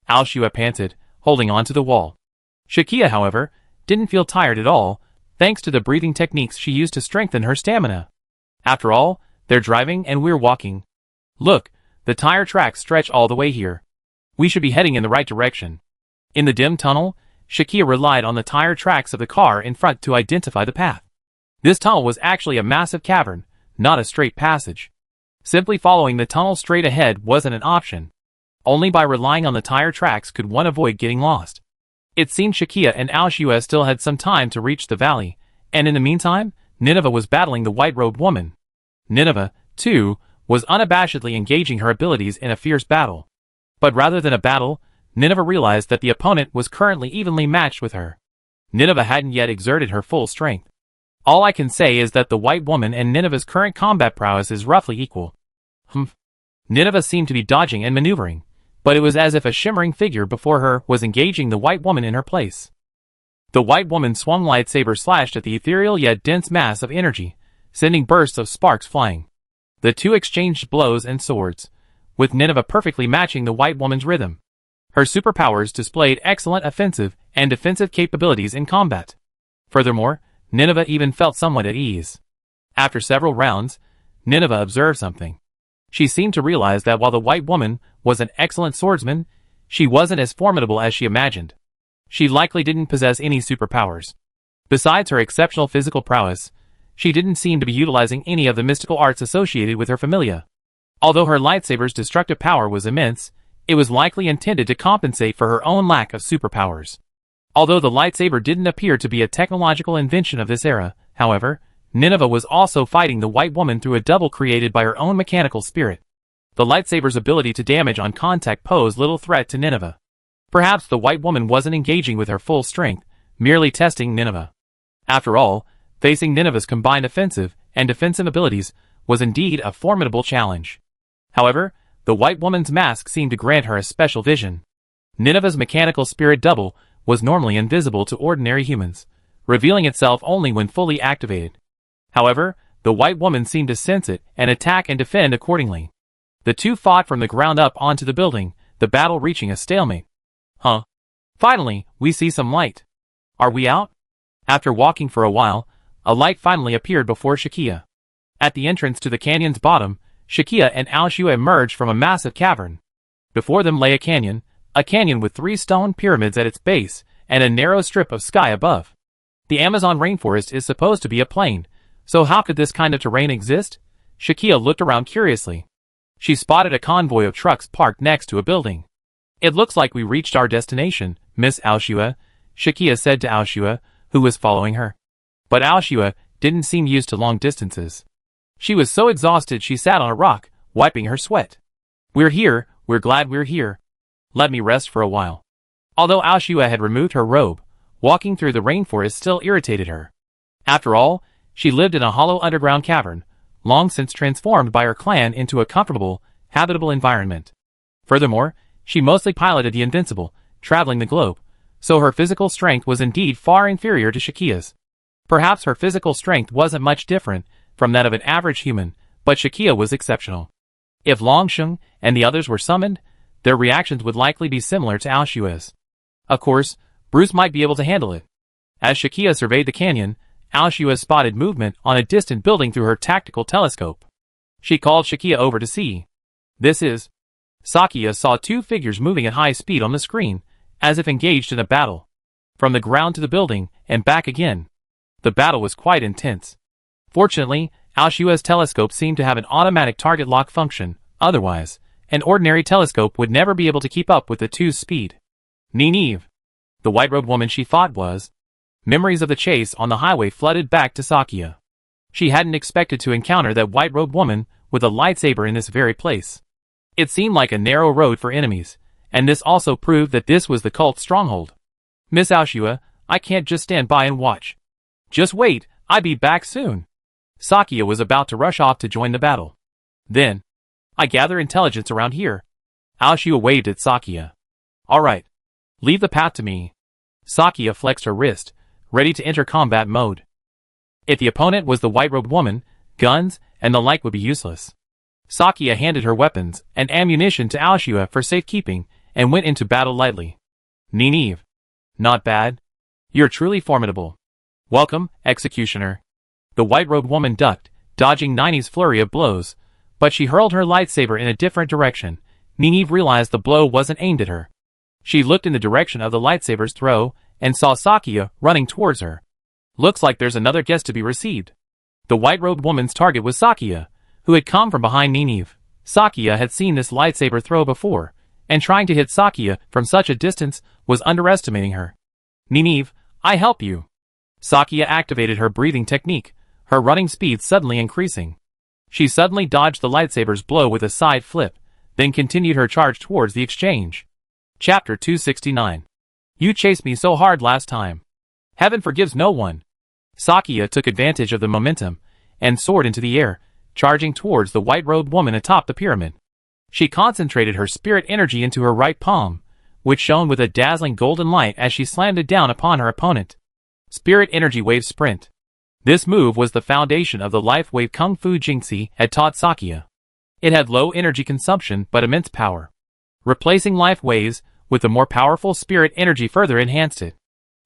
Alshua panted, holding on to the wall. Shakia, however, didn't feel tired at all, thanks to the breathing techniques she used to strengthen her stamina. After all, they're driving and we're walking. Look, the tire tracks stretch all the way here. We should be heading in the right direction. In the dim tunnel, Shakia relied on the tire tracks of the car in front to identify the path. This tunnel was actually a massive cavern, not a straight passage. Simply following the tunnel straight ahead wasn't an option. Only by relying on the tire tracks could one avoid getting lost. It seemed Shakia and Alshua still had some time to reach the valley, and in the meantime, Nineveh was battling the white-robed woman. Nineveh, too, was unabashedly engaging her abilities in a fierce battle. But rather than a battle, Nineveh realized that the opponent was currently evenly matched with her. Nineveh hadn't yet exerted her full strength. All I can say is that the white woman and Nineveh's current combat prowess is roughly equal. Nineveh seemed to be dodging and maneuvering, but it was as if a shimmering figure before her was engaging the white woman in her place. The white woman's swung lightsaber slashed at the ethereal yet dense mass of energy, sending bursts of sparks flying. The two exchanged blows and swords, with Nineveh perfectly matching the white woman's rhythm. Her superpowers displayed excellent offensive and defensive capabilities in combat. Furthermore, Nineveh even felt somewhat at ease. After several rounds, Nineveh observed something. She seemed to realize that while the white woman was an excellent swordsman, she wasn't as formidable as she imagined. She likely didn't possess any superpowers. Besides her exceptional physical prowess, she didn't seem to be utilizing any of the mystical arts associated with her familia. Although her lightsaber's destructive power was immense, it was likely intended to compensate for her own lack of superpowers. Although the lightsaber didn't appear to be a technological invention of this era, however, Nineveh was also fighting the white woman through a double created by her own mechanical spirit. The lightsaber's ability to damage on contact posed little threat to Nineveh. Perhaps the white woman wasn't engaging with her full strength, merely testing Nineveh. After all, facing Nineveh's combined offensive and defensive abilities was indeed a formidable challenge. However, the white woman's mask seemed to grant her a special vision. Nineveh's mechanical spirit double was normally invisible to ordinary humans, revealing itself only when fully activated. However, the white woman seemed to sense it and attack and defend accordingly. The two fought from the ground up onto the building, the battle reaching a stalemate. Finally, we see some light. Are we out? After walking for a while, a light finally appeared before Shakia. At the entrance to the canyon's bottom, Shakia and Al-Shua emerged from a massive cavern. Before them lay a canyon with 3 stone pyramids at its base, and a narrow strip of sky above. The Amazon rainforest is supposed to be a plain, so how could this kind of terrain exist? Shakia looked around curiously. She spotted a convoy of trucks parked next to a building. It looks like we reached our destination, Miss Al-Shua, Shakia said to Al-Shua, who was following her. But Al-Shua didn't seem used to long distances. She was so exhausted she sat on a rock, wiping her sweat. We're here, we're glad we're here. Let me rest for a while. Although Al-Shua had removed her robe, walking through the rainforest still irritated her. After all, she lived in a hollow underground cavern, long since transformed by her clan into a comfortable, habitable environment. Furthermore, she mostly piloted the Invincible, traveling the globe, so her physical strength was indeed far inferior to Shakia's. Perhaps her physical strength wasn't much different from that of an average human, but Shakia was exceptional. If Long Sheng and the others were summoned, their reactions would likely be similar to Al-Shua's. Of course, Bruce might be able to handle it. As Shakia surveyed the canyon, Al-Shua spotted movement on a distant building through her tactical telescope. She called Shakia over to see. This is... Sakia saw 2 figures moving at high speed on the screen, as if engaged in a battle. From the ground to the building, and back again. The battle was quite intense. Fortunately, Al-Shua's telescope seemed to have an automatic target lock function, otherwise, an ordinary telescope would never be able to keep up with the two's speed. Nineveh. The white-robed woman she thought was. Memories of the chase on the highway flooded back to Sakia. She hadn't expected to encounter that white-robed woman with a lightsaber in this very place. It seemed like a narrow road for enemies, and this also proved that this was the cult's stronghold. Miss Al-Shua, I can't just stand by and watch. Just wait, I'll be back soon. Sakia was about to rush off to join the battle. Then, I gather intelligence around here. Al-Shua waved at Sakia. All right. Leave the path to me. Sakia flexed her wrist, ready to enter combat mode. If the opponent was the white-robed woman, guns and the like would be useless. Sakia handed her weapons and ammunition to Al-Shua for safekeeping and went into battle lightly. Nineveh. Not bad. You're truly formidable. Welcome, executioner. The white-robed woman ducked, dodging Nineveh's flurry of blows, but she hurled her lightsaber in a different direction. Nineveh realized the blow wasn't aimed at her. She looked in the direction of the lightsaber's throw and saw Sakia running towards her. Looks like there's another guest to be received. The white-robed woman's target was Sakia, who had come from behind Nineveh. Sakia had seen this lightsaber throw before, and trying to hit Sakia from such a distance was underestimating her. Nineveh, I help you. Sakia activated her breathing technique, her running speed suddenly increasing. She suddenly dodged the lightsaber's blow with a side flip, then continued her charge towards the exchange. Chapter 269. You chased me so hard last time. Heaven forgives no one. Sakia took advantage of the momentum and soared into the air, charging towards the white-robed woman atop the pyramid. She concentrated her spirit energy into her right palm, which shone with a dazzling golden light as she slammed it down upon her opponent. Spirit Energy Wave Sprint. This move was the foundation of the Life Wave Kung Fu Jingxi had taught Sakia. It had low energy consumption but immense power. Replacing life waves with the more powerful spirit energy further enhanced it.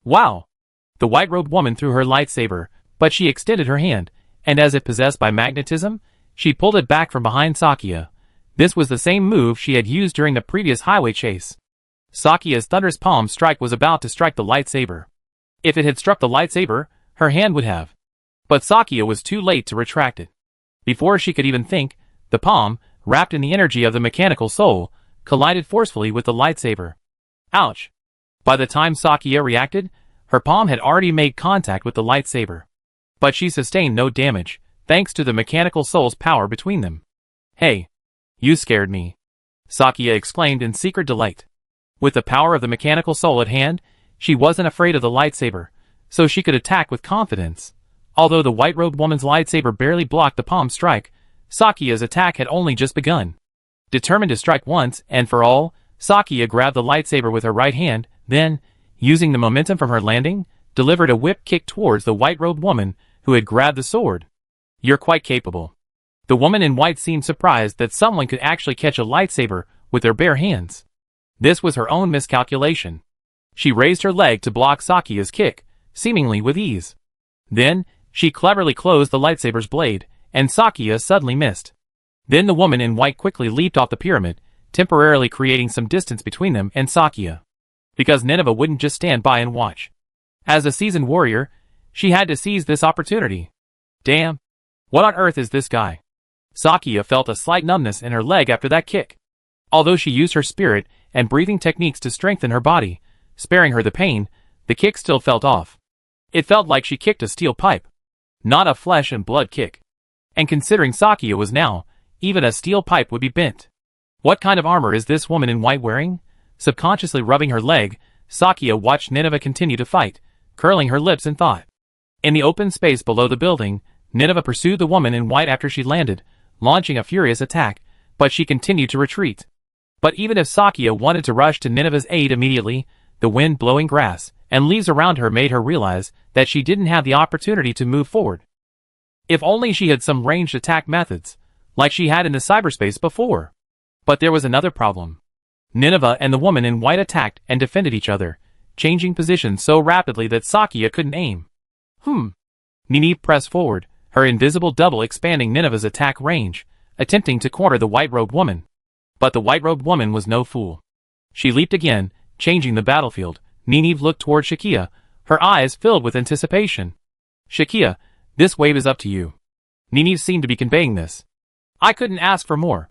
Wow! The white-robed woman threw her lightsaber, but she extended her hand, and as if possessed by magnetism, she pulled it back from behind Sakia. This was the same move she had used during the previous highway chase. Sakia's thunderous palm strike was about to strike the lightsaber. If it had struck the lightsaber, her hand would have. But Sakia was too late to retract it. Before she could even think, the palm, wrapped in the energy of the mechanical soul, collided forcefully with the lightsaber. Ouch! By the time Sakia reacted, her palm had already made contact with the lightsaber. But she sustained no damage, thanks to the mechanical soul's power between them. Hey! You scared me! Sakia exclaimed in secret delight. With the power of the mechanical soul at hand, she wasn't afraid of the lightsaber, so she could attack with confidence. Although the white-robed woman's lightsaber barely blocked the palm strike, Sakia's attack had only just begun. Determined to strike once and for all, Sakia grabbed the lightsaber with her right hand, then, using the momentum from her landing, delivered a whip kick towards the white-robed woman who had grabbed the sword. You're quite capable. The woman in white seemed surprised that someone could actually catch a lightsaber with their bare hands. This was her own miscalculation. She raised her leg to block Sakia's kick, seemingly with ease. Then, she cleverly closed the lightsaber's blade, and Sakia suddenly missed. Then the woman in white quickly leaped off the pyramid, temporarily creating some distance between them and Sakia. Because Nineveh wouldn't just stand by and watch. As a seasoned warrior, she had to seize this opportunity. Damn! What on earth is this guy? Sakia felt a slight numbness in her leg after that kick. Although she used her spirit and breathing techniques to strengthen her body, sparing her the pain, the kick still felt off. It felt like she kicked a steel pipe. Not a flesh and blood kick. And considering Sakia was now, even a steel pipe would be bent. What kind of armor is this woman in white wearing? Subconsciously rubbing her leg, Sakia watched Nineveh continue to fight, curling her lips in thought. In the open space below the building, Nineveh pursued the woman in white after she landed, launching a furious attack, but she continued to retreat. But even if Sakia wanted to rush to Nineveh's aid immediately, the wind blowing grass and leaves around her made her realize that she didn't have the opportunity to move forward. If only she had some ranged attack methods, like she had in the cyberspace before. But there was another problem. Nineveh and the woman in white attacked and defended each other, changing positions so rapidly that Sakia couldn't aim. Nynaeve pressed forward, her invisible double expanding Nineveh's attack range, attempting to corner the white-robed woman. But the white-robed woman was no fool. She leaped again, changing the battlefield. Nynaeve looked toward Shakia, her eyes filled with anticipation. Shakia, this wave is up to you. Nynaeve seemed to be conveying this. I couldn't ask for more.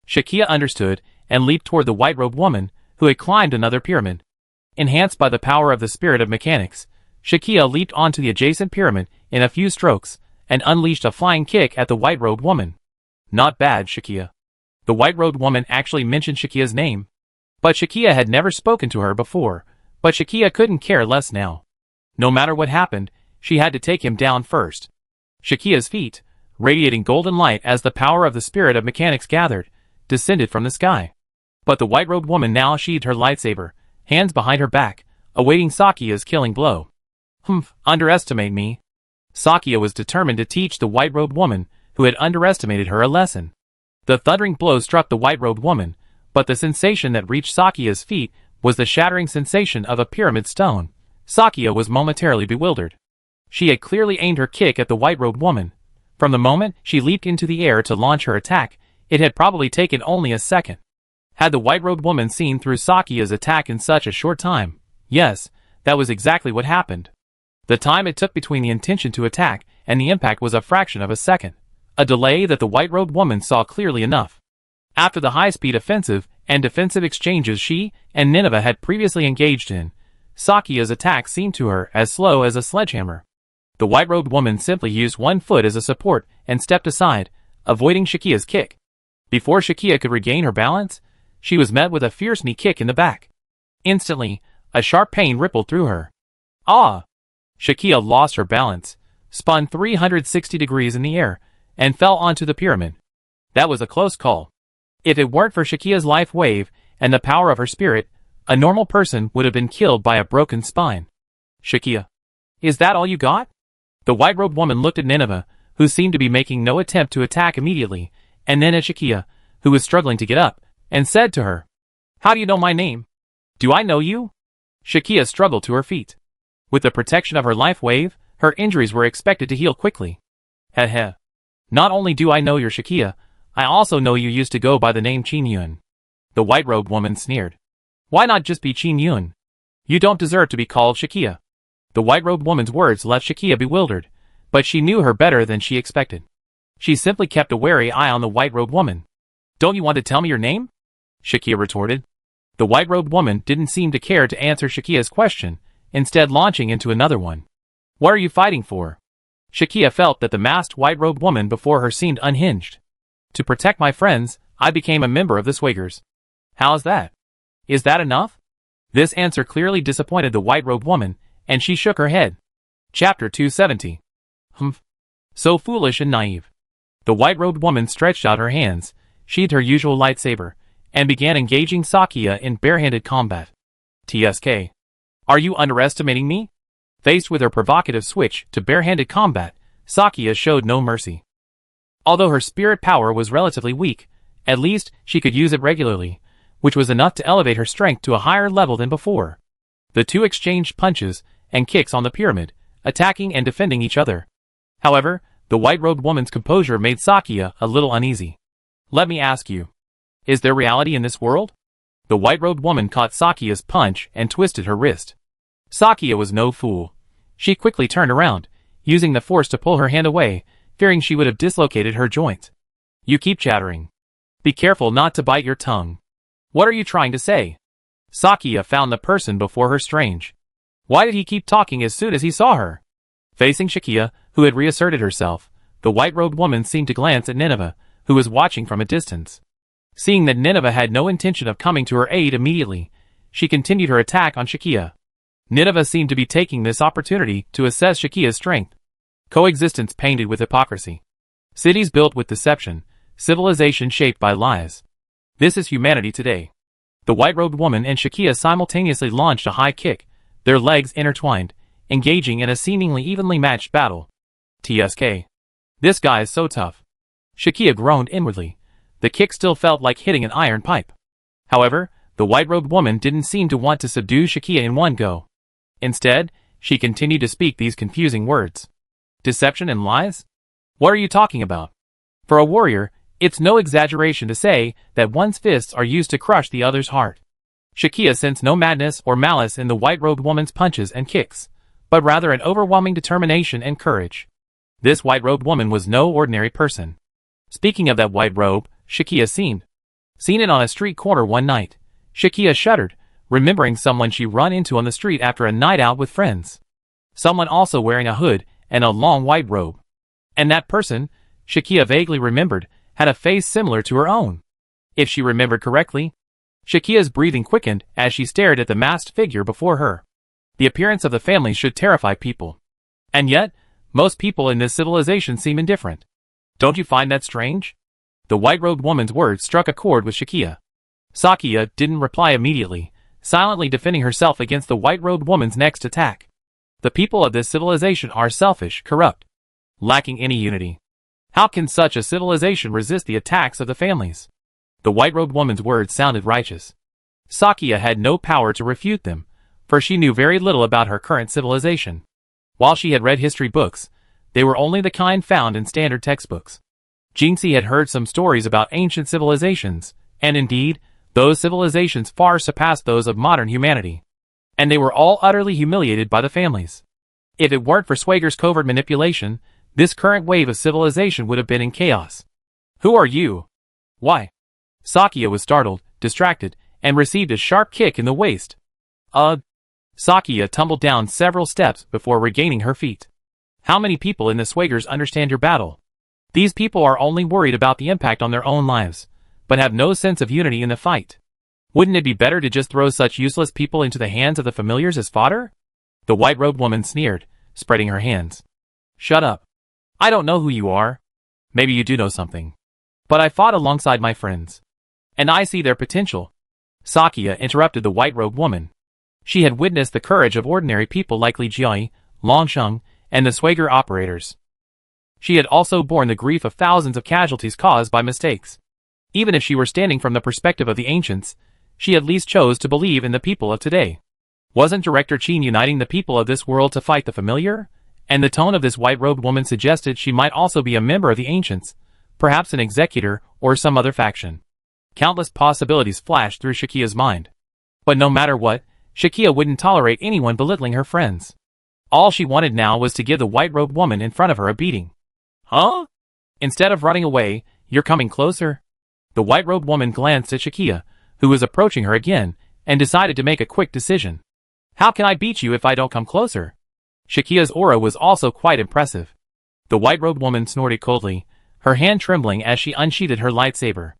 Shakia understood and leaped toward the white-robed woman, who had climbed another pyramid. Enhanced by the power of the spirit of mechanics, Shakia leaped onto the adjacent pyramid in a few strokes and unleashed a flying kick at the white-robed woman. Not bad, Shakia. The white-robed woman actually mentioned Shakia's name. But Shakia had never spoken to her before, but Shakia couldn't care less now. No matter what happened, she had to take him down first. Shakia's feet, radiating golden light as the power of the spirit of mechanics gathered, descended from the sky. But the white-robed woman now sheathed her lightsaber, hands behind her back, awaiting Sakia's killing blow. Underestimate me. Sakia was determined to teach the white-robed woman, who had underestimated her, a lesson. The thundering blow struck the white-robed woman, but the sensation that reached Sakia's feet was the shattering sensation of a pyramid stone. Sakia was momentarily bewildered. She had clearly aimed her kick at the white-robed woman. From the moment she leaped into the air to launch her attack, it had probably taken only a second. Had the white-robed woman seen through Sakia's attack in such a short time? Yes, that was exactly what happened. The time it took between the intention to attack and the impact was a fraction of a second. A delay that the white-robed woman saw clearly enough. After the high-speed offensive and defensive exchanges she and Nineveh had previously engaged in, Sakia's attack seemed to her as slow as a sledgehammer. The white-robed woman simply used one foot as a support and stepped aside, avoiding Shakia's kick. Before Shakia could regain her balance, she was met with a fierce knee kick in the back. Instantly, a sharp pain rippled through her. Ah! Shakia lost her balance, spun 360 degrees in the air, and fell onto the pyramid. That was a close call. If it weren't for Shakia's life wave and the power of her spirit, a normal person would have been killed by a broken spine. Shakia, is that all you got? The white-robed woman looked at Nineveh, who seemed to be making no attempt to attack immediately, and then at Shakia, who was struggling to get up, and said to her, "How do you know my name? Do I know you?" Shakia struggled to her feet. With the protection of her life wave, her injuries were expected to heal quickly. Heh heh. Not only do I know you're Shakia, I also know you used to go by the name Qin Yun. The white-robed woman sneered. Why not just be Qin Yun? You don't deserve to be called Shakia. The white-robed woman's words left Shakia bewildered, but she knew her better than she expected. She simply kept a wary eye on the white-robed woman. Don't you want to tell me your name? Shakia retorted. The white-robed woman didn't seem to care to answer Shakia's question, instead launching into another one. What are you fighting for? Shakia felt that the masked white-robed woman before her seemed unhinged. To protect my friends, I became a member of the Swaggers. How's that? Is that enough? This answer clearly disappointed the white-robed woman, and she shook her head. Chapter 270. Humph. So foolish and naive. The white-robed woman stretched out her hands, sheathed her usual lightsaber, and began engaging Sakia in barehanded combat. TSK. Are you underestimating me? Faced with her provocative switch to barehanded combat, Sakia showed no mercy. Although her spirit power was relatively weak, at least she could use it regularly, which was enough to elevate her strength to a higher level than before. The two exchanged punches and kicks on the pyramid, attacking and defending each other. However, the white-robed woman's composure made Sakia a little uneasy. Let me ask you, is there reality in this world? The white-robed woman caught Sakia's punch and twisted her wrist. Sakia was no fool. She quickly turned around, using the force to pull her hand away, fearing she would have dislocated her joint. You keep chattering. Be careful not to bite your tongue. What are you trying to say? Sakia found the person before her strange. Why did he keep talking as soon as he saw her? Facing Shakia, who had reasserted herself, the white-robed woman seemed to glance at Nineveh, who was watching from a distance. Seeing that Nineveh had no intention of coming to her aid immediately, she continued her attack on Shakia. Nineveh seemed to be taking this opportunity to assess Shakia's strength. Coexistence painted with hypocrisy. Cities built with deception, civilization shaped by lies. This is humanity today. The white-robed woman and Shakia simultaneously launched a high kick, their legs intertwined, engaging in a seemingly evenly matched battle. TSK. This guy is so tough. Shakia groaned inwardly. The kick still felt like hitting an iron pipe. However, the white-robed woman didn't seem to want to subdue Shakia in one go. Instead, she continued to speak these confusing words. Deception and lies? What are you talking about? For a warrior, it's no exaggeration to say that one's fists are used to crush the other's heart. Shakia sensed no madness or malice in the white-robed woman's punches and kicks, but rather an overwhelming determination and courage. This white-robed woman was no ordinary person. Speaking of that white robe, Shakia seen it on a street corner one night. Shakia shuddered, remembering someone she run into on the street after a night out with friends. Someone also wearing a hood and a long white robe. And that person, Shakia vaguely remembered, had a face similar to her own. If she remembered correctly, Shakia's breathing quickened as she stared at the masked figure before her. The appearance of the family should terrify people. And yet, most people in this civilization seem indifferent. Don't you find that strange? The white-robed woman's words struck a chord with Shakia. Sakia didn't reply immediately, silently defending herself against the white-robed woman's next attack. The people of this civilization are selfish, corrupt, lacking any unity. How can such a civilization resist the attacks of the families? The white-robed woman's words sounded righteous. Sakia had no power to refute them, for she knew very little about her current civilization. While she had read history books, they were only the kind found in standard textbooks. Jinxie had heard some stories about ancient civilizations, and indeed, those civilizations far surpassed those of modern humanity. And they were all utterly humiliated by the families. If it weren't for Swagger's covert manipulation, this current wave of civilization would have been in chaos. Who are you? Why? Sakia was startled, distracted, and received a sharp kick in the waist. Sakia tumbled down several steps before regaining her feet. How many people in the Swaggers understand your battle? These people are only worried about the impact on their own lives, but have no sense of unity in the fight. Wouldn't it be better to just throw such useless people into the hands of the familiars as fodder? The white-robed woman sneered, spreading her hands. Shut up. I don't know who you are. Maybe you do know something. But I fought alongside my friends. And I see their potential. Sakia interrupted the white-robed woman. She had witnessed the courage of ordinary people like Li Jiai, Longsheng, and the Swagger operators. She had also borne the grief of thousands of casualties caused by mistakes. Even if she were standing from the perspective of the ancients, she at least chose to believe in the people of today. Wasn't Director Qin uniting the people of this world to fight the familiar? And the tone of this white-robed woman suggested she might also be a member of the ancients, perhaps an executor or some other faction. Countless possibilities flashed through Shakia's mind. But no matter what, Shakia wouldn't tolerate anyone belittling her friends. All she wanted now was to give the white-robed woman in front of her a beating. Huh? Instead of running away, you're coming closer? The white-robed woman glanced at Shakia, who was approaching her again, and decided to make a quick decision. How can I beat you if I don't come closer? Shakia's aura was also quite impressive. The white-robed woman snorted coldly, her hand trembling as she unsheathed her lightsaber.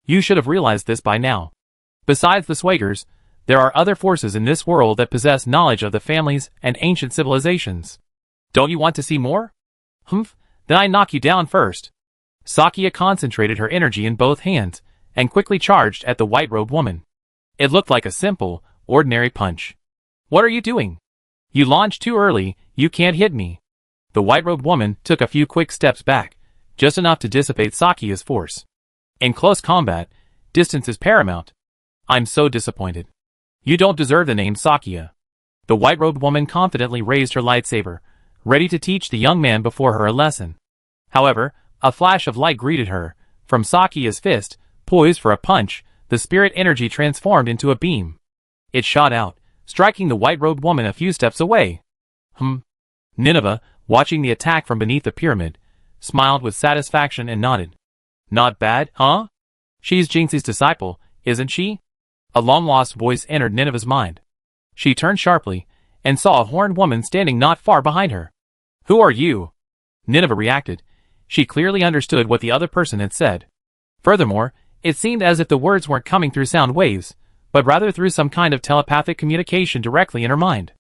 You should have realized this by now. Besides the Swaggers, there are other forces in this world that possess knowledge of the families and ancient civilizations. Don't you want to see more? Humph, then I knock you down first. Sakia concentrated her energy in both hands, and quickly charged at the white-robed woman. It looked like a simple, ordinary punch. What are you doing? You launched too early, you can't hit me. The white-robed woman took a few quick steps back, just enough to dissipate Sakia's force. In close combat, distance is paramount. I'm so disappointed. You don't deserve the name Sakia. The white-robed woman confidently raised her lightsaber, ready to teach the young man before her a lesson. However, a flash of light greeted her. From Sakia's fist, poised for a punch, the spirit energy transformed into a beam. It shot out, striking the white-robed woman a few steps away. Nineveh, watching the attack from beneath the pyramid, smiled with satisfaction and nodded. Not bad, huh? She's Jinxi's disciple, isn't she? A long-lost voice entered Nineveh's mind. She turned sharply, and saw a horned woman standing not far behind her. Who are you? Nineveh reacted. She clearly understood what the other person had said. Furthermore, it seemed as if the words weren't coming through sound waves, but rather through some kind of telepathic communication directly in her mind.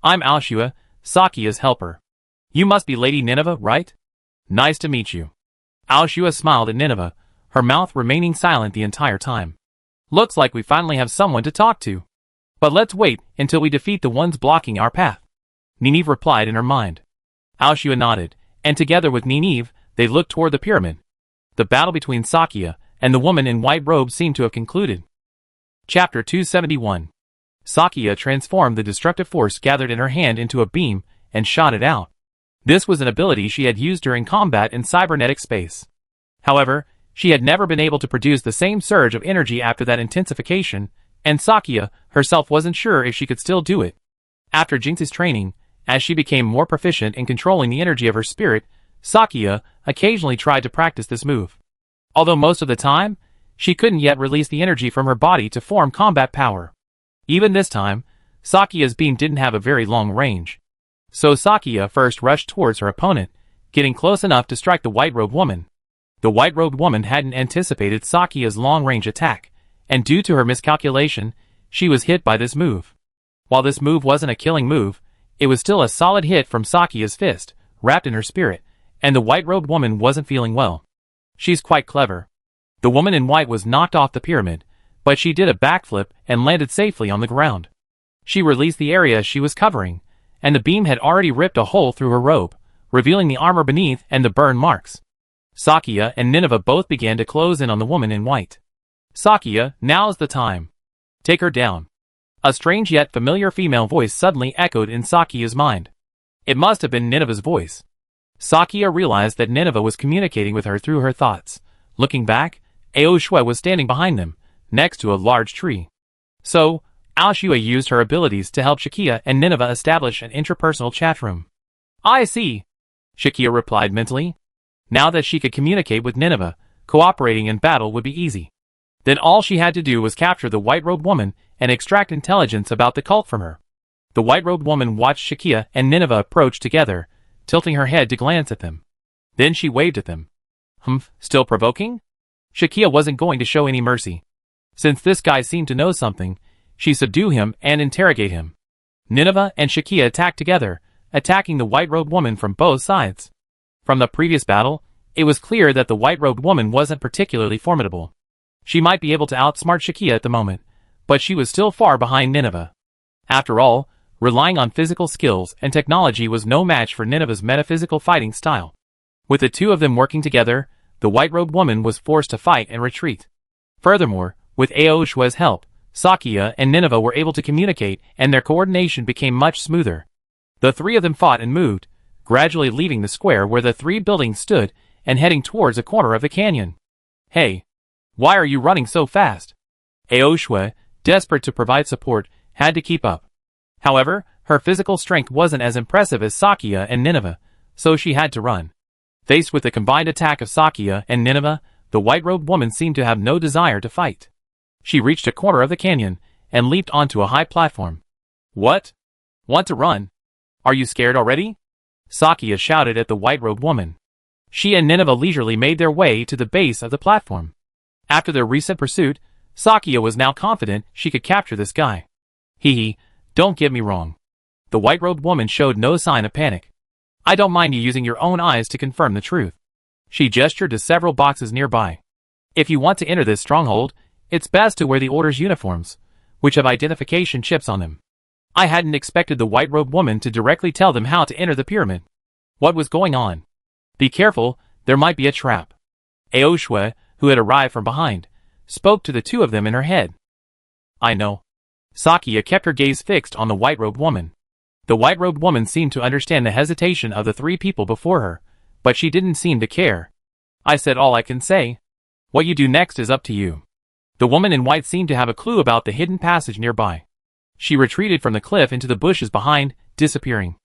I'm Alshua, Sakia's helper. You must be Lady Nineveh, right? Nice to meet you. Alshua smiled at Nineveh, her mouth remaining silent the entire time. Looks like we finally have someone to talk to. But let's wait until we defeat the ones blocking our path. Nineveh replied in her mind. Alshua nodded, and together with Nineveh, they looked toward the pyramid. The battle between Sakia and the woman in white robes seemed to have concluded. Chapter 271. Sakia transformed the destructive force gathered in her hand into a beam and shot it out. This was an ability she had used during combat in cybernetic space. However, she had never been able to produce the same surge of energy after that intensification, and Sakia herself wasn't sure if she could still do it. After Jinx's training, as she became more proficient in controlling the energy of her spirit, Sakia occasionally tried to practice this move. Although most of the time, she couldn't yet release the energy from her body to form combat power. Even this time, Sakia's beam didn't have a very long range. So Sakia first rushed towards her opponent, getting close enough to strike the white-robed woman. The white-robed woman hadn't anticipated Sakia's long-range attack, and due to her miscalculation, she was hit by this move. While this move wasn't a killing move, it was still a solid hit from Sakia's fist, wrapped in her spirit, and the white-robed woman wasn't feeling well. She's quite clever. The woman in white was knocked off the pyramid, but she did a backflip and landed safely on the ground. She released the area she was covering, and the beam had already ripped a hole through her robe, revealing the armor beneath and the burn marks. Sakia and Nineveh both began to close in on the woman in white. Sakia, now's the time. Take her down. A strange yet familiar female voice suddenly echoed in Sakia's mind. It must have been Nineveh's voice. Sakia realized that Nineveh was communicating with her through her thoughts. Looking back, Ao Shui was standing behind them, next to a large tree. So, Ao Shui used her abilities to help Shakia and Nineveh establish an interpersonal chat room. I see. Shakia replied mentally. Now that she could communicate with Nineveh, cooperating in battle would be easy. Then all she had to do was capture the white-robed woman and extract intelligence about the cult from her. The white-robed woman watched Shakia and Nineveh approach together, tilting her head to glance at them. Then she waved at them. Humph, still provoking? Shakia wasn't going to show any mercy. Since this guy seemed to know something, she subdue him and interrogate him. Nineveh and Shakia attacked together, attacking the white-robed woman from both sides. From the previous battle, it was clear that the white-robed woman wasn't particularly formidable. She might be able to outsmart Shakia at the moment, but she was still far behind Nineveh. After all, relying on physical skills and technology was no match for Nineveh's metaphysical fighting style. With the two of them working together, the white-robed woman was forced to fight and retreat. Furthermore, with Aoshua's help, Sakia and Nineveh were able to communicate and their coordination became much smoother. The three of them fought and moved, gradually leaving the square where the three buildings stood and heading towards a corner of the canyon. Hey! Why are you running so fast? Aoshua, desperate to provide support, had to keep up. However, her physical strength wasn't as impressive as Sakia and Nineveh, so she had to run. Faced with the combined attack of Sakia and Nineveh, the white-robed woman seemed to have no desire to fight. She reached a corner of the canyon and leaped onto a high platform. What? Want to run? Are you scared already? Sakia shouted at the white-robed woman. She and Nineveh leisurely made their way to the base of the platform. After their recent pursuit, Sakia was now confident she could capture this guy. Hee, don't get me wrong. The white-robed woman showed no sign of panic. I don't mind you using your own eyes to confirm the truth. She gestured to several boxes nearby. If you want to enter this stronghold, it's best to wear the Order's uniforms, which have identification chips on them. I hadn't expected the white-robed woman to directly tell them how to enter the pyramid. What was going on? Be careful, there might be a trap. Aoshua, who had arrived from behind, spoke to the two of them in her head. I know. Sakia kept her gaze fixed on the white-robed woman. The white-robed woman seemed to understand the hesitation of the three people before her, but she didn't seem to care. I said all I can say. What you do next is up to you. The woman in white seemed to have a clue about the hidden passage nearby. She retreated from the cliff into the bushes behind, disappearing.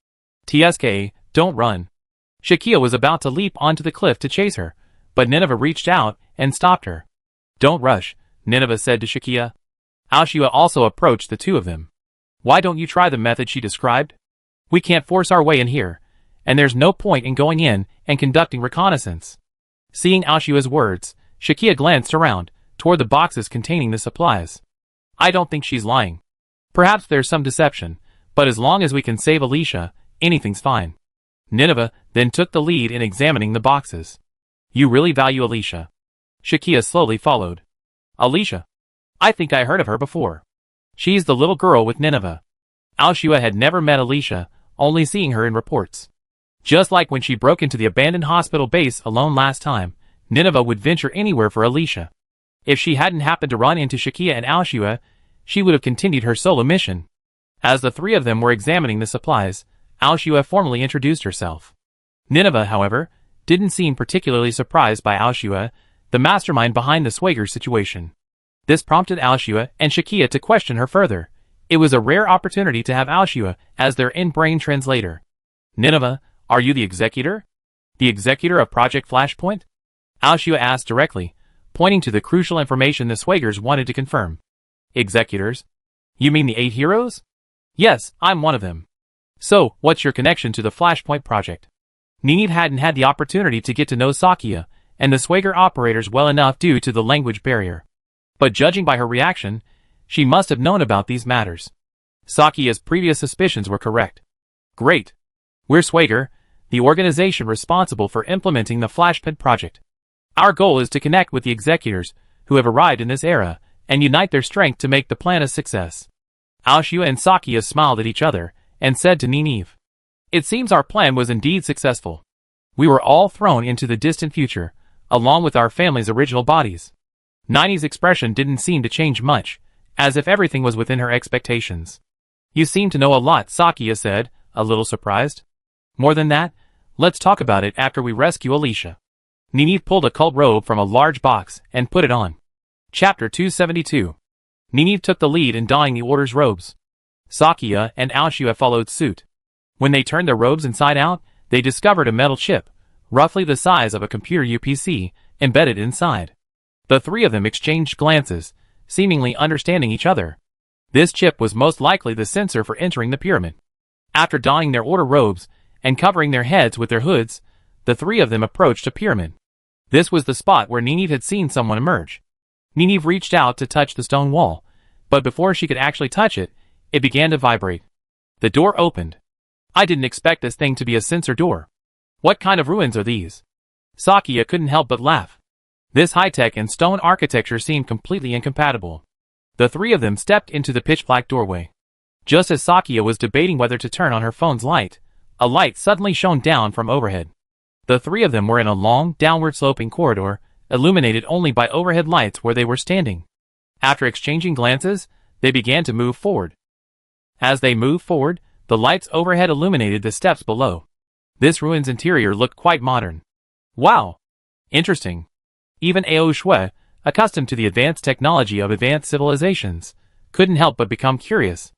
TSK, don't run. Shakia was about to leap onto the cliff to chase her, but Nineveh reached out and stopped her. Don't rush, Nineveh said to Shakia. Aoshua also approached the two of them. Why don't you try the method she described? We can't force our way in here, and there's no point in going in and conducting reconnaissance. Seeing Aoshua's words, Shakia glanced around, toward the boxes containing the supplies. I don't think she's lying. Perhaps there's some deception, but as long as we can save Alicia, anything's fine. Nineveh then took the lead in examining the boxes. You really value Alicia? Shakia slowly followed. Alicia? I think I heard of her before. She's the little girl with Nineveh. Aoshua had never met Alicia, only seeing her in reports. Just like when she broke into the abandoned hospital base alone last time, Nineveh would venture anywhere for Alicia. If she hadn't happened to run into Shakia and Aoshua, she would have continued her solo mission. As the three of them were examining the supplies, Aoshua formally introduced herself. Nineveh, however, didn't seem particularly surprised by Aoshua, the mastermind behind the Swagger situation. This prompted Aoshua and Shakia to question her further. It was a rare opportunity to have Aoshua as their in-brain translator. Nineveh, are you the executor? The executor of Project Flashpoint? Aoshua asked directly, pointing to the crucial information the Swaggers wanted to confirm. Executors? You mean the 8 heroes? Yes, I'm one of them. So, what's your connection to the Flashpoint project? Nineveh hadn't had the opportunity to get to know Sakia and the Swagger operators well enough due to the language barrier. But judging by her reaction, she must have known about these matters. Sakia's previous suspicions were correct. Great. We're Swagger, the organization responsible for implementing the Flashpoint project. Our goal is to connect with the executors who have arrived in this era and unite their strength to make the plan a success. Aoshua and Sakia smiled at each other and said to Nineveh, it seems our plan was indeed successful. We were all thrown into the distant future, along with our family's original bodies. Nineveh's expression didn't seem to change much, as if everything was within her expectations. You seem to know a lot, Sakia said, a little surprised. More than that, let's talk about it after we rescue Alicia. Nineveh pulled a cult robe from a large box and put it on. Chapter 272. Nineveh took the lead in donning the Order's robes. Sakia and Aoshua followed suit. When they turned their robes inside out, they discovered a metal chip, roughly the size of a computer UPC, embedded inside. The three of them exchanged glances, seemingly understanding each other. This chip was most likely the sensor for entering the pyramid. After donning their Order robes and covering their heads with their hoods, the three of them approached a pyramid. This was the spot where Nineve had seen someone emerge. Nineve reached out to touch the stone wall, but before she could actually touch it, it began to vibrate. The door opened. I didn't expect this thing to be a sensor door. What kind of ruins are these? Sakia couldn't help but laugh. This high-tech and stone architecture seemed completely incompatible. The three of them stepped into the pitch-black doorway. Just as Sakia was debating whether to turn on her phone's light, a light suddenly shone down from overhead. The three of them were in a long, downward-sloping corridor, illuminated only by overhead lights where they were standing. After exchanging glances, they began to move forward. As they moved forward, the lights overhead illuminated the steps below. This ruin's interior looked quite modern. Wow! Interesting. Even Ao Shui, accustomed to the advanced technology of advanced civilizations, couldn't help but become curious.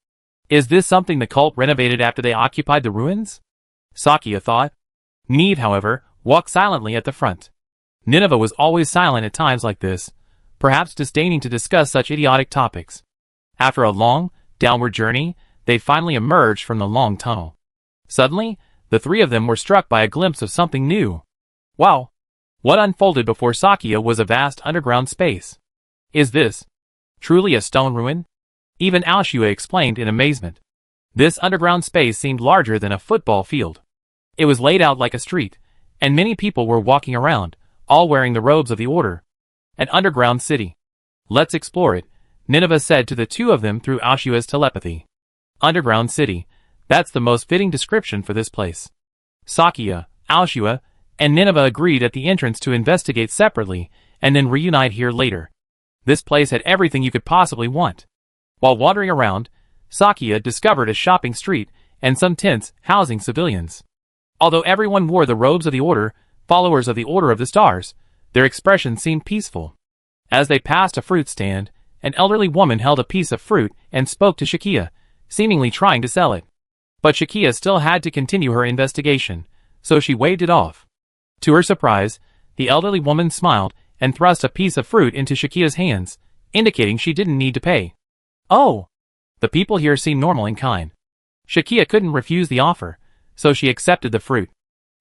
Is this something the cult renovated after they occupied the ruins? Sakia thought. Neve, however, walked silently at the front. Nineveh was always silent at times like this, perhaps disdaining to discuss such idiotic topics. After a long, downward journey, they finally emerged from the long tunnel. Suddenly, the three of them were struck by a glimpse of something new. Wow! What unfolded before Sakia was a vast underground space. Is this truly a stone ruin? Even Aoshue explained in amazement. This underground space seemed larger than a football field. It was laid out like a street, and many people were walking around, all wearing the robes of the order. An underground city. Let's explore it, Nineveh said to the two of them through Aoshue's telepathy. Underground city. That's the most fitting description for this place. Sakia, Aoshue, and Nineveh agreed at the entrance to investigate separately, and then reunite here later. This place had everything you could possibly want. While wandering around, Sakia discovered a shopping street and some tents housing civilians. Although everyone wore the robes of the Order, followers of the Order of the Stars, their expressions seemed peaceful. As they passed a fruit stand, an elderly woman held a piece of fruit and spoke to Shakia, seemingly trying to sell it. But Shakia still had to continue her investigation, so she waved it off. To her surprise, the elderly woman smiled and thrust a piece of fruit into Shakia's hands, indicating she didn't need to pay. Oh! The people here seem normal and kind. Shakia couldn't refuse the offer, so she accepted the fruit.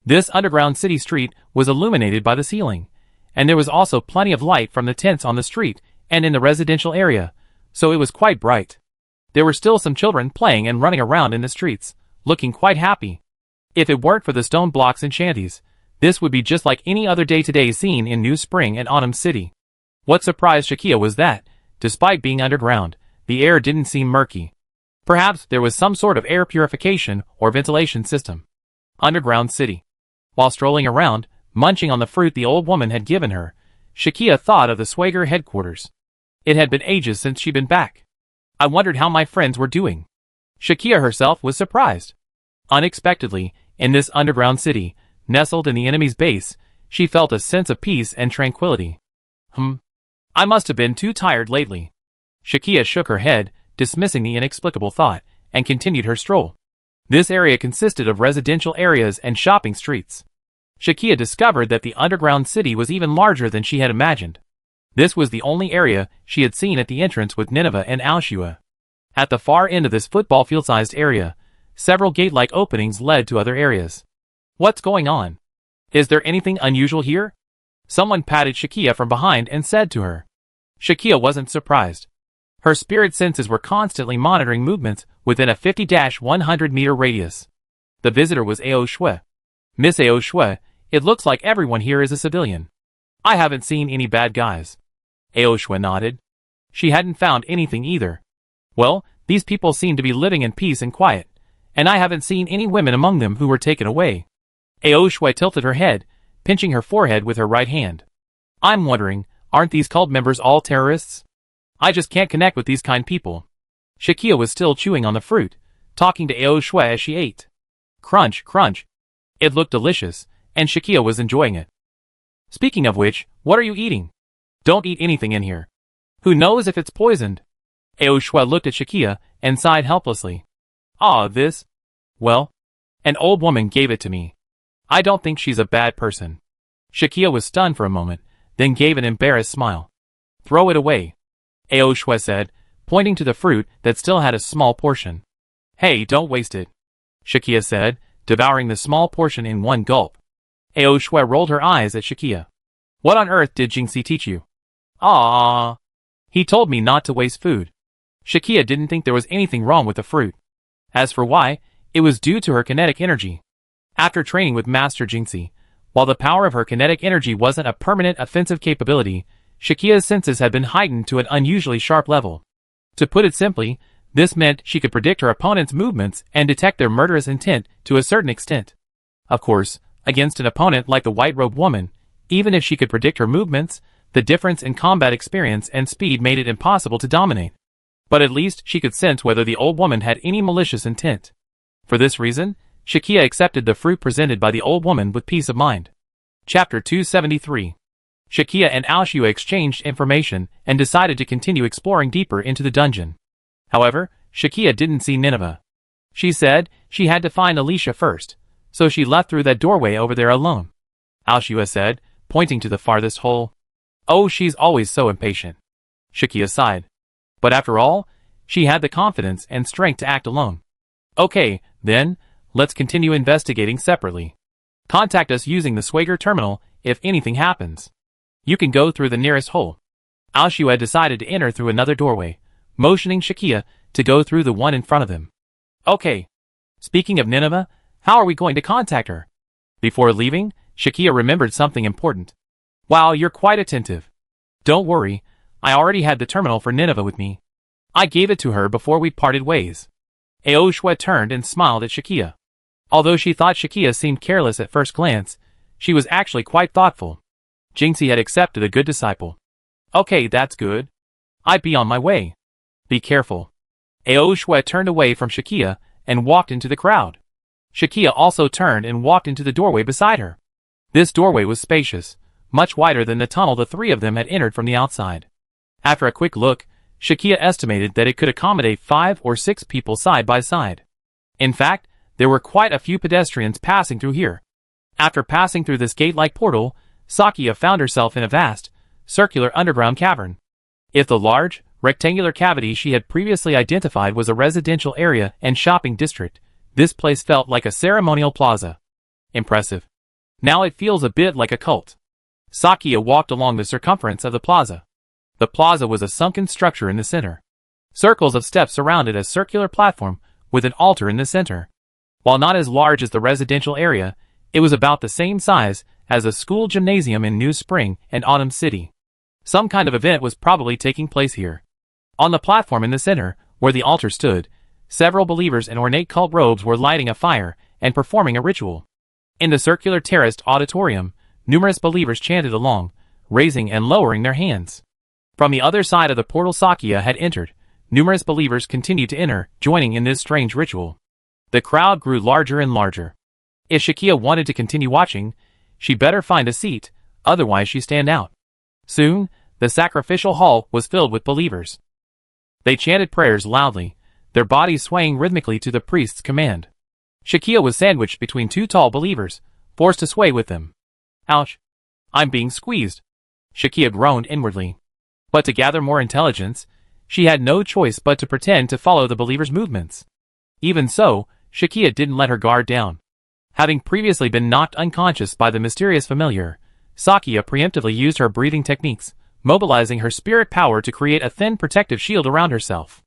This underground city street was illuminated by the ceiling, and there was also plenty of light from the tents on the street and in the residential area, so it was quite bright. There were still some children playing and running around in the streets, looking quite happy. If it weren't for the stone blocks and shanties, this would be just like any other day-to-day scene in New Spring and Autumn City. What surprised Shakia was that, despite being underground, the air didn't seem murky. Perhaps there was some sort of air purification or ventilation system. Underground city. While strolling around, munching on the fruit the old woman had given her, Shakia thought of the Swagger headquarters. It had been ages since she'd been back. I wondered how my friends were doing. Shakia herself was surprised. Unexpectedly, in this underground city, nestled in the enemy's base, she felt a sense of peace and tranquility. I must have been too tired lately. Shakia shook her head, dismissing the inexplicable thought, and continued her stroll. This area consisted of residential areas and shopping streets. Shakia discovered that the underground city was even larger than she had imagined. This was the only area she had seen at the entrance with Nineveh and Aoshue. At the far end of this football field-sized area, several gate-like openings led to other areas. What's going on? Is there anything unusual here? Someone patted Shakia from behind and said to her. Shakia wasn't surprised. Her spirit senses were constantly monitoring movements within a 50-100 meter radius. The visitor was Ao Shui. Miss Ao Shui, it looks like everyone here is a civilian. I haven't seen any bad guys. Ao Shui nodded. She hadn't found anything either. Well, these people seem to be living in peace and quiet, and I haven't seen any women among them who were taken away. Ao Shui tilted her head, pinching her forehead with her right hand. I'm wondering, aren't these cult members all terrorists? I just can't connect with these kind people. Shakia was still chewing on the fruit, talking to Ao Shui as she ate. Crunch, crunch. It looked delicious, and Shakia was enjoying it. Speaking of which, what are you eating? Don't eat anything in here. Who knows if it's poisoned? Ao Shui looked at Shakia and sighed helplessly. This? Well, an old woman gave it to me. I don't think she's a bad person. Shakia was stunned for a moment, then gave an embarrassed smile. Throw it away, Ao Shui said, pointing to the fruit that still had a small portion. Hey, don't waste it, Shakia said, devouring the small portion in one gulp. Ao Shui rolled her eyes at Shakia. What on earth did Jinxie teach you? Ah, he told me not to waste food. Shakia didn't think there was anything wrong with the fruit. As for why, it was due to her kinetic energy. After training with Master Jinxie, while the power of her kinetic energy wasn't a permanent offensive capability, Shakia's senses had been heightened to an unusually sharp level. To put it simply, this meant she could predict her opponent's movements and detect their murderous intent to a certain extent. Of course, against an opponent like the white-robed woman, even if she could predict her movements, the difference in combat experience and speed made it impossible to dominate. But at least she could sense whether the old woman had any malicious intent. For this reason, Shakia accepted the fruit presented by the old woman with peace of mind. Chapter 273. Shakia and Aoshua exchanged information and decided to continue exploring deeper into the dungeon. However, Shakia didn't see Nineveh. She said she had to find Alicia first, so she left through that doorway over there alone. Aoshua said, pointing to the farthest hole. Oh, she's always so impatient. Shakia sighed. But after all, she had the confidence and strength to act alone. Okay, then, let's continue investigating separately. Contact us using the Swagger terminal if anything happens. You can go through the nearest hole. Aoshua decided to enter through another doorway, motioning Shakia to go through the one in front of him. Okay. Speaking of Nineveh, how are we going to contact her? Before leaving, Shakia remembered something important. Wow, you're quite attentive. Don't worry, I already had the terminal for Nineveh with me. I gave it to her before we parted ways. Aoshua turned and smiled at Shakia. Although she thought Shakia seemed careless at first glance, she was actually quite thoughtful. Jinxie had accepted a good disciple. Okay, that's good. I'd be on my way. Be careful. Aoshua turned away from Shakia and walked into the crowd. Shakia also turned and walked into the doorway beside her. This doorway was spacious, much wider than the tunnel the three of them had entered from the outside. After a quick look, Shakia estimated that it could accommodate 5 or 6 people side by side. In fact, there were quite a few pedestrians passing through here. After passing through this gate-like portal, Sakia found herself in a vast, circular underground cavern. If the large, rectangular cavity she had previously identified was a residential area and shopping district, this place felt like a ceremonial plaza. Impressive. Now it feels a bit like a cult. Sakia walked along the circumference of the plaza. The plaza was a sunken structure in the center. Circles of steps surrounded a circular platform with an altar in the center. While not as large as the residential area, it was about the same size as a school gymnasium in New Spring and Autumn City. Some kind of event was probably taking place here. On the platform in the center, where the altar stood, several believers in ornate cult robes were lighting a fire and performing a ritual. In the circular terraced auditorium, numerous believers chanted along, raising and lowering their hands. From the other side of the portal Sakia had entered, numerous believers continued to enter, joining in this strange ritual. The crowd grew larger and larger. If Shakia wanted to continue watching, she better find a seat, otherwise she'd stand out. Soon, the sacrificial hall was filled with believers. They chanted prayers loudly, their bodies swaying rhythmically to the priest's command. Shakia was sandwiched between 2 tall believers, forced to sway with them. Ouch! I'm being squeezed. Shakia groaned inwardly. But to gather more intelligence, she had no choice but to pretend to follow the believers' movements. Even so, Shakia didn't let her guard down. Having previously been knocked unconscious by the mysterious familiar, Sakia preemptively used her breathing techniques, mobilizing her spirit power to create a thin protective shield around herself.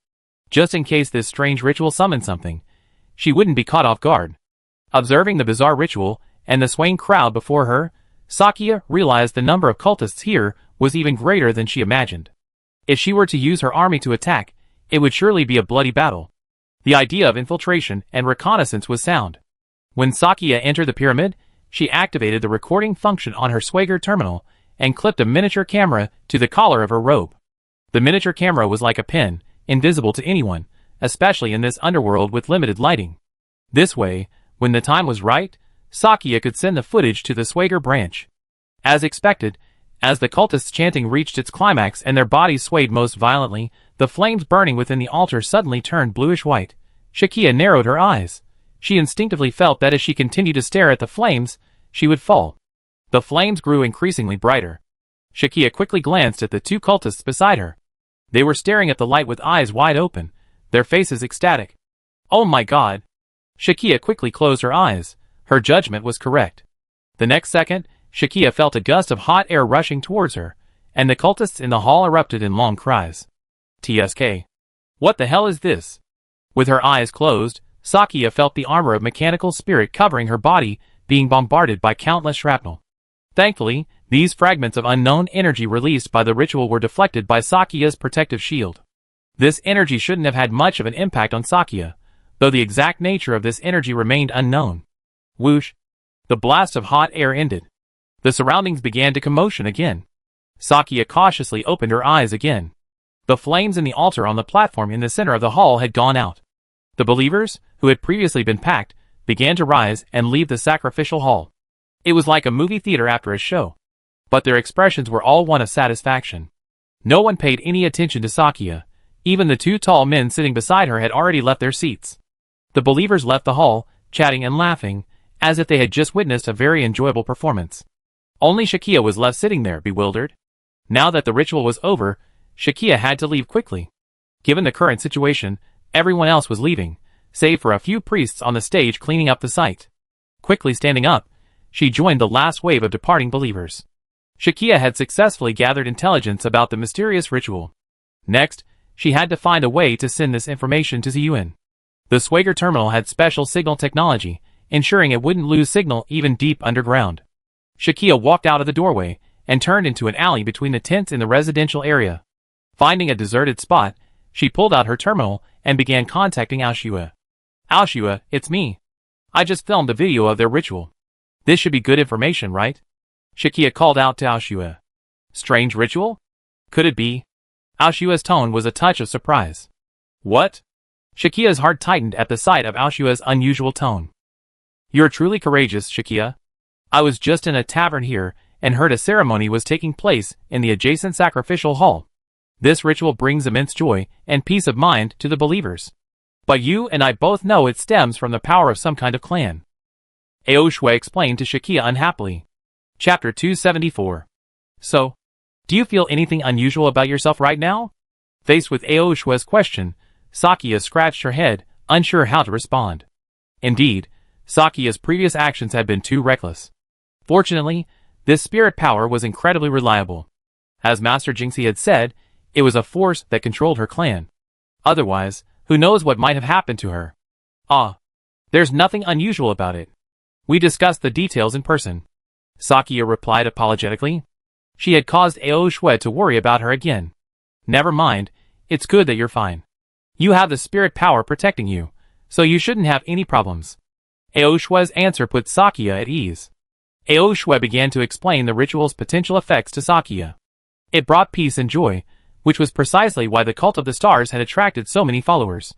Just in case this strange ritual summoned something, she wouldn't be caught off guard. Observing the bizarre ritual and the swaying crowd before her, Sakia realized the number of cultists here was even greater than she imagined. If she were to use her army to attack, it would surely be a bloody battle. The idea of infiltration and reconnaissance was sound. When Sakia entered the pyramid, she activated the recording function on her Swagger terminal and clipped a miniature camera to the collar of her robe. The miniature camera was like a pen, invisible to anyone, especially in this underworld with limited lighting. This way, when the time was right, Sakia could send the footage to the Swagger branch. As expected, as the cultists' chanting reached its climax and their bodies swayed most violently, the flames burning within the altar suddenly turned bluish-white. Shakia narrowed her eyes. She instinctively felt that as she continued to stare at the flames, she would fall. The flames grew increasingly brighter. Shakia quickly glanced at the 2 cultists beside her. They were staring at the light with eyes wide open, their faces ecstatic. Oh my god! Shakia quickly closed her eyes. Her judgment was correct. The next second, Shakia felt a gust of hot air rushing towards her, and the cultists in the hall erupted in long cries. TSK. What the hell is this? With her eyes closed, Sakia felt the armor of mechanical spirit covering her body being bombarded by countless shrapnel. Thankfully, these fragments of unknown energy released by the ritual were deflected by Sakia's protective shield. This energy shouldn't have had much of an impact on Sakia, though the exact nature of this energy remained unknown. Whoosh! The blast of hot air ended. The surroundings began to commotion again. Sakia cautiously opened her eyes again. The flames in the altar on the platform in the center of the hall had gone out. The believers, who had previously been packed, began to rise and leave the sacrificial hall. It was like a movie theater after a show. But their expressions were all one of satisfaction. No one paid any attention to Sakia. Even the two tall men sitting beside her had already left their seats. The believers left the hall, chatting and laughing, as if they had just witnessed a very enjoyable performance. Only Shakia was left sitting there, bewildered. Now that the ritual was over, Shakia had to leave quickly. Given the current situation, everyone else was leaving, save for a few priests on the stage cleaning up the site. Quickly standing up, she joined the last wave of departing believers. Shakia had successfully gathered intelligence about the mysterious ritual. Next, she had to find a way to send this information to Ziyuan. The Swagger terminal had special signal technology, ensuring it wouldn't lose signal even deep underground. Shakia walked out of the doorway and turned into an alley between the tents in the residential area. Finding a deserted spot, she pulled out her terminal and began contacting Aoshua. Aoshua, it's me. I just filmed a video of their ritual. This should be good information, right? Shakia called out to Aoshua. Strange ritual? Could it be? Aoshua's tone was a touch of surprise. What? Shakia's heart tightened at the sight of Aoshua's unusual tone. You're truly courageous, Shakia. I was just in a tavern here and heard a ceremony was taking place in the adjacent sacrificial hall. This ritual brings immense joy and peace of mind to the believers. But you and I both know it stems from the power of some kind of clan. Aoshua explained to Shakia unhappily. Chapter 274. So, do you feel anything unusual about yourself right now? Faced with Aoshua's question, Sakia scratched her head, unsure how to respond. Indeed, Sakia's previous actions had been too reckless. Fortunately, this spirit power was incredibly reliable. As Master Jinxie had said, it was a force that controlled her clan. Otherwise, who knows what might have happened to her. There's nothing unusual about it. We discussed the details in person. Sakia replied apologetically. She had caused Aoshua to worry about her again. Never mind, it's good that you're fine. You have the spirit power protecting you, so you shouldn't have any problems. Aoshua's answer put Sakia at ease. Aoshua began to explain the ritual's potential effects to Sakia. It brought peace and joy, which was precisely why the Cult of the Stars had attracted so many followers.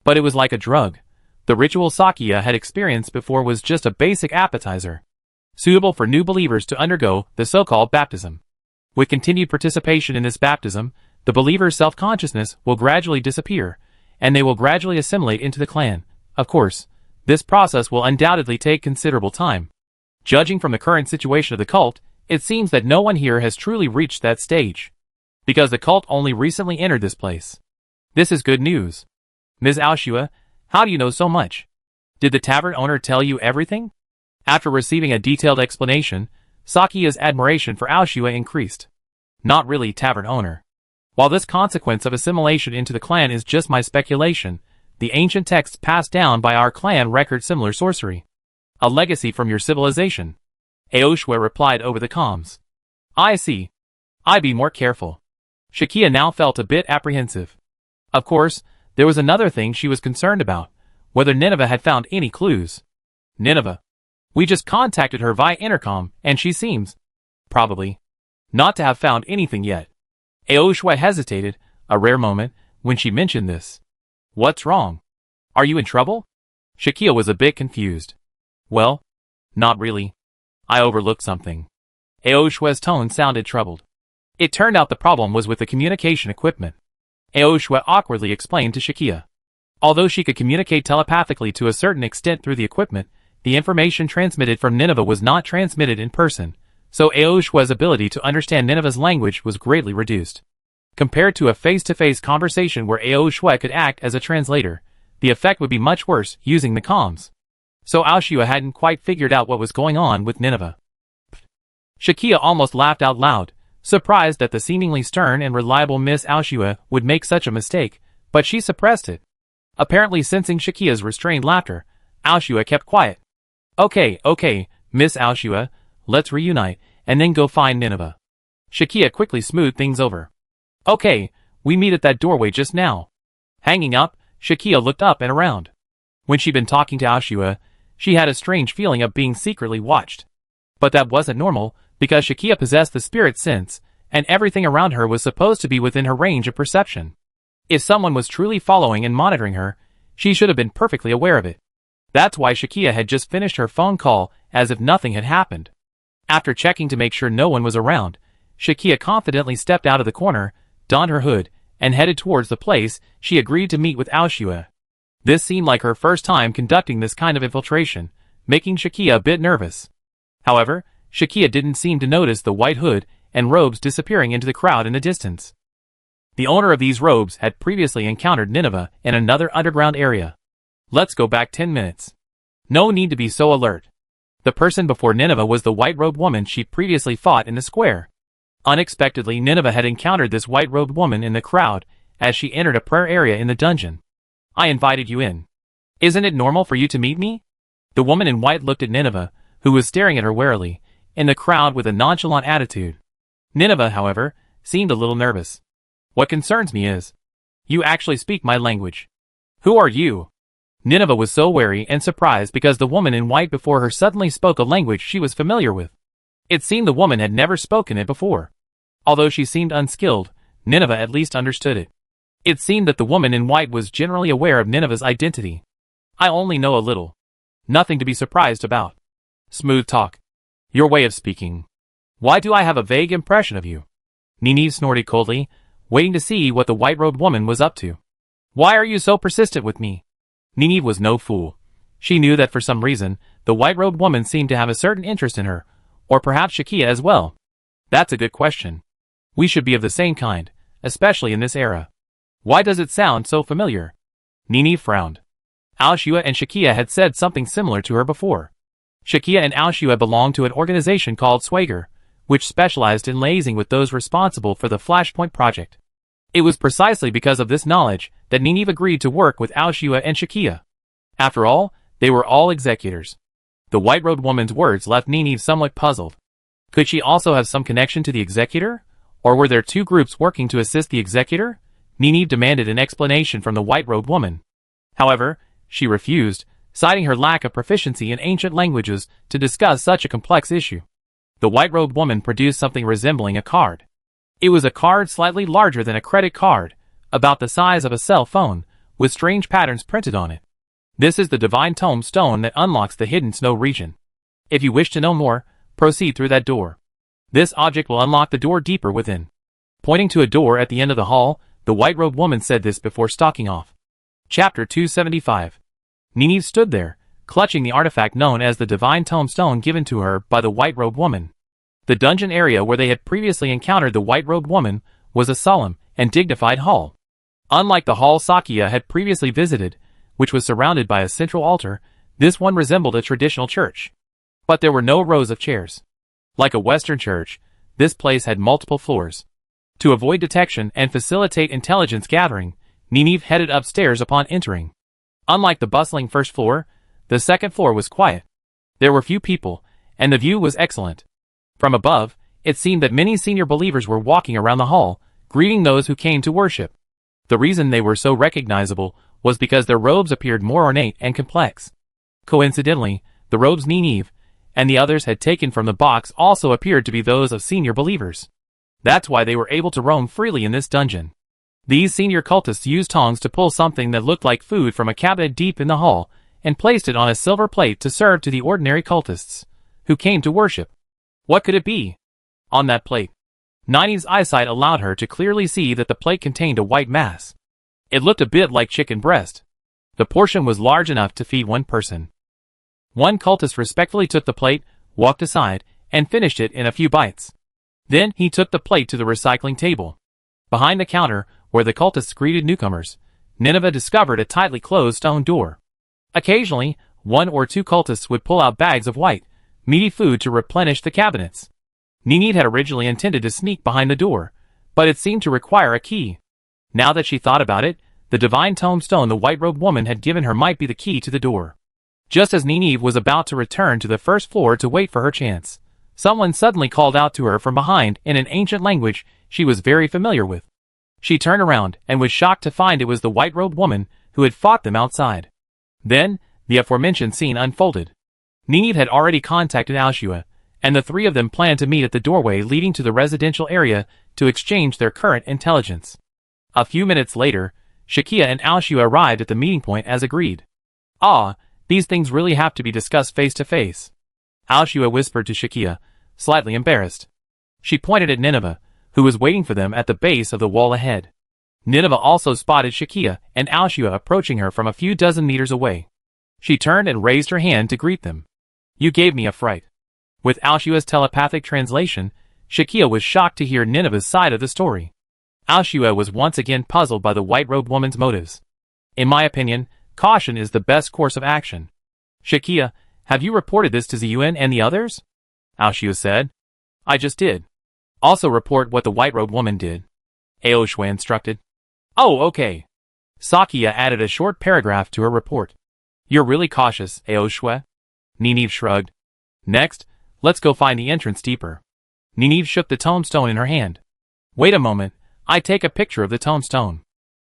But it was like a drug. The ritual Sakia had experienced before was just a basic appetizer, suitable for new believers to undergo the so-called baptism. With continued participation in this baptism, the believer's self-consciousness will gradually disappear, and they will gradually assimilate into the clan. Of course, this process will undoubtedly take considerable time. Judging from the current situation of the cult, it seems that no one here has truly reached that stage, because the cult only recently entered this place. This is good news. Ms. Aoshua, how do you know so much? Did the tavern owner tell you everything? After receiving a detailed explanation, Sakia's admiration for Aoshua increased. Not really, tavern owner. While this consequence of assimilation into the clan is just my speculation, the ancient texts passed down by our clan record similar sorcery. A legacy from your civilization. Aoshua replied over the comms. I see. I'd be more careful. Shakia now felt a bit apprehensive. Of course, there was another thing she was concerned about, whether Nineveh had found any clues. Nineveh. We just contacted her via intercom, and she seems, probably, not to have found anything yet. Aoshua hesitated, a rare moment, when she mentioned this. What's wrong? Are you in trouble? Shakia was a bit confused. Well, not really. I overlooked something. Aoshua's tone sounded troubled. It turned out the problem was with the communication equipment. Aoshua awkwardly explained to Shakia. Although she could communicate telepathically to a certain extent through the equipment, the information transmitted from Nineveh was not transmitted in person, so Aoshua's ability to understand Nineveh's language was greatly reduced. Compared to a face-to-face conversation where Aoshua could act as a translator, the effect would be much worse using the comms. So Aoshua hadn't quite figured out what was going on with Nineveh. Shakia almost laughed out loud, surprised that the seemingly stern and reliable Miss Aoshua would make such a mistake, but she suppressed it. Apparently sensing Shakia's restrained laughter, Aoshua kept quiet. Okay, Miss Aoshua, let's reunite, and then go find Nineveh. Shakia quickly smoothed things over. Okay, we meet at that doorway just now. Hanging up, Shakia looked up and around. When she'd been talking to Aoshua, she had a strange feeling of being secretly watched. But that wasn't normal, because Shakia possessed the spirit sense, and everything around her was supposed to be within her range of perception. If someone was truly following and monitoring her, she should have been perfectly aware of it. That's why Shakia had just finished her phone call as if nothing had happened. After checking to make sure no one was around, Shakia confidently stepped out of the corner, donned her hood, and headed towards the place she agreed to meet with Aoshua. This seemed like her first time conducting this kind of infiltration, making Shakia a bit nervous. However, Shakia didn't seem to notice the white hood and robes disappearing into the crowd in the distance. The owner of these robes had previously encountered Nineveh in another underground area. Let's go back 10 minutes. No need to be so alert. The person before Nineveh was the white-robed woman she'd previously fought in the square. Unexpectedly, Nineveh had encountered this white-robed woman in the crowd as she entered a prayer area in the dungeon. I invited you in. Isn't it normal for you to meet me? The woman in white looked at Nineveh, who was staring at her warily, in the crowd with a nonchalant attitude. Nineveh, however, seemed a little nervous. What concerns me is, you actually speak my language. Who are you? Nineveh was so wary and surprised because the woman in white before her suddenly spoke a language she was familiar with. It seemed the woman had never spoken it before. Although she seemed unskilled, Nineveh at least understood it. It seemed that the woman in white was generally aware of Nineveh's identity. I only know a little. Nothing to be surprised about. Smooth talk. Your way of speaking. Why do I have a vague impression of you? Nineveh snorted coldly, waiting to see what the white-robed woman was up to. Why are you so persistent with me? Nineveh was no fool. She knew that for some reason, the white-robed woman seemed to have a certain interest in her, or perhaps Shakia as well. That's a good question. We should be of the same kind, especially in this era. Why does it sound so familiar? Nineveh frowned. Aoshua and Shakia had said something similar to her before. Shakia and Aoshua belonged to an organization called Swagger, which specialized in liaising with those responsible for the Flashpoint project. It was precisely because of this knowledge that Nineveh agreed to work with Aoshua and Shakia. After all, they were all executors. The white-robed woman's words left Nineveh somewhat puzzled. Could she also have some connection to the executor? Or were there two groups working to assist the executor? Nineveh demanded an explanation from the white-robed woman. However, she refused, citing her lack of proficiency in ancient languages to discuss such a complex issue. The white-robed woman produced something resembling a card. It was a card slightly larger than a credit card, about the size of a cell phone, with strange patterns printed on it. This is the Divine Tome Stone that unlocks the hidden snow region. If you wish to know more, proceed through that door. This object will unlock the door deeper within. Pointing to a door at the end of the hall, the white-robed woman said this before stalking off. Chapter 275. Nineveh stood there, clutching the artifact known as the Divine Tome Stone given to her by the white-robed woman. The dungeon area where they had previously encountered the white-robed woman was a solemn and dignified hall. Unlike the hall Sakia had previously visited, which was surrounded by a central altar, this one resembled a traditional church. But there were no rows of chairs. Like a Western church, this place had multiple floors. To avoid detection and facilitate intelligence gathering, Nineveh headed upstairs upon entering. Unlike the bustling first floor, the second floor was quiet. There were few people, and the view was excellent. From above, it seemed that many senior believers were walking around the hall, greeting those who came to worship. The reason they were so recognizable was because their robes appeared more ornate and complex. Coincidentally, the robes Nineveh and the others had taken from the box also appeared to be those of senior believers. That's why they were able to roam freely in this dungeon. These senior cultists used tongs to pull something that looked like food from a cabinet deep in the hall, and placed it on a silver plate to serve to the ordinary cultists, who came to worship. What could it be? On that plate. Nineveh's eyesight allowed her to clearly see that the plate contained a white mass. It looked a bit like chicken breast. The portion was large enough to feed one person. One cultist respectfully took the plate, walked aside, and finished it in a few bites. Then he took the plate to the recycling table. Behind the counter, where the cultists greeted newcomers, Nineveh discovered a tightly closed stone door. Occasionally, one or two cultists would pull out bags of white, meaty food to replenish the cabinets. Nineve had originally intended to sneak behind the door, but it seemed to require a key. Now that she thought about it, the divine tombstone the white-robed woman had given her might be the key to the door. Just as Nineve was about to return to the first floor to wait for her chance, someone suddenly called out to her from behind in an ancient language she was very familiar with. She turned around and was shocked to find it was the white-robed woman who had fought them outside. Then, the aforementioned scene unfolded. Nineve had already contacted Alshua, and the three of them planned to meet at the doorway leading to the residential area to exchange their current intelligence. A few minutes later, Shakia and Alshua arrived at the meeting point as agreed. "Ah, these things really have to be discussed face to face," Alshua whispered to Shakia, slightly embarrassed. She pointed at Nineveh, who was waiting for them at the base of the wall ahead. Nineveh also spotted Shakia and Alshua approaching her from a few dozen meters away. She turned and raised her hand to greet them. "You gave me a fright." With Alshua's telepathic translation, Shakia was shocked to hear Nineveh's side of the story. Alshua was once again puzzled by the white-robed woman's motives. "In my opinion, caution is the best course of action. Shakia, have you reported this to Ziyuan and the others?" Alshua said. "I just did." "Also report what the white-robed woman did," Aoshue instructed. "Oh, okay." Sakia added a short paragraph to her report. "You're really cautious, Aoshue." Nineve shrugged. "Next, let's go find the entrance deeper." Nineve shook the tombstone in her hand. "Wait a moment, I take a picture of the tombstone."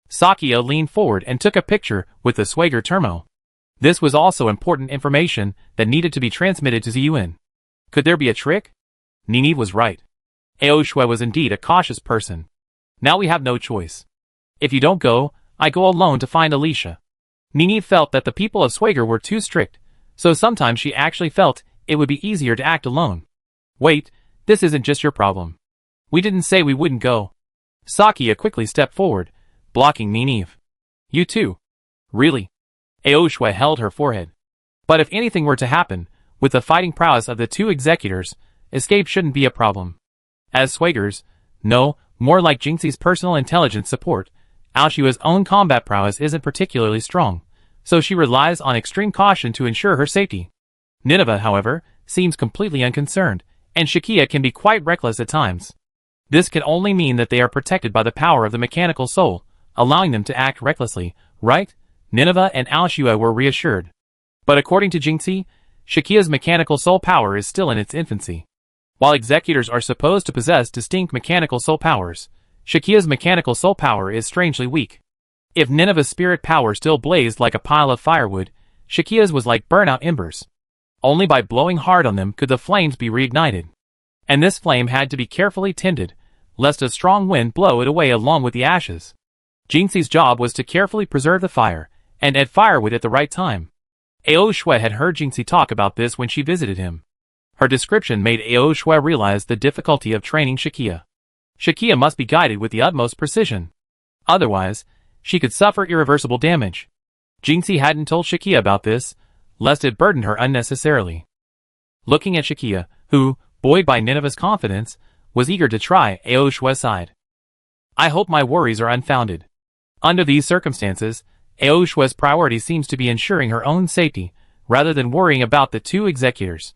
Sakia leaned forward and took a picture with the Swagger Termo. This was also important information that needed to be transmitted to Ziyuan. Could there be a trick? Nineve was right. Aoshue was indeed a cautious person. Now we have no choice. If you don't go, I go alone to find Alicia. Nineve felt that the people of Swagger were too strict, so sometimes she actually felt it would be easier to act alone. "Wait, this isn't just your problem. We didn't say we wouldn't go." Sakia quickly stepped forward, blocking Nineve. "You too." "Really?" Aoshue held her forehead. "But if anything were to happen, with the fighting prowess of the two executors, escape shouldn't be a problem. As Swagger's, no, more like Jinxi's personal intelligence support, Alshua's own combat prowess isn't particularly strong, so she relies on extreme caution to ensure her safety. Nineveh, however, seems completely unconcerned, and Shakia can be quite reckless at times. This can only mean that they are protected by the power of the mechanical soul, allowing them to act recklessly, right?" Nineveh and Alshua were reassured. But according to Jinxi, Shakia's mechanical soul power is still in its infancy. While executors are supposed to possess distinct mechanical soul powers, Shakia's mechanical soul power is strangely weak. If Nineveh's spirit power still blazed like a pile of firewood, Shakia's was like burnout embers. Only by blowing hard on them could the flames be reignited. And this flame had to be carefully tended, lest a strong wind blow it away along with the ashes. Jinxi's job was to carefully preserve the fire, and add firewood at the right time. Aoshue had heard Jinxi talk about this when she visited him. Her description made Aoshue realize the difficulty of training Shakia. Shakia must be guided with the utmost precision. Otherwise, she could suffer irreversible damage. Jinxi hadn't told Shakia about this, lest it burden her unnecessarily. Looking at Shakia, who, buoyed by Nineveh's confidence, was eager to try, Aoshue sighed. "I hope my worries are unfounded. Under these circumstances, Aoshue's priority seems to be ensuring her own safety, rather than worrying about the two executors.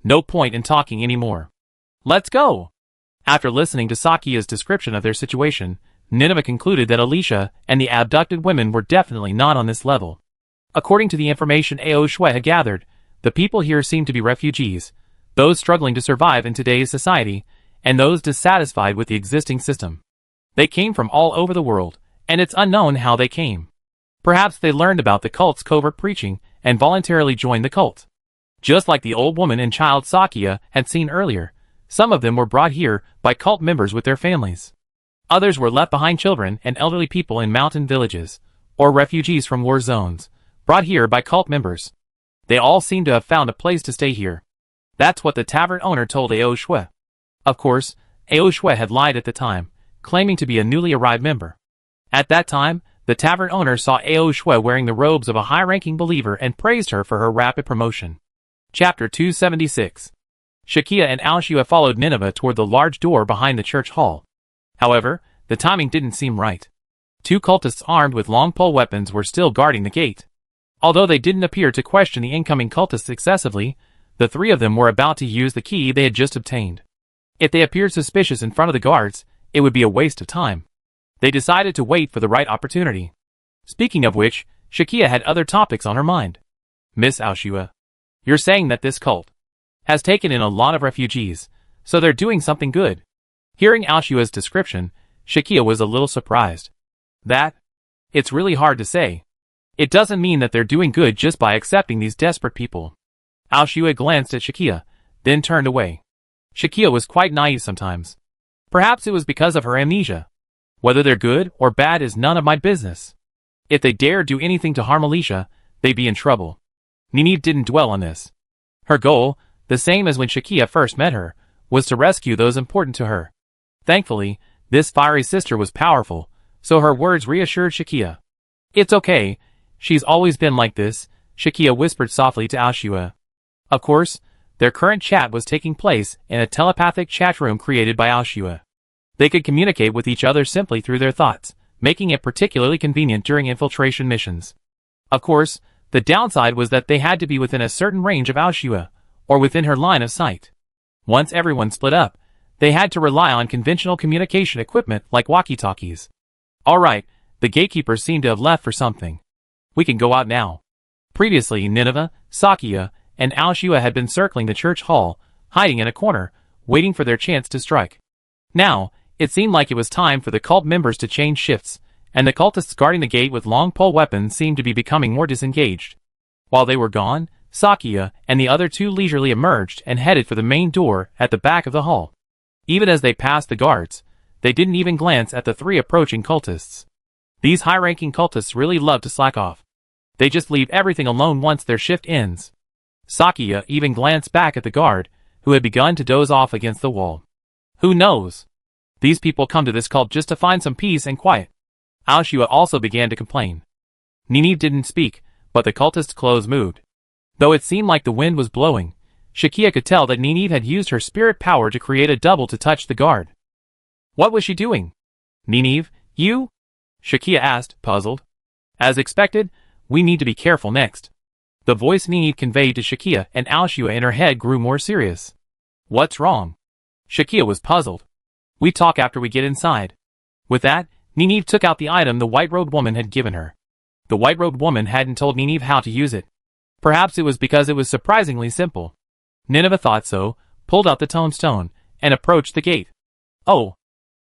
No point in talking anymore. Let's go!" After listening to Sakia's description of their situation, Nineveh concluded that Alicia and the abducted women were definitely not on this level. According to the information Aoshue had gathered, the people here seemed to be refugees, those struggling to survive in today's society, and those dissatisfied with the existing system. They came from all over the world, and it's unknown how they came. Perhaps they learned about the cult's covert preaching and voluntarily joined the cult. Just like the old woman and child Sakia had seen earlier, some of them were brought here by cult members with their families. Others were left behind, children and elderly people in mountain villages, or refugees from war zones, brought here by cult members. They all seemed to have found a place to stay here. That's what the tavern owner told Aoshue. Of course, Aoshue had lied at the time, claiming to be a newly arrived member. At that time, the tavern owner saw Aoshue wearing the robes of a high-ranking believer and praised her for her rapid promotion. Chapter 276. Shakia and Alshua followed Nineveh toward the large door behind the church hall. However, the timing didn't seem right. Two cultists armed with long pole weapons were still guarding the gate. Although they didn't appear to question the incoming cultists excessively, the three of them were about to use the key they had just obtained. If they appeared suspicious in front of the guards, it would be a waste of time. They decided to wait for the right opportunity. Speaking of which, Shakia had other topics on her mind. Miss Aoshua, you're saying that this cult has taken in a lot of refugees, so they're doing something good. Hearing Aoshua's description, Shakia was a little surprised. It's really hard to say. It doesn't mean that they're doing good just by accepting these desperate people. Aoshua glanced at Shakia, then turned away. Shakia was quite naive sometimes. Perhaps it was because of her amnesia. Whether they're good or bad is none of my business. If they dare do anything to harm Alicia, they'd be in trouble. Nineve didn't dwell on this. Her goal, the same as when Shakia first met her, was to rescue those important to her. Thankfully, this fiery sister was powerful, so her words reassured Shakia. It's okay, she's always been like this, Shakia whispered softly to Aoshua. Of course, their current chat was taking place in a telepathic chat room created by Aoshua. They could communicate with each other simply through their thoughts, making it particularly convenient during infiltration missions. Of course, the downside was that they had to be within a certain range of Aoshua, or within her line of sight. Once everyone split up, they had to rely on conventional communication equipment like walkie-talkies. Alright, the gatekeepers seem to have left for something. We can go out now. Previously, Nineveh, Sakia, and Aoshua had been circling the church hall, hiding in a corner, waiting for their chance to strike. Now, it seemed like it was time for the cult members to change shifts, and the cultists guarding the gate with long pole weapons seemed to be becoming more disengaged. While they were gone, Sakia and the other two leisurely emerged and headed for the main door at the back of the hall. Even as they passed the guards, they didn't even glance at the three approaching cultists. These high-ranking cultists really love to slack off. They just leave everything alone once their shift ends. Sakia even glanced back at the guard, who had begun to doze off against the wall. Who knows? These people come to this cult just to find some peace and quiet. Aoshua also began to complain. Nineve didn't speak, but the cultist's clothes moved. Though it seemed like the wind was blowing, Shakia could tell that Nineve had used her spirit power to create a double to touch the guard. What was she doing? Nineve, you? Shakia asked, puzzled. As expected, we need to be careful next. The voice Nineve conveyed to Shakia and Aoshua in her head grew more serious. What's wrong? Shakia was puzzled. We talk after we get inside. With that, Nineve took out the item the white-robed woman had given her. The white-robed woman hadn't told Nineve how to use it. Perhaps it was because it was surprisingly simple. Nineveh thought so, pulled out the tombstone, and approached the gate. Oh!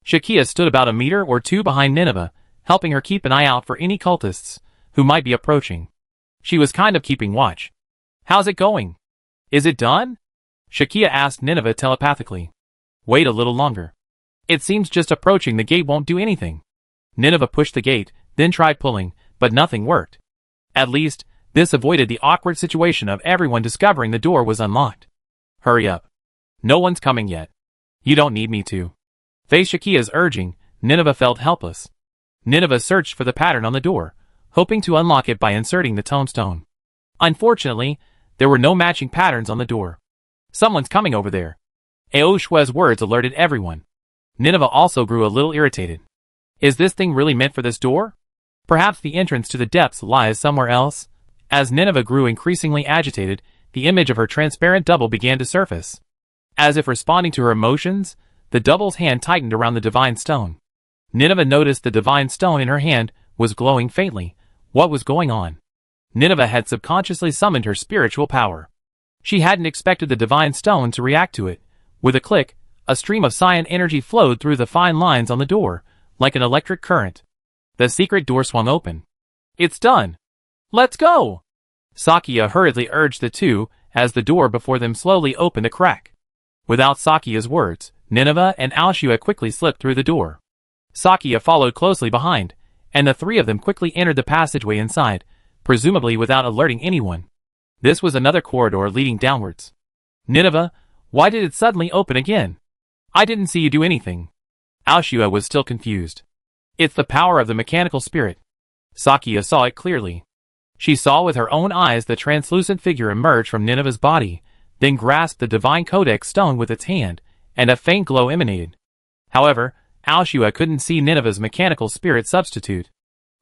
Shakia stood about a meter or two behind Nineveh, helping her keep an eye out for any cultists who might be approaching. She was kind of keeping watch. How's it going? Is it done? Shakia asked Nineveh telepathically. Wait a little longer. It seems just approaching the gate won't do anything. Nineveh pushed the gate, then tried pulling, but nothing worked. At least, this avoided the awkward situation of everyone discovering the door was unlocked. Hurry up. No one's coming yet. You don't need me to. Faced Shakia's urging, Nineveh felt helpless. Nineveh searched for the pattern on the door, hoping to unlock it by inserting the tombstone. Unfortunately, there were no matching patterns on the door. Someone's coming over there. Aoshua's words alerted everyone. Nineveh also grew a little irritated. Is this thing really meant for this door? Perhaps the entrance to the depths lies somewhere else? As Nineveh grew increasingly agitated, the image of her transparent double began to surface. As if responding to her emotions, the double's hand tightened around the divine stone. Nineveh noticed the divine stone in her hand was glowing faintly. What was going on? Nineveh had subconsciously summoned her spiritual power. She hadn't expected the divine stone to react to it. With a click, a stream of cyan energy flowed through the fine lines on the door, like an electric current. The secret door swung open. It's done! Let's go! Sakia hurriedly urged the two, as the door before them slowly opened a crack. Without Sakia's words, Nineveh and Aoshua quickly slipped through the door. Sakia followed closely behind, and the three of them quickly entered the passageway inside, presumably without alerting anyone. This was another corridor leading downwards. Nineveh, why did it suddenly open again? I didn't see you do anything. Aoshua was still confused. It's the power of the mechanical spirit. Sakia saw it clearly. She saw with her own eyes the translucent figure emerge from Nineveh's body, then grasped the divine codex stone with its hand, and a faint glow emanated. However, Aoshua couldn't see Nineveh's mechanical spirit substitute.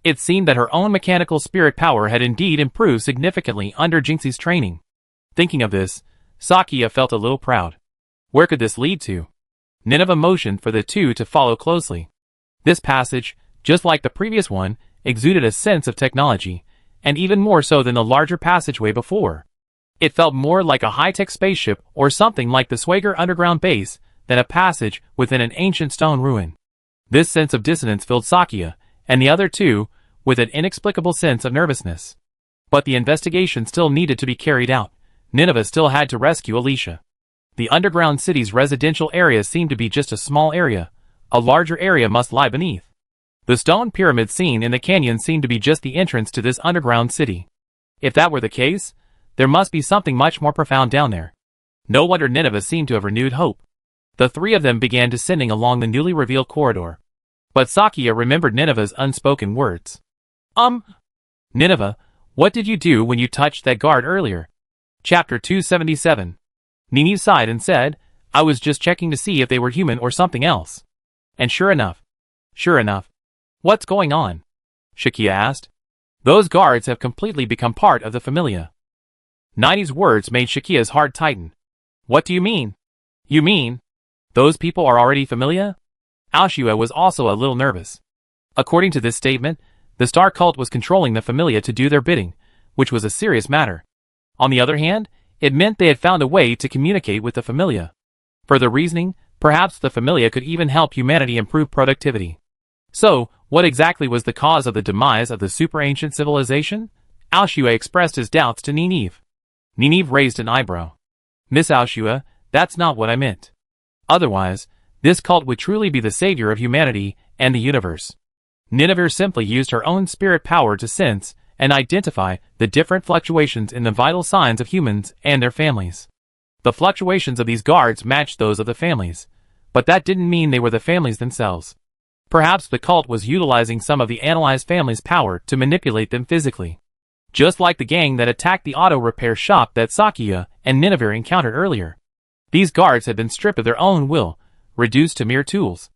It seemed that her own mechanical spirit power had indeed improved significantly under Jinxi's training. Thinking of this, Sakia felt a little proud. Where could this lead to? Nineveh motioned for the two to follow closely. This passage, just like the previous one, exuded a sense of technology, and even more so than the larger passageway before. It felt more like a high-tech spaceship or something like the Swager underground base than a passage within an ancient stone ruin. This sense of dissonance filled Sakia, and the other two, with an inexplicable sense of nervousness. But the investigation still needed to be carried out. Nineveh still had to rescue Alicia. The underground city's residential area seemed to be just a small area. A larger area must lie beneath. The stone pyramid seen in the canyon seemed to be just the entrance to this underground city. If that were the case, there must be something much more profound down there. No wonder Nineveh seemed to have renewed hope. The three of them began descending along the newly revealed corridor. But Sakia remembered Nineveh's unspoken words. Nineveh, what did you do when you touched that guard earlier? Chapter 277. Nini sighed and said, I was just checking to see if they were human or something else. And sure enough. What's going on? Shakia asked. Those guards have completely become part of the familia. Nini's words made Shakia's heart tighten. What do you mean? You mean those people are already familia? Alshua was also a little nervous. According to this statement, the star cult was controlling the familia to do their bidding, which was a serious matter. On the other hand, it meant they had found a way to communicate with the familia. Further reasoning, perhaps the familia could even help humanity improve productivity. So, what exactly was the cause of the demise of the super-ancient civilization? Alshua expressed his doubts to Nineve. Nineve raised an eyebrow. Miss Alshua, that's not what I meant. Otherwise, this cult would truly be the savior of humanity and the universe. Nineveh simply used her own spirit power to sense and identify the different fluctuations in the vital signs of humans and their families. The fluctuations of these guards matched those of the families, but that didn't mean they were the families themselves. Perhaps the cult was utilizing some of the analyzed families' power to manipulate them physically. Just like the gang that attacked the auto repair shop that Sakia and Nineveh encountered earlier. These guards had been stripped of their own will, reduced to mere tools.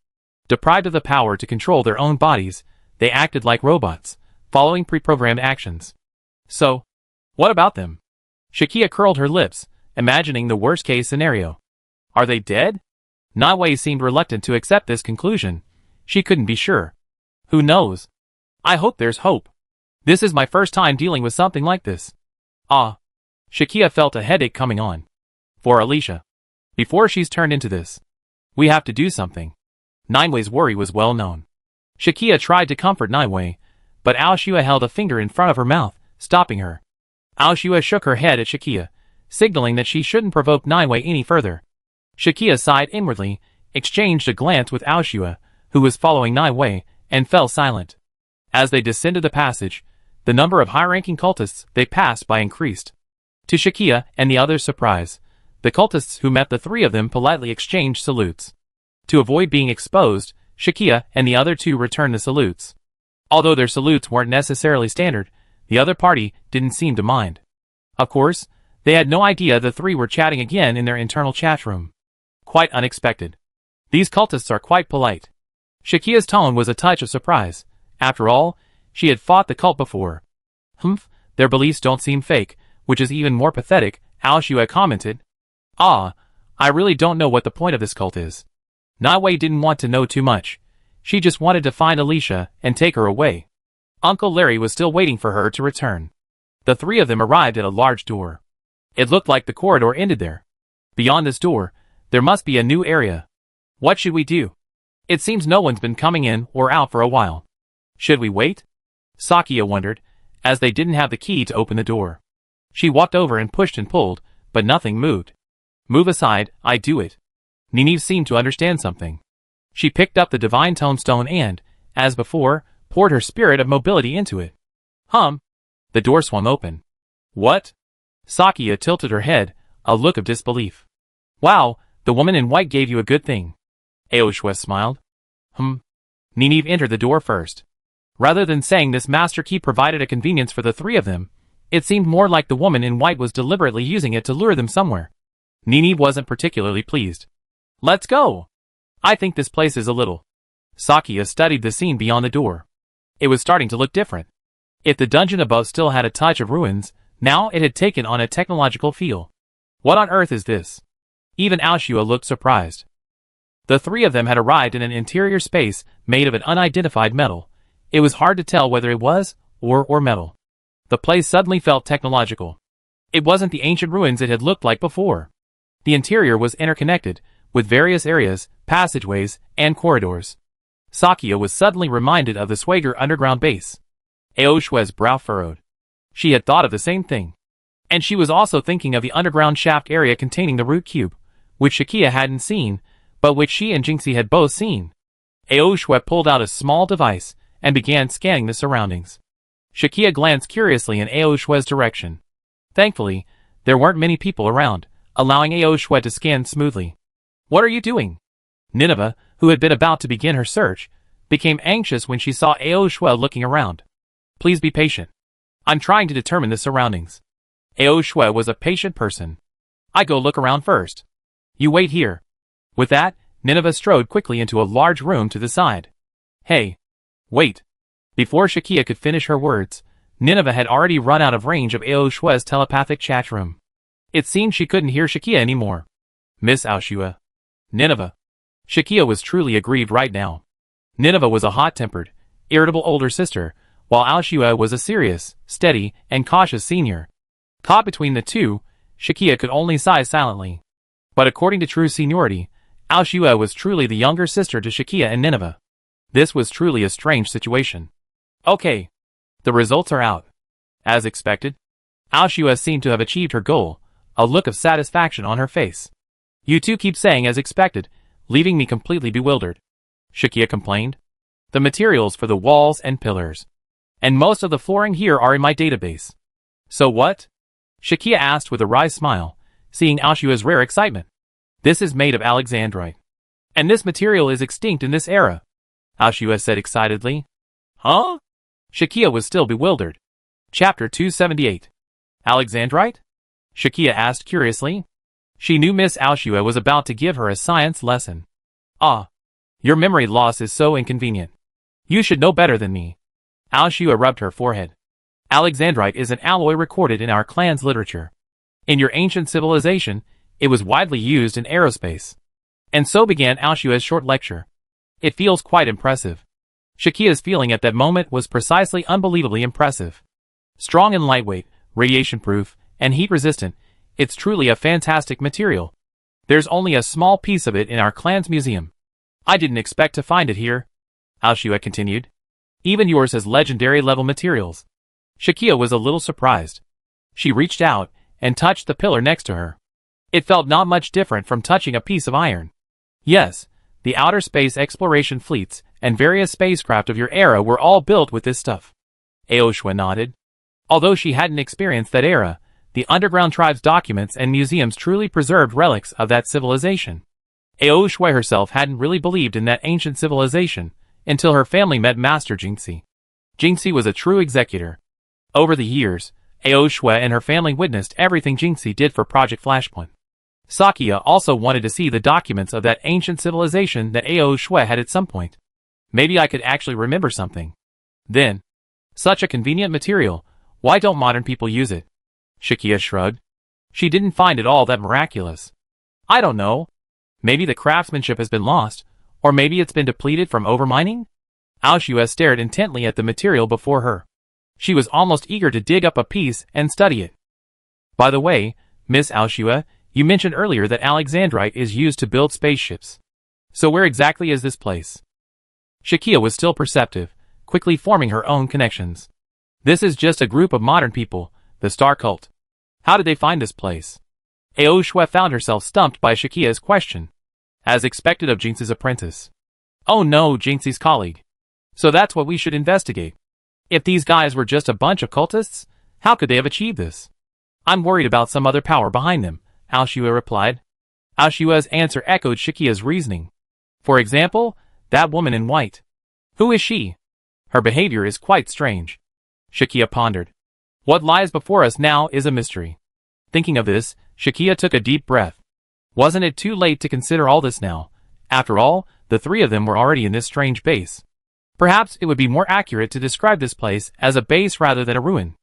Deprived of the power to control their own bodies, they acted like robots, following pre-programmed actions. So, what about them? Shakia curled her lips, imagining the worst-case scenario. Are they dead? Naiwei seemed reluctant to accept this conclusion. She couldn't be sure. Who knows? I hope there's hope. This is my first time dealing with something like this. Shakia felt a headache coming on. For Alicia. Before she's turned into this. We have to do something. Naiwei's worry was well known. Shakia tried to comfort Naiwei, but Alshua held a finger in front of her mouth, stopping her. Alshua shook her head at Shakia, signaling that she shouldn't provoke Naiwei any further. Shakia sighed inwardly, exchanged a glance with Alshua, who was following Naiwei, and fell silent. As they descended the passage, the number of high-ranking cultists they passed by increased. To Shakia and the others' surprise, the cultists who met the three of them politely exchanged salutes. To avoid being exposed, Shakia and the other two returned the salutes. Although their salutes weren't necessarily standard, the other party didn't seem to mind. Of course, they had no idea the three were chatting again in their internal chat room. Quite unexpected. These cultists are quite polite. Shakia's tone was a touch of surprise. After all, she had fought the cult before. Their beliefs don't seem fake, which is even more pathetic, Alshua commented. I really don't know what the point of this cult is. Naiwei didn't want to know too much. She just wanted to find Alicia and take her away. Uncle Larry was still waiting for her to return. The three of them arrived at a large door. It looked like the corridor ended there. Beyond this door, there must be a new area. What should we do? It seems no one's been coming in or out for a while. Should we wait? Sakia wondered, as they didn't have the key to open the door. She walked over and pushed and pulled, but nothing moved. Move aside, I do it. Nineve seemed to understand something. She picked up the divine tone stone and, as before, poured her spirit of mobility into it. The door swung open. What? Sakia tilted her head, a look of disbelief. Wow, the woman in white gave you a good thing. Aoshua smiled. Nineve entered the door first. Rather than saying this master key provided a convenience for the three of them, it seemed more like the woman in white was deliberately using it to lure them somewhere. Nineve wasn't particularly pleased. Let's go. I think this place is a little. Sakia studied the scene beyond the door. It was starting to look different. If the dungeon above still had a touch of ruins, now it had taken on a technological feel. What on earth is this? Even Alshua looked surprised. The three of them had arrived in an interior space made of an unidentified metal. It was hard to tell whether it was or metal. The place suddenly felt technological. It wasn't the ancient ruins it had looked like before. The interior was interconnected, with various areas, passageways, and corridors. Sakia was suddenly reminded of the Swager underground base. Aoshua's brow furrowed. She had thought of the same thing. And she was also thinking of the underground shaft area containing the root cube, which Shakia hadn't seen, but which she and Jinxie had both seen. Aoshua pulled out a small device and began scanning the surroundings. Shakia glanced curiously in Aoshua's direction. Thankfully, there weren't many people around, allowing Aoshua to scan smoothly. "What are you doing?" Nineveh, who had been about to begin her search, became anxious when she saw Aoshua looking around. "Please be patient. I'm trying to determine the surroundings." Aoshua was a patient person. "I go look around first. You wait here." With that, Nineveh strode quickly into a large room to the side. "Hey. Wait." Before Shakia could finish her words, Nineveh had already run out of range of Aoshua's telepathic chat room. It seemed she couldn't hear Shakia anymore. "Miss Aoshua." Nineveh. Shakia was truly aggrieved right now. Nineveh was a hot-tempered, irritable older sister, while Aoshua was a serious, steady, and cautious senior. Caught between the two, Shakia could only sigh silently. But according to true seniority, Aoshua was truly the younger sister to Shakia and Nineveh. This was truly a strange situation. "Okay. The results are out." As expected, Aoshua seemed to have achieved her goal, a look of satisfaction on her face. "You two keep saying as expected, leaving me completely bewildered," Shakia complained. "The materials for the walls and pillars, and most of the flooring here are in my database." "So what?" Shakia asked with a wry smile, seeing Aoshua's rare excitement. "This is made of alexandrite. And this material is extinct in this era," Aoshua said excitedly. "Huh?" Shakia was still bewildered. Chapter 278. Alexandrite? Shakia asked curiously. She knew Miss Aoshua was about to give her a science lesson. "Ah. Your memory loss is so inconvenient. You should know better than me." Aoshua rubbed her forehead. "Alexandrite is an alloy recorded in our clan's literature. In your ancient civilization, it was widely used in aerospace." And so began Aoshua's short lecture. "It feels quite impressive." Shakia's feeling at that moment was precisely unbelievably impressive. Strong and lightweight, radiation-proof, and heat-resistant, it's truly a fantastic material. There's only a small piece of it in our clan's museum. I didn't expect to find it here," Aoshua continued. "Even yours has legendary-level materials." Shakia was a little surprised. She reached out and touched the pillar next to her. It felt not much different from touching a piece of iron. "Yes, the outer space exploration fleets and various spacecraft of your era were all built with this stuff." Aoshua nodded. Although she hadn't experienced that era, the underground tribe's documents and museums truly preserved relics of that civilization. Aoshua herself hadn't really believed in that ancient civilization until her family met Master Jinxie. Jinxie was a true executor. Over the years, Aoshua and her family witnessed everything Jinxie did for Project Flashpoint. Sakia also wanted to see the documents of that ancient civilization that Aoshua had at some point. Maybe I could actually remember something. Then, such a convenient material, why don't modern people use it? Shakia shrugged. She didn't find it all that miraculous. I don't know. Maybe the craftsmanship has been lost, or maybe it's been depleted from overmining? Aoshua stared intently at the material before her. She was almost eager to dig up a piece and study it. "By the way, Miss Aoshua, you mentioned earlier that alexandrite is used to build spaceships. So where exactly is this place?" Shakia was still perceptive, quickly forming her own connections. "This is just a group of modern people, the Star Cult. How did they find this place?" Aoshua found herself stumped by Shakia's question. As expected of Jinxie's apprentice. "Oh no, Jinxie's colleague. So that's what we should investigate. If these guys were just a bunch of cultists, how could they have achieved this?" "I'm worried about some other power behind them," Aoshua replied. Aoshua's answer echoed Shakia's reasoning. "For example, that woman in white. Who is she? Her behavior is quite strange." Shakia pondered. "What lies before us now is a mystery." Thinking of this, Shakia took a deep breath. Wasn't it too late to consider all this now? After all, the three of them were already in this strange base. Perhaps it would be more accurate to describe this place as a base rather than a ruin.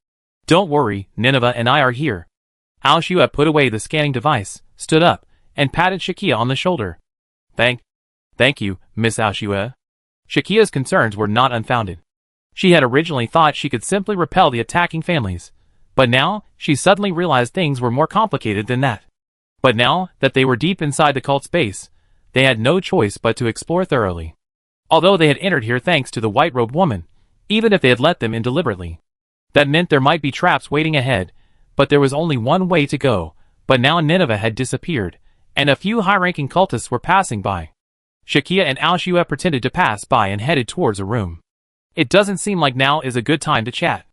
"Don't worry, Nineveh and I are here." Aoshua put away the scanning device, stood up, and patted Shakia on the shoulder. Thank you, Miss Aoshue. Shakia's concerns were not unfounded. She had originally thought she could simply repel the attacking families, but now she suddenly realized things were more complicated than that. But now that they were deep inside the cult's base, they had no choice but to explore thoroughly. Although they had entered here thanks to the white-robed woman, even if they had let them in deliberately, that meant there might be traps waiting ahead, but there was only one way to go. But now Nineveh had disappeared, and a few high-ranking cultists were passing by. Shakia and Aoshue pretended to pass by and headed towards a room. It doesn't seem like now is a good time to chat.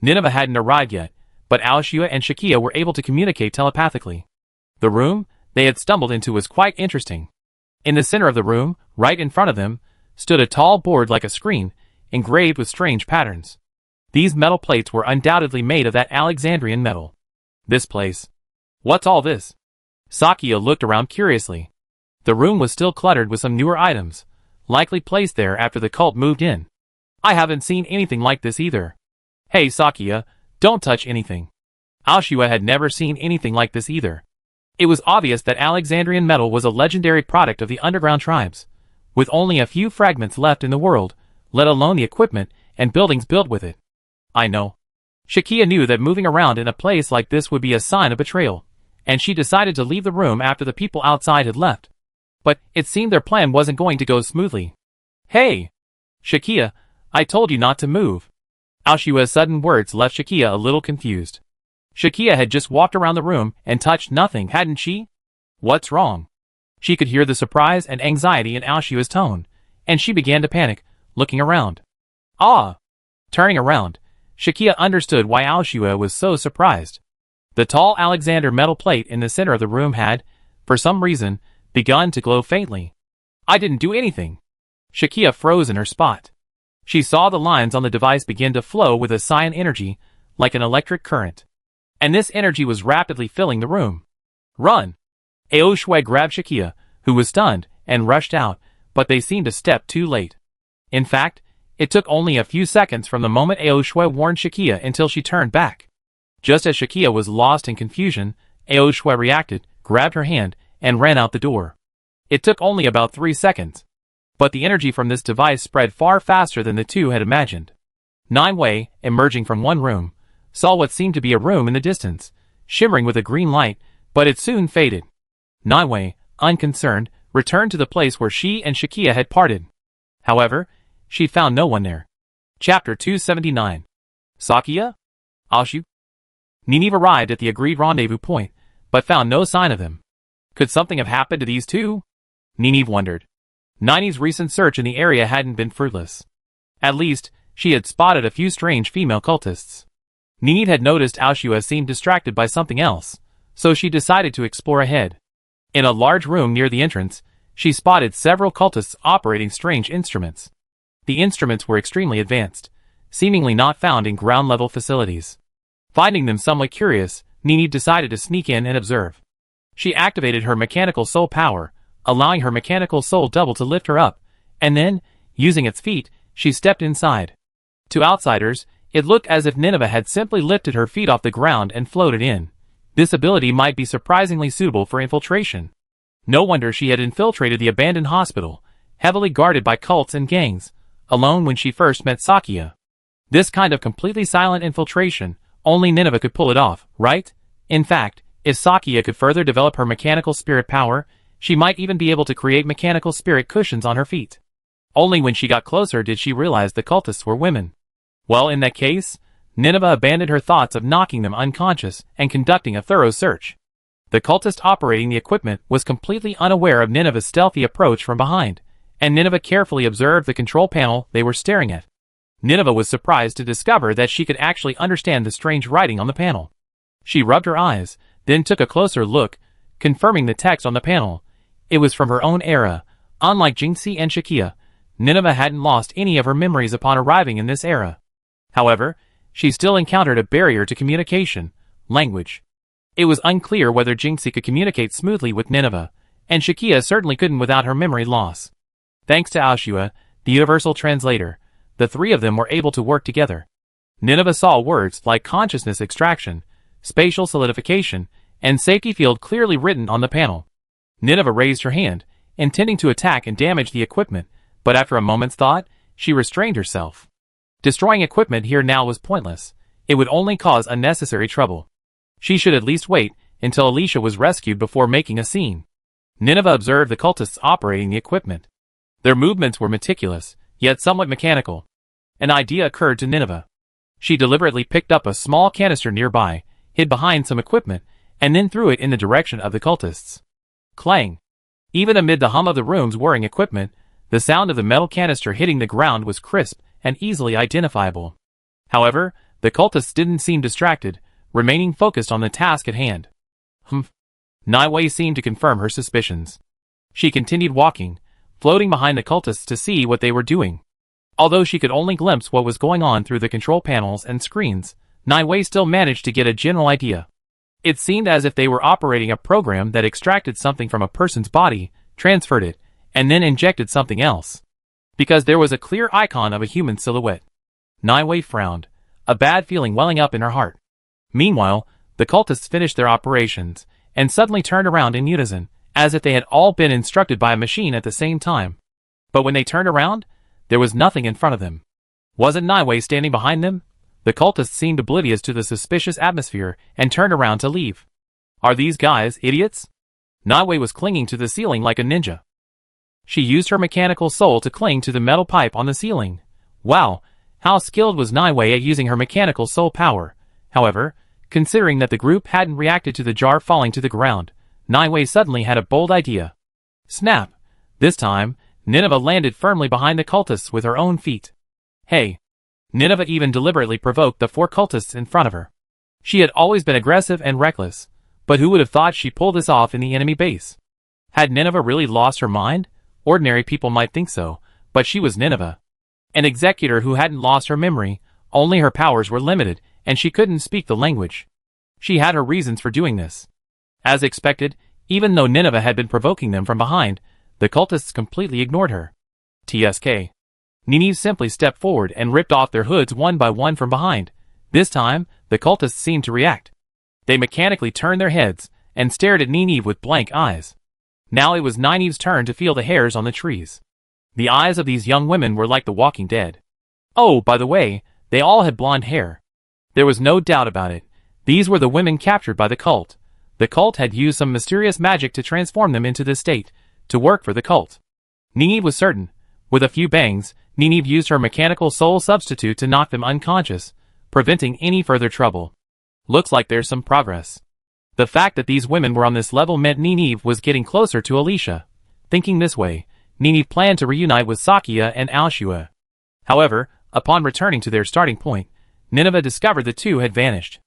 Nineveh hadn't arrived yet, but Aoshue and Shakia were able to communicate telepathically. The room they had stumbled into was quite interesting. In the center of the room, right in front of them, stood a tall board like a screen, engraved with strange patterns. These metal plates were undoubtedly made of that Alexandrian metal. This place. What's all this? Sakia looked around curiously. The room was still cluttered with some newer items, likely placed there after the cult moved in. I haven't seen anything like this either. Hey Sakia, don't touch anything. Aoshue had never seen anything like this either. It was obvious that Alexandrian metal was a legendary product of the underground tribes, with only a few fragments left in the world, let alone the equipment and buildings built with it. I know. Shakia knew that moving around in a place like this would be a sign of betrayal, and she decided to leave the room after the people outside had left. But it seemed their plan wasn't going to go smoothly. Hey! Shakia, I told you not to move. Aoshue's sudden words left Shakia a little confused. Shakia had just walked around the room and touched nothing, hadn't she? What's wrong? She could hear the surprise and anxiety in Aoshue's tone, and she began to panic, looking around. Ah! Turning around, Shakia understood why Aoshue was so surprised. The tall Alexander metal plate in the center of the room had, for some reason, begun to glow faintly. I didn't do anything. Shakia froze in her spot. She saw the lines on the device begin to flow with a cyan energy, like an electric current. And this energy was rapidly filling the room. Run! Aoshue grabbed Shakia, who was stunned, and rushed out, but they seemed a step too late. In fact, it took only a few seconds from the moment Aoshue warned Shakia until she turned back. Just as Shakia was lost in confusion, Aoshue reacted, grabbed her hand, and ran out the door. It took only about 3 seconds. But the energy from this device spread far faster than the two had imagined. Nineway, emerging from one room, saw what seemed to be a room in the distance, shimmering with a green light, but it soon faded. Nineway, unconcerned, returned to the place where she and Shakia had parted. However, she found no one there. Chapter 279. Sakia? Aoshue? Nineveh arrived at the agreed rendezvous point, but found no sign of them. Could something have happened to these two? Nineveh wondered. Nine's recent search in the area hadn't been fruitless. At least, she had spotted a few strange female cultists. Nineveh had noticed Aoshue seemed distracted by something else, so she decided to explore ahead. In a large room near the entrance, she spotted several cultists operating strange instruments. The instruments were extremely advanced, seemingly not found in ground-level facilities. Finding them somewhat curious, Nineveh decided to sneak in and observe. She activated her mechanical soul power, allowing her mechanical soul double to lift her up, and then, using its feet, she stepped inside. To outsiders, it looked as if Nineveh had simply lifted her feet off the ground and floated in. This ability might be surprisingly suitable for infiltration. No wonder she had infiltrated the abandoned hospital, heavily guarded by cults and gangs, alone when she first met Sakia. This kind of completely silent infiltration, only Nineveh could pull it off, right? In fact, if Sakia could further develop her mechanical spirit power, she might even be able to create mechanical spirit cushions on her feet. Only when she got closer did she realize the cultists were women. Well, in that case, Nineveh abandoned her thoughts of knocking them unconscious and conducting a thorough search. The cultist operating the equipment was completely unaware of Nineveh's stealthy approach from behind, and Nineveh carefully observed the control panel they were staring at. Nineveh was surprised to discover that she could actually understand the strange writing on the panel. She rubbed her eyes, then took a closer look, confirming the text on the panel. It was from her own era. Unlike Jinxie and Shakia, Nineveh hadn't lost any of her memories upon arriving in this era. However, she still encountered a barrier to communication: language. It was unclear whether Jinxie could communicate smoothly with Nineveh, and Shakia certainly couldn't without her memory loss. Thanks to Aoshue, the universal translator, the three of them were able to work together. Nineveh saw words like consciousness extraction, spatial solidification, and safety field clearly written on the panel. Nineveh raised her hand, intending to attack and damage the equipment, but after a moment's thought, she restrained herself. Destroying equipment here now was pointless. It would only cause unnecessary trouble. She should at least wait until Alicia was rescued before making a scene. Nineveh observed the cultists operating the equipment. Their movements were meticulous, yet somewhat mechanical. An idea occurred to Nineveh. She deliberately picked up a small canister nearby, hid behind some equipment, and then threw it in the direction of the cultists. Clang! Even amid the hum of the room's whirring equipment, the sound of the metal canister hitting the ground was crisp and easily identifiable. However, the cultists didn't seem distracted, remaining focused on the task at hand. Naiwei seemed to confirm her suspicions. She continued walking, floating behind the cultists to see what they were doing. Although she could only glimpse what was going on through the control panels and screens, Naiwei still managed to get a general idea. It seemed as if they were operating a program that extracted something from a person's body, transferred it, and then injected something else. Because there was a clear icon of a human silhouette. Naiwei frowned, a bad feeling welling up in her heart. Meanwhile, the cultists finished their operations, and suddenly turned around in unison, as if they had all been instructed by a machine at the same time. But when they turned around, there was nothing in front of them. Wasn't Naiwei standing behind them? The cultists seemed oblivious to the suspicious atmosphere and turned around to leave. Are these guys idiots? Naiwei was clinging to the ceiling like a ninja. She used her mechanical soul to cling to the metal pipe on the ceiling. Wow, how skilled was Naiwei at using her mechanical soul power. However, considering that the group hadn't reacted to the jar falling to the ground, Naiwei suddenly had a bold idea. Snap! This time, Nineveh landed firmly behind the cultists with her own feet. Hey! Nineveh even deliberately provoked the 4 cultists in front of her. She had always been aggressive and reckless, but who would have thought she pulled this off in the enemy base? Had Nineveh really lost her mind? Ordinary people might think so, but she was Nineveh. An executor who hadn't lost her memory, only her powers were limited, and she couldn't speak the language. She had her reasons for doing this. As expected, even though Nineveh had been provoking them from behind, the cultists completely ignored her. TSK. Nineveh simply stepped forward and ripped off their hoods one by one from behind. This time, the cultists seemed to react. They mechanically turned their heads and stared at Nineveh with blank eyes. Now it was Nineveh's turn to feel the hairs on the trees. The eyes of these young women were like the walking dead. Oh, by the way, they all had blonde hair. There was no doubt about it. These were the women captured by the cult. The cult had used some mysterious magic to transform them into this state, to work for the cult. Nineveh was certain. With a few bangs, Nineveh used her mechanical soul substitute to knock them unconscious, preventing any further trouble. Looks like there's some progress. The fact that these women were on this level meant Nineveh was getting closer to Alicia. Thinking this way, Nineveh planned to reunite with Sakia and Aoshua. However, upon returning to their starting point, Nineveh discovered the two had vanished.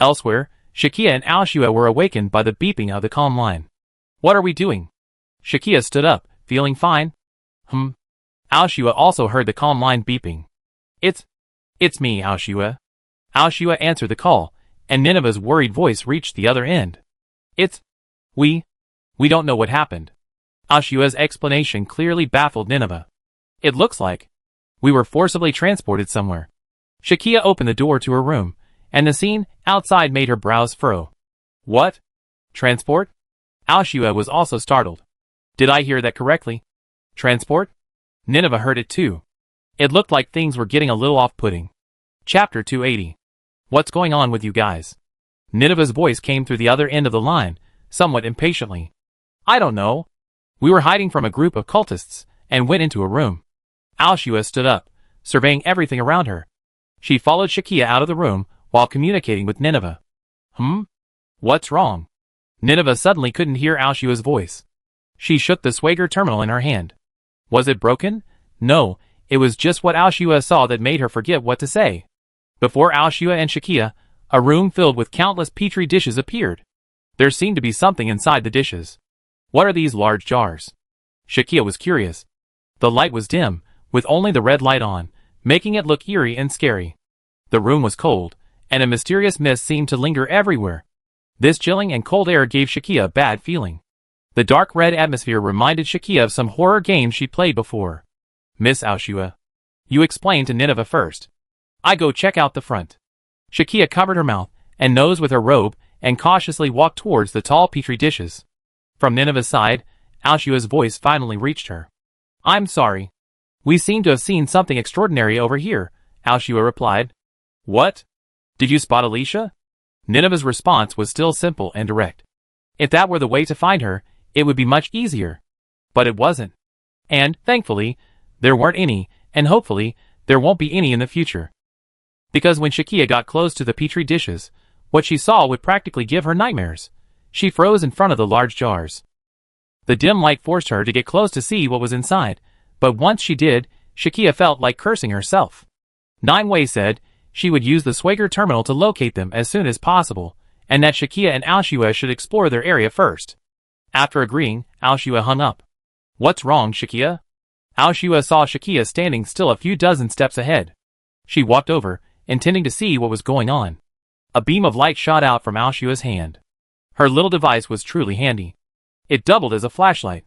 Elsewhere, Shakia and Aoshua were awakened by the beeping of the comm line. What are we doing? Shakia stood up, feeling fine. Aoshua also heard the comm line beeping. It's me, Aoshua. Aoshua answered the call, and Nineveh's worried voice reached the other end. We don't know what happened. Aoshua's explanation clearly baffled Nineveh. It looks like we were forcibly transported somewhere. Shakia opened the door to her room, and the scene outside made her brows furrow. What? Transport? Aoshua was also startled. Did I hear that correctly? Transport? Nineveh heard it too. It looked like things were getting a little off-putting. Chapter 280. What's going on with you guys? Nineveh's voice came through the other end of the line, somewhat impatiently. I don't know. We were hiding from a group of cultists, and went into a room. Aoshua stood up, surveying everything around her. She followed Shakia out of the room, while communicating with Nineveh. What's wrong? Nineveh suddenly couldn't hear Aoshua's voice. She shook the Swagger terminal in her hand. Was it broken? No, it was just what Aoshua saw that made her forget what to say. Before Aoshua and Shakia, a room filled with countless petri dishes appeared. There seemed to be something inside the dishes. What are these large jars? Shakia was curious. The light was dim, with only the red light on, making it look eerie and scary. The room was cold, and a mysterious mist seemed to linger everywhere. This chilling and cold air gave Shakia a bad feeling. The dark red atmosphere reminded Shakia of some horror games she'd played before. Miss Aoshua, you explain to Nineveh first. I go check out the front. Shakia covered her mouth and nose with her robe and cautiously walked towards the tall petri dishes. From Nineveh's side, Aoshua's voice finally reached her. I'm sorry. We seem to have seen something extraordinary over here, Aoshua replied. What? Did you spot Alicia? Nineveh's response was still simple and direct. If that were the way to find her, it would be much easier. But it wasn't. And, thankfully, there weren't any, and hopefully, there won't be any in the future. Because when Shakia got close to the petri dishes, what she saw would practically give her nightmares. She froze in front of the large jars. The dim light forced her to get close to see what was inside, but once she did, Shakia felt like cursing herself. Nineway said she would use the Swagger terminal to locate them as soon as possible, and that Shakia and Aoshua should explore their area first. After agreeing, Aoshua hung up. What's wrong, Shakia? Aoshua saw Shakia standing still a few dozen steps ahead. She walked over, intending to see what was going on. A beam of light shot out from Aoshua's hand. Her little device was truly handy. It doubled as a flashlight.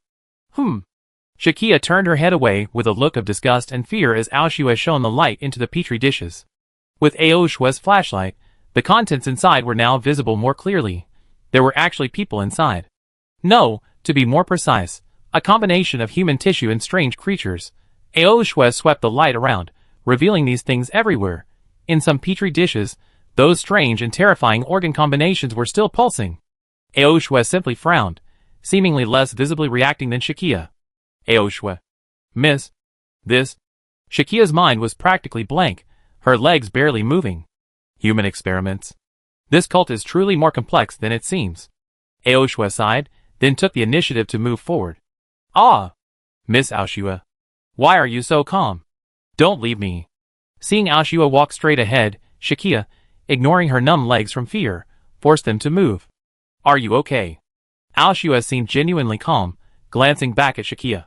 Shakia turned her head away with a look of disgust and fear as Aoshua shone the light into the petri dishes. With Aoshua's flashlight, the contents inside were now visible more clearly. There were actually people inside. No, to be more precise, a combination of human tissue and strange creatures. Aoshua swept the light around, revealing these things everywhere. In some petri dishes, those strange and terrifying organ combinations were still pulsing. Aoshua simply frowned, seemingly less visibly reacting than Shakia. Aoshua. Miss. This. Shakia's mind was practically blank, her legs barely moving. Human experiments. This cult is truly more complex than it seems. Aoshua sighed, then took the initiative to move forward. Ah! Miss Aoshua. Why are you so calm? Don't leave me. Seeing Aoshua walk straight ahead, Shakia, ignoring her numb legs from fear, forced them to move. Are you okay? Aoshua seemed genuinely calm, glancing back at Shakia.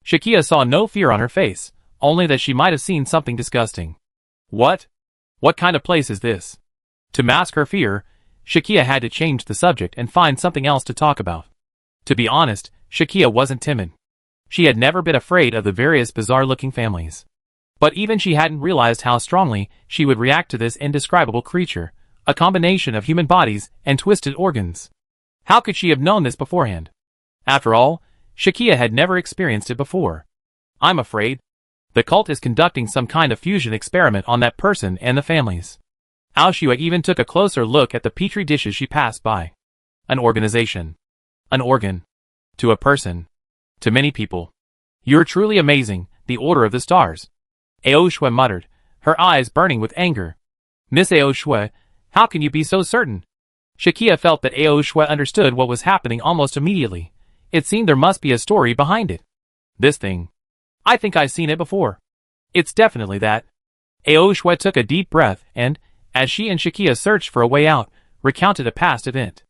Shakia saw no fear on her face, only that she might have seen something disgusting. What? What kind of place is this? To mask her fear, Shakia had to change the subject and find something else to talk about. To be honest, Shakia wasn't timid. She had never been afraid of the various bizarre-looking families. But even she hadn't realized how strongly she would react to this indescribable creature, a combination of human bodies and twisted organs. How could she have known this beforehand? After all, Shakia had never experienced it before. I'm afraid the cult is conducting some kind of fusion experiment on that person and the families. Aoshua even took a closer look at the petri dishes she passed by. An organization. An organ. To a person. To many people. You're truly amazing, the Order of the Stars. Aoshua muttered, her eyes burning with anger. Miss Aoshua, how can you be so certain? Shakia felt that Aoshua understood what was happening almost immediately. It seemed there must be a story behind it. This thing. I think I've seen it before. It's definitely that. Aoshua took a deep breath and, as she and Shakia searched for a way out, recounted a past event.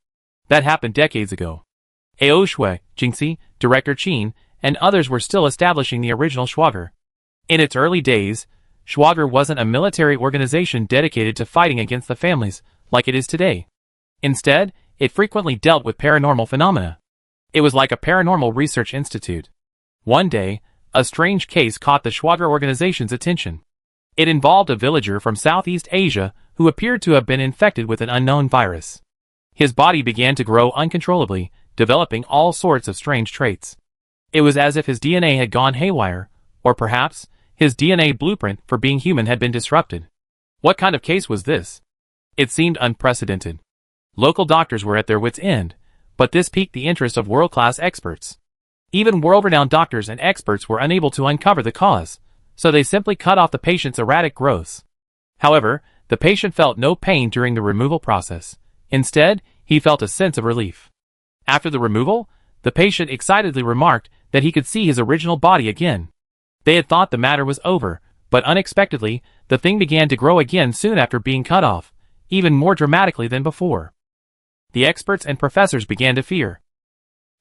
That happened decades ago. Aoshua, Jinxie, Director Qin, and others were still establishing the original Schwager. In its early days, Schwager wasn't a military organization dedicated to fighting against the families, like it is today. Instead, it frequently dealt with paranormal phenomena. It was like a paranormal research institute. One day, a strange case caught the Schwager organization's attention. It involved a villager from Southeast Asia who appeared to have been infected with an unknown virus. His body began to grow uncontrollably, developing all sorts of strange traits. It was as if his DNA had gone haywire, or perhaps, his DNA blueprint for being human had been disrupted. What kind of case was this? It seemed unprecedented. Local doctors were at their wits' end, but this piqued the interest of world-class experts. Even world-renowned doctors and experts were unable to uncover the cause, so they simply cut off the patient's erratic growths. However, the patient felt no pain during the removal process. Instead, he felt a sense of relief. After the removal, the patient excitedly remarked that he could see his original body again. They had thought the matter was over, but unexpectedly, the thing began to grow again soon after being cut off, even more dramatically than before. The experts and professors began to fear.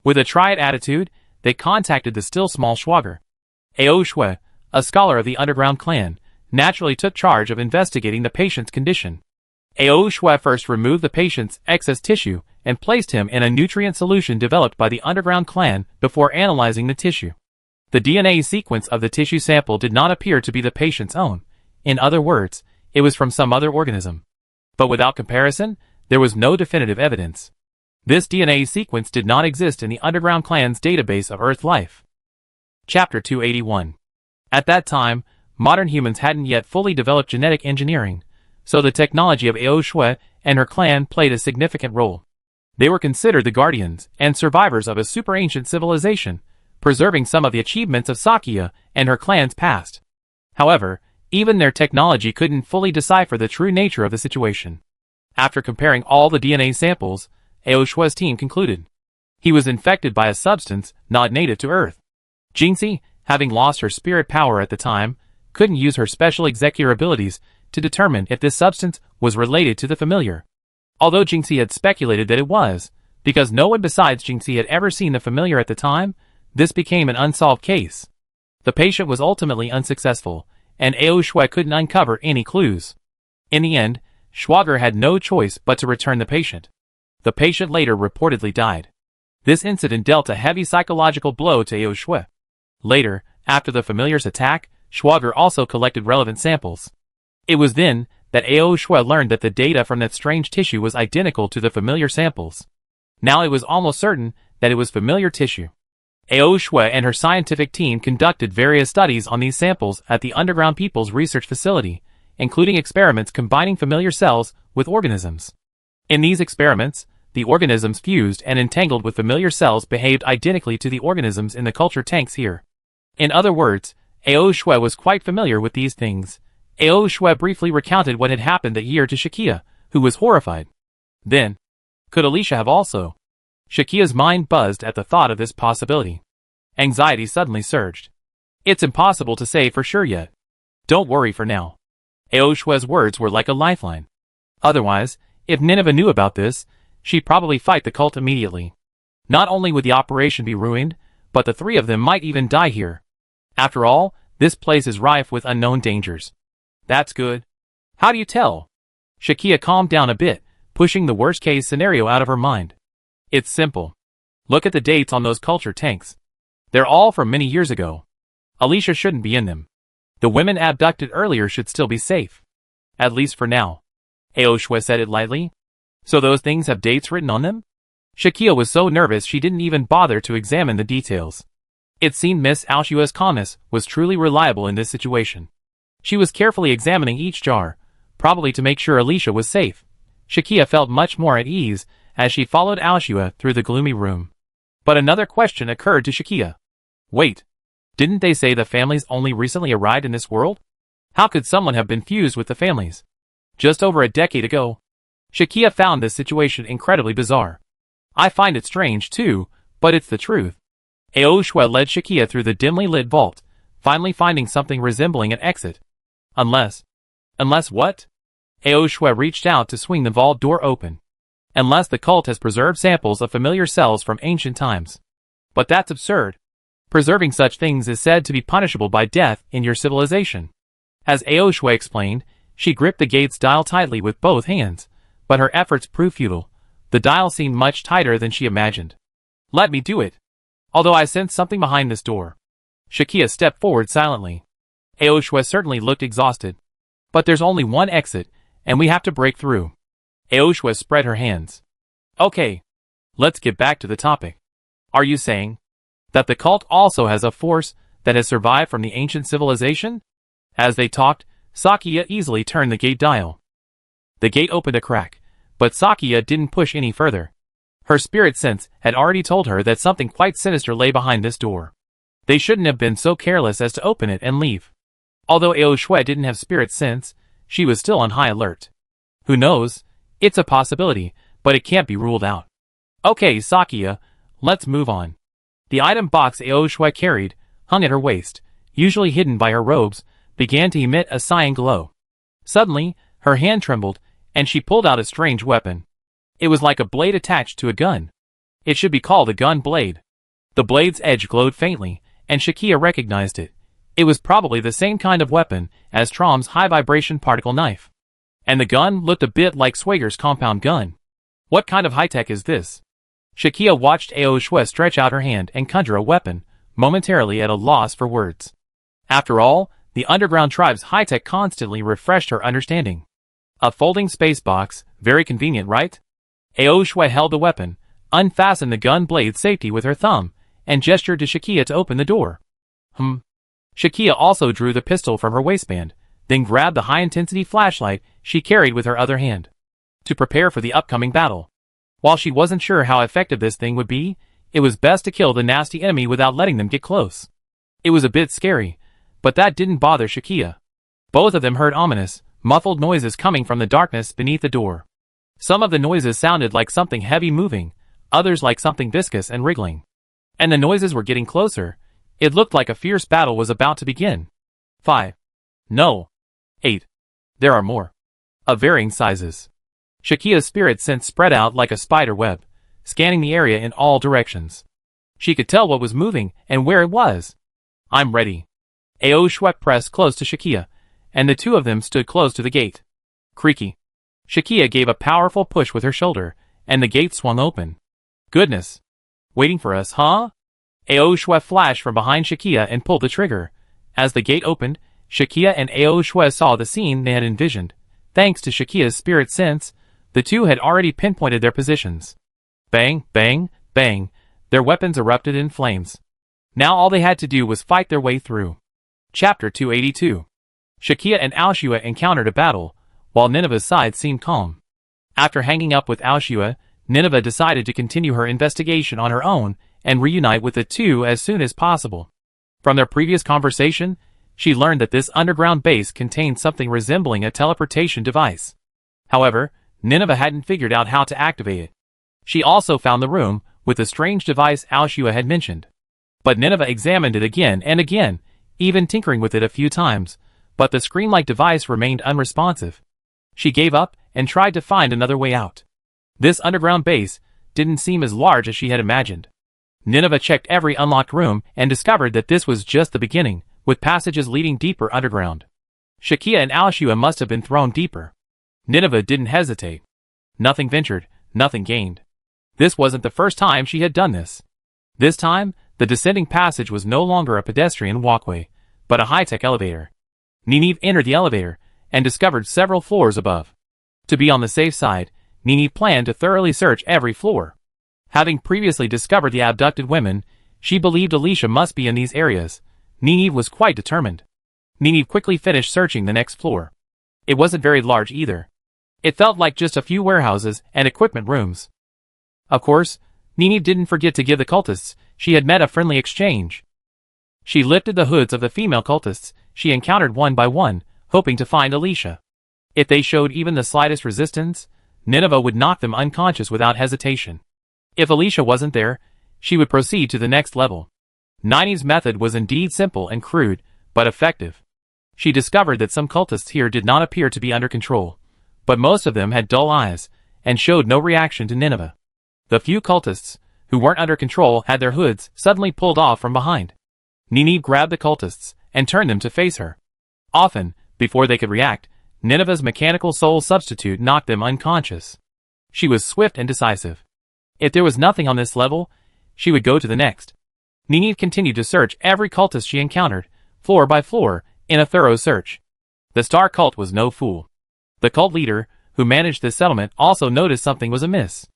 With a try-it attitude, they contacted the still small Schwager. Aoshua, a scholar of the underground clan, naturally took charge of investigating the patient's condition. Aoshua first removed the patient's excess tissue and placed him in a nutrient solution developed by the underground clan before analyzing the tissue. The DNA sequence of the tissue sample did not appear to be the patient's own. In other words, it was from some other organism. But without comparison, there was no definitive evidence. This DNA sequence did not exist in the underground clan's database of Earth life. Chapter 281. At that time, modern humans hadn't yet fully developed genetic engineering, so the technology of Ao Shui and her clan played a significant role. They were considered the guardians and survivors of a super-ancient civilization, preserving some of the achievements of Sakya and her clan's past. However, even their technology couldn't fully decipher the true nature of the situation. After comparing all the DNA samples, Ao Shui's team concluded he was infected by a substance not native to Earth. Jingxi, having lost her spirit power at the time, couldn't use her special executor abilities to determine if this substance was related to the familiar. Although Jingxi had speculated that it was, because no one besides Jingxi had ever seen the familiar at the time, this became an unsolved case. The patient was ultimately unsuccessful, and Ao Shui couldn't uncover any clues. In the end, Schwager had no choice but to return the patient. The patient later reportedly died. This incident dealt a heavy psychological blow to Ao Shui. Later, after the familiar's attack, Schwager also collected relevant samples. It was then that Ao Shui learned that the data from that strange tissue was identical to the familiar samples. Now it was almost certain that it was familiar tissue. Ao Shui and her scientific team conducted various studies on these samples at the Underground People's Research Facility, including experiments combining familiar cells with organisms. In these experiments, the organisms fused and entangled with familiar cells behaved identically to the organisms in the culture tanks here. In other words, Ao Shui was quite familiar with these things. Ao Shui briefly recounted what had happened that year to Shakia, who was horrified. Then, could Alicia have also? Shakia's mind buzzed at the thought of this possibility. Anxiety suddenly surged. It's impossible to say for sure yet. Don't worry for now. Ao Shui's words were like a lifeline. Otherwise, if Nineveh knew about this, she'd probably fight the cult immediately. Not only would the operation be ruined, but the three of them might even die here. After all, this place is rife with unknown dangers. That's good. How do you tell? Shakia calmed down a bit, pushing the worst-case scenario out of her mind. It's simple. Look at the dates on those culture tanks. They're all from many years ago. Alicia shouldn't be in them. The women abducted earlier should still be safe. At least for now. Ao Shui said it lightly. So those things have dates written on them? Shakia was so nervous she didn't even bother to examine the details. It seemed Miss Ao Shui's calmness was truly reliable in this situation. She was carefully examining each jar, probably to make sure Alicia was safe. Shakia felt much more at ease as she followed Ao Shui through the gloomy room. But another question occurred to Shakia. Wait, didn't they say the families only recently arrived in this world? How could someone have been fused with the families? Just over a decade ago. Shakia found this situation incredibly bizarre. I find it strange too, but it's the truth. Ao Shui led Shakia through the dimly lit vault, finally finding something resembling an exit. Unless what? Ao Shui reached out to swing the vault door open. Unless the cult has preserved samples of familiar cells from ancient times. But that's absurd. Preserving such things is said to be punishable by death in your civilization. As Ao Shui explained, she gripped the gate's dial tightly with both hands, but her efforts proved futile. The dial seemed much tighter than she imagined. Let me do it. Although I sense something behind this door. Shakia stepped forward silently. Ao Shui certainly looked exhausted. But there's only one exit, and we have to break through. Ao Shui spread her hands. Okay. Let's get back to the topic. Are you saying that the cult also has a force that has survived from the ancient civilization? As they talked, Sakya easily turned the gate dial. The gate opened a crack, but Sakya didn't push any further. Her spirit sense had already told her that something quite sinister lay behind this door. They shouldn't have been so careless as to open it and leave. Although Ao Shui didn't have spirit sense, she was still on high alert. Who knows? It's a possibility, but it can't be ruled out. Okay, Sakya, let's move on. The item box Ao Shui carried, hung at her waist, usually hidden by her robes, began to emit a cyan glow. Suddenly, her hand trembled, and she pulled out a strange weapon. It was like a blade attached to a gun. It should be called a gun blade. The blade's edge glowed faintly, and Shakia recognized it. It was probably the same kind of weapon as Trom's high-vibration particle knife. And the gun looked a bit like Swager's compound gun. What kind of high-tech is this? Shakia watched Ao Shui stretch out her hand and conjure a weapon, momentarily at a loss for words. After all, the underground tribe's high-tech constantly refreshed her understanding. A folding space box, very convenient, right? Ao Shui held the weapon, unfastened the gun blade safety with her thumb, and gestured to Shakia to open the door. Shakia also drew the pistol from her waistband, then grabbed the high-intensity flashlight she carried with her other hand to prepare for the upcoming battle. While she wasn't sure how effective this thing would be, it was best to kill the nasty enemy without letting them get close. It was a bit scary, but that didn't bother Shakia. Both of them heard ominous, muffled noises coming from the darkness beneath the door. Some of the noises sounded like something heavy moving, others like something viscous and wriggling. And the noises were getting closer. It looked like a fierce battle was about to begin. 5. No. 8. There are more. Of varying sizes. Shakia's spirit sense spread out like a spider web, scanning the area in all directions. She could tell what was moving and where it was. I'm ready. Ao Shuep pressed close to Shakia, and the two of them stood close to the gate. Creaky. Shakia gave a powerful push with her shoulder, and the gate swung open. Goodness. Waiting for us, huh? Ao Shuep flashed from behind Shakia and pulled the trigger. As the gate opened, Shakia and Ao Shuep saw the scene they had envisioned. Thanks to Shakia's spirit sense, the two had already pinpointed their positions. Bang, bang, bang, their weapons erupted in flames. Now all they had to do was fight their way through. Chapter 282. Shakia and Ao Shuep encountered a battle, while Nineveh's side seemed calm. After hanging up with Ao Shuep, Nineveh decided to continue her investigation on her own and reunite with the two as soon as possible. From their previous conversation, she learned that this underground base contained something resembling a teleportation device. However, Nineveh hadn't figured out how to activate it. She also found the room with the strange device Ao Shuep had mentioned. But Nineveh examined it again and again, even tinkering with it a few times, but the screen-like device remained unresponsive. She gave up and tried to find another way out. This underground base didn't seem as large as she had imagined. Nineveh checked every unlocked room and discovered that this was just the beginning, with passages leading deeper underground. Shakia and Ao Shuep must have been thrown deeper. Nineveh didn't hesitate. Nothing ventured, nothing gained. This wasn't the first time she had done this. This time, the descending passage was no longer a pedestrian walkway, but a high-tech elevator. Nineveh entered the elevator and discovered several floors above. To be on the safe side, Nineveh planned to thoroughly search every floor. Having previously discovered the abducted women, she believed Alicia must be in these areas. Nineveh was quite determined. Nineveh quickly finished searching the next floor. It wasn't very large either. It felt like just a few warehouses and equipment rooms. Of course, Nineveh didn't forget to give the cultists she had met a friendly exchange. She lifted the hoods of the female cultists she encountered one by one, hoping to find Alicia. If they showed even the slightest resistance, Nineveh would knock them unconscious without hesitation. If Alicia wasn't there, she would proceed to the next level. Nineveh's method was indeed simple and crude, but effective. She discovered that some cultists here did not appear to be under control, but most of them had dull eyes and showed no reaction to Nineveh. The few cultists who weren't under control had their hoods suddenly pulled off from behind. Nineveh grabbed the cultists and turned them to face her. Often, before they could react, Nineveh's mechanical soul substitute knocked them unconscious. She was swift and decisive. If there was nothing on this level, she would go to the next. Nineveh continued to search every cultist she encountered, floor by floor, in a thorough search. The Star Cult was no fool. The cult leader, who managed this settlement, also noticed something was amiss.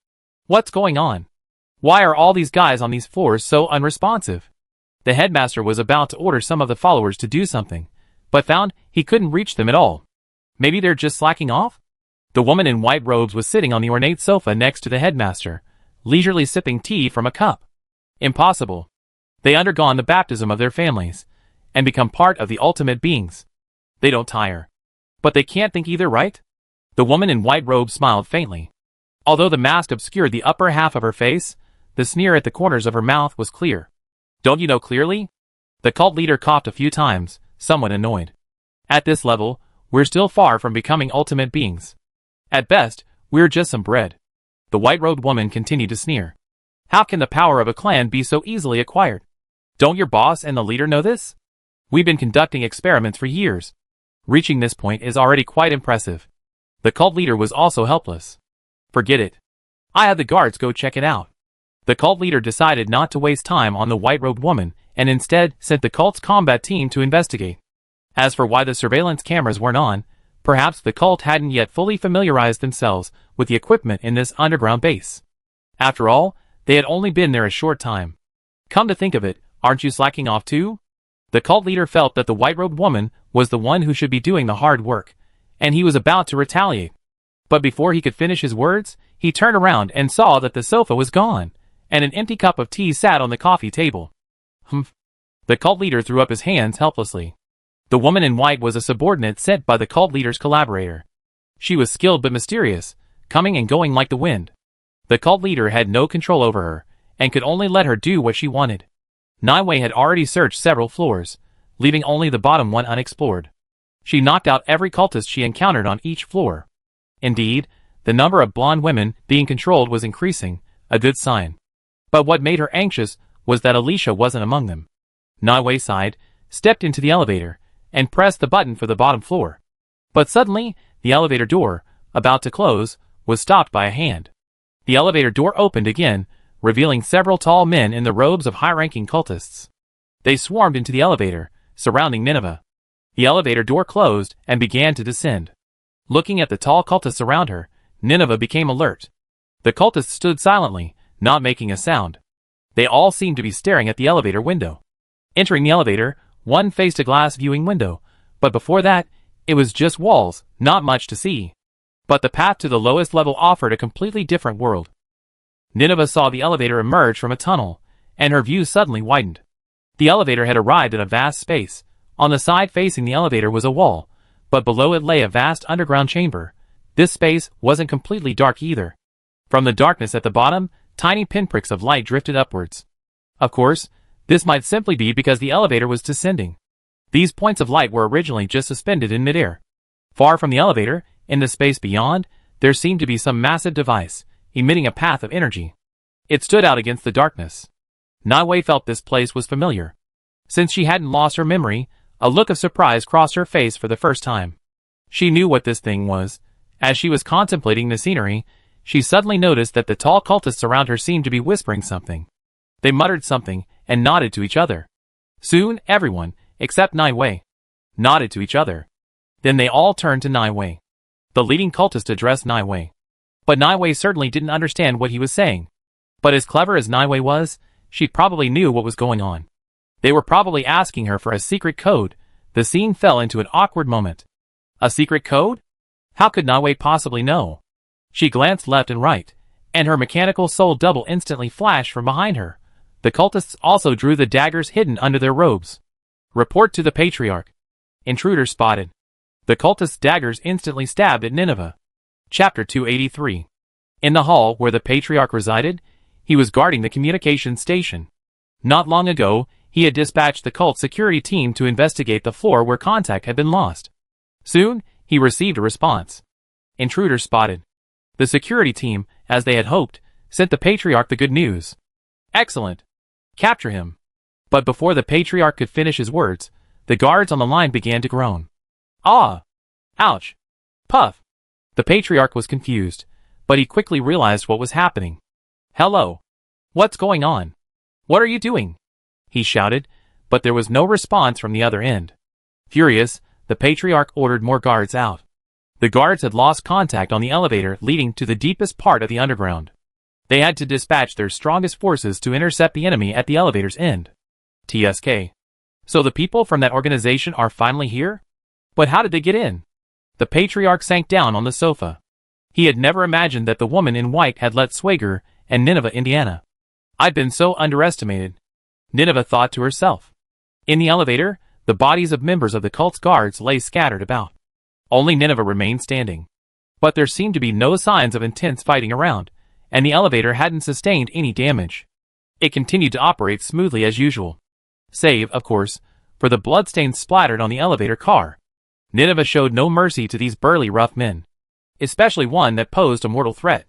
What's going on? Why are all these guys on these floors so unresponsive? The headmaster was about to order some of the followers to do something, but found he couldn't reach them at all. Maybe they're just slacking off? The woman in white robes was sitting on the ornate sofa next to the headmaster, leisurely sipping tea from a cup. Impossible. They undergone the baptism of their families, and become part of the ultimate beings. They don't tire. But they can't think either, right? The woman in white robes smiled faintly. Although the mask obscured the upper half of her face, the sneer at the corners of her mouth was clear. Don't you know clearly? The cult leader coughed a few times, somewhat annoyed. At this level, we're still far from becoming ultimate beings. At best, we're just some bread. The white-robed woman continued to sneer. How can the power of a clan be so easily acquired? Don't your boss and the leader know this? We've been conducting experiments for years. Reaching this point is already quite impressive. The cult leader was also helpless. Forget it. I had the guards go check it out. The cult leader decided not to waste time on the white-robed woman and instead sent the cult's combat team to investigate. As for why the surveillance cameras weren't on, perhaps the cult hadn't yet fully familiarized themselves with the equipment in this underground base. After all, They had only been there a short time. Come to think of it, aren't you slacking off too? The cult leader felt that the white-robed woman was the one who should be doing the hard work, and he was about to retaliate. But before he could finish his words, he turned around and saw that the sofa was gone, and an empty cup of tea sat on the coffee table. Humph. The cult leader threw up his hands helplessly. The woman in white was a subordinate sent by the cult leader's collaborator. She was skilled but mysterious, coming and going like the wind. The cult leader had no control over her, and could only let her do what she wanted. Naiwei had already searched several floors, leaving only the bottom one unexplored. She knocked out every cultist she encountered on each floor. Indeed, the number of blonde women being controlled was increasing, a good sign. But what made her anxious was that Alicia wasn't among them. Naiwei sighed, stepped into the elevator, and pressed the button for the bottom floor. But suddenly, the elevator door, about to close, was stopped by a hand. The elevator door opened again, revealing several tall men in the robes of high-ranking cultists. They swarmed into the elevator, surrounding Nineveh. The elevator door closed and began to descend. Looking at the tall cultists around her, Nineveh became alert. The cultists stood silently, not making a sound. They all seemed to be staring at the elevator window. Entering the elevator, one faced a glass viewing window, but before that, it was just walls, not much to see. But the path to the lowest level offered a completely different world. Nineveh saw the elevator emerge from a tunnel, and her view suddenly widened. The elevator had arrived at a vast space. On the side facing the elevator was a wall, but below it lay a vast underground chamber. This space wasn't completely dark either. From the darkness at the bottom, tiny pinpricks of light drifted upwards. Of course, this might simply be because the elevator was descending. These points of light were originally just suspended in midair. Far from the elevator, in the space beyond, there seemed to be some massive device, emitting a path of energy. It stood out against the darkness. Naiwei felt this place was familiar. Since she hadn't lost her memory, a look of surprise crossed her face for the first time. She knew what this thing was. As she was contemplating the scenery, she suddenly noticed that the tall cultists around her seemed to be whispering something. They muttered something and nodded to each other. Soon, everyone, except Naiwei, nodded to each other. Then they all turned to Naiwei. The leading cultist addressed Naiwei. But Naiwei certainly didn't understand what he was saying. But as clever as Naiwei was, she probably knew what was going on. They were probably asking her for a secret code. The scene fell into an awkward moment. A secret code? How could Naiwei possibly know? She glanced left and right, and her mechanical soul double instantly flashed from behind her. The cultists also drew the daggers hidden under their robes. Report to the Patriarch. Intruder spotted. The cultists' daggers instantly stabbed at Nineveh. Chapter 283. In the hall where the Patriarch resided, he was guarding the communications station. Not long ago, he had dispatched the cult security team to investigate the floor where contact had been lost. Soon, he received a response. Intruder spotted. The security team, as they had hoped, sent the Patriarch the good news. Excellent. Capture him. But before the Patriarch could finish his words, the guards on the line began to groan. Ah! Ouch! Puff! The Patriarch was confused, but he quickly realized what was happening. Hello. What's going on? What are you doing? He shouted, but there was no response from the other end. Furious, the Patriarch ordered more guards out. The guards had lost contact on the elevator leading to the deepest part of the underground. They had to dispatch their strongest forces to intercept the enemy at the elevator's end. TSK. So the people from that organization are finally here? But how did they get in? The Patriarch sank down on the sofa. He had never imagined that the woman in white had let Swager and Nineveh, Indiana. I'd been so underestimated. Nineveh thought to herself. In the elevator, the bodies of members of the cult's guards lay scattered about. Only Nineveh remained standing. But there seemed to be no signs of intense fighting around, and the elevator hadn't sustained any damage. It continued to operate smoothly as usual. Save, of course, for the bloodstains splattered on the elevator car. Nineveh showed no mercy to these burly rough men, especially one that posed a mortal threat.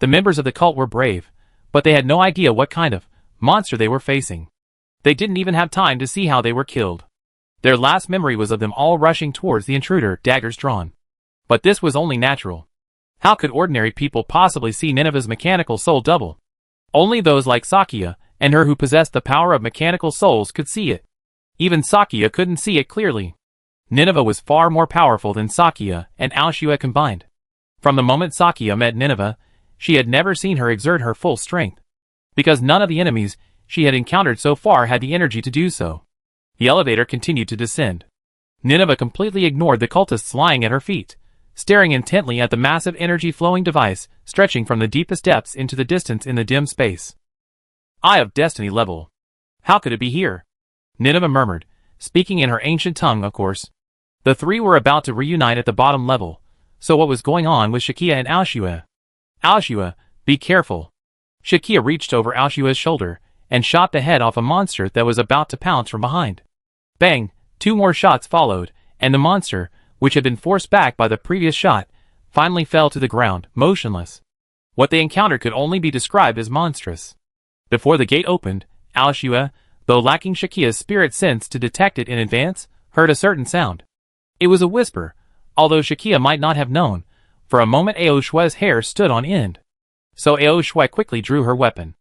The members of the cult were brave, but they had no idea what kind of monster they were facing. They didn't even have time to see how they were killed. Their last memory was of them all rushing towards the intruder, daggers drawn. But this was only natural. How could ordinary people possibly see Nineveh's mechanical soul double? Only those like Sakya and her who possessed the power of mechanical souls could see it. Even Sakya couldn't see it clearly. Nineveh was far more powerful than Sakya and Aoshua combined. From the moment Sakya met Nineveh, she had never seen her exert her full strength. because none of the enemies she had encountered so far had the energy to do so. The elevator continued to descend. Nineveh completely ignored the cultists lying at her feet, staring intently at the massive energy-flowing device stretching from the deepest depths into the distance in the dim space. Eye of Destiny level. How could it be here? Nineveh murmured, speaking in her ancient tongue, of course. The three were about to reunite at the bottom level, so what was going on with Shakia and Aoshua? Aoshua, be careful. Shakia reached over Aoshua's shoulder and shot the head off a monster that was about to pounce from behind. Bang! 2 more shots followed, and the monster, which had been forced back by the previous shot, finally fell to the ground, motionless. What they encountered could only be described as monstrous. Before the gate opened, Aoshua, though lacking Shakia's spirit sense to detect it in advance, heard a certain sound. It was a whisper, although Shakia might not have known. For a moment Aoshua's hair stood on end. So Aoshua quickly drew her weapon.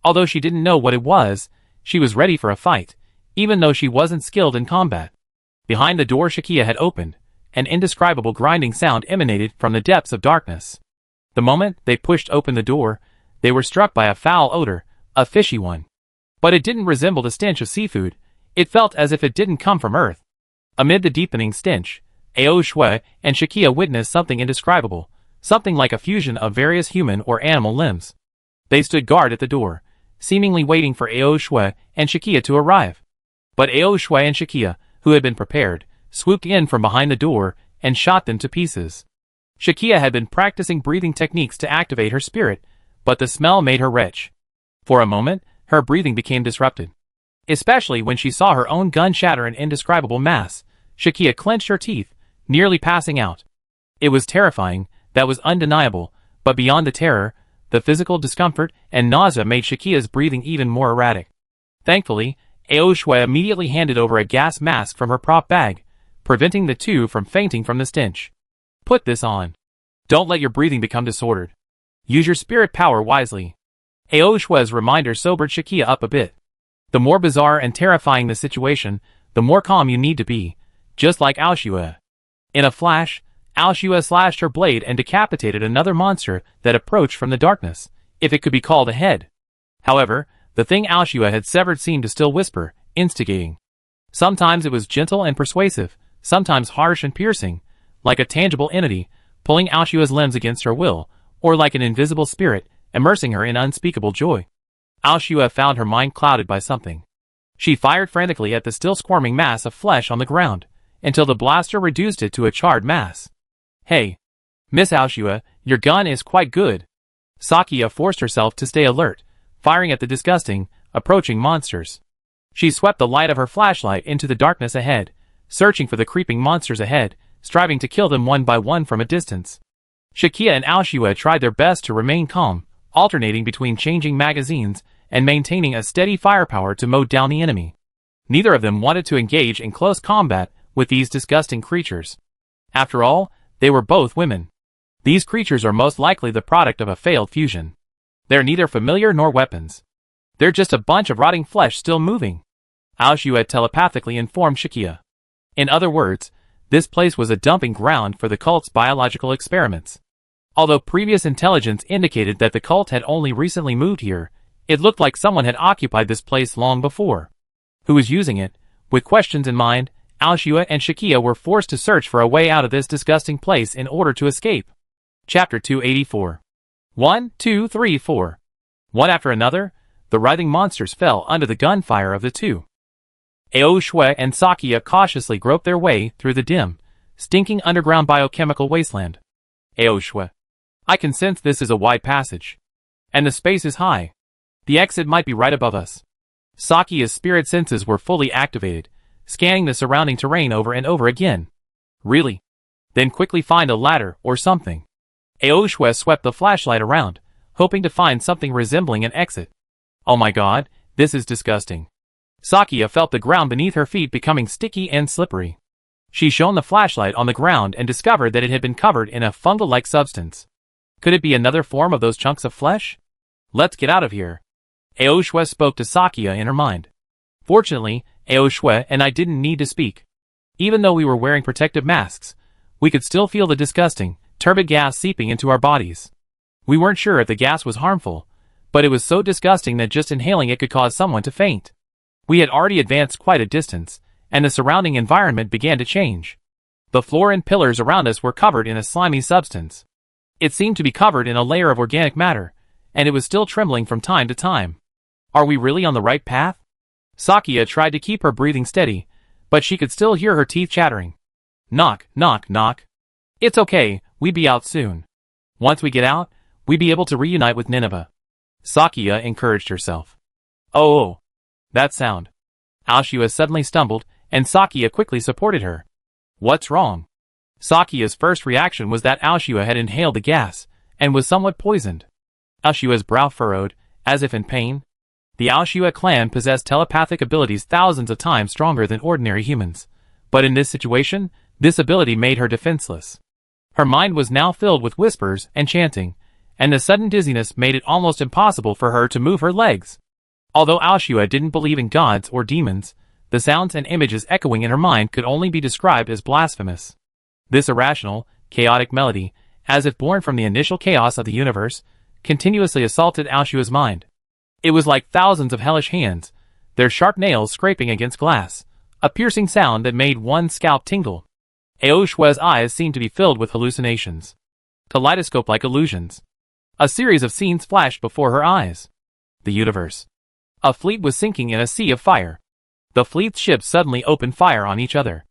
Although she didn't know what it was, she was ready for a fight, even though she wasn't skilled in combat. Behind the door Shakia had opened, an indescribable grinding sound emanated from the depths of darkness. The moment they pushed open the door, they were struck by a foul odor, a fishy one. But it didn't resemble the stench of seafood, it felt as if it didn't come from earth. Amid the deepening stench, Aoshua and Shakia witnessed something indescribable, something like a fusion of various human or animal limbs. They stood guard at the door, seemingly waiting for Aoshua and Shakia to arrive. But Aoshua and Shakia, who had been prepared, swooped in from behind the door and shot them to pieces. Shakia had been practicing breathing techniques to activate her spirit, but the smell made her retch. For a moment, her breathing became disrupted. Especially when she saw her own gun shatter in indescribable mass, Shakia clenched her teeth, nearly passing out. It was terrifying, that was undeniable, but beyond the terror, the physical discomfort and nausea made Shakia's breathing even more erratic. Thankfully, Aoshua immediately handed over a gas mask from her prop bag, preventing the two from fainting from the stench. Put this on. Don't let your breathing become disordered. Use your spirit power wisely. Aoshua's reminder sobered Shakia up a bit. The more bizarre and terrifying the situation, the more calm you need to be, just like Aoshua. In a flash, Aoshua slashed her blade and decapitated another monster that approached from the darkness, if it could be called a head. However, the thing Aoshua had severed seemed to still whisper, instigating. Sometimes it was gentle and persuasive, sometimes harsh and piercing, like a tangible entity, pulling Aoshua's limbs against her will, or like an invisible spirit, immersing her in unspeakable joy. Aoshua found her mind clouded by something. She fired frantically at the still squirming mass of flesh on the ground, until the blaster reduced it to a charred mass. Hey, Miss Aoshua, your gun is quite good. Sakia forced herself to stay alert, firing at the disgusting, approaching monsters. She swept the light of her flashlight into the darkness ahead, searching for the creeping monsters ahead, striving to kill them one by one from a distance. Shakia and Aoshua tried their best to remain calm, alternating between changing magazines and maintaining a steady firepower to mow down the enemy. Neither of them wanted to engage in close combat with these disgusting creatures. After all, they were both women. These creatures are most likely the product of a failed fusion. They're neither familiar nor weapons. They're just a bunch of rotting flesh still moving. Aoshua telepathically informed Shakia. In other words, this place was a dumping ground for the cult's biological experiments. Although previous intelligence indicated that the cult had only recently moved here, it looked like someone had occupied this place long before. Who was using it? With questions in mind, Aoshua and Shakia were forced to search for a way out of this disgusting place in order to escape. Chapter 284. 1, 2, 3, 4. One after another, the writhing monsters fell under the gunfire of the two. Aoshua and Sakia cautiously groped their way through the dim, stinking underground biochemical wasteland. Aoshua. I can sense this is a wide passage. And the space is high. The exit might be right above us. Sakia's spirit senses were fully activated, scanning the surrounding terrain over and over again. Really? Then quickly find a ladder or something. Aoshua swept the flashlight around, hoping to find something resembling an exit. Oh my god, this is disgusting. Sakia felt the ground beneath her feet becoming sticky and slippery. She shone the flashlight on the ground and discovered that it had been covered in a fungal-like substance. Could it be another form of those chunks of flesh? Let's get out of here. Aoshua spoke to Sakia in her mind. Fortunately, Aoshua and I didn't need to speak. Even though we were wearing protective masks, we could still feel the disgusting, turbid gas seeping into our bodies. We weren't sure if the gas was harmful, but it was so disgusting that just inhaling it could cause someone to faint. We had already advanced quite a distance, and the surrounding environment began to change. The floor and pillars around us were covered in a slimy substance. It seemed to be covered in a layer of organic matter, and it was still trembling from time to time. Are we really on the right path? Sakia tried to keep her breathing steady, but she could still hear her teeth chattering. Knock, knock, knock. It's okay, we'd be out soon. Once we get out, we'd be able to reunite with Nineveh. Sakia encouraged herself. Oh, that sound. Aoshua suddenly stumbled, and Sakia quickly supported her. What's wrong? Sakia's first reaction was that Aoshua had inhaled the gas, and was somewhat poisoned. Aoshua's brow furrowed, as if in pain. The Aoshua clan possessed telepathic abilities thousands of times stronger than ordinary humans. But in this situation, this ability made her defenseless. Her mind was now filled with whispers and chanting, and the sudden dizziness made it almost impossible for her to move her legs. Although Aoshua didn't believe in gods or demons, the sounds and images echoing in her mind could only be described as blasphemous. This irrational, chaotic melody, as if born from the initial chaos of the universe, continuously assaulted Aoshua's mind. It was like thousands of hellish hands, their sharp nails scraping against glass, a piercing sound that made one's scalp tingle. Aoshua's eyes seemed to be filled with hallucinations. Kaleidoscope-like illusions. A series of scenes flashed before her eyes. The universe. A fleet was sinking in a sea of fire. The fleet's ships suddenly opened fire on each other.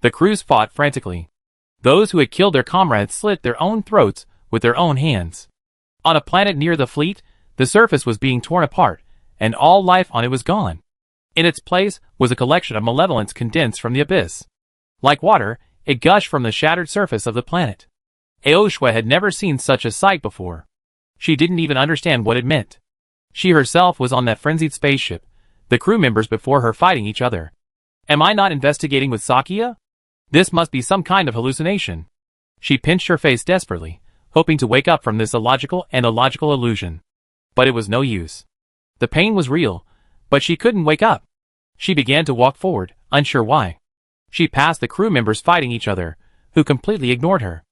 The crews fought frantically. Those who had killed their comrades slit their own throats with their own hands. On a planet near the fleet, the surface was being torn apart, and all life on it was gone. In its place was a collection of malevolence condensed from the abyss. Like water, it gushed from the shattered surface of the planet. Aoshua had never seen such a sight before. She didn't even understand what it meant. She herself was on that frenzied spaceship, the crew members before her fighting each other. Am I not investigating with Sakia? This must be some kind of hallucination. She pinched her face desperately, hoping to wake up from this illogical and illogical illusion. But it was no use. The pain was real, but she couldn't wake up. She began to walk forward, unsure why. She passed the crew members fighting each other, who completely ignored her.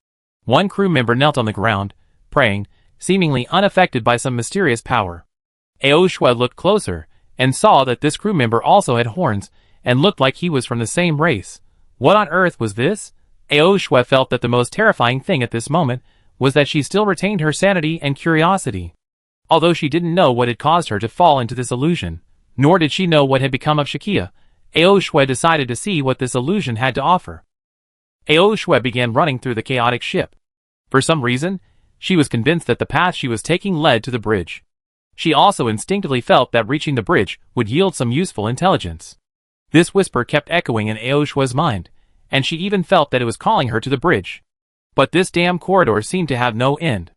One crew member knelt on the ground, praying, seemingly unaffected by some mysterious power. Aoshua looked closer, and saw that this crew member also had horns, and looked like he was from the same race. What on earth was this? Aoshua felt that the most terrifying thing at this moment was that she still retained her sanity and curiosity. Although she didn't know what had caused her to fall into this illusion, nor did she know what had become of Shakia, Aoshua decided to see what this illusion had to offer. Aoshua began running through the chaotic ship. For some reason, she was convinced that the path she was taking led to the bridge. She also instinctively felt that reaching the bridge would yield some useful intelligence. This whisper kept echoing in Aoshua's mind, and she even felt that it was calling her to the bridge. But this damn corridor seemed to have no end.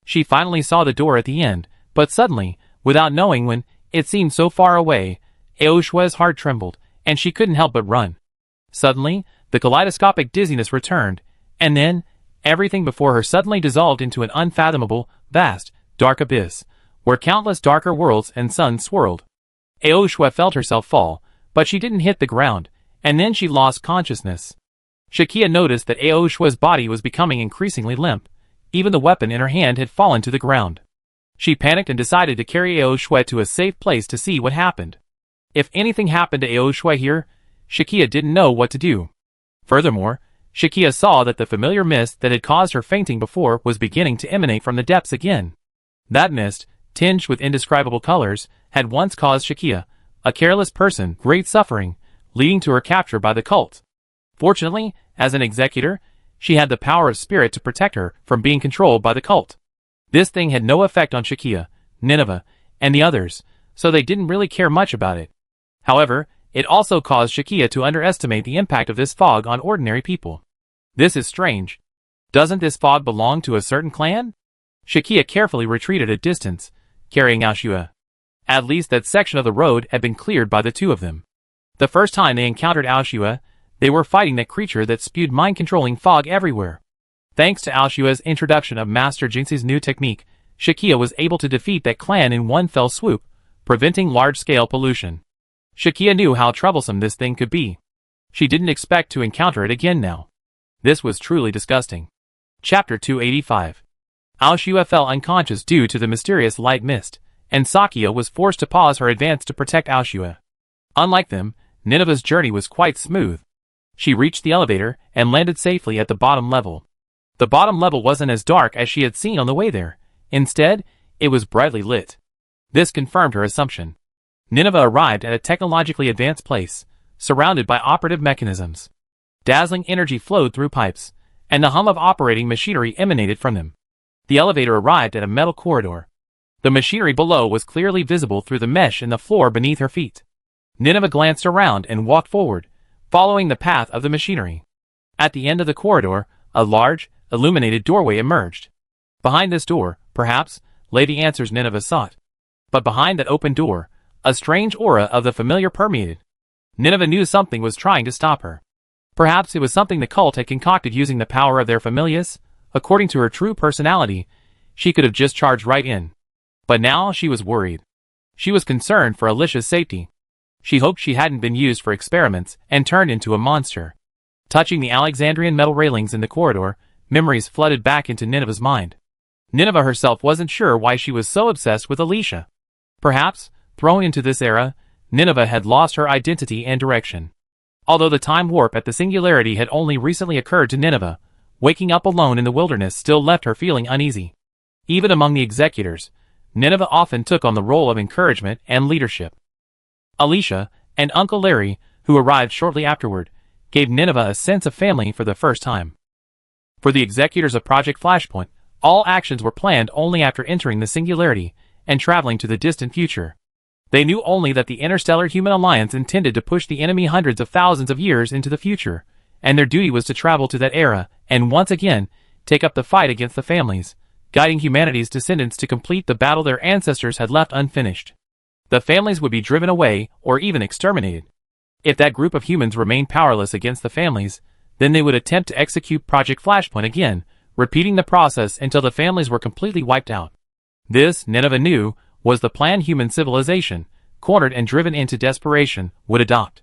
She finally saw the door at the end, but suddenly, without knowing when, it seemed so far away, Aoshua's heart trembled, and she couldn't help but run. Suddenly, the kaleidoscopic dizziness returned, and then, everything before her suddenly dissolved into an unfathomable, vast, dark abyss, where countless darker worlds and suns swirled. Aoshua felt herself fall, but she didn't hit the ground, and then she lost consciousness. Shakia noticed that Aoshua's body was becoming increasingly limp. Even the weapon in her hand had fallen to the ground. She panicked and decided to carry Aoshua to a safe place to see what happened. If anything happened to Aoshua here, Shakia didn't know what to do. Furthermore, Shakia saw that the familiar mist that had caused her fainting before was beginning to emanate from the depths again. That mist, tinged with indescribable colors, had once caused Shakia, a careless person, great suffering, leading to her capture by the cult. Fortunately, as an executor, she had the power of spirit to protect her from being controlled by the cult. This thing had no effect on Shakia, Nineveh, and the others, so they didn't really care much about it. However, it also caused Shakia to underestimate the impact of this fog on ordinary people. This is strange. Doesn't this fog belong to a certain clan? Shakia carefully retreated a distance, carrying Aoshua. At least that section of the road had been cleared by the two of them. The first time they encountered Aoshua, they were fighting that creature that spewed mind-controlling fog everywhere. Thanks to Aoshua's introduction of Master Jinxi's new technique, Shakia was able to defeat that clan in one fell swoop, preventing large-scale pollution. Shakia knew how troublesome this thing could be. She didn't expect to encounter it again now. This was truly disgusting. Chapter 285. Aoshua fell unconscious due to the mysterious light mist, and Sakia was forced to pause her advance to protect Aoshua. Unlike them, Nineveh's journey was quite smooth. She reached the elevator and landed safely at the bottom level. The bottom level wasn't as dark as she had seen on the way there. Instead, it was brightly lit. This confirmed her assumption. Nineveh arrived at a technologically advanced place, surrounded by operative mechanisms. Dazzling energy flowed through pipes, and the hum of operating machinery emanated from them. The elevator arrived at a metal corridor. The machinery below was clearly visible through the mesh in the floor beneath her feet. Nineveh glanced around and walked forward, following the path of the machinery. At the end of the corridor, a large, illuminated doorway emerged. Behind this door, perhaps, lay the answers Nineveh sought. But behind that open door, a strange aura of the familiar permeated. Nineveh knew something was trying to stop her. Perhaps it was something the cult had concocted using the power of their familiars. According to her true personality, she could have just charged right in. But now she was worried. She was concerned for Alicia's safety. She hoped she hadn't been used for experiments and turned into a monster. Touching the Alexandrian metal railings in the corridor, memories flooded back into Nineveh's mind. Nineveh herself wasn't sure why she was so obsessed with Alicia. Perhaps, thrown into this era, Nineveh had lost her identity and direction. Although the time warp at the singularity had only recently occurred to Nineveh, waking up alone in the wilderness still left her feeling uneasy. Even among the executors, Nineveh often took on the role of encouragement and leadership. Alicia, and Uncle Larry, who arrived shortly afterward, gave Nineveh a sense of family for the first time. For the executors of Project Flashpoint, all actions were planned only after entering the singularity and traveling to the distant future. They knew only that the Interstellar Human Alliance intended to push the enemy hundreds of thousands of years into the future, and their duty was to travel to that era and once again take up the fight against the families, guiding humanity's descendants to complete the battle their ancestors had left unfinished. The families would be driven away or even exterminated. If that group of humans remained powerless against the families, then they would attempt to execute Project Flashpoint again, repeating the process until the families were completely wiped out. This, Nineveh knew, was the plan human civilization, cornered and driven into desperation, would adopt.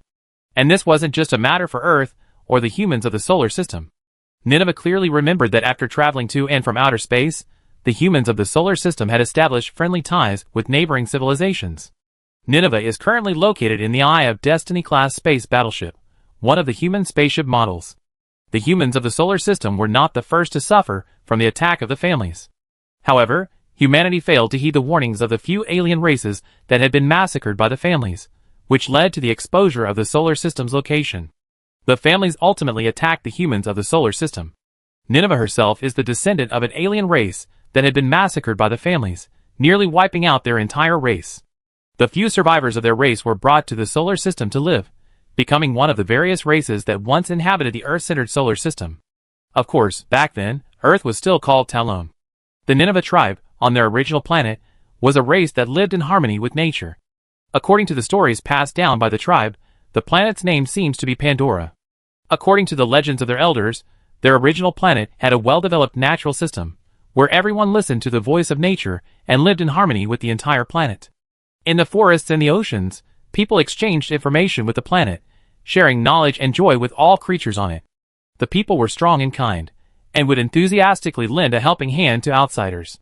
And this wasn't just a matter for Earth or the humans of the solar system. Nineveh clearly remembered that after traveling to and from outer space, the humans of the solar system had established friendly ties with neighboring civilizations. Nineveh is currently located in the Eye of Destiny-class space battleship, one of the human spaceship models. The humans of the solar system were not the first to suffer from the attack of the families. However, humanity failed to heed the warnings of the few alien races that had been massacred by the families, which led to the exposure of the solar system's location. The families ultimately attacked the humans of the solar system. Nineveh herself is the descendant of an alien race that had been massacred by the families, nearly wiping out their entire race. The few survivors of their race were brought to the solar system to live, becoming one of the various races that once inhabited the Earth-centered solar system. Of course, back then, Earth was still called Talon. The Nineveh tribe, on their original planet, was a race that lived in harmony with nature. According to the stories passed down by the tribe, the planet's name seems to be Pandora. According to the legends of their elders, their original planet had a well-developed natural system, where everyone listened to the voice of nature and lived in harmony with the entire planet. In the forests and the oceans, people exchanged information with the planet, sharing knowledge and joy with all creatures on it. The people were strong and kind, and would enthusiastically lend a helping hand to outsiders.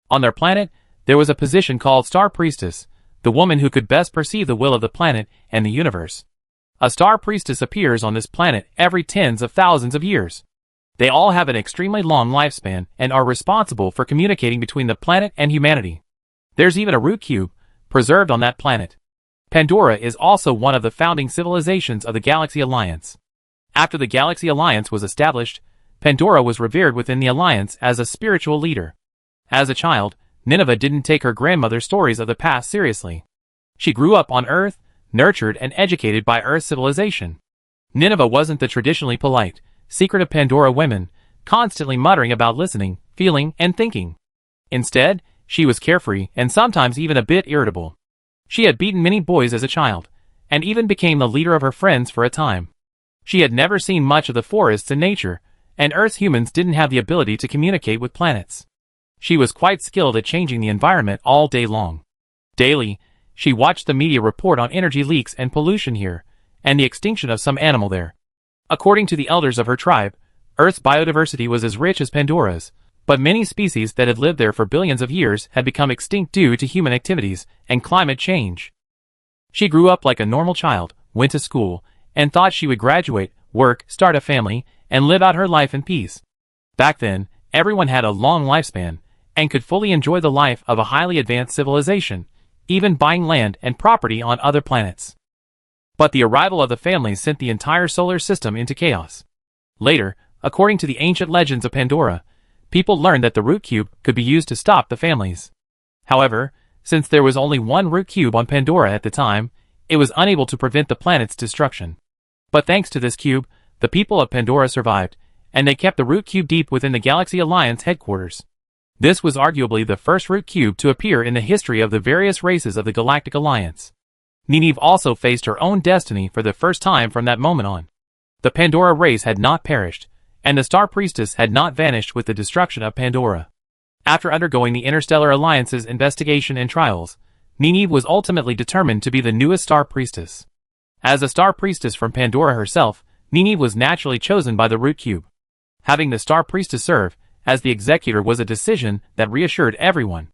On their planet, there was a position called Star Priestess, the woman who could best perceive the will of the planet and the universe. A Star Priestess appears on this planet every tens of thousands of years. They all have an extremely long lifespan and are responsible for communicating between the planet and humanity. There's even a root cube preserved on that planet. Pandora is also one of the founding civilizations of the Galaxy Alliance. After the Galaxy Alliance was established, Pandora was revered within the Alliance as a spiritual leader. As a child, Nineveh didn't take her grandmother's stories of the past seriously. She grew up on Earth, nurtured and educated by Earth civilization. Nineveh wasn't the traditionally polite, secretive Pandora women, constantly muttering about listening, feeling, and thinking. Instead, she was carefree and sometimes even a bit irritable. She had beaten many boys as a child, and even became the leader of her friends for a time. She had never seen much of the forests and nature, and Earth's humans didn't have the ability to communicate with planets. She was quite skilled at changing the environment all day long. Daily, she watched the media report on energy leaks and pollution here, and the extinction of some animal there. According to the elders of her tribe, Earth's biodiversity was as rich as Pandora's, But many species that had lived there for billions of years had become extinct due to human activities and climate change. She grew up like a normal child, went to school, and thought she would graduate, work, start a family, and live out her life in peace. Back then, everyone had a long lifespan, and could fully enjoy the life of a highly advanced civilization, even buying land and property on other planets. But the arrival of the families sent the entire solar system into chaos. Later, according to the ancient legends of Pandora, people learned that the root cube could be used to stop the families. However, since there was only one root cube on Pandora at the time, it was unable to prevent the planet's destruction. But thanks to this cube, the people of Pandora survived, and they kept the root cube deep within the Galaxy Alliance headquarters. This was arguably the first root cube to appear in the history of the various races of the Galactic Alliance. Nynaeve also faced her own destiny for the first time from that moment on. The Pandora race had not perished, and the Star Priestess had not vanished with the destruction of Pandora. After undergoing the Interstellar Alliance's investigation and trials, Nynaeve was ultimately determined to be the newest Star Priestess. As a Star Priestess from Pandora herself, Nynaeve was naturally chosen by the Root Cube. Having the Star Priestess serve as the executor was a decision that reassured everyone.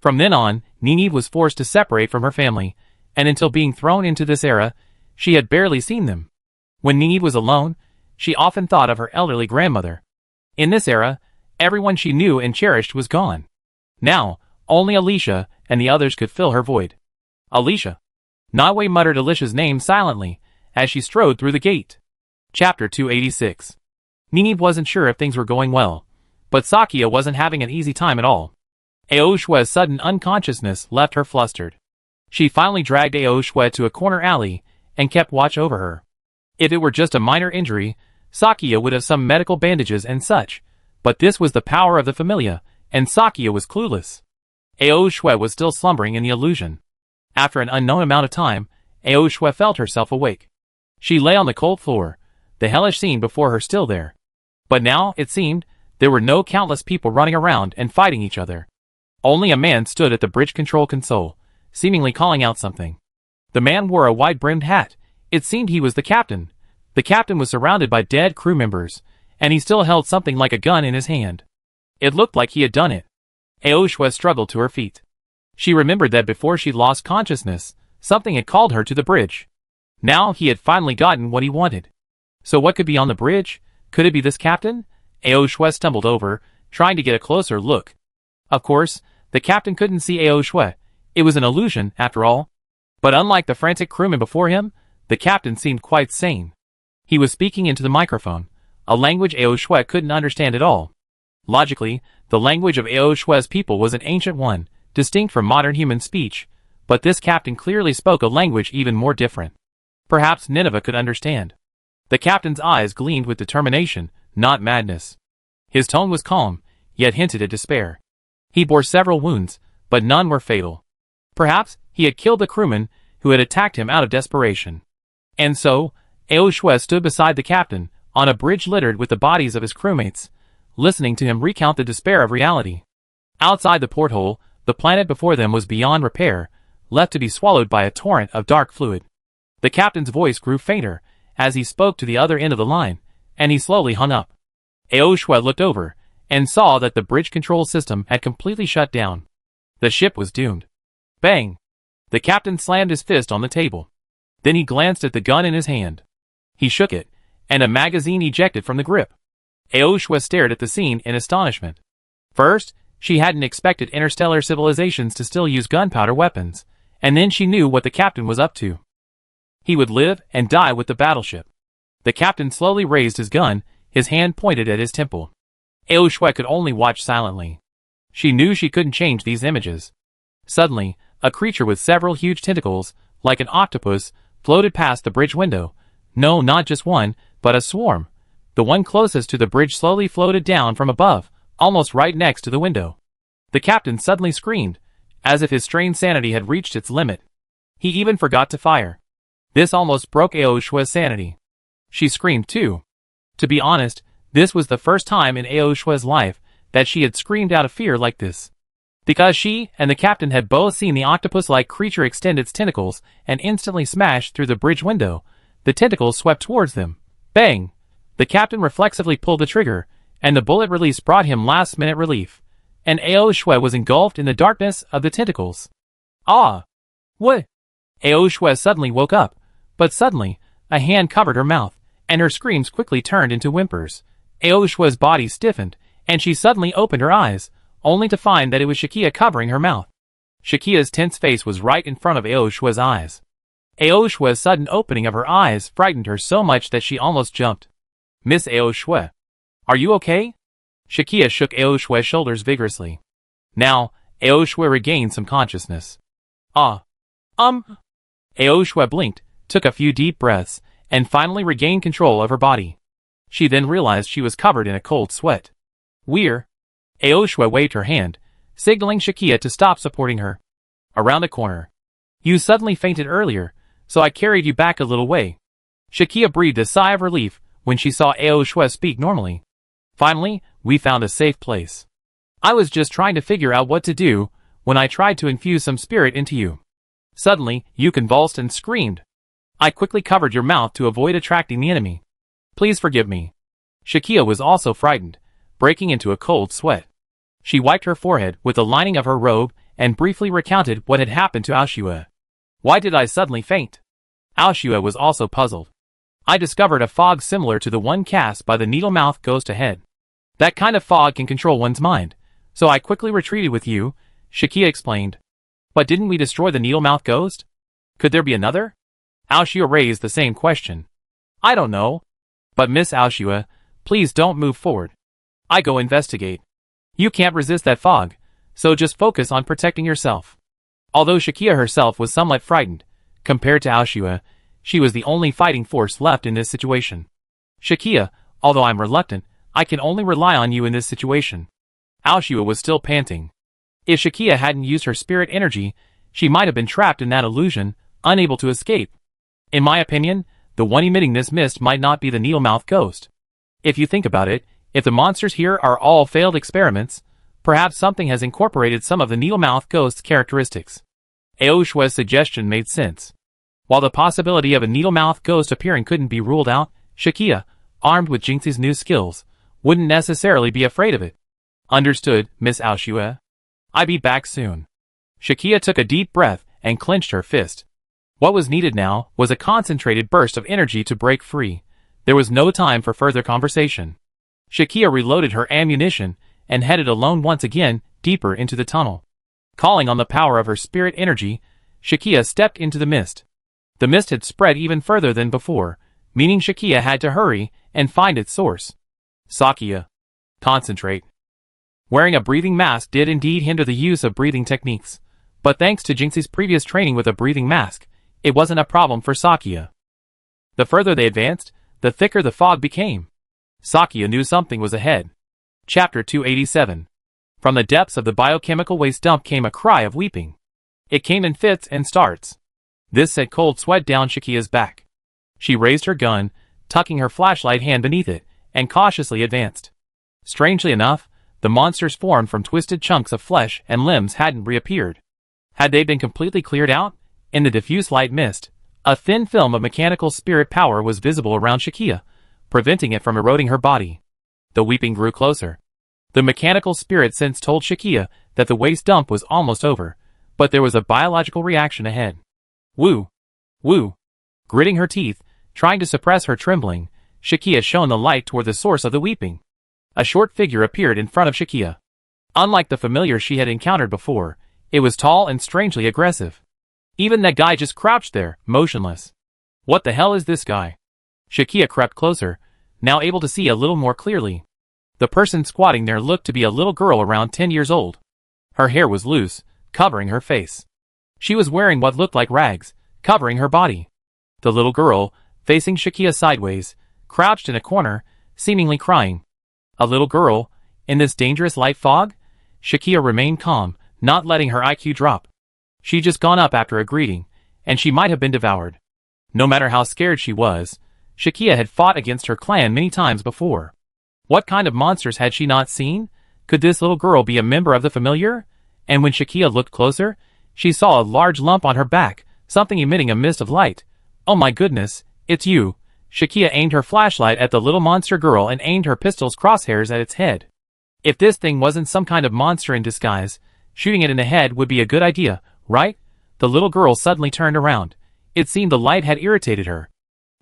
From then on, Nynaeve was forced to separate from her family, and until being thrown into this era, she had barely seen them. When Nynaeve was alone, she often thought of her elderly grandmother. In this era, everyone she knew and cherished was gone. Now, only Alicia and the others could fill her void. Alicia. Nagwe muttered Alicia's name silently as she strode through the gate. Chapter 286. Nynaeve wasn't sure if things were going well, but Sakia wasn't having an easy time at all. Aoshwe's sudden unconsciousness left her flustered. She finally dragged Aoshwe to a corner alley and kept watch over her. If it were just a minor injury, Sakia would have some medical bandages and such, but this was the power of the Familia, and Sakia was clueless. Aoshwe was still slumbering in the illusion. After an unknown amount of time, Aoshwe felt herself awake. She lay on the cold floor, the hellish scene before her still there. But now, it seemed, there were no countless people running around and fighting each other. Only a man stood at the bridge control console, seemingly calling out something. The man wore a wide-brimmed hat. It seemed he was the captain. The captain was surrounded by dead crew members, and he still held something like a gun in his hand. It looked like he had done it. Aoshwe struggled to her feet. She remembered that before she lost consciousness, something had called her to the bridge. Now he had finally gotten what he wanted. So what could be on the bridge? Could it be this captain? Aoshwe stumbled over, trying to get a closer look. Of course, the captain couldn't see Aoshwe. It was an illusion, after all. But unlike the frantic crewmen before him, the captain seemed quite sane. He was speaking into the microphone, a language Aoshwe couldn't understand at all. Logically, the language of Aoshwe's people was an ancient one, distinct from modern human speech, but this captain clearly spoke a language even more different. Perhaps Nineveh could understand. The captain's eyes gleamed with determination, not madness. His tone was calm, yet hinted at despair. He bore several wounds, but none were fatal. Perhaps he had killed the crewman who had attacked him out of desperation. And so, Aoshwe stood beside the captain, on a bridge littered with the bodies of his crewmates, listening to him recount the despair of reality. Outside the porthole, the planet before them was beyond repair, left to be swallowed by a torrent of dark fluid. The captain's voice grew fainter as he spoke to the other end of the line, and he slowly hung up. Aoshwe looked over and saw that the bridge control system had completely shut down. The ship was doomed. Bang! The captain slammed his fist on the table. Then he glanced at the gun in his hand. He shook it, and a magazine ejected from the grip. Aoshwe stared at the scene in astonishment. First, she hadn't expected interstellar civilizations to still use gunpowder weapons, and then she knew what the captain was up to. He would live and die with the battleship. The captain slowly raised his gun, his hand pointed at his temple. Aoshwe could only watch silently. She knew she couldn't change these images. Suddenly, a creature with several huge tentacles, like an octopus, floated past the bridge window. No, not just one, but a swarm. The one closest to the bridge slowly floated down from above, almost right next to the window. The captain suddenly screamed, as if his strained sanity had reached its limit. He even forgot to fire. This almost broke Aoshwe's sanity. She screamed too. To be honest, this was the first time in Aoshwe's life that she had screamed out of fear like this. Because she and the captain had both seen the octopus-like creature extend its tentacles and instantly smash through the bridge window, the tentacles swept towards them. Bang! The captain reflexively pulled the trigger, and the bullet release brought him last-minute relief, and Ao Shui was engulfed in the darkness of the tentacles. Ah! What? Ao Shui suddenly woke up, but suddenly, a hand covered her mouth, and her screams quickly turned into whimpers. Ao Shui's body stiffened, and she suddenly opened her eyes, only to find that it was Shakia covering her mouth. Shakia's tense face was right in front of Ao Shui's eyes. Ao Shui's sudden opening of her eyes frightened her so much that she almost jumped. Miss Ao Shui, are you okay? Shakia shook Ao Shui's shoulders vigorously. Now, Ao Shui regained some consciousness. Ao Shui blinked, took a few deep breaths, and finally regained control of her body. She then realized she was covered in a cold sweat. Ao Shui waved her hand, signaling Shakia to stop supporting her. Around the corner. You suddenly fainted earlier, so I carried you back a little way. Shakia breathed a sigh of relief when she saw Ao Shui speak normally. Finally, we found a safe place. I was just trying to figure out what to do when I tried to infuse some spirit into you. Suddenly, you convulsed and screamed. I quickly covered your mouth to avoid attracting the enemy. Please forgive me. Shakia was also frightened, breaking into a cold sweat. She wiped her forehead with the lining of her robe and briefly recounted what had happened to Ao Shui. Why did I suddenly faint? Ao Shui was also puzzled. I discovered a fog similar to the one cast by the needle-mouthed ghost ahead. That kind of fog can control one's mind, so I quickly retreated with you, Shakia explained. But didn't we destroy the needle-mouthed ghost? Could there be another? Ao Shui raised the same question. I don't know. But Miss Ao Shui, please don't move forward. I go investigate. You can't resist that fog, so just focus on protecting yourself. Although Shakia herself was somewhat frightened, compared to Ao Shui, she was the only fighting force left in this situation. Shakia, although I'm reluctant, I can only rely on you in this situation. Ao Shui was still panting. If Shakia hadn't used her spirit energy, she might have been trapped in that illusion, unable to escape. In my opinion, the one emitting this mist might not be the needle-mouthed ghost. If you think about it, if the monsters here are all failed experiments, perhaps something has incorporated some of the needle-mouthed ghost's characteristics. Ao Shui's suggestion made sense. While the possibility of a needle-mouthed ghost appearing couldn't be ruled out, Shakia, armed with Jinxi's new skills, wouldn't necessarily be afraid of it. Understood, Miss Ao Shui. I'll be back soon. Shakia took a deep breath and clenched her fist. What was needed now was a concentrated burst of energy to break free. There was no time for further conversation. Shakia reloaded her ammunition and headed alone once again deeper into the tunnel. Calling on the power of her spirit energy, Shakia stepped into the mist. The mist had spread even further than before, meaning Shakia had to hurry and find its source. Sakia. Concentrate. Wearing a breathing mask did indeed hinder the use of breathing techniques, but thanks to Jinxi's previous training with a breathing mask, it wasn't a problem for Sakia. The further they advanced, the thicker the fog became. Sakia knew something was ahead. Chapter 287. From the depths of the biochemical waste dump came a cry of weeping. It came in fits and starts. This sent cold sweat down Shakia's back. She raised her gun, tucking her flashlight hand beneath it, and cautiously advanced. Strangely enough, the monsters formed from twisted chunks of flesh and limbs hadn't reappeared. Had they been completely cleared out? In the diffuse light mist, a thin film of mechanical spirit power was visible around Shakia, preventing it from eroding her body. The weeping grew closer. The mechanical spirit sense told Shakia that the waste dump was almost over, but there was a biological reaction ahead. Woo! Woo! Gritting her teeth, trying to suppress her trembling, Shakia shone the light toward the source of the weeping. A short figure appeared in front of Shakia. Unlike the familiar she had encountered before, it was tall and strangely aggressive. Even that guy just crouched there, motionless. What the hell is this guy? Shakia crept closer, now able to see a little more clearly. The person squatting there looked to be a little girl around 10 years old. Her hair was loose, covering her face. She was wearing what looked like rags, covering her body. The little girl, facing Shakia sideways, crouched in a corner, seemingly crying. A little girl, in this dangerous light fog? Shakia remained calm, not letting her IQ drop. She'd just gone up after a greeting, and she might have been devoured. No matter how scared she was, Shakia had fought against her clan many times before. What kind of monsters had she not seen? Could this little girl be a member of the familiar? And when Shakia looked closer, she saw a large lump on her back, something emitting a mist of light. Oh my goodness, it's you, Shakia aimed her flashlight at the little monster girl and aimed her pistol's crosshairs at its head. If this thing wasn't some kind of monster in disguise, shooting it in the head would be a good idea, right? The little girl suddenly turned around. It seemed the light had irritated her.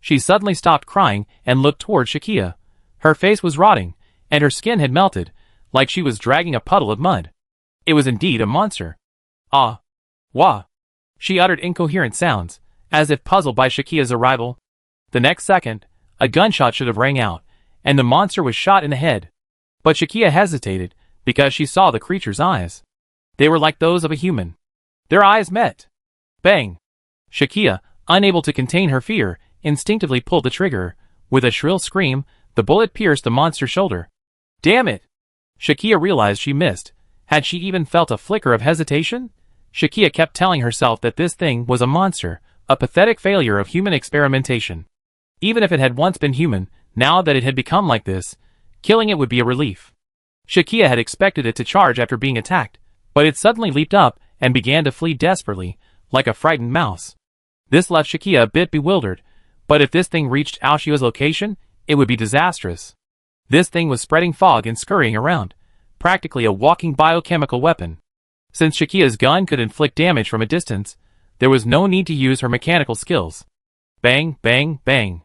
She suddenly stopped crying and looked toward Shakia. Her face was rotting, and her skin had melted, like she was dragging a puddle of mud. It was indeed a monster. Ah. Wah. She uttered incoherent sounds, as if puzzled by Shakia's arrival. The next second, a gunshot should have rang out, and the monster was shot in the head. But Shakia hesitated, because she saw the creature's eyes. They were like those of a human. Their eyes met. Bang! Shakia, unable to contain her fear, instinctively pulled the trigger. With a shrill scream, the bullet pierced the monster's shoulder. Damn it! Shakia realized she missed. Had she even felt a flicker of hesitation? Shakia kept telling herself that this thing was a monster, a pathetic failure of human experimentation. Even if it had once been human, now that it had become like this, killing it would be a relief. Shakia had expected it to charge after being attacked, but it suddenly leaped up and began to flee desperately, like a frightened mouse. This left Shakia a bit bewildered, but if this thing reached Aoshia's location, it would be disastrous. This thing was spreading fog and scurrying around, practically a walking biochemical weapon. Since Shakia's gun could inflict damage from a distance, there was no need to use her mechanical skills. Bang, bang, bang.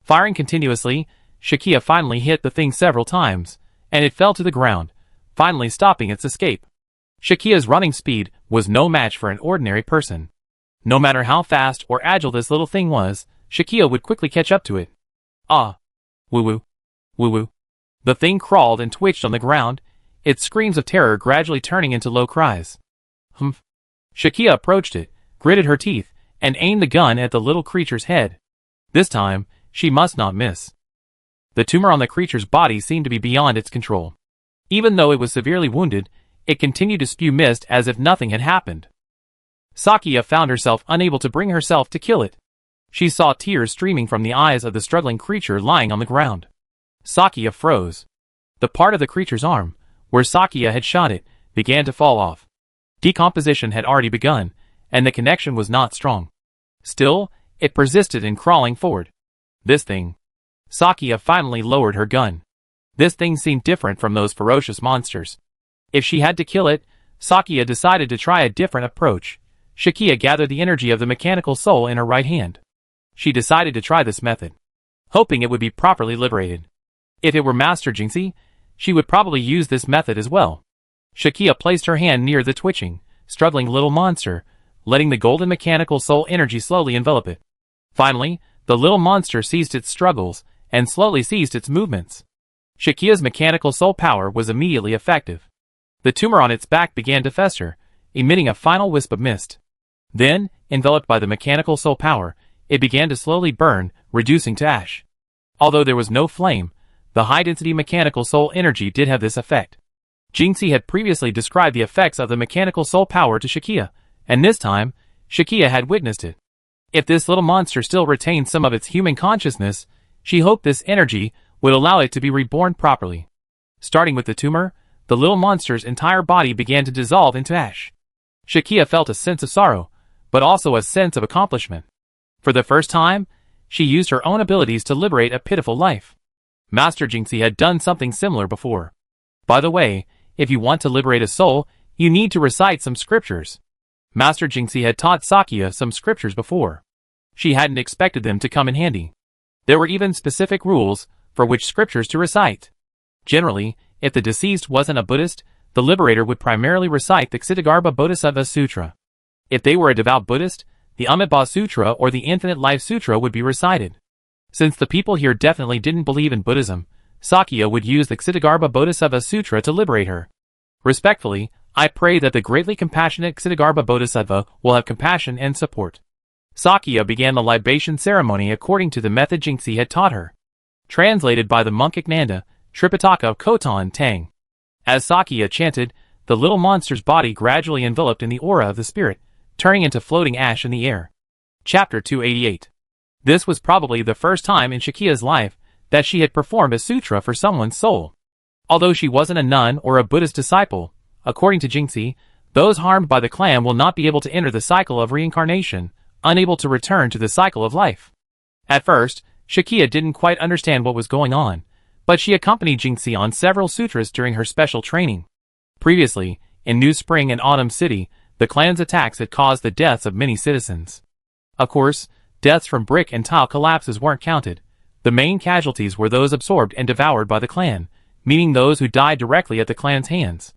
Firing continuously, Shakia finally hit the thing several times, and it fell to the ground, finally stopping its escape. Shakia's running speed was no match for an ordinary person. No matter how fast or agile this little thing was, Shakia would quickly catch up to it. Ah. Woo-woo. Woo-woo. The thing crawled and twitched on the ground, its screams of terror gradually turning into low cries. Humph. Shakia approached it, gritted her teeth, and aimed the gun at the little creature's head. This time, she must not miss. The tumor on the creature's body seemed to be beyond its control. Even though it was severely wounded, it continued to spew mist as if nothing had happened. Sakia found herself unable to bring herself to kill it. She saw tears streaming from the eyes of the struggling creature lying on the ground. Sakia froze. The part of the creature's arm, where Sakia had shot it, began to fall off. Decomposition had already begun, and the connection was not strong. Still, it persisted in crawling forward. This thing. Sakia finally lowered her gun. This thing seemed different from those ferocious monsters. If she had to kill it, Sakia decided to try a different approach. Shakia gathered the energy of the mechanical soul in her right hand. She decided to try this method, hoping it would be properly liberated. If it were Master Jinxie, she would probably use this method as well. Shakia placed her hand near the twitching, struggling little monster, letting the golden mechanical soul energy slowly envelop it. Finally, the little monster ceased its struggles, and slowly ceased its movements. Shakia's mechanical soul power was immediately effective. The tumor on its back began to fester, emitting a final wisp of mist. Then, enveloped by the mechanical soul power, it began to slowly burn, reducing to ash. Although there was no flame, the high-density mechanical soul energy did have this effect. Jinxie had previously described the effects of the mechanical soul power to Shakia, and this time, Shakia had witnessed it. If this little monster still retained some of its human consciousness, she hoped this energy would allow it to be reborn properly. Starting with the tumor, the little monster's entire body began to dissolve into ash. Shakia felt a sense of sorrow, but also a sense of accomplishment. For the first time, she used her own abilities to liberate a pitiful life. Master Jinxie had done something similar before. By the way, if you want to liberate a soul, you need to recite some scriptures. Master Jinxie had taught Sakia some scriptures before. She hadn't expected them to come in handy. There were even specific rules for which scriptures to recite. Generally, if the deceased wasn't a Buddhist, the liberator would primarily recite the Ksitigarbha Bodhisattva Sutra. If they were a devout Buddhist, the Amitabha Sutra or the Infinite Life Sutra would be recited. Since the people here definitely didn't believe in Buddhism, Sakia would use the Ksitigarbha Bodhisattva Sutra to liberate her. Respectfully, I pray that the greatly compassionate Ksitigarbha Bodhisattva will have compassion and support. Sakia began the libation ceremony according to the method Jinxie had taught her. Translated by the monk Iknanda, Tripitaka Khotan Tang. As Sakia chanted, the little monster's body gradually enveloped in the aura of the spirit, turning into floating ash in the air. Chapter 288. This was probably the first time in Shakia's life that she had performed a sutra for someone's soul. Although she wasn't a nun or a Buddhist disciple, according to Jinxie, those harmed by the clan will not be able to enter the cycle of reincarnation, unable to return to the cycle of life. At first, Shakia didn't quite understand what was going on, but she accompanied Jinxie on several sutras during her special training. Previously, in New Spring and Autumn City, the clan's attacks had caused the deaths of many citizens. Of course, deaths from brick and tile collapses weren't counted. The main casualties were those absorbed and devoured by the clan, meaning those who died directly at the clan's hands.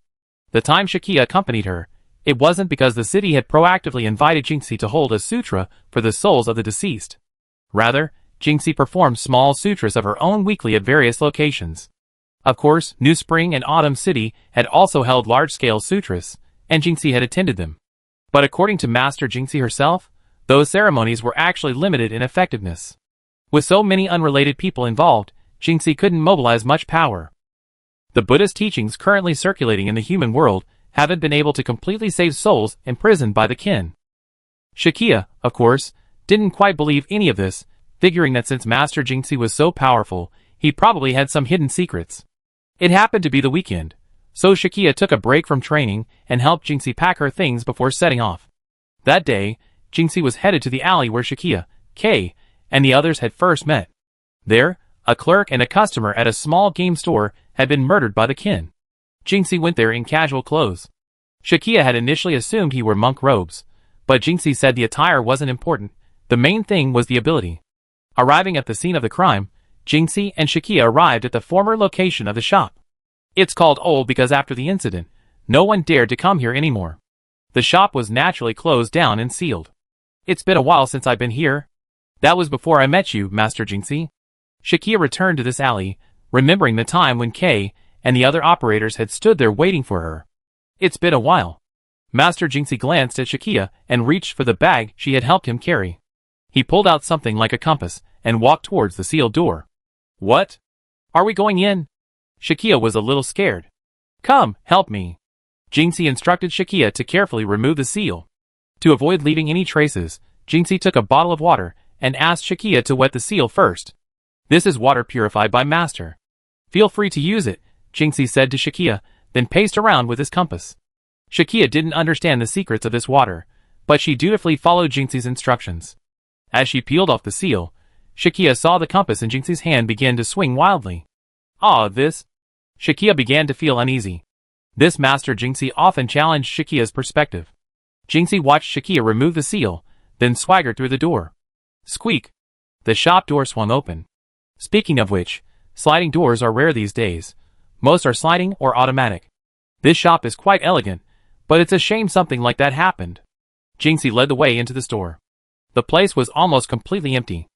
The time Shakia accompanied her, it wasn't because the city had proactively invited Jinxie to hold a sutra for the souls of the deceased. Rather, Jinxie performed small sutras of her own weekly at various locations. Of course, New Spring and Autumn City had also held large-scale sutras, and Jinxie had attended them. But according to Master Jinxie herself, those ceremonies were actually limited in effectiveness. With so many unrelated people involved, Jinxie couldn't mobilize much power. The Buddhist teachings currently circulating in the human world haven't been able to completely save souls imprisoned by the kin. Shakia, of course, didn't quite believe any of this, figuring that since Master Jinxie was so powerful, he probably had some hidden secrets. It happened to be the weekend, so Shakia took a break from training and helped Jinxie pack her things before setting off. That day, Jinxie was headed to the alley where Shakia, Kay, and the others had first met. There, a clerk and a customer at a small game store had been murdered by the kin. Jinxie went there in casual clothes. Shakia had initially assumed he wore monk robes, but Jinxie said the attire wasn't important. The main thing was the ability. Arriving at the scene of the crime, Jinxie and Shakia arrived at the former location of the shop. It's called Old because after the incident, no one dared to come here anymore. The shop was naturally closed down and sealed. It's been a while since I've been here. That was before I met you, Master Jinxie. Shakia returned to this alley, remembering the time when Kay and the other operators had stood there waiting for her. It's been a while. Master Jinxie glanced at Shakia and reached for the bag she had helped him carry. He pulled out something like a compass and walked towards the sealed door. What? Are we going in? Shakia was a little scared. Come, help me. Jinxie instructed Shakia to carefully remove the seal. To avoid leaving any traces, Jinxie took a bottle of water and asked Shakia to wet the seal first. This is water purified by Master. Feel free to use it, Jinxie said to Shakia, then paced around with his compass. Shakia didn't understand the secrets of this water, but she dutifully followed Jinxie's instructions. As she peeled off the seal, Shakia saw the compass in Jinxie's hand begin to swing wildly. This. Shakia began to feel uneasy. This Master Jinxie often challenged Shakia's perspective. Jinxie watched Shakia remove the seal, then swaggered through the door. Squeak! The shop door swung open. Speaking of which, sliding doors are rare these days. Most are sliding or automatic. This shop is quite elegant, but it's a shame something like that happened. Jinxie led the way into the store. The place was almost completely empty.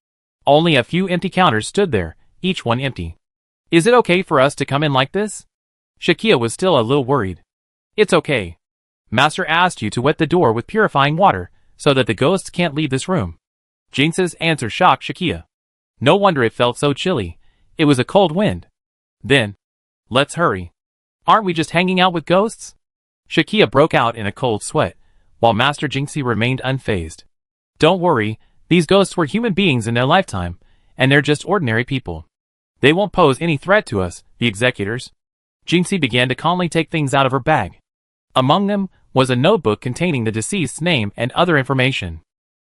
Only a few empty counters stood there, each one empty. Is it okay for us to come in like this? Shakia was still a little worried. It's okay. Master asked you to wet the door with purifying water, so that the ghosts can't leave this room. Jinxie's answer shocked Shakia. No wonder it felt so chilly. It was a cold wind. Then, let's hurry. Aren't we just hanging out with ghosts? Shakia broke out in a cold sweat, while Master Jinxie remained unfazed. Don't worry, these ghosts were human beings in their lifetime, and they're just ordinary people. They won't pose any threat to us, the executors. Jinxie began to calmly take things out of her bag. Among them was a notebook containing the deceased's name and other information.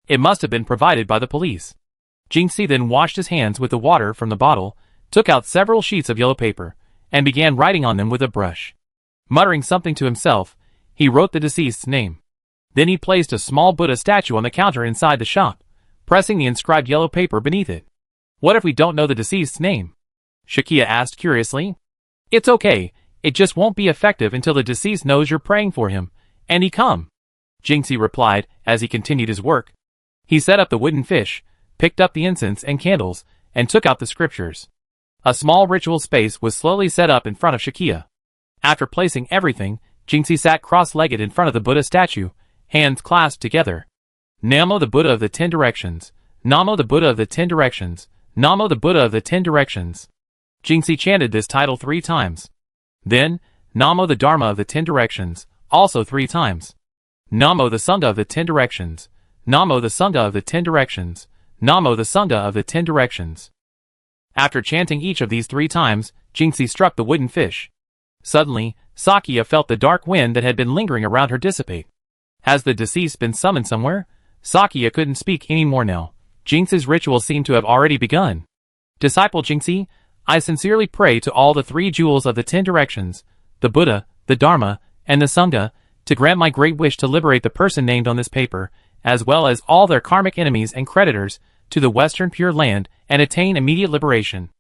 It must have been provided by the police. Jinxie then washed his hands with the water from the bottle, took out several sheets of yellow paper, and began writing on them with a brush. Muttering something to himself, he wrote the deceased's name. Then he placed a small Buddha statue on the counter inside the shop, pressing the inscribed yellow paper beneath it. What if we don't know the deceased's name? Shakia asked curiously. It's okay, it just won't be effective until the deceased knows you're praying for him, and he come. Jinxie replied as he continued his work. He set up the wooden fish, picked up the incense and candles, and took out the scriptures. A small ritual space was slowly set up in front of Shakia. After placing everything, Jinxie sat cross-legged in front of the Buddha statue, hands clasped together. Namo the Buddha of the 10 Directions. Namo the Buddha of the 10 Directions. Namo the Buddha of the 10 Directions. Jinxie chanted this title 3 times. Then, Namo the Dharma of the 10 Directions, also 3 times. Namo the Sangha of the 10 Directions. Namo the Sangha of the 10 Directions. Namo the Sangha of the 10 Directions. After chanting each of these 3 times, Jinxie struck the wooden fish. Suddenly, Sakia felt the dark wind that had been lingering around her dissipate. Has the deceased been summoned somewhere? Sakia couldn't speak any more now. Jinxie's ritual seemed to have already begun. Disciple Jingxi, I sincerely pray to all the three jewels of the 10 directions, the Buddha, the Dharma, and the Sangha, to grant my great wish to liberate the person named on this paper, as well as all their karmic enemies and creditors, to the Western Pure Land, and attain immediate liberation.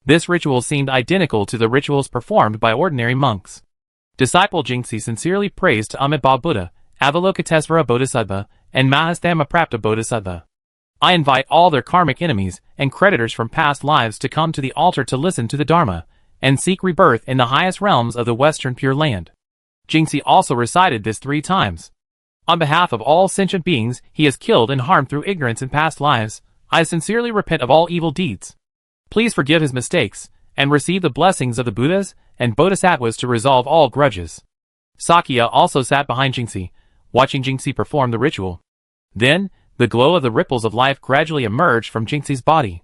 This ritual seemed identical to the rituals performed by ordinary monks. Disciple Jingxi sincerely prays to Amitabha Buddha, Avalokitesvara Bodhisattva, and Mahastamaprapta Bodhisattva. I invite all their karmic enemies and creditors from past lives to come to the altar to listen to the Dharma, and seek rebirth in the highest realms of the Western Pure Land. Jingxi also recited this 3 times. On behalf of all sentient beings he has killed and harmed through ignorance in past lives, I sincerely repent of all evil deeds. Please forgive his mistakes, and receive the blessings of the Buddhas and Bodhisattvas to resolve all grudges. Sakya also sat behind Jingxi, watching Jingxi perform the ritual. Then, the glow of the ripples of life gradually emerged from Jingxi's body.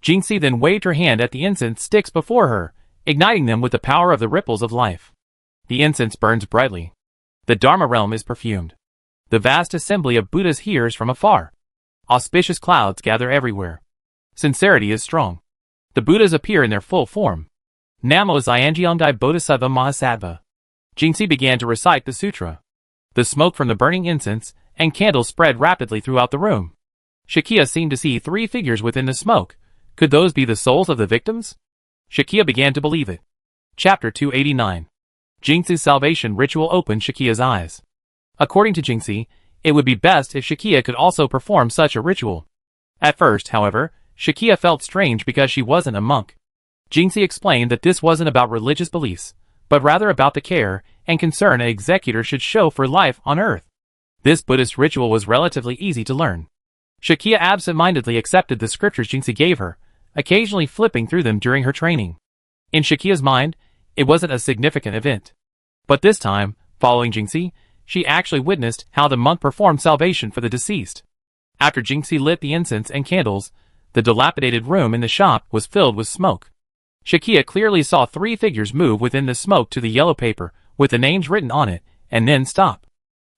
Jingxi then waved her hand at the incense sticks before her, igniting them with the power of the ripples of life. The incense burns brightly. The Dharma realm is perfumed. The vast assembly of Buddhas hears from afar. Auspicious clouds gather everywhere. Sincerity is strong. The Buddhas appear in their full form. Namo Zyangyongdai Bodhisattva Mahasattva. Jingxi began to recite the sutra. The smoke from the burning incense and candles spread rapidly throughout the room. Shakya seemed to see 3 figures within the smoke. Could those be the souls of the victims? Shakya began to believe it. Chapter 289. Jingxi's salvation ritual opened Shakya's eyes. According to Jingxi, it would be best if Shakya could also perform such a ritual. At first, however, Shakya felt strange because she wasn't a monk. Jingxi explained that this wasn't about religious beliefs, but rather about the care and concern an executor should show for life on earth. This Buddhist ritual was relatively easy to learn. Shakya absent-mindedly accepted the scriptures Jingxi gave her, occasionally flipping through them during her training. In Shakya's mind, it wasn't a significant event. But this time, following Jingxi, she actually witnessed how the monk performed salvation for the deceased. After Jingxi lit the incense and candles, the dilapidated room in the shop was filled with smoke. Shakya clearly saw 3 figures move within the smoke to the yellow paper, with the names written on it, and then stop.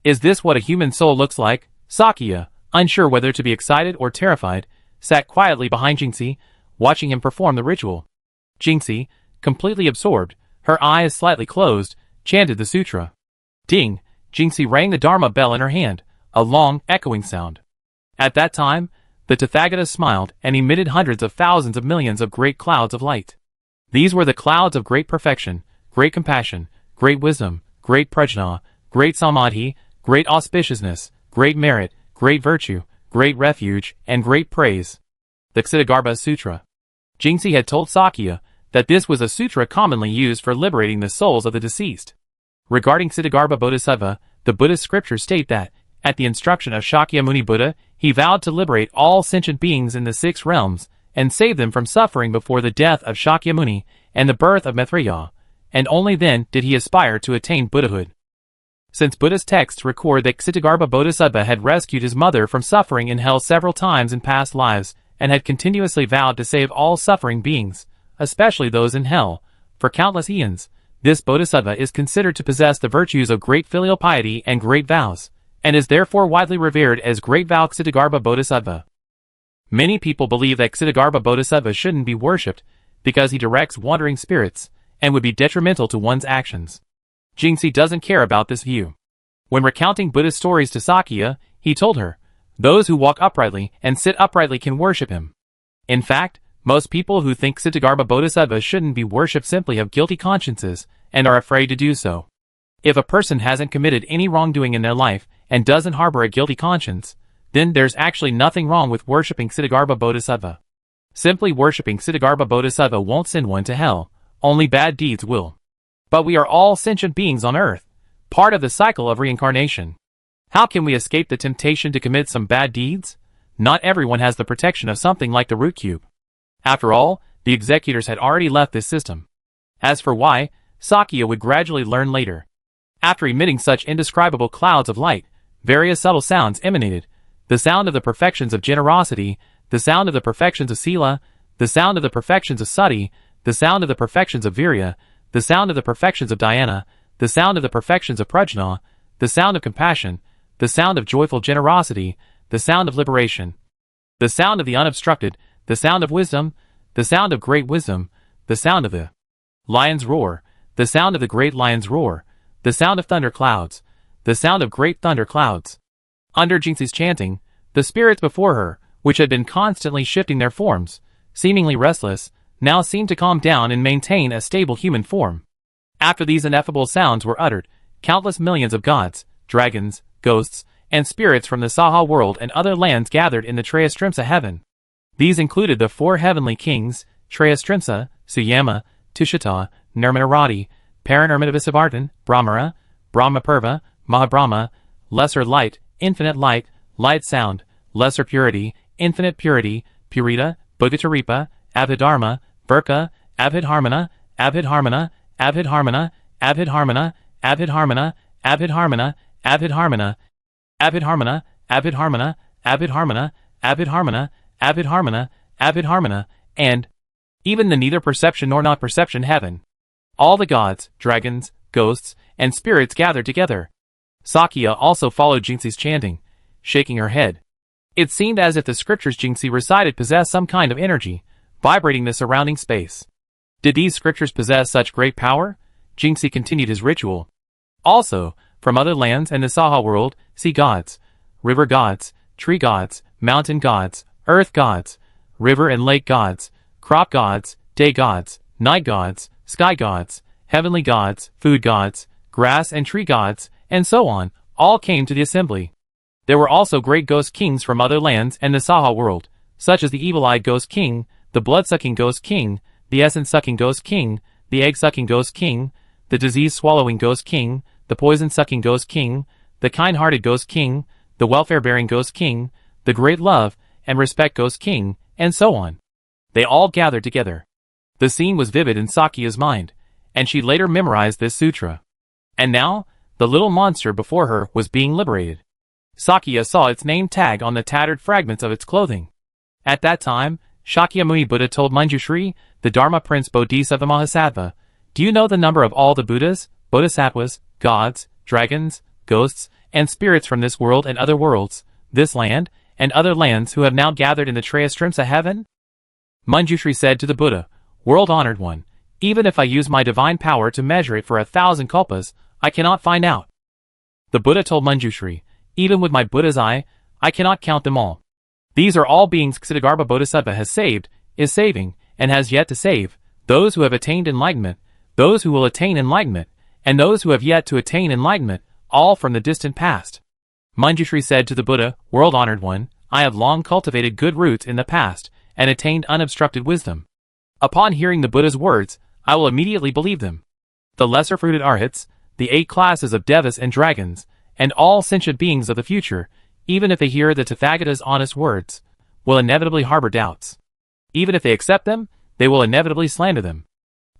Is this what a human soul looks like? Sakya, unsure whether to be excited or terrified, sat quietly behind Jingxi, watching him perform the ritual. Jingxi, completely absorbed, her eyes slightly closed, chanted the sutra. Ding! Jingxi rang the Dharma bell in her hand, a long, echoing sound. At that time, the Tathagata smiled and emitted hundreds of thousands of millions of great clouds of light. These were the clouds of great perfection, great compassion, great wisdom, great prajna, great samadhi, great auspiciousness, great merit, great virtue, great refuge, and great praise. The Ksitigarbha Sutra. Jingxi had told Sakya that this was a sutra commonly used for liberating the souls of the deceased. Regarding Ksitigarbha Bodhisattva, the Buddhist scriptures state that, at the instruction of Shakyamuni Buddha, he vowed to liberate all sentient beings in the 6 realms, and save them from suffering before the death of Shakyamuni and the birth of Maitreya, and only then did he aspire to attain Buddhahood. Since Buddhist texts record that Ksitigarbha Bodhisattva had rescued his mother from suffering in hell several times in past lives, and had continuously vowed to save all suffering beings, especially those in hell, for countless eons, this Bodhisattva is considered to possess the virtues of great filial piety and great vows, and is therefore widely revered as Great Vow Ksitigarbha Bodhisattva. Many people believe that Ksitigarbha Bodhisattva shouldn't be worshipped because he directs wandering spirits and would be detrimental to one's actions. Jingxi doesn't care about this view. When recounting Buddhist stories to Sakya, he told her, those who walk uprightly and sit uprightly can worship him. In fact, most people who think Ksitigarbha Bodhisattva shouldn't be worshipped simply have guilty consciences and are afraid to do so. If a person hasn't committed any wrongdoing in their life and doesn't harbor a guilty conscience, then there's actually nothing wrong with worshipping Ksitigarbha Bodhisattva. Simply worshipping Ksitigarbha Bodhisattva won't send one to hell, only bad deeds will. But we are all sentient beings on earth, part of the cycle of reincarnation. How can we escape the temptation to commit some bad deeds? Not everyone has the protection of something like the root cube. After all, the executors had already left this system. As for why, Sakya would gradually learn later. After emitting such indescribable clouds of light, various subtle sounds emanated, the sound of the perfections of generosity, the sound of the perfections of sila, the sound of the perfections of sati, the sound of the perfections of virya, the sound of the perfections of dhyana, the sound of the perfections of prajna, the sound of compassion, the sound of joyful generosity, the sound of liberation, the sound of the unobstructed, the sound of wisdom, the sound of great wisdom, the sound of the lion's roar, the sound of the great lion's roar, the sound of thunder clouds, the sound of great thunder clouds. Under Jinxi's chanting, the spirits before her, which had been constantly shifting their forms, seemingly restless, now seemed to calm down and maintain a stable human form. After these ineffable sounds were uttered, countless millions of gods, dragons, ghosts, and spirits from the Saha world and other lands gathered in the Trayastrimsa heaven. These included the four heavenly kings, Trayastrimsa, Suyama, Tushita, Nirmanarati, Paranirmanavisabhartan, Brahmara, Brahmapurva, Mahabrahma, Lesser Light, Infinite Light, Light Sound, Lesser Purity, Infinite Purity, Purita, Bhugataripa, Abhidharma, Burka, Abhidharmana, Abhidharmana, Abhidharmana, Abhidharmana, Abhidharmana, Abhidharmana, Abhidharmana, Abhidharmana, Abhidharmana, Abhidharmana, Abhidharmana, Abhidharmana, Abhidharmana, and even the neither perception nor not perception heaven. All the gods, dragons, ghosts, and spirits gathered together. Sakya also followed Jinxi's chanting, shaking her head. It seemed as if the scriptures Jinxi recited possessed some kind of energy, vibrating the surrounding space. Did these scriptures possess such great power? Jinxi continued his ritual. Also, from other lands and the Saha world, sea gods, river gods, tree gods, mountain gods, earth gods, river and lake gods, crop gods, day gods, night gods, sky gods, heavenly gods, food gods, grass and tree gods, and so on, all came to the assembly. There were also great ghost kings from other lands and the Saha world, such as the evil-eyed ghost king, the blood-sucking ghost king, the essence-sucking ghost king, the egg-sucking ghost king, the disease-swallowing ghost king, the poison-sucking ghost king, the kind-hearted ghost king, the welfare-bearing ghost king, the great love and respect ghost king, and so on. They all gathered together. The scene was vivid in Sakya's mind, and she later memorized this sutra. And now, the little monster before her was being liberated. Sakya saw its name tag on the tattered fragments of its clothing. At that time, Shakyamuni Buddha told Manjushri, the Dharma Prince Bodhisattva Mahasattva, "Do you know the number of all the Buddhas, Bodhisattvas, gods, dragons, ghosts, and spirits from this world and other worlds, this land, and other lands who have now gathered in the Trayastrimsa heaven?" Manjushri said to the Buddha, "World-honored one, even if I use my divine power to measure it for 1,000 kalpas, I cannot find out." The Buddha told Manjushri, "Even with my Buddha's eye, I cannot count them all. These are all beings Ksitigarbha Bodhisattva has saved, is saving, and has yet to save, those who have attained enlightenment, those who will attain enlightenment, and those who have yet to attain enlightenment, all from the distant past." Manjushri said to the Buddha, "World-honored one, I have long cultivated good roots in the past, and attained unobstructed wisdom. Upon hearing the Buddha's words, I will immediately believe them. The lesser-fruited arhats, the 8 classes of devas and dragons, and all sentient beings of the future, even if they hear the Tathagata's honest words, will inevitably harbor doubts. Even if they accept them, they will inevitably slander them.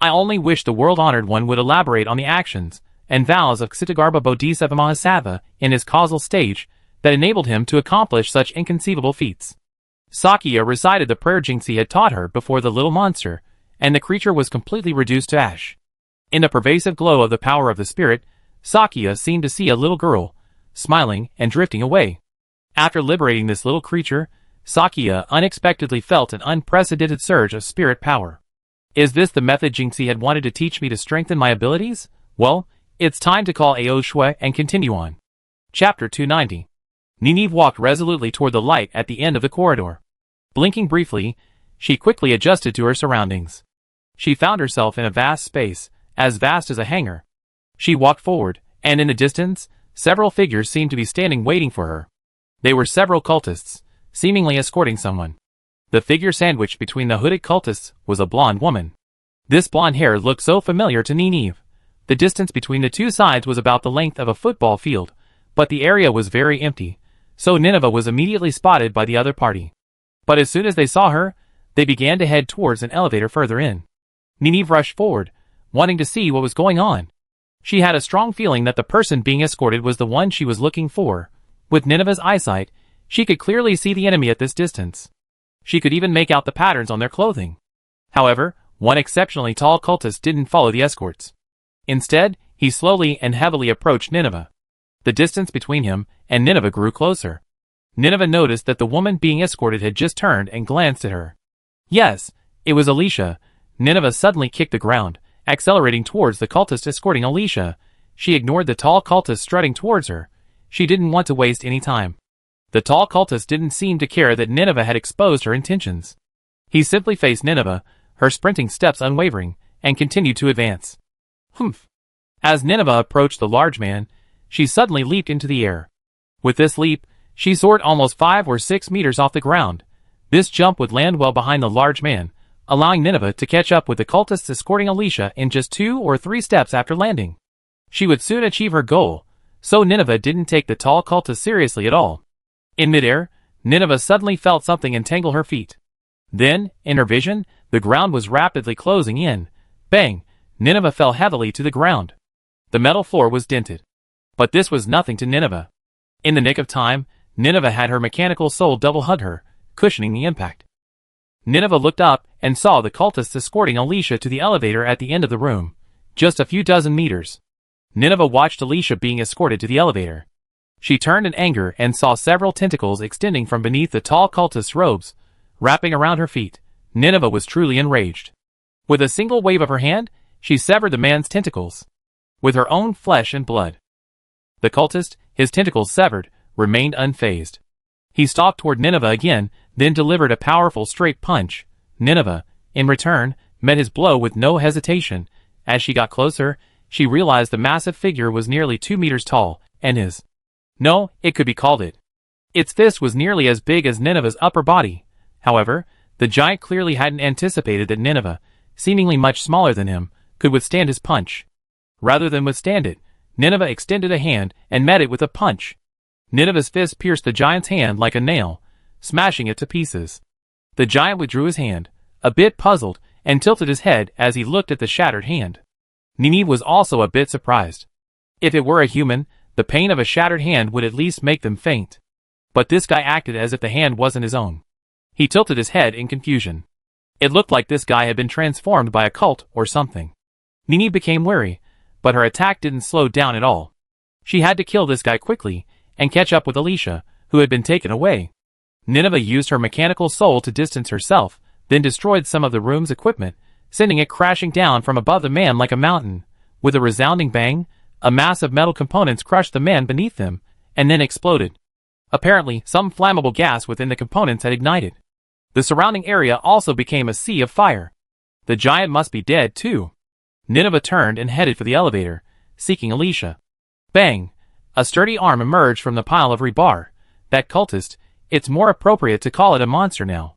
I only wish the world-honored one would elaborate on the actions and vows of Ksitigarbha Bodhisattva Mahasattva in his causal stage that enabled him to accomplish such inconceivable feats." Sakya recited the prayer Jinxi had taught her before the little monster, and the creature was completely reduced to ash. In the pervasive glow of the power of the spirit, Sakya seemed to see a little girl, smiling and drifting away. After liberating this little creature, Sakya unexpectedly felt an unprecedented surge of spirit power. Is this the method Jinxi had wanted to teach me to strengthen my abilities? Well, it's time to call Ao Shui and continue on. Chapter 290. Nynaeve walked resolutely toward the light at the end of the corridor. Blinking briefly, she quickly adjusted to her surroundings. She found herself in a vast space, as vast as a hangar. She walked forward, and in the distance, several figures seemed to be standing waiting for her. They were several cultists, seemingly escorting someone. The figure sandwiched between the hooded cultists was a blonde woman. This blonde hair looked so familiar to Nynaeve. The distance between the two sides was about the length of a football field, but the area was very empty, so Nineveh was immediately spotted by the other party. But as soon as they saw her, they began to head towards an elevator further in. Nynaeve rushed forward, wanting to see what was going on. She had a strong feeling that the person being escorted was the one she was looking for. With Nineveh's eyesight, she could clearly see the enemy at this distance. She could even make out the patterns on their clothing. However, one exceptionally tall cultist didn't follow the escorts. Instead, he slowly and heavily approached Nineveh. The distance between him and Nineveh grew closer. Nineveh noticed that the woman being escorted had just turned and glanced at her. Yes, It was Alicia. Nineveh suddenly kicked the ground, accelerating towards the cultist escorting Alicia. She ignored the tall cultist strutting towards her. She didn't want to waste any time. The tall cultist didn't seem to care that Nineveh had exposed her intentions. He simply faced Nineveh, her sprinting steps unwavering, and continued to advance. Humph! As Nineveh approached the large man, she suddenly leaped into the air. With this leap, she soared almost 5 or 6 meters off the ground. This jump would land well behind the large man, allowing Nineveh to catch up with the cultists escorting Alicia in just 2 or 3 steps after landing. She would soon achieve her goal, so Nineveh didn't take the tall cultist seriously at all. In midair, Nineveh suddenly felt something entangle her feet. Then, in her vision, the ground was rapidly closing in. Bang! Nineveh fell heavily to the ground. The metal floor was dented. But this was nothing to Nineveh. In the nick of time, Nineveh had her mechanical soul double-hug her, cushioning the impact. Nineveh looked up and saw the cultists escorting Alicia to the elevator at the end of the room, just a few dozen meters. Nineveh watched Alicia being escorted to the elevator. She turned in anger and saw several tentacles extending from beneath the tall cultist's robes, wrapping around her feet. Nineveh was truly enraged. With a single wave of her hand, she severed the man's tentacles with her own flesh and blood. The cultist, his tentacles severed, remained unfazed. He stalked toward Nineveh again, then delivered a powerful straight punch. Nineveh, in return, met his blow with no hesitation. As she got closer, she realized the massive figure was nearly 2 meters tall, and it could be called it. Its fist was nearly as big as Nineveh's upper body. However, the giant clearly hadn't anticipated that Nineveh, seemingly much smaller than him, could withstand his punch. Rather than withstand it, Nineveh extended a hand and met it with a punch. Nineveh's fist pierced the giant's hand like a nail, smashing it to pieces. The giant withdrew his hand, a bit puzzled, and tilted his head as he looked at the shattered hand. Nineveh was also a bit surprised. If it were a human, the pain of a shattered hand would at least make them faint. But this guy acted as if the hand wasn't his own. He tilted his head in confusion. It looked like this guy had been transformed by a cult or something. Nineveh became wary, but her attack didn't slow down at all. She had to kill this guy quickly and catch up with Alicia, who had been taken away. Nineveh used her mechanical soul to distance herself, then destroyed some of the room's equipment, sending it crashing down from above the man like a mountain. With a resounding bang, a mass of metal components crushed the man beneath them, and then exploded. Apparently, some flammable gas within the components had ignited. The surrounding area also became a sea of fire. The giant must be dead too. Nineveh turned and headed for the elevator, seeking Alicia. Bang! A sturdy arm emerged from the pile of rebar. That cultist, it's more appropriate to call it a monster now.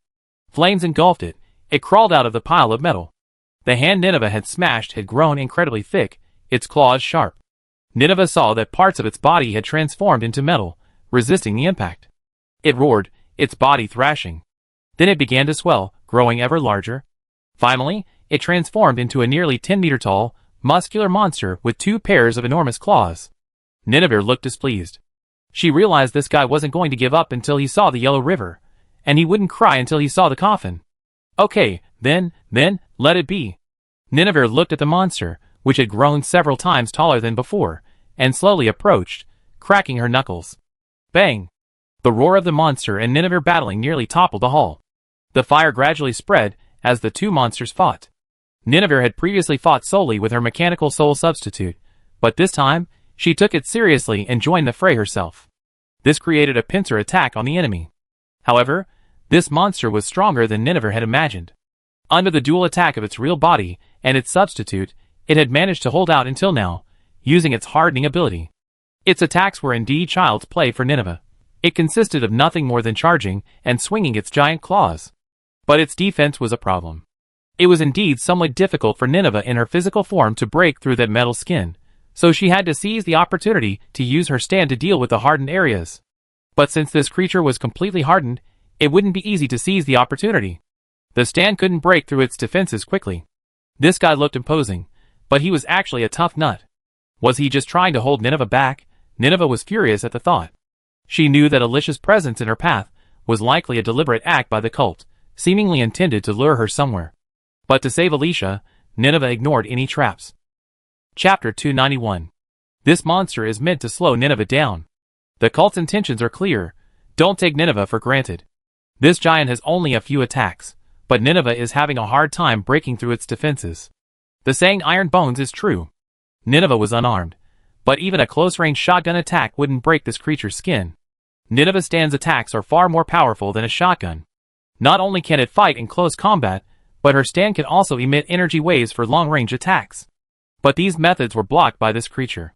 Flames engulfed it. It crawled out of the pile of metal. The hand Nineveh had smashed had grown incredibly thick, its claws sharp. Nineveh saw that parts of its body had transformed into metal, resisting the impact. It roared, its body thrashing. Then it began to swell, growing ever larger. Finally, it transformed into a nearly 10-meter-tall, muscular monster with 2 pairs of enormous claws. Nineveh looked displeased. She realized this guy wasn't going to give up until he saw the Yellow River, and he wouldn't cry until he saw the coffin. Okay, then, let it be. Nineveh looked at the monster, which had grown several times taller than before, and slowly approached, cracking her knuckles. Bang! The roar of the monster and Nineveh battling nearly toppled the hall. The fire gradually spread as the 2 monsters fought. Nineveh had previously fought solely with her mechanical soul substitute, but this time, she took it seriously and joined the fray herself. This created a pincer attack on the enemy. However, this monster was stronger than Nineveh had imagined. Under the dual attack of its real body and its substitute, it had managed to hold out until now, using its hardening ability. Its attacks were indeed child's play for Nineveh. It consisted of nothing more than charging and swinging its giant claws. But its defense was a problem. It was indeed somewhat difficult for Nineveh in her physical form to break through that metal skin, so she had to seize the opportunity to use her stand to deal with the hardened areas. But since this creature was completely hardened, it wouldn't be easy to seize the opportunity. The stand couldn't break through its defenses quickly. This guy looked imposing, but he was actually a tough nut. Was he just trying to hold Nineveh back? Nineveh was furious at the thought. She knew that Alicia's presence in her path was likely a deliberate act by the cult, seemingly intended to lure her somewhere. But to save Alicia, Nineveh ignored any traps. Chapter 291. This monster is meant to slow Nineveh down. The cult's intentions are clear. Don't take Nineveh for granted. This giant has only a few attacks, but Nineveh is having a hard time breaking through its defenses. The saying iron bones is true. Nineveh was unarmed, but even a close-range shotgun attack wouldn't break this creature's skin. Nineveh's stand's attacks are far more powerful than a shotgun. Not only can it fight in close combat, but her stand can also emit energy waves for long-range attacks. But these methods were blocked by this creature.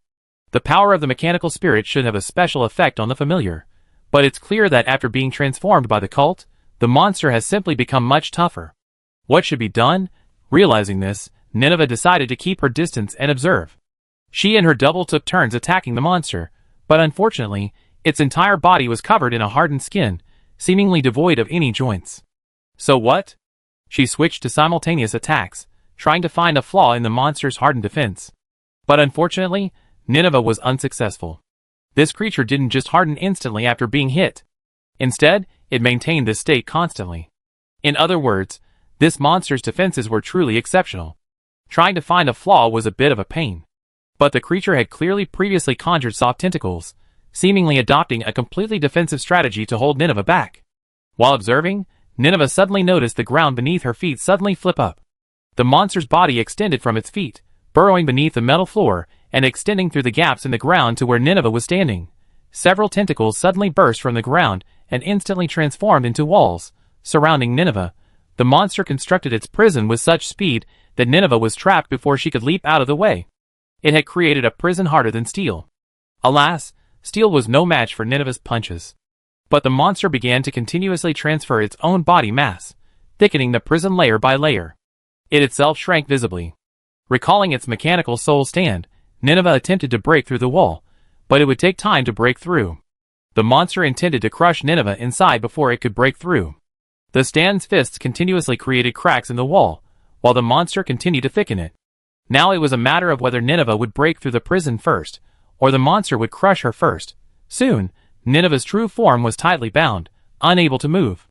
The power of the mechanical spirit should have a special effect on the familiar, but it's clear that after being transformed by the cult, the monster has simply become much tougher. What should be done? Realizing this, Nineveh decided to keep her distance and observe. She and her double took turns attacking the monster, but unfortunately, its entire body was covered in a hardened skin, seemingly devoid of any joints. So what? She switched to simultaneous attacks, trying to find a flaw in the monster's hardened defense. But unfortunately, Nineveh was unsuccessful. This creature didn't just harden instantly after being hit. Instead, it maintained this state constantly. In other words, this monster's defenses were truly exceptional. Trying to find a flaw was a bit of a pain. But the creature had clearly previously conjured soft tentacles, seemingly adopting a completely defensive strategy to hold Nineveh back. While observing, Nineveh suddenly noticed the ground beneath her feet suddenly flip up. The monster's body extended from its feet, burrowing beneath the metal floor and extending through the gaps in the ground to where Nineveh was standing. Several tentacles suddenly burst from the ground and instantly transformed into walls, surrounding Nineveh. The monster constructed its prison with such speed that Nineveh was trapped before she could leap out of the way. It had created a prison harder than steel. Alas, steel was no match for Nineveh's punches. But the monster began to continuously transfer its own body mass, thickening the prison layer by layer. It itself shrank visibly. Recalling its mechanical soul stand, Nineveh attempted to break through the wall, but it would take time to break through. The monster intended to crush Nineveh inside before it could break through. The stand's fists continuously created cracks in the wall, while the monster continued to thicken it. Now it was a matter of whether Nineveh would break through the prison first, or the monster would crush her first. Soon, Nineveh's true form was tightly bound, unable to move.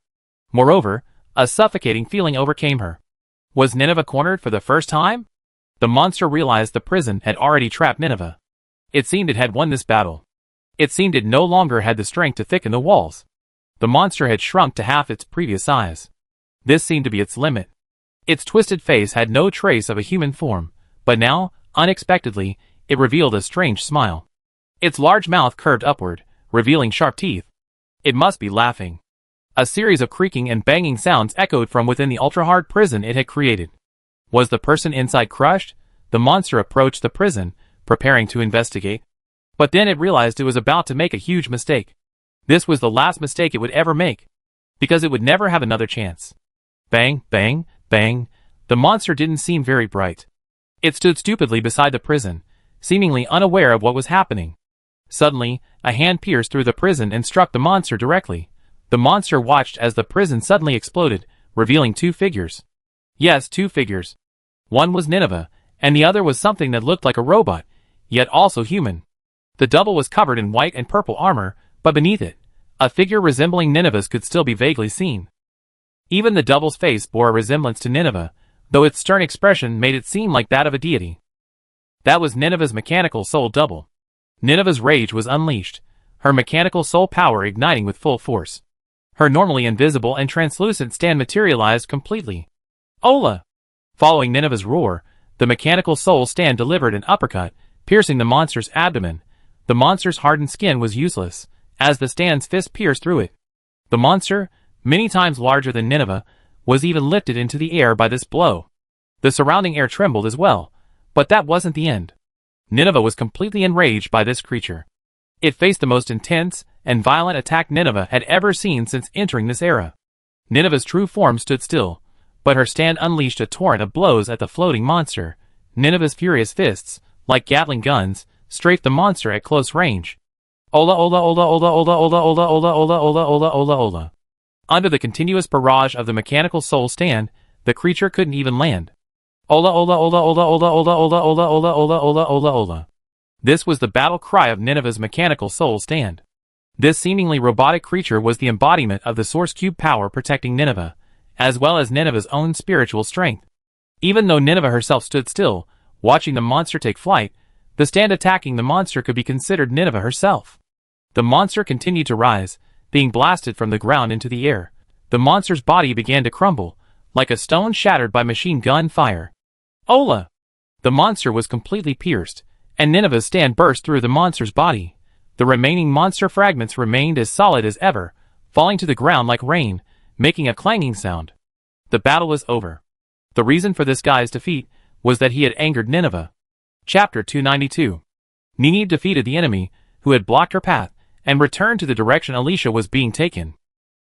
Moreover, a suffocating feeling overcame her. Was Nineveh cornered for the first time? The monster realized the prison had already trapped Nineveh. It seemed it had won this battle. It seemed it no longer had the strength to thicken the walls. The monster had shrunk to half its previous size. This seemed to be its limit. Its twisted face had no trace of a human form, but now, unexpectedly, it revealed a strange smile. Its large mouth curved upward, revealing sharp teeth. It must be laughing. A series of creaking and banging sounds echoed from within the ultra-hard prison it had created. Was the person inside crushed? The monster approached the prison, preparing to investigate. But then it realized it was about to make a huge mistake. This was the last mistake it would ever make, because it would never have another chance. Bang, bang, bang. The monster didn't seem very bright. It stood stupidly beside the prison, seemingly unaware of what was happening. Suddenly, a hand pierced through the prison and struck the monster directly. The monster watched as the prison suddenly exploded, revealing two figures. Yes, two figures. One was Nineveh, and the other was something that looked like a robot, yet also human. The double was covered in white and purple armor, but beneath it, a figure resembling Nineveh's could still be vaguely seen. Even the double's face bore a resemblance to Nineveh, though its stern expression made it seem like that of a deity. That was Nineveh's mechanical soul double. Nineveh's rage was unleashed, her mechanical soul power igniting with full force. Her normally invisible and translucent stand materialized completely. Ola! Following Nineveh's roar, the mechanical soul stand delivered an uppercut, piercing the monster's abdomen. The monster's hardened skin was useless, as the stand's fist pierced through it. The monster, many times larger than Nineveh, was even lifted into the air by this blow. The surrounding air trembled as well, but that wasn't the end. Nineveh was completely enraged by this creature. It faced the most intense and violent attack Nineveh had ever seen since entering this era. Nineveh's true form stood still, but her stand unleashed a torrent of blows at the floating monster. Nineveh's furious fists, like Gatling guns, strafed the monster at close range. Ola ola ola ola ola ola ola ola ola ola ola ola ola. Under the continuous barrage of the mechanical soul stand, the creature couldn't even land. Ola ola ola ola ola ola ola ola ola ola ola ola ola. This was the battle cry of Nineveh's mechanical soul stand. This seemingly robotic creature was the embodiment of the Source Cube power protecting Nineveh, as well as Nineveh's own spiritual strength. Even though Nineveh herself stood still, watching the monster take flight, the stand attacking the monster could be considered Nineveh herself. The monster continued to rise, being blasted from the ground into the air. The monster's body began to crumble, like a stone shattered by machine gun fire. Ola! The monster was completely pierced, and Nineveh's stand burst through the monster's body. The remaining monster fragments remained as solid as ever, falling to the ground like rain, making a clanging sound. The battle was over. The reason for this guy's defeat was that he had angered Nineveh. Chapter 292. Nini defeated the enemy, who had blocked her path, and returned to the direction Alicia was being taken.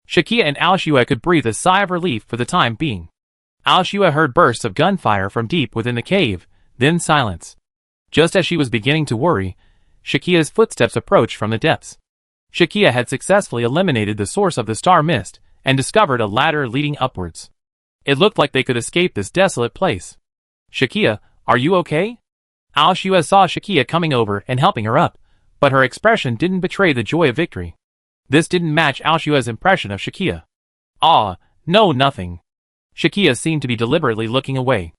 Shakia and Al-Shua could breathe a sigh of relief for the time being. Al-Shua heard bursts of gunfire from deep within the cave, then silence. Just as she was beginning to worry, Shakia's footsteps approached from the depths. Shakia had successfully eliminated the source of the star mist, and discovered a ladder leading upwards. It looked like they could escape this desolate place. Shakia, are you okay? Al-Shua saw Shakia coming over and helping her up, but her expression didn't betray the joy of victory. This didn't match Al-Shua's impression of Shakia. Ah, no, nothing. Shakia seemed to be deliberately looking away.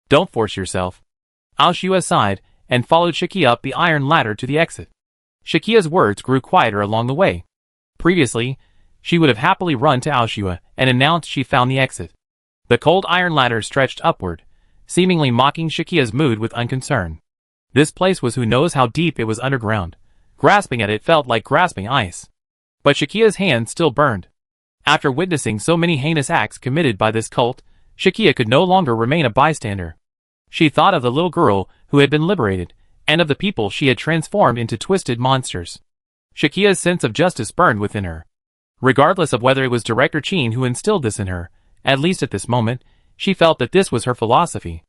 Don't force yourself. Al-Shua sighed, and followed Shakia up the iron ladder to the exit. Shakia's words grew quieter along the way. Previously, she would have happily run to Al-Shua and announced she found the exit. The cold iron ladder stretched upward, seemingly mocking Shakia's mood with unconcern. This place was who knows how deep it was underground. Grasping at it felt like grasping ice. But Shakia's hand still burned. After witnessing so many heinous acts committed by this cult, Shakia could no longer remain a bystander. She thought of the little girl who had been liberated, and of the people she had transformed into twisted monsters. Shakia's sense of justice burned within her. Regardless of whether it was Director Chin who instilled this in her, at least at this moment, she felt that this was her philosophy.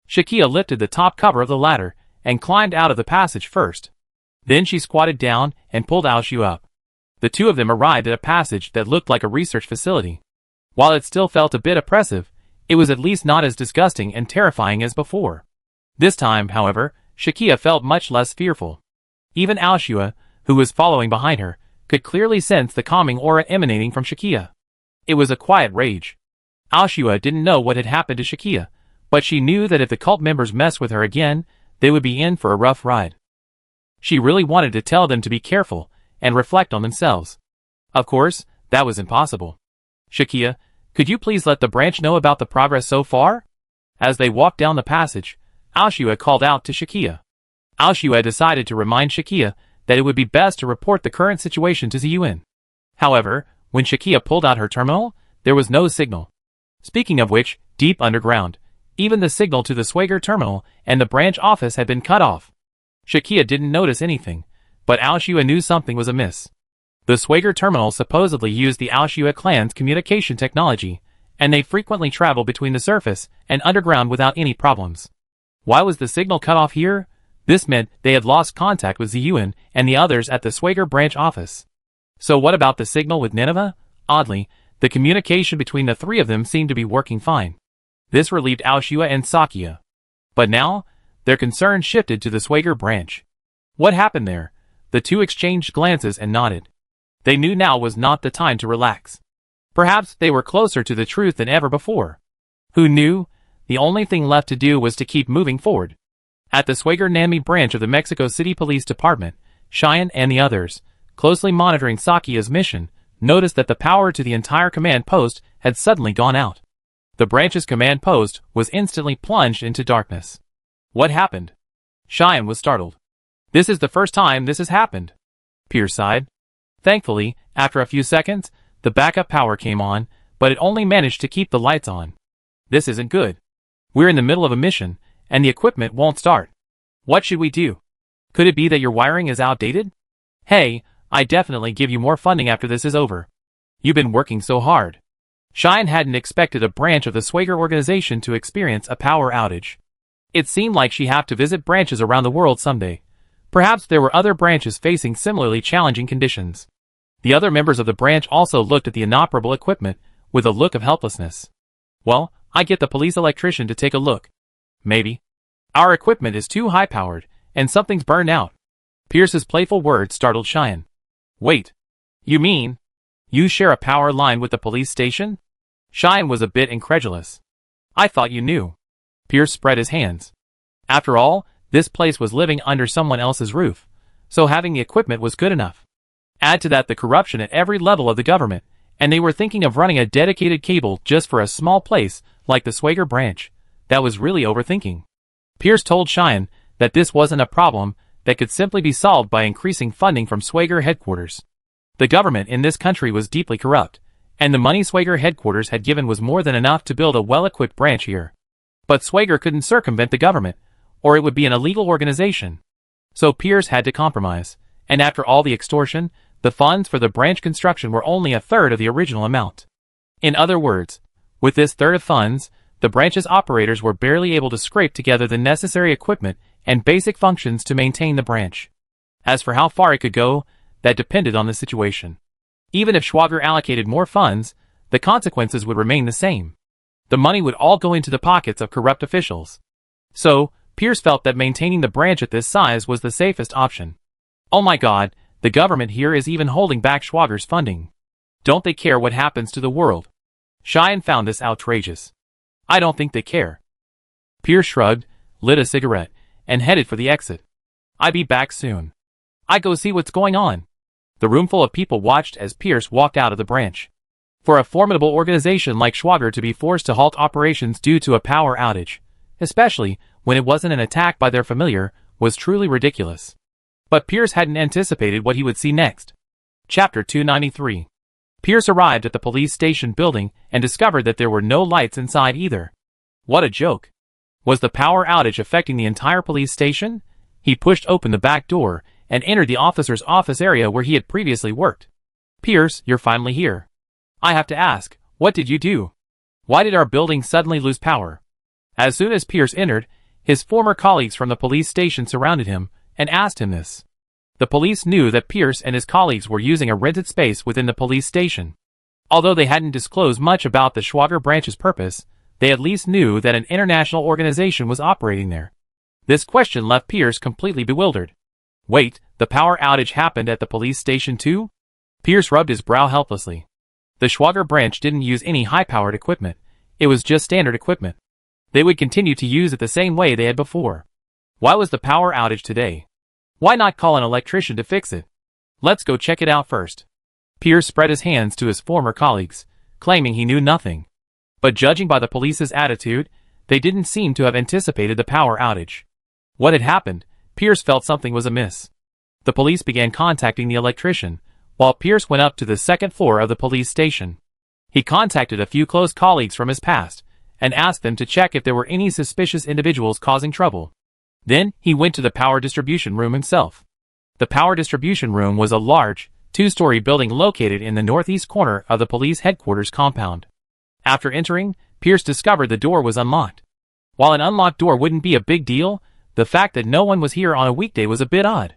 Shakia lifted the top cover of the ladder, and climbed out of the passage first. Then she squatted down and pulled Al-Shua up. The two of them arrived at a passage that looked like a research facility. While it still felt a bit oppressive, it was at least not as disgusting and terrifying as before. This time, however, Shakia felt much less fearful. Even Al-Shua, who was following behind her, could clearly sense the calming aura emanating from Shakia. It was a quiet rage. Al-Shua didn't know what had happened to Shakia, but she knew that if the cult members messed with her again, they would be in for a rough ride. She really wanted to tell them to be careful and reflect on themselves. Of course, that was impossible. Shakia, could you please let the branch know about the progress so far? As they walked down the passage, Al-Shua called out to Shakia. Al-Shua decided to remind Shakia that it would be best to report the current situation to Ziyuan. However, when Shakia pulled out her terminal, there was no signal. Speaking of which, deep underground, even the signal to the Swager terminal and the branch office had been cut off. Shakia didn't notice anything, but Al-Shua knew something was amiss. The Swager terminal supposedly used the Al-Shua clan's communication technology, and they frequently travel between the surface and underground without any problems. Why was the signal cut off here? This meant they had lost contact with Ziyuan and the others at the Swager branch office. So what about the signal with Nineveh? Oddly, the communication between the three of them seemed to be working fine. This relieved Al-Shua and Sakia. But now, their concern shifted to the Swager branch. What happened there? The two exchanged glances and nodded. They knew now was not the time to relax. Perhaps they were closer to the truth than ever before. Who knew? The only thing left to do was to keep moving forward. At the Swager Nami branch of the Mexico City Police Department, Cheyenne and the others, closely monitoring Sakia's mission, noticed that the power to the entire command post had suddenly gone out. The branch's command post was instantly plunged into darkness. What happened? Cheyenne was startled. This is the first time this has happened. Pierce sighed. Thankfully, after a few seconds, the backup power came on, but it only managed to keep the lights on. This isn't good. We're in the middle of a mission, and the equipment won't start. What should we do? Could it be that your wiring is outdated? Hey, I definitely give you more funding after this is over. You've been working so hard. Cheyenne hadn't expected a branch of the Swager organization to experience a power outage. It seemed like she'd have to visit branches around the world someday. Perhaps there were other branches facing similarly challenging conditions. The other members of the branch also looked at the inoperable equipment with a look of helplessness. Well, I get the police electrician to take a look. Maybe. Our equipment is too high-powered, and something's burned out. Pierce's playful words startled Cheyenne. Wait. You mean you share a power line with the police station? Cheyenne was a bit incredulous. I thought you knew. Pierce spread his hands. After all, this place was living under someone else's roof, so having the equipment was good enough. Add to that the corruption at every level of the government, and they were thinking of running a dedicated cable just for a small place like the Schwager branch, that was really overthinking. Pierce told Cheyenne that this wasn't a problem that could simply be solved by increasing funding from Schwager headquarters. The government in this country was deeply corrupt, and the money Schwager headquarters had given was more than enough to build a well-equipped branch here. But Schwager couldn't circumvent the government, or it would be an illegal organization. So Pierce had to compromise, and after all the extortion, the funds for the branch construction were only a third of the original amount. In other words, with this third of funds, the branch's operators were barely able to scrape together the necessary equipment and basic functions to maintain the branch. As for how far it could go, that depended on the situation. Even if Schwager allocated more funds, the consequences would remain the same. The money would all go into the pockets of corrupt officials. So, Pierce felt that maintaining the branch at this size was the safest option. Oh my God, the government here is even holding back Schwager's funding. Don't they care what happens to the world? Cheyenne found this outrageous. I don't think they care. Pierce shrugged, lit a cigarette, and headed for the exit. I be back soon. I go see what's going on. The roomful of people watched as Pierce walked out of the branch. For a formidable organization like Schwager to be forced to halt operations due to a power outage, especially when it wasn't an attack by their familiar, was truly ridiculous. But Pierce hadn't anticipated what he would see next. Chapter 293. Pierce arrived at the police station building and discovered that there were no lights inside either. What a joke. Was the power outage affecting the entire police station? He pushed open the back door and entered the officer's office area where he had previously worked. Pierce, you're finally here. I have to ask, what did you do? Why did our building suddenly lose power? As soon as Pierce entered, his former colleagues from the police station surrounded him and asked him this. The police knew that Pierce and his colleagues were using a rented space within the police station. Although they hadn't disclosed much about the Schwager branch's purpose, they at least knew that an international organization was operating there. This question left Pierce completely bewildered. Wait, the power outage happened at the police station too? Pierce rubbed his brow helplessly. The Schwager branch didn't use any high-powered equipment. It was just standard equipment. They would continue to use it the same way they had before. Why was the power outage today? Why not call an electrician to fix it? Let's go check it out first. Pierce spread his hands to his former colleagues, claiming he knew nothing. But judging by the police's attitude, they didn't seem to have anticipated the power outage. What had happened? Pierce felt something was amiss. The police began contacting the electrician, while Pierce went up to the second floor of the police station. He contacted a few close colleagues from his past, and asked them to check if there were any suspicious individuals causing trouble. Then, he went to the power distribution room himself. The power distribution room was a large, two-story building located in the northeast corner of the police headquarters compound. After entering, Pierce discovered the door was unlocked. While an unlocked door wouldn't be a big deal, the fact that no one was here on a weekday was a bit odd.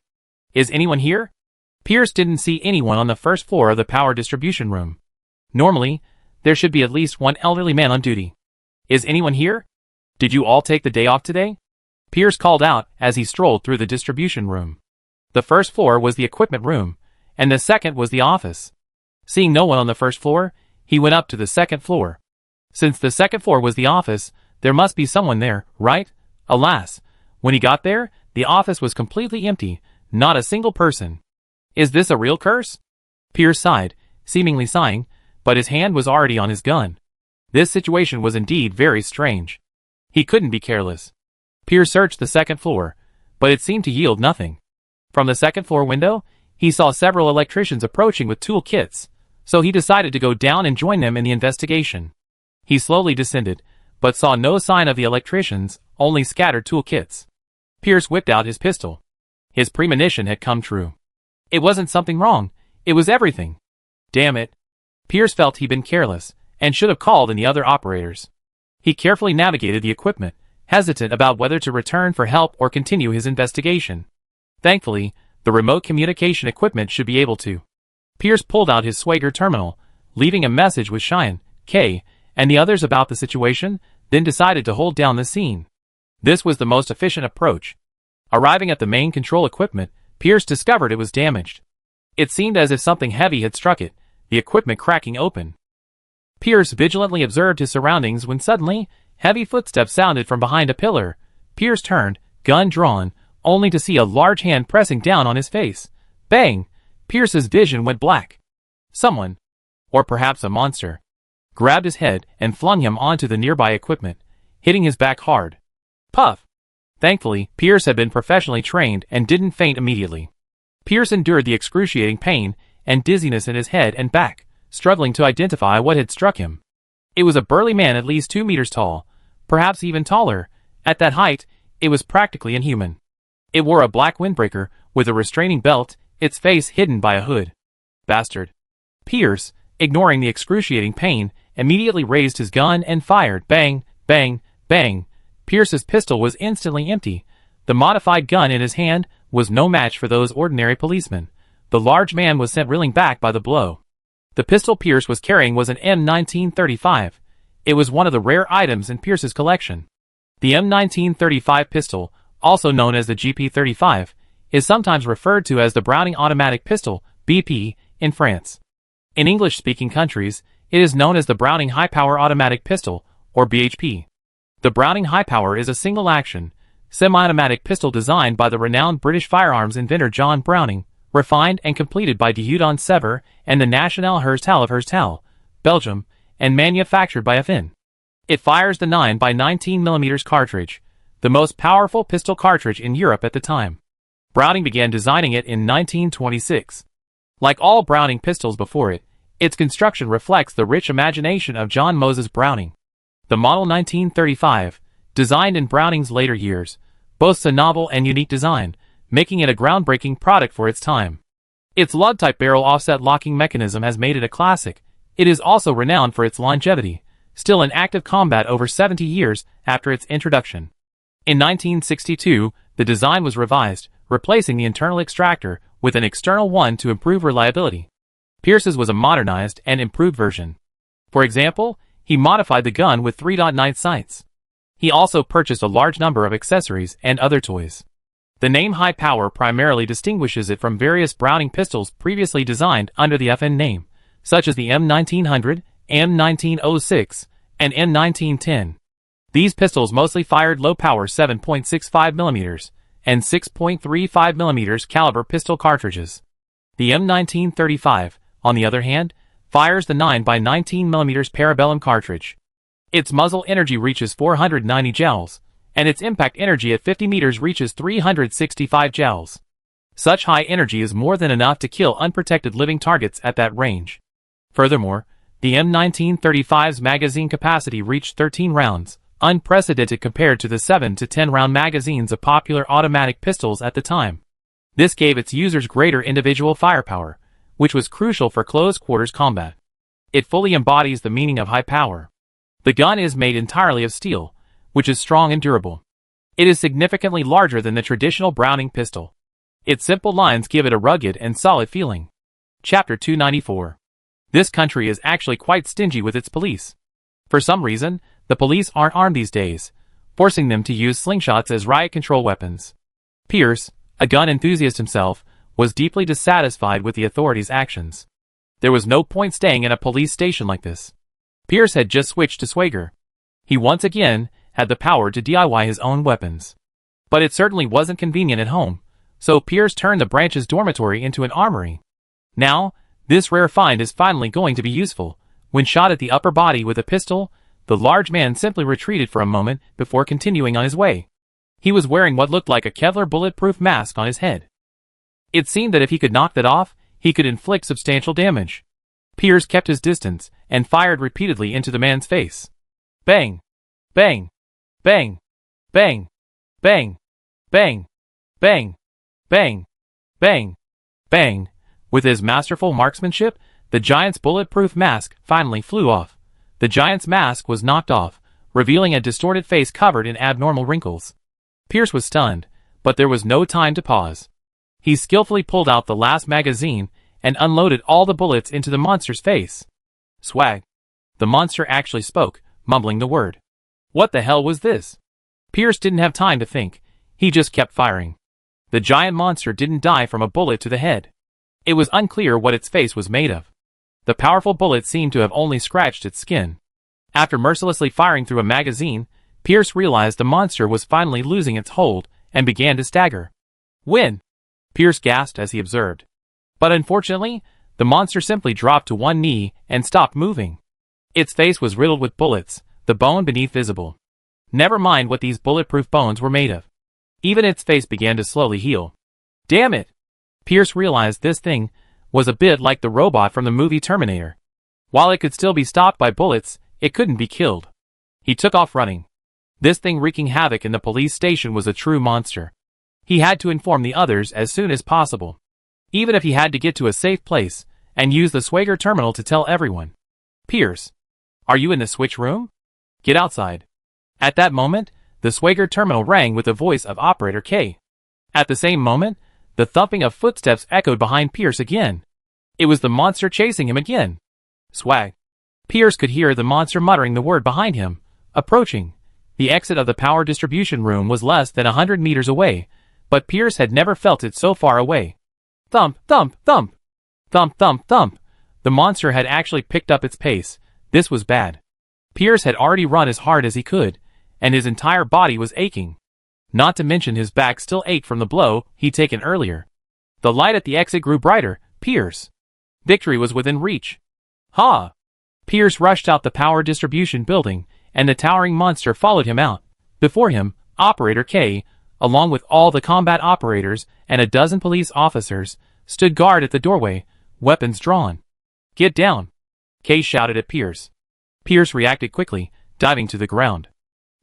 Is anyone here? Pierce didn't see anyone on the first floor of the power distribution room. Normally, there should be at least one elderly man on duty. Is anyone here? Did you all take the day off today? Pierce called out as he strolled through the distribution room. The first floor was the equipment room, and the second was the office. Seeing no one on the first floor, he went up to the second floor. Since the second floor was the office, there must be someone there, right? Alas, when he got there, the office was completely empty, not a single person. Is this a real curse? Pierce sighed, seemingly sighing, but his hand was already on his gun. This situation was indeed very strange. He couldn't be careless. Pierce searched the second floor, but it seemed to yield nothing. From the second floor window, he saw several electricians approaching with tool kits, so he decided to go down and join them in the investigation. He slowly descended, but saw no sign of the electricians, only scattered tool kits. Pierce whipped out his pistol. His premonition had come true. It wasn't something wrong, it was everything. Damn it. Pierce felt he'd been careless, and should have called in the other operators. He carefully navigated the equipment, hesitant about whether to return for help or continue his investigation. Thankfully, the remote communication equipment should be able to. Pierce pulled out his Schwager terminal, leaving a message with Cheyenne, Kay, and the others about the situation, then decided to hold down the scene. This was the most efficient approach. Arriving at the main control equipment, Pierce discovered it was damaged. It seemed as if something heavy had struck it, the equipment cracking open. Pierce vigilantly observed his surroundings when suddenly, heavy footsteps sounded from behind a pillar. Pierce turned, gun drawn, only to see a large hand pressing down on his face. Bang! Pierce's vision went black. Someone. Or perhaps a monster. grabbed his head, and flung him onto the nearby equipment, hitting his back hard. Puff! Thankfully, Pierce had been professionally trained and didn't faint immediately. Pierce endured the excruciating pain and dizziness in his head and back, struggling to identify what had struck him. It was a burly man at least 2 meters tall, perhaps even taller. At that height, it was practically inhuman. It wore a black windbreaker with a restraining belt, its face hidden by a hood. Bastard. Pierce, ignoring the excruciating pain, immediately raised his gun and fired. Bang, bang, bang. Pierce's pistol was instantly empty. The modified gun in his hand was no match for those ordinary policemen. The large man was sent reeling back by the blow. The pistol Pierce was carrying was an M1935. It was one of the rare items in Pierce's collection. The M1935 pistol, also known as the GP35, is sometimes referred to as the Browning Automatic Pistol, BP, in France. In English-speaking countries, it is known as the Browning High Power Automatic Pistol, or BHP. The Browning High Power is a single-action, semi-automatic pistol designed by the renowned British firearms inventor John Browning, refined and completed by de Houdon Sever and the Nationale Herstal of Herstal, Belgium, and manufactured by FN. It fires the 9x19mm cartridge, the most powerful pistol cartridge in Europe at the time. Browning began designing it in 1926. Like all Browning pistols before it, its construction reflects the rich imagination of John Moses Browning. The Model 1935, designed in Browning's later years, boasts a novel and unique design, making it a groundbreaking product for its time. Its lug-type barrel offset locking mechanism has made it a classic. It is also renowned for its longevity, still in active combat over 70 years after its introduction. In 1962, the design was revised, replacing the internal extractor with an external one to improve reliability. Pierce's was a modernized and improved version. For example, he modified the gun with 3.9 sights. He also purchased a large number of accessories and other toys. The name High Power primarily distinguishes it from various Browning pistols previously designed under the FN name, such as the M1900, M1906, and M1910. These pistols mostly fired low-power 7.65mm and 6.35mm caliber pistol cartridges. The M1935, on the other hand, fires the 9x19mm parabellum cartridge. Its muzzle energy reaches 490 joules, and its impact energy at 50 meters reaches 365 joules. Such high energy is more than enough to kill unprotected living targets at that range. Furthermore, the M1935's magazine capacity reached 13 rounds, unprecedented compared to the 7 to 10 round magazines of popular automatic pistols at the time. This gave its users greater individual firepower, which was crucial for close-quarters combat. It fully embodies the meaning of high power. The gun is made entirely of steel, which is strong and durable. It is significantly larger than the traditional Browning pistol. Its simple lines give it a rugged and solid feeling. Chapter 294. This country is actually quite stingy with its police. For some reason, the police aren't armed these days, forcing them to use slingshots as riot control weapons. Pierce, a gun enthusiast himself, was deeply dissatisfied with the authorities' actions. There was no point staying in a police station like this. Pierce had just switched to Swagger. He once again had the power to DIY his own weapons. But it certainly wasn't convenient at home, so Pierce turned the branch's dormitory into an armory. Now, this rare find is finally going to be useful. When shot at the upper body with a pistol, the large man simply retreated for a moment before continuing on his way. He was wearing what looked like a Kevlar bulletproof mask on his head. It seemed that if he could knock that off, he could inflict substantial damage. Pierce kept his distance and fired repeatedly into the man's face. Bang! Bang! Bang! Bang! Bang! Bang! Bang! Bang! Bang! Bang! With his masterful marksmanship, the giant's bulletproof mask finally flew off. The giant's mask was knocked off, revealing a distorted face covered in abnormal wrinkles. Pierce was stunned, but there was no time to pause. He skillfully pulled out the last magazine and unloaded all the bullets into the monster's face. Swag. The monster actually spoke, mumbling the word. What the hell was this? Pierce didn't have time to think. He just kept firing. The giant monster didn't die from a bullet to the head. It was unclear what its face was made of. The powerful bullet seemed to have only scratched its skin. After mercilessly firing through a magazine, Pierce realized the monster was finally losing its hold and began to stagger. Win! Pierce gasped as he observed. But unfortunately, the monster simply dropped to one knee and stopped moving. Its face was riddled with bullets, the bone beneath visible. Never mind what these bulletproof bones were made of. Even its face began to slowly heal. Damn it! Pierce realized this thing was a bit like the robot from the movie Terminator. While it could still be stopped by bullets, it couldn't be killed. He took off running. This thing wreaking havoc in the police station was a true monster. He had to inform the others as soon as possible. Even if he had to get to a safe place and use the Swager terminal to tell everyone. Pierce, are you in the switch room? Get outside. At that moment, the Swager terminal rang with the voice of Operator K. At the same moment, the thumping of footsteps echoed behind Pierce again. It was the monster chasing him again. Swag. Pierce could hear the monster muttering the word behind him, approaching. The exit of the power distribution room was less than 100 meters away, but Pierce had never felt it so far away. Thump, thump, thump. Thump, thump, thump. The monster had actually picked up its pace. This was bad. Pierce had already run as hard as he could, and his entire body was aching. Not to mention his back still ached from the blow he'd taken earlier. The light at the exit grew brighter. Pierce. Victory was within reach. Ha! Pierce rushed out the power distribution building, and the towering monster followed him out. Before him, Operator K, along with all the combat operators and a dozen police officers, stood guard at the doorway, weapons drawn. Get down! K shouted at Pierce. Pierce reacted quickly, diving to the ground.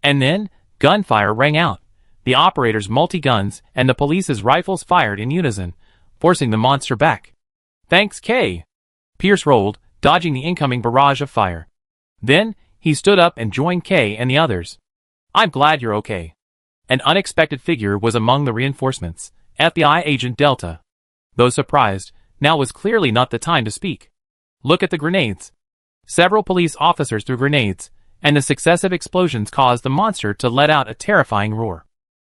And then, gunfire rang out. The operators' multi-guns and the police's rifles fired in unison, forcing the monster back. Thanks, K! Pierce rolled, dodging the incoming barrage of fire. Then, he stood up and joined K and the others. I'm glad you're okay. An unexpected figure was among the reinforcements, FBI Agent Delta. Though surprised, now was clearly not the time to speak. Look at the grenades. Several police officers threw grenades, and the successive explosions caused the monster to let out a terrifying roar.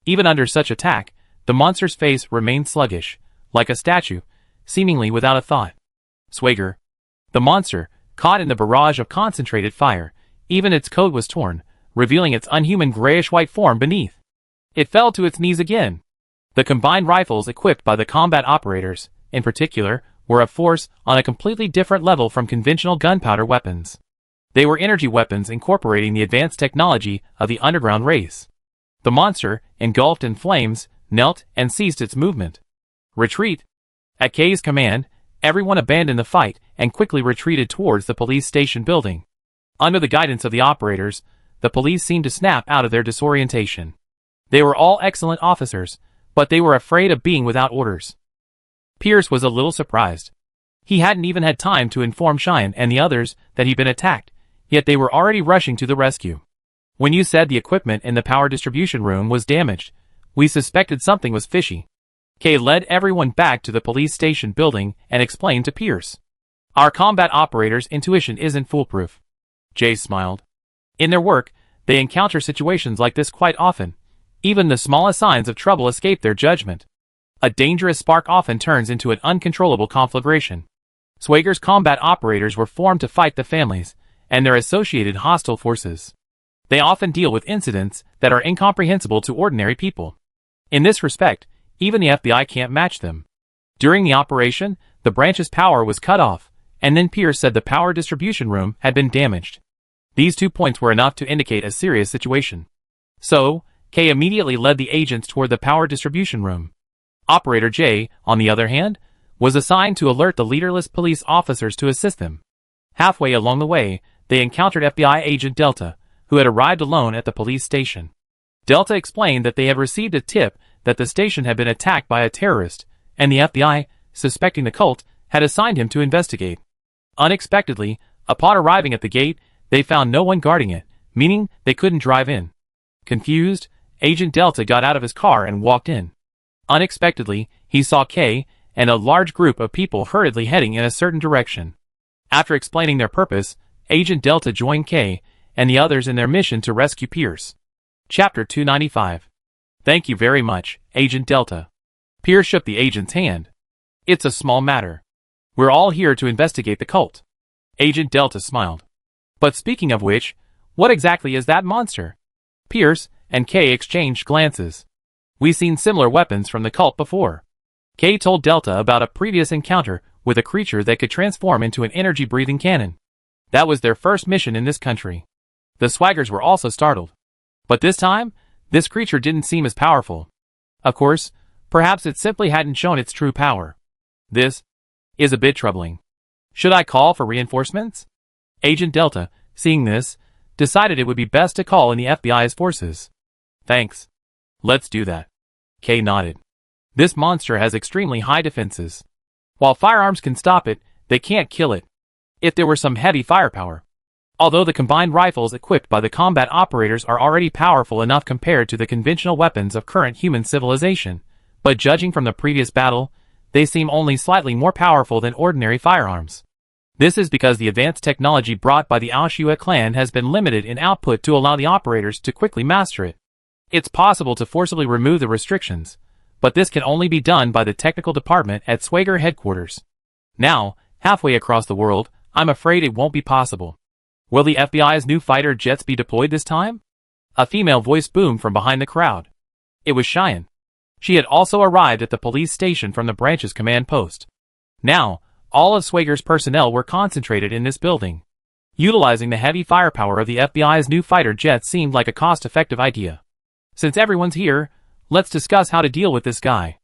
Even under such attack, the monster's face remained sluggish, like a statue, seemingly without a thought. Swager. The monster, caught in the barrage of concentrated fire, even its coat was torn, revealing its unhuman grayish-white form beneath. It fell to its knees again. The combined rifles equipped by the combat operators, in particular, were a force on a completely different level from conventional gunpowder weapons. They were energy weapons incorporating the advanced technology of the underground race. The monster, engulfed in flames, knelt and ceased its movement. Retreat! At K's command, everyone abandoned the fight and quickly retreated towards the police station building. Under the guidance of the operators, the police seemed to snap out of their disorientation. They were all excellent officers, but they were afraid of being without orders. Pierce was a little surprised. He hadn't even had time to inform Cheyenne and the others that he'd been attacked, yet they were already rushing to the rescue. When you said the equipment in the power distribution room was damaged, we suspected something was fishy. Kay led everyone back to the police station building and explained to Pierce. Our combat operators' intuition isn't foolproof. Jay smiled. In their work, they encounter situations like this quite often. Even the smallest signs of trouble escape their judgment. A dangerous spark often turns into an uncontrollable conflagration. Swager's combat operators were formed to fight the families and their associated hostile forces. They often deal with incidents that are incomprehensible to ordinary people. In this respect, even the FBI can't match them. During the operation, the branch's power was cut off, and then Pierce said the power distribution room had been damaged. These 2 points were enough to indicate a serious situation. So, Kay immediately led the agents toward the power distribution room. Operator J, on the other hand, was assigned to alert the leaderless police officers to assist them. Halfway along the way, they encountered FBI Agent Delta, who had arrived alone at the police station. Delta explained that they had received a tip that the station had been attacked by a terrorist, and the FBI, suspecting the cult, had assigned him to investigate. Unexpectedly, upon arriving at the gate, they found no one guarding it, meaning they couldn't drive in. Confused, Agent Delta got out of his car and walked in. Unexpectedly, he saw Kay and a large group of people hurriedly heading in a certain direction. After explaining their purpose, Agent Delta joined Kay and the others in their mission to rescue Pierce. Chapter 295. Thank you very much, Agent Delta. Pierce shook the agent's hand. It's a small matter. We're all here to investigate the cult. Agent Delta smiled. But speaking of which, what exactly is that monster? Pierce and Kay exchanged glances. We've seen similar weapons from the cult before. Kay told Delta about a previous encounter with a creature that could transform into an energy-breathing cannon. That was their first mission in this country. The swaggers were also startled. But this time, this creature didn't seem as powerful. Of course, perhaps it simply hadn't shown its true power. This is a bit troubling. Should I call for reinforcements? Agent Delta, seeing this, decided it would be best to call in the FBI's forces. Thanks. Let's do that. Kay nodded. This monster has extremely high defenses. While firearms can stop it, they can't kill it. If there were some heavy firepower. Although the combined rifles equipped by the combat operators are already powerful enough compared to the conventional weapons of current human civilization, but judging from the previous battle, they seem only slightly more powerful than ordinary firearms. This is because the advanced technology brought by the Aoshua clan has been limited in output to allow the operators to quickly master it. It's possible to forcibly remove the restrictions, but this can only be done by the technical department at Swagger headquarters. Now, halfway across the world, I'm afraid it won't be possible. Will the FBI's new fighter jets be deployed this time? A female voice boomed from behind the crowd. It was Cheyenne. She had also arrived at the police station from the branch's command post. Now, all of Swagger's personnel were concentrated in this building. Utilizing the heavy firepower of the FBI's new fighter jets seemed like a cost-effective idea. Since everyone's here, let's discuss how to deal with this guy.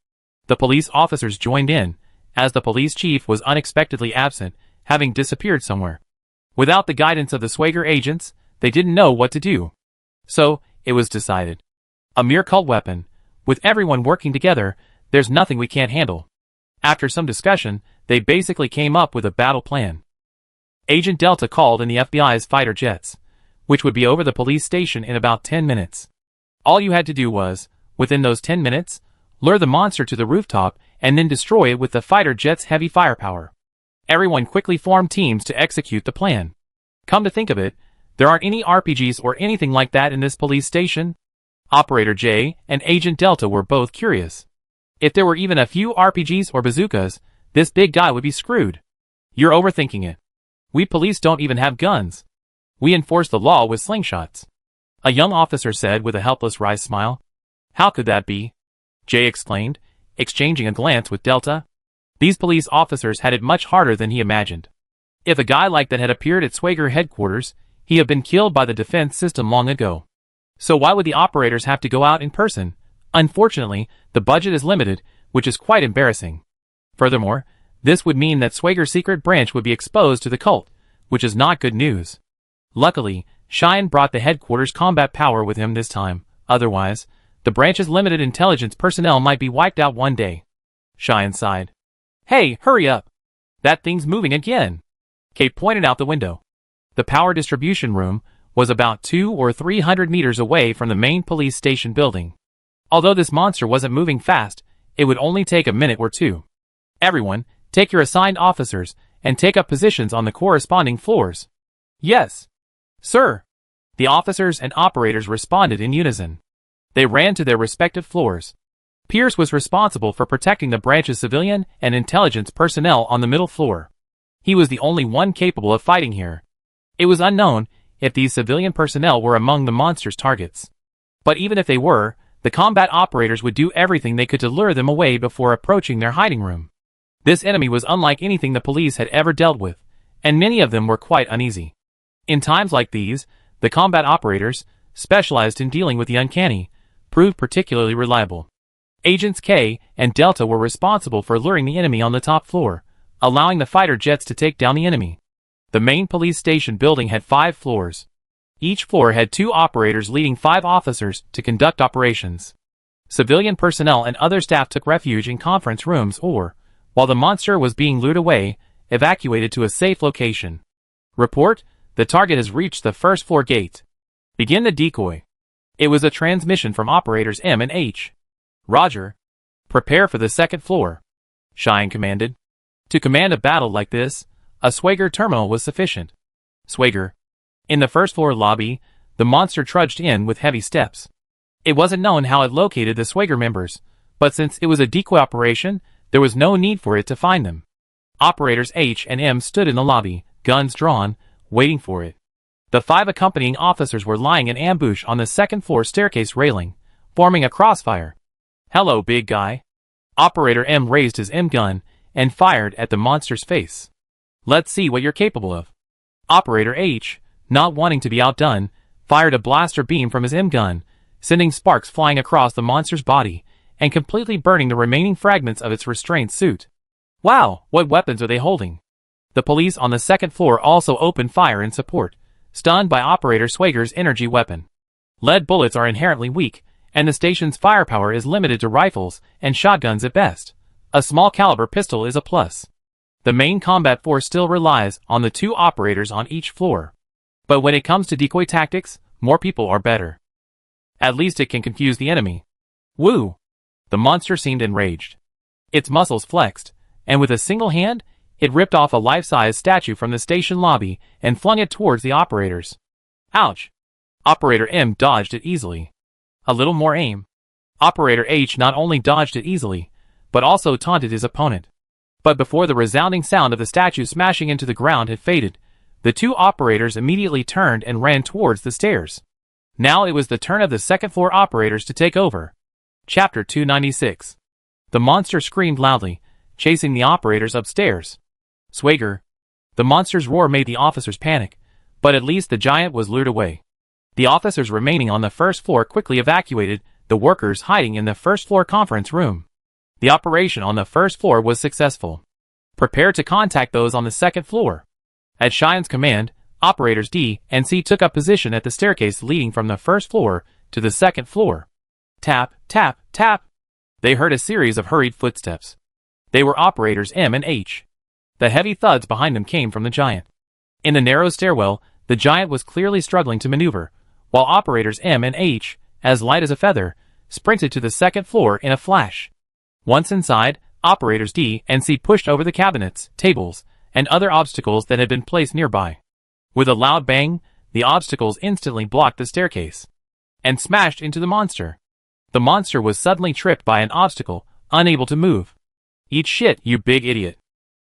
The police officers joined in, as the police chief was unexpectedly absent, having disappeared somewhere. Without the guidance of the Swagger agents, they didn't know what to do. So, it was decided. A mere cult weapon. With everyone working together, there's nothing we can't handle. After some discussion, they basically came up with a battle plan. Agent Delta called in the FBI's fighter jets, which would be over the police station in about 10 minutes. All you had to do was, within those 10 minutes, lure the monster to the rooftop and then destroy it with the fighter jet's heavy firepower. Everyone quickly formed teams to execute the plan. Come to think of it, there aren't any RPGs or anything like that in this police station. Operator J and Agent Delta were both curious. If there were even a few RPGs or bazookas, this big guy would be screwed. You're overthinking it. We police don't even have guns. We enforce the law with slingshots. A young officer said with a helpless wry smile. How could that be? Jay exclaimed, exchanging a glance with Delta. These police officers had it much harder than he imagined. If a guy like that had appeared at Swagger headquarters, he had been killed by the defense system long ago. So why would the operators have to go out in person? Unfortunately, the budget is limited, which is quite embarrassing. Furthermore, this would mean that Swagger's secret branch would be exposed to the cult, which is not good news. Luckily, Cheyenne brought the headquarters combat power with him this time. Otherwise, the branch's limited intelligence personnel might be wiped out one day. Cheyenne sighed. Hey, hurry up! That thing's moving again! Kate pointed out the window. The power distribution room was about 200 or 300 meters away from the main police station building. Although this monster wasn't moving fast, it would only take a minute or two. Everyone, take your assigned officers, and take up positions on the corresponding floors. Yes, sir. The officers and operators responded in unison. They ran to their respective floors. Pierce was responsible for protecting the branch's civilian and intelligence personnel on the middle floor. He was the only one capable of fighting here. It was unknown if these civilian personnel were among the monster's targets. But even if they were, the combat operators would do everything they could to lure them away before approaching their hiding room. This enemy was unlike anything the police had ever dealt with, and many of them were quite uneasy. In times like these, the combat operators, specialized in dealing with the uncanny, proved particularly reliable. Agents K and Delta were responsible for luring the enemy on the top floor, allowing the fighter jets to take down the enemy. The main police station building had 5 floors. Each floor had 2 operators leading 5 officers to conduct operations. Civilian personnel and other staff took refuge in conference rooms or, while the monster was being lured away, evacuated to a safe location. Report, the target has reached the first floor gate. Begin the decoy. It was a transmission from operators M and H. Roger. Prepare for the second floor. Cheyenne commanded. To command a battle like this, a Swagger terminal was sufficient. Swagger. In the first floor lobby, the monster trudged in with heavy steps. It wasn't known how it located the Swagger members, but since it was a decoy operation, there was no need for it to find them. Operators H and M stood in the lobby, guns drawn, waiting for it. The 5 accompanying officers were lying in ambush on the second floor staircase railing, forming a crossfire. Hello, big guy. Operator M raised his M gun and fired at the monster's face. Let's see what you're capable of. Operator H, not wanting to be outdone, fired a blaster beam from his M-gun, sending sparks flying across the monster's body and completely burning the remaining fragments of its restraint suit. Wow, what weapons are they holding? The police on the second floor also opened fire in support, stunned by Operator Swager's energy weapon. Lead bullets are inherently weak, and the station's firepower is limited to rifles and shotguns at best. A small caliber pistol is a plus. The main combat force still relies on the 2 operators on each floor. But when it comes to decoy tactics, more people are better. At least it can confuse the enemy. Woo! The monster seemed enraged. Its muscles flexed, and with a single hand, it ripped off a life-size statue from the station lobby and flung it towards the operators. Ouch! Operator M dodged it easily. A little more aim. Operator H not only dodged it easily, but also taunted his opponent. But before the resounding sound of the statue smashing into the ground had faded, the 2 operators immediately turned and ran towards the stairs. Now it was the turn of the second-floor operators to take over. Chapter 296. The monster screamed loudly, chasing the operators upstairs. Swager. The monster's roar made the officers panic, but at least the giant was lured away. The officers remaining on the first floor quickly evacuated the workers hiding in the first-floor conference room. The operation on the first floor was successful. Prepare to contact those on the second floor. At Cheyenne's command, operators D and C took up position at the staircase leading from the first floor to the second floor. Tap, tap, tap. They heard a series of hurried footsteps. They were operators M and H. The heavy thuds behind them came from the giant. In the narrow stairwell, the giant was clearly struggling to maneuver, while operators M and H, as light as a feather, sprinted to the second floor in a flash. Once inside, operators D and C pushed over the cabinets, tables, and other obstacles that had been placed nearby. With a loud bang, the obstacles instantly blocked the staircase and smashed into the monster. The monster was suddenly tripped by an obstacle, unable to move. Eat shit, you big idiot.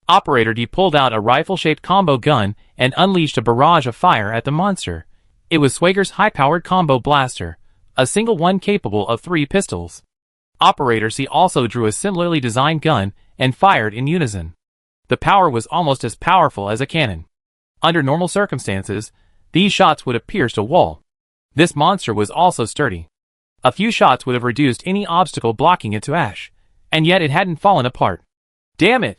Operator D pulled out a rifle-shaped combo gun and unleashed a barrage of fire at the monster. It was Swager's high-powered combo blaster, a single one capable of 3 pistols. Operator C also drew a similarly designed gun and fired in unison. The power was almost as powerful as a cannon. Under normal circumstances, these shots would have pierced a wall. This monster was also sturdy. A few shots would have reduced any obstacle blocking it to ash, and yet it hadn't fallen apart. Damn it!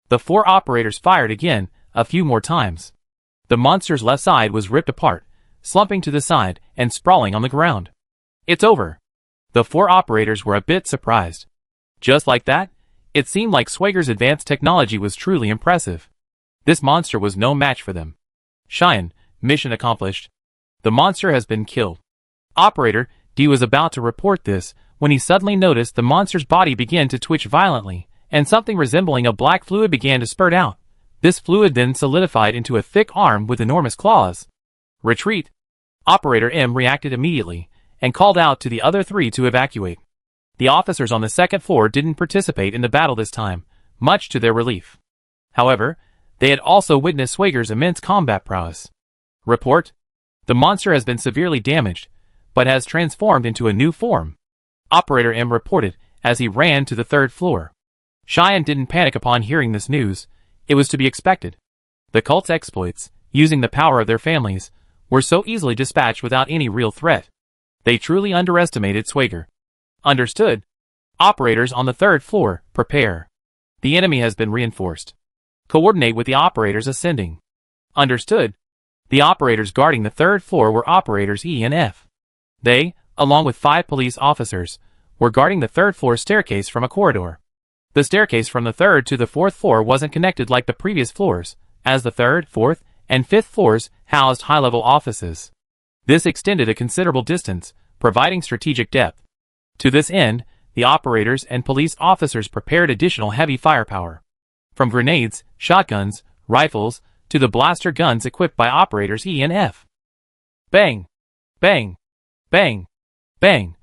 The 4 operators fired again, a few more times. The monster's left side was ripped apart, slumping to the side and sprawling on the ground. It's over. The 4 operators were a bit surprised. Just like that, it seemed like Swager's advanced technology was truly impressive. This monster was no match for them. Cheyenne, mission accomplished. The monster has been killed. Operator D was about to report this when he suddenly noticed the monster's body began to twitch violently, and something resembling a black fluid began to spurt out. This fluid then solidified into a thick arm with enormous claws. Retreat. Operator M reacted immediately and called out to the other 3 to evacuate. The officers on the second floor didn't participate in the battle this time, much to their relief. However, they had also witnessed Swager's immense combat prowess. Report. The monster has been severely damaged, but has transformed into a new form. Operator M reported as he ran to the 3rd floor. Cheyenne didn't panic upon hearing this news. It was to be expected. The cult's exploits, using the power of their families, were so easily dispatched without any real threat. They truly underestimated Swager. Understood. Operators on the 3rd floor, prepare. The enemy has been reinforced. Coordinate with the operators ascending. Understood. The operators guarding the 3rd floor were operators E and F. They, along with 5 police officers, were guarding the 3rd floor staircase from a corridor. The staircase from the 3rd to the 4th floor wasn't connected like the previous floors, as the 3rd, 4th, and 5th floors housed high-level offices. This extended a considerable distance, providing strategic depth. To this end, the operators and police officers prepared additional heavy firepower. From grenades, shotguns, rifles, to the blaster guns equipped by operators E and F. Bang! Bang! Bang! Bang!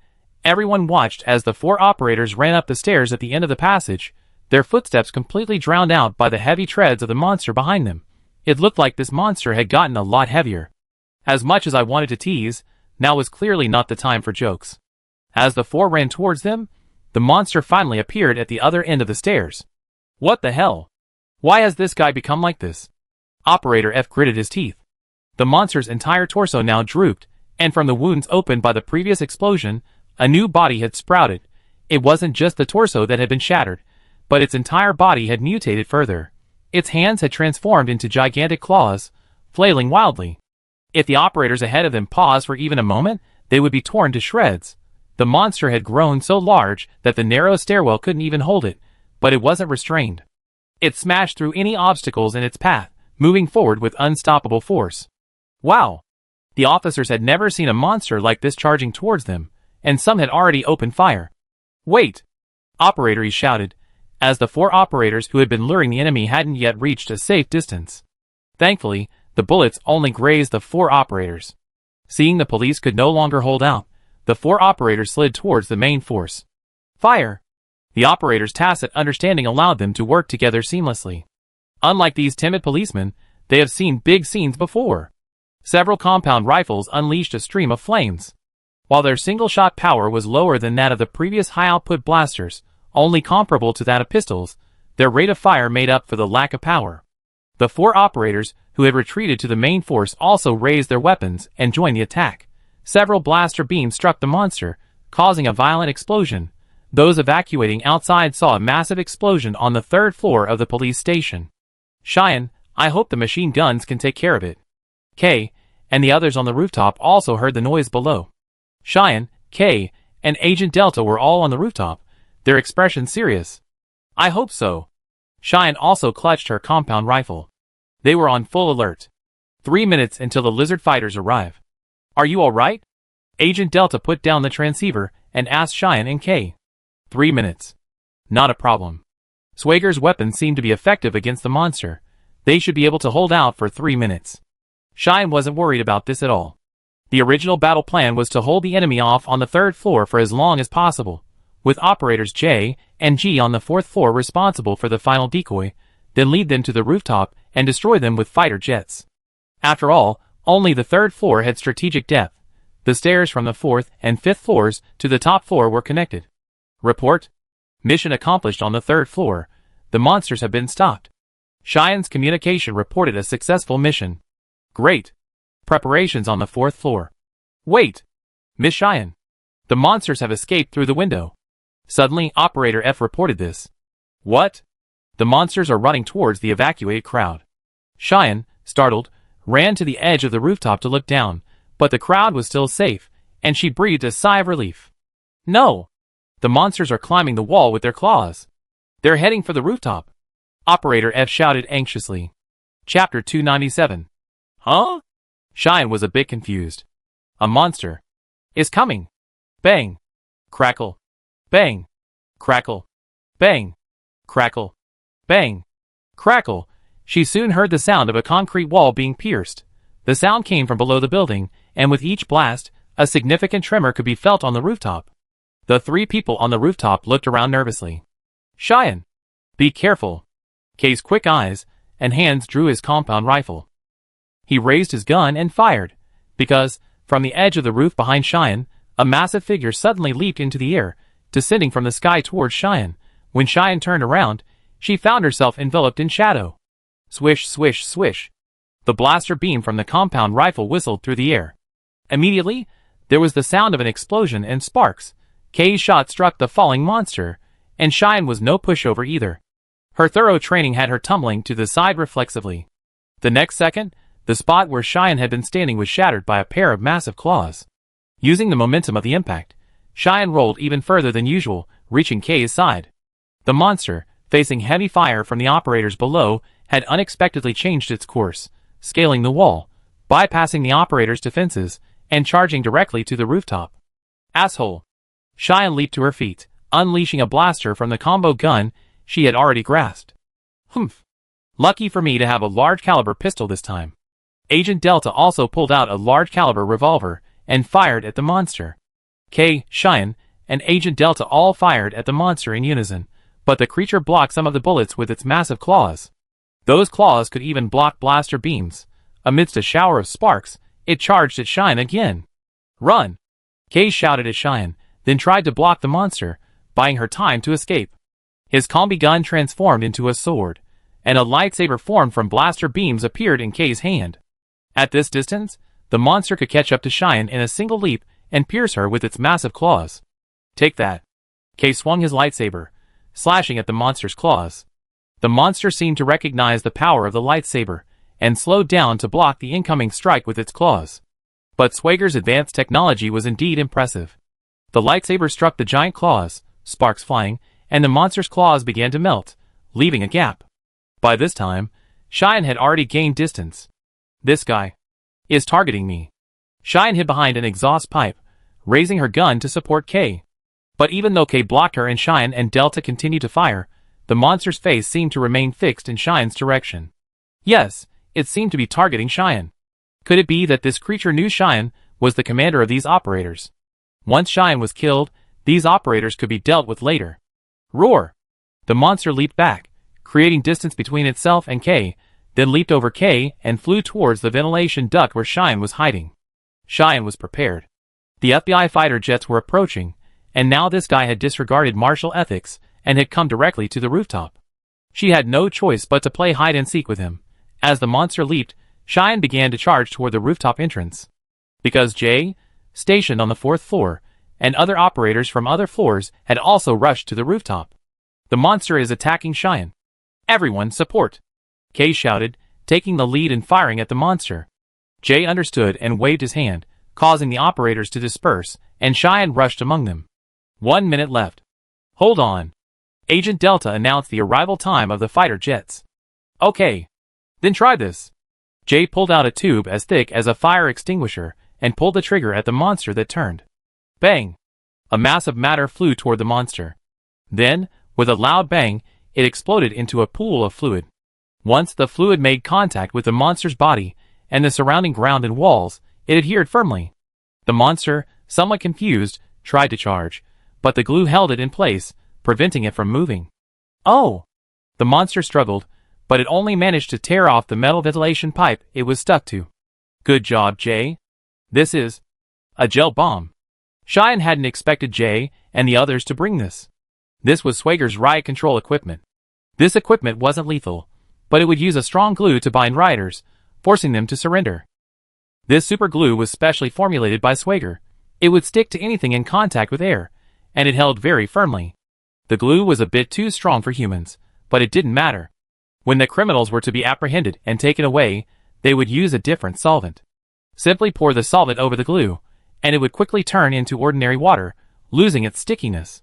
Everyone watched as the 4 operators ran up the stairs at the end of the passage, their footsteps completely drowned out by the heavy treads of the monster behind them. It looked like this monster had gotten a lot heavier. As much as I wanted to tease, now was clearly not the time for jokes. As the 4 ran towards them, the monster finally appeared at the other end of the stairs. What the hell? Why has this guy become like this? Operator F gritted his teeth. The monster's entire torso now drooped, and from the wounds opened by the previous explosion, a new body had sprouted. It wasn't just the torso that had been shattered, but its entire body had mutated further. Its hands had transformed into gigantic claws, flailing wildly. If the operators ahead of them paused for even a moment, they would be torn to shreds. The monster had grown so large that the narrow stairwell couldn't even hold it, but it wasn't restrained. It smashed through any obstacles in its path, moving forward with unstoppable force. Wow! The officers had never seen a monster like this charging towards them, and some had already opened fire. "Wait!" Operator, he shouted, as the 4 operators who had been luring the enemy hadn't yet reached a safe distance. Thankfully, the bullets only grazed the 4 operators. Seeing the police could no longer hold out, the 4 operators slid towards the main force. Fire! The operators' tacit understanding allowed them to work together seamlessly. Unlike these timid policemen, they have seen big scenes before. Several compound rifles unleashed a stream of flames. While their single-shot power was lower than that of the previous high-output blasters, only comparable to that of pistols, their rate of fire made up for the lack of power. The 4 operators, who had retreated to the main force, also raised their weapons and joined the attack. Several blaster beams struck the monster, causing a violent explosion. Those evacuating outside saw a massive explosion on the 3rd floor of the police station. "Cheyenne, I hope the machine guns can take care of it." Kay and the others on the rooftop also heard the noise below. Cheyenne, Kay, and Agent Delta were all on the rooftop, their expressions serious. "I hope so." Cheyenne also clutched her compound rifle. They were on full alert. 3 minutes until the lizard fighters arrive. "Are you all right?" Agent Delta put down the transceiver and asked Cheyenne and Kay. 3 minutes. Not a problem. Swager's weapons seemed to be effective against the monster. They should be able to hold out for 3 minutes. Cheyenne wasn't worried about this at all. The original battle plan was to hold the enemy off on the 3rd floor for as long as possible, with operators J and G on the 4th floor responsible for the final decoy, then lead them to the rooftop and destroy them with fighter jets. After all, only the 3rd floor had strategic depth. The stairs from the 4th and 5th floors to the top floor were connected. Report. Mission accomplished on the 3rd floor. The monsters have been stopped. Cheyenne's communication reported a successful mission. Great. Preparations on the 4th floor. Wait! Miss Cheyenne. The monsters have escaped through the window. Suddenly, Operator F reported this. What? The monsters are running towards the evacuated crowd. Cheyenne, startled, ran to the edge of the rooftop to look down, but the crowd was still safe, and she breathed a sigh of relief. No! The monsters are climbing the wall with their claws. They're heading for the rooftop. Operator F shouted anxiously. Chapter 297. Huh? Cheyenne was a bit confused. A monster is coming. Bang. Crackle. Bang. Crackle. Bang. Crackle. Bang. Crackle. She soon heard the sound of a concrete wall being pierced. The sound came from below the building, and with each blast, a significant tremor could be felt on the rooftop. The 3 people on the rooftop looked around nervously. Cheyenne. Be careful. Kay's quick eyes and hands drew his compound rifle. He raised his gun and fired, because, from the edge of the roof behind Cheyenne, a massive figure suddenly leaped into the air, descending from the sky towards Cheyenne. When Cheyenne turned around, she found herself enveloped in shadow. Swish, swish, swish. The blaster beam from the compound rifle whistled through the air. Immediately, there was the sound of an explosion and sparks. Kay's shot struck the falling monster, and Cheyenne was no pushover either. Her thorough training had her tumbling to the side reflexively. The next second, the spot where Cheyenne had been standing was shattered by a pair of massive claws. Using the momentum of the impact, Cheyenne rolled even further than usual, reaching Kay's side. The monster, facing heavy fire from the operators below, had unexpectedly changed its course, scaling the wall, bypassing the operators' defenses, and charging directly to the rooftop. Asshole! Cheyenne leaped to her feet, unleashing a blaster from the combo gun she had already grasped. Humph! Lucky for me to have a large-caliber pistol this time. Agent Delta also pulled out a large-caliber revolver and fired at the monster. Kay, Cheyenne, and Agent Delta all fired at the monster in unison, but the creature blocked some of the bullets with its massive claws. Those claws could even block blaster beams. Amidst a shower of sparks, it charged at Cheyenne again. Run! Kay shouted at Cheyenne, then tried to block the monster, buying her time to escape. His combi gun transformed into a sword, and a lightsaber formed from blaster beams appeared in Kay's hand. At this distance, the monster could catch up to Cheyenne in a single leap and pierce her with its massive claws. Take that. Kay swung his lightsaber, slashing at the monster's claws. The monster seemed to recognize the power of the lightsaber, and slowed down to block the incoming strike with its claws. But Swager's advanced technology was indeed impressive. The lightsaber struck the giant claws, sparks flying, and the monster's claws began to melt, leaving a gap. By this time, Cheyenne had already gained distance. This guy is targeting me. Cheyenne hid behind an exhaust pipe, raising her gun to support Kay. But even though Kay blocked her and Cheyenne and Delta continued to fire, the monster's face seemed to remain fixed in Cheyenne's direction. Yes, it seemed to be targeting Cheyenne. Could it be that this creature knew Cheyenne was the commander of these operators? Once Cheyenne was killed, these operators could be dealt with later. Roar! The monster leaped back, creating distance between itself and Kay, then leaped over Kay and flew towards the ventilation duct where Cheyenne was hiding. Cheyenne was prepared. The FBI fighter jets were approaching, and now this guy had disregarded martial ethics and had come directly to the rooftop. She had no choice but to play hide-and-seek with him. As the monster leaped, Cheyenne began to charge toward the rooftop entrance. Because Jay, stationed on the 4th floor, and other operators from other floors had also rushed to the rooftop. The monster is attacking Cheyenne. Everyone support! Kay shouted, taking the lead and firing at the monster. Jay understood and waved his hand, causing the operators to disperse, and Cheyenne rushed among them. 1 minute left. Hold on. Agent Delta announced the arrival time of the fighter jets. Okay. Then try this. Jay pulled out a tube as thick as a fire extinguisher and pulled the trigger at the monster that turned. Bang! A mass of matter flew toward the monster. Then, with a loud bang, it exploded into a pool of fluid. Once the fluid made contact with the monster's body and the surrounding ground and walls, it adhered firmly. The monster, somewhat confused, tried to charge, but the glue held it in place, preventing it from moving. Oh! The monster struggled, but it only managed to tear off the metal ventilation pipe it was stuck to. Good job, Jay. This is a gel bomb. Cheyenne hadn't expected Jay and the others to bring this. This was Swager's riot control equipment. This equipment wasn't lethal, but it would use a strong glue to bind rioters, forcing them to surrender. This super glue was specially formulated by Swager. It would stick to anything in contact with air, and it held very firmly. The glue was a bit too strong for humans, but it didn't matter. When the criminals were to be apprehended and taken away, they would use a different solvent. Simply pour the solvent over the glue, and it would quickly turn into ordinary water, losing its stickiness.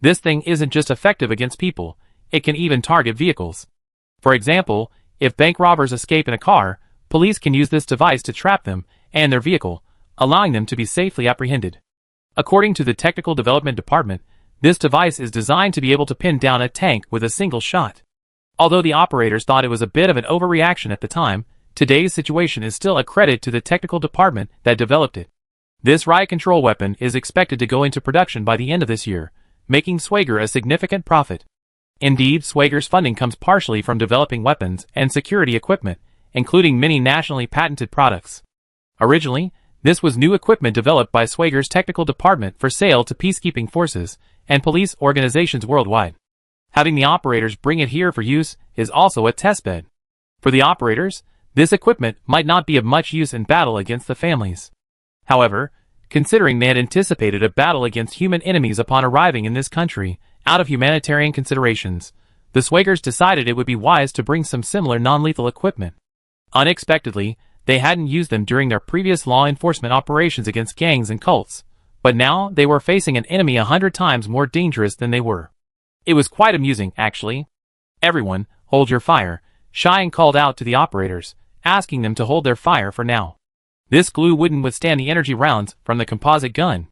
This thing isn't just effective against people, it can even target vehicles. For example, if bank robbers escape in a car, police can use this device to trap them and their vehicle, allowing them to be safely apprehended. According to the Technical Development Department, this device is designed to be able to pin down a tank with a single shot. Although the operators thought it was a bit of an overreaction at the time, today's situation is still a credit to the technical department that developed it. This riot control weapon is expected to go into production by the end of this year, making Swager a significant profit. Indeed, Swager's funding comes partially from developing weapons and security equipment, including many nationally patented products. Originally, this was new equipment developed by Swager's technical department for sale to peacekeeping forces and police organizations worldwide. Having the operators bring it here for use is also a testbed. For the operators, this equipment might not be of much use in battle against the families. However, considering they had anticipated a battle against human enemies upon arriving in this country, out of humanitarian considerations, the Swagers decided it would be wise to bring some similar non-lethal equipment. Unexpectedly, they hadn't used them during their previous law enforcement operations against gangs and cults, but now they were facing an enemy 100 times more dangerous than they were. It was quite amusing, actually. Everyone, hold your fire, Cheyenne called out to the operators, asking them to hold their fire for now. This glue wouldn't withstand the energy rounds from the composite gun.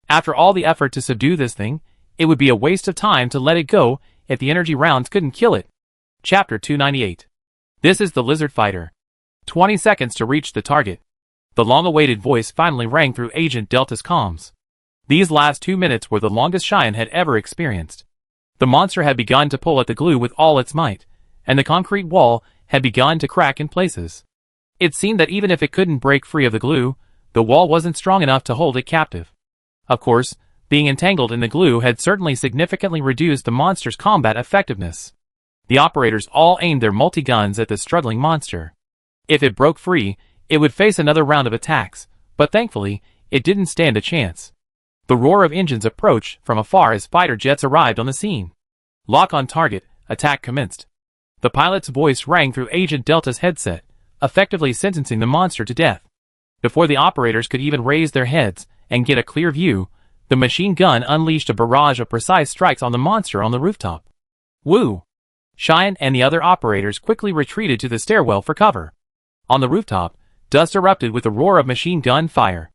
After all the effort to subdue this thing, it would be a waste of time to let it go if the energy rounds couldn't kill it. Chapter 298. This is the Lizard Fighter. 20 seconds to reach the target. The long-awaited voice finally rang through Agent Delta's comms. These last 2 minutes were the longest Cheyenne had ever experienced. The monster had begun to pull at the glue with all its might, and the concrete wall had begun to crack in places. It seemed that even if it couldn't break free of the glue, the wall wasn't strong enough to hold it captive. Of course, being entangled in the glue had certainly significantly reduced the monster's combat effectiveness. The operators all aimed their multi-guns at the struggling monster. If it broke free, It would face another round of attacks, but thankfully, it didn't stand a chance. The roar of engines approached from afar as fighter jets arrived on the scene. Lock on target, attack commenced. The pilot's voice rang through Agent Delta's headset, effectively sentencing the monster to death. Before the operators could even raise their heads and get a clear view, the machine gun unleashed a barrage of precise strikes on the monster on the rooftop. Woo! Cheyenne and the other operators quickly retreated to the stairwell for cover. On the rooftop, dust erupted with the roar of machine gun fire.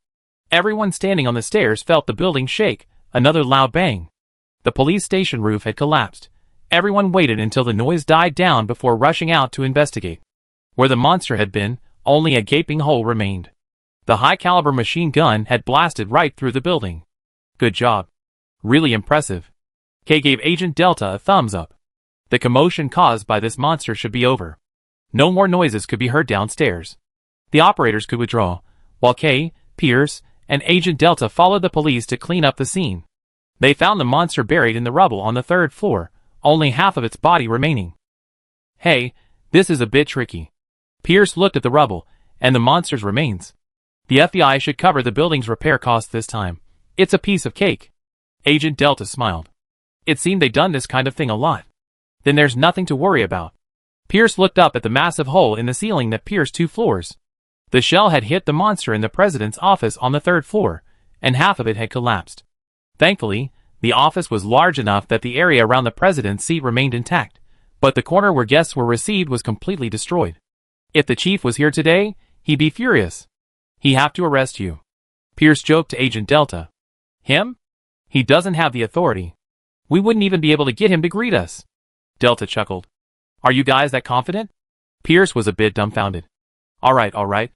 Everyone standing on the stairs felt the building shake, another loud bang. The police station roof had collapsed. Everyone waited until the noise died down before rushing out to investigate. Where the monster had been, only a gaping hole remained. The high-caliber machine gun had blasted right through the building. Good job. Really impressive. Kay gave Agent Delta a thumbs up. The commotion caused by this monster should be over. No more noises could be heard downstairs. The operators could withdraw, while Kay, Pierce, and Agent Delta followed the police to clean up the scene. They found the monster buried in the rubble on the 3rd floor, only half of its body remaining. Hey, this is a bit tricky. Pierce looked at the rubble, and the monster's remains. The FBI should cover the building's repair costs this time. It's a piece of cake. Agent Delta smiled. It seemed they'd done this kind of thing a lot. Then there's nothing to worry about. Pierce looked up at the massive hole in the ceiling that pierced 2 floors. The shell had hit the monster in the president's office on the 3rd floor, and half of it had collapsed. Thankfully, the office was large enough that the area around the president's seat remained intact, but the corner where guests were received was completely destroyed. If the chief was here today, he'd be furious. He'd have to arrest you. Pierce joked to Agent Delta. Him? He doesn't have the authority. We wouldn't even be able to get him to greet us. Delta chuckled. Are you guys that confident? Pierce was a bit dumbfounded. All right.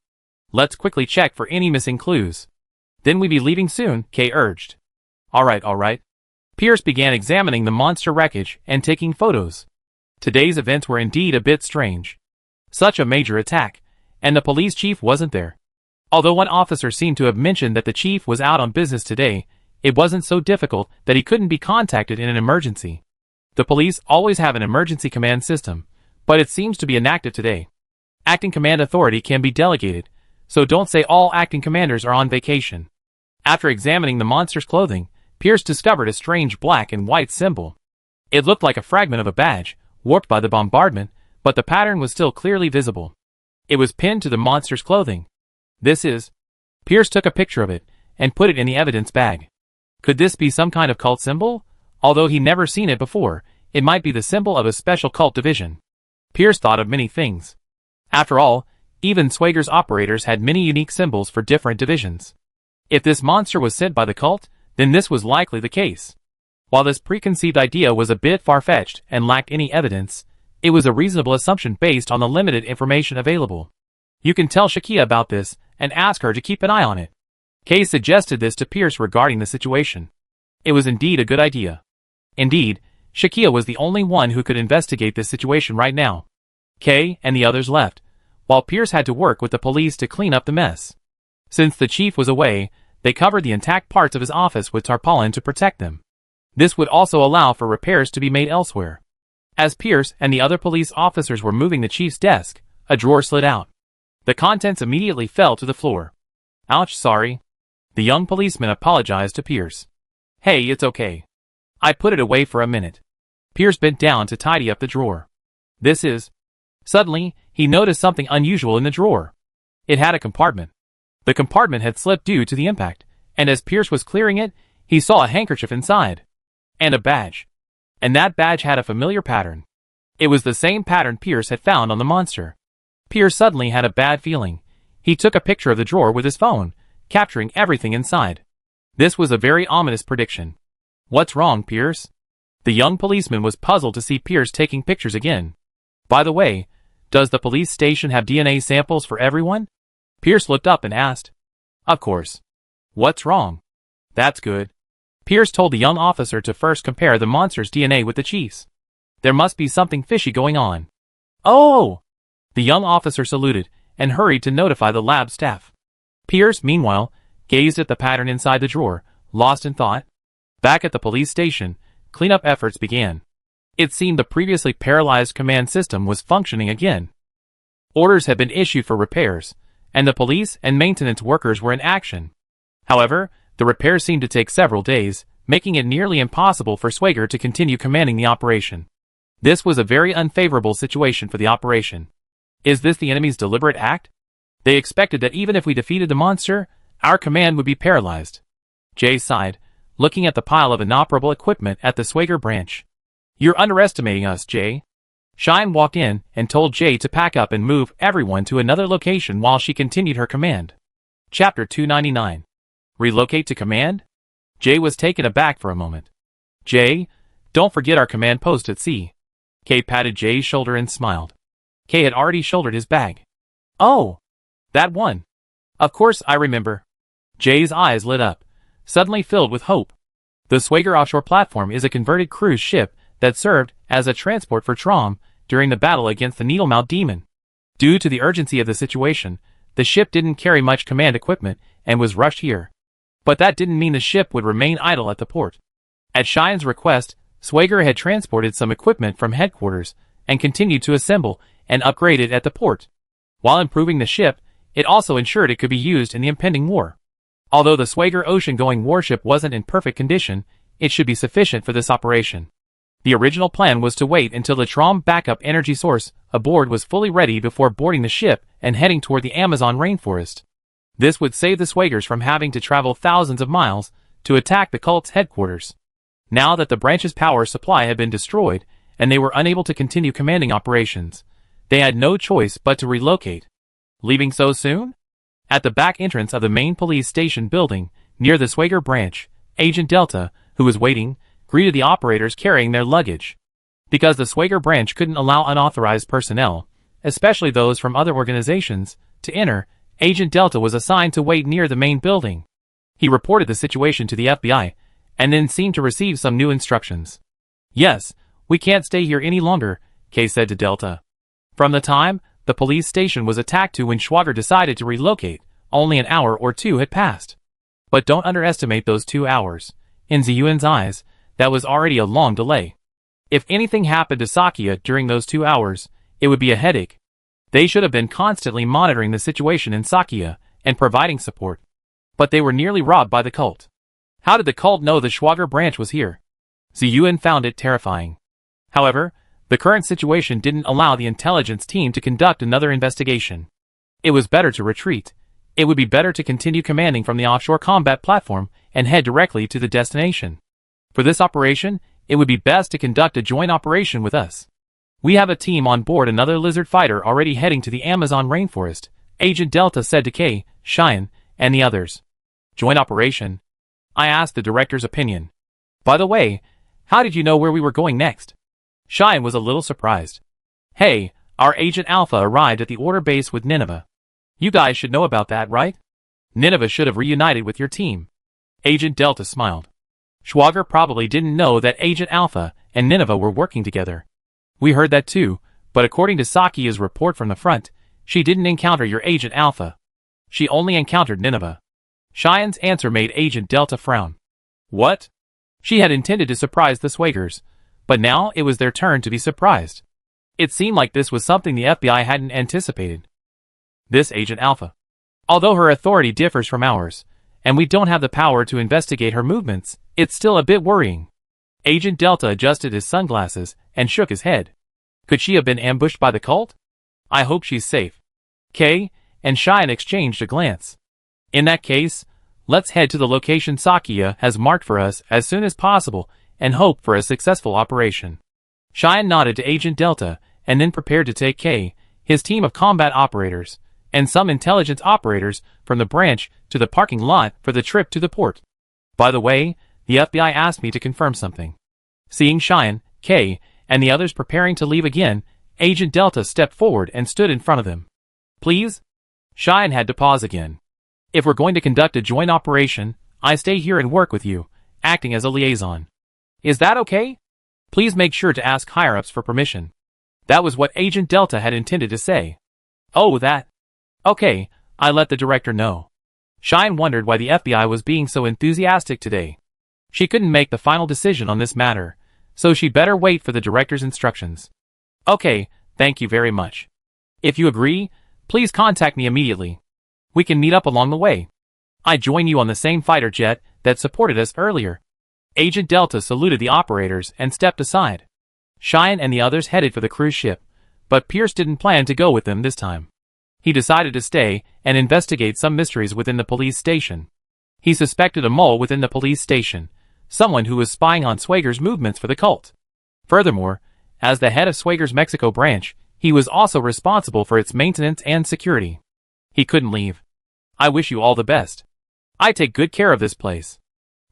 Let's quickly check for any missing clues. Then we'd be leaving soon, Kay urged. All right. Pierce began examining the monster wreckage and taking photos. Today's events were indeed a bit strange. Such a major attack, and the police chief wasn't there. Although one officer seemed to have mentioned that the chief was out on business today, it wasn't so difficult that he couldn't be contacted in an emergency. The police always have an emergency command system, but it seems to be inactive today. Acting command authority can be delegated, so don't say all acting commanders are on vacation. After examining the monster's clothing, Pierce discovered a strange black and white symbol. It looked like a fragment of a badge, warped by the bombardment, but the pattern was still clearly visible. It was pinned to the monster's clothing. This is... Pierce took a picture of it and put it in the evidence bag. Could this be some kind of cult symbol? Although he'd never seen it before, it might be the symbol of a special cult division. Pierce thought of many things. After all, even Swager's operators had many unique symbols for different divisions. If this monster was sent by the cult, then this was likely the case. While this preconceived idea was a bit far-fetched and lacked any evidence, it was a reasonable assumption based on the limited information available. You can tell Shakia about this and ask her to keep an eye on it. Kay suggested this to Pierce regarding the situation. It was indeed a good idea. Indeed, Shakia was the only one who could investigate this situation right now. Kay and the others left, while Pierce had to work with the police to clean up the mess. Since the chief was away, they covered the intact parts of his office with tarpaulin to protect them. This would also allow for repairs to be made elsewhere. As Pierce and the other police officers were moving the chief's desk, a drawer slid out. The contents immediately fell to the floor. Ouch, sorry. The young policeman apologized to Pierce. Hey, it's okay. I put it away for a minute. Pierce bent down to tidy up the drawer. This is... Suddenly, he noticed something unusual in the drawer. It had a compartment. The compartment had slipped due to the impact, and as Pierce was clearing it, he saw a handkerchief inside. And a badge. And that badge had a familiar pattern. It was the same pattern Pierce had found on the monster. Pierce suddenly had a bad feeling. He took a picture of the drawer with his phone, capturing everything inside. This was a very ominous prediction. What's wrong, Pierce? The young policeman was puzzled to see Pierce taking pictures again. By the way, does the police station have DNA samples for everyone? Pierce looked up and asked. Of course. What's wrong? That's good. Pierce told the young officer to first compare the monster's DNA with the chief's. There must be something fishy going on. Oh! The young officer saluted and hurried to notify the lab staff. Pierce, meanwhile, gazed at the pattern inside the drawer, lost in thought. Back at the police station, cleanup efforts began. It seemed the previously paralyzed command system was functioning again. Orders had been issued for repairs, and the police and maintenance workers were in action. However, the repairs seemed to take several days, making it nearly impossible for Swager to continue commanding the operation. This was a very unfavorable situation for the operation. Is this the enemy's deliberate act? They expected that even if we defeated the monster, our command would be paralyzed. Jay sighed, looking at the pile of inoperable equipment at the Swager branch. You're underestimating us, Jay. Shine walked in and told Jay to pack up and move everyone to another location while she continued her command. Chapter 299. Relocate to command? Jay was taken aback for a moment. Jay, don't forget our command post at sea. Kay patted Jay's shoulder and smiled. Kay had already shouldered his bag. Oh, that one. Of course I remember. Jay's eyes lit up, suddenly filled with hope. The Swager offshore platform is a converted cruise ship that served as a transport for Trom during the battle against the Needlemouth demon. Due to the urgency of the situation, the ship didn't carry much command equipment and was rushed here. But that didn't mean the ship would remain idle at the port. At Shine's request, Swager had transported some equipment from headquarters and continued to assemble and upgrade it at the port. While improving the ship, it also ensured it could be used in the impending war. Although the Swager ocean-going warship wasn't in perfect condition, it should be sufficient for this operation. The original plan was to wait until the Trom backup energy source aboard was fully ready before boarding the ship and heading toward the Amazon rainforest. This would save the Swagers from having to travel thousands of miles to attack the cult's headquarters. Now that the branch's power supply had been destroyed and they were unable to continue commanding operations, they had no choice but to relocate. Leaving so soon? At the back entrance of the main police station building, near the Swager branch, Agent Delta, who was waiting, greeted the operators carrying their luggage. Because the Swager branch couldn't allow unauthorized personnel, especially those from other organizations, to enter, Agent Delta was assigned to wait near the main building. He reported the situation to the FBI, and then seemed to receive some new instructions. Yes, we can't stay here any longer, Kay said to Delta. From the time the police station was attacked to when Schwager decided to relocate, only an hour or two had passed. But don't underestimate those 2 hours. In Ziyuan's eyes, that was already a long delay. If anything happened to Sakia during those 2 hours, it would be a headache. They should have been constantly monitoring the situation in Sakia and providing support. But they were nearly robbed by the cult. How did the cult know the Schwager branch was here? Ziyuan found it terrifying. However, the current situation didn't allow the intelligence team to conduct another investigation. It was better to retreat. It would be better to continue commanding from the offshore combat platform and head directly to the destination. For this operation, it would be best to conduct a joint operation with us. We have a team on board another lizard fighter already heading to the Amazon rainforest, Agent Delta said to Kay, Cheyenne, and the others. Joint operation? I asked the director's opinion. By the way, how did you know where we were going next? Cheyenne was a little surprised. Hey, our Agent Alpha arrived at the order base with Nineveh. You guys should know about that, right? Nineveh should have reunited with your team. Agent Delta smiled. Schwager probably didn't know that Agent Alpha and Nineveh were working together. We heard that too, but according to Sakia's report from the front, she didn't encounter your Agent Alpha. She only encountered Nineveh. Cheyenne's answer made Agent Delta frown. What? She had intended to surprise the Swagers, but now it was their turn to be surprised. It seemed like this was something the FBI hadn't anticipated. This Agent Alpha. Although her authority differs from ours, and we don't have the power to investigate her movements, it's still a bit worrying. Agent Delta adjusted his sunglasses and shook his head. Could she have been ambushed by the cult? I hope she's safe. Kay and Cheyenne exchanged a glance. In that case, let's head to the location Sakia has marked for us as soon as possible and hope for a successful operation. Cheyenne nodded to Agent Delta and then prepared to take Kay, his team of combat operators, and some intelligence operators from the branch to the parking lot for the trip to the port. By the way, the FBI asked me to confirm something. Seeing Cheyenne, Kay, and the others preparing to leave again, Agent Delta stepped forward and stood in front of them. Please? Cheyenne had to pause again. If we're going to conduct a joint operation, I stay here and work with you, acting as a liaison. Is that okay? Please make sure to ask higher-ups for permission. That was what Agent Delta had intended to say. Oh, that. Okay, I let the director know. Cheyenne wondered why the FBI was being so enthusiastic today. She couldn't make the final decision on this matter, so she'd better wait for the director's instructions. Okay, thank you very much. If you agree, please contact me immediately. We can meet up along the way. I join you on the same fighter jet that supported us earlier. Agent Delta saluted the operators and stepped aside. Cheyenne and the others headed for the cruise ship, but Pierce didn't plan to go with them this time. He decided to stay and investigate some mysteries within the police station. He suspected a mole within the police station, someone who was spying on Swager's movements for the cult. Furthermore, as the head of Swager's Mexico branch, he was also responsible for its maintenance and security. He couldn't leave. I wish you all the best. I take good care of this place.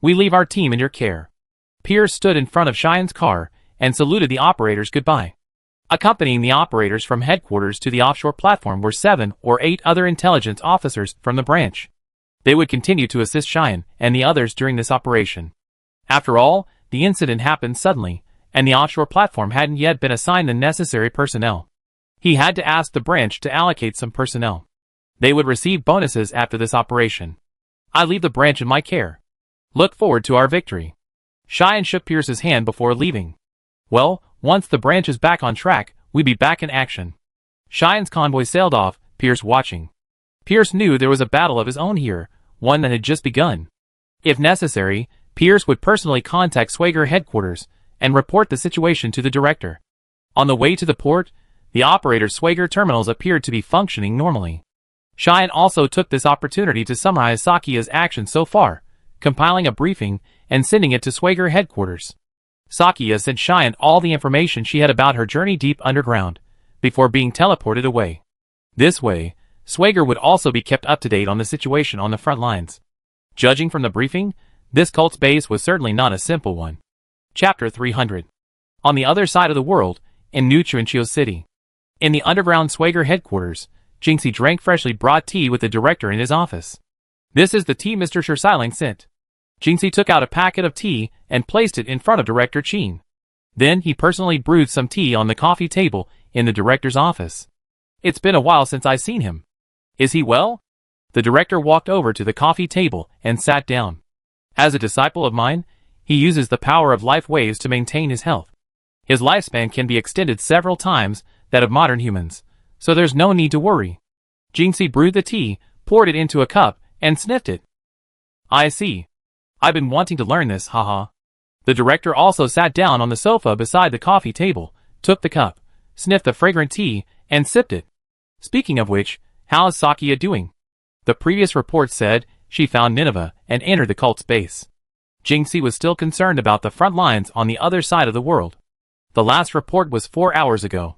We leave our team in your care. Pierce stood in front of Cheyenne's car and saluted the operators goodbye. Accompanying the operators from headquarters to the offshore platform were 7 or 8 other intelligence officers from the branch. They would continue to assist Cheyenne and the others during this operation. After all, the incident happened suddenly, and the offshore platform hadn't yet been assigned the necessary personnel. He had to ask the branch to allocate some personnel. They would receive bonuses after this operation. I leave the branch in my care. Look forward to our victory. Cheyenne shook Pierce's hand before leaving. Well, once the branch is back on track, we'd be back in action. Cheyenne's convoy sailed off, Pierce watching. Pierce knew there was a battle of his own here, one that had just begun. If necessary, Pierce would personally contact Swager headquarters and report the situation to the director. On the way to the port, the operator's Swager terminals appeared to be functioning normally. Cheyenne also took this opportunity to summarize Sakia's actions so far, compiling a briefing and sending it to Swager headquarters. Sakia sent Cheyenne all the information she had about her journey deep underground, before being teleported away. This way, Swager would also be kept up to date on the situation on the front lines. Judging from the briefing, this cult's base was certainly not a simple one. Chapter 300. On the other side of the world, in New Chuanchio City. In the underground Swager headquarters, Jinxie drank freshly brought tea with the director in his office. This is the tea Mr. Shersiling sent. Jinxie took out a packet of tea and placed it in front of Director Chin. Then he personally brewed some tea on the coffee table in the director's office. It's been a while since I've seen him. Is he well? The director walked over to the coffee table and sat down. As a disciple of mine, he uses the power of life waves to maintain his health. His lifespan can be extended several times that of modern humans, so there's no need to worry. Jinxie brewed the tea, poured it into a cup, and sniffed it. I see. I've been wanting to learn this, haha. The director also sat down on the sofa beside the coffee table, took the cup, sniffed the fragrant tea, and sipped it. Speaking of which, how's Sakia doing? The previous report said she found Nineveh and entered the cult's base. Jinxie was still concerned about the front lines on the other side of the world. The last report was 4 hours ago.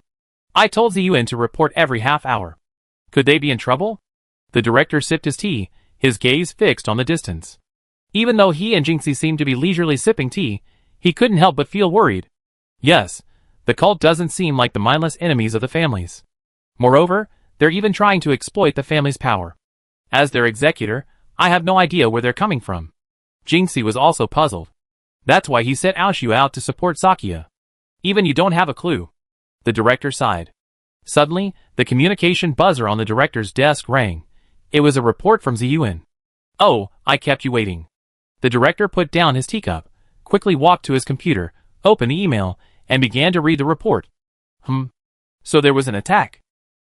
I told Ziyuan to report every half hour. Could they be in trouble? The director sipped his tea, his gaze fixed on the distance. Even though he and Jinxie seemed to be leisurely sipping tea, he couldn't help but feel worried. Yes, the cult doesn't seem like the mindless enemies of the families. Moreover, they're even trying to exploit the family's power. As their executor, I have no idea where they're coming from. Jinxie was also puzzled. That's why he sent Aoshu out to support Sakia. Even you don't have a clue. The director sighed. Suddenly, the communication buzzer on the director's desk rang. It was a report from Ziyuan. Oh, I kept you waiting. The director put down his teacup, quickly walked to his computer, opened the email, and began to read the report. So there was an attack.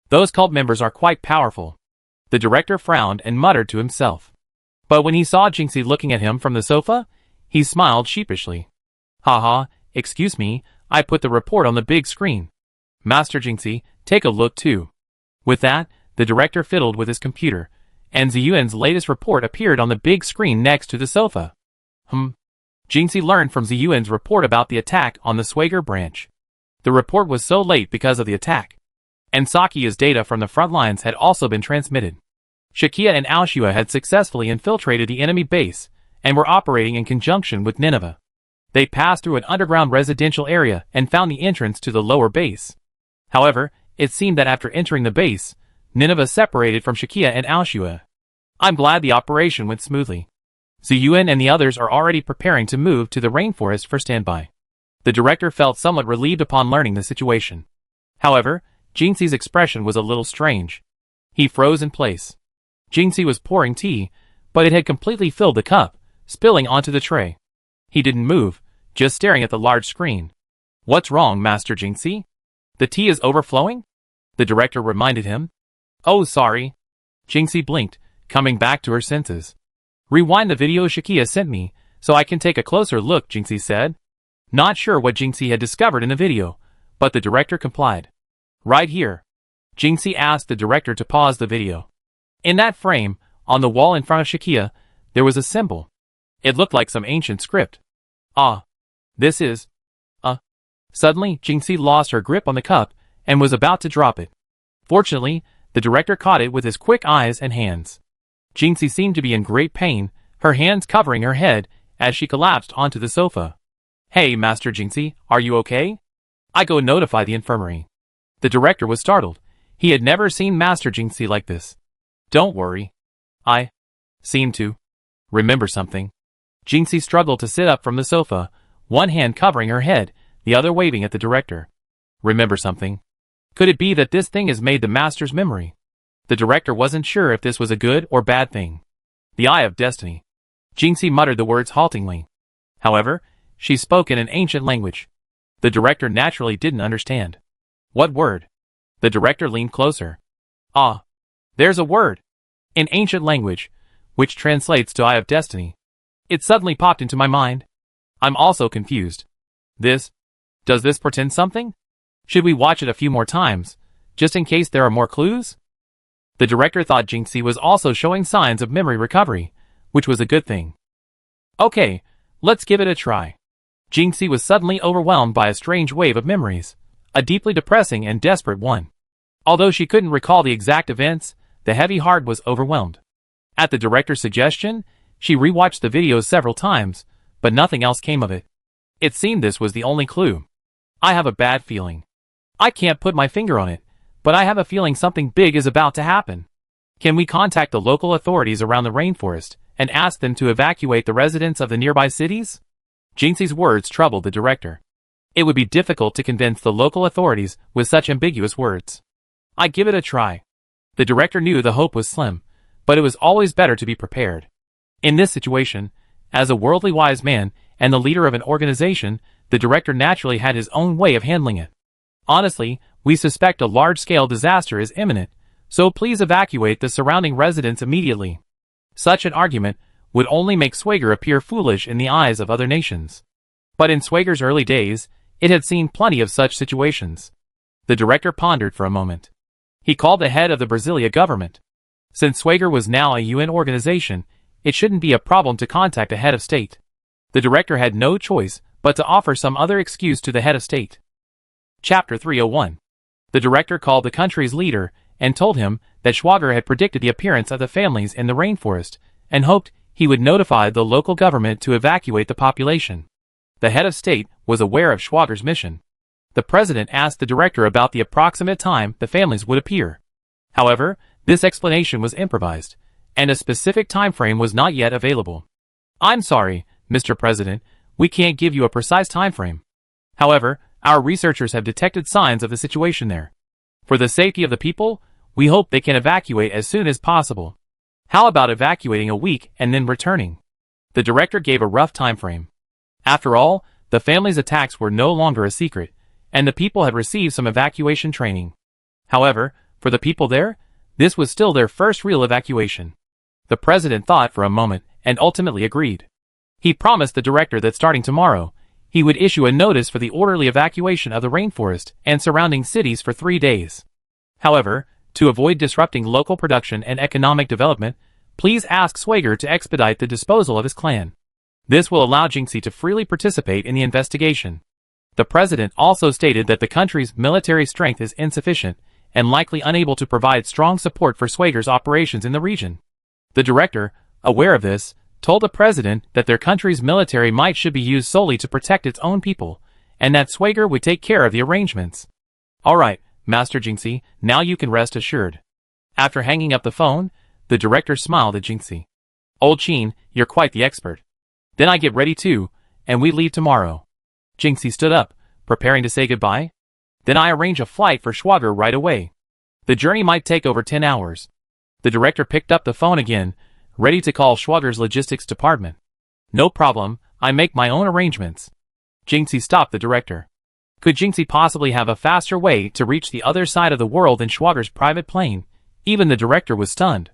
Those cult members are quite powerful. The director frowned and muttered to himself. But when he saw Jinxie looking at him from the sofa, he smiled sheepishly. Haha, excuse me, I put the report on the big screen. Master Jinxie, take a look too. With that, the director fiddled with his computer, and Ziyuan's latest report appeared on the big screen next to the sofa. Jinxie learned from Ziyuan's report about the attack on the Swager branch. The report was so late because of the attack. And Sakia's data from the front lines had also been transmitted. Shakia and Aoshua had successfully infiltrated the enemy base, and were operating in conjunction with Nineveh. They passed through an underground residential area and found the entrance to the lower base. However, it seemed that after entering the base, Nineveh separated from Shakia and Aoshua. I'm glad the operation went smoothly. Ziyuan and the others are already preparing to move to the rainforest for standby. The director felt somewhat relieved upon learning the situation. However, Jinxie's expression was a little strange. He froze in place. Jinxie was pouring tea, but it had completely filled the cup, spilling onto the tray. He didn't move, just staring at the large screen. What's wrong, Master Jinxie? The tea is overflowing? The director reminded him. Oh, sorry. Jinxie blinked, coming back to her senses. Rewind the video Shakia sent me, so I can take a closer look, Jinxie said. Not sure what Jinxie had discovered in the video, but the director complied. Right here. Jinxie asked the director to pause the video. In that frame, on the wall in front of Shakia, there was a symbol. It looked like some ancient script. Ah. This is... Suddenly, Jinxie lost her grip on the cup and was about to drop it. Fortunately, the director caught it with his quick eyes and hands. Jinxie seemed to be in great pain, her hands covering her head as she collapsed onto the sofa. Hey, Master Jinxie, are you okay? I go notify the infirmary. The director was startled. He had never seen Master Jinxie like this. Don't worry. I seem to remember something. Jinxie struggled to sit up from the sofa, one hand covering her head, the other waving at the director. Remember something? Could it be that this thing has made the master's memory? The director wasn't sure if this was a good or bad thing. The Eye of Destiny. Jinxie muttered the words haltingly. However, she spoke in an ancient language. The director naturally didn't understand. What word? The director leaned closer. Ah. There's a word. In ancient language, which translates to Eye of Destiny. It suddenly popped into my mind. I'm also confused. Does this portend something? Should we watch it a few more times, just in case there are more clues? The director thought Jinxie was also showing signs of memory recovery, which was a good thing. Okay, let's give it a try. Jinxie was suddenly overwhelmed by a strange wave of memories, a deeply depressing and desperate one. Although she couldn't recall the exact events, the heavy heart was overwhelmed. At the director's suggestion, she rewatched the videos several times, but nothing else came of it. It seemed this was the only clue. I have a bad feeling. I can't put my finger on it, but I have a feeling something big is about to happen. Can we contact the local authorities around the rainforest and ask them to evacuate the residents of the nearby cities? Jinxie's words troubled the director. It would be difficult to convince the local authorities with such ambiguous words. I give it a try. The director knew the hope was slim, but it was always better to be prepared. In this situation, as a worldly wise man and the leader of an organization, the director naturally had his own way of handling it. Honestly, we suspect a large-scale disaster is imminent, so please evacuate the surrounding residents immediately. Such an argument would only make Swager appear foolish in the eyes of other nations. But in Swager's early days, it had seen plenty of such situations. The director pondered for a moment. He called the head of the Brasilia government. Since Swager was now a UN organization, it shouldn't be a problem to contact a head of state. The director had no choice but to offer some other excuse to the head of state. Chapter 301. The director called the country's leader and told him that Schwager had predicted the appearance of the families in the rainforest and hoped he would notify the local government to evacuate the population. The head of state was aware of Schwager's mission. The president asked the director about the approximate time the families would appear. However, this explanation was improvised, and a specific time frame was not yet available. I'm sorry, Mr. President, we can't give you a precise time frame. However, our researchers have detected signs of the situation there. For the safety of the people, we hope they can evacuate as soon as possible. How about evacuating a week and then returning? The director gave a rough time frame. After all, the family's attacks were no longer a secret, and the people had received some evacuation training. However, for the people there, this was still their first real evacuation. The president thought for a moment and ultimately agreed. He promised the director that starting tomorrow, he would issue a notice for the orderly evacuation of the rainforest and surrounding cities for 3 days. However, to avoid disrupting local production and economic development, please ask Swager to expedite the disposal of his clan. This will allow Jinxie to freely participate in the investigation. The president also stated that the country's military strength is insufficient and likely unable to provide strong support for Swager's operations in the region. The director, aware of this, told the president that their country's military might should be used solely to protect its own people, and that Swager would take care of the arrangements. Alright, Master Jinxie, now you can rest assured. After hanging up the phone, the director smiled at Jinxie. Old Chin, you're quite the expert. Then I get ready too, and we leave tomorrow. Jinxie stood up, preparing to say goodbye. Then I arrange a flight for Schwager right away. The journey might take over 10 hours. The director picked up the phone again, ready to call Schwager's logistics department. No problem, I make my own arrangements. Jinxie stopped the director. Could Jinxie possibly have a faster way to reach the other side of the world than Schwager's private plane? Even the director was stunned.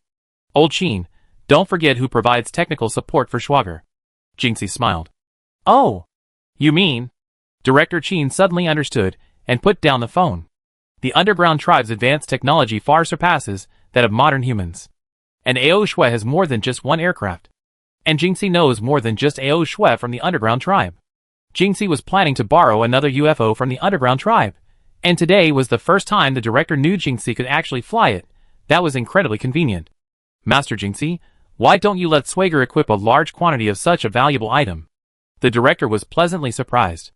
Old Sheen, don't forget who provides technical support for Schwager. Jinxie smiled. Oh, you mean? Director Sheen suddenly understood and put down the phone. The underground tribe's advanced technology far surpasses that of modern humans. And Ao Shui has more than just one aircraft. And Jinxie knows more than just Ao Shui from the underground tribe. Jinxie was planning to borrow another UFO from the underground tribe. And today was the first time the director knew Jinxie could actually fly it. That was incredibly convenient. Master Jinxie, why don't you let Schwager equip a large quantity of such a valuable item? The director was pleasantly surprised.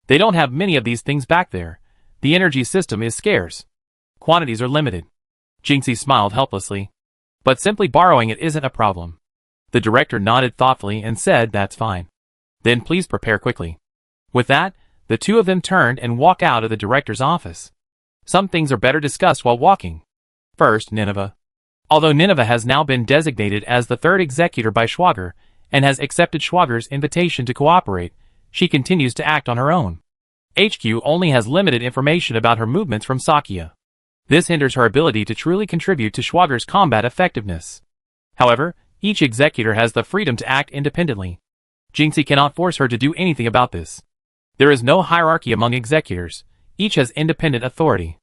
They don't have many of these things back there. The energy system is scarce. Quantities are limited. Jinxie smiled helplessly. But simply borrowing it isn't a problem. The director nodded thoughtfully and said that's fine. Then please prepare quickly. With that, the two of them turned and walked out of the director's office. Some things are better discussed while walking. First, Nineveh. Although Nineveh has now been designated as the third executor by Schwager and has accepted Schwager's invitation to cooperate, she continues to act on her own. HQ only has limited information about her movements from Sakia. This hinders her ability to truly contribute to Schwager's combat effectiveness. However, each executor has the freedom to act independently. Jinxie cannot force her to do anything about this. There is no hierarchy among executors. Each has independent authority.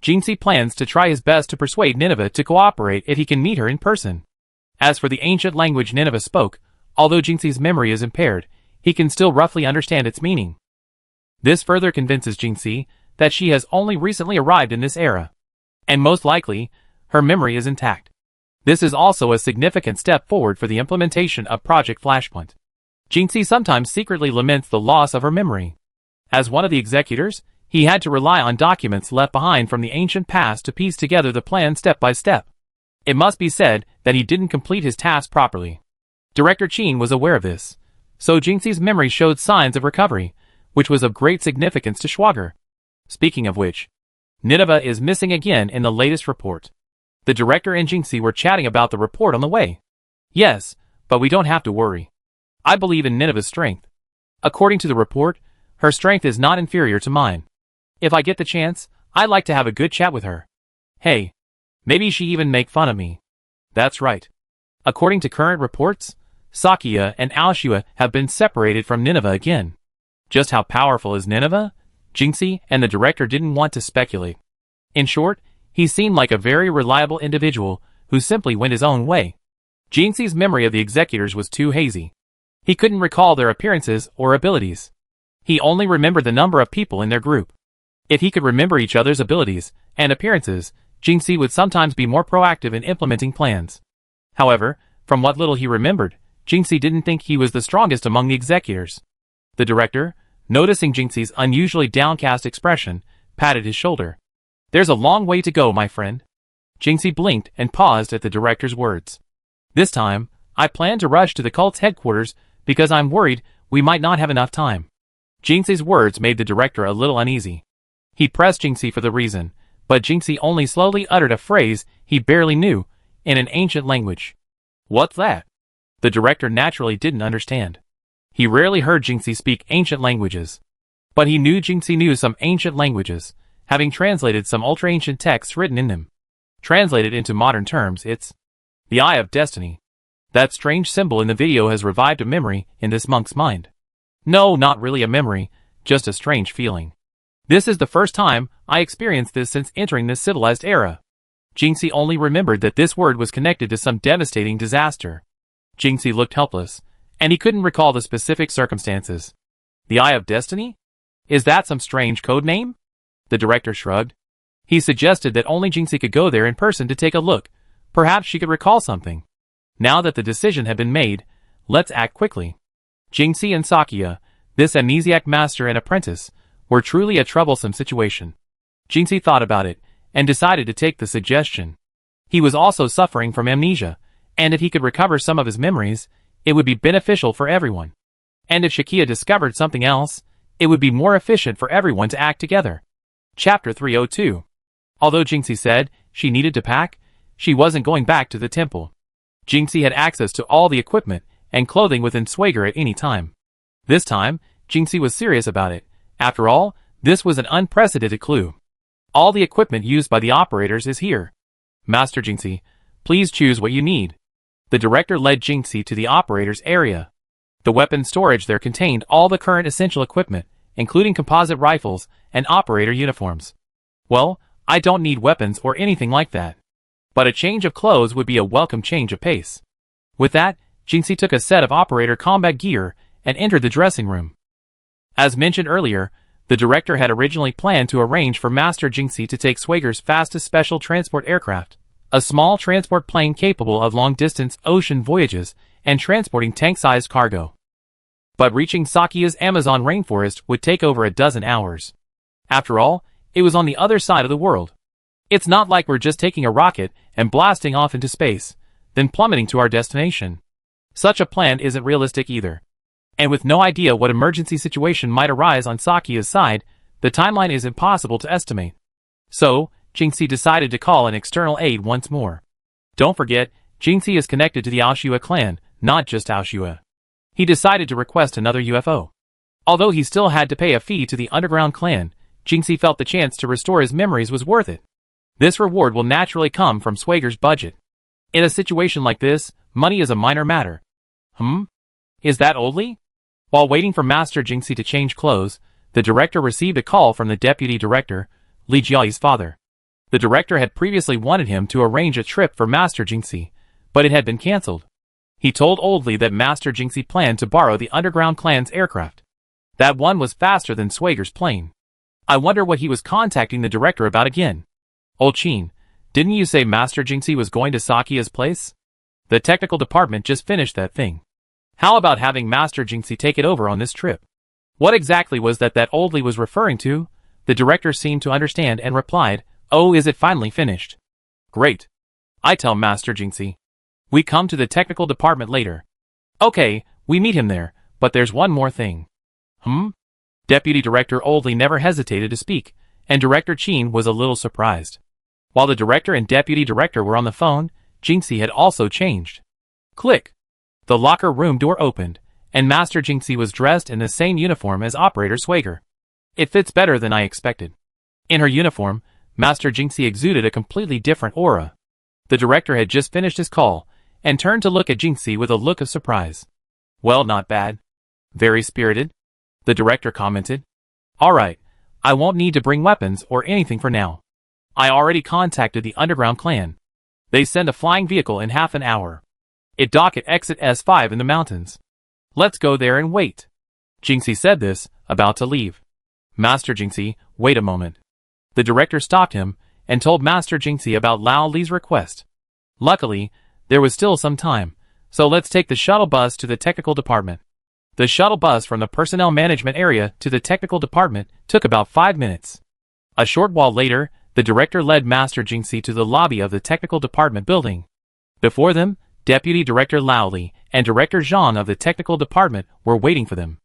Jinxie plans to try his best to persuade Nineveh to cooperate if he can meet her in person. As for the ancient language Nineveh spoke, although Jinxie's memory is impaired, he can still roughly understand its meaning. This further convinces Jinxie that she has only recently arrived in this era. And most likely, her memory is intact. This is also a significant step forward for the implementation of Project Flashpoint. Jinxie sometimes secretly laments the loss of her memory. As one of the executors, he had to rely on documents left behind from the ancient past to piece together the plan step by step. It must be said that he didn't complete his task properly. Director Sheen was aware of this, so Jinxie's memory showed signs of recovery, which was of great significance to Schwager. Speaking of which, Nineveh is missing again in the latest report. The director and Jinxie were chatting about the report on the way. Yes, but we don't have to worry. I believe in Nineveh's strength. According to the report, her strength is not inferior to mine. If I get the chance, I'd like to have a good chat with her. Hey, maybe she even make fun of me. That's right. According to current reports, Sakia and Aoshua have been separated from Nineveh again. Just how powerful is Nineveh? Jinxie and the director didn't want to speculate. In short, he seemed like a very reliable individual who simply went his own way. Jinxie's memory of the executors was too hazy. He couldn't recall their appearances or abilities. He only remembered the number of people in their group. If he could remember each other's abilities and appearances, Jinxie would sometimes be more proactive in implementing plans. However, from what little he remembered, Jinxie didn't think he was the strongest among the executors. The director, noticing Jinxie's unusually downcast expression, patted his shoulder. There's a long way to go, my friend. Jinxie blinked and paused at the director's words. This time, I plan to rush to the cult's headquarters because I'm worried we might not have enough time. Jinxie's words made the director a little uneasy. He pressed Jinxie for the reason, but Jinxie only slowly uttered a phrase he barely knew, in an ancient language. What's that? The director naturally didn't understand. He rarely heard Jinxie speak ancient languages. But he knew Jinxie knew some ancient languages, having translated some ultra-ancient texts written in them. Translated into modern terms, it's the Eye of Destiny. That strange symbol in the video has revived a memory in this monk's mind. No, not really a memory, just a strange feeling. This is the first time I experienced this since entering this civilized era. Jinxie only remembered that this word was connected to some devastating disaster. Jinxie looked helpless, and he couldn't recall the specific circumstances. The Eye of Destiny? Is that some strange code name? The director shrugged. He suggested that only Jinxie could go there in person to take a look. Perhaps she could recall something. Now that the decision had been made, let's act quickly. Jinxie and Sakia, this amnesiac master and apprentice, were truly a troublesome situation. Jinxie thought about it, and decided to take the suggestion. He was also suffering from amnesia, and if he could recover some of his memories, it would be beneficial for everyone. And if Shakia discovered something else, it would be more efficient for everyone to act together. Chapter 302. Although Jinxie said she needed to pack, she wasn't going back to the temple. Jinxie had access to all the equipment and clothing within Schwager at any time. This time, Jinxie was serious about it. After all, this was an unprecedented clue. All the equipment used by the operators is here. Master Jinxie, Please choose what you need. The director led Jinxie to the operator's area. The weapon storage there contained all the current essential equipment, including composite rifles and operator uniforms. Well, I don't need weapons or anything like that. But a change of clothes would be a welcome change of pace. With that, Jinxie took a set of operator combat gear and entered the dressing room. As mentioned earlier, the director had originally planned to arrange for Master Jinxie to take Swager's fastest special transport aircraft, a small transport plane capable of long-distance ocean voyages and transporting tank-sized cargo. But reaching Sakia's Amazon rainforest would take over a dozen hours. After all, it was on the other side of the world. It's not like we're just taking a rocket and blasting off into space, then plummeting to our destination. Such a plan isn't realistic either. And with no idea what emergency situation might arise on Sakia's side, the timeline is impossible to estimate. So, Jinxie decided to call an external aid once more. Don't forget, Jinxie is connected to the Aoshua clan, not just Aoshua. He decided to request another UFO. Although he still had to pay a fee to the underground clan, Jinxie felt the chance to restore his memories was worth it. This reward will naturally come from Swager's budget. In a situation like this, money is a minor matter. Is that Oldly? While waiting for Master Jinxie to change clothes, the director received a call from the deputy director, Li Jiao's father. The director had previously wanted him to arrange a trip for Master Jinxie, but it had been cancelled. He told Oldly that Master Jinxie planned to borrow the underground clan's aircraft. That one was faster than Swager's plane. I wonder what he was contacting the director about again. Old Chin, didn't you say Master Jinxie was going to Sakia's place? The technical department just finished that thing. How about having Master Jinxie take it over on this trip? What exactly was that Oldly was referring to? The director seemed to understand and replied, "Oh, is it finally finished? Great. I tell Master Jinxie. We come to the technical department later." Okay, we meet him there, but there's one more thing. Deputy Director Oldly never hesitated to speak, and Director Chin was a little surprised. While the director and deputy director were on the phone, Jinxie had also changed. Click. The locker room door opened, and Master Jinxie was dressed in the same uniform as Operator Swager. It fits better than I expected. In her uniform, Master Jinxie exuded a completely different aura. The director had just finished his call, and turned to look at Jinxie with a look of surprise. Well, not bad. Very spirited, the director commented. Alright, I won't need to bring weapons or anything for now. I already contacted the underground clan. They send a flying vehicle in half an hour. It dock at exit S5 in the mountains. Let's go there and wait. Jinxie said this, about to leave. Master Jinxie, wait a moment. The director stopped him, and told Master Jinxie about Lao Li's request. Luckily, there was still some time, so let's take the shuttle bus to the technical department. The shuttle bus from the personnel management area to the technical department took about 5 minutes. A short while later, the director led Master Jinxie to the lobby of the technical department building. Before them, Deputy Director Lao Li and Director Zhang of the technical department were waiting for them.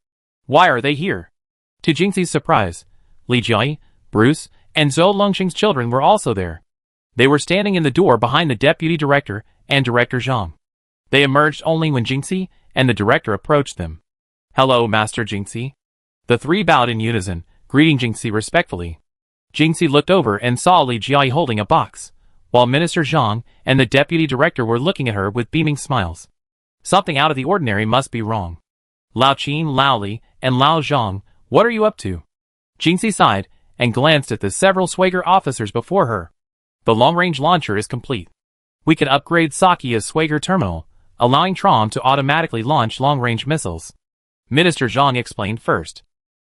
Why are they here? To Jinxie's surprise, Li Jiai, Bruce, and Zhou Longxing's children were also there. They were standing in the door behind the deputy director and Director Zhang. They emerged only when Jinxie and the director approached them. Hello, Master Jinxie. The three bowed in unison, greeting Jinxie respectfully. Jinxie looked over and saw Li Jiai holding a box, while Minister Zhang and the deputy director were looking at her with beaming smiles. Something out of the ordinary must be wrong. Lao Qin, Lao Li, and Lao Zhang, what are you up to? Jinxie sighed and glanced at the several Swager officers before her. The long-range launcher is complete. We can upgrade Sakia's Swager terminal, allowing Trom to automatically launch long-range missiles. Minister Zhang explained first.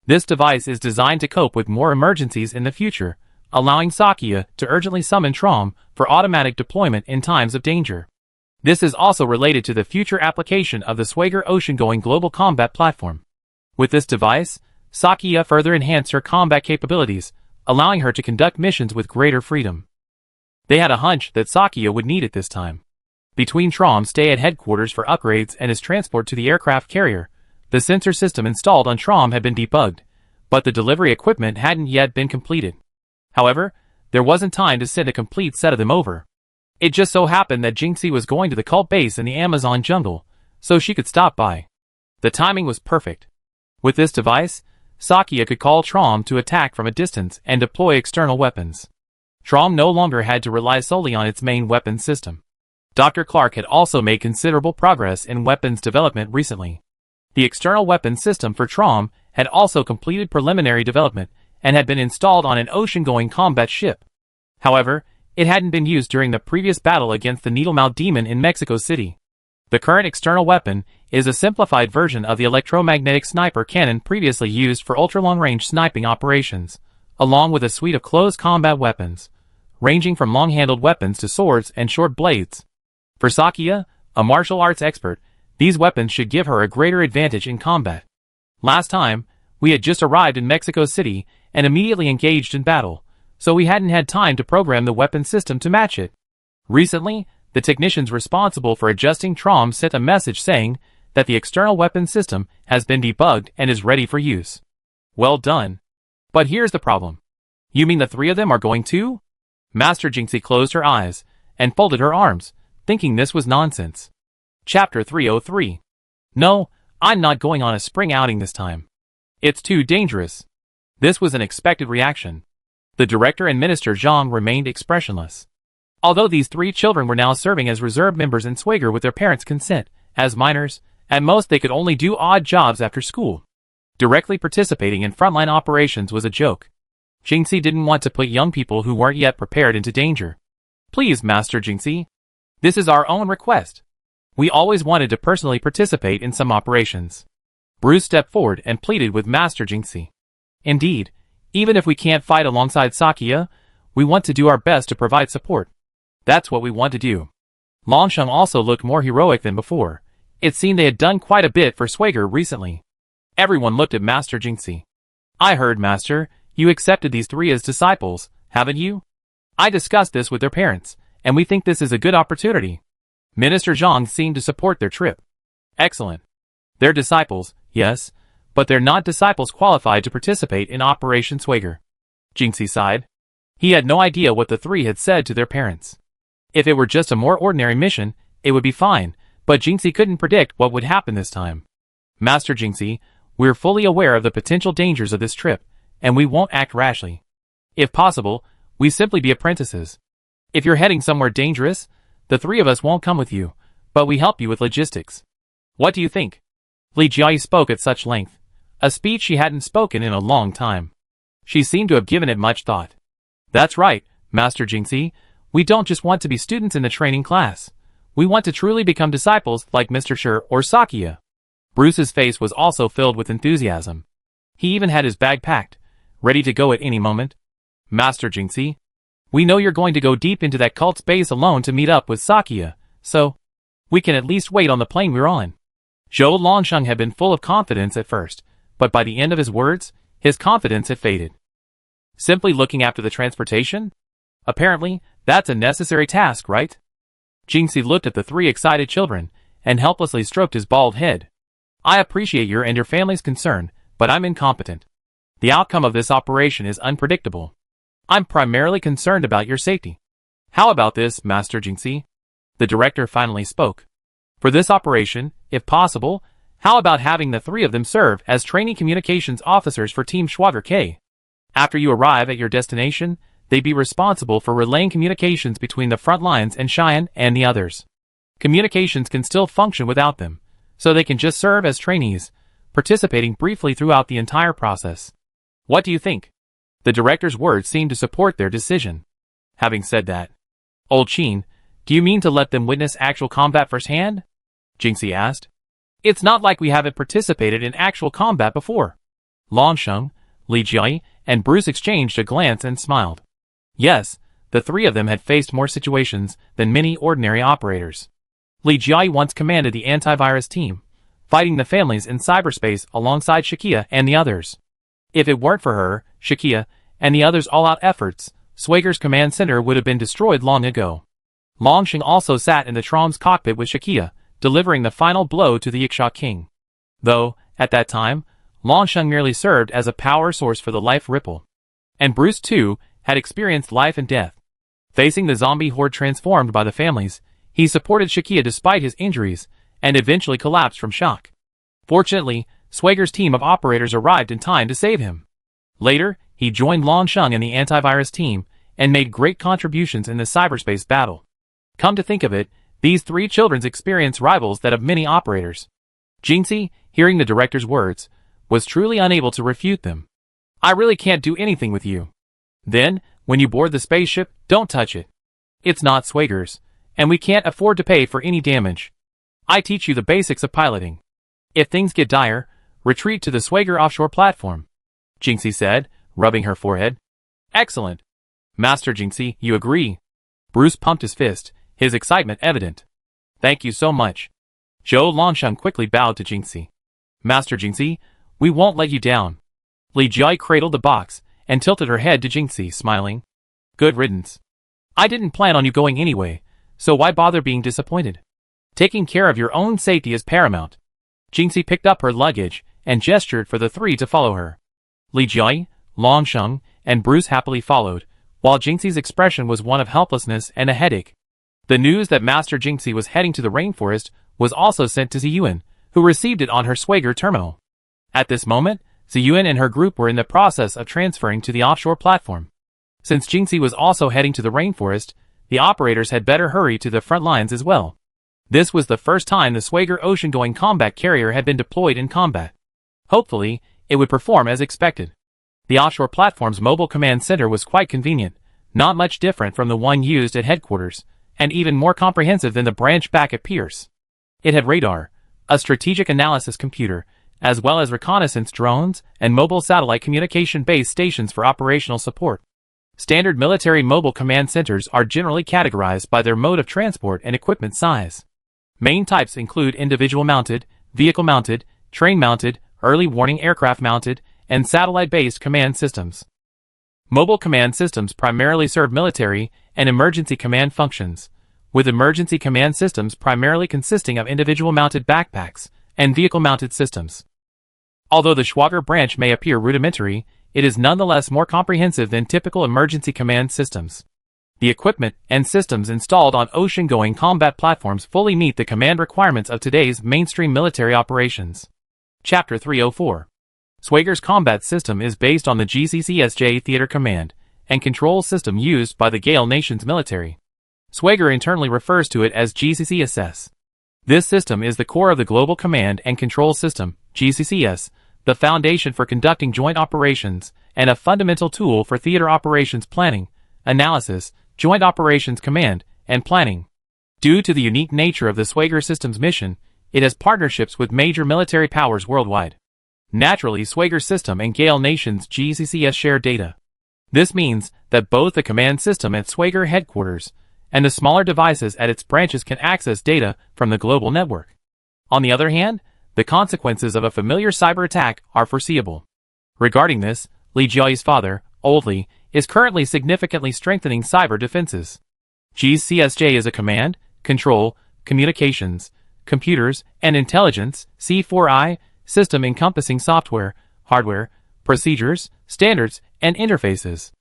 This device is designed to cope with more emergencies in the future, allowing Sakia to urgently summon Trom for automatic deployment in times of danger. This is also related to the future application of the Swager ocean-going global combat platform. With this device, Sakia further enhanced her combat capabilities, allowing her to conduct missions with greater freedom. They had a hunch that Sakia would need it this time. Between Trom's stay at headquarters for upgrades and his transport to the aircraft carrier, the sensor system installed on Trom had been debugged, but the delivery equipment hadn't yet been completed. However, there wasn't time to send a complete set of them over. It just so happened that Jinxie was going to the cult base in the Amazon jungle, so she could stop by. The timing was perfect. With this device, Sakia could call Trom to attack from a distance and deploy external weapons. Trom no longer had to rely solely on its main weapon system. Dr. Clark had also made considerable progress in weapons development recently. The external weapons system for Trom had also completed preliminary development and had been installed on an ocean-going combat ship. However, it hadn't been used during the previous battle against the Needlemouth Demon in Mexico City. The current external weapon is a simplified version of the electromagnetic sniper cannon previously used for ultra-long-range sniping operations, along with a suite of close combat weapons, ranging from long-handled weapons to swords and short blades. For Sakia, a martial arts expert, these weapons should give her a greater advantage in combat. Last time, we had just arrived in Mexico City and immediately engaged in battle, so we hadn't had time to program the weapon system to match it. Recently, the technicians responsible for adjusting Trom sent a message saying that the external weapon system has been debugged and is ready for use. Well done. But here's the problem. You mean the three of them are going too? Master Jinxie closed her eyes and folded her arms, thinking this was nonsense. Chapter 303. No, I'm not going on a spring outing this time. It's too dangerous. This was an expected reaction. The director and Minister Zhang remained expressionless. Although these three children were now serving as reserve members in Swigger with their parents' consent, as minors, at most they could only do odd jobs after school. Directly participating in frontline operations was a joke. Jinxie didn't want to put young people who weren't yet prepared into danger. Please, Master Jinxie. This is our own request. We always wanted to personally participate in some operations. Bruce stepped forward and pleaded with Master Jinxie. Indeed, even if we can't fight alongside Sakia, we want to do our best to provide support. That's what we want to do. Longsheng also looked more heroic than before. It seemed they had done quite a bit for Swigger recently. Everyone looked at Master Jinxie. I heard, Master, you accepted these three as disciples, haven't you? I discussed this with their parents, and we think this is a good opportunity. Minister Zhang seemed to support their trip. Excellent. They're disciples, yes, but they're not disciples qualified to participate in Operation Swigger. Jinxie sighed. He had no idea what the three had said to their parents. If it were just a more ordinary mission, it would be fine, but Jinxie couldn't predict what would happen this time. Master Jinxie, we're fully aware of the potential dangers of this trip, and we won't act rashly. If possible, we simply be apprentices. If you're heading somewhere dangerous, the three of us won't come with you, but we help you with logistics. What do you think? Li Jiayi spoke at such length, a speech she hadn't spoken in a long time. She seemed to have given it much thought. That's right, Master Jinxie. We don't just want to be students in the training class. We want to truly become disciples like Mr. Shi or Sakia. Bruce's face was also filled with enthusiasm. He even had his bag packed, ready to go at any moment. Master Jinxie, we know you're going to go deep into that cult's base alone to meet up with Sakia, so we can at least wait on the plane we're on. Zhou Longsheng had been full of confidence at first, but by the end of his words, his confidence had faded. Simply looking after the transportation? Apparently, that's a necessary task, right? Jinxie looked at the three excited children and helplessly stroked his bald head. I appreciate your and your family's concern, but I'm incompetent. The outcome of this operation is unpredictable. I'm primarily concerned about your safety. How about this, Master Jinxie? The director finally spoke. For this operation, if possible, how about having the three of them serve as training communications officers for Team Schwager K? After you arrive at your destination, they'd be responsible for relaying communications between the front lines and Cheyenne and the others. Communications can still function without them, so they can just serve as trainees, participating briefly throughout the entire process. What do you think? The director's words seemed to support their decision. Having said that, Old Qin, do you mean to let them witness actual combat firsthand? Jinxie asked. It's not like we haven't participated in actual combat before. Longsheng, Li Jiayi, and Bruce exchanged a glance and smiled. Yes, the three of them had faced more situations than many ordinary operators. Li Jiayi once commanded the antivirus team, fighting the families in cyberspace alongside Shakia and the others. If it weren't for her, Shakia, and the others' all-out efforts, Swigger's command center would have been destroyed long ago. Longsheng also sat in the Trom's cockpit with Shakia, delivering the final blow to the Ixia King. Though, at that time, Longsheng merely served as a power source for the life ripple. And Bruce, too, had experienced life and death. Facing the zombie horde transformed by the families, he supported Shakia despite his injuries, and eventually collapsed from shock. Fortunately, Swigger's team of operators arrived in time to save him. Later, he joined Longsheng in the antivirus team, and made great contributions in the cyberspace battle. Come to think of it, These three children's experience rivals that of many operators. Jinxie, hearing the director's words, was truly unable to refute them. I really can't do anything with you. Then, when you board the spaceship, don't touch it. It's not Swager's, and we can't afford to pay for any damage. I teach you the basics of piloting. If things get dire, retreat to the Swager offshore platform, Jinxie said, rubbing her forehead. Excellent. Master Jinxie, you agree? Bruce pumped his fist, his excitement evident. Thank you so much. Zhou Longsheng quickly bowed to Jinxie. Master Jinxie, we won't let you down. Li Jiai cradled the box and tilted her head to Jinxie, smiling. Good riddance. I didn't plan on you going anyway, so why bother being disappointed? Taking care of your own safety is paramount. Jinxie picked up her luggage and gestured for the three to follow her. Li Jiai, Longsheng, and Bruce happily followed, while Jinxie's expression was one of helplessness and a headache. The news that Master Jinxie was heading to the rainforest was also sent to Ziyuan, who received it on her Swager terminal. At this moment, Ziyuan and her group were in the process of transferring to the offshore platform. Since Jinxie was also heading to the rainforest, the operators had better hurry to the front lines as well. This was the first time the Swager ocean-going combat carrier had been deployed in combat. Hopefully, it would perform as expected. The offshore platform's mobile command center was quite convenient, not much different from the one used at headquarters, and even more comprehensive than the branch back at Pierce. It had radar, a strategic analysis computer, as well as reconnaissance drones and mobile satellite communication base stations for operational support. Standard military mobile command centers are generally categorized by their mode of transport and equipment size. Main types include individual-mounted, vehicle-mounted, train-mounted, early warning aircraft-mounted, and satellite-based command systems. Mobile command systems primarily serve military and emergency command functions, with emergency command systems primarily consisting of individual-mounted backpacks and vehicle-mounted systems. Although the Schwager branch may appear rudimentary, it is nonetheless more comprehensive than typical emergency command systems. The equipment and systems installed on ocean-going combat platforms fully meet the command requirements of today's mainstream military operations. Chapter 304. Swager's combat system is based on the GCCSJ theater command and control system used by the Gale nation's military. Swager internally refers to it as GCCSS. This system is the core of the Global Command and Control System, GCCS, the foundation for conducting joint operations, and a fundamental tool for theater operations planning, analysis, joint operations command, and planning. Due to the unique nature of the Swager system's mission, it has partnerships with major military powers worldwide. Naturally, Swager system and Gale nation's GCCS share data. This means that both the command system at Swager headquarters and the smaller devices at its branches can access data from the global network. On the other hand, the consequences of a familiar cyber attack are foreseeable. Regarding this, Li Jiai's father, Old Li, is currently significantly strengthening cyber defenses. GCSJ is a command, control, communications, computers, and intelligence C4I system encompassing software, hardware, procedures, standards, and interfaces.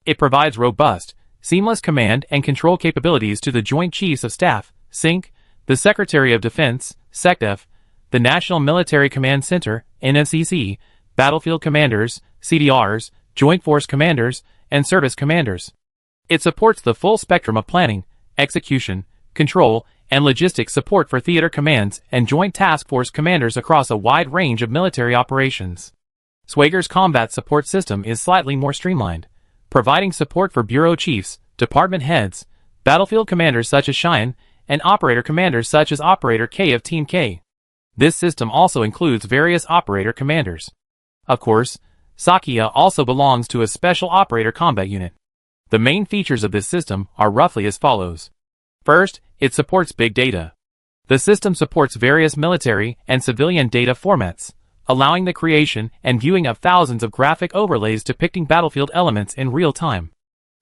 It provides robust, seamless command and control capabilities to the Joint Chiefs of Staff, SINC, the Secretary of Defense, SecDef, the National Military Command Center, NMCC, battlefield commanders, CDRs, Joint Force commanders, and service commanders. It supports the full spectrum of planning, execution, control, and logistics support for theater commands and joint task force commanders across a wide range of military operations. Swager's combat support system is slightly more streamlined, providing support for bureau chiefs, department heads, battlefield commanders such as Cheyenne, and operator commanders such as Operator K of Team K. This system also includes various operator commanders. Of course, Sakia also belongs to a special operator combat unit. The main features of this system are roughly as follows. First, it supports big data. The system supports various military and civilian data formats, allowing the creation and viewing of thousands of graphic overlays depicting battlefield elements in real time.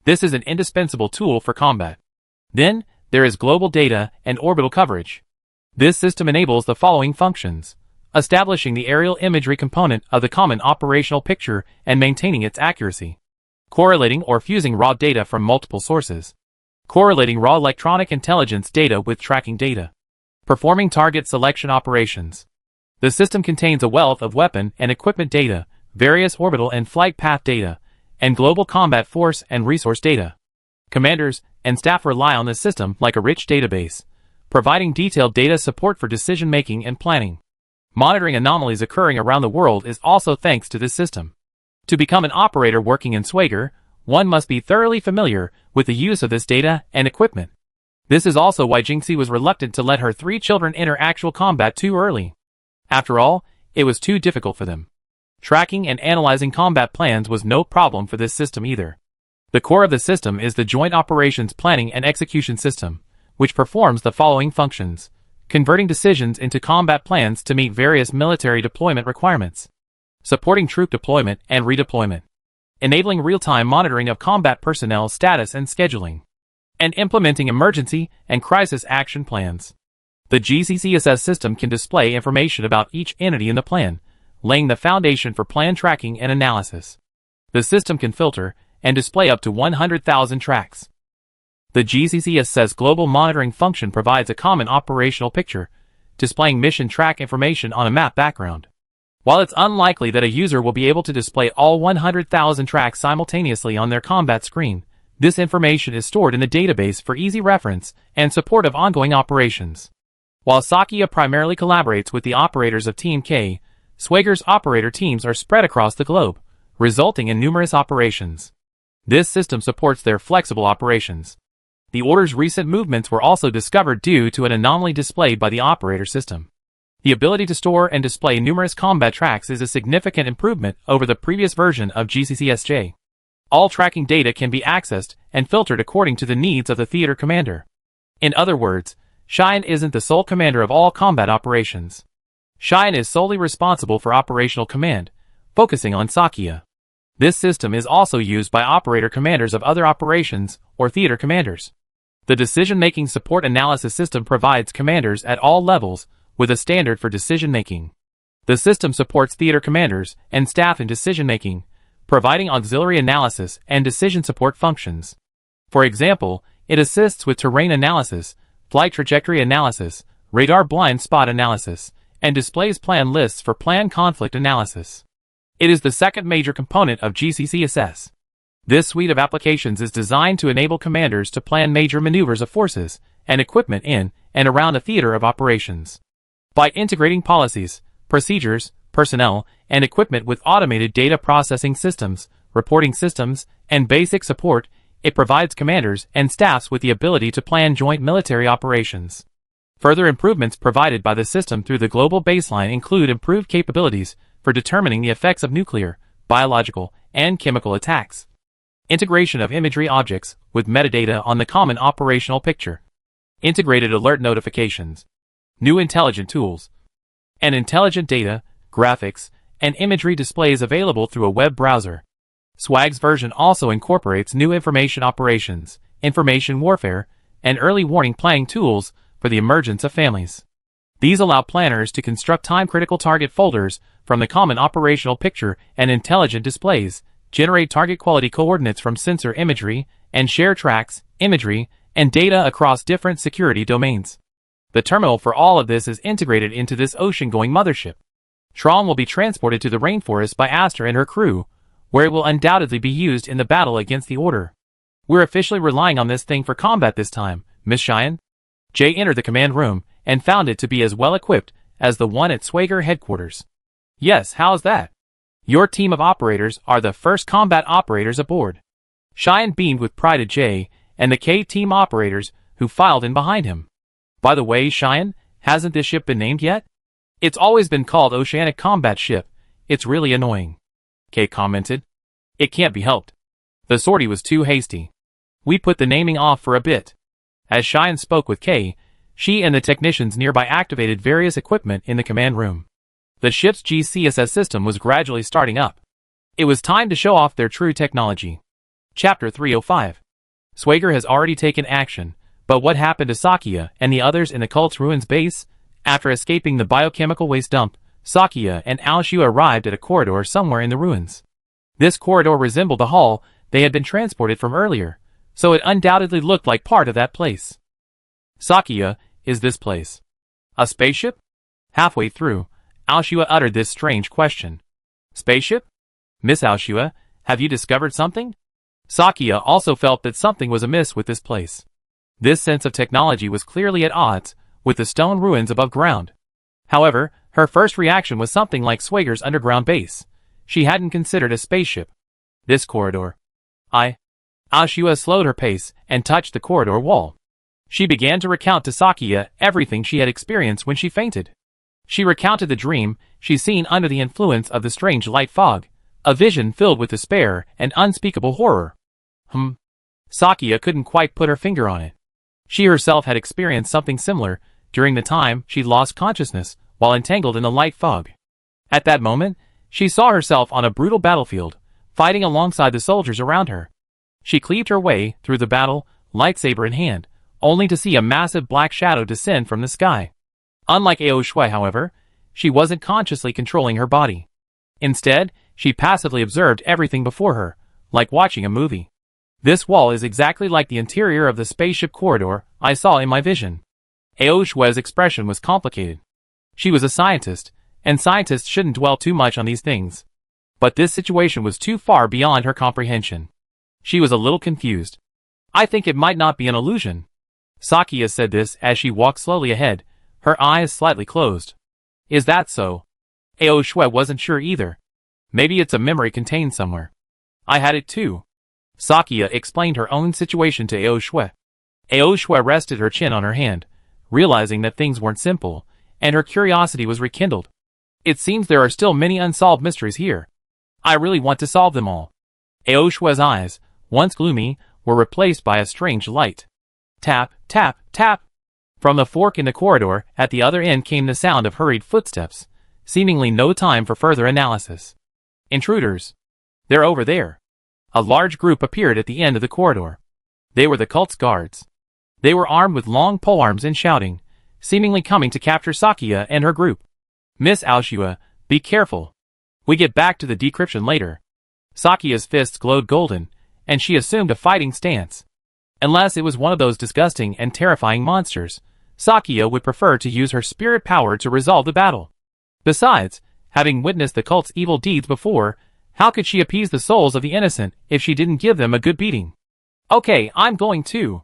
This is an indispensable tool for combat. Then, there is global data and orbital coverage. This system enables the following functions: establishing the aerial imagery component of the common operational picture and maintaining its accuracy, correlating or fusing raw data from multiple sources, correlating raw electronic intelligence data with tracking data, performing target selection operations. The system contains a wealth of weapon and equipment data, various orbital and flight path data, and global combat force and resource data. Commanders and staff rely on the system like a rich database, providing detailed data support for decision-making and planning. Monitoring anomalies occurring around the world is also thanks to this system. To become an operator working in Swagger, one must be thoroughly familiar with the use of this data and equipment. This is also why Jinxie was reluctant to let her 3 children enter actual combat too early. After all, it was too difficult for them. Tracking and analyzing combat plans was no problem for this system either. The core of the system is the Joint Operations Planning and Execution System, which performs the following functions: converting decisions into combat plans to meet various military deployment requirements, supporting troop deployment and redeployment, enabling real-time monitoring of combat personnel status and scheduling, and implementing emergency and crisis action plans. The GCCSS system can display information about each entity in the plan, laying the foundation for plan tracking and analysis. The system can filter and display up to 100,000 tracks. The GCCSS global monitoring function provides a common operational picture, displaying mission track information on a map background. While it's unlikely that a user will be able to display all 100,000 tracks simultaneously on their combat screen, this information is stored in the database for easy reference and support of ongoing operations. While Sakia primarily collaborates with the operators of Team K, Swagger's operator teams are spread across the globe, resulting in numerous operations. This system supports their flexible operations. The Order's recent movements were also discovered due to an anomaly displayed by the operator system. The ability to store and display numerous combat tracks is a significant improvement over the previous version of GCCSJ. All tracking data can be accessed and filtered according to the needs of the theater commander. In other words, Cheyenne isn't the sole commander of all combat operations. Cheyenne is solely responsible for operational command, focusing on Sakia. This system is also used by operator commanders of other operations or theater commanders. The decision-making support analysis system provides commanders at all levels with a standard for decision-making. The system supports theater commanders and staff in decision-making, providing auxiliary analysis and decision support functions. For example, it assists with terrain analysis, flight trajectory analysis, radar blind spot analysis, and displays plan lists for plan conflict analysis. It is the second major component of GCCSS. This suite of applications is designed to enable commanders to plan major maneuvers of forces and equipment in and around a theater of operations. By integrating policies, procedures, personnel, and equipment with automated data processing systems, reporting systems, and basic support, it provides commanders and staffs with the ability to plan joint military operations. Further improvements provided by the system through the global baseline include improved capabilities for determining the effects of nuclear, biological, and chemical attacks, integration of imagery objects with metadata on the common operational picture, integrated alert notifications, new intelligent tools, and intelligent data, graphics, and imagery displays available through a web browser. SWAG's version also incorporates new information operations, information warfare, and early warning planning tools for the emergence of families. These allow planners to construct time-critical target folders from the common operational picture and intelligent displays, generate target quality coordinates from sensor imagery, and share tracks, imagery, and data across different security domains. The terminal for all of this is integrated into this ocean-going mothership. Tron will be transported to the rainforest by Aster and her crew, where it will undoubtedly be used in the battle against the Order. We're officially relying on this thing for combat this time, Miss Cheyenne. Jay entered the command room and found it to be as well equipped as the one at Swagger headquarters. Yes, how's that? Your team of operators are the first combat operators aboard. Cheyenne beamed with pride at Jay and the K team operators who filed in behind him. By the way, Cheyenne, hasn't this ship been named yet? It's always been called Oceanic Combat Ship. It's really annoying. Kay commented. It can't be helped. The sortie was too hasty. We put the naming off for a bit. As Cheyenne spoke with Kay, she and the technicians nearby activated various equipment in the command room. The ship's GCSS system was gradually starting up. It was time to show off their true technology. Chapter 305. Swagger has already taken action, but what happened to Sakia and the others in the cult's ruins base? After escaping the biochemical waste dump, Sakia and Aoshua arrived at a corridor somewhere in the ruins. This corridor resembled the hall they had been transported from earlier, so it undoubtedly looked like part of that place. Sakia, is this place a spaceship? Halfway through, Aoshua uttered this strange question. Spaceship? Miss Aoshua, have you discovered something? Sakia also felt that something was amiss with this place. This sense of technology was clearly at odds with the stone ruins above ground. However, her first reaction was something like Swager's underground base. She hadn't considered a spaceship. This corridor. Aoshua slowed her pace and touched the corridor wall. She began to recount to Sakia everything she had experienced when she fainted. She recounted the dream she'd seen under the influence of the strange light fog, a vision filled with despair and unspeakable horror. Sakia couldn't quite put her finger on it. She herself had experienced something similar during the time she'd lost consciousness while entangled in the light fog. At that moment, she saw herself on a brutal battlefield, fighting alongside the soldiers around her. She cleaved her way through the battle, lightsaber in hand, only to see a massive black shadow descend from the sky. Unlike Aoshua, however, she wasn't consciously controlling her body. Instead, she passively observed everything before her, like watching a movie. This wall is exactly like the interior of the spaceship corridor I saw in my vision. Aoshua's expression was complicated. She was a scientist, and scientists shouldn't dwell too much on these things. But this situation was too far beyond her comprehension. She was a little confused. I think it might not be an illusion. Sakia said this as she walked slowly ahead, her eyes slightly closed. Is that so? Aoshua wasn't sure either. Maybe it's a memory contained somewhere. I had it too. Sakia explained her own situation to Aoshua. Aoshua rested her chin on her hand, realizing that things weren't simple, and her curiosity was rekindled. It seems there are still many unsolved mysteries here. I really want to solve them all. Aoshua's eyes, once gloomy, were replaced by a strange light. Tap, tap, tap. From the fork in the corridor, at the other end came the sound of hurried footsteps, seemingly no time for further analysis. Intruders. They're over there. A large group appeared at the end of the corridor. They were the cult's guards. They were armed with long polearms and shouting, seemingly coming to capture Sakia and her group. Miss Aoshua, be careful. We get back to the decryption later. Sakia's fists glowed golden, and she assumed a fighting stance. Unless it was one of those disgusting and terrifying monsters, Sakia would prefer to use her spirit power to resolve the battle. Besides, having witnessed the cult's evil deeds before, how could she appease the souls of the innocent if she didn't give them a good beating? Okay, I'm going too.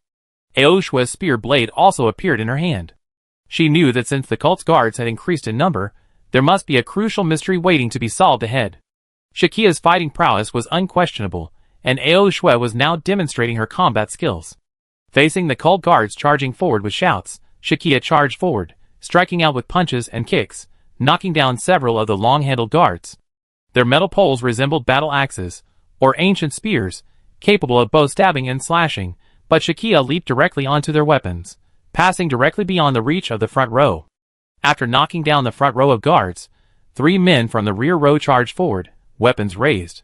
Aoshua's spear blade also appeared in her hand. She knew that since the cult's guards had increased in number, there must be a crucial mystery waiting to be solved ahead. Shakia's fighting prowess was unquestionable, and Aoshua was now demonstrating her combat skills. Facing the cult guards charging forward with shouts, Shakia charged forward, striking out with punches and kicks, knocking down several of the long-handled guards. Their metal poles resembled battle axes, or ancient spears, capable of both stabbing and slashing, but Shakia leaped directly onto their weapons, passing directly beyond the reach of the front row. After knocking down the front row of guards, 3 men from the rear row charged forward, weapons raised.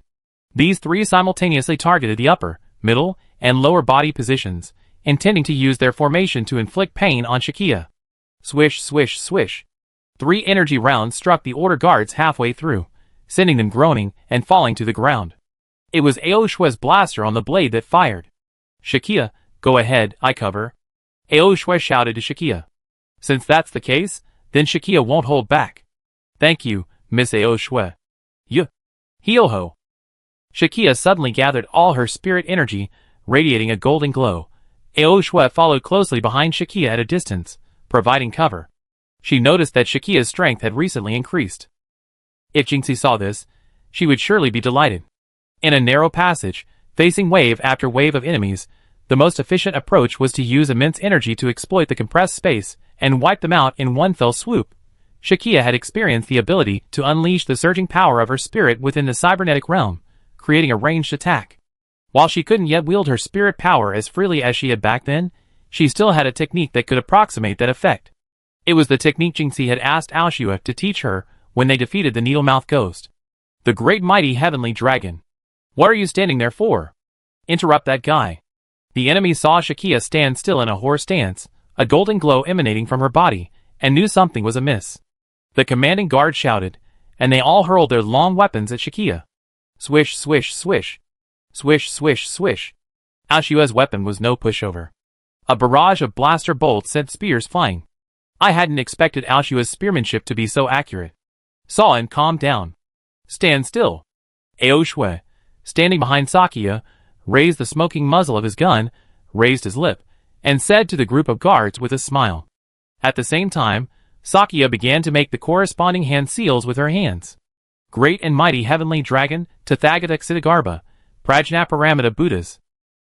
These 3 simultaneously targeted the upper, middle, and lower body positions, intending to use their formation to inflict pain on Shakia. Swish, swish, swish. 3 energy rounds struck the order guards halfway through, sending them groaning and falling to the ground. It was Aoshua's blaster on the blade that fired. Shakia, go ahead, I cover. Aoshua shouted to Shakia. Since that's the case, then Shakia won't hold back. Thank you, Miss Aoshua. Hyo-ho. Shakia suddenly gathered all her spirit energy, radiating a golden glow. Aoshua followed closely behind Shakia at a distance, providing cover. She noticed that Shakia's strength had recently increased. If Jinxie saw this, she would surely be delighted. In a narrow passage, facing wave after wave of enemies, the most efficient approach was to use immense energy to exploit the compressed space and wipe them out in one fell swoop. Shakia had experienced the ability to unleash the surging power of her spirit within the cybernetic realm, creating a ranged attack. While she couldn't yet wield her spirit power as freely as she had back then, she still had a technique that could approximate that effect. It was the technique Jinxie had asked Aoshua to teach her when they defeated the Needle-Mouth Ghost. The great mighty heavenly dragon. What are you standing there for? Interrupt that guy. The enemy saw Shakia stand still in a horse stance, a golden glow emanating from her body, and knew something was amiss. The commanding guard shouted, and they all hurled their long weapons at Shakia. Swish, swish, swish. Swish, swish, swish. Aoshua's weapon was no pushover. A barrage of blaster bolts sent spears flying. I hadn't expected Aoshua's spearmanship to be so accurate. Saw and calmed down. Stand still. Aoshua, standing behind Sakia, raised the smoking muzzle of his gun, raised his lip, and said to the group of guards with a smile. At the same time, Sakya began to make the corresponding hand seals with her hands. Great and mighty heavenly dragon, Tathagata Ksitigarbha, Prajnaparamita Buddhas.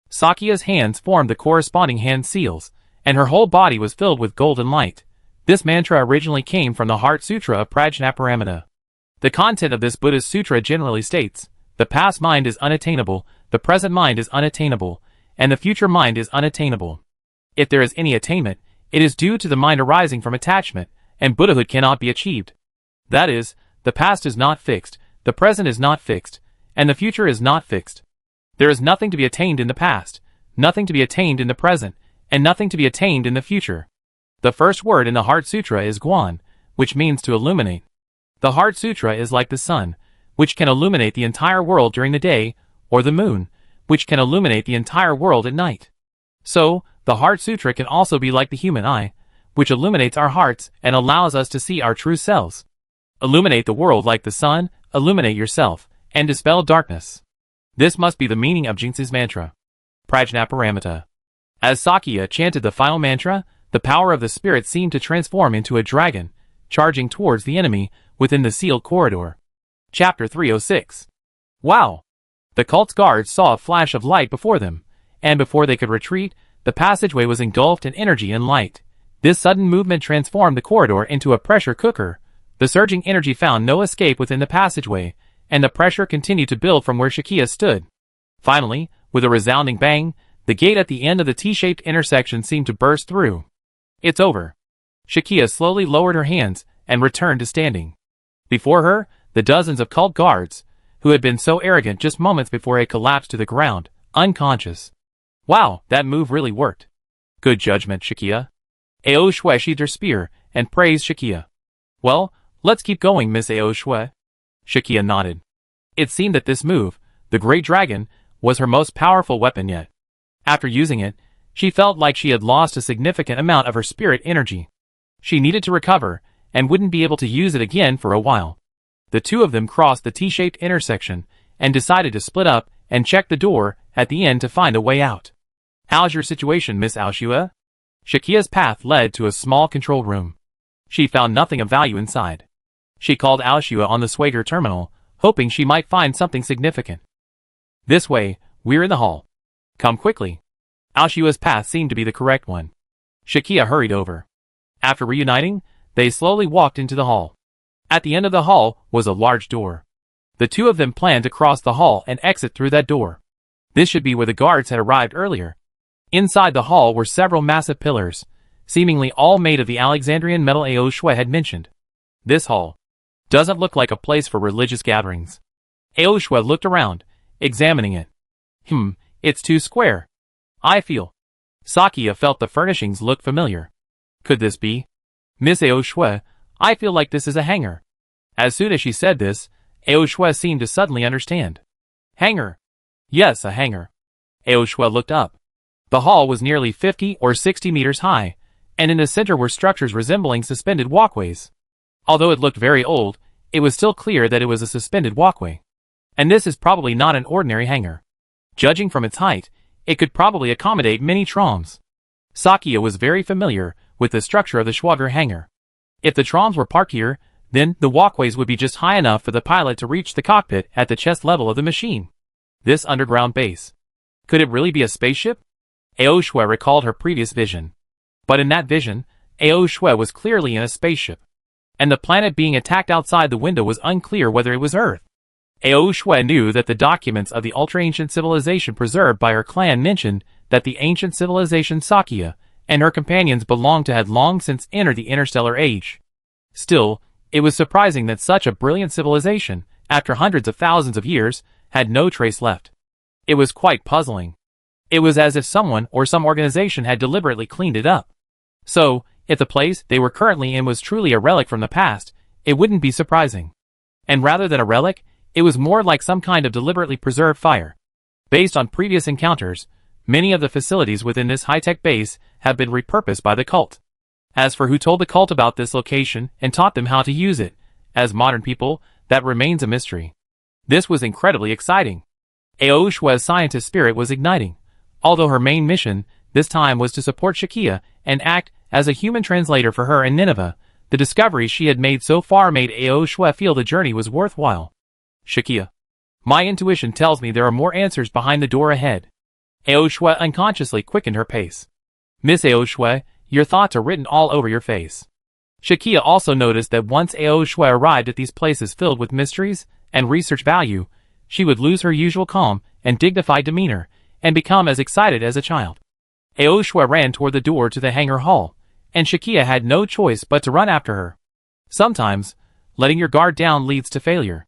Sakya's hands formed the corresponding hand seals, and her whole body was filled with golden light. This mantra originally came from the Heart Sutra of Prajnaparamita. The content of this Buddhist sutra generally states, the past mind is unattainable, the present mind is unattainable, and the future mind is unattainable. If there is any attainment, it is due to the mind arising from attachment, and Buddhahood cannot be achieved. That is, the past is not fixed, the present is not fixed, and the future is not fixed. There is nothing to be attained in the past, nothing to be attained in the present, and nothing to be attained in the future. The first word in the Heart Sutra is Guan, which means to illuminate. The Heart Sutra is like the sun, which can illuminate the entire world during the day, or the moon, which can illuminate the entire world at night. So, the Heart Sutra can also be like the human eye, which illuminates our hearts and allows us to see our true selves. Illuminate the world like the sun, illuminate yourself, and dispel darkness. This must be the meaning of Jinx's mantra. Prajnaparamita. As Sakya chanted the final mantra, the power of the spirit seemed to transform into a dragon, charging towards the enemy within the sealed corridor. Chapter 306. Wow! The cult's guards saw a flash of light before them, and before they could retreat, the passageway was engulfed in energy and light. This sudden movement transformed the corridor into a pressure cooker. The surging energy found no escape within the passageway, and the pressure continued to build from where Shakya stood. Finally, with a resounding bang, the gate at the end of the T-shaped intersection seemed to burst through. It's over. Shakya slowly lowered her hands and returned to standing. Before her, the dozens of cult guards, who had been so arrogant just moments before had collapsed to the ground, unconscious. Wow, that move really worked. Good judgment, Shakya. Ao Shui sheathed her spear and praised Shakya. Well, let's keep going, Miss Ao Shui. Shakya nodded. It seemed that this move, the Great Dragon, was her most powerful weapon yet. After using it, she felt like she had lost a significant amount of her spirit energy. She needed to recover, and wouldn't be able to use it again for a while. The two of them crossed the T-shaped intersection, and decided to split up and check the door at the end to find a way out. How's your situation, Miss Ao Shui? Shakya's path led to a small control room. She found nothing of value inside. She called Ao Shui on the Swagger terminal, hoping she might find something significant. This way, we're in the hall. Come quickly. Ao Shui's path seemed to be the correct one. Shakya hurried over. After reuniting, they slowly walked into the hall. At the end of the hall was a large door. The two of them planned to cross the hall and exit through that door. This should be where the guards had arrived earlier. Inside the hall were several massive pillars, seemingly all made of the Alexandrian metal Ao Shui had mentioned. This hall doesn't look like a place for religious gatherings. Ao Shui looked around, examining it. It's too square. I feel. Sakya felt the furnishings looked familiar. Could this be? Miss Ao Shui, I feel like this is a hangar. As soon as she said this, Ao Shui seemed to suddenly understand. Hangar. Yes, a hangar. Ao Shui looked up. The hall was nearly 50 or 60 meters high, and in the center were structures resembling suspended walkways. Although it looked very old, it was still clear that it was a suspended walkway. And this is probably not an ordinary hangar. Judging from its height, it could probably accommodate many trams. Sakya was very familiar with the structure of the Schwager hangar. If the trams were parked here, then the walkways would be just high enough for the pilot to reach the cockpit at the chest level of the machine. This underground base. Could it really be a spaceship? Ao Shui recalled her previous vision. But in that vision, Ao Shui was clearly in a spaceship. And the planet being attacked outside the window was unclear whether it was Earth. Ao Shui knew that the documents of the ultra-ancient civilization preserved by her clan mentioned that the ancient civilization Sakya and her companions belonged to had long since entered the interstellar age. Still, it was surprising that such a brilliant civilization, after hundreds of thousands of years, had no trace left. It was quite puzzling. It was as if someone or some organization had deliberately cleaned it up. So, if the place they were currently in was truly a relic from the past, it wouldn't be surprising. And rather than a relic, it was more like some kind of deliberately preserved fire. Based on previous encounters, many of the facilities within this high-tech base have been repurposed by the cult. As for who told the cult about this location and taught them how to use it, as modern people, that remains a mystery. This was incredibly exciting. Ao Shui's scientist spirit was igniting, although her main mission this time was to support Shakya and act as a human translator for her in Nineveh, the discoveries she had made so far made Ao Shui feel the journey was worthwhile. Shakia. My intuition tells me there are more answers behind the door ahead. Ao Shui unconsciously quickened her pace. Miss Ao Shui, your thoughts are written all over your face. Shakia also noticed that once Ao Shui arrived at these places filled with mysteries and research value, she would lose her usual calm and dignified demeanor and become as excited as a child. Ao Shui ran toward the door to the hangar hall, and Shakia had no choice but to run after her. Sometimes, letting your guard down leads to failure.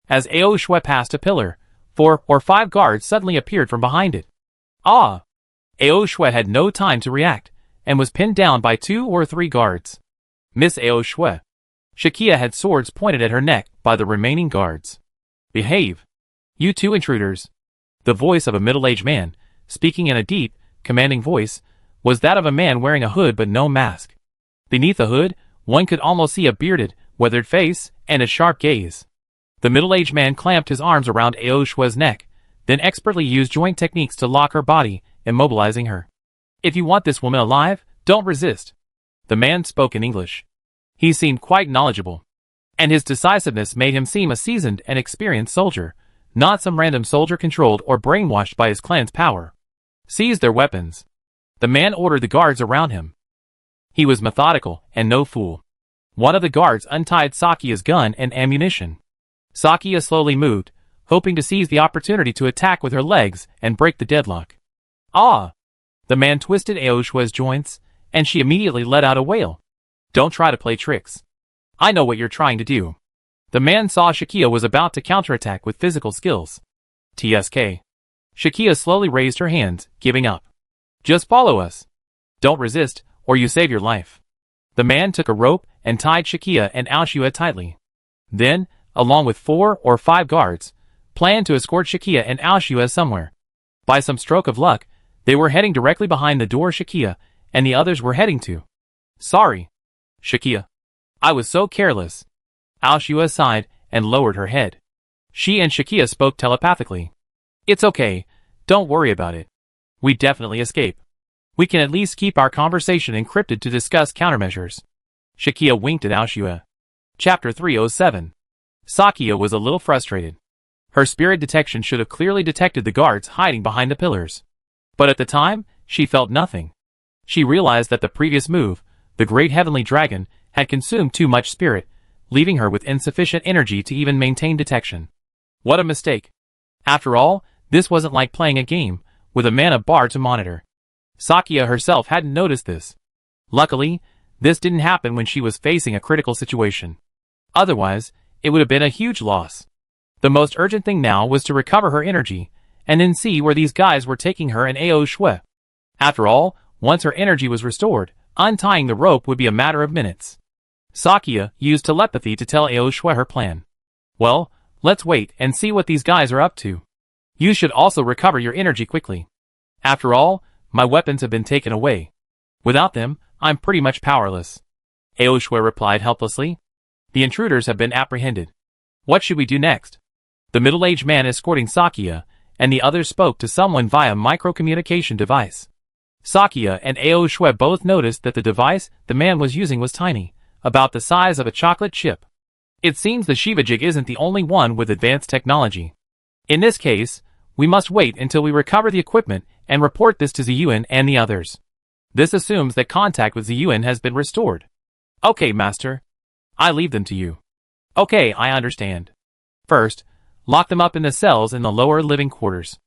As Ao Shui passed a pillar, 4 or 5 guards suddenly appeared from behind it. Ah! Ao Shui had no time to react, and was pinned down by 2 or 3 guards. Miss Ao Shui. Shakia had swords pointed at her neck by the remaining guards. Behave! You two intruders! The voice of a middle-aged man, speaking in a deep, commanding voice, was that of a man wearing a hood but no mask. Beneath the hood, one could almost see a bearded, weathered face and a sharp gaze. The middle-aged man clamped his arms around Ao Shui's neck, then expertly used joint techniques to lock her body, immobilizing her. If you want this woman alive, don't resist. The man spoke in English. He seemed quite knowledgeable, and his decisiveness made him seem a seasoned and experienced soldier, not some random soldier controlled or brainwashed by his clan's power. Seize their weapons. The man ordered the guards around him. He was methodical and no fool. One of the guards untied Sakia's gun and ammunition. Sakia slowly moved, hoping to seize the opportunity to attack with her legs and break the deadlock. Ah! The man twisted Ao Shui's joints, and she immediately let out a wail. Don't try to play tricks. I know what you're trying to do. The man saw Shakia was about to counterattack with physical skills. TSK. Shakia slowly raised her hands, giving up. Just follow us. Don't resist, or you save your life. The man took a rope and tied Shakia and Ao Shui tightly. Then, along with 4 or 5 guards, planned to escort Shakia and Ao Shui somewhere. By some stroke of luck, they were heading directly behind the door Shakia and the others were heading to. Sorry. Shakia. I was so careless. Ao Shui sighed and lowered her head. She and Shakia spoke telepathically. It's okay, don't worry about it. We definitely escape. We can at least keep our conversation encrypted to discuss countermeasures. Shakia winked at Ao Shui. Chapter 307. Sakia was a little frustrated. Her spirit detection should have clearly detected the guards hiding behind the pillars. But at the time, she felt nothing. She realized that the previous move, the great heavenly dragon, had consumed too much spirit, leaving her with insufficient energy to even maintain detection. What a mistake. After all, this wasn't like playing a game, with a mana bar to monitor. Sakia herself hadn't noticed this. Luckily, this didn't happen when she was facing a critical situation. Otherwise, it would have been a huge loss. The most urgent thing now was to recover her energy, and then see where these guys were taking her and Ao Shui. After all, once her energy was restored, untying the rope would be a matter of minutes. Sakia used telepathy to tell Ao Shui her plan. Well, let's wait and see what these guys are up to. You should also recover your energy quickly. After all, my weapons have been taken away. Without them, I'm pretty much powerless. Ao Shui replied helplessly. The intruders have been apprehended. What should we do next? The middle-aged man escorting Sakia, and the others spoke to someone via microcommunication device. Sakia and Ao Shui both noticed that the device the man was using was tiny, about the size of a chocolate chip. It seems the Shivajig isn't the only one with advanced technology. In this case, we must wait until we recover the equipment and report this to Ziyuan and the others. This assumes that contact with Ziyuan has been restored. Okay, master. I leave them to you. Okay, I understand. First, lock them up in the cells in the lower living quarters.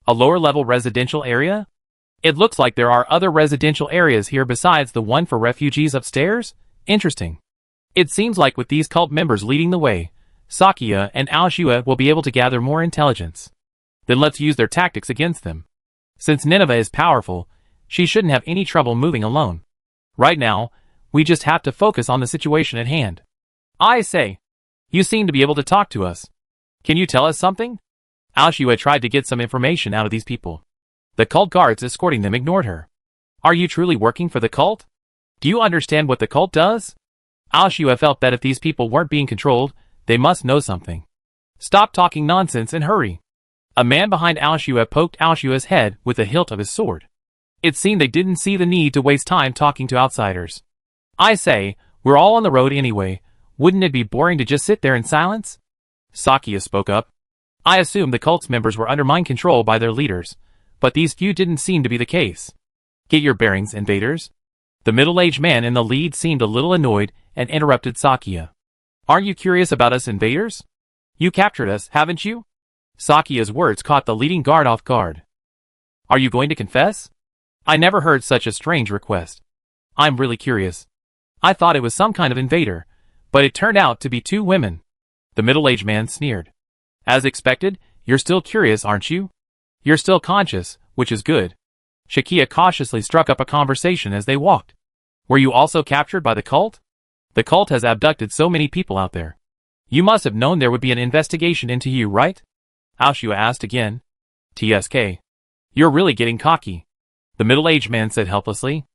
A lower-level residential area? It looks like there are other residential areas here besides the one for refugees upstairs? Interesting. It seems like with these cult members leading the way, Sakia and Ao Shui will be able to gather more intelligence. Then let's use their tactics against them. Since Nineveh is powerful, she shouldn't have any trouble moving alone. Right now, we just have to focus on the situation at hand. I say, you seem to be able to talk to us. Can you tell us something? Ao Shui tried to get some information out of these people. The cult guards escorting them ignored her. Are you truly working for the cult? Do you understand what the cult does? Ao Shui felt that if these people weren't being controlled, they must know something. Stop talking nonsense and hurry. A man behind Ao Shui poked Ao Shui's head with the hilt of his sword. It seemed they didn't see the need to waste time talking to outsiders. I say, we're all on the road anyway. Wouldn't it be boring to just sit there in silence? Sakia spoke up. I assumed the cult's members were under mind control by their leaders, but these few didn't seem to be the case. Get your bearings, invaders. The middle-aged man in the lead seemed a little annoyed and interrupted Sakia. Aren't you curious about us invaders? You captured us, haven't you? Sakia's words caught the leading guard off guard. Are you going to confess? I never heard such a strange request. I'm really curious. I thought it was some kind of invader, but it turned out to be two women. The middle-aged man sneered. As expected, you're still curious, aren't you? You're still conscious, which is good. Shakia cautiously struck up a conversation as they walked. Were you also captured by the cult? The cult has abducted so many people out there. You must have known there would be an investigation into you, right? Aoshua asked again. TSK. You're really getting cocky. The middle-aged man said helplessly.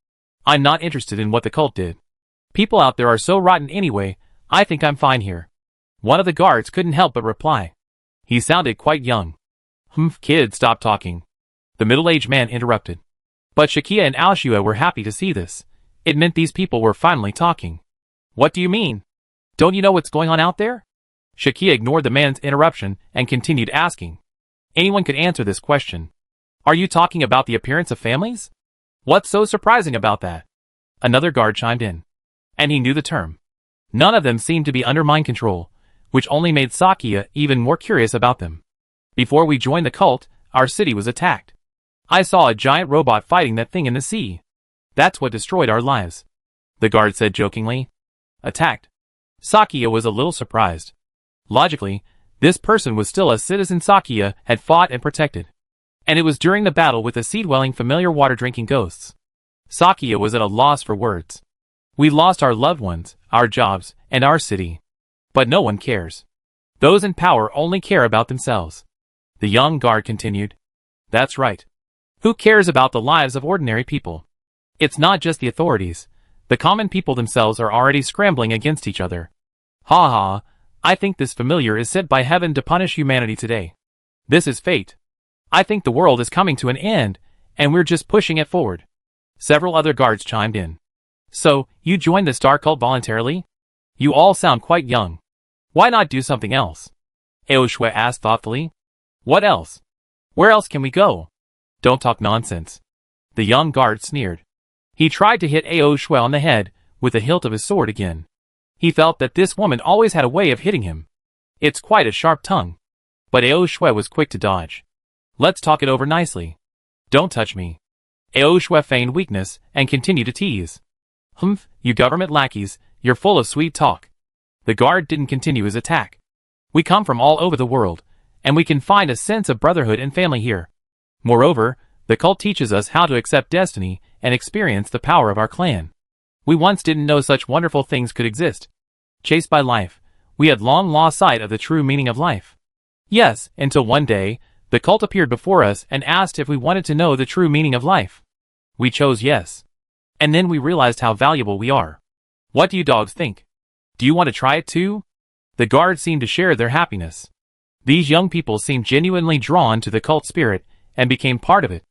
I'm not interested in what the cult did. People out there are so rotten anyway, I think I'm fine here. One of the guards couldn't help but reply. He sounded quite young. Kid, stop talking. The middle-aged man interrupted. But Shakia and Aoshua were happy to see this. It meant these people were finally talking. What do you mean? Don't you know what's going on out there? Shakia ignored the man's interruption and continued asking. Anyone could answer this question. Are you talking about the appearance of families? What's so surprising about that? Another guard chimed in. And he knew the term. None of them seemed to be under mind control, which only made Sakia even more curious about them. Before we joined the cult, our city was attacked. I saw a giant robot fighting that thing in the sea. That's what destroyed our lives. The guard said jokingly. Attacked. Sakia was a little surprised. Logically, this person was still a citizen Sakia had fought and protected. And it was during the battle with the sea-dwelling familiar water-drinking ghosts. Sakia was at a loss for words. We lost our loved ones, our jobs, and our city. But no one cares. Those in power only care about themselves. The young guard continued. That's right. Who cares about the lives of ordinary people? It's not just the authorities. The common people themselves are already scrambling against each other. Ha ha, I think this familiar is sent by heaven to punish humanity today. This is fate. I think the world is coming to an end, and we're just pushing it forward. Several other guards chimed in. So, you joined the Star Cult voluntarily? You all sound quite young. Why not do something else? Aoshua asked thoughtfully. What else? Where else can we go? Don't talk nonsense. The young guard sneered. He tried to hit Aoshua on the head with the hilt of his sword again. He felt that this woman always had a way of hitting him. It's quite a sharp tongue. But Aoshua was quick to dodge. Let's talk it over nicely. Don't touch me. Aoshua feigned weakness and continued to tease. You government lackeys, you're full of sweet talk. The guard didn't continue his attack. We come from all over the world, and we can find a sense of brotherhood and family here. Moreover, the cult teaches us how to accept destiny and experience the power of our clan. We once didn't know such wonderful things could exist. Chased by life, we had long lost sight of the true meaning of life. Yes, until one day, the cult appeared before us and asked if we wanted to know the true meaning of life. We chose yes. And then we realized how valuable we are. What do you dogs think? Do you want to try it too? The guards seemed to share their happiness. These young people seemed genuinely drawn to the cult spirit and became part of it.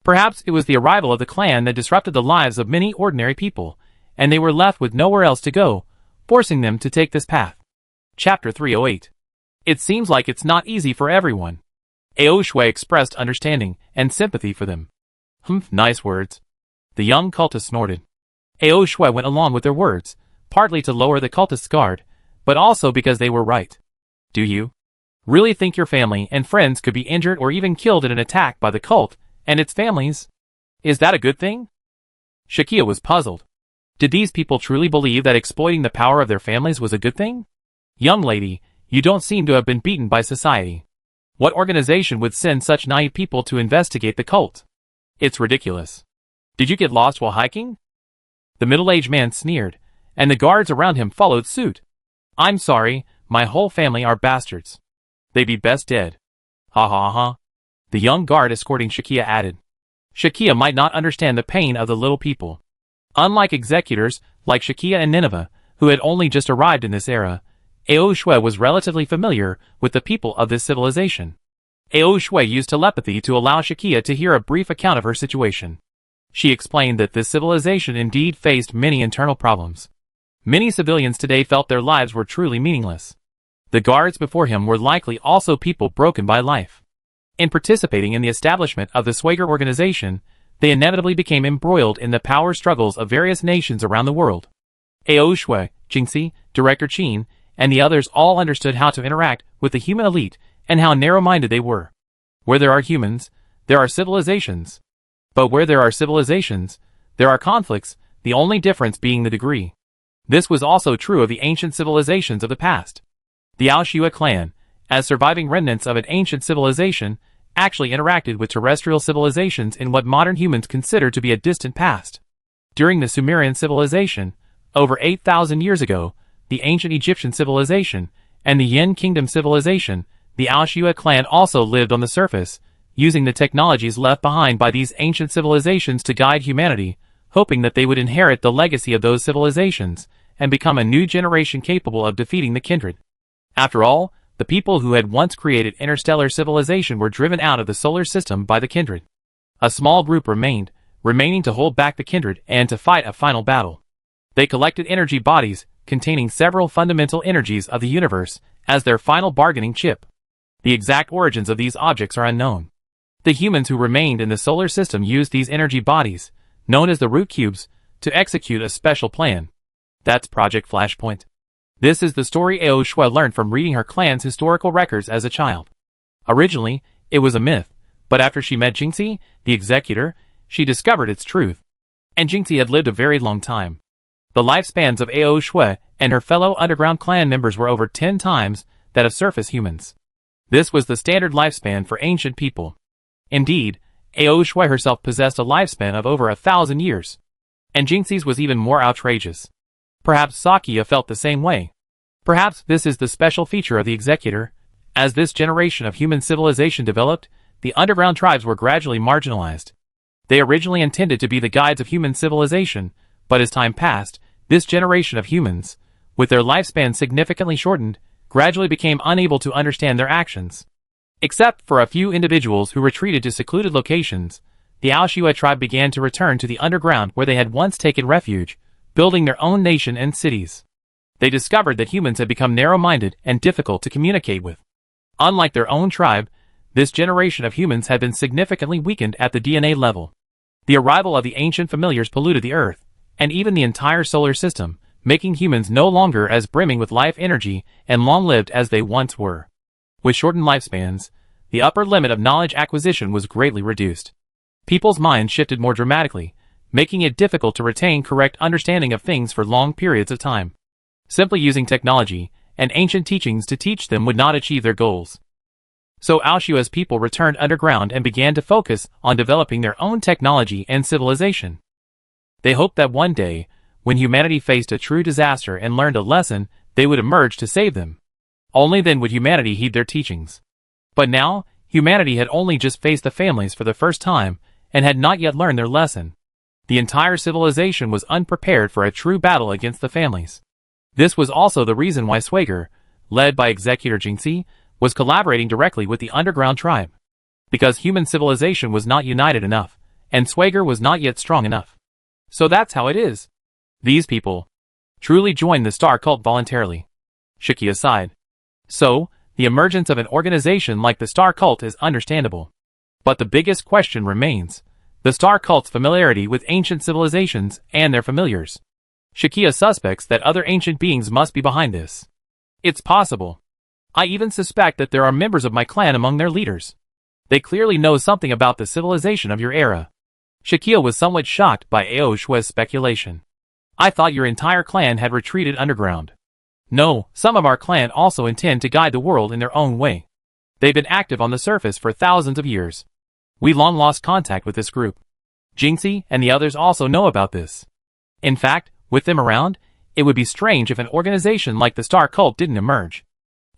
Perhaps it was the arrival of the clan that disrupted the lives of many ordinary people, and they were left with nowhere else to go, forcing them to take this path. Chapter 308. It seems like it's not easy for everyone. Aoshua expressed understanding and sympathy for them. Nice words. The young cultist snorted. Aoshua went along with their words, partly to lower the cultist's guard, but also because they were right. Do you really think your family and friends could be injured or even killed in an attack by the cult and its families? Is that a good thing? Shakia was puzzled. Did these people truly believe that exploiting the power of their families was a good thing? Young lady, you don't seem to have been beaten by society. What organization would send such naive people to investigate the cult? It's ridiculous. Did you get lost while hiking? The middle-aged man sneered, and the guards around him followed suit. I'm sorry, my whole family are bastards. They be best dead. Ha ha ha. The young guard escorting Shakia added. Shakia might not understand the pain of the little people. Unlike executors like Shakia and Nineveh, who had only just arrived in this era, Aoshua was relatively familiar with the people of this civilization. Aoshua used telepathy to allow Shakia to hear a brief account of her situation. She explained that this civilization indeed faced many internal problems. Many civilians today felt their lives were truly meaningless. The guards before him were likely also people broken by life. In participating in the establishment of the Swager organization, they inevitably became embroiled in the power struggles of various nations around the world. Ao Shui, Jingxi, Director Qin, and the others all understood how to interact with the human elite and how narrow-minded they were. Where there are humans, there are civilizations. But where there are civilizations, there are conflicts, the only difference being the degree. This was also true of the ancient civilizations of the past. The Aoshui clan, as surviving remnants of an ancient civilization, actually interacted with terrestrial civilizations in what modern humans consider to be a distant past. During the Sumerian civilization, over 8,000 years ago, the ancient Egyptian civilization, and the Yin Kingdom civilization, the Aoshui clan also lived on the surface, using the technologies left behind by these ancient civilizations to guide humanity, hoping that they would inherit the legacy of those civilizations, and become a new generation capable of defeating the kindred. After all, the people who had once created interstellar civilization were driven out of the solar system by the kindred. A small group remaining to hold back the kindred and to fight a final battle. They collected energy bodies, containing several fundamental energies of the universe, as their final bargaining chip. The exact origins of these objects are unknown. The humans who remained in the solar system used these energy bodies, known as the root cubes, to execute a special plan. That's Project Flashpoint. This is the story Ao Shui learned from reading her clan's historical records as a child. Originally, it was a myth, but after she met Jingxi, the executor, she discovered its truth. And Jingxi had lived a very long time. The lifespans of Ao Shui and her fellow underground clan members were over 10 times that of surface humans. This was the standard lifespan for ancient people. Indeed, Ao Shui herself possessed a lifespan of over 1,000 years. And Jingxi's was even more outrageous. Perhaps Sakia felt the same way. Perhaps this is the special feature of the executor. As this generation of human civilization developed, the underground tribes were gradually marginalized. They originally intended to be the guides of human civilization, but as time passed, this generation of humans, with their lifespan significantly shortened, gradually became unable to understand their actions. Except for a few individuals who retreated to secluded locations, the Aoshui tribe began to return to the underground where they had once taken refuge, building their own nation and cities. They discovered that humans had become narrow-minded and difficult to communicate with. Unlike their own tribe, this generation of humans had been significantly weakened at the DNA level. The arrival of the ancient familiars polluted the Earth, and even the entire solar system, making humans no longer as brimming with life energy and long-lived as they once were. With shortened lifespans, the upper limit of knowledge acquisition was greatly reduced. People's minds shifted more dramatically, making it difficult to retain correct understanding of things for long periods of time. Simply using technology and ancient teachings to teach them would not achieve their goals. So Aoshui's people returned underground and began to focus on developing their own technology and civilization. They hoped that one day, when humanity faced a true disaster and learned a lesson, they would emerge to save them. Only then would humanity heed their teachings. But now, humanity had only just faced the families for the first time, and had not yet learned their lesson. The entire civilization was unprepared for a true battle against the families. This was also the reason why Swager, led by Executor Jingxi, was collaborating directly with the underground tribe. Because human civilization was not united enough, and Swager was not yet strong enough. So that's how it is. These people truly joined the Star Cult voluntarily. Shakia sighed. So, the emergence of an organization like the Star Cult is understandable. But the biggest question remains: the Star Cult's familiarity with ancient civilizations and their familiars. Shakia suspects that other ancient beings must be behind this. It's possible. I even suspect that there are members of my clan among their leaders. They clearly know something about the civilization of your era. Shakia was somewhat shocked by Ao Shui's speculation. I thought your entire clan had retreated underground. No, some of our clan also intend to guide the world in their own way. They've been active on the surface for thousands of years. We long lost contact with this group. Jingxi and the others also know about this. In fact, with them around, it would be strange if an organization like the Star Cult didn't emerge.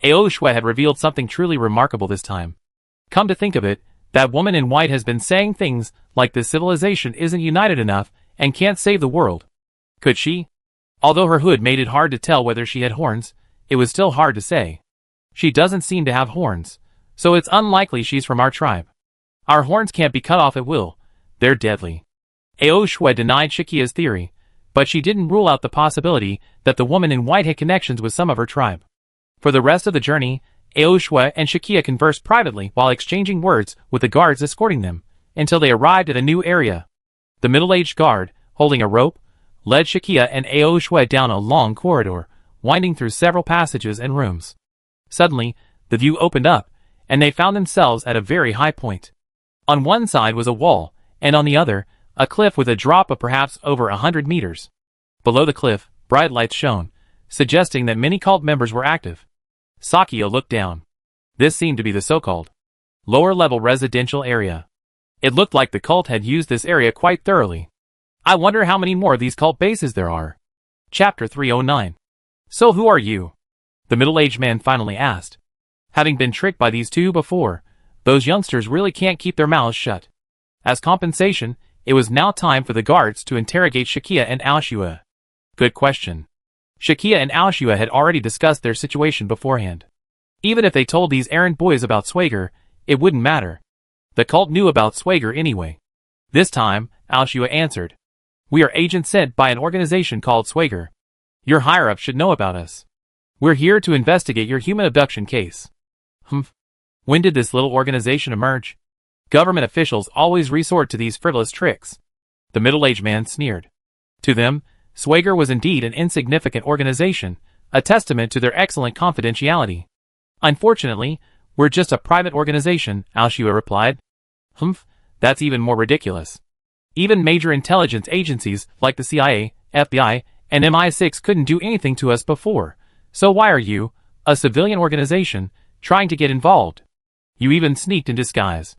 Ao Shui had revealed something truly remarkable this time. Come to think of it, that woman in white has been saying things like this civilization isn't united enough and can't save the world. Could she? Although her hood made it hard to tell whether she had horns, it was still hard to say. She doesn't seem to have horns, so it's unlikely she's from our tribe. Our horns can't be cut off at will. They're deadly. Ao Shui denied Shikia's theory, but she didn't rule out the possibility that the woman in white had connections with some of her tribe. For the rest of the journey, Ao Shui and Shikia conversed privately while exchanging words with the guards escorting them, until they arrived at a new area. The middle-aged guard, holding a rope, led Shikia and Ao Shui down a long corridor, winding through several passages and rooms. Suddenly, the view opened up, and they found themselves at a very high point. On one side was a wall, and on the other, a cliff with a drop of perhaps over 100 meters. Below the cliff, bright lights shone, suggesting that many cult members were active. Sakia looked down. This seemed to be the so-called lower-level residential area. It looked like the cult had used this area quite thoroughly. I wonder how many more of these cult bases there are. Chapter 309. So who are you? The middle-aged man finally asked. Having been tricked by these two before, those youngsters really can't keep their mouths shut. As compensation, it was now time for the guards to interrogate Shikia and Ao Shui. Good question. Shikia and Ao Shui had already discussed their situation beforehand. Even if they told these errand boys about Swagger, it wouldn't matter. The cult knew about Swagger anyway. This time, Ao Shui answered. We are agents sent by an organization called Swagger. Your higher-up should know about us. We're here to investigate your human abduction case. When did this little organization emerge? Government officials always resort to these frivolous tricks. The middle-aged man sneered. To them, Swagger was indeed an insignificant organization, a testament to their excellent confidentiality. Unfortunately, we're just a private organization, Ao Shui replied. That's even more ridiculous. Even major intelligence agencies like the CIA, FBI, and MI6 couldn't do anything to us before. So why are you, a civilian organization, trying to get involved? You even sneaked in disguise.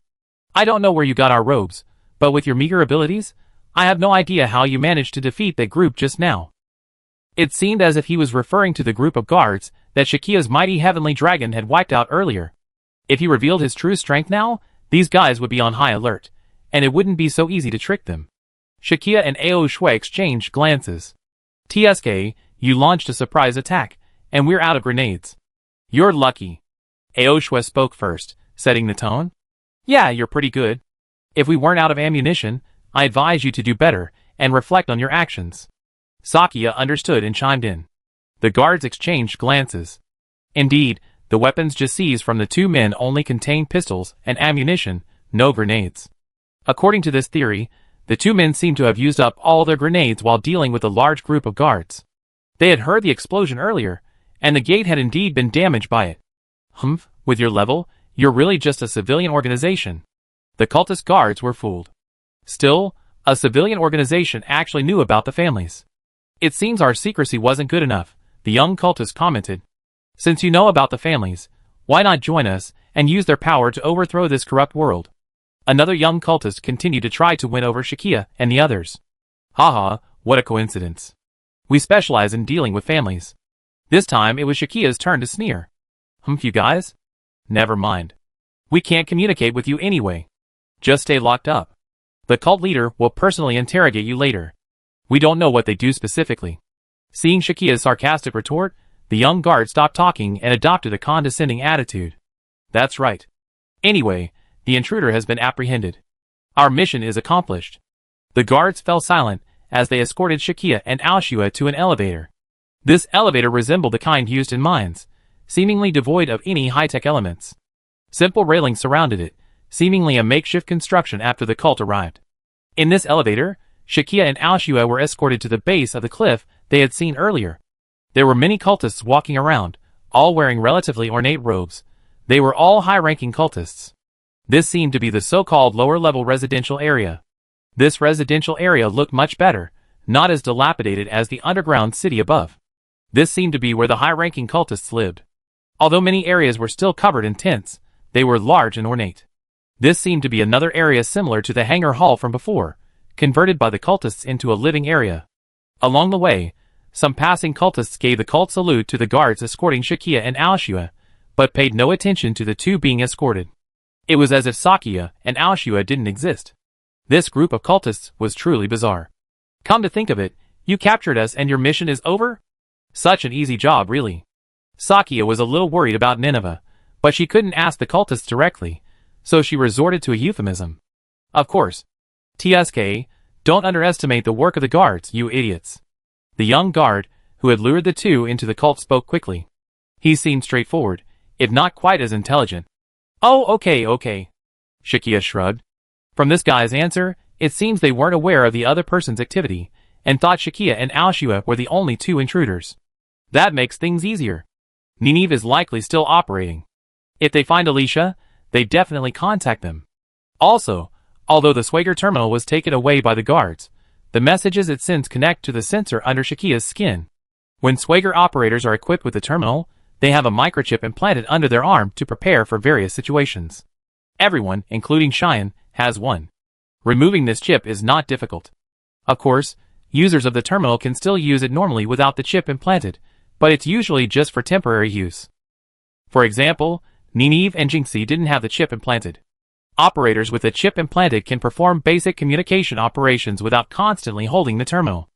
I don't know where you got our robes, but with your meager abilities, I have no idea how you managed to defeat that group just now. It seemed as if he was referring to the group of guards that Shikia's mighty heavenly dragon had wiped out earlier. If he revealed his true strength now, these guys would be on high alert, and it wouldn't be so easy to trick them. Shikia and Ao Shui exchanged glances. TSK, you launched a surprise attack, and we're out of grenades. You're lucky. Ao Shui spoke first, setting the tone. Yeah, you're pretty good. If we weren't out of ammunition, I advise you to do better, and reflect on your actions. Sakia understood and chimed in. The guards exchanged glances. Indeed, the weapons just seized from the two men only contained pistols and ammunition, no grenades. According to this theory, the two men seemed to have used up all their grenades while dealing with a large group of guards. They had heard the explosion earlier, and the gate had indeed been damaged by it. With your level, you're really just a civilian organization. The cultist guards were fooled. Still, a civilian organization actually knew about the families. It seems our secrecy wasn't good enough, the young cultist commented. Since you know about the families, why not join us and use their power to overthrow this corrupt world? Another young cultist continued to try to win over Shikia and the others. Haha, what a coincidence. We specialize in dealing with families. This time it was Shikia's turn to sneer. You guys? Never mind. We can't communicate with you anyway. Just stay locked up. The cult leader will personally interrogate you later. We don't know what they do specifically. Seeing Shikia's sarcastic retort, the young guard stopped talking and adopted a condescending attitude. That's right. Anyway, the intruder has been apprehended. Our mission is accomplished. The guards fell silent as they escorted Shikia and Ao Shui to an elevator. This elevator resembled the kind used in mines, seemingly devoid of any high-tech elements. Simple railings surrounded it, seemingly a makeshift construction after the cult arrived. In this elevator, Shikia and Ao Shui were escorted to the base of the cliff they had seen earlier. There were many cultists walking around, all wearing relatively ornate robes. They were all high-ranking cultists. This seemed to be the so-called lower-level residential area. This residential area looked much better, not as dilapidated as the underground city above. This seemed to be where the high-ranking cultists lived. Although many areas were still covered in tents, they were large and ornate. This seemed to be another area similar to the hangar hall from before, converted by the cultists into a living area. Along the way, some passing cultists gave the cult salute to the guards escorting Shikia and Ao Shui, but paid no attention to the two being escorted. It was as if Sakia and Ao Shui didn't exist. This group of cultists was truly bizarre. Come to think of it, you captured us and your mission is over? Such an easy job, really. Sakia was a little worried about Nineveh, but she couldn't ask the cultists directly, so she resorted to a euphemism. Of course. TSK, Don't underestimate the work of the guards, you idiots. The young guard, who had lured the two into the cult, spoke quickly. He seemed straightforward, if not quite as intelligent. Oh, okay. Shakia shrugged. From this guy's answer, it seems they weren't aware of the other person's activity, and thought Shakia and Alshua were the only two intruders. That makes things easier. Nineve is likely still operating. If they find Alicia, they definitely contact them. Also, although the Swager terminal was taken away by the guards, the messages it sends connect to the sensor under Shakia's skin. When Swager operators are equipped with the terminal, they have a microchip implanted under their arm to prepare for various situations. Everyone, including Cheyenne, has one. Removing this chip is not difficult. Of course, users of the terminal can still use it normally without the chip implanted, but it's usually just for temporary use. For example, Nineve and Jinxie didn't have the chip implanted. Operators with the chip implanted can perform basic communication operations without constantly holding the terminal.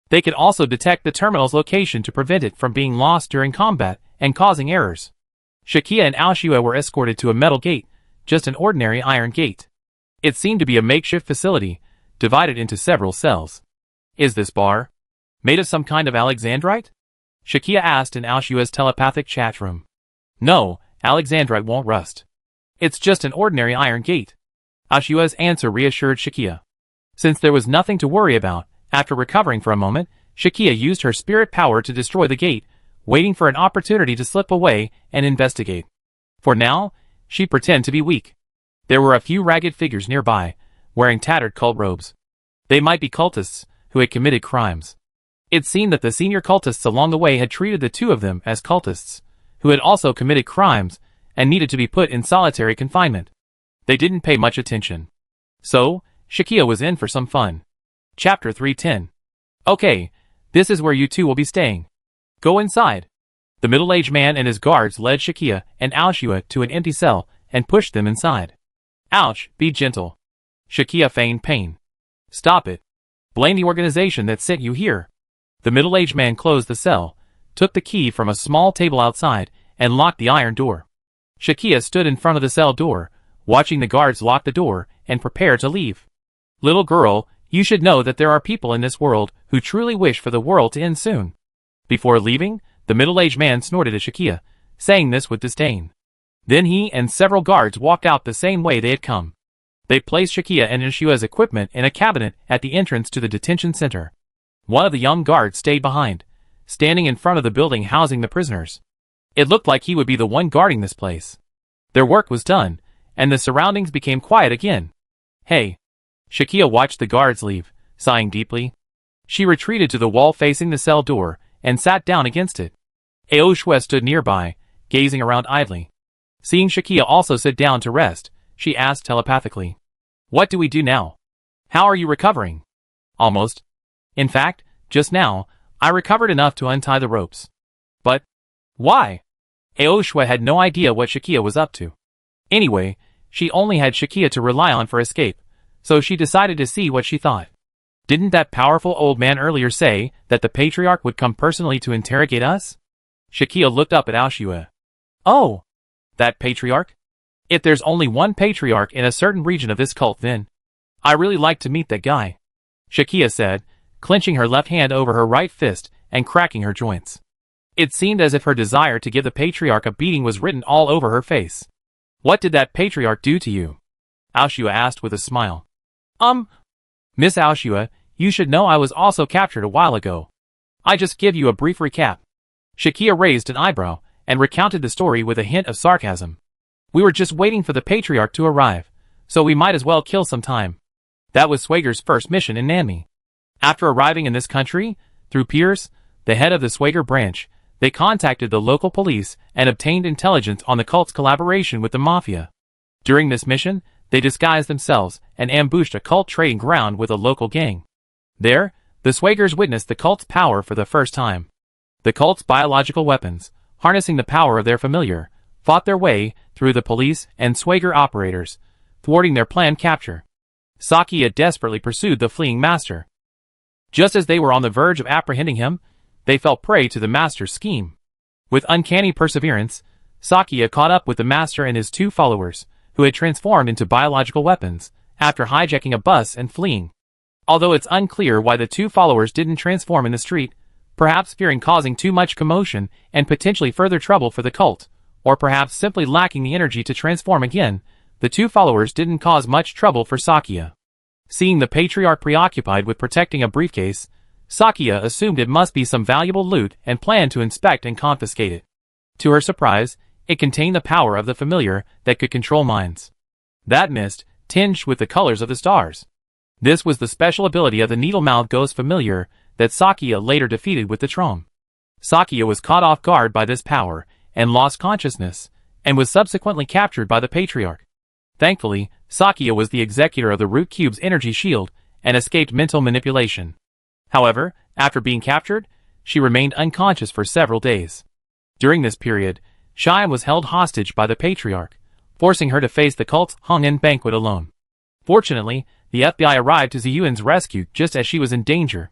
They can also detect the terminal's location to prevent it from being lost during combat and causing errors. Shakia and Alshua were escorted to a metal gate, just an ordinary iron gate. It seemed to be a makeshift facility, divided into several cells. Is this bar made of some kind of alexandrite? Shakia asked in Alshua's telepathic chat room. No, alexandrite won't rust. It's just an ordinary iron gate. Alshua's answer reassured Shakia. Since there was nothing to worry about, after recovering for a moment, Shakia used her spirit power to destroy the gate, waiting for an opportunity to slip away and investigate. For now, she'd pretend to be weak. There were a few ragged figures nearby, wearing tattered cult robes. They might be cultists who had committed crimes. It seemed that the senior cultists along the way had treated the two of them as cultists, who had also committed crimes and needed to be put in solitary confinement. They didn't pay much attention. So, Shakia was in for some fun. Chapter 310. Okay, this is where you two will be staying. Go inside. The middle-aged man and his guards led Shakia and Alshua to an empty cell and pushed them inside. Ouch, be gentle. Shakia feigned pain. Stop it. Blame the organization that sent you here. The middle-aged man closed the cell, took the key from a small table outside, and locked the iron door. Shakia stood in front of the cell door, watching the guards lock the door and prepare to leave. Little girl, you should know that there are people in this world who truly wish for the world to end soon. Before leaving, the middle-aged man snorted at Shakia, saying this with disdain. Then he and several guards walked out the same way they had come. They placed Shakia and Ishua's equipment in a cabinet at the entrance to the detention center. One of the young guards stayed behind, standing in front of the building housing the prisoners. It looked like he would be the one guarding this place. Their work was done, and the surroundings became quiet again. Hey. Shakia watched the guards leave, sighing deeply. She retreated to the wall facing the cell door and sat down against it. Aoshua stood nearby, gazing around idly. Seeing Shakia also sit down to rest, she asked telepathically. What do we do now? How are you recovering? Almost. In fact, just now, I recovered enough to untie the ropes. But why? Aoshua had no idea what Shakia was up to. Anyway, she only had Shakia to rely on for escape, so she decided to see what she thought. Didn't that powerful old man earlier say that the Patriarch would come personally to interrogate us? Shakia looked up at Alshua. Oh, that Patriarch? If there's only one Patriarch in a certain region of this cult, then I really like to meet that guy, Shakia said, clenching her left hand over her right fist and cracking her joints. It seemed as if her desire to give the Patriarch a beating was written all over her face. What did that Patriarch do to you? Alshua asked with a smile. Miss Alshua, you should know I was also captured a while ago. I just give you a brief recap. Shakia raised an eyebrow and recounted the story with a hint of sarcasm. We were just waiting for the Patriarch to arrive, so we might as well kill some time. That was Swager's first mission in Nanmi. After arriving in this country, through Pierce, the head of the Swager branch, they contacted the local police and obtained intelligence on the cult's collaboration with the Mafia. During this mission, they disguised themselves and ambushed a cult trading ground with a local gang. There, the Swagers witnessed the cult's power for the first time. The cult's biological weapons, harnessing the power of their familiar, fought their way through the police and Swager operators, thwarting their planned capture. Sakia desperately pursued the fleeing master. Just as they were on the verge of apprehending him, they fell prey to the master's scheme. With uncanny perseverance, Sakia caught up with the master and his two followers, who had transformed into biological weapons, after hijacking a bus and fleeing. Although it's unclear why the two followers didn't transform in the street, perhaps fearing causing too much commotion and potentially further trouble for the cult, or perhaps simply lacking the energy to transform again, the two followers didn't cause much trouble for Sakya. Seeing the patriarch preoccupied with protecting a briefcase, Sakya assumed it must be some valuable loot and planned to inspect and confiscate it. To her surprise, it contained the power of the familiar that could control minds. That mist, tinged with the colors of the stars. This was the special ability of the needle-mouthed ghost familiar that Sakya later defeated with the Trom. Sakya was caught off guard by this power and lost consciousness, and was subsequently captured by the Patriarch. Thankfully, Sakya was the executor of the Root Cube's energy shield and escaped mental manipulation. However, after being captured, she remained unconscious for several days. During this period, Cheyenne was held hostage by the Patriarch, forcing her to face the cult's Hong-En banquet alone. Fortunately, the FBI arrived to Ziyuan's rescue just as she was in danger.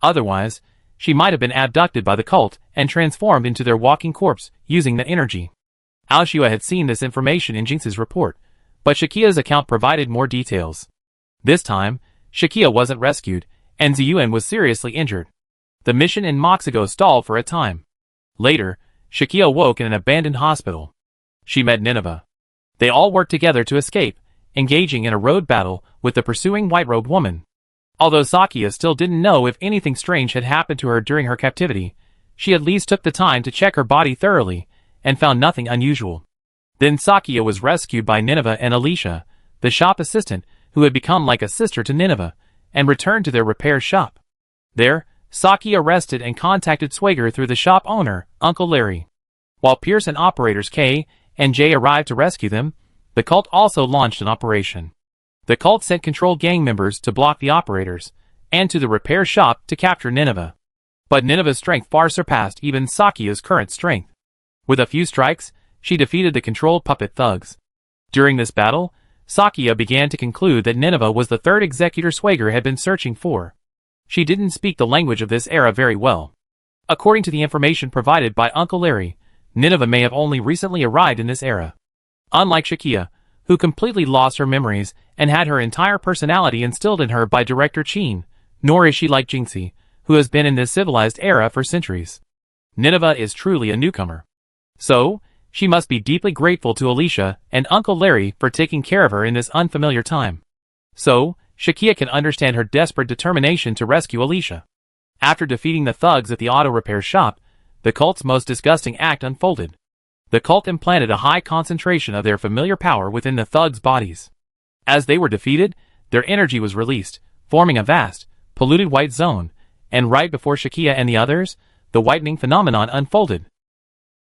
Otherwise, she might have been abducted by the cult and transformed into their walking corpse using the energy. Aoshua had seen this information in Jinx's report, but Shakia's account provided more details. This time, Shakia wasn't rescued, and Ziyuan was seriously injured. The mission in Moxigo stalled for a time. Later, Shakia woke in an abandoned hospital. She met Nineveh. They all worked together to escape, engaging in a road battle with the pursuing white-robed woman. Although Sakya still didn't know if anything strange had happened to her during her captivity, she at least took the time to check her body thoroughly, and found nothing unusual. Then Sakya was rescued by Nineveh and Alicia, the shop assistant who had become like a sister to Nineveh, and returned to their repair shop. There, Sakya arrested and contacted Swagger through the shop owner, Uncle Larry. While Pierce and operators K and J arrived to rescue them, the cult also launched an operation. The cult sent control gang members to block the operators, and to the repair shop to capture Nineveh. But Nineveh's strength far surpassed even Sakya's current strength. With a few strikes, she defeated the controlled puppet thugs. During this battle, Sakya began to conclude that Nineveh was the third executor Swagger had been searching for. She didn't speak the language of this era very well. According to the information provided by Uncle Larry, Nineveh may have only recently arrived in this era. Unlike Shakia, who completely lost her memories and had her entire personality instilled in her by Director Chin, nor is she like Jinxie, who has been in this civilized era for centuries. Nineveh is truly a newcomer. So, she must be deeply grateful to Alicia and Uncle Larry for taking care of her in this unfamiliar time. So, Shakia can understand her desperate determination to rescue Alicia. After defeating the thugs at the auto repair shop, the cult's most disgusting act unfolded. The cult implanted a high concentration of their familiar power within the thugs' bodies. As they were defeated, their energy was released, forming a vast, polluted white zone, and right before Shakia and the others, the whitening phenomenon unfolded.